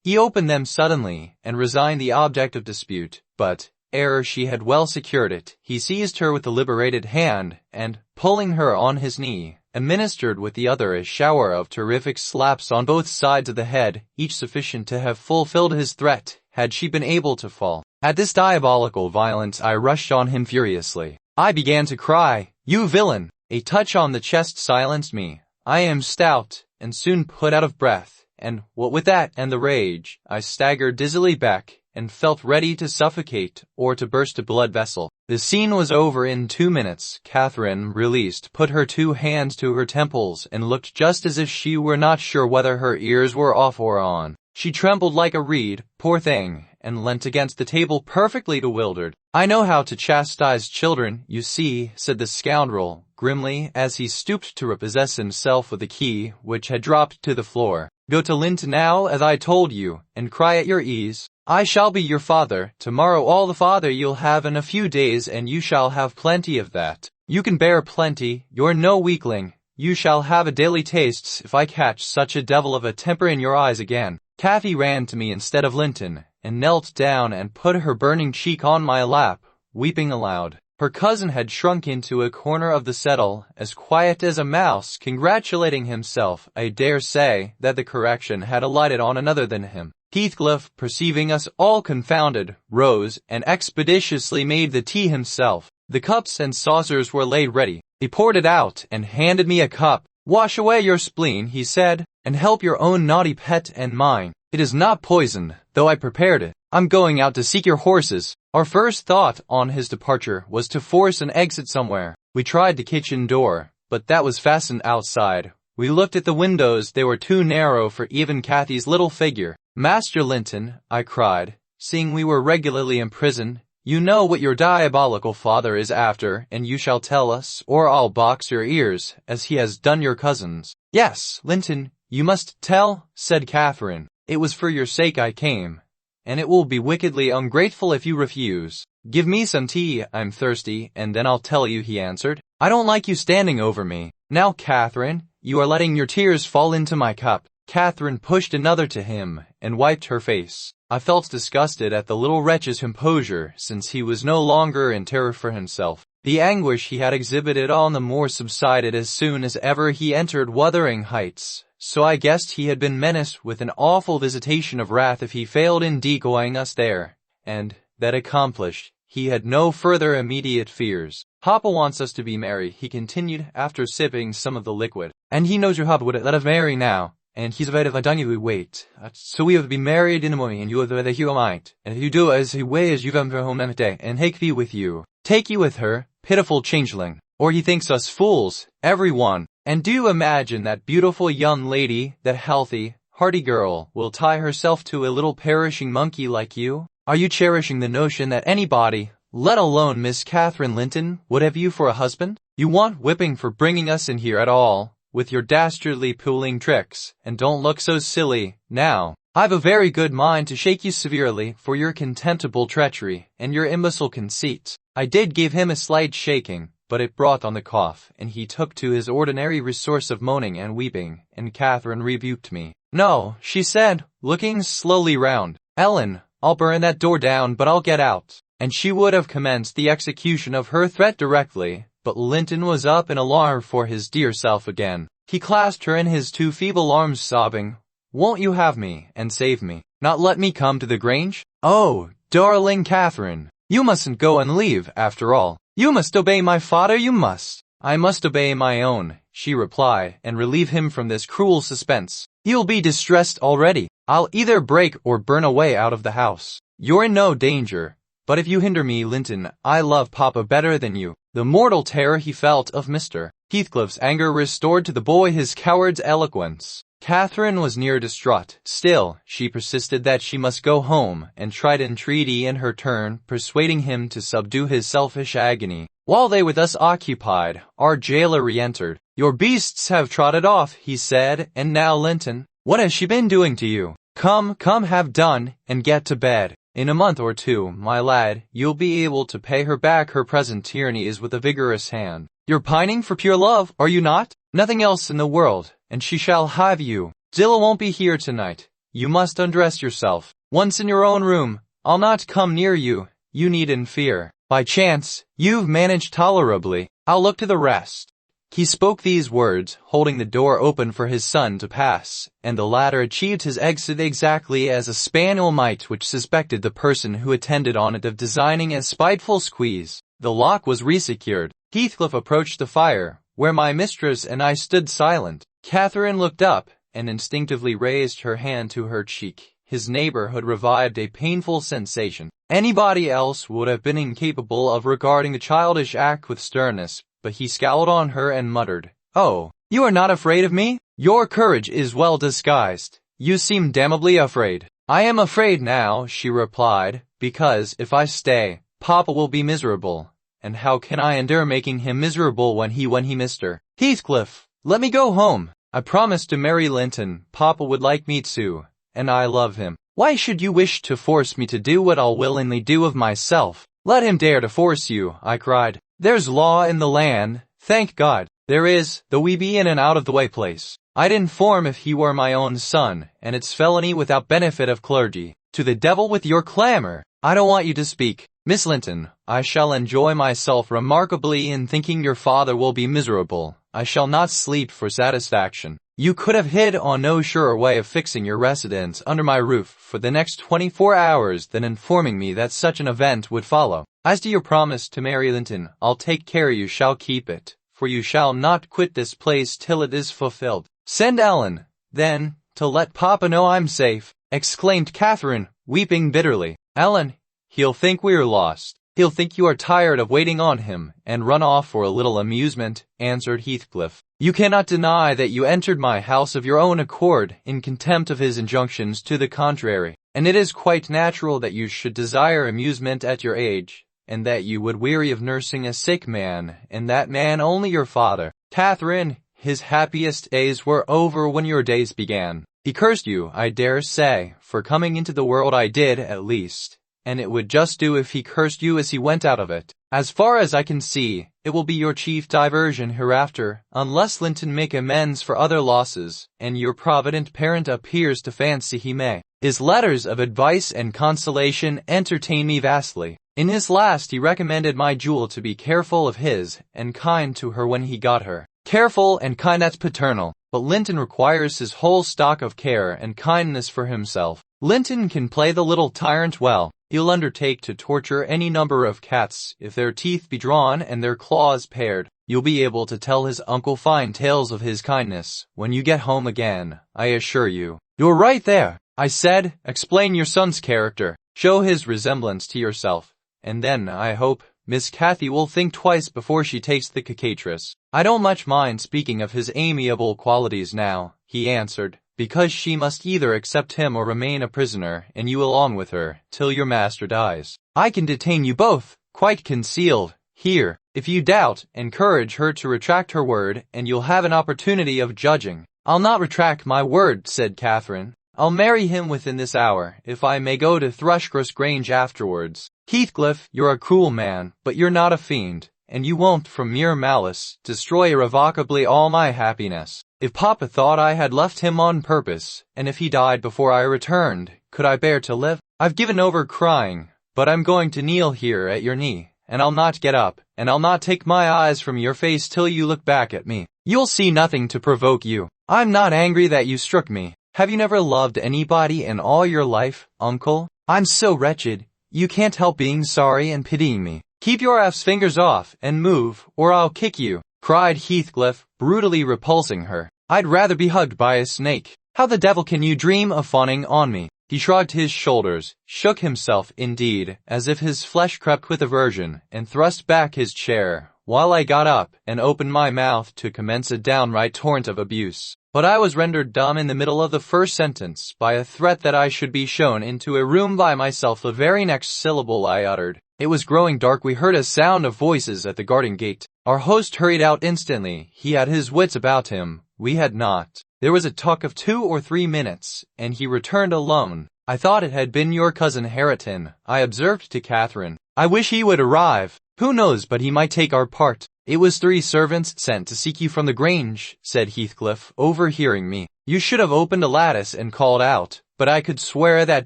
He opened them suddenly, and resigned the object of dispute, but, ere she had well secured it, he seized her with the liberated hand, and, pulling her on his knee, administered with the other a shower of terrific slaps on both sides of the head, each sufficient to have fulfilled his threat, had she been able to fall. At this diabolical violence I rushed on him furiously. I began to cry, "You villain!" A touch on the chest silenced me. I am stout, and soon put out of breath, and, what with that and the rage, I staggered dizzily back, and felt ready to suffocate, or to burst a blood vessel. The scene was over in 2 minutes. Catherine, released, put her 2 hands to her temples, and looked just as if she were not sure whether her ears were off or on. She trembled like a reed, poor thing, and leant against the table perfectly bewildered. I know how to chastise children, you see, said the scoundrel, grimly, as he stooped to repossess himself with the key, which had dropped to the floor. Go to Linton now, as I told you, and cry at your ease. I shall be your father, tomorrow all the father you'll have in a few days, and you shall have plenty of that. You can bear plenty, you're no weakling. You shall have a daily tastes if I catch such a devil of a temper in your eyes again. Cathy ran to me instead of Linton, and knelt down and put her burning cheek on my lap, weeping aloud. Her cousin had shrunk into a corner of the settle, as quiet as a mouse, congratulating himself, I dare say, that the correction had alighted on another than him. Heathcliff, perceiving us all confounded, rose, and expeditiously made the tea himself. The cups and saucers were laid ready. He poured it out, and handed me a cup. Wash away your spleen, he said, and help your own naughty pet and mine. It is not poisoned, though I prepared it. I'm going out to seek your horses. Our first thought on his departure was to force an exit somewhere. We tried the kitchen door, but that was fastened outside. We looked at the windows, they were too narrow for even Cathy's little figure. Master Linton, I cried, seeing we were regularly imprisoned, you know what your diabolical father is after, and you shall tell us, or I'll box your ears, as he has done your cousins. Yes, Linton, you must tell, said Catherine. It was for your sake I came, and it will be wickedly ungrateful if you refuse. Give me some tea, I'm thirsty, and then I'll tell you, he answered. I don't like you standing over me. Now, Catherine, you are letting your tears fall into my cup. Catherine pushed another to him, and wiped her face. I felt disgusted at the little wretch's composure, since he was no longer in terror for himself. The anguish he had exhibited all the more subsided as soon as ever he entered Wuthering Heights, so I guessed he had been menaced with an awful visitation of wrath if he failed in decoying us there, and, that accomplished, he had no further immediate fears. Papa wants us to be married, he continued, after sipping some of the liquid, and he knows your Papa would let us marry now. And he's afraid if I don't you wait. So we have been married in the morning, and you have the hero might. And if you do as he ways, you come for home every day, and take me with you. Take you with her, pitiful changeling. Or he thinks us fools, everyone. And do you imagine that beautiful young lady, that healthy, hearty girl, will tie herself to a little perishing monkey like you? Are you cherishing the notion that anybody, let alone Miss Catherine Linton, would have you for a husband? You want whipping for bringing us in here at all, with your dastardly pooling tricks, and don't look so silly, now. I've a very good mind to shake you severely for your contemptible treachery and your imbecile conceit. I did give him a slight shaking, but it brought on the cough, and he took to his ordinary resource of moaning and weeping, and Catherine rebuked me. No, she said, looking slowly round. Ellen, I'll burn that door down, but I'll get out. And she would have commenced the execution of her threat directly, but Linton was up in alarm for his dear self again. He clasped her in his two feeble arms, sobbing, "Won't you have me, and save me? Not let me come to the Grange? Oh, darling Catherine, you mustn't go and leave, after all. You must obey my father, you must." "I must obey my own," she replied, "and relieve him from this cruel suspense. He'll be distressed already. I'll either break or burn away out of the house. You're in no danger. But if you hinder me, Linton, I love Papa better than you." The mortal terror he felt of Mr. Heathcliff's anger restored to the boy his coward's eloquence. Catherine was near distraught. Still, she persisted that she must go home, and tried entreaty in her turn, persuading him to subdue his selfish agony. While they were thus occupied, our jailer re-entered. "Your beasts have trotted off," he said, "and now, Linton, what has she been doing to you? Come, have done, and get to bed. In a month or two, my lad, you'll be able to pay her back her present tyrannies with a vigorous hand. You're pining for pure love, are you not? Nothing else in the world, and she shall have you. Zillah won't be here tonight. You must undress yourself. Once in your own room, I'll not come near you. You needn't fear. By chance, you've managed tolerably. I'll look to the rest." He spoke these words, holding the door open for his son to pass, and the latter achieved his exit exactly as a spaniel might which suspected the person who attended on it of designing a spiteful squeeze. The lock was resecured. Heathcliff approached the fire, where my mistress and I stood silent. Catherine looked up, and instinctively raised her hand to her cheek. His neighborhood revived a painful sensation. Anybody else would have been incapable of regarding the childish act with sternness, but he scowled on her and muttered, "Oh, you are not afraid of me? Your courage is well disguised. You seem damnably afraid." "I am afraid now," she replied, "because, if I stay, Papa will be miserable. And how can I endure making him miserable when he Mr. Heathcliff, let me go home. I promised to marry Linton. Papa would like me to, and I love him. Why should you wish to force me to do what I'll willingly do of myself?" "Let him dare to force you," I cried. "There's law in the land, thank God. There is, though we be in an out-of-the-way place. I'd inform if he were my own son, and it's felony without benefit of clergy. To the devil with your clamor. I don't want you to speak. Miss Linton, I shall enjoy myself remarkably in thinking your father will be miserable. I shall not sleep for satisfaction. You could have hit on no surer way of fixing your residence under my roof for the next 24 hours than informing me that such an event would follow. As to your promise to marry Linton, I'll take care you shall keep it, for you shall not quit this place till it is fulfilled." "Send Ellen, then, to let Papa know I'm safe," exclaimed Catherine, weeping bitterly. "Ellen, he'll think we're lost. He'll think you are tired of waiting on him, and run off for a little amusement," answered Heathcliff. "You cannot deny that you entered my house of your own accord, in contempt of his injunctions to the contrary, and it is quite natural that you should desire amusement at your age, and that you would weary of nursing a sick man, and that man only your father. Catherine, his happiest days were over when your days began. He cursed you, I dare say, for coming into the world. I did, at least, and it would just do if he cursed you as he went out of it. As far as I can see, it will be your chief diversion hereafter, unless Linton make amends for other losses, and your provident parent appears to fancy he may. His letters of advice and consolation entertain me vastly. In his last he recommended my jewel to be careful of his, and kind to her when he got her. Careful and kind, that's paternal, but Linton requires his whole stock of care and kindness for himself. Linton can play the little tyrant well. He'll undertake to torture any number of cats if their teeth be drawn and their claws pared. You'll be able to tell his uncle fine tales of his kindness when you get home again, I assure you. "You're right there," I said. "Explain your son's character. Show his resemblance to yourself, and then, I hope, Miss Cathy will think twice before she takes the cockatrice." "I don't much mind speaking of his amiable qualities now," he answered, "because she must either accept him or remain a prisoner, and you along with her, till your master dies. I can detain you both, quite concealed, here." If you doubt, encourage her to retract her word, and you'll have an opportunity of judging. I'll not retract my word, said Catherine. I'll marry him within this hour, if I may go to Thrushcross Grange afterwards. Heathcliff, you're a cruel man, but you're not a fiend, and you won't, from mere malice, destroy irrevocably all my happiness. If Papa thought I had left him on purpose, and if he died before I returned, could I bear to live? I've given over crying, but I'm going to kneel here at your knee, and I'll not get up, and I'll not take my eyes from your face till you look back at me. You'll see nothing to provoke you. I'm not angry that you struck me. Have you never loved anybody in all your life, uncle? I'm so wretched, you can't help being sorry and pitying me. Keep your fingers off, and move, or I'll kick you, cried Heathcliff, brutally repulsing her. I'd rather be hugged by a snake. How the devil can you dream of fawning on me? He shrugged his shoulders, shook himself indeed, as if his flesh crept with aversion, and thrust back his chair, while I got up and opened my mouth to commence a downright torrent of abuse. But I was rendered dumb in the middle of the first sentence by a threat that I should be shown into a room by myself the very next syllable I uttered. It was growing dark. We heard a sound of voices at the garden gate. Our host hurried out instantly. He had his wits about him. We had not. There was a talk of 2 or 3 minutes, and he returned alone. I thought it had been your cousin Hareton, I observed to Catherine. I wish he would arrive. Who knows but he might take our part. It was 3 servants sent to seek you from the Grange, said Heathcliff, overhearing me. You should have opened a lattice and called out, but I could swear that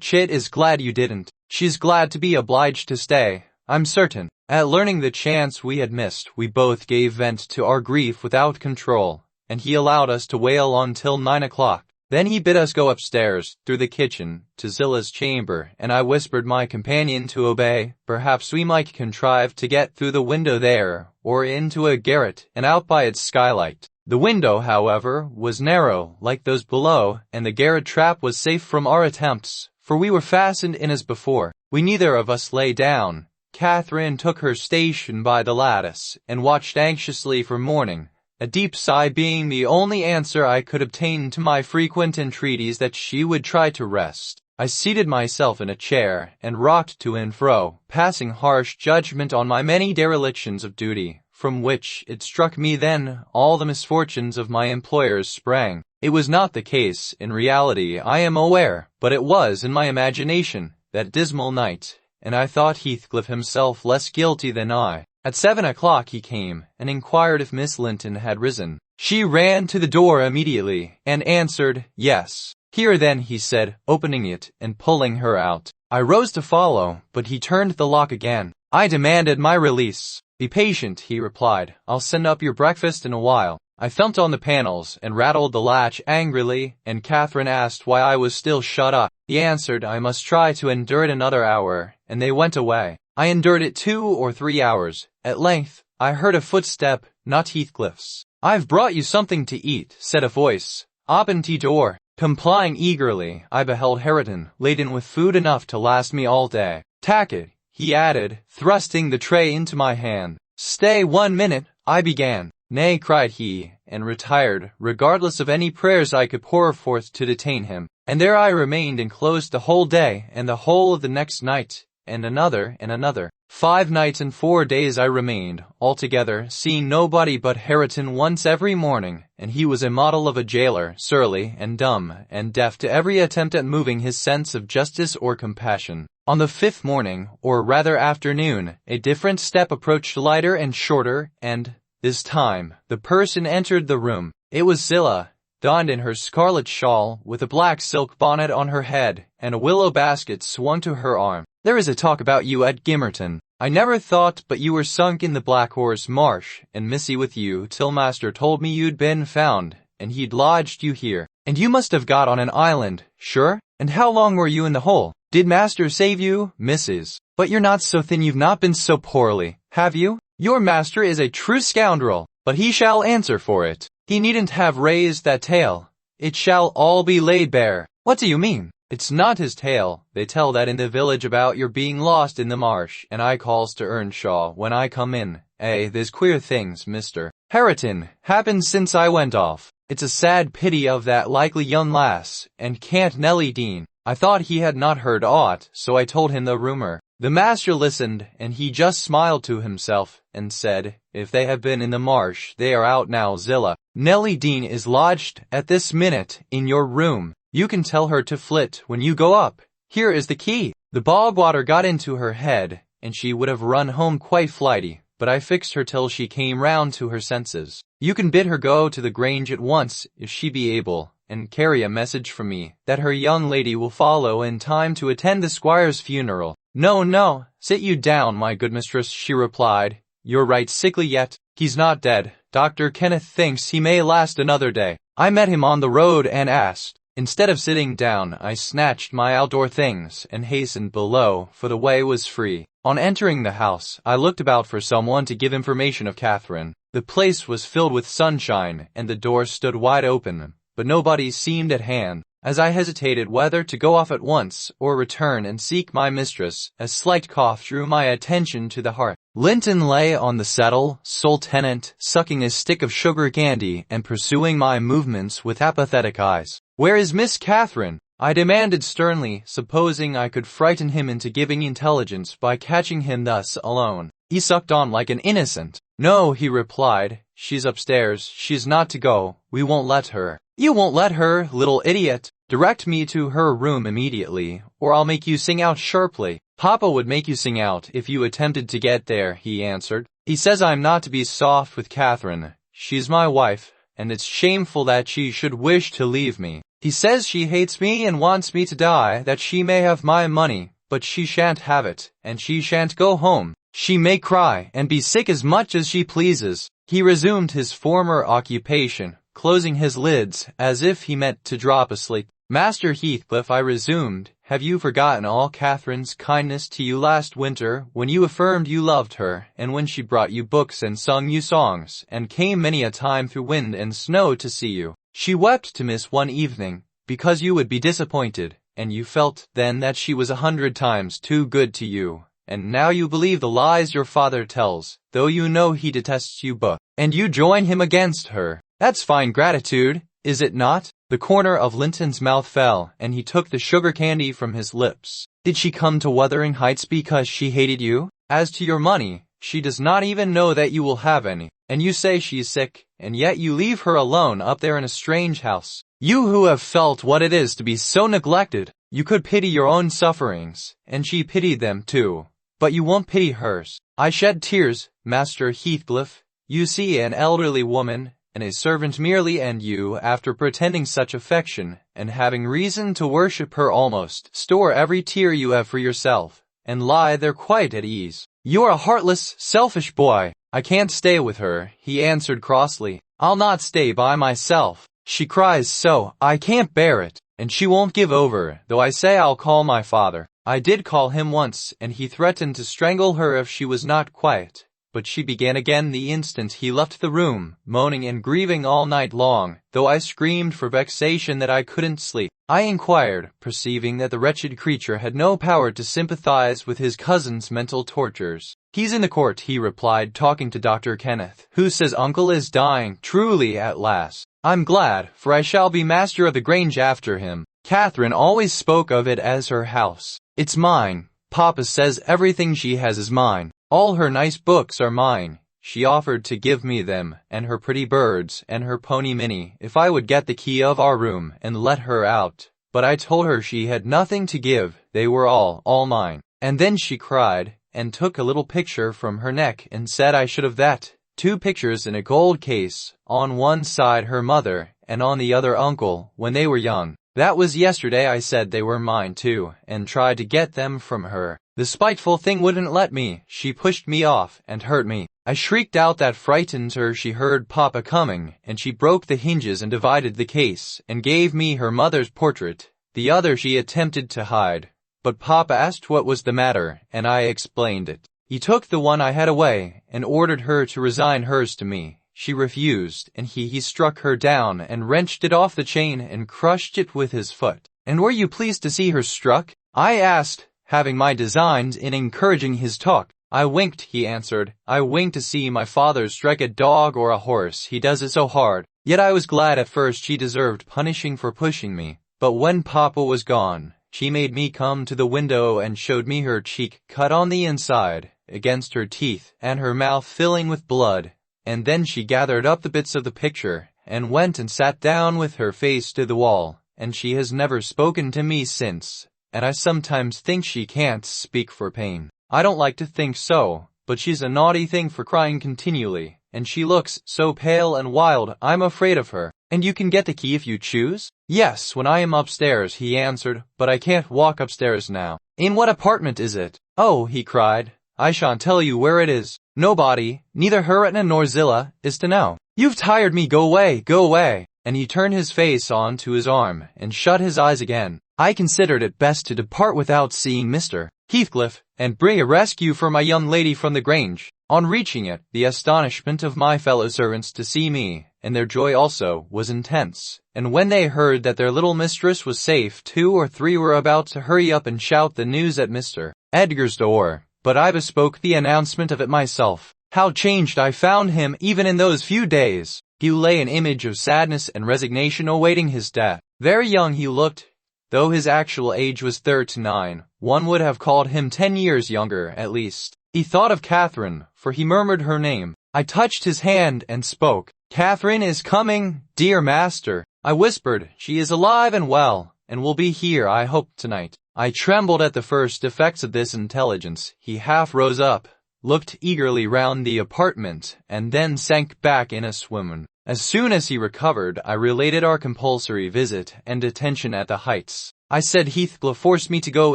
Chit is glad you didn't. She's glad to be obliged to stay, I'm certain. At learning the chance we had missed, we both gave vent to our grief without control, and he allowed us to wail until 9 o'clock. Then he bid us go upstairs, through the kitchen, to Zilla's chamber, and I whispered my companion to obey. Perhaps we might contrive to get through the window there, or into a garret, and out by its skylight. The window, however, was narrow, like those below, and the garret trap was safe from our attempts, for we were fastened in as before. We neither of us lay down. Catherine took her station by the lattice, and watched anxiously for morning, a deep sigh being the only answer I could obtain to my frequent entreaties that she would try to rest. I seated myself in a chair, and rocked to and fro, passing harsh judgment on my many derelictions of duty, from which, it struck me then, all the misfortunes of my employers sprang. It was not the case, in reality, I am aware, but it was in my imagination, that dismal night, and I thought Heathcliff himself less guilty than I. At 7 o'clock he came, and inquired if Miss Linton had risen. She ran to the door immediately, and answered, yes. Here then, he said, opening it, and pulling her out. I rose to follow, but he turned the lock again. I demanded my release. Be patient, he replied. I'll send up your breakfast in a while. I thumped on the panels, and rattled the latch angrily, and Catherine asked why I was still shut up. He answered I must try to endure it another hour, and they went away. I endured it 2 or 3 hours. At length, I heard a footstep, not Heathcliff's. I've brought you something to eat, said a voice. Open the door. Complying eagerly, I beheld Hareton, laden with food enough to last me all day. Tack it, he added, thrusting the tray into my hand. Stay 1 minute, I began. Nay, cried he, and retired, regardless of any prayers I could pour forth to detain him. And there I remained enclosed the whole day, and the whole of the next night, and another, and another. 5 nights and 4 days I remained, altogether, seeing nobody but Hareton once every morning, and he was a model of a jailer, surly, and dumb, and deaf to every attempt at moving his sense of justice or compassion. On the 5th morning, or rather afternoon, a different step approached lighter and shorter, and, this time, the person entered the room. It was Zilla, donned in her scarlet shawl, with a black silk bonnet on her head, and a willow basket swung to her arm. There is a talk about you at Gimmerton. I never thought but you were sunk in the Black Horse Marsh, and missy with you, till master told me you'd been found, and he'd lodged you here. And you must have got on an island, sure? And how long were you in the hole? Did master save you, missus? But you're not so thin, you've not been so poorly, have you? Your master is a true scoundrel, but he shall answer for it. He needn't have raised that tale. It shall all be laid bare. What do you mean? It's not his tale. They tell that in the village about your being lost in the marsh, and I calls to Earnshaw when I come in. There's queer things, Mr. Hareton, happened since I went off. It's a sad pity of that likely young lass, and can't Nelly Dean. I thought he had not heard aught, so I told him the rumor. The master listened, and he just smiled to himself, and said, "If they have been in the marsh, they are out now, Zillah. Nellie Dean is lodged at this minute in your room. You can tell her to flit when you go up. Here is the key." The bog water got into her head, and she would have run home quite flighty, but I fixed her till she came round to her senses. "You can bid her go to the Grange at once, if she be able, and carry a message from me, that her young lady will follow in time to attend the squire's funeral." "No, no, sit you down, my good mistress," she replied. "You're right sickly yet. He's not dead. Dr. Kenneth thinks he may last another day. I met him on the road and asked." Instead of sitting down, I snatched my outdoor things and hastened below, for the way was free. On entering the house, I looked about for someone to give information of Catherine. The place was filled with sunshine, and the door stood wide open, but nobody seemed at hand. As I hesitated whether to go off at once or return and seek my mistress, a slight cough drew my attention to the hearth. Linton lay on the settle, sole tenant, sucking a stick of sugar candy and pursuing my movements with apathetic eyes. "Where is Miss Catherine?" I demanded sternly, supposing I could frighten him into giving intelligence by catching him thus alone. He sucked on like an innocent. "No," he replied, "she's upstairs. She's not to go. We won't let her." "You won't let her, little idiot. Direct me to her room immediately, or I'll make you sing out sharply." "Papa would make you sing out if you attempted to get there," he answered. "He says I'm not to be soft with Catherine. She's my wife, and it's shameful that she should wish to leave me. He says she hates me and wants me to die, that she may have my money, but she shan't have it, and she shan't go home. She may cry and be sick as much as she pleases." He resumed his former occupation, closing his lids as if he meant to drop asleep. "Master Heathcliff," I resumed, "have you forgotten all Catherine's kindness to you last winter, when you affirmed you loved her, and when she brought you books and sung you songs, and came many a time through wind and snow to see you? She wept to miss one evening, because you would be disappointed, and you felt then that she was 100 times too good to you. And now you believe the lies your father tells, though you know he detests you both, and you join him against her. That's fine gratitude, is it not?" The corner of Linton's mouth fell, and he took the sugar candy from his lips. "Did she come to Wuthering Heights because she hated you? As to your money, she does not even know that you will have any. And you say she's sick, and yet you leave her alone up there in a strange house. You who have felt what it is to be so neglected. You could pity your own sufferings, and she pitied them too. But you won't pity hers." I shed tears. "Master Heathcliff, you see an elderly woman, and a servant merely, and you, after pretending such affection, and having reason to worship her almost, store every tear you have for yourself, and lie there quite at ease. You're a heartless, selfish boy." "I can't stay with her," he answered crossly. "I'll not stay by myself. She cries so, I can't bear it, and she won't give over, though I say I'll call my father." I did call him once, and he threatened to strangle her if she was not quiet. But she began again the instant he left the room, moaning and grieving all night long, though I screamed for vexation that I couldn't sleep. I inquired, perceiving that the wretched creature had no power to sympathize with his cousin's mental tortures. "He's in the court," he replied, talking to Dr. Kenneth, who says uncle is dying truly at last. "I'm glad, for I shall be master of the Grange after him. Catherine always spoke of it as her house. It's mine. Papa says everything she has is mine. All her nice books are mine. She offered to give me them, and her pretty birds, and her pony Minnie, if I would get the key of our room and let her out. But I told her she had nothing to give, they were all mine. And then she cried, and took a little picture from her neck and said I should have that. 2 pictures in a gold case, on one side her mother, and on the other uncle, when they were young. That was yesterday. I said they were mine too, and tried to get them from her. The spiteful thing wouldn't let me. She pushed me off and hurt me. I shrieked out that frightened her. She heard Papa coming, and she broke the hinges and divided the case, and gave me her mother's portrait. The other she attempted to hide. But Papa asked what was the matter, and I explained it. He took the one I had away, and ordered her to resign hers to me. She refused, and he struck her down, and wrenched it off the chain, and crushed it with his foot. "And were you pleased to see her struck?" I asked, having my designs in encouraging his talk. "I winked," he answered. "I winked to see my father strike a dog or a horse. He does it so hard. Yet I was glad at first. She deserved punishing for pushing me. But when Papa was gone, She made me come to the window and showed me her cheek cut on the inside, against her teeth, and her mouth filling with blood. And then she gathered up the bits of the picture, and went and sat down with her face to the wall, and she has never spoken to me since, and I sometimes think she can't speak for pain. I don't like to think so, but she's a naughty thing for crying continually, and she looks so pale and wild I'm afraid of her. And you can get the key if you choose? Yes, when I am upstairs, he answered, but I can't walk upstairs now. In what apartment is it? Oh, he cried, I shan't tell you where it is. Nobody, neither Heretna nor Zillah, is to know. You've tired me, go away, go away. And he turned his face on to his arm, and shut his eyes again. I considered it best to depart without seeing Mr. Heathcliff, and bring a rescue for my young lady from the Grange. On reaching it, the astonishment of my fellow servants to see me, and their joy also, was intense, and when they heard that their little mistress was safe, 2 or 3 were about to hurry up and shout the news at Mr. Edgar's door, but I bespoke the announcement of it myself. How changed I found him even in those few days! He lay an image of sadness and resignation awaiting his death. Very young he looked, though his actual age was 39, one would have called him 10 years younger at least. He thought of Catherine, for he murmured her name. I touched his hand and spoke. Catherine is coming, dear master. I whispered, she is alive and well, and will be here, I hope, tonight. I trembled at the first effects of this intelligence. He half rose up, looked eagerly round the apartment, and then sank back in a swoon. As soon as he recovered, I related our compulsory visit and detention at the Heights. I said Heathcliff forced me to go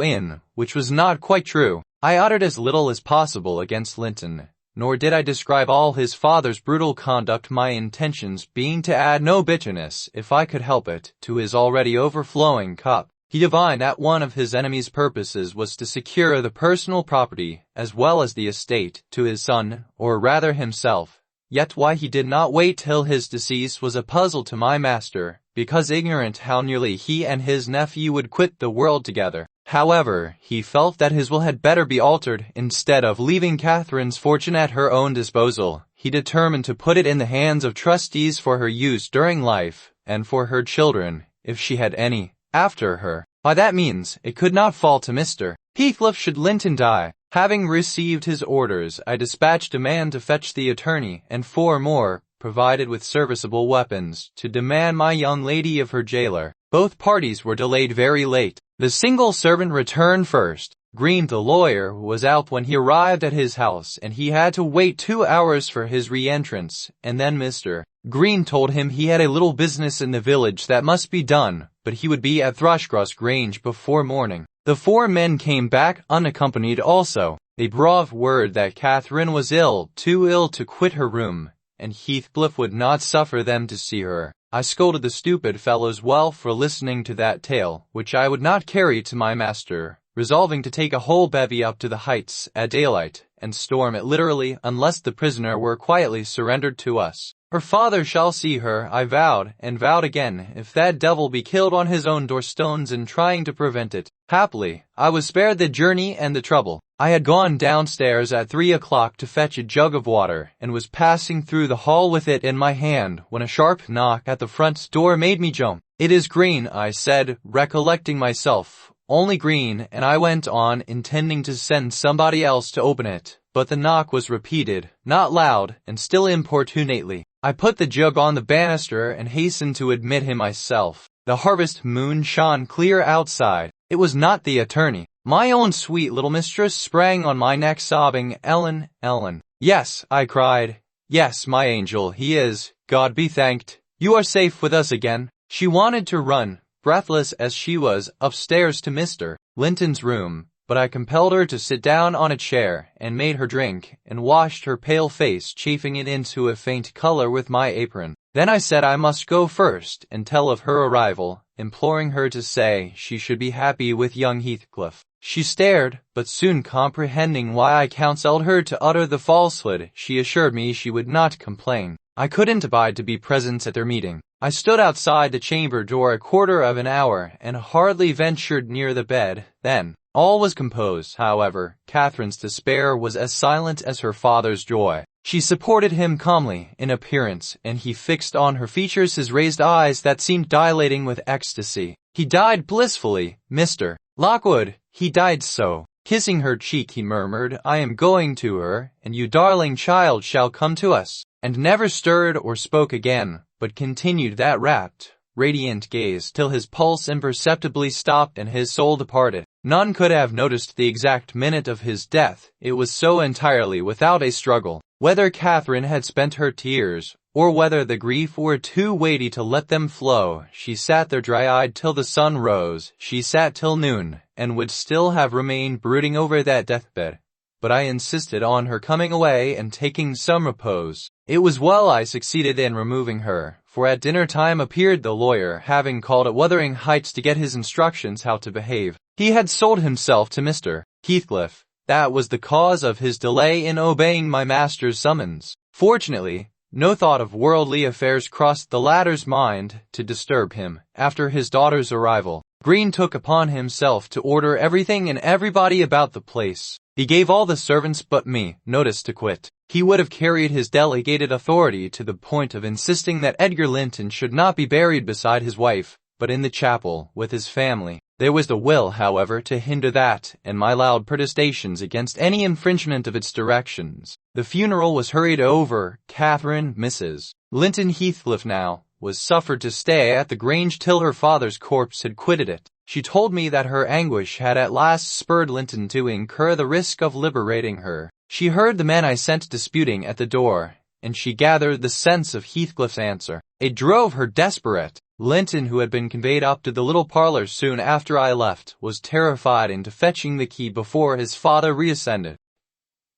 in, which was not quite true. I uttered as little as possible against Linton, nor did I describe all his father's brutal conduct, my intentions being to add no bitterness, if I could help it, to his already overflowing cup. He divined that one of his enemy's purposes was to secure the personal property, as well as the estate, to his son, or rather himself. Yet why he did not wait till his decease was a puzzle to my master, because ignorant how nearly he and his nephew would quit the world together. However, he felt that his will had better be altered. Instead of leaving Catherine's fortune at her own disposal, he determined to put it in the hands of trustees for her use during life, and for her children, if she had any, after her. By that means, it could not fall to Mr. Heathcliff should Linton die. Having received his orders, I dispatched a man to fetch the attorney, and 4 more, provided with serviceable weapons, to demand my young lady of her jailer. Both parties were delayed very late. The single servant returned first. Green, the lawyer, was out when he arrived at his house, and he had to wait 2 hours for his re-entrance, and then Mr. Green told him he had a little business in the village that must be done, but he would be at Thrushcross Grange before morning. The 4 men came back unaccompanied also. They brought word that Catherine was ill, too ill to quit her room, and Heathcliff would not suffer them to see her. I scolded the stupid fellows well for listening to that tale, which I would not carry to my master, resolving to take a whole bevy up to the Heights at daylight, and storm it literally, unless the prisoner were quietly surrendered to us. Her father shall see her, I vowed, and vowed again, if that devil be killed on his own doorstones in trying to prevent it. Happily, I was spared the journey and the trouble. I had gone downstairs at 3 o'clock to fetch a jug of water, and was passing through the hall with it in my hand, when a sharp knock at the front door made me jump. It is Green, I said, recollecting myself. Only Green, and I went on, intending to send somebody else to open it. But the knock was repeated, not loud, and still importunately. I put the jug on the banister and hastened to admit him myself. The harvest moon shone clear outside. It was not the attorney. My own sweet little mistress sprang on my neck sobbing, Ellen, Ellen. Yes, I cried. Yes, my angel, he is, God be thanked. You are safe with us again. She wanted to run, breathless as she was, upstairs to Mr. Linton's room, but I compelled her to sit down on a chair, and made her drink, and washed her pale face, chafing it into a faint color with my apron. Then I said I must go first, and tell of her arrival, imploring her to say she should be happy with young Heathcliff. She stared, but soon comprehending why I counselled her to utter the falsehood, she assured me she would not complain. I couldn't abide to be present at their meeting. I stood outside the chamber door a quarter of an hour, and hardly ventured near the bed. Then, all was composed, however. Catherine's despair was as silent as her father's joy. She supported him calmly, in appearance, and he fixed on her features his raised eyes that seemed dilating with ecstasy. He died blissfully. Mr. Lockwood, he died so. Kissing her cheek he murmured, I am going to her, and you darling child shall come to us, and never stirred or spoke again, but continued that rapt, radiant gaze till his pulse imperceptibly stopped and his soul departed. None could have noticed the exact minute of his death, it was so entirely without a struggle. Whether Catherine had spent her tears, or whether the grief were too weighty to let them flow, she sat there dry-eyed till the sun rose. She sat till noon, and would still have remained brooding over that deathbed. But I insisted on her coming away and taking some repose. It was well I succeeded in removing her, for at dinner time appeared the lawyer, having called at Wuthering Heights to get his instructions how to behave. He had sold himself to Mr. Heathcliff. That was the cause of his delay in obeying my master's summons. Fortunately, no thought of worldly affairs crossed the latter's mind to disturb him. After his daughter's arrival, Green took upon himself to order everything and everybody about the place. He gave all the servants but me notice to quit. He would have carried his delegated authority to the point of insisting that Edgar Linton should not be buried beside his wife, but in the chapel with his family. There was the will, however, to hinder that, and my loud protestations against any infringement of its directions. The funeral was hurried over. Catherine, Mrs. Linton Heathcliff now, was suffered to stay at the Grange till her father's corpse had quitted it. She told me that her anguish had at last spurred Linton to incur the risk of liberating her. She heard the men I sent disputing at the door, and she gathered the sense of Heathcliff's answer. It drove her desperate. Linton, who had been conveyed up to the little parlour soon after I left, was terrified into fetching the key before his father reascended.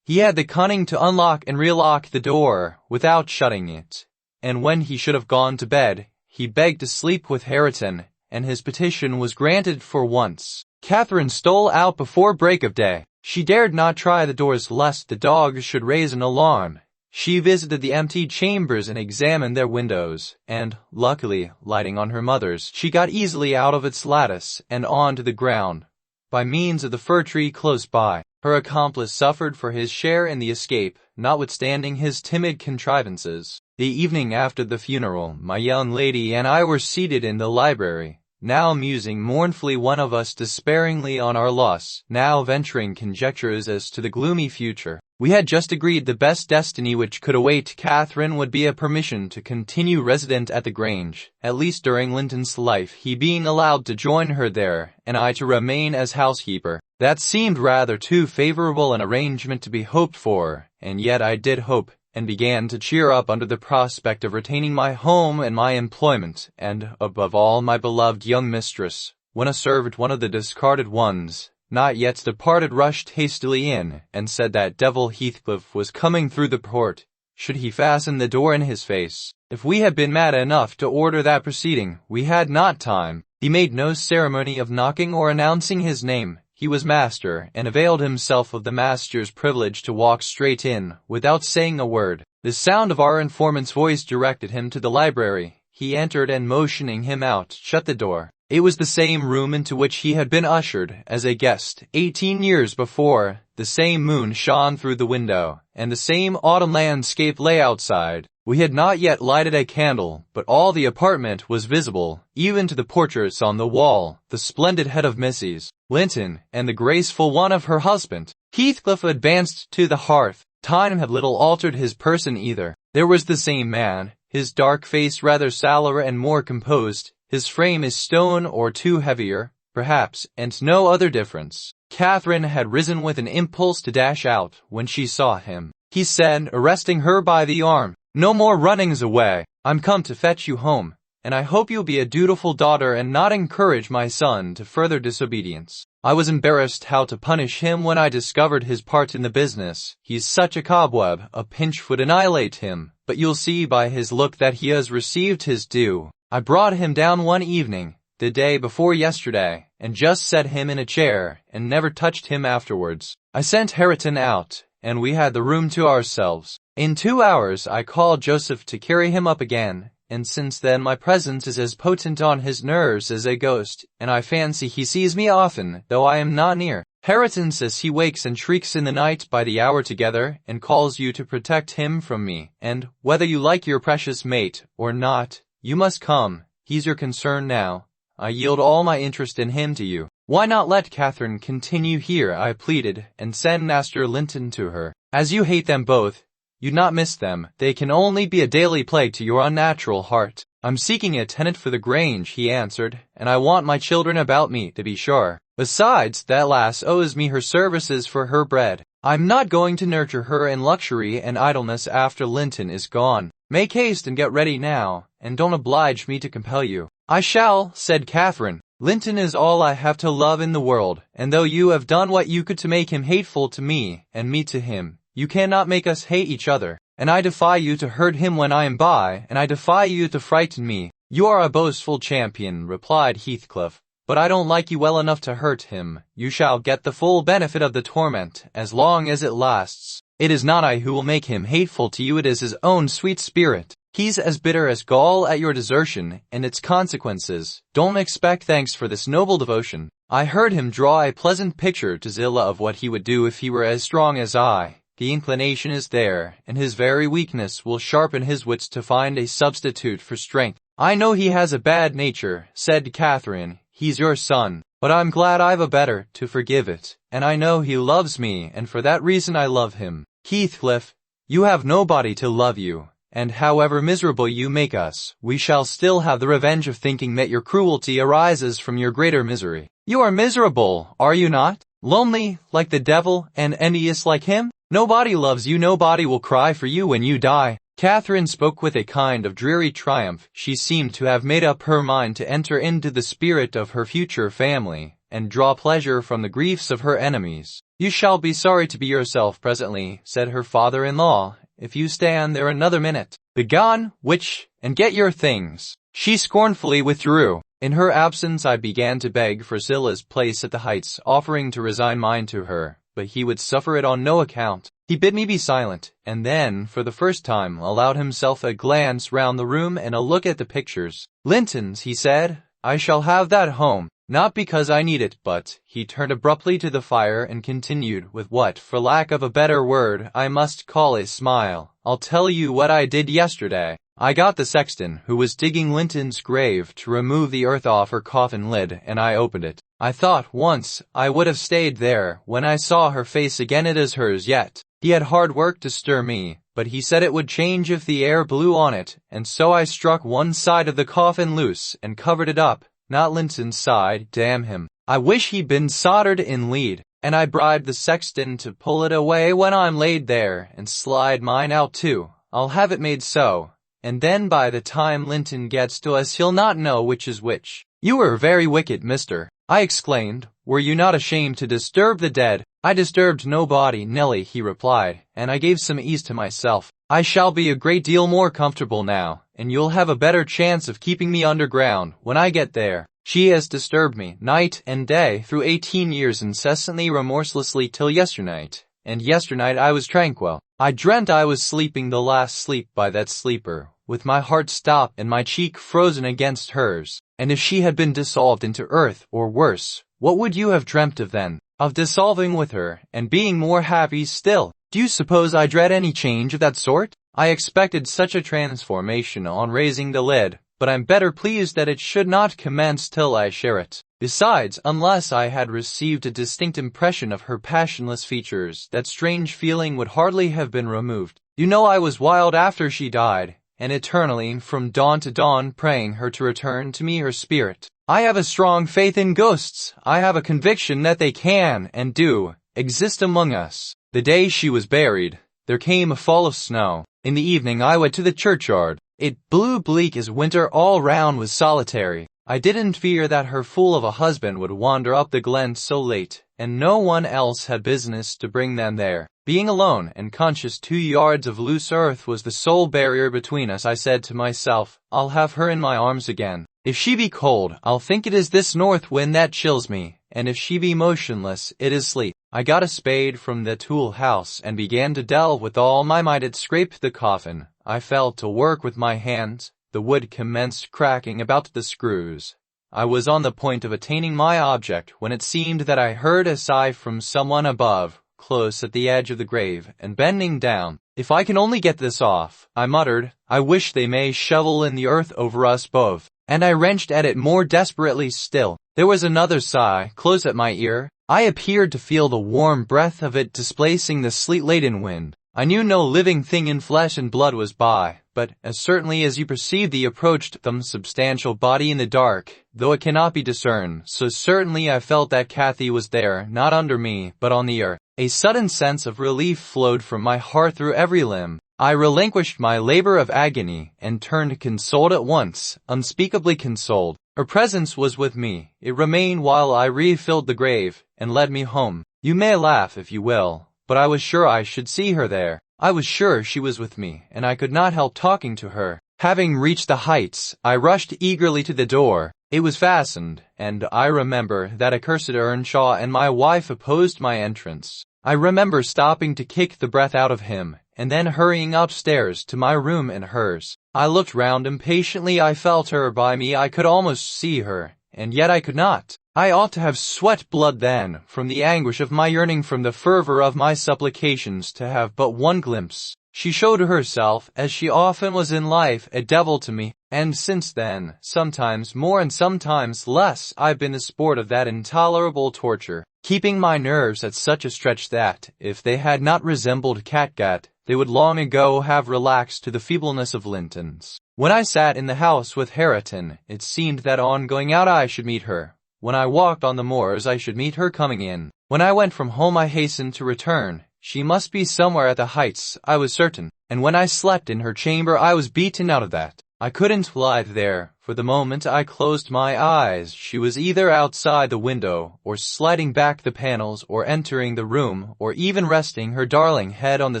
He had the cunning to unlock and relock the door without shutting it, and when he should have gone to bed, he begged to sleep with Hareton, and his petition was granted for once. Catherine stole out before break of day. She dared not try the doors lest the dogs should raise an alarm. She visited the empty chambers and examined their windows, and, luckily, lighting on her mother's, she got easily out of its lattice and on to the ground, by means of the fir tree close by. Her accomplice suffered for his share in the escape, notwithstanding his timid contrivances. The evening after the funeral, my young lady and I were seated in the library, now musing mournfully one of us despairingly on our loss, now venturing conjectures as to the gloomy future. We had just agreed the best destiny which could await Catherine would be a permission to continue resident at the Grange, at least during Linton's life, he being allowed to join her there, and I to remain as housekeeper. That seemed rather too favourable an arrangement to be hoped for, and yet I did hope, and began to cheer up under the prospect of retaining my home and my employment, and, above all, my beloved young mistress, when a servant, one of the discarded ones, not yet departed, rushed hastily in, and said that devil Heathcliff was coming through the port. Should he fasten the door in his face? If we had been mad enough to order that proceeding, we had not time. He made no ceremony of knocking or announcing his name. He was master, and availed himself of the master's privilege to walk straight in, without saying a word. The sound of our informant's voice directed him to the library. He entered and, motioning him out, shut the door. It was the same room into which he had been ushered as a guest 18 years before. The same moon shone through the window, and the same autumn landscape lay outside. We had not yet lighted a candle, but all the apartment was visible, even to the portraits on the wall, the splendid head of Mrs. Linton, and the graceful one of her husband. Heathcliff advanced to the hearth. Time had little altered his person either. There was the same man, his dark face rather sallower and more composed, his frame a stone or two heavier, perhaps, and no other difference. Catherine had risen with an impulse to dash out when she saw him. He said, arresting her by the arm, "No more runnings away. I'm come to fetch you home, and I hope you'll be a dutiful daughter and not encourage my son to further disobedience." I was embarrassed how to punish him when I discovered his part in the business. He's such a cobweb, a pinch would annihilate him, but you'll see by his look that he has received his due. I brought him down one evening, the day before yesterday, and just set him in a chair, and never touched him afterwards. I sent Hareton out, and we had the room to ourselves. In 2 hours I called Joseph to carry him up again, and since then my presence is as potent on his nerves as a ghost, and I fancy he sees me often, though I am not near. Hareton says he wakes and shrieks in the night by the hour together, and calls you to protect him from me, and, whether you like your precious mate or not, you must come. He's your concern now. I yield all my interest in him to you. Why not let Catherine continue here, I pleaded, and send Master Linton to her. As you hate them both, you'd not miss them. They can only be a daily plague to your unnatural heart. I'm seeking a tenant for the Grange, he answered, and I want my children about me, to be sure. Besides, that lass owes me her services for her bread. I'm not going to nurture her in luxury and idleness after Linton is gone. Make haste and get ready now, and don't oblige me to compel you. I shall, said Catherine. Linton is all I have to love in the world, and though you have done what you could to make him hateful to me, and me to him, you cannot make us hate each other. And I defy you to hurt him when I am by, and I defy you to frighten me. You are a boastful champion, replied Heathcliff, but I don't like you well enough to hurt him. You shall get the full benefit of the torment, as long as it lasts. It is not I who will make him hateful to you, it is his own sweet spirit. He's as bitter as gall at your desertion and its consequences. Don't expect thanks for this noble devotion. I heard him draw a pleasant picture to Zillah of what he would do if he were as strong as I. The inclination is there, and his very weakness will sharpen his wits to find a substitute for strength. I know he has a bad nature, said Catherine. He's your son, but I'm glad I've a better to forgive it, and I know he loves me, and for that reason I love him. Heathcliff, you have nobody to love you, and however miserable you make us, we shall still have the revenge of thinking that your cruelty arises from your greater misery. You are miserable, are you not? Lonely, like the devil, and envious like him? Nobody loves you, nobody will cry for you when you die. Catherine spoke with a kind of dreary triumph. She seemed to have made up her mind to enter into the spirit of her future family, and draw pleasure from the griefs of her enemies. You shall be sorry to be yourself presently, said her father-in-law, if you stand there another minute. Begone, witch, and get your things. She scornfully withdrew. In her absence I began to beg for Zillah's place at the Heights, offering to resign mine to her, but he would suffer it on no account. He bid me be silent, and then, for the first time, allowed himself a glance round the room and a look at the pictures. Linton's, he said, I shall have that home, not because I need it, but, he turned abruptly to the fire and continued with what, for lack of a better word, I must call a smile. I'll tell you what I did yesterday. I got the sexton, who was digging Linton's grave, to remove the earth off her coffin lid, and I opened it. I thought once I would have stayed there. When I saw her face again, it is hers yet. He had hard work to stir me, but he said it would change if the air blew on it, and so I struck one side of the coffin loose and covered it up, not Linton's side, damn him. I wish he'd been soldered in lead, and I bribed the sexton to pull it away when I'm laid there, and slide mine out too. I'll have it made so, and then by the time Linton gets to us he'll not know which is which. You were very wicked, mister, I exclaimed. Were you not ashamed to disturb the dead? I disturbed nobody, Nelly, he replied, and I gave some ease to myself. I shall be a great deal more comfortable now, and you'll have a better chance of keeping me underground when I get there. She has disturbed me night and day through 18 years incessantly, remorselessly till yesternight, and yesternight I was tranquil. I dreamt I was sleeping the last sleep by that sleeper, with my heart stopped and my cheek frozen against hers. And if she had been dissolved into earth, or worse, what would you have dreamt of then? Of dissolving with her, and being more happy still. Do you suppose I dread any change of that sort? I expected such a transformation on raising the lid, but I'm better pleased that it should not commence till I share it. Besides, unless I had received a distinct impression of her passionless features, that strange feeling would hardly have been removed. You know I was wild after she died, and eternally, from dawn to dawn, praying her to return to me her spirit. I have a strong faith in ghosts. I have a conviction that they can, and do, exist among us. The day she was buried, there came a fall of snow. In the evening I went to the churchyard. It blew bleak as winter, all round was solitary. I didn't fear that her fool of a husband would wander up the glen so late, and no one else had business to bring them there. Being alone and conscious 2 yards of loose earth was the sole barrier between us, I said to myself, I'll have her in my arms again. If she be cold, I'll think it is this north wind that chills me, and if she be motionless, it is sleep. I got a spade from the tool house and began to delve with all my might. It scraped the coffin. I fell to work with my hands. The wood commenced cracking about the screws. I was on the point of attaining my object when it seemed that I heard a sigh from someone above, close at the edge of the grave, and bending down. If I can only get this off, I muttered, I wish they may shovel in the earth over us both. and I wrenched at it more desperately still. There was another sigh, close at my ear. I appeared to feel the warm breath of it displacing the sleet-laden wind. I knew no living thing in flesh and blood was by, but, as certainly as you perceive the approached substantial body in the dark, though it cannot be discerned, so certainly I felt that Cathy was there, not under me, but on the earth. A sudden sense of relief flowed from my heart through every limb. I relinquished my labor of agony, and turned consoled at once, unspeakably consoled. Her presence was with me. It remained while I refilled the grave, and led me home. You may laugh if you will, but I was sure I should see her there. I was sure she was with me, and I could not help talking to her. Having reached the heights, I rushed eagerly to the door. It was fastened, and I remember that accursed Earnshaw and my wife opposed my entrance. I remember stopping to kick the breath out of him, and then hurrying upstairs to my room and hers. I looked round impatiently. I felt her by me. I could almost see her, and yet I could not. I ought to have sweat blood then, from the anguish of my yearning, from the fervor of my supplications, to have but one glimpse. She showed herself, as she often was in life, a devil to me, and since then, sometimes more and sometimes less, I've been the sport of that intolerable torture, keeping my nerves at such a stretch that, if they had not resembled catgut, they would long ago have relaxed to the feebleness of Linton's. When I sat in the house with Hareton, it seemed that on going out I should meet her. When I walked on the moors I should meet her coming in. When I went from home I hastened to return. She must be somewhere at the Heights, I was certain, and when I slept in her chamber I was beaten out of that. I couldn't lie there, for the moment I closed my eyes she was either outside the window, or sliding back the panels, or entering the room, or even resting her darling head on the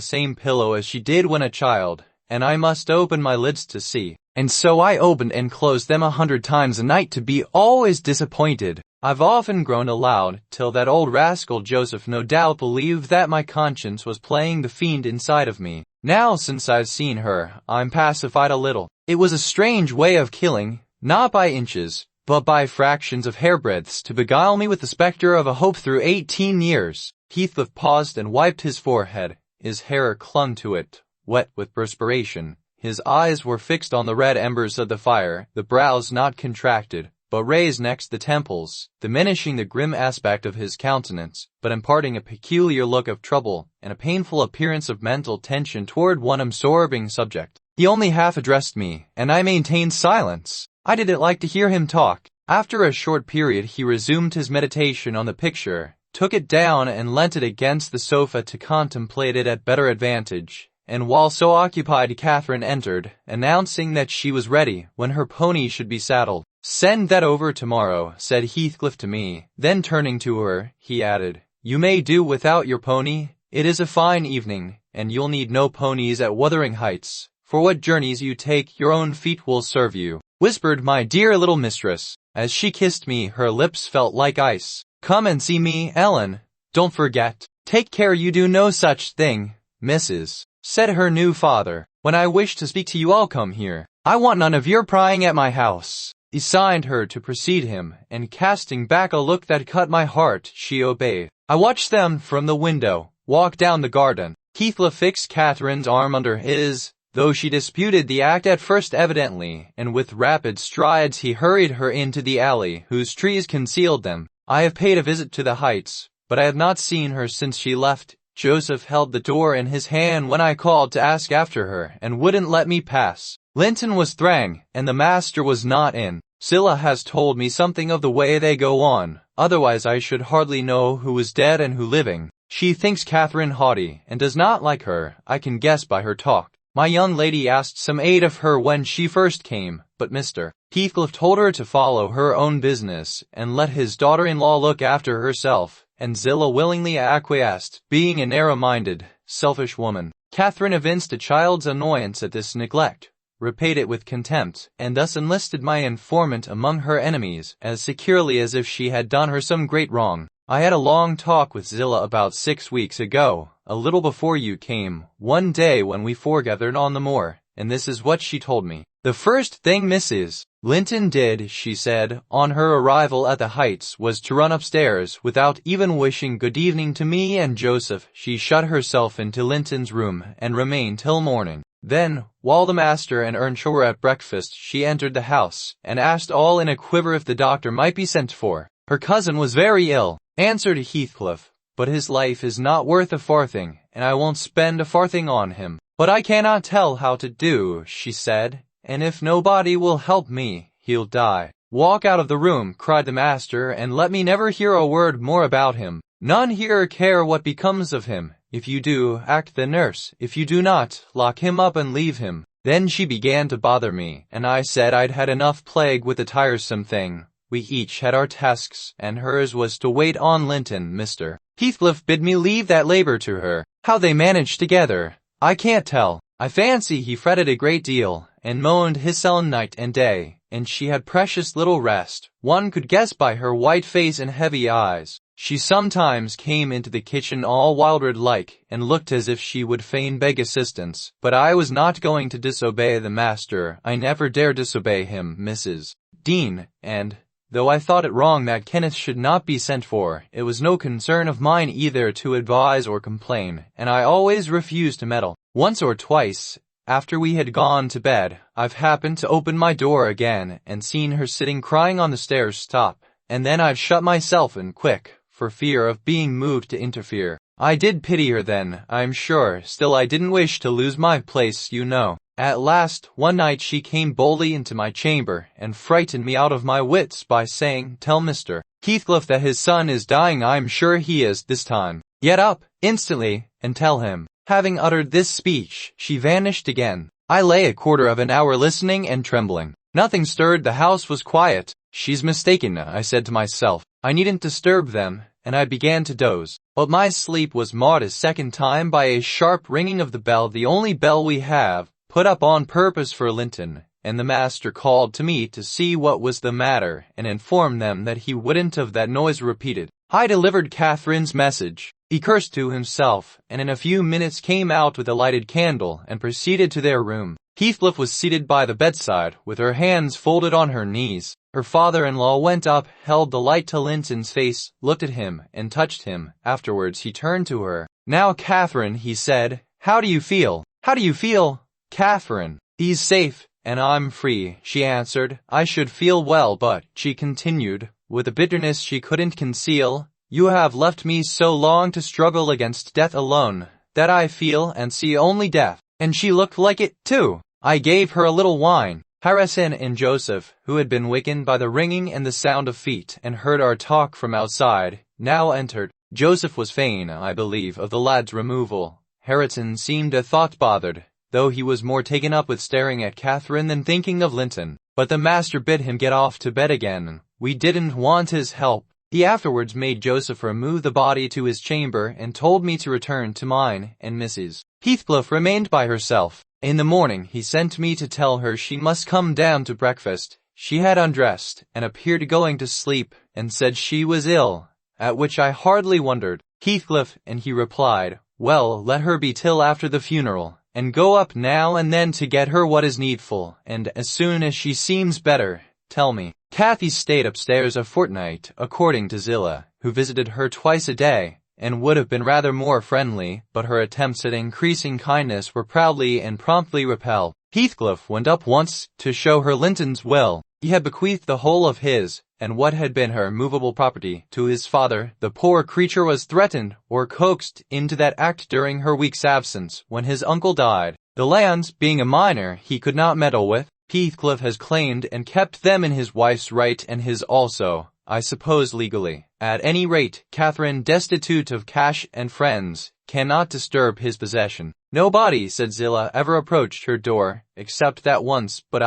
same pillow as she did when a child, and I must open my lids to see. And so I opened and closed them 100 times a night to be always disappointed. I've often groaned aloud, till that old rascal Joseph no doubt believed that my conscience was playing the fiend inside of me. Now since I've seen her, I'm pacified a little. It was a strange way of killing, not by inches, but by fractions of hairbreadths, to beguile me with the spectre of a hope through 18 years. Heathcliff paused and wiped his forehead. His hair clung to it, wet with perspiration. His eyes were fixed on the red embers of the fire, the brows not contracted, but raised next the temples, diminishing the grim aspect of his countenance, but imparting a peculiar look of trouble and a painful appearance of mental tension toward one absorbing subject. He only half addressed me, and I maintained silence. I didn't like to hear him talk. After a short period he resumed his meditation on the picture, took it down and leant it against the sofa to contemplate it at better advantage. And while so occupied Catherine entered, announcing that she was ready when her pony should be saddled. "Send that over tomorrow," said Heathcliff to me. Then turning to her, he added, "You may do without your pony. It is a fine evening, and you'll need no ponies at Wuthering Heights. For what journeys you take, your own feet will serve you," whispered my dear little mistress. As she kissed me, her lips felt like ice. "Come and see me, Ellen. Don't forget. Take care you do no such thing, Mrs." said her new father. "When I wish to speak to you I'll come here. I want none of your prying at my house." He signed her to precede him, and casting back a look that cut my heart, she obeyed. I watched them from the window, walk down the garden. Heathcliff fixed Catherine's arm under his, though she disputed the act at first evidently, and with rapid strides he hurried her into the alley whose trees concealed them. I have paid a visit to the Heights, but I have not seen her since she left. Joseph held the door in his hand when I called to ask after her, and wouldn't let me pass. Linton was thrang, and the master was not in. Zillah has told me something of the way they go on, otherwise I should hardly know who is dead and who living. She thinks Catherine haughty, and does not like her, I can guess by her talk. My young lady asked some aid of her when she first came, but Mr. Heathcliff told her to follow her own business, and let his daughter-in-law look after herself, and Zillah willingly acquiesced, being a narrow-minded, selfish woman. Catherine evinced a child's annoyance at this neglect, repaid it with contempt, and thus enlisted my informant among her enemies as securely as if she had done her some great wrong. I had a long talk with Zillah about 6 weeks ago, a little before you came, one day when we foregathered on the moor, and this is what she told me. "The first thing Mrs. Linton did," she said, "on her arrival at the Heights was to run upstairs without even wishing good evening to me and Joseph. She shut herself into Linton's room and remained till morning. Then, while the master and Earnshaw were at breakfast, she entered the house, and asked all in a quiver if the doctor might be sent for. Her cousin was very ill, answered Heathcliff, but his life is not worth a farthing, and I won't spend a farthing on him. But I cannot tell how to do, she said, and if nobody will help me, he'll die. Walk out of the room, cried the master, and let me never hear a word more about him. None here care what becomes of him. If you do, act the nurse. If you do not, lock him up and leave him. Then she began to bother me, and I said I'd had enough plague with the tiresome thing. We each had our tasks, and hers was to wait on Linton. Mr. Heathcliff bid me leave that labor to her. How they managed together, I can't tell. I fancy he fretted a great deal, and moaned his sullen night and day, and she had precious little rest. One could guess by her white face and heavy eyes. She sometimes came into the kitchen all Wildred-like, and looked as if she would fain beg assistance. But I was not going to disobey the master. I never dare disobey him, Mrs. Dean, and, though I thought it wrong that Kenneth should not be sent for, it was no concern of mine either to advise or complain, and I always refused to meddle. Once or twice, after we had gone to bed, I've happened to open my door again and seen her sitting crying on the stairs stop, and then I've shut myself in quick, for fear of being moved to interfere. I did pity her then, I'm sure, still I didn't wish to lose my place, you know. At last, one night she came boldly into my chamber, and frightened me out of my wits by saying, "Tell Mr. Heathcliff that his son is dying. I'm sure he is this time. Get up, instantly, and tell him." Having uttered this speech, she vanished again. I lay a quarter of an hour listening and trembling. Nothing stirred, the house was quiet. She's mistaken, I said to myself. I needn't disturb them, and I began to doze. But my sleep was marred a second time by a sharp ringing of the bell, the only bell we have, put up on purpose for Linton, and the master called to me to see what was the matter, and informed them that he wouldn't have that noise repeated. I delivered Catherine's message. He cursed to himself, and in a few minutes came out with a lighted candle, and proceeded to their room. Heathcliff was seated by the bedside, with her hands folded on her knees. Her father-in-law went up, held the light to Linton's face, looked at him, and touched him. Afterwards he turned to her. "Now, Catherine," he said, "how do you feel?" "How do you feel, Catherine?" "He's safe, and I'm free," she answered. "I should feel well, but," she continued, with a bitterness she couldn't conceal, "you have left me so long to struggle against death alone, that I feel and see only death." And she looked like it, too. I gave her a little wine. Harrison and Joseph, who had been wakened by the ringing and the sound of feet, and heard our talk from outside, now entered. Joseph was fain, I believe, of the lad's removal. Harrison seemed a thought bothered, though he was more taken up with staring at Catherine than thinking of Linton. But the master bid him get off to bed again. We didn't want his help. He afterwards made Joseph remove the body to his chamber, and told me to return to mine, and Mrs. Heathcliff remained by herself. In the morning he sent me to tell her she must come down to breakfast. She had undressed, and appeared going to sleep, and said she was ill, at which I hardly wondered. Heathcliff, and he replied, "Well, let her be till after the funeral, and go up now and then to get her what is needful, and as soon as she seems better, tell me." Cathy stayed upstairs a fortnight, according to Zillah, who visited her twice a day, and would have been rather more friendly, but her attempts at increasing kindness were proudly and promptly repelled. Heathcliff went up once to show her Linton's will. He had bequeathed the whole of his, and what had been her movable property, to his father. The poor creature was threatened or coaxed into that act during her week's absence, when his uncle died. The lands, being a minor, he could not meddle with. Heathcliff has claimed and kept them in his wife's right and his also, I suppose legally. At any rate, Catherine, destitute of cash and friends, cannot disturb his possession. Nobody, said Zillah, ever approached her door, except that once, but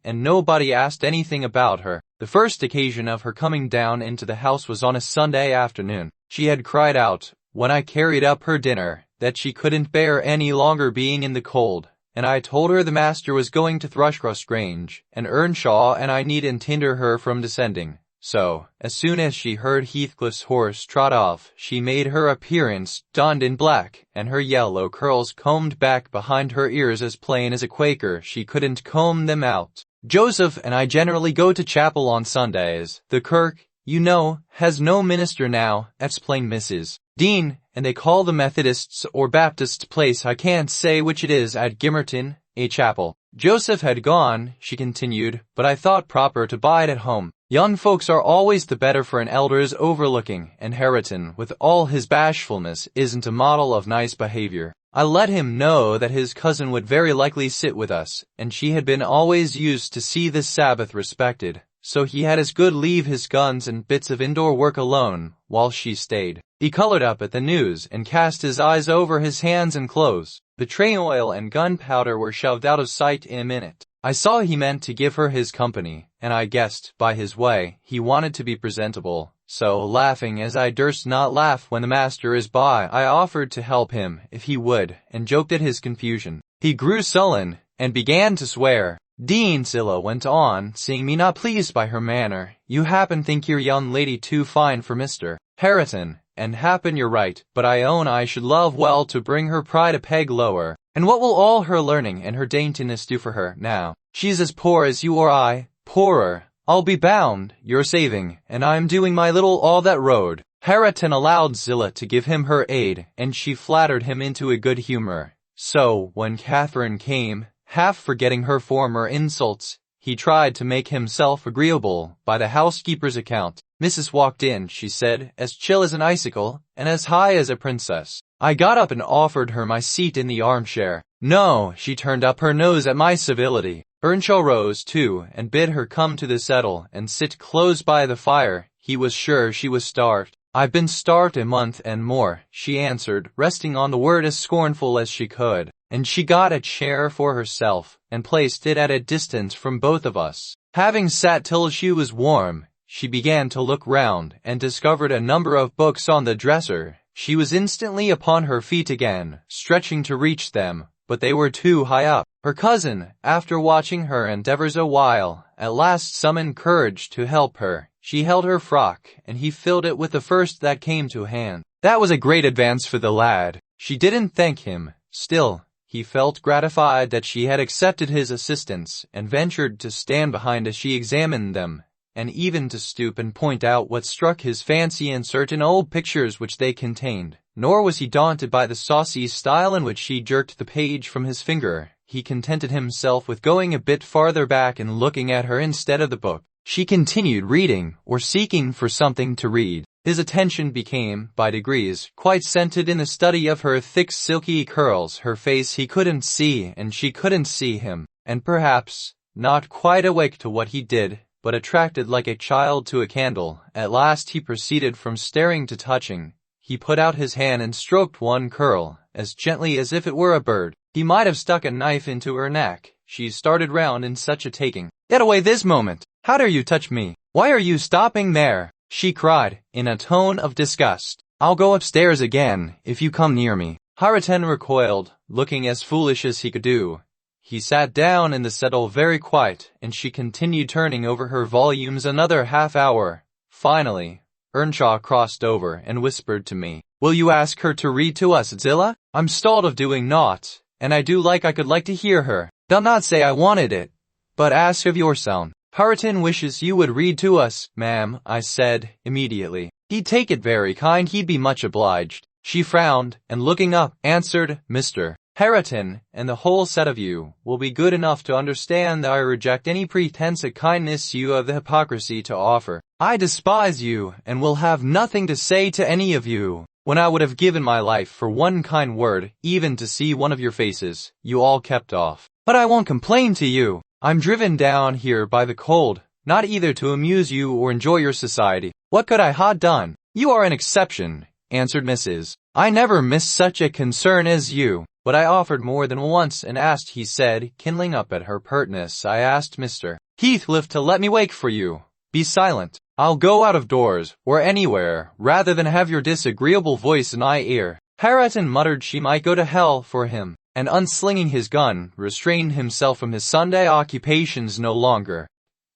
and nobody asked anything about her. The first occasion of her coming down into the house was on a Sunday afternoon. She had cried out, when I carried up her dinner, that she couldn't bear any longer being in the cold, and I told her the master was going to Thrushcross Grange, and Earnshaw, and I needn't hinder her from descending. So, as soon as she heard Heathcliff's horse trot off, she made her appearance, donned in black, and her yellow curls combed back behind her ears as plain as a Quaker. She couldn't comb them out. Joseph and I generally go to chapel on Sundays. The kirk, you know, has no minister now, explained Mrs. Dean, and they call the Methodists or Baptists place, I can't say which it is, at Gimmerton, a chapel. Joseph had gone, she continued, but I thought proper to bide at home. Young folks are always the better for an elder's overlooking, and Hareton, with all his bashfulness, isn't a model of nice behavior. I let him know that his cousin would very likely sit with us, and she had been always used to see this Sabbath respected, so he had as good leave his guns and bits of indoor work alone, while she stayed. He colored up at the news, and cast his eyes over his hands and clothes. The train oil and gunpowder were shoved out of sight in a minute. I saw he meant to give her his company, and I guessed, by his way, he wanted to be presentable. So, laughing as I durst not laugh when the master is by, I offered to help him, if he would, and joked at his confusion. He grew sullen, and began to swear. Dean, Zillah went on, seeing me not pleased by her manner, you happen think your young lady too fine for Mr. Hareton, and happen you're right, but I own I should love well to bring her pride a peg lower. And what will all her learning and her daintiness do for her, now? She's as poor as you or I, poorer. I'll be bound, you're saving, and I'm doing my little all that road. Hareton allowed Zillah to give him her aid, and she flattered him into a good humor. So, when Catherine came, half forgetting her former insults, he tried to make himself agreeable by the housekeeper's account. Mrs. walked in, she said, as chill as an icicle, and as high as a princess. I got up and offered her my seat in the armchair. No, she turned up her nose at my civility. Earnshaw rose too, and bid her come to the settle and sit close by the fire. He was sure she was starved. I've been starved a month and more, she answered, resting on the word as scornful as she could. And she got a chair for herself, and placed it at a distance from both of us. Having sat till she was warm, she began to look round, and discovered a number of books on the dresser. She was instantly upon her feet again, stretching to reach them, but they were too high up. Her cousin, after watching her endeavors a while, at last summoned courage to help her. She held her frock, and he filled it with the first that came to hand. That was a great advance for the lad. She didn't thank him. Still, he felt gratified that she had accepted his assistance, and ventured to stand behind as she examined them, and even to stoop and point out what struck his fancy in certain old pictures which they contained. Nor was he daunted by the saucy style in which she jerked the page from his finger. He contented himself with going a bit farther back and looking at her instead of the book. She continued reading, or seeking for something to read. His attention became, by degrees, quite centered in the study of her thick silky curls. Her face he couldn't see, and she couldn't see him, and perhaps, not quite awake to what he did, but attracted like a child to a candle. At last he proceeded from staring to touching. He put out his hand and stroked one curl, as gently as if it were a bird. He might have stuck a knife into her neck. She started round in such a taking. Get away this moment! How dare you touch me? Why are you stopping there? She cried, in a tone of disgust. I'll go upstairs again, if you come near me. Hareton recoiled, looking as foolish as he could do. He sat down in the settle very quiet, and she continued turning over her volumes another half hour. Finally, Earnshaw crossed over and whispered to me, Will you ask her to read to us, Zillah? I'm stalled of doing naught, and I do like I could like to hear her. Don't not say I wanted it, but ask of your son. Hareton wishes you would read to us, ma'am, I said, immediately. He'd take it very kind, he'd be much obliged. She frowned, and looking up, answered, Mr. Hareton, and the whole set of you, will be good enough to understand that I reject any pretense at kindness you have the hypocrisy to offer. I despise you, and will have nothing to say to any of you. When I would have given my life for one kind word, even to see one of your faces, you all kept off. But I won't complain to you. I'm driven down here by the cold, not either to amuse you or enjoy your society. What could I ha' done? You are an exception, answered Mrs. I never missed such a concern as you. But I offered more than once and asked, he said, kindling up at her pertness, I asked Mr. Heathcliff to let me wake for you. Be silent. I'll go out of doors, or anywhere, rather than have your disagreeable voice in my ear. Hareton muttered she might go to hell for him, and unslinging his gun, restrained himself from his Sunday occupations no longer.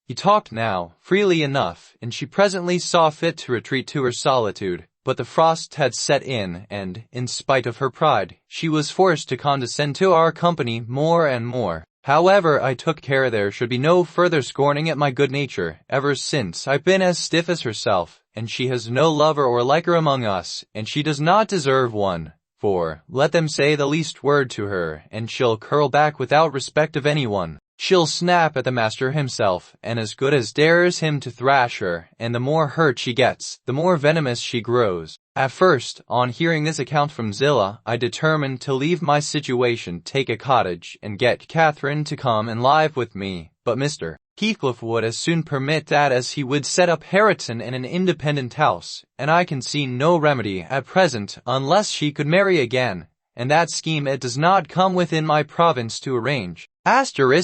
He talked now, freely enough, and she presently saw fit to retreat to her solitude. But the frost had set in, and, in spite of her pride, she was forced to condescend to our company more and more. However, I took care there should be no further scorning at my good nature. Ever since, I've been as stiff as herself, and she has no lover or liker among us, and she does not deserve one. For, let them say the least word to her, and she'll curl back without respect of anyone. She'll snap at the master himself, and as good as dares him to thrash her, and the more hurt she gets, the more venomous she grows. At first, on hearing this account from Zillah, I determined to leave my situation, take a cottage, and get Catherine to come and live with me, but Mr. Heathcliff would as soon permit that as he would set up Hareton in an independent house, and I can see no remedy at present unless she could marry again, and that scheme it does not come within my province to arrange. Thus ended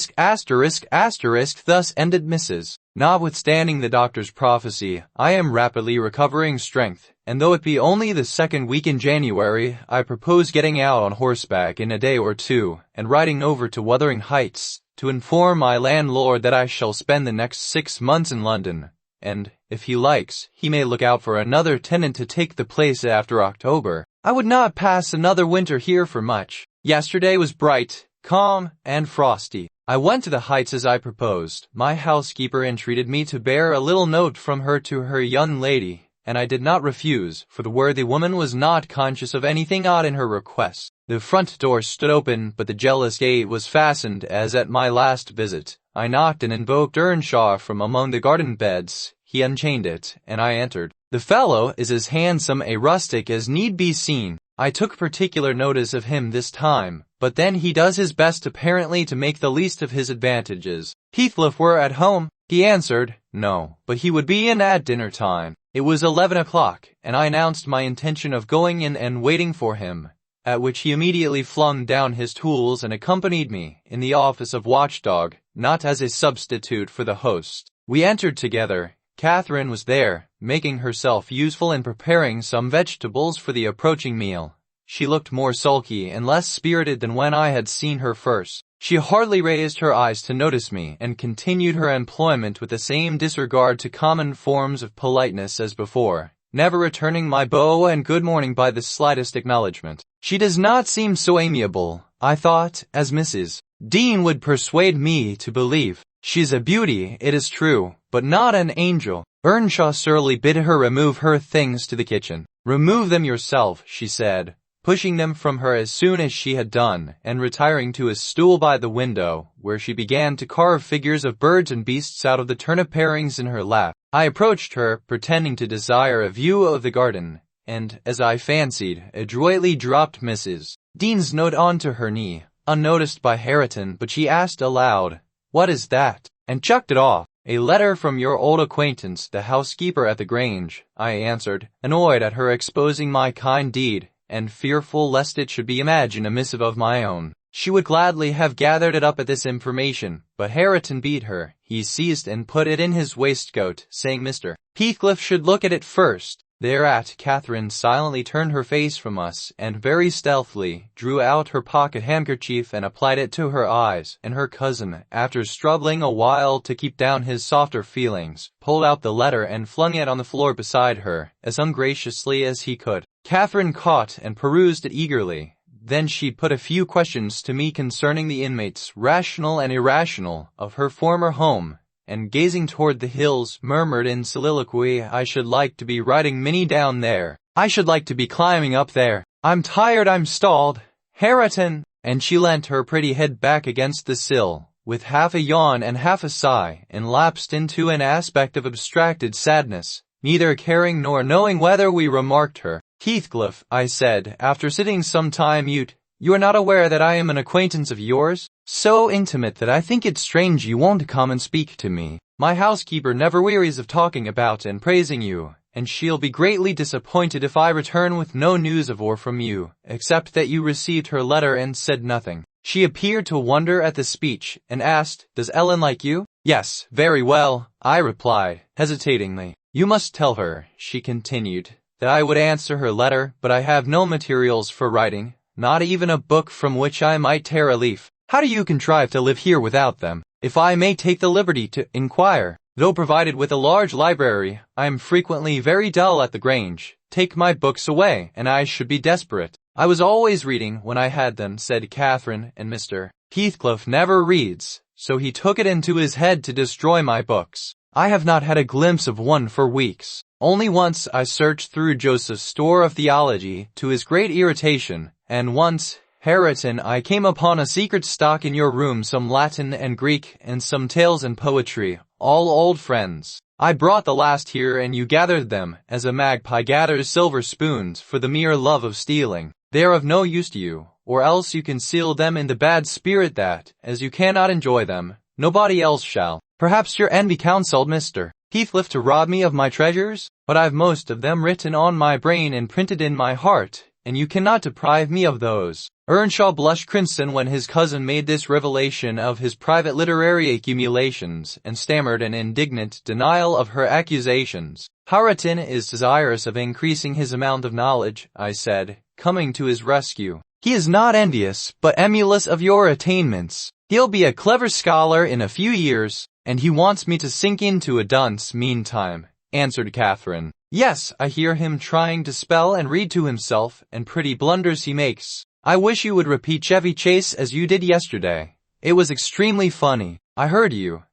Mrs. Notwithstanding the doctor's prophecy, I am rapidly recovering strength, and though it be only the second week in January, I propose getting out on horseback in a day or two, and riding over to Wuthering Heights, to inform my landlord that I shall spend the next 6 months in London, and, if he likes, he may look out for another tenant to take the place after October. I would not pass another winter here for much. Yesterday was bright, calm, and frosty. I went to the Heights as I proposed. My housekeeper entreated me to bear a little note from her to her young lady, and I did not refuse, for the worthy woman was not conscious of anything odd in her request. The front door stood open, but the jealous gate was fastened as at my last visit. I knocked and invoked Earnshaw from among the garden beds. He unchained it, and I entered. The fellow is as handsome a rustic as need be seen. I took particular notice of him this time, but then he does his best apparently to make the least of his advantages. Heathcliff were at home, he answered, no, but he would be in at dinner time. It was 11 o'clock, and I announced my intention of going in and waiting for him, at which he immediately flung down his tools and accompanied me, in the office of watchdog, not as a substitute for the host. We entered together. Catherine was there, making herself useful in preparing some vegetables for the approaching meal. She looked more sulky and less spirited than when I had seen her first. She hardly raised her eyes to notice me, and continued her employment with the same disregard to common forms of politeness as before, never returning my bow and good morning by the slightest acknowledgment. She does not seem so amiable, I thought, as Mrs. Dean would persuade me to believe. She's a beauty, it is true, but not an angel. Earnshaw surlily bid her remove her things to the kitchen. Remove them yourself, she said, pushing them from her as soon as she had done, and retiring to a stool by the window, where she began to carve figures of birds and beasts out of the turnip parings in her lap. I approached her, pretending to desire a view of the garden, and, as I fancied, adroitly dropped Mrs. Dean's note onto her knee, unnoticed by Hareton, but she asked aloud, "What is that?" and chucked it off. "A letter from your old acquaintance, the housekeeper at the Grange," I answered, annoyed at her exposing my kind deed, and fearful lest it should be imagined a missive of my own. She would gladly have gathered it up at this information, but Hareton beat her. He seized and put it in his waistcoat, saying Mr. Heathcliff should look at it first. Thereat Catherine silently turned her face from us, and very stealthily drew out her pocket handkerchief and applied it to her eyes, and her cousin, after struggling a while to keep down his softer feelings, pulled out the letter and flung it on the floor beside her, as ungraciously as he could. Catherine caught and perused it eagerly. Then she put a few questions to me concerning the inmates, rational and irrational, of her former home, and gazing toward the hills, murmured in soliloquy, "I should like to be riding Minnie down there. I should like to be climbing up there. I'm tired, I'm stalled. Hareton!" And she leant her pretty head back against the sill, with half a yawn and half a sigh, and lapsed into an aspect of abstracted sadness, neither caring nor knowing whether we remarked her. "Heathcliff," I said, after sitting some time mute, "you are not aware that I am an acquaintance of yours? So intimate that I think it strange you won't come and speak to me. My housekeeper never wearies of talking about and praising you, and she'll be greatly disappointed if I return with no news of or from you, except that you received her letter and said nothing." She appeared to wonder at the speech, and asked, "Does Ellen like you?" "Yes, very well," I replied, hesitatingly. "You must tell her," she continued, "that I would answer her letter, but I have no materials for writing, not even a book from which I might tear a leaf. How do you contrive to live here without them? If I may take the liberty to inquire. Though provided with a large library, I am frequently very dull at the Grange. Take my books away, and I should be desperate." "I was always reading when I had them," said Catherine, "and Mr. Heathcliff never reads, so he took it into his head to destroy my books. I have not had a glimpse of one for weeks. Only once I searched through Joseph's store of theology, to his great irritation, and once, Hareton, I came upon a secret stock in your room, some Latin and Greek, and some tales and poetry, all old friends. I brought the last here, and you gathered them, as a magpie gathers silver spoons, for the mere love of stealing. They are of no use to you, or else you conceal them in the bad spirit that, as you cannot enjoy them, nobody else shall. Perhaps your envy counselled Mr. Heathcliff to rob me of my treasures, but I've most of them written on my brain and printed in my heart, and you cannot deprive me of those. Earnshaw blushed crimson when his cousin made this revelation of his private literary accumulations, and stammered an indignant denial of her accusations. Hareton is desirous of increasing his amount of knowledge, I said, coming to his rescue. He is not envious, but emulous of your attainments. He'll be a clever scholar in a few years, and he wants me to sink into a dunce meantime, answered Catherine. Yes, I hear him trying to spell and read to himself, and pretty blunders he makes. I wish you would repeat Chevy Chase as you did yesterday. It was extremely funny. I heard you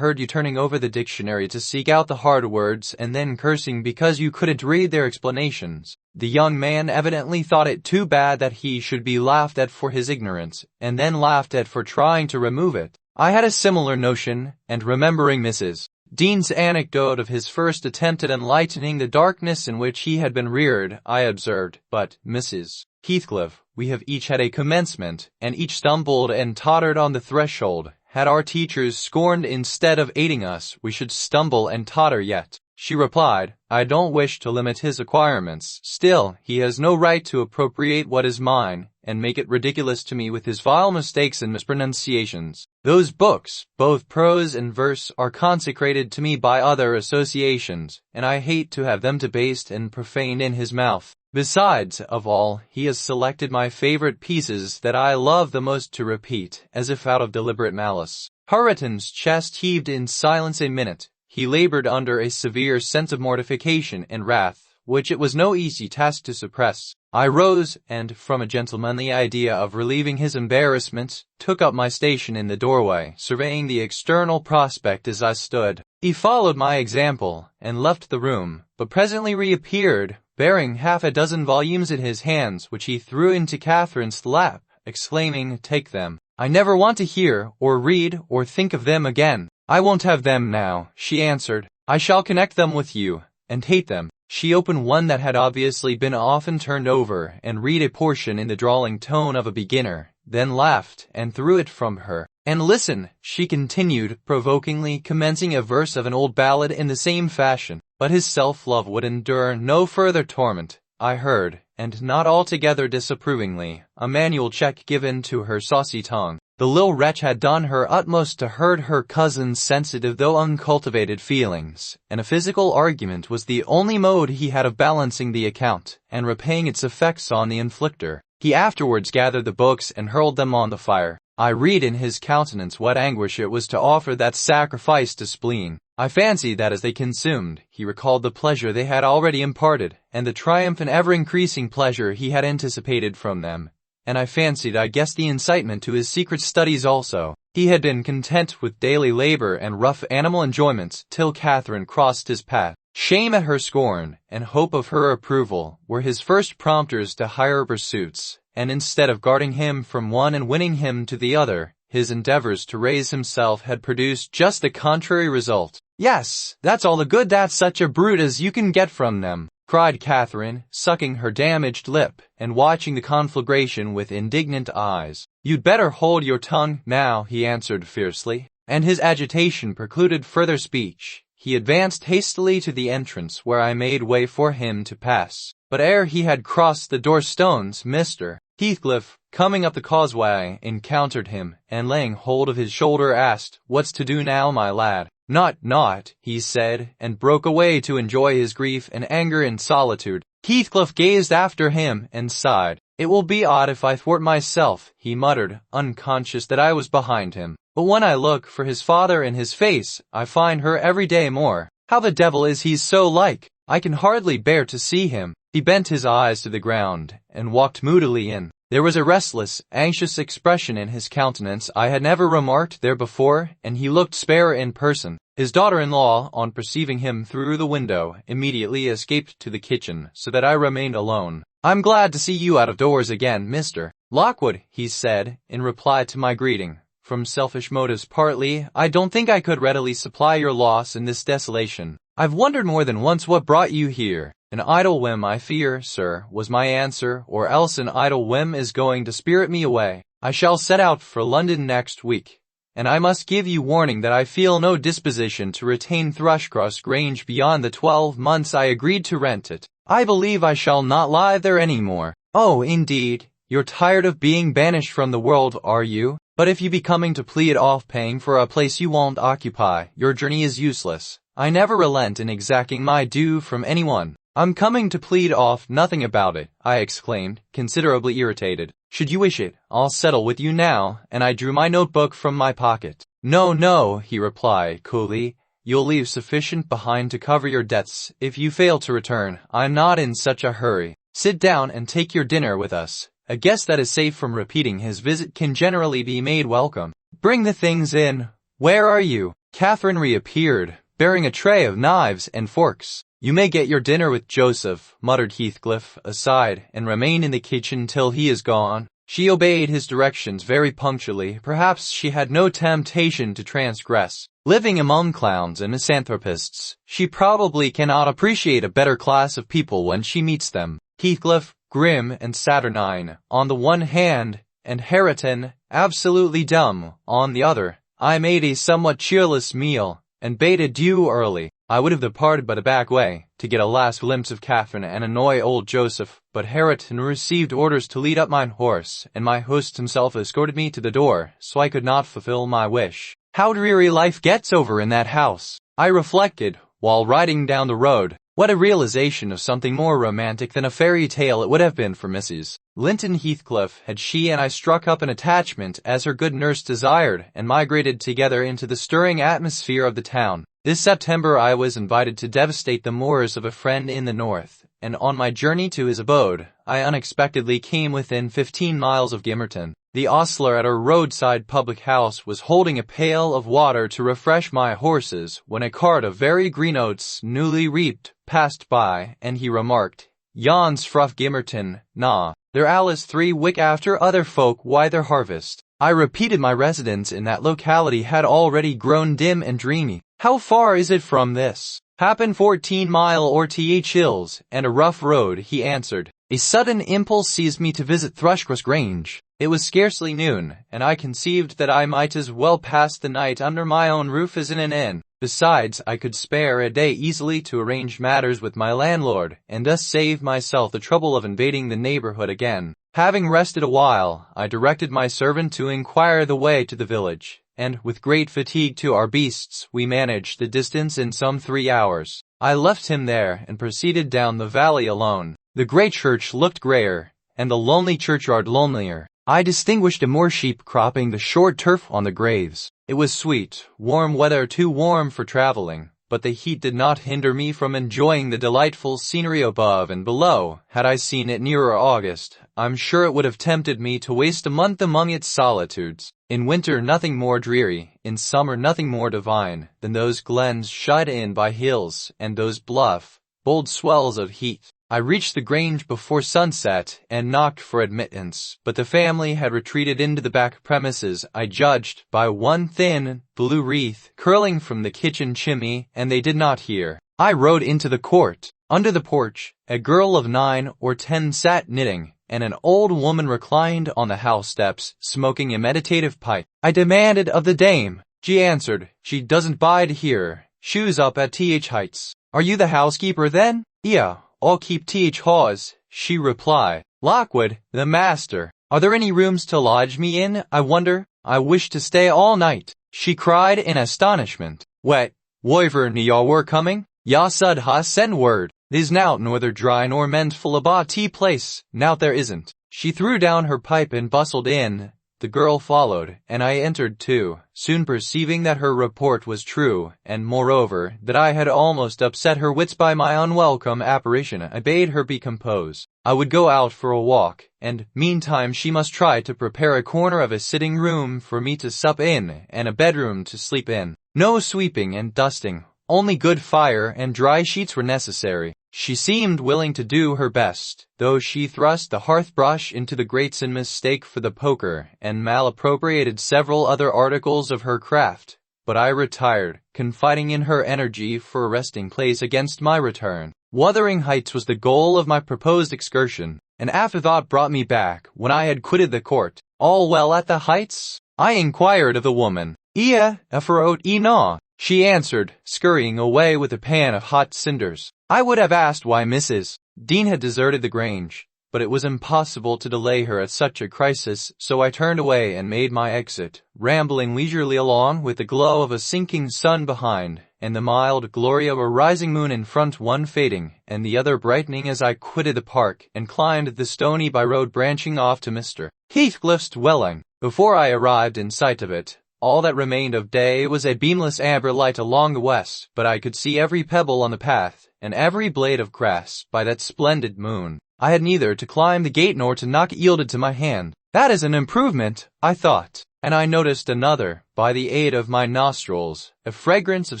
turning over the dictionary to seek out the hard words and then cursing because you couldn't read their explanations. The young man evidently thought it too bad that he should be laughed at for his ignorance, and then laughed at for trying to remove it. I had a similar notion, and remembering Mrs. Dean's anecdote of his first attempt at enlightening the darkness in which he had been reared, I observed, but, Mrs. Heathcliff, we have each had a commencement, and each stumbled and tottered on the threshold. Had our teachers scorned instead of aiding us, we should stumble and totter yet. She replied, I don't wish to limit his acquirements. Still, he has no right to appropriate what is mine, and make it ridiculous to me with his vile mistakes and mispronunciations. Those books, both prose and verse, are consecrated to me by other associations, and I hate to have them debased and profaned in his mouth. Besides, of all, he has selected my favorite pieces that I love the most to repeat, as if out of deliberate malice. Hareton's chest heaved in silence a minute. He labored under a severe sense of mortification and wrath, which it was no easy task to suppress. I rose, and, from a gentlemanly idea of relieving his embarrassment, took up my station in the doorway, surveying the external prospect as I stood. He followed my example, and left the room, but presently reappeared, bearing half a dozen volumes in his hands, which he threw into Catherine's lap, exclaiming, Take them. I never want to hear, or read, or think of them again. I won't have them now, she answered. I shall connect them with you, and hate them. She opened one that had obviously been often turned over, and read a portion in the drawling tone of a beginner, then laughed, and threw it from her. And listen, she continued, provokingly, commencing a verse of an old ballad in the same fashion. But his self-love would endure no further torment. I heard, and not altogether disapprovingly, a manual check given to her saucy tongue. The little wretch had done her utmost to hurt her cousin's sensitive though uncultivated feelings, and a physical argument was the only mode he had of balancing the account, and repaying its effects on the inflictor. He afterwards gathered the books and hurled them on the fire. I read in his countenance what anguish it was to offer that sacrifice to spleen. I fancy that as they consumed, he recalled the pleasure they had already imparted, and the triumph and ever-increasing pleasure he had anticipated from them. And I fancied I guessed the incitement to his secret studies also. He had been content with daily labor and rough animal enjoyments till Catherine crossed his path. Shame at her scorn, and hope of her approval, were his first prompters to higher pursuits, and instead of guarding him from one and winning him to the other, his endeavors to raise himself had produced just the contrary result. Yes, that's all the good that such a brute as you can get from them, cried Catherine, sucking her damaged lip, and watching the conflagration with indignant eyes. You'd better hold your tongue now, he answered fiercely, and his agitation precluded further speech. He advanced hastily to the entrance where I made way for him to pass. But ere he had crossed the door-stones, Mr. Heathcliff, coming up the causeway, encountered him, and laying hold of his shoulder asked, What's to do now, my lad? Naught, he said, and broke away to enjoy his grief and anger in solitude. Heathcliff gazed after him and sighed. It will be odd if I thwart myself, he muttered, unconscious that I was behind him. But when I look for his father in his face, I find her every day more. How the devil is he so like? I can hardly bear to see him. He bent his eyes to the ground, and walked moodily in. There was a restless, anxious expression in his countenance I had never remarked there before, and he looked spare in person. His daughter-in-law, on perceiving him through the window, immediately escaped to the kitchen, so that I remained alone. "I'm glad to see you out of doors again, Mr. Lockwood," he said, in reply to my greeting. "From selfish motives partly, I don't think I could readily supply your loss in this desolation. I've wondered more than once what brought you here." "An idle whim, I fear, sir," was my answer, "or else an idle whim is going to spirit me away. I shall set out for London next week, and I must give you warning that I feel no disposition to retain Thrushcross Grange beyond the 12 months I agreed to rent it. I believe I shall not lie there any more." "Oh, indeed. You're tired of being banished from the world, are you? But if you be coming to plead off paying for a place you won't occupy, your journey is useless. I never relent in exacting my due from anyone." "I'm coming to plead off nothing about it," I exclaimed, considerably irritated. "Should you wish it, I'll settle with you now," and I drew my notebook from my pocket. "No, no," he replied coolly. "You'll leave sufficient behind to cover your debts if you fail to return. I'm not in such a hurry. Sit down and take your dinner with us. A guest that is safe from repeating his visit can generally be made welcome. Bring the things in. Where are you?" Catherine reappeared, bearing a tray of knives and forks. "You may get your dinner with Joseph," muttered Heathcliff aside, "and remain in the kitchen till he is gone." She obeyed his directions very punctually. Perhaps she had no temptation to transgress. Living among clowns and misanthropists, she probably cannot appreciate a better class of people when she meets them. Heathcliff, grim and saturnine, on the one hand, and Hareton, absolutely dumb, on the other. I made a somewhat cheerless meal, and bade adieu early. I would have departed by the back way, to get a last glimpse of Catherine and annoy old Joseph, but Hareton received orders to lead up mine horse, and my host himself escorted me to the door, so I could not fulfill my wish. How dreary life gets over in that house, I reflected, while riding down the road. What a realization of something more romantic than a fairy tale it would have been for Mrs. Linton Heathcliff had she and I struck up an attachment as her good nurse desired, and migrated together into the stirring atmosphere of the town. This September I was invited to devastate the moors of a friend in the north, and on my journey to his abode, I unexpectedly came within 15 miles of Gimmerton. The ostler at a roadside public house was holding a pail of water to refresh my horses when a cart of very green oats, newly reaped, passed by, and he remarked, "Yon's fruff Gimmerton, na, they're allus 3 wick after other folk why their harvest." I repeated my residence in that locality had already grown dim and dreamy. "How far is it from this?" "Happen 14 mile or th hills, and a rough road," he answered. A sudden impulse seized me to visit Thrushcross Grange. It was scarcely noon, and I conceived that I might as well pass the night under my own roof as in an inn. Besides, I could spare a day easily to arrange matters with my landlord, and thus save myself the trouble of invading the neighborhood again. Having rested a while, I directed my servant to inquire the way to the village, and, with great fatigue to our beasts, we managed the distance in some 3 hours. I left him there, and proceeded down the valley alone. The great church looked grayer, and the lonely churchyard lonelier. I distinguished a moor sheep cropping the short turf on the graves. It was sweet, warm weather, too warm for traveling, but the heat did not hinder me from enjoying the delightful scenery above and below. Had I seen it nearer August, I'm sure it would have tempted me to waste a month among its solitudes. In winter nothing more dreary, in summer nothing more divine, than those glens shut in by hills, and those bluff, bold swells of heath. I reached the Grange before sunset, and knocked for admittance, but the family had retreated into the back premises, I judged, by one thin, blue wreath curling from the kitchen chimney, and they did not hear. I rode into the court. Under the porch, a girl of 9 or 10 sat knitting, and an old woman reclined on the house steps, smoking a meditative pipe. I demanded of the dame. She answered, "She doesn't bide here. She's up at Th Heights." "Are you the housekeeper then?" "Yeah, I'll keep Th Hawes," she replied. "Lockwood, the master. Are there any rooms to lodge me in, I wonder? I wish to stay all night," she cried in astonishment. "Wet, wyvern y'all were coming? Ya sud ha send word. There's nowt neither dry nor mendful about tea place, nowt there isn't." She threw down her pipe and bustled in. The girl followed, and I entered too, soon perceiving that her report was true, and moreover, that I had almost upset her wits by my unwelcome apparition. I bade her be composed. I would go out for a walk, and, meantime, she must try to prepare a corner of a sitting room for me to sup in, and a bedroom to sleep in. No sweeping and dusting, only good fire and dry sheets were necessary. She seemed willing to do her best, though she thrust the hearth-brush into the grates in mistake for the poker and malappropriated several other articles of her craft. But I retired, confiding in her energy for a resting place against my return. Wuthering Heights was the goal of my proposed excursion. An afterthought brought me back when I had quitted the court. All well at the Heights? I inquired of the woman. Ia, efferot ina, she answered, scurrying away with a pan of hot cinders. I would have asked why Mrs. Dean had deserted the Grange, but it was impossible to delay her at such a crisis, so I turned away and made my exit, rambling leisurely along with the glow of a sinking sun behind, and the mild glory of a rising moon in front, one fading, and the other brightening as I quitted the park and climbed the stony by-road branching off to Mr. Heathcliff's dwelling. Before I arrived in sight of it, all that remained of day was a beamless amber light along the west, but I could see every pebble on the path, and every blade of grass, by that splendid moon. I had neither to climb the gate nor to knock it yielded to my hand. That is an improvement, I thought, and I noticed another, by the aid of my nostrils. A fragrance of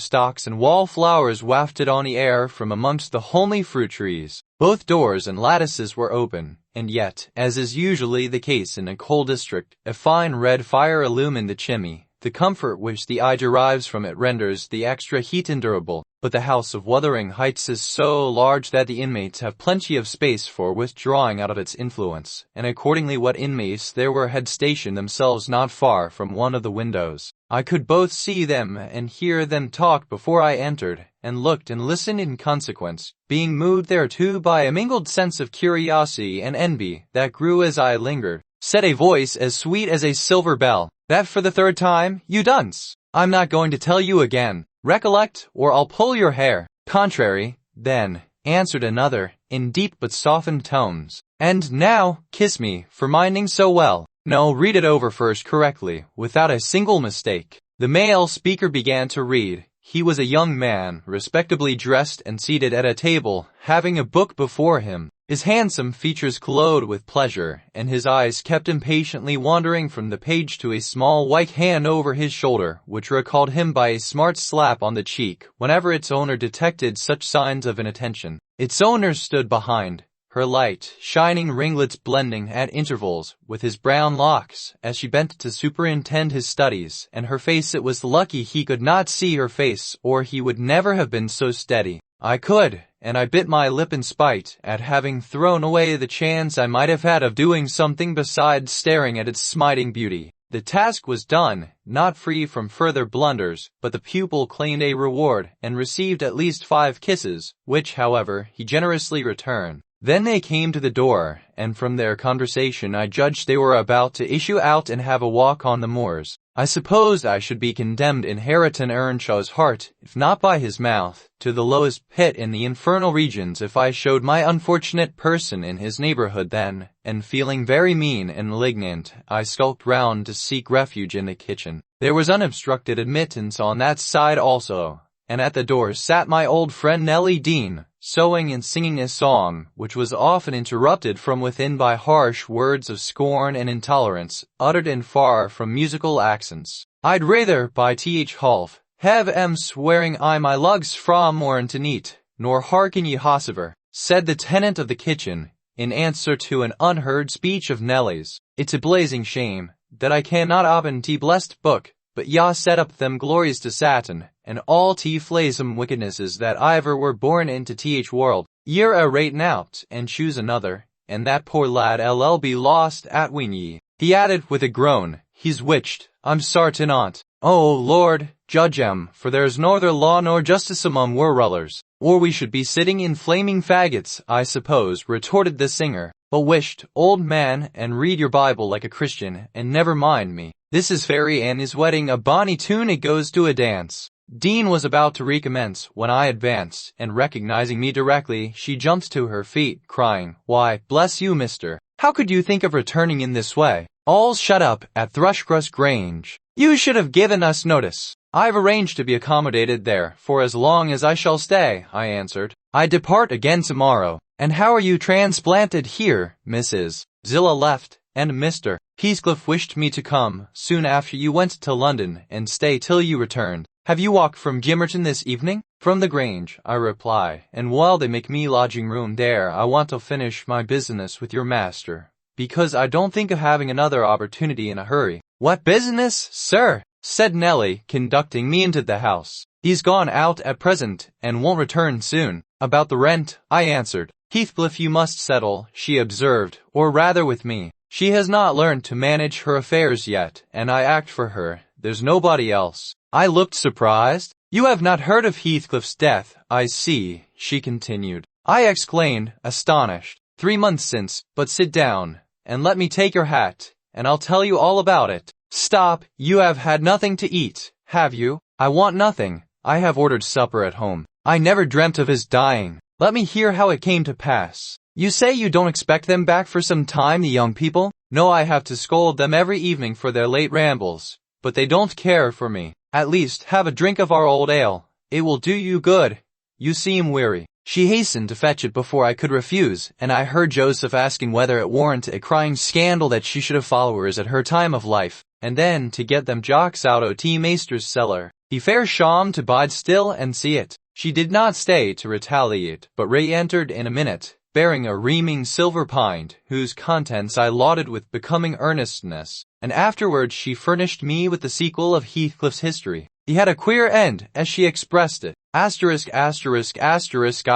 stocks and wallflowers wafted on the air from amongst the homely fruit trees. Both doors and lattices were open, and yet, as is usually the case in a coal district, a fine red fire illumined the chimney. The comfort which the eye derives from it renders the extra heat endurable, but the house of Wuthering Heights is so large that the inmates have plenty of space for withdrawing out of its influence, and accordingly what inmates there were had stationed themselves not far from one of the windows. I could both see them and hear them talk before I entered, and looked and listened in consequence, being moved thereto by a mingled sense of curiosity and envy that grew as I lingered. Said a voice as sweet as a silver bell, "That for the third time, you dunce! I'm not going to tell you again. Recollect, or I'll pull your hair." "Contrary, then," answered another, in deep but softened tones. "And now, kiss me, for minding so well." "No, read it over first correctly, without a single mistake." The male speaker began to read. He was a young man, respectably dressed and seated at a table, having a book before him. His handsome features glowed with pleasure, and his eyes kept impatiently wandering from the page to a small white hand over his shoulder, which recalled him by a smart slap on the cheek whenever its owner detected such signs of inattention. Its owner stood behind, her light, shining ringlets blending at intervals with his brown locks as she bent to superintend his studies, and her face, it was lucky he could not see her face or he would never have been so steady. I could, and I bit my lip in spite at having thrown away the chance I might have had of doing something besides staring at its smiting beauty. The task was done, not free from further blunders, but the pupil claimed a reward and received at least 5 kisses, which, however, he generously returned. Then they came to the door, and from their conversation I judged they were about to issue out and have a walk on the moors. I supposed I should be condemned in Hareton Earnshaw's heart, if not by his mouth, to the lowest pit in the infernal regions if I showed my unfortunate person in his neighborhood then, and feeling very mean and malignant, I skulked round to seek refuge in the kitchen. There was unobstructed admittance on that side also, and at the door sat my old friend Nellie Dean, sewing and singing a song, which was often interrupted from within by harsh words of scorn and intolerance, uttered in far from musical accents. "I'd rather, by Th. Half, have swearing I my lugs fra morn to neat, nor hearken ye hosiver," said the tenant of the kitchen, in answer to an unheard speech of Nellie's. "It's a blazing shame, that I cannot open te blessed book, but ya set up them glories to Satan, and all te flaysome wickednesses that iver were born into th world. Ye're a ratin out, and choose another, and that poor lad ll be lost atween ye." He added with a groan, "He's witched, I'm sartin on't. Oh, Lord, judge for there's norther law nor justice among wir rullers, or we should be sitting in flaming faggots, I suppose," retorted the singer. "But wisht, old man, and read your Bible like a Christian, and never mind me. This is Fairy Annie's wedding, a bonny tune it goes to a dance." Dean was about to recommence when I advanced, and recognizing me directly, she jumped to her feet, crying, "Why, bless you, mister, how could you think of returning in this way? All's shut up at Thrushcross Grange. You should have given us notice." "I've arranged to be accommodated there for as long as I shall stay," I answered. "I depart again tomorrow." "And how are you transplanted here, Mrs. Zillah left, and Mr. Heathcliff wished me to come soon after you went to London and stay till you returned." Have you walked from Gimmerton this evening? From the Grange, I reply, and while they make me lodging room there, I want to finish my business with your master, because I don't think of having another opportunity in a hurry. What business, sir? Said Nellie, conducting me into the house. He's gone out at present, and won't return soon. About the rent, I answered. Heathcliff you must settle, she observed, or rather with me. She has not learned to manage her affairs yet, and I act for her. There's nobody else. I looked surprised. You have not heard of Heathcliff's death, I see, she continued. I exclaimed, astonished. 3 months since, but sit down, and let me take your hat, and I'll tell you all about it. Stop, you have had nothing to eat, have you? I want nothing. I have ordered supper at home. I never dreamt of his dying. Let me hear how it came to pass. You say you don't expect them back for some time, the young people? No, I have to scold them every evening for their late rambles, but they don't care for me. At least, have a drink of our old ale. It will do you good. You seem weary. She hastened to fetch it before I could refuse, and I heard Joseph asking whether it warranted a crying scandal that she should have followers at her time of life, and then to get them jocks out o' tea maester's cellar. He fair sham to bide still and see it. She did not stay to retaliate, but re-entered in a minute, bearing a reaming silver pint, whose contents I lauded with becoming earnestness, and afterwards she furnished me with the sequel of Heathcliff's history. He had a queer end, as she expressed it. *******. I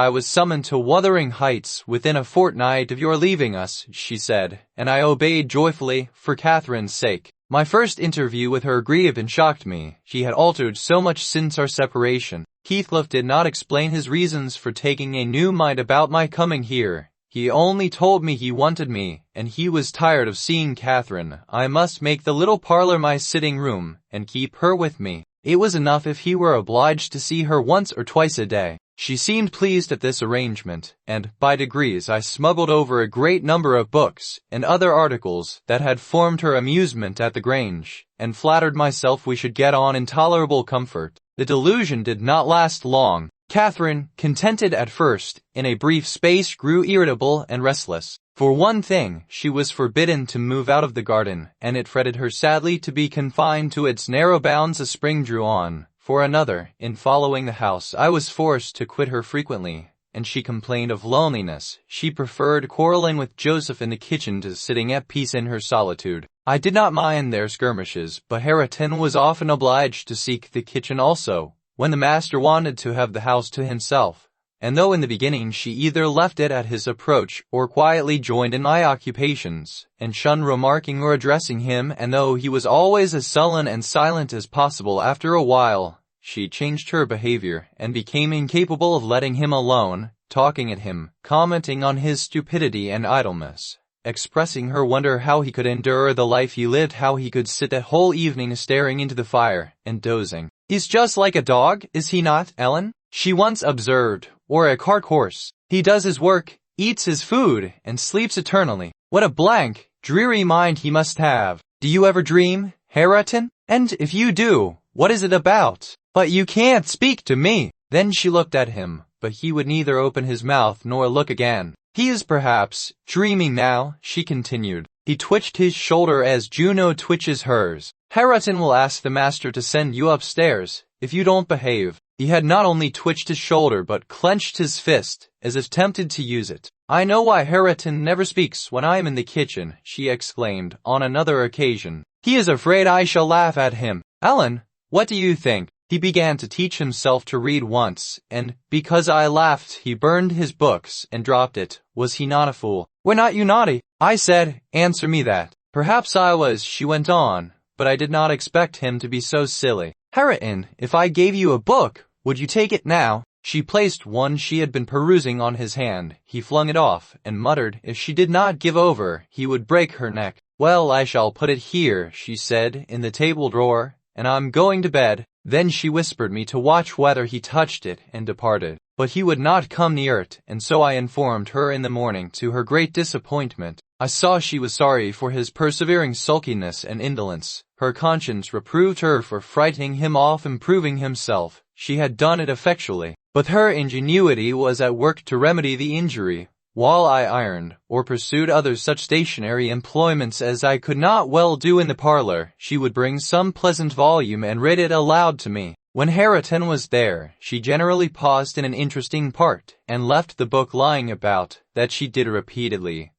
was summoned to Wuthering Heights within a fortnight of your leaving us, she said, and I obeyed joyfully, for Catherine's sake. My first interview with her grieved and shocked me. She had altered so much since our separation. Heathcliff did not explain his reasons for taking a new mind about my coming here. He only told me he wanted me, and he was tired of seeing Catherine. I must make the little parlor my sitting room, and keep her with me. It was enough if he were obliged to see her once or twice a day. She seemed pleased at this arrangement, and, by degrees, I smuggled over a great number of books and other articles that had formed her amusement at the Grange, and flattered myself we should get on in tolerable comfort. The delusion did not last long. Catherine, contented at first, in a brief space grew irritable and restless. For one thing, she was forbidden to move out of the garden, and it fretted her sadly to be confined to its narrow bounds a spring drew on. For another, in following the house, I was forced to quit her frequently, and she complained of loneliness. She preferred quarreling with Joseph in the kitchen to sitting at peace in her solitude. I did not mind their skirmishes, but Hareton was often obliged to seek the kitchen also, when the master wanted to have the house to himself. And though in the beginning she either left it at his approach or quietly joined in my occupations, and shunned remarking or addressing him, and though he was always as sullen and silent as possible, after a while she changed her behavior and became incapable of letting him alone, talking at him, commenting on his stupidity and idleness, expressing her wonder how he could endure the life he lived, how he could sit that whole evening staring into the fire and dozing. "He's just like a dog, is he not, Ellen?" she once observed, "or a cart horse. He does his work, eats his food, and sleeps eternally. What a blank, dreary mind he must have. Do you ever dream, Hareton? And if you do, what is it about? But you can't speak to me." Then she looked at him, but he would neither open his mouth nor look again. "He is perhaps dreaming now," she continued. He twitched his shoulder as Juno twitches hers. "Hareton will ask the master to send you upstairs, if you don't behave." He had not only twitched his shoulder but clenched his fist, as if tempted to use it. "I know why Hareton never speaks when I am in the kitchen," she exclaimed on another occasion. "He is afraid I shall laugh at him. Ellen, what do you think? He began to teach himself to read once, and, because I laughed, he burned his books and dropped it. Was he not a fool? Were not you naughty? I said, answer me that." "Perhaps I was," she went on, "but I did not expect him to be so silly. Hareton, if I gave you a book, would you take it now?" She placed one she had been perusing on his hand. He flung it off, and muttered if she did not give over, he would break her neck. "Well, I shall put it here," she said, "in the table drawer, and I'm going to bed." Then she whispered me to watch whether he touched it, and departed. But he would not come near it, and so I informed her in the morning. To her great disappointment, I saw she was sorry for his persevering sulkiness and indolence. Her conscience reproved her for frightening him off improving himself. She had done it effectually, but her ingenuity was at work to remedy the injury. While I ironed, or pursued other such stationary employments as I could not well do in the parlor, she would bring some pleasant volume and read it aloud to me. When Hareton was there, she generally paused in an interesting part, and left the book lying about, that she did repeatedly.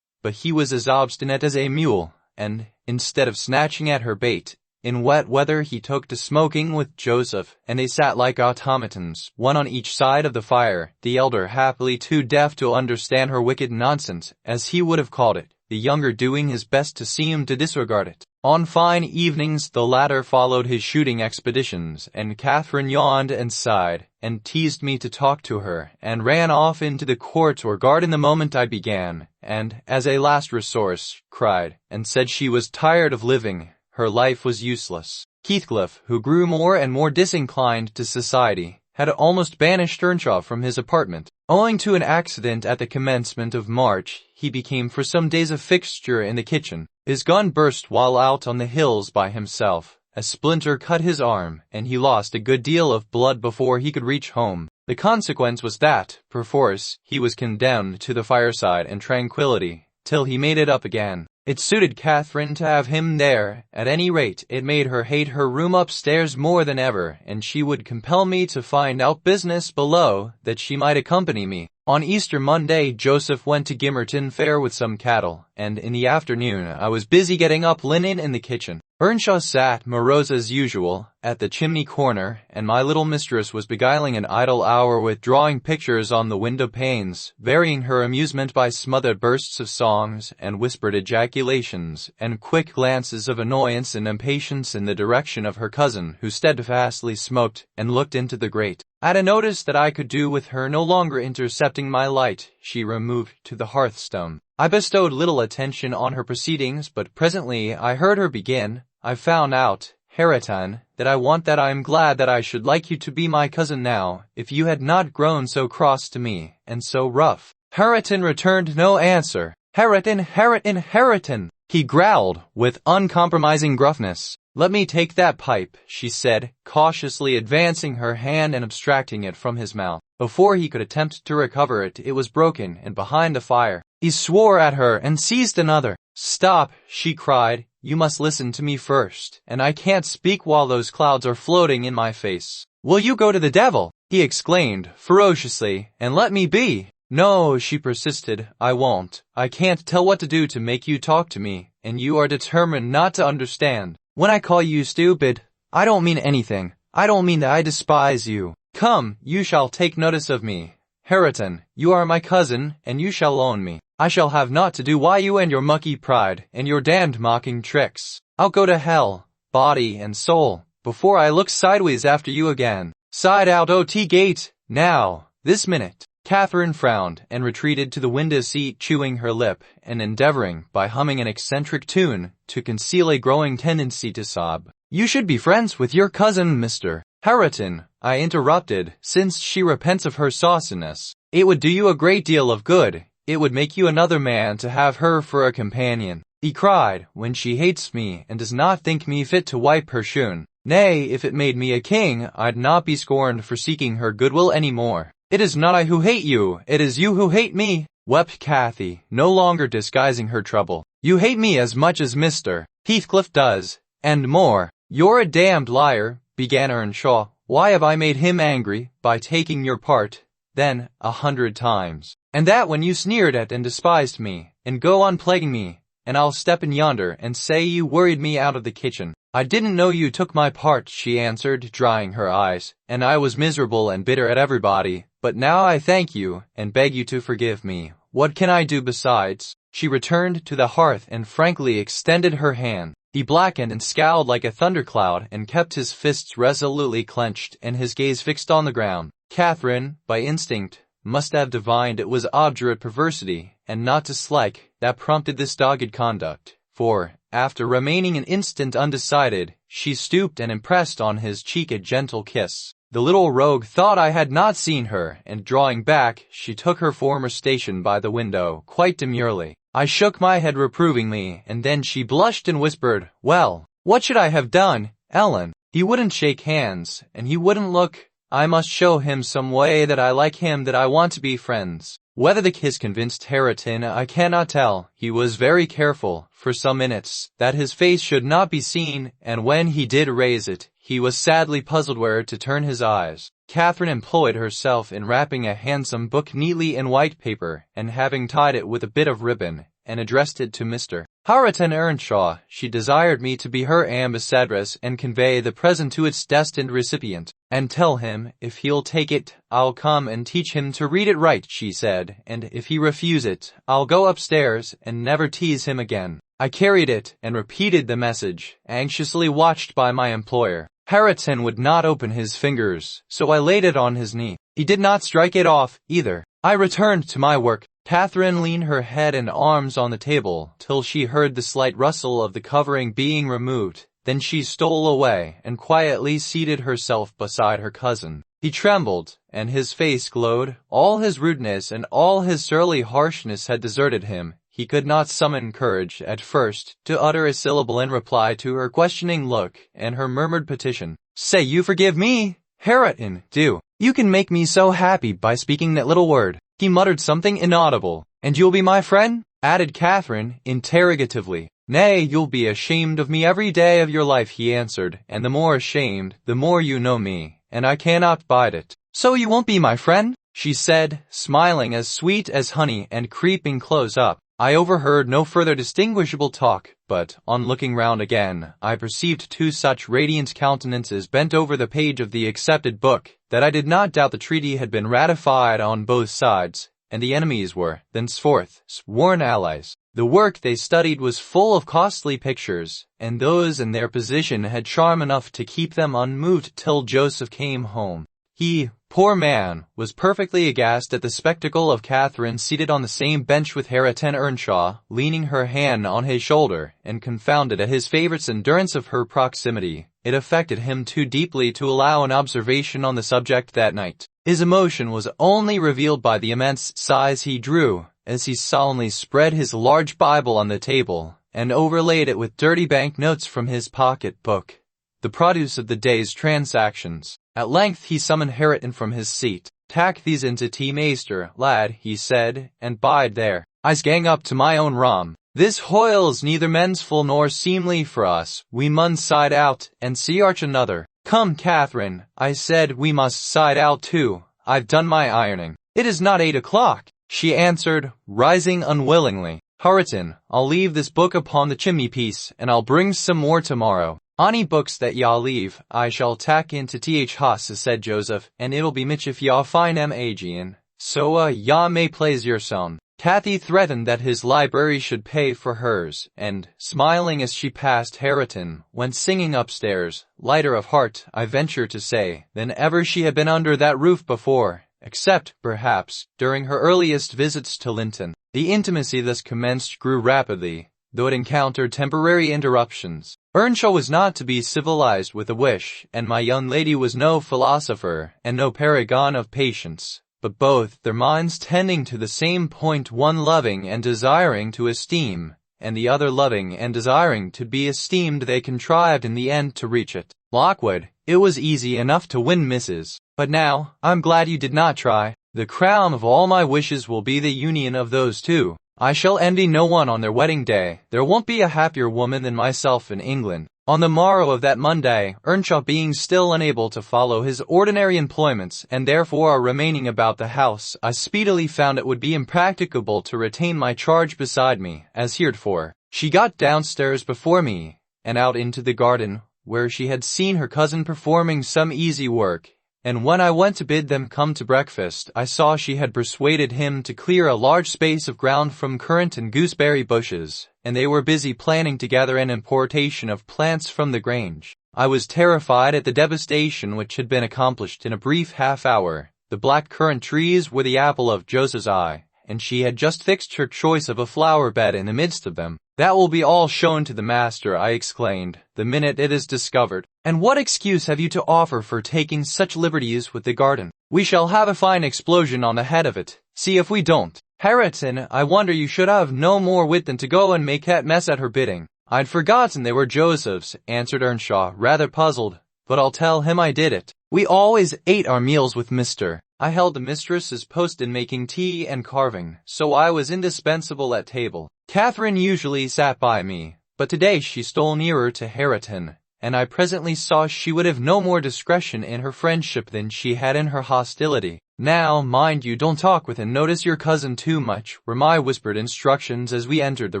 But he was as obstinate as a mule, and, instead of snatching at her bait, in wet weather he took to smoking with Joseph, and they sat like automatons, one on each side of the fire, the elder happily too deaf to understand her wicked nonsense, as he would have called it, the younger doing his best to seem to disregard it. On fine evenings the latter followed his shooting expeditions, and Catherine yawned and sighed, and teased me to talk to her, and ran off into the court or garden the moment I began, and, as a last resource, cried, and said she was tired of living. Her life was useless. Heathcliff, who grew more and more disinclined to society, had almost banished Earnshaw from his apartment. Owing to an accident at the commencement of March, he became for some days a fixture in the kitchen. His gun burst while out on the hills by himself. A splinter cut his arm, and he lost a good deal of blood before he could reach home. The consequence was that, perforce, he was condemned to the fireside and tranquility, till he made it up again. It suited Catherine to have him there. At any rate, it made her hate her room upstairs more than ever, and she would compel me to find out business below, that she might accompany me. On Easter Monday Joseph went to Gimmerton Fair with some cattle, and in the afternoon I was busy getting up linen in the kitchen. Earnshaw sat, morose as usual, at the chimney corner, and my little mistress was beguiling an idle hour with drawing pictures on the window panes, varying her amusement by smothered bursts of songs, and whispered ejaculations, and quick glances of annoyance and impatience in the direction of her cousin, who steadfastly smoked, and looked into the grate. At a notice that I could do with her no longer intercepting my light, she removed to the hearthstone. I bestowed little attention on her proceedings, but presently I heard her begin, "I found out, Hareton, that I am glad that I should like you to be my cousin now, if you had not grown so cross to me, and so rough." Hareton returned no answer. Hareton, he growled, with uncompromising gruffness. "Let me take that pipe," she said, cautiously advancing her hand and abstracting it from his mouth. Before he could attempt to recover it, it was broken and behind the fire. He swore at her and seized another. "Stop," she cried. "You must listen to me first, and I can't speak while those clouds are floating in my face." "Will you go to the devil?" he exclaimed, ferociously, "and let me be?" "No," she persisted, "I won't. I can't tell what to do to make you talk to me, and you are determined not to understand. When I call you stupid, I don't mean anything. I don't mean that I despise you. Come, you shall take notice of me. Hareton, you are my cousin, and you shall own me. I shall have naught to do with you and your mucky pride, and your damned mocking tricks. I'll go to hell, body and soul, before I look sideways after you again. Side out O.T. gate, now, this minute." Catherine frowned, and retreated to the window seat, chewing her lip, and endeavoring, by humming an eccentric tune, to conceal a growing tendency to sob. "You should be friends with your cousin, Mr. Hareton," I interrupted, "since she repents of her sauciness. It would do you a great deal of good. It would make you another man to have her for a companion," he cried, "when she hates me and does not think me fit to wipe her shoon. Nay, if it made me a king, I'd not be scorned for seeking her goodwill any more." "It is not I who hate you, it is you who hate me," wept Cathy, no longer disguising her trouble. "You hate me as much as Mr. Heathcliff does, and more." "You're a damned liar," began Earnshaw. "Why have I made him angry? By taking your part, then, 100 times. And that when you sneered at and despised me, and go on plaguing me, and I'll step in yonder and say you worried me out of the kitchen." "I didn't know you took my part," she answered, drying her eyes, "and I was miserable and bitter at everybody, but now I thank you, and beg you to forgive me. What can I do besides?" She returned to the hearth and frankly extended her hand. He blackened and scowled like a thundercloud, and kept his fists resolutely clenched and his gaze fixed on the ground. Catherine, by instinct, must have divined it was obdurate perversity, and not dislike, that prompted this dogged conduct, for, after remaining an instant undecided, she stooped and impressed on his cheek a gentle kiss. The little rogue thought I had not seen her, and drawing back, she took her former station by the window, quite demurely. I shook my head reprovingly, and then she blushed and whispered, "Well, what should I have done, Ellen? He wouldn't shake hands, and he wouldn't look. I must show him some way that I like him, that I want to be friends." Whether the kiss convinced Hareton I cannot tell. He was very careful, for some minutes, that his face should not be seen, and when he did raise it, He was sadly puzzled where to turn his eyes. Catherine employed herself in wrapping a handsome book neatly in white paper, and having tied it with a bit of ribbon, and addressed it to Mr. Hareton Earnshaw, she desired me to be her ambassadress and convey the present to its destined recipient, and tell him, if he'll take it, I'll come and teach him to read it right, she said, and if he refuse it, I'll go upstairs and never tease him again. I carried it and repeated the message, anxiously watched by my employer. Hareton would not open his fingers, so I laid it on his knee. He did not strike it off, either. I returned to my work. Catherine leaned her head and arms on the table till she heard the slight rustle of the covering being removed. Then she stole away and quietly seated herself beside her cousin. He trembled, and his face glowed. All his rudeness and all his surly harshness had deserted him. He could not summon courage, at first, to utter a syllable in reply to her questioning look and her murmured petition. "Say you forgive me, Hareton, do. You can make me so happy by speaking that little word." He muttered something inaudible. "And you'll be my friend?" added Catherine, interrogatively. "Nay, you'll be ashamed of me every day of your life," he answered, "and the more ashamed, the more you know me, and I cannot bide it." "So you won't be my friend?" she said, smiling as sweet as honey and creeping close up. I overheard no further distinguishable talk, but, on looking round again, I perceived two such radiant countenances bent over the page of the accepted book, that I did not doubt the treaty had been ratified on both sides, and the enemies were, thenceforth, sworn allies. The work they studied was full of costly pictures, and those in their position had charm enough to keep them unmoved till Joseph came home. He, poor man, was perfectly aghast at the spectacle of Catherine seated on the same bench with Hareton Earnshaw, leaning her hand on his shoulder, and confounded at his favourite's endurance of her proximity. It affected him too deeply to allow an observation on the subject that night. His emotion was only revealed by the immense sighs he drew, as he solemnly spread his large Bible on the table, and overlaid it with dirty bank notes from his pocket-book, the produce of the day's transactions. At length he summoned Hareton from his seat. "Tak these into tea, measter, lad," he said, "and bide there. I's gang up to my own rum. This hoyle's neither mensful nor seemly for us. We mun side out and see arch another." "Come, Catherine," I said, "we must side out too. I've done my ironing." "It is not 8 o'clock," she answered, rising unwillingly. "Hareton, I'll leave this book upon the chimney-piece, and I'll bring some more tomorrow." "Ony books that y'all leave, I shall tack into th house," said Joseph, "and it'll be mich if y'all find 'em agin. So, y'all may plaise yourseln." Cathy threatened that his library should pay for hers, and, smiling as she passed Hareton, went singing upstairs, lighter of heart, I venture to say, than ever she had been under that roof before, except, perhaps, during her earliest visits to Linton. The intimacy thus commenced grew rapidly, though it encountered temporary interruptions. Earnshaw was not to be civilized with a wish, and my young lady was no philosopher, and no paragon of patience, but both, their minds tending to the same point, one loving and desiring to esteem, and the other loving and desiring to be esteemed. They contrived in the end to reach it. Lockwood, it was easy enough to win Mrs. But now, I'm glad you did not try. The crown of all my wishes will be the union of those two. I shall envy no one on their wedding day. There won't be a happier woman than myself in England. On the morrow of that Monday, Earnshaw being still unable to follow his ordinary employments, and therefore remaining about the house, I speedily found it would be impracticable to retain my charge beside me, as heretofore. She got downstairs before me, and out into the garden, where she had seen her cousin performing some easy work, and when I went to bid them come to breakfast, I saw she had persuaded him to clear a large space of ground from currant and gooseberry bushes, and they were busy planning together an importation of plants from the Grange. I was terrified at the devastation which had been accomplished in a brief half-hour. The black currant trees were the apple of Joseph's eye, and she had just fixed her choice of a flower-bed in the midst of them. "That will be all shown to the master," I exclaimed, "the minute it is discovered. And what excuse have you to offer for taking such liberties with the garden? We shall have a fine explosion on the head of it. See if we don't. Hareton, I wonder you should have no more wit than to go and make that mess at her bidding." "I'd forgotten they were Joseph's," answered Earnshaw, rather puzzled, "but I'll tell him I did it. We always ate our meals with Mr. I held the mistress's post in making tea and carving, so I was indispensable at table. Catherine usually sat by me, but today she stole nearer to Hareton, and I presently saw she would have no more discretion in her friendship than she had in her hostility. "Now, mind you don't talk with and notice your cousin too much," were my whispered instructions as we entered the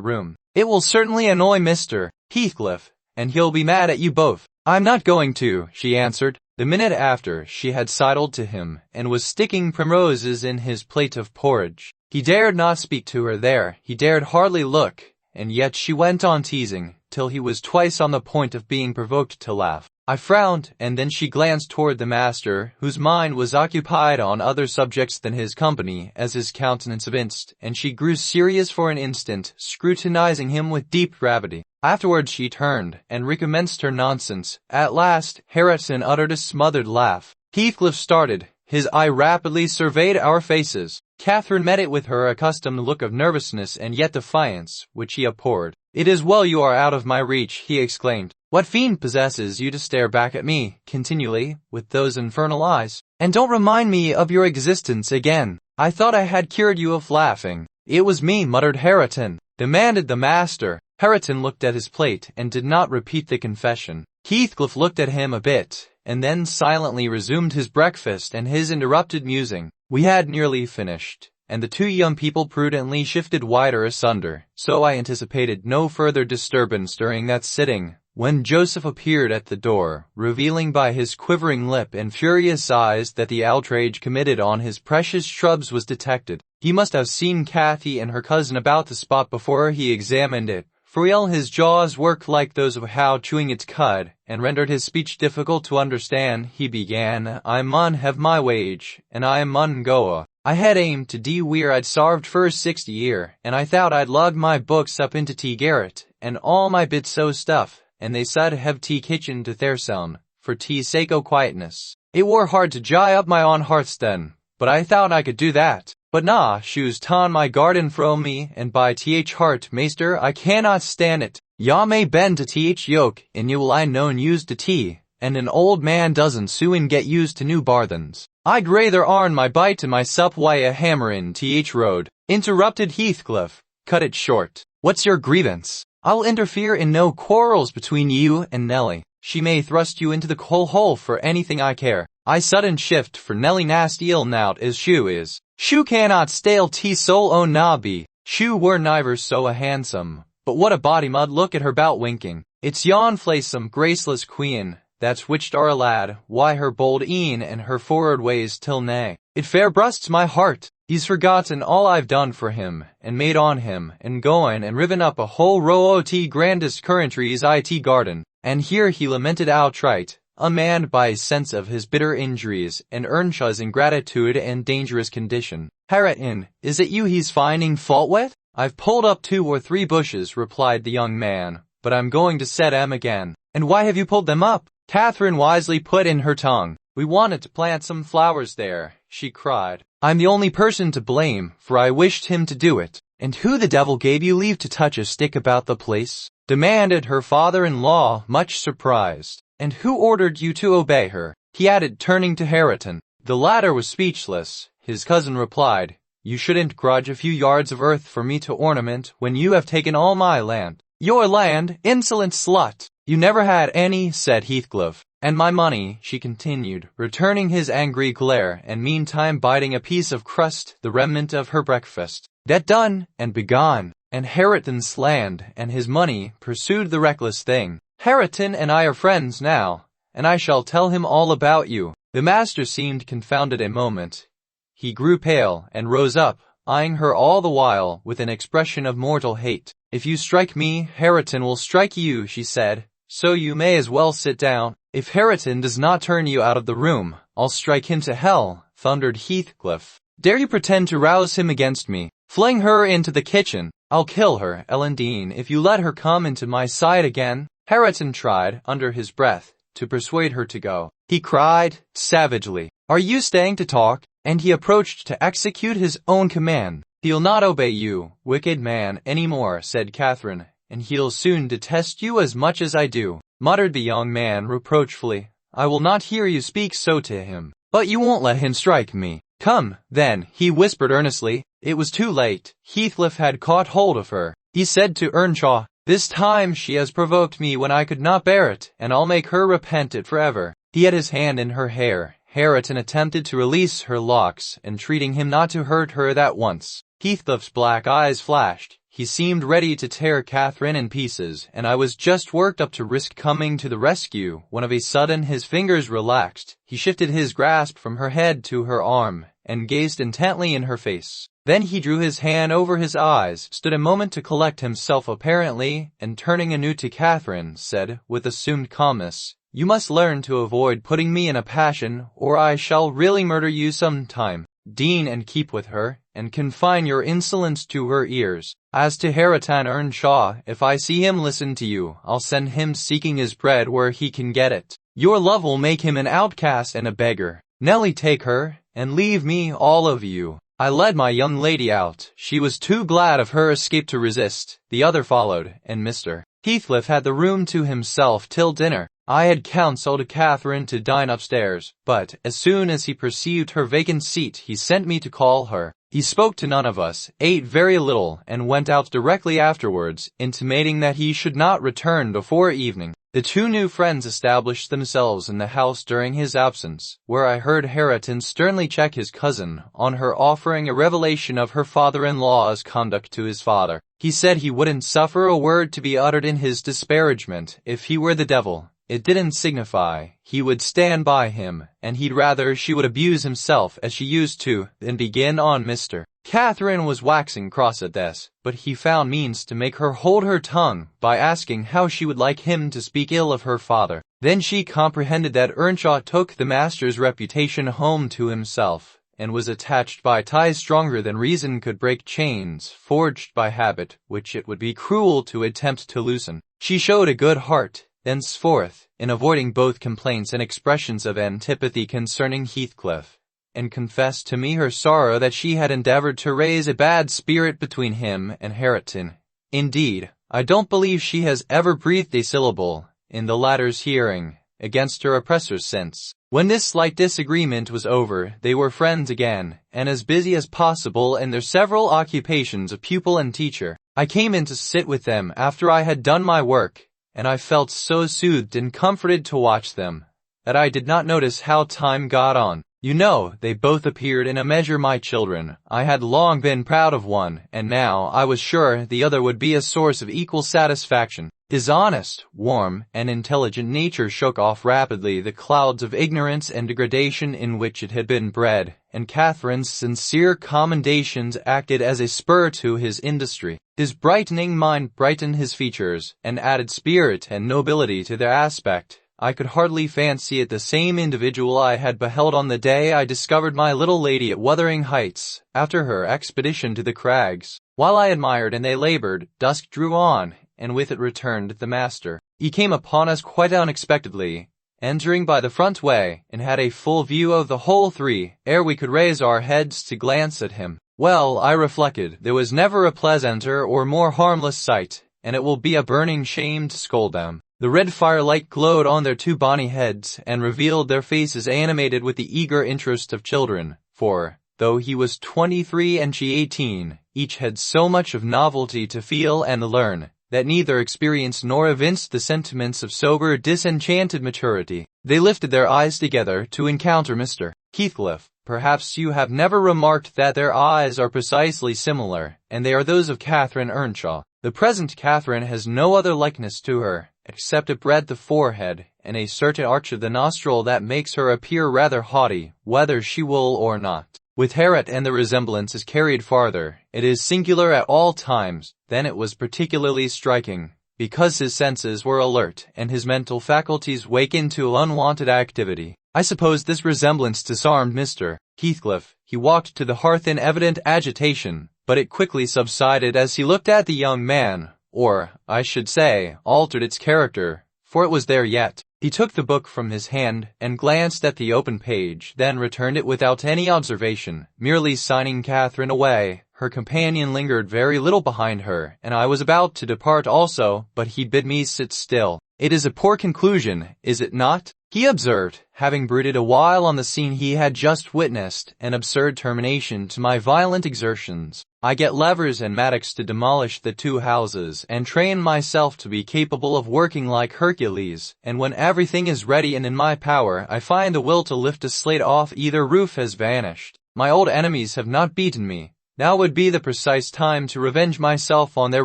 room. "It will certainly annoy Mr. Heathcliff, and he'll be mad at you both." "I'm not going to," she answered. The minute after, she had sidled to him, and was sticking primroses in his plate of porridge. He dared not speak to her there, he dared hardly look, and yet she went on teasing, till he was twice on the point of being provoked to laugh. I frowned, and then she glanced toward the master, whose mind was occupied on other subjects than his company, as his countenance evinced, and she grew serious for an instant, scrutinizing him with deep gravity. Afterwards she turned, and recommenced her nonsense. At last, Harrison uttered a smothered laugh. Heathcliff started. His eye rapidly surveyed our faces. Catherine met it with her accustomed look of nervousness and yet defiance, which he abhorred. "It is well you are out of my reach," he exclaimed. "What fiend possesses you to stare back at me, continually, with those infernal eyes? And don't remind me of your existence again. I thought I had cured you of laughing." "It was me," muttered Harrison, demanded the master. Harrison looked at his plate and did not repeat the confession. Heathcliff looked at him a bit, and then silently resumed his breakfast and his interrupted musing. We had nearly finished, and the two young people prudently shifted wider asunder, so I anticipated no further disturbance during that sitting, when Joseph appeared at the door, revealing by his quivering lip and furious eyes that the outrage committed on his precious shrubs was detected. He must have seen Cathy and her cousin about the spot before he examined it, for his jaws worked like those of a cow chewing its cud, and rendered his speech difficult to understand. He began, "I mun have my wage, and I mun go. I had aimed to d where I'd sarved for 60 year, and I thought I'd lug my books up into tea garret, and all my bits o' stuff, and they said have tea kitchen to theirseln, for tea sake o' quietness. It were hard to dry up my own hearthstone, but I thought I could do that. But nah, shoe's ta'en my garden fro me, and by th heart, maester, I cannot stand it. Ya may bend to th yoke, and you will I known used to tea, and an old man doesn't soon get used to new barthens. I'd rather arn my bite and my sup why a hammer in th road," interrupted Heathcliff. "Cut it short. What's your grievance? I'll interfere in no quarrels between you and Nellie. She may thrust you into the coal hole for anything I care. I sudden shift for Nellie nasty ill nout as shoe is. Shoe cannot stale tea soul o' nobby. Shoe were niver so a handsome, but what a body mud look at her bout winking. It's yon flaysome graceless quean, that's witched our lad, why her bold een and her forward ways till nay. It fair brusts my heart. He's forgotten all I've done for him, and made on him, and goin' and riven up a whole row o' tea grandest currantries I tea garden." And here he lamented outright, unmanned by his sense of his bitter injuries and Earnshaw's ingratitude and dangerous condition. "Harriton, is it you he's finding fault with?" "I've pulled up 2 or 3 bushes," replied the young man, "but I'm going to set 'em again." "And why have you pulled them up?" Catherine wisely put in her tongue. "We wanted to plant some flowers there," she cried. "I'm the only person to blame, for I wished him to do it." "And who the devil gave you leave to touch a stick about the place?" demanded her father-in-law, much surprised. "And who ordered you to obey her?" he added, turning to Harriton. The latter was speechless. His cousin replied, "You shouldn't grudge a few yards of earth for me to ornament when you have taken all my land." "Your land, insolent slut! You never had any," said Heathcliff. "And my money," she continued, returning his angry glare and meantime biting a piece of crust, the remnant of her breakfast. "That done, and begone." "And Harriton's land and his money," pursued the reckless thing. "Harriton and I are friends now, and I shall tell him all about you." The master seemed confounded a moment. He grew pale and rose up, eyeing her all the while with an expression of mortal hate. "If you strike me, Harriton will strike you," she said, "so you may as well sit down." "If Harriton does not turn you out of the room, I'll strike him to hell," thundered Heathcliff. "Dare you pretend to rouse him against me? Fling her into the kitchen. I'll kill her, Elendine, if you let her come into my sight again." Harriton tried, under his breath, to persuade her to go. He cried, savagely, "Are you staying to talk?" And he approached to execute his own command. "He'll not obey you, wicked man, any more," said Catherine, "and he'll soon detest you as much as I do," muttered the young man reproachfully. "I will not hear you speak so to him." "But you won't let him strike me." "Come, then," he whispered earnestly. It was too late. Heathcliff had caught hold of her. He said to Earnshaw, This time she has provoked me when I could not bear it, and I'll make her repent it forever." He had his hand in her hair. Hareton attempted to release her locks, entreating him not to hurt her that once. Heathcliff's black eyes flashed. He seemed ready to tear Catherine in pieces, and I was just worked up to risk coming to the rescue when of a sudden his fingers relaxed. He shifted his grasp from her head to her arm, and gazed intently in her face. Then he drew his hand over his eyes, stood a moment to collect himself apparently, and turning anew to Catherine, said, with assumed calmness, "You must learn to avoid putting me in a passion, or I shall really murder you some time. Dean and keep with her, and confine your insolence to her ears. As to Hareton Earnshaw, if I see him listen to you, I'll send him seeking his bread where he can get it. Your love will make him an outcast and a beggar. Nellie, take her, and leave me, all of you." I led my young lady out. She was too glad of her escape to resist. The other followed, and Mr. Heathcliff had the room to himself till dinner. I had counselled Catherine to dine upstairs, but as soon as he perceived her vacant seat, he sent me to call her. He spoke to none of us, ate very little, and went out directly afterwards, intimating that he should not return before evening. The two new friends established themselves in the house during his absence, where I heard Hareton sternly check his cousin on her offering a revelation of her father-in-law's conduct to his father. He said he wouldn't suffer a word to be uttered in his disparagement if he were the devil. It didn't signify, he would stand by him, and he'd rather she would abuse himself as she used to, than begin on Mr. Catherine was waxing cross at this, but he found means to make her hold her tongue by asking how she would like him to speak ill of her father. Then she comprehended that Earnshaw took the master's reputation home to himself, and was attached by ties stronger than reason could break, chains forged by habit, which it would be cruel to attempt to loosen. She showed a good heart, thenceforth, in avoiding both complaints and expressions of antipathy concerning Heathcliff, and confessed to me her sorrow that she had endeavoured to raise a bad spirit between him and Hareton. Indeed, I don't believe she has ever breathed a syllable, in the latter's hearing, against her oppressors since. When this slight disagreement was over, they were friends again, and as busy as possible in their several occupations of pupil and teacher. I came in to sit with them after I had done my work, and I felt so soothed and comforted to watch them, that I did not notice how time got on. You know, they both appeared in a measure my children. I had long been proud of one, and now I was sure the other would be a source of equal satisfaction. His honest, warm, and intelligent nature shook off rapidly the clouds of ignorance and degradation in which it had been bred, and Catherine's sincere commendations acted as a spur to his industry. His brightening mind brightened his features, and added spirit and nobility to their aspect. I could hardly fancy it the same individual I had beheld on the day I discovered my little lady at Wuthering Heights, after her expedition to the crags. While I admired and they laboured, dusk drew on, and with it returned the master. He came upon us quite unexpectedly, entering by the front way, and had a full view of the whole three, ere we could raise our heads to glance at him. Well, I reflected, there was never a pleasanter or more harmless sight, and it will be a burning shame to scold them. The red firelight glowed on their two bonny heads, and revealed their faces animated with the eager interest of children, for, though he was 23 and she 18, each had so much of novelty to feel and learn, that neither experienced nor evinced the sentiments of sober, disenchanted maturity. They lifted their eyes together to encounter Mr. Heathcliff. Perhaps you have never remarked that their eyes are precisely similar, and they are those of Catherine Earnshaw. The present Catherine has no other likeness to her, except a breadth of forehead, and a certain arch of the nostril that makes her appear rather haughty, whether she will or not. With Hareton the resemblance is carried farther. It is singular at all times, then it was particularly striking, because his senses were alert and his mental faculties wakened to unwonted activity. I suppose this resemblance disarmed Mr. Heathcliff. He walked to the hearth in evident agitation, but it quickly subsided as he looked at the young man, or, I should say, altered its character, for it was there yet. He took the book from his hand and glanced at the open page, then returned it without any observation, merely signing Catherine away. Her companion lingered very little behind her, and I was about to depart also, but he bid me sit still. "It is a poor conclusion, is it not?" he observed, having brooded a while on the scene he had just witnessed, an absurd termination to my violent exertions. I get levers and mattocks to demolish the 2 houses and train myself to be capable of working like Hercules, and when everything is ready and in my power, I find the will to lift a slate off either roof has vanished. My old enemies have not beaten me. Now would be the precise time to revenge myself on their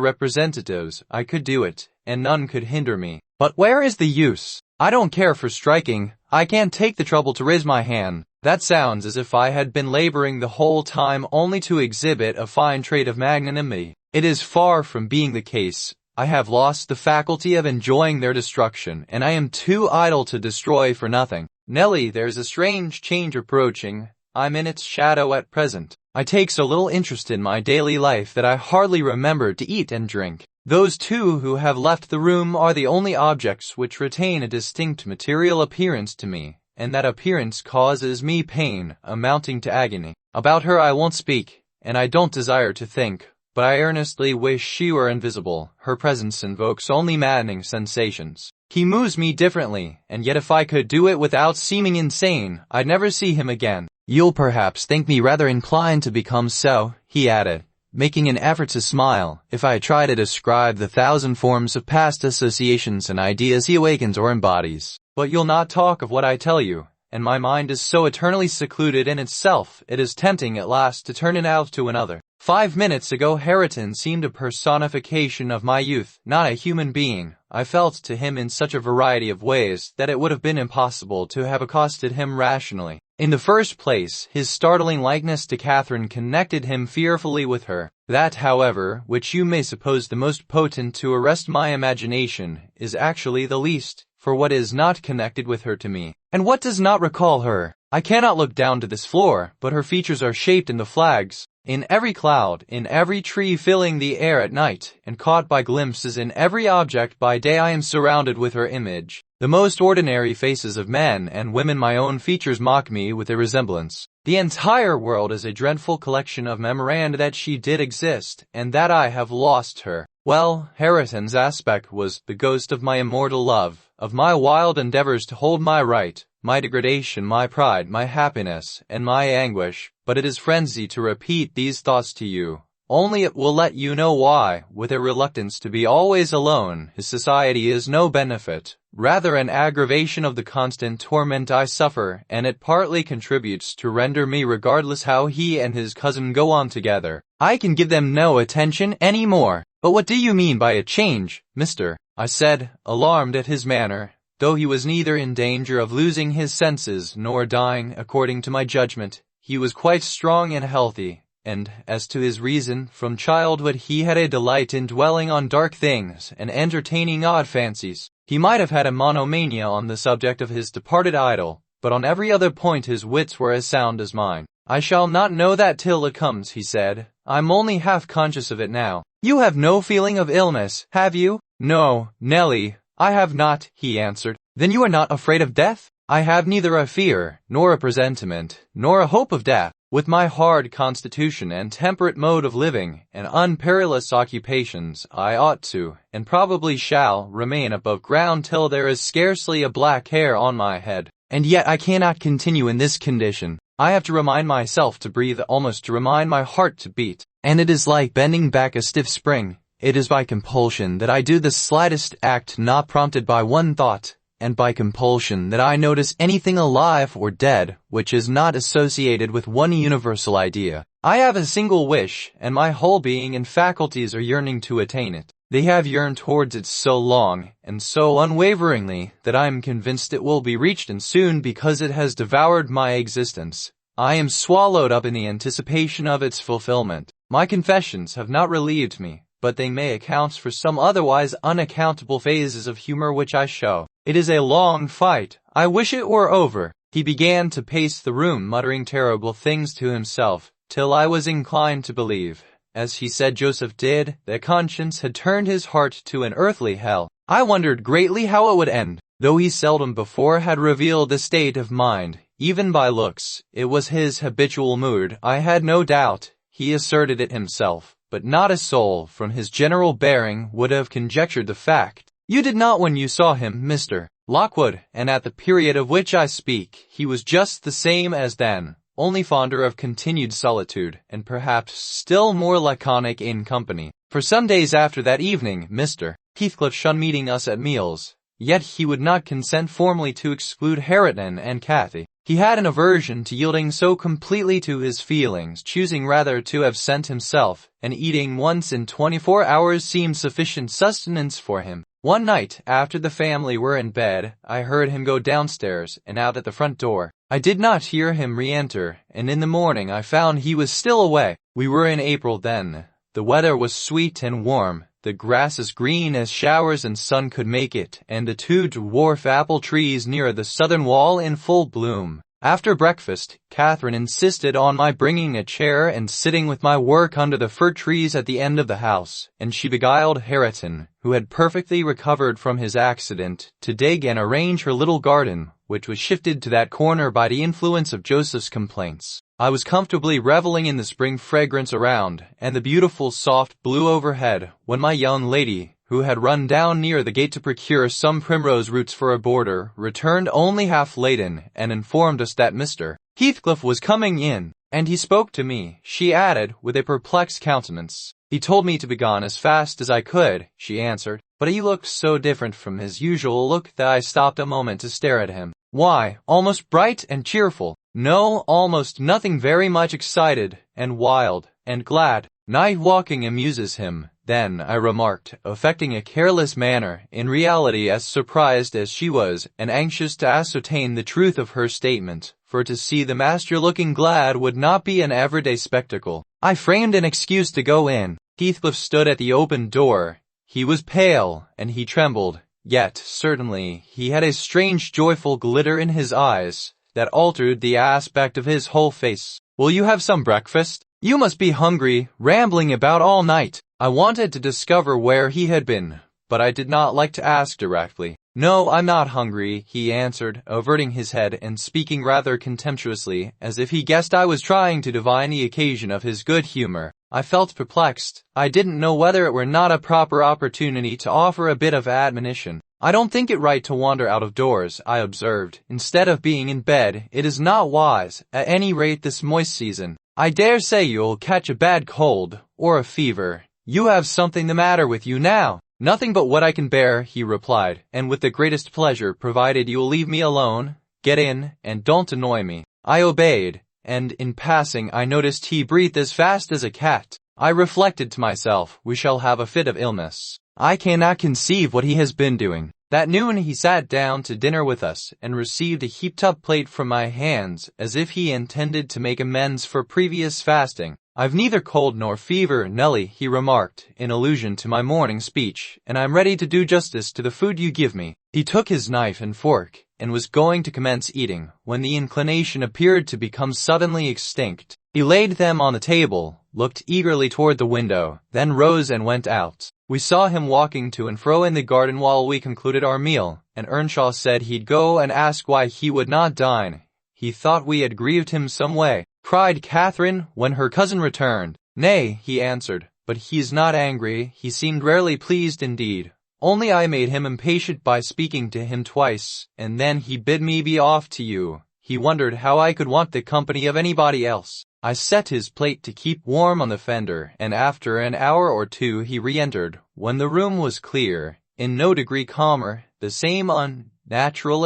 representatives. I could do it, and none could hinder me. But where is the use? I don't care for striking. I can't take the trouble to raise my hand. That sounds as if I had been laboring the whole time only to exhibit a fine trait of magnanimity. It is far from being the case. I have lost the faculty of enjoying their destruction, and I am too idle to destroy for nothing. Nellie, there's a strange change approaching. I'm in its shadow at present. I take so little interest in my daily life that I hardly remember to eat and drink. Those 2 who have left the room are the only objects which retain a distinct material appearance to me, and that appearance causes me pain, amounting to agony. About her I won't speak, and I don't desire to think, but I earnestly wish she were invisible. Her presence invokes only maddening sensations. He moves me differently, and yet if I could do it without seeming insane, I'd never see him again. You'll perhaps think me rather inclined to become so, he added, making an effort to smile, if I try to describe the 1,000 forms of past associations and ideas he awakens or embodies. But you'll not talk of what I tell you, and my mind is so eternally secluded in itself, it is tempting at last to turn it out to another. 5 minutes ago Hareton seemed a personification of my youth, not a human being. I felt to him in such a variety of ways that it would have been impossible to have accosted him rationally. In the first place, his startling likeness to Catherine connected him fearfully with her. That, however, which you may suppose the most potent to arrest my imagination, is actually the least, for what is not connected with her to me, and what does not recall her? I cannot look down to this floor, but her features are shaped in the flags, in every cloud, in every tree filling the air at night, and caught by glimpses in every object by day. I am surrounded with her image. The most ordinary faces of men and women, my own features mock me with a resemblance. The entire world is a dreadful collection of memoranda that she did exist, and that I have lost her. Well, Hareton's aspect was the ghost of my immortal love, of my wild endeavors to hold my right, my degradation, my pride, my happiness, and my anguish. But it is frenzy to repeat these thoughts to you. Only it will let you know why, with a reluctance to be always alone, his society is no benefit, rather an aggravation of the constant torment I suffer, and it partly contributes to render me regardless how he and his cousin go on together. I can give them no attention any more. But what do you mean by a change, mister? I said, alarmed at his manner, though he was neither in danger of losing his senses nor dying according to my judgment. He was quite strong and healthy. And, as to his reason, from childhood he had a delight in dwelling on dark things and entertaining odd fancies. He might have had a monomania on the subject of his departed idol, but on every other point his wits were as sound as mine. I shall not know that till it comes, he said. I'm only half conscious of it now. You have no feeling of illness, have you? No, Nellie, I have not, he answered. Then you are not afraid of death? I have neither a fear, nor a presentiment, nor a hope of death. With my hard constitution and temperate mode of living, and unperilous occupations, I ought to, and probably shall, remain above ground till there is scarcely a black hair on my head. And yet I cannot continue in this condition. I have to remind myself to breathe, almost to remind my heart to beat. And it is like bending back a stiff spring. It is by compulsion that I do the slightest act not prompted by one thought, and by compulsion that I notice anything alive or dead which is not associated with one universal idea. I have a single wish, and my whole being and faculties are yearning to attain it. They have yearned towards it so long and so unwaveringly that I am convinced it will be reached, and soon, because it has devoured my existence. I am swallowed up in the anticipation of its fulfillment. My confessions have not relieved me, but they may account for some otherwise unaccountable phases of humor which I show. It is a long fight. I wish it were over. He began to pace the room, muttering terrible things to himself, till I was inclined to believe, as he said Joseph did, that conscience had turned his heart to an earthly hell. I wondered greatly how it would end. Though he seldom before had revealed the state of mind, even by looks, it was his habitual mood. I had no doubt he asserted it himself, but not a soul from his general bearing would have conjectured the fact. You did not when you saw him, Mr. Lockwood, and at the period of which I speak, he was just the same as then. only fonder of continued solitude, and perhaps still more laconic in company. For some days after that evening, Mr. Heathcliff shunned meeting us at meals, yet he would not consent formally to exclude Hareton and Cathy. He had an aversion to yielding so completely to his feelings, choosing rather to absent himself, and eating once in 24 hours seemed sufficient sustenance for him. One night, after the family were in bed, I heard him go downstairs and out at the front door. I did not hear him re-enter, and in the morning I found he was still away. We were in April then. The weather was sweet and warm, the grass as green as showers and sun could make it, and the two dwarf apple trees near the southern wall in full bloom. After breakfast, Catherine insisted on my bringing a chair and sitting with my work under the fir trees at the end of the house, and she beguiled Hareton, who had perfectly recovered from his accident, to dig and arrange her little garden, which was shifted to that corner by the influence of Joseph's complaints. I was comfortably reveling in the spring fragrance around, and the beautiful soft blue overhead, when my young lady, who had run down near the gate to procure some primrose roots for a border, returned only half laden, and informed us that Mr. Heathcliff was coming in, and he spoke to me, she added, with a perplexed countenance. He told me to be gone as fast as I could, she answered, but he looked so different from his usual look that I stopped a moment to stare at him. Why, almost bright and cheerful. No, almost nothing, very much excited, and wild, and glad. Night walking amuses him, then, I remarked, affecting a careless manner, in reality as surprised as she was, and anxious to ascertain the truth of her statement, for to see the master looking glad would not be an everyday spectacle. I framed an excuse to go in. Heathcliff stood at the open door. He was pale, and he trembled, yet, certainly, he had a strange joyful glitter in his eyes, that altered the aspect of his whole face. "Will you have some breakfast? You must be hungry, rambling about all night." I wanted to discover where he had been, but I did not like to ask directly. "No, I'm not hungry," he answered, averting his head and speaking rather contemptuously, as if he guessed I was trying to divine the occasion of his good humor. I felt perplexed. I didn't know whether it were not a proper opportunity to offer a bit of admonition. "I don't think it right to wander out of doors," I observed. "Instead of being in bed, it is not wise, at any rate this moist season. I dare say you'll catch a bad cold, or a fever. You have something the matter with you now." "Nothing but what I can bear," he replied, "and with the greatest pleasure, provided you'll leave me alone. Get in, and don't annoy me." I obeyed, and in passing I noticed he breathed as fast as a cat. I reflected to myself, we shall have a fit of illness. I cannot conceive what he has been doing. That noon he sat down to dinner with us, and received a heaped-up plate from my hands, as if he intended to make amends for previous fasting. "I've neither cold nor fever, Nelly," he remarked, in allusion to my morning speech, "and I'm ready to do justice to the food you give me." He took his knife and fork, and was going to commence eating, when the inclination appeared to become suddenly extinct. He laid them on the table, looked eagerly toward the window, then rose and went out. We saw him walking to and fro in the garden while we concluded our meal, and Earnshaw said he'd go and ask why he would not dine. He thought we had grieved him some way. Cried Catherine, when her cousin returned. "Nay," he answered, "but he's not angry. He seemed rarely pleased indeed. Only I made him impatient by speaking to him twice, and then he bid me be off to you. He wondered how I could want the company of anybody else." I set his plate to keep warm on the fender, and after an hour or two he re-entered, when the room was clear, in no degree calmer, the same unnatural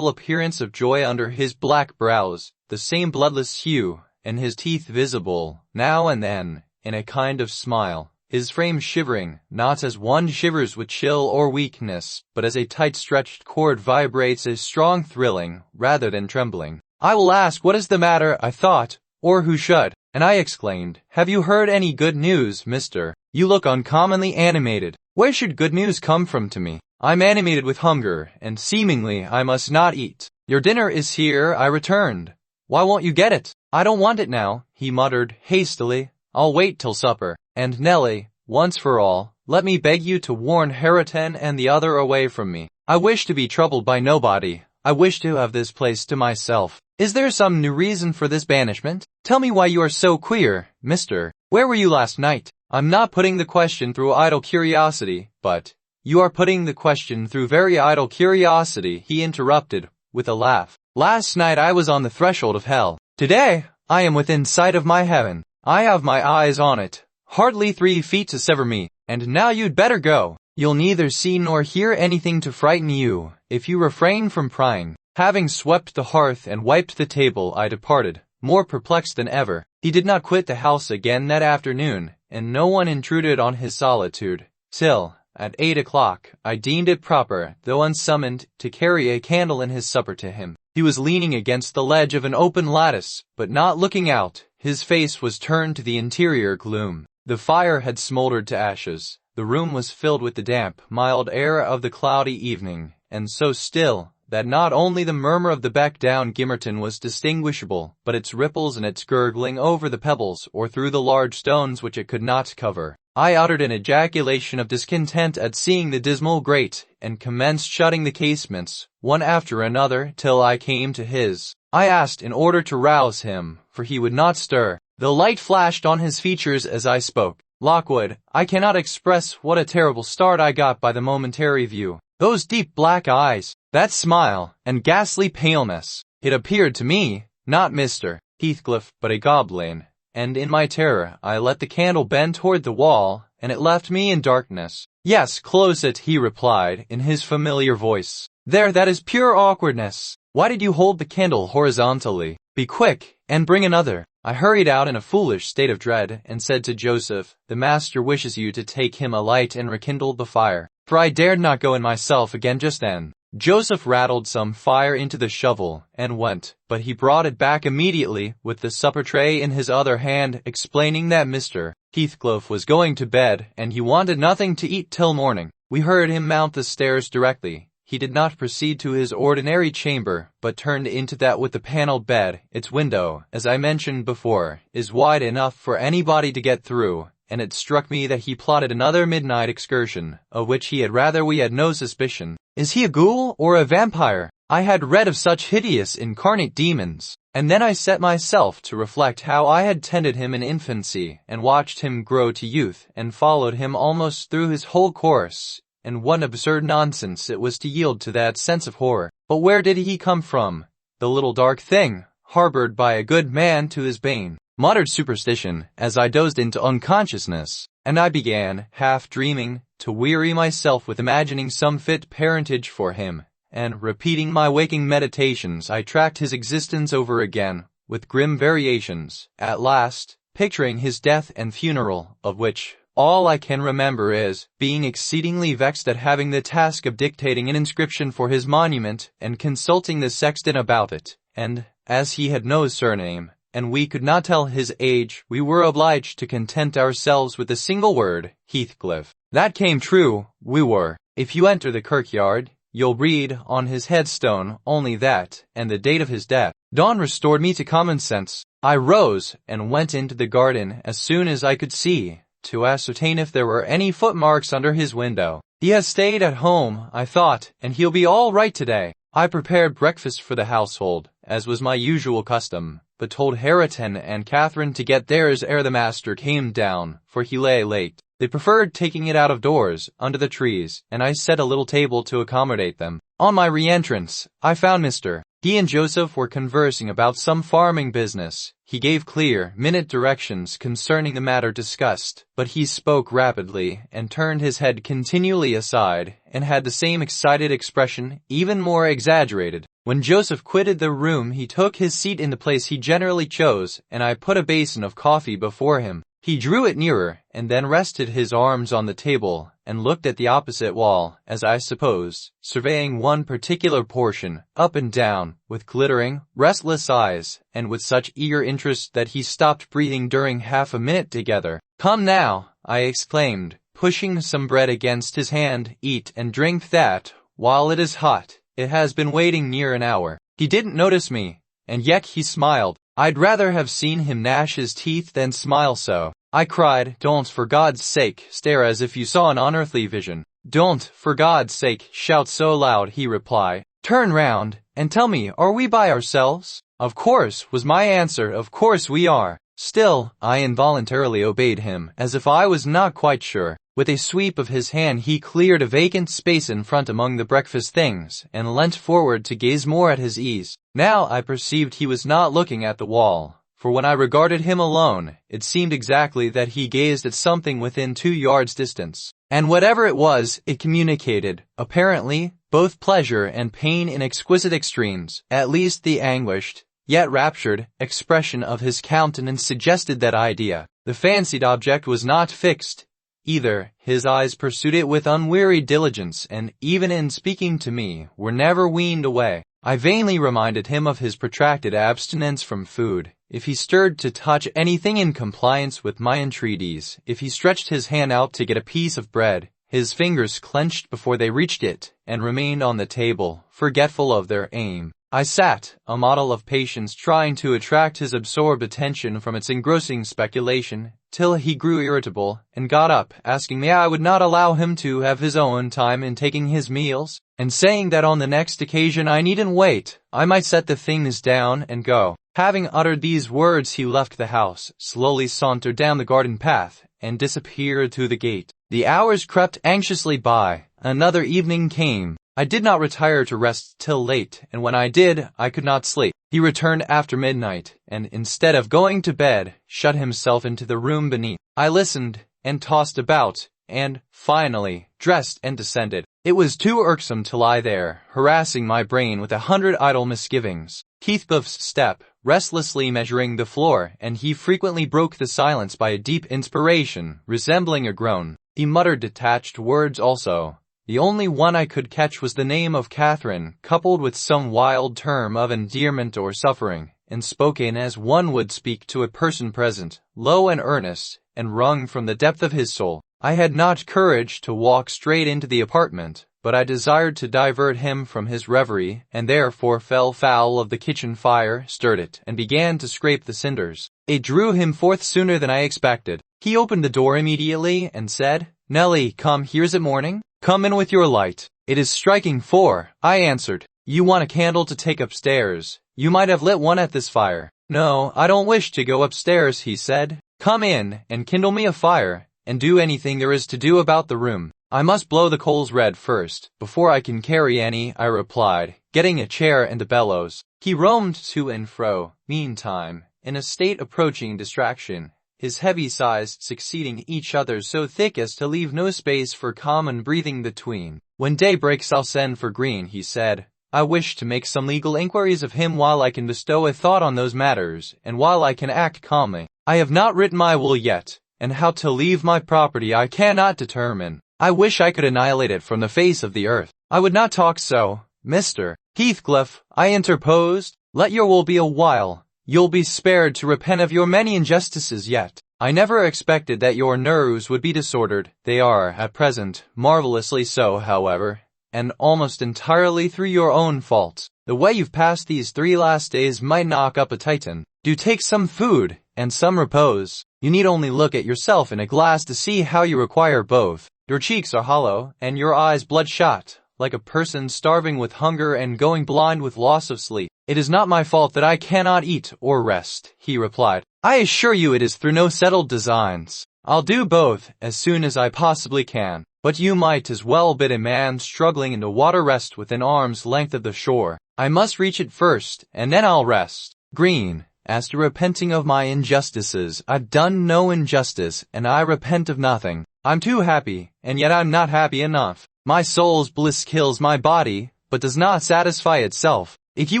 appearance of joy under his black brows, the same bloodless hue, and his teeth visible, now and then, in a kind of smile, his frame shivering, not as one shivers with chill or weakness, but as a tight-stretched cord vibrates a strong thrilling, rather than trembling. "I will ask what is the matter," I thought, or who should, and I exclaimed, "Have you heard any good news, mister? You look uncommonly animated." Where should good news come from to me? I'm animated with hunger, and seemingly I must not eat. "Your dinner is here," I returned. "Why won't you get it?" "I don't want it now," he muttered hastily. "I'll wait till supper. And Nelly, once for all, let me beg you to warn Hareton and the other away from me. I wish to be troubled by nobody. I wish to have this place to myself. Is there some new reason for this banishment? Tell me why you are so queer, mister. Where were you last night?" "I'm not putting the question through idle curiosity, but—" "You are putting the question through very idle curiosity," he interrupted, with a laugh. Last night I was on the threshold of hell. Today, I am within sight of my heaven. I have my eyes on it. Hardly 3 feet to sever me, and now you'd better go. You'll neither see nor hear anything to frighten you, if you refrain from prying. Having swept the hearth and wiped the table, I departed, more perplexed than ever. He did not quit the house again that afternoon, and no one intruded on his solitude, till, at 8 o'clock, I deemed it proper, though unsummoned, to carry a candle and his supper to him. He was leaning against the ledge of an open lattice, but not looking out. His face was turned to the interior gloom. The fire had smoldered to ashes. The room was filled with the damp, mild air of the cloudy evening, and so still, that not only the murmur of the beck down Gimmerton was distinguishable, but its ripples and its gurgling over the pebbles or through the large stones which it could not cover. I uttered an ejaculation of discontent at seeing the dismal grate, and commenced shutting the casements, one after another, till I came to his. I asked in order to rouse him, for he would not stir. The light flashed on his features as I spoke. Lockwood, I cannot express what a terrible start I got by the momentary view. Those deep black eyes, that smile, and ghastly paleness. It appeared to me, not Mr. Heathcliff, but a goblin, and in my terror I let the candle bend toward the wall, and it left me in darkness. Yes, close it, he replied, in his familiar voice. There, that is pure awkwardness. Why did you hold the candle horizontally? Be quick, and bring another. I hurried out in a foolish state of dread, and said to Joseph, the master wishes you to take him a light and rekindle the fire, for I dared not go in myself again just then. Joseph rattled some fire into the shovel, and went, but he brought it back immediately, with the supper tray in his other hand, explaining that Mr. Heathcliff was going to bed, and he wanted nothing to eat till morning. We heard him mount the stairs directly. He did not proceed to his ordinary chamber, but turned into that with the panelled bed. Its window, as I mentioned before, is wide enough for anybody to get through, and it struck me that he plotted another midnight excursion, of which we had no suspicion. Is he a ghoul or a vampire? I had read of such hideous incarnate demons, and then I set myself to reflect how I had tended him in infancy, and watched him grow to youth, and followed him almost through his whole course, and what absurd nonsense it was to yield to that sense of horror. But where did he come from? The little dark thing, harbored by a good man to his bane. Muttered superstition, as I dozed into unconsciousness, and I began, half dreaming, to weary myself with imagining some fit parentage for him, and, repeating my waking meditations, I tracked his existence over again, with grim variations, at last, picturing his death and funeral, of which all I can remember is, being exceedingly vexed at having the task of dictating an inscription for his monument, and consulting the sexton about it, and, as he had no surname, and we could not tell his age, we were obliged to content ourselves with the single word, Heathcliff. That came true, we were. If you enter the kirkyard, you'll read on his headstone only that, and the date of his death. Dawn restored me to common sense. I rose, and went into the garden as soon as I could see, to ascertain if there were any footmarks under his window. He has stayed at home, I thought, and he'll be all right today. I prepared breakfast for the household, as was my usual custom, but told Hareton and Catherine to get theirs ere the master came down, for he lay late. They preferred taking it out of doors, under the trees, and I set a little table to accommodate them. On my re-entrance, I found Mr. He and Joseph were conversing about some farming business. He gave clear, minute directions concerning the matter discussed, but he spoke rapidly, and turned his head continually aside, and had the same excited expression, even more exaggerated. When Joseph quitted the room, he took his seat in the place he generally chose, and I put a basin of coffee before him. He drew it nearer, and then rested his arms on the table, and looked at the opposite wall, as I supposed, surveying one particular portion, up and down, with glittering, restless eyes, and with such eager interest that he stopped breathing during half a minute together. "Come now," I exclaimed, pushing some bread against his hand, "eat and drink that, while it is hot. It has been waiting near an hour." He didn't notice me, and yet he smiled. I'd rather have seen him gnash his teeth than smile so. I cried, "Don't for God's sake stare as if you saw an unearthly vision. Don't, for God's sake, shout so loud," he replied. "Turn round, and tell me, are we by ourselves?" "Of course," was my answer, "of course we are." Still, I involuntarily obeyed him, as if I was not quite sure. With a sweep of his hand he cleared a vacant space in front among the breakfast things, and leant forward to gaze more at his ease. Now I perceived he was not looking at the wall, for when I regarded him alone, it seemed exactly that he gazed at something within 2 yards distance. And whatever it was, it communicated, apparently, both pleasure and pain in exquisite extremes. At least the anguished, yet raptured, expression of his countenance suggested that idea. The fancied object was not fixed, either. His eyes pursued it with unwearied diligence, and, even in speaking to me, were never weaned away. I vainly reminded him of his protracted abstinence from food. If he stirred to touch anything in compliance with my entreaties, if he stretched his hand out to get a piece of bread, his fingers clenched before they reached it, and remained on the table, forgetful of their aim. I sat, a model of patience, trying to attract his absorbed attention from its engrossing speculation, till he grew irritable, and got up, asking me I would not allow him to have his own time in taking his meals, and saying that on the next occasion I needn't wait, I might set the things down and go. Having uttered these words, he left the house, slowly sauntered down the garden path, and disappeared through the gate. The hours crept anxiously by. Another evening came. I did not retire to rest till late, and when I did, I could not sleep. He returned after midnight, and instead of going to bed, shut himself into the room beneath. I listened, and tossed about, and, finally, dressed and descended. It was too irksome to lie there, harassing my brain with 100 idle misgivings. Heathcliff's step, restlessly measuring the floor, and he frequently broke the silence by a deep inspiration, resembling a groan. He muttered detached words also. The only one I could catch was the name of Catherine, coupled with some wild term of endearment or suffering, and spoken as one would speak to a person present, low and earnest, and wrung from the depth of his soul. I had not courage to walk straight into the apartment, but I desired to divert him from his reverie, and therefore fell foul of the kitchen fire, stirred it, and began to scrape the cinders. It drew him forth sooner than I expected. He opened the door immediately, and said, "Nellie, come, here's it morning? Come in with your light." "It is striking 4, I answered. "You want a candle to take upstairs. You might have lit one at this fire." "No, I don't wish to go upstairs," he said. "Come in, and kindle me a fire, and do anything there is to do about the room." "I must blow the coals red first, before I can carry any," I replied, getting a chair and a bellows. He roamed to and fro, meantime, in a state approaching distraction, his heavy sighs succeeding each other so thick as to leave no space for common breathing between. "When day breaks I'll send for Green," he said. "I wish to make some legal inquiries of him while I can bestow a thought on those matters, and while I can act calmly. I have not written my will yet, and how to leave my property I cannot determine. I wish I could annihilate it from the face of the earth." "I would not talk so, Mr. Heathcliff," I interposed. "Let your will be a while. You'll be spared to repent of your many injustices yet. I never expected that your nerves would be disordered. They are, at present, marvelously so, however, and almost entirely through your own faults. The way you've passed these 3 last days might knock up a Titan. Do take some food, and some repose. You need only look at yourself in a glass to see how you require both. Your cheeks are hollow, and your eyes bloodshot, like a person starving with hunger and going blind with loss of sleep." "It is not my fault that I cannot eat or rest," he replied. "I assure you it is through no settled designs. I'll do both as soon as I possibly can. But you might as well bid a man struggling in the water rest within arm's length of the shore. I must reach it first, and then I'll rest." Green, as to repenting of my injustices, I've done no injustice, and I repent of nothing. I'm too happy, and yet I'm not happy enough. My soul's bliss kills my body, but does not satisfy itself. If you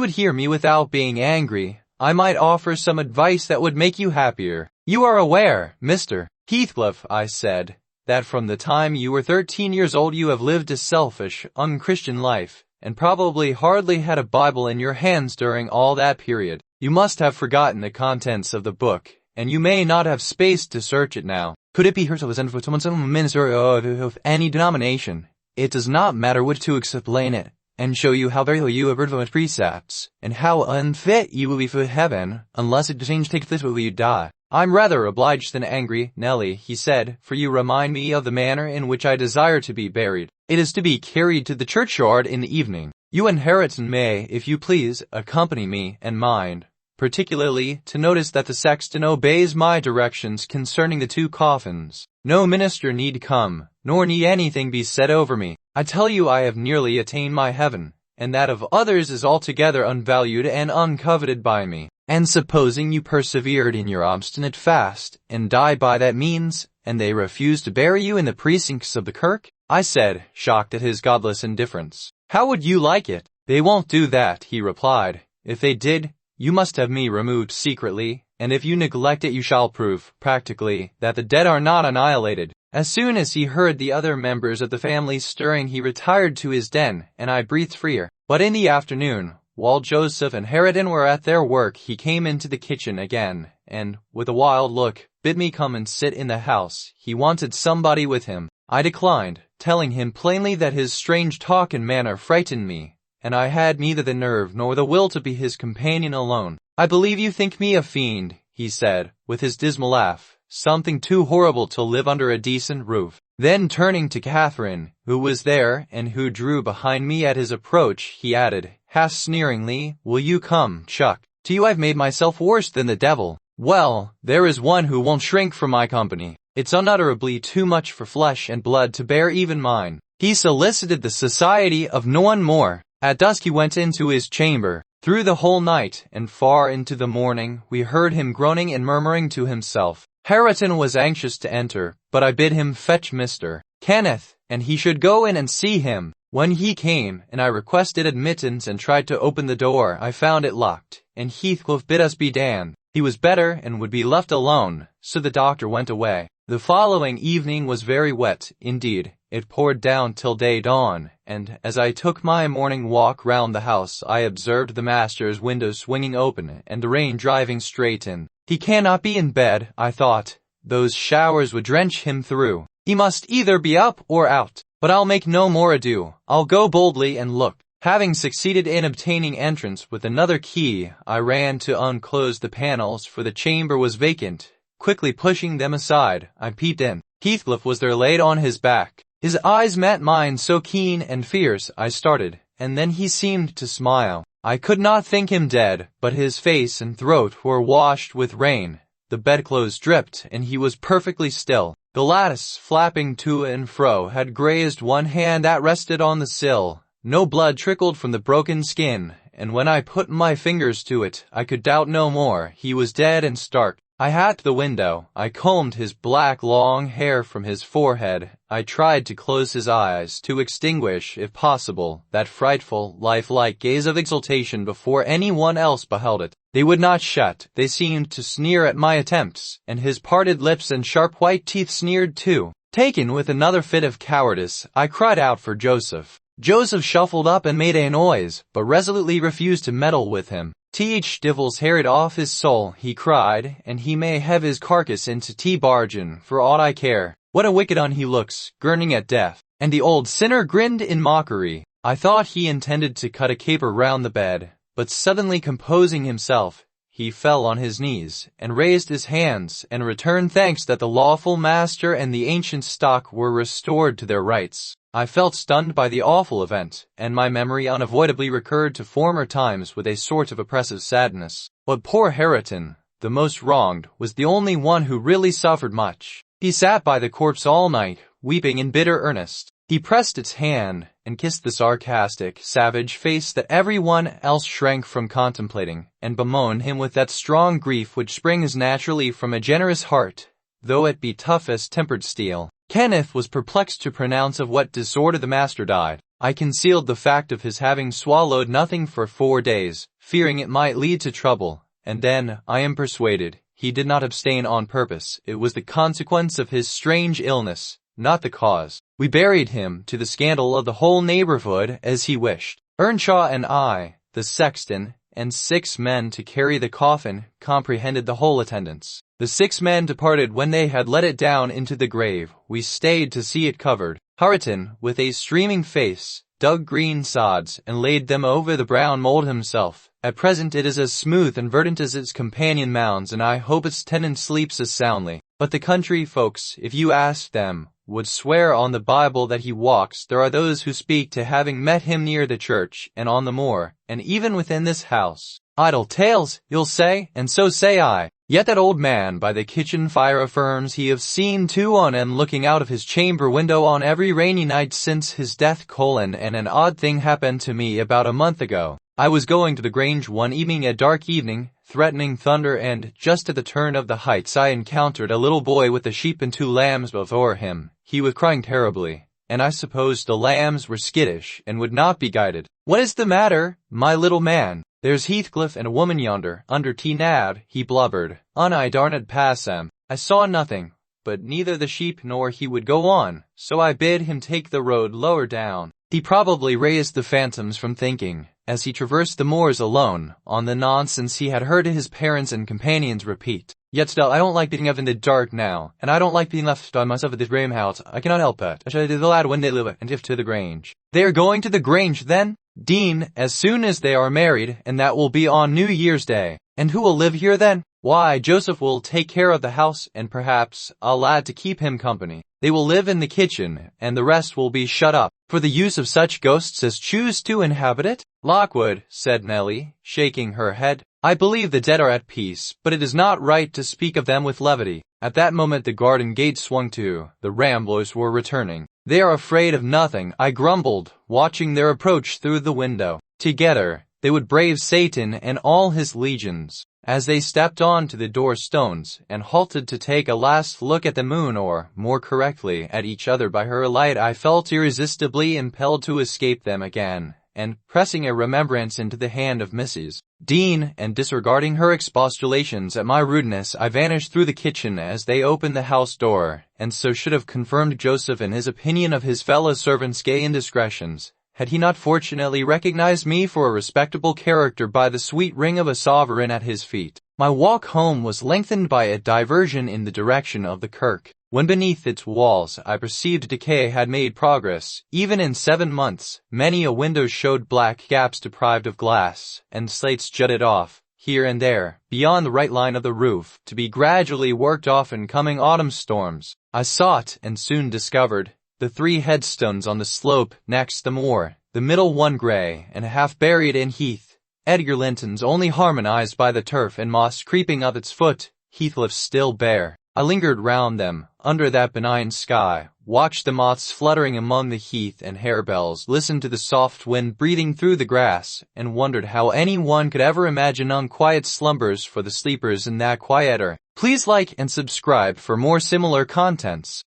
would hear me without being angry, I might offer some advice that would make you happier. "You are aware, Mr. Heathcliff," I said, "that from the time you were 13 years old you have lived a selfish, unchristian life, and probably hardly had a Bible in your hands during all that period. You must have forgotten the contents of the book, and you may not have space to search it now. Could it be her to listen for some minister of any denomination? It does not matter what to explain it, and show you how very you have heard of its precepts, and how unfit you will be for heaven, unless it change take this will you die." "I'm rather obliged than angry, Nellie," he said, "for you remind me of the manner in which I desire to be buried. It is to be carried to the churchyard in the evening. You and Harriton may, if you please, accompany me, and mind, particularly, to notice that the sexton obeys my directions concerning the 2 coffins. No minister need come, nor need anything be said over me. I tell you I have nearly attained my heaven, and that of others is altogether unvalued and uncoveted by me. And supposing you persevered in your obstinate fast, and died by that means, and they refused to bury you in the precincts of the kirk? I said, shocked at his godless indifference. How would you like it? They won't do that, he replied. If they did, you must have me removed secretly, and if you neglect it you shall prove, practically, that the dead are not annihilated. As soon as he heard the other members of the family stirring he retired to his den, and I breathed freer. But in the afternoon, while Joseph and Hareton were at their work, he came into the kitchen again, and, with a wild look, bid me come and sit in the house. He wanted somebody with him. I declined, telling him plainly that his strange talk and manner frightened me, and I had neither the nerve nor the will to be his companion alone. I believe you think me a fiend, he said, with his dismal laugh, something too horrible to live under a decent roof. Then turning to Catherine, who was there and who drew behind me at his approach, he added, half sneeringly, will you come, Chuck? To you I've made myself worse than the devil. Well, there is one who won't shrink from my company. It's unutterably too much for flesh and blood to bear even mine. He solicited the society of no one more. At dusk he went into his chamber. Through the whole night and far into the morning we heard him groaning and murmuring to himself. Hareton was anxious to enter, but I bid him fetch Mr. Kenneth, and he should go in and see him. When he came, and I requested admittance and tried to open the door, I found it locked, and Heathcliff bid us be damned. He was better and would be left alone, so the doctor went away. The following evening was very wet, indeed. It poured down till day dawn, and as I took my morning walk round the house, I observed the master's window swinging open and the rain driving straight in. He cannot be in bed, I thought. Those showers would drench him through. He must either be up or out. But I'll make no more ado. I'll go boldly and look. Having succeeded in obtaining entrance with another key, I ran to unclose the panels, for the chamber was vacant. Quickly pushing them aside, I peeped in. Heathcliff was there laid on his back. His eyes met mine so keen and fierce, I started, and then he seemed to smile. I could not think him dead, but his face and throat were washed with rain. The bedclothes dripped, and he was perfectly still. The lattice, flapping to and fro, had grazed one hand that rested on the sill. No blood trickled from the broken skin, and when I put my fingers to it, I could doubt no more. He was dead and stark. I had to the window. I combed his black long hair from his forehead. I tried to close his eyes, to extinguish, if possible, that frightful, lifelike gaze of exultation before anyone else beheld it. They would not shut. They seemed to sneer at my attempts, and his parted lips and sharp white teeth sneered too. Taken with another fit of cowardice, I cried out for Joseph. Joseph shuffled up and made a noise, but resolutely refused to meddle with him. Th Divil's harried off his soul, he cried, and he may have his carcass into T-Bargain, for aught I care. What a wicked un he looks, gurning at death. And the old sinner grinned in mockery. I thought he intended to cut a caper round the bed, but suddenly composing himself, he fell on his knees, and raised his hands, and returned thanks that the lawful master and the ancient stock were restored to their rights. I felt stunned by the awful event, and my memory unavoidably recurred to former times with a sort of oppressive sadness. But poor Hareton, the most wronged, was the only one who really suffered much. He sat by the corpse all night, weeping in bitter earnest. He pressed its hand, and kissed the sarcastic, savage face that everyone else shrank from contemplating, and bemoaned him with that strong grief which springs naturally from a generous heart, though it be tough as tempered steel. Kenneth was perplexed to pronounce of what disorder the master died. I concealed the fact of his having swallowed nothing for 4 days, fearing it might lead to trouble, and then, I am persuaded, he did not abstain on purpose. It was the consequence of his strange illness, not the cause. We buried him, to the scandal of the whole neighborhood, as he wished. Earnshaw and I, the sexton, and 6 men to carry the coffin, comprehended the whole attendance. The 6 men departed when they had let it down into the grave. We stayed to see it covered. Hareton, with a streaming face, dug green sods, and laid them over the brown mold himself. At present it is as smooth and verdant as its companion mounds, and I hope its tenant sleeps as soundly. But the country folks, if you asked them, would swear on the Bible that he walks. There are those who speak to having met him near the church, and on the moor, and even within this house. Idle tales, you'll say, and so say I. Yet that old man by the kitchen fire affirms he have seen two on and looking out of his chamber window on every rainy night since his death: and an odd thing happened to me about a month ago. I was going to the Grange one evening, a dark evening, threatening thunder, and just at the turn of the heights I encountered a little boy with a sheep and 2 lambs before him. He was crying terribly, and I supposed the lambs were skittish and would not be guided. "What is the matter, my little man? There's Heathcliff and a woman yonder, under T-Nab," he blubbered. I darned pass him. I saw nothing, but neither the sheep nor he would go on, so I bid him take the road lower down. He probably raised the phantoms from thinking, as he traversed the moors alone, on the nonsense he had heard his parents and companions repeat. Yet still, I don't like being up in the dark now, and I don't like being left by myself at this grim house. I cannot help it. I shall do the lad when they live, and if to the Grange. They are going to the Grange, then, Dean, as soon as they are married, and that will be on New Year's Day. And who will live here then? Why, Joseph will take care of the house, and perhaps a lad to keep him company. They will live in the kitchen, and the rest will be shut up, for the use of such ghosts as choose to inhabit it. Lockwood, said Nelly, shaking her head, I believe the dead are at peace, but it is not right to speak of them with levity. At that moment the garden gate swung to. The Ramblers were returning. They are afraid of nothing, I grumbled, watching their approach through the window. Together, they would brave Satan and all his legions. As they stepped on to the door stones and halted to take a last look at the moon, or, more correctly, at each other by her light, I felt irresistibly impelled to escape them again, and, pressing a remembrance into the hand of Mrs. Dean, and disregarding her expostulations at my rudeness, I vanished through the kitchen as they opened the house door, and so should have confirmed Joseph in his opinion of his fellow servants' gay indiscretions, had he not fortunately recognized me for a respectable character by the sweet ring of a sovereign at his feet. My walk home was lengthened by a diversion in the direction of the kirk. When beneath its walls I perceived decay had made progress. Even in 7 months, many a window showed black gaps deprived of glass, and slates jutted off, here and there, beyond the right line of the roof, to be gradually worked off in coming autumn storms. I sought, and soon discovered, the 3 headstones on the slope next the moor, the middle one grey and half buried in heath, Edgar Linton's only harmonized by the turf and moss creeping up its foot, Heathcliff's still bare. I lingered round them, under that benign sky, watched the moths fluttering among the heath and harebells, listened to the soft wind breathing through the grass, and wondered how any one could ever imagine unquiet slumbers for the sleepers in that quieter. Please like and subscribe for more similar contents.